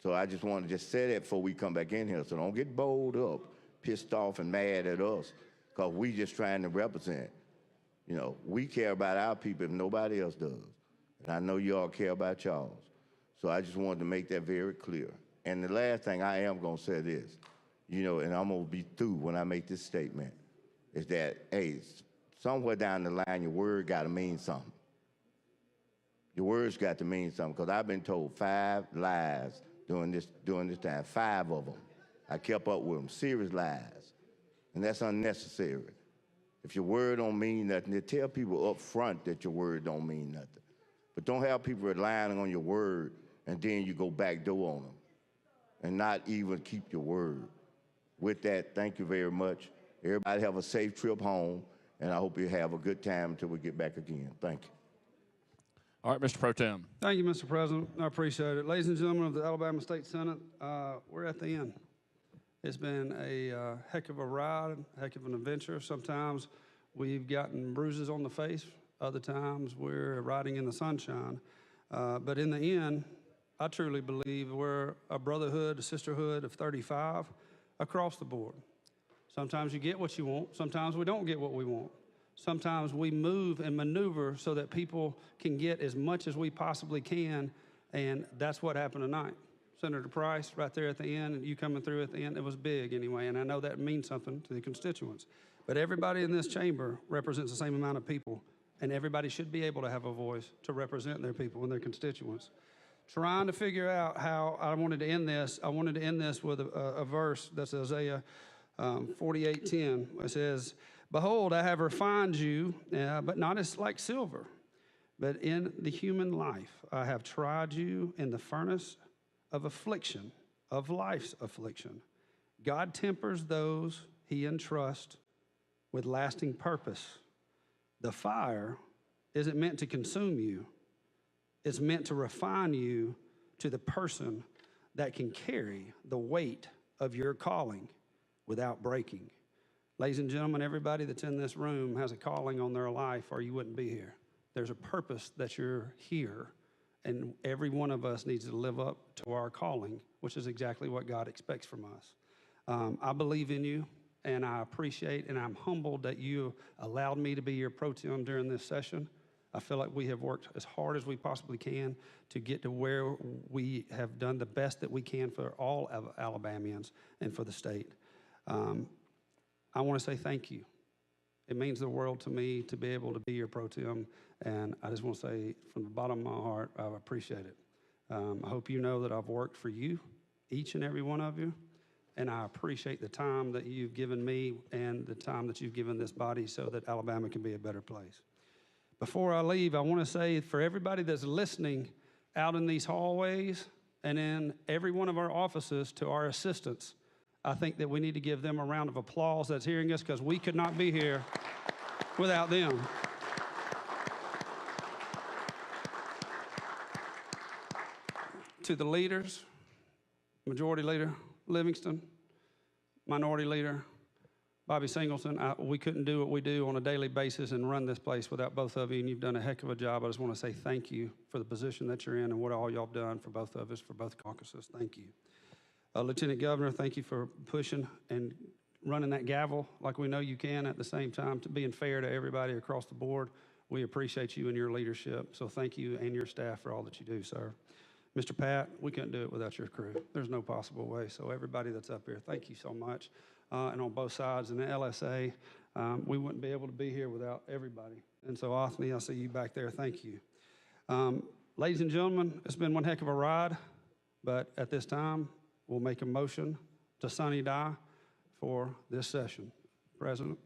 So I just want to just say that before we come back in here. So don't get bowled up, pissed off and mad at us because we just trying to represent. We care about our people if nobody else does. And I know you all care about y'all's. So I just wanted to make that very clear. And the last thing I am going to say this, and I'm going to be through when I make this statement, is that, hey, somewhere down the line, your word got to mean something. Your words got to mean something, because I've been told 5 lies during this time, 5 of them. I kept up with them, serious lies, and that's unnecessary. If your word don't mean nothing, then tell people up front that your word don't mean nothing. But don't have people relying on your word and then you go back door on them and not even keep your word. With that, thank you very much. Everybody have a safe trip home, and I hope you have a good time until we get back again. Thank you. All right, Mr. Pro Tem. Thank you, Mr. President. I appreciate it. Ladies and gentlemen of the Alabama State Senate, we're at the end. It's been a heck of a ride, a heck of an adventure. Sometimes we've gotten bruises on the face. Other times we're riding in the sunshine. But in the end, I truly believe we're a brotherhood, a sisterhood of 35 across the board. Sometimes you get what you want. Sometimes we don't get what we want. Sometimes we move and maneuver so that people can get as much as we possibly can, and that's what happened tonight. Senator Price right there at the end, and you coming through at the end, it was big anyway, and I know that means something to the constituents. But everybody in this chamber represents the same amount of people, and everybody should be able to have a voice to represent their people and their constituents. Trying to figure out how I wanted to end this, I wanted to end this with a verse that's Isaiah 48:10. It says, "Behold, I have refined you, but not as like silver, but in the human life I have tried you in the furnace of affliction, of life's affliction. God tempers those he entrusts with lasting purpose. The fire isn't meant to consume you. It's meant to refine you to the person that can carry the weight of your calling without breaking." Ladies and gentlemen, everybody that's in this room has a calling on their life or you wouldn't be here. There's a purpose that you're here, and every one of us needs to live up to our calling, which is exactly what God expects from us. I believe in you, and I appreciate and I'm humbled that you allowed me to be your pro tem during this session. I feel like we have worked as hard as we possibly can to get to where we have done the best that we can for all of Alabamians and for the state. I want to say thank you. It means the world to me to be able to be your pro tem, and I just want to say from the bottom of my heart, I appreciate it. I hope you know that I've worked for you, each and every one of you, and I appreciate the time that you've given me and the time that you've given this body so that Alabama can be a better place. Before I leave, I want to say for everybody that's listening out in these hallways and in every one of our offices to our assistants, I think that we need to give them a round of applause that's hearing us, because we could not be here without them. To the leaders, Majority Leader Livingston, Minority Leader Bobby Singleton, we couldn't do what we do on a daily basis and run this place without both of you, and you've done a heck of a job. I just want to say thank you for the position that you're in and what all y'all have done for both of us, for both caucuses. Thank you. Lieutenant Governor, thank you for pushing and running that gavel like we know you can, at the same time to being fair to everybody across the board. We appreciate you and your leadership, so thank you and your staff for all that you do, sir. Mr. Pat, we couldn't do it without your crew. There's no possible way, so everybody that's up here, thank you so much. And on both sides, and the LSA, we wouldn't be able to be here without everybody. And so, Othni, I see you back there. Thank you. Ladies and gentlemen, it's been one heck of a ride, but at this time, we'll make a motion to sine die for this session. President.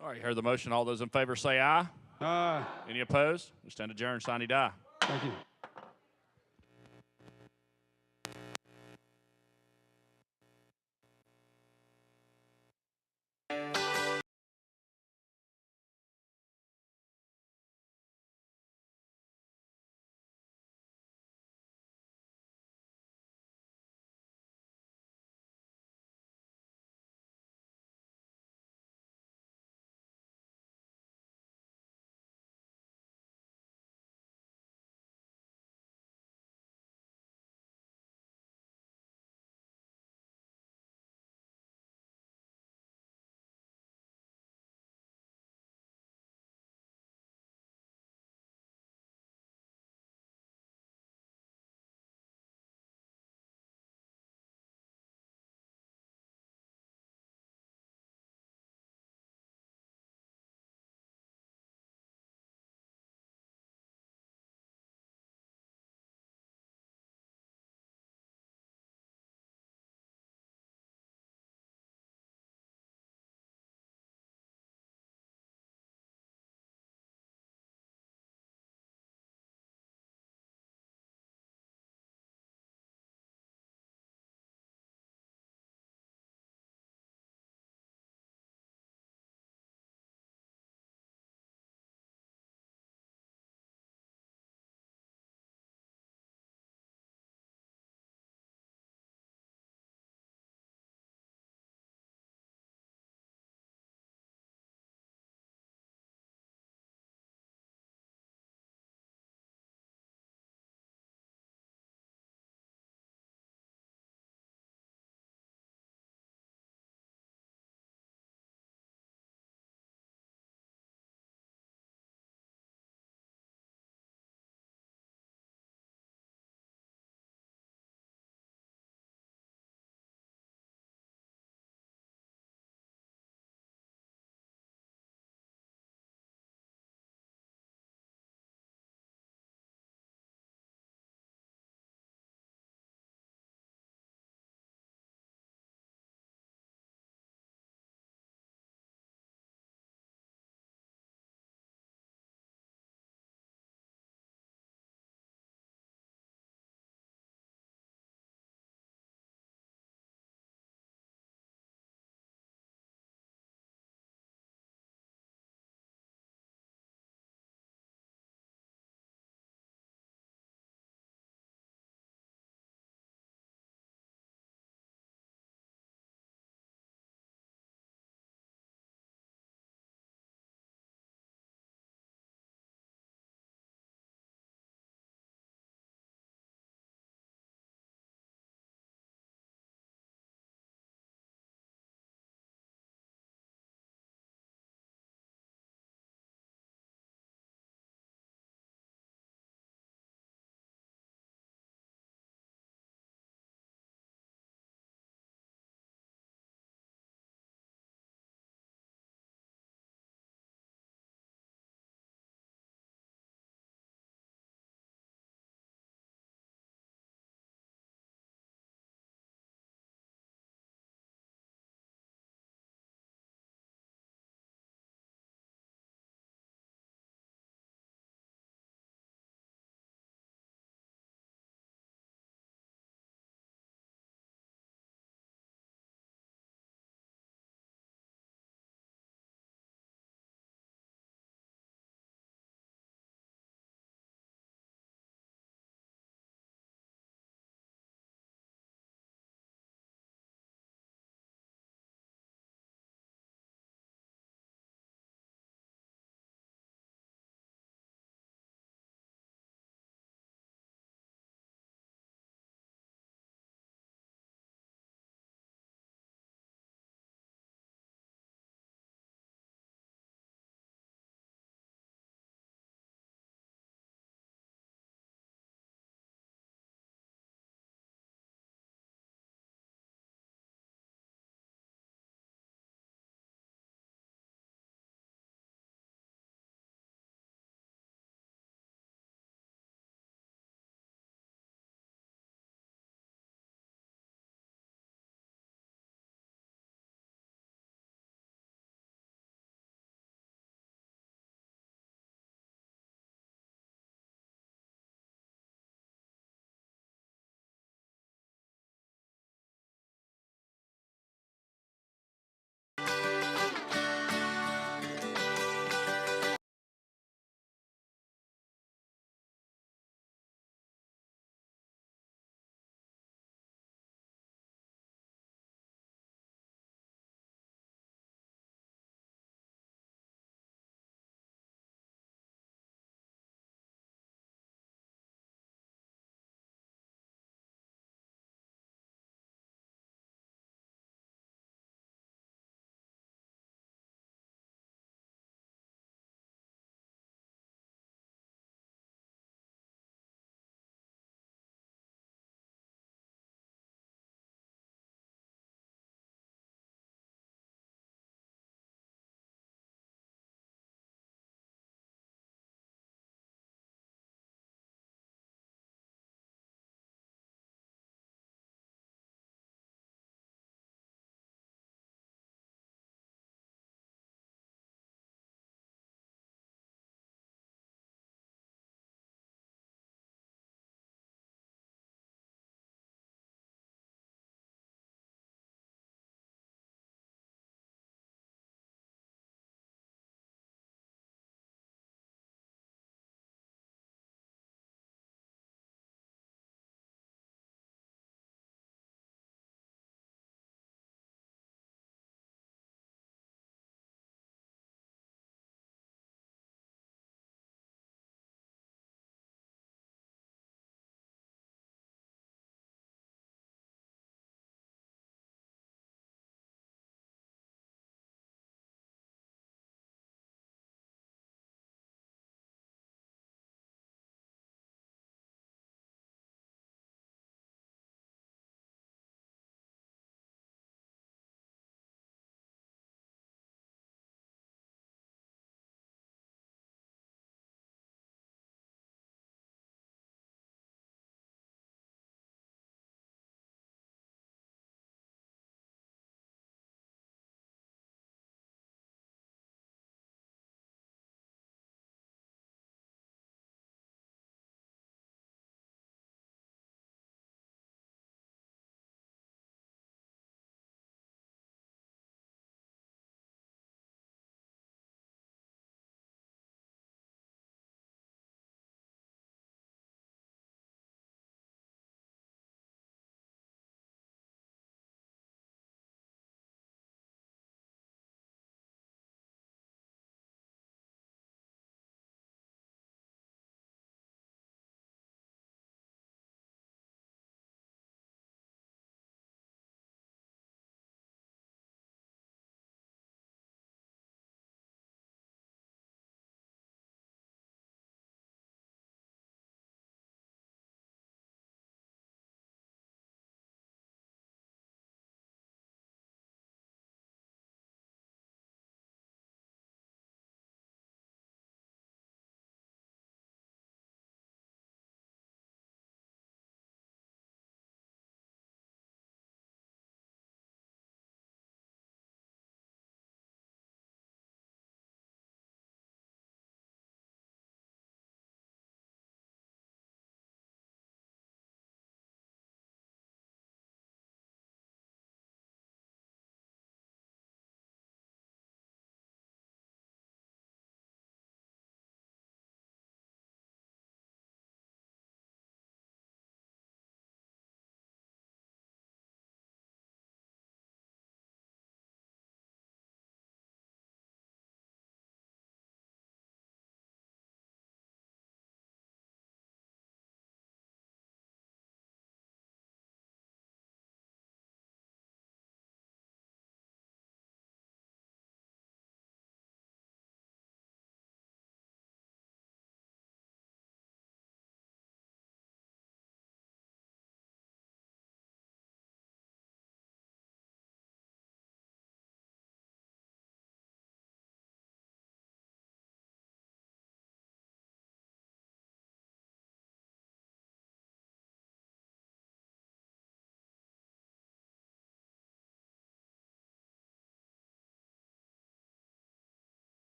All right, you heard the motion. All those in favor say aye. Aye. Any opposed? We stand adjourned, sine die. Thank you.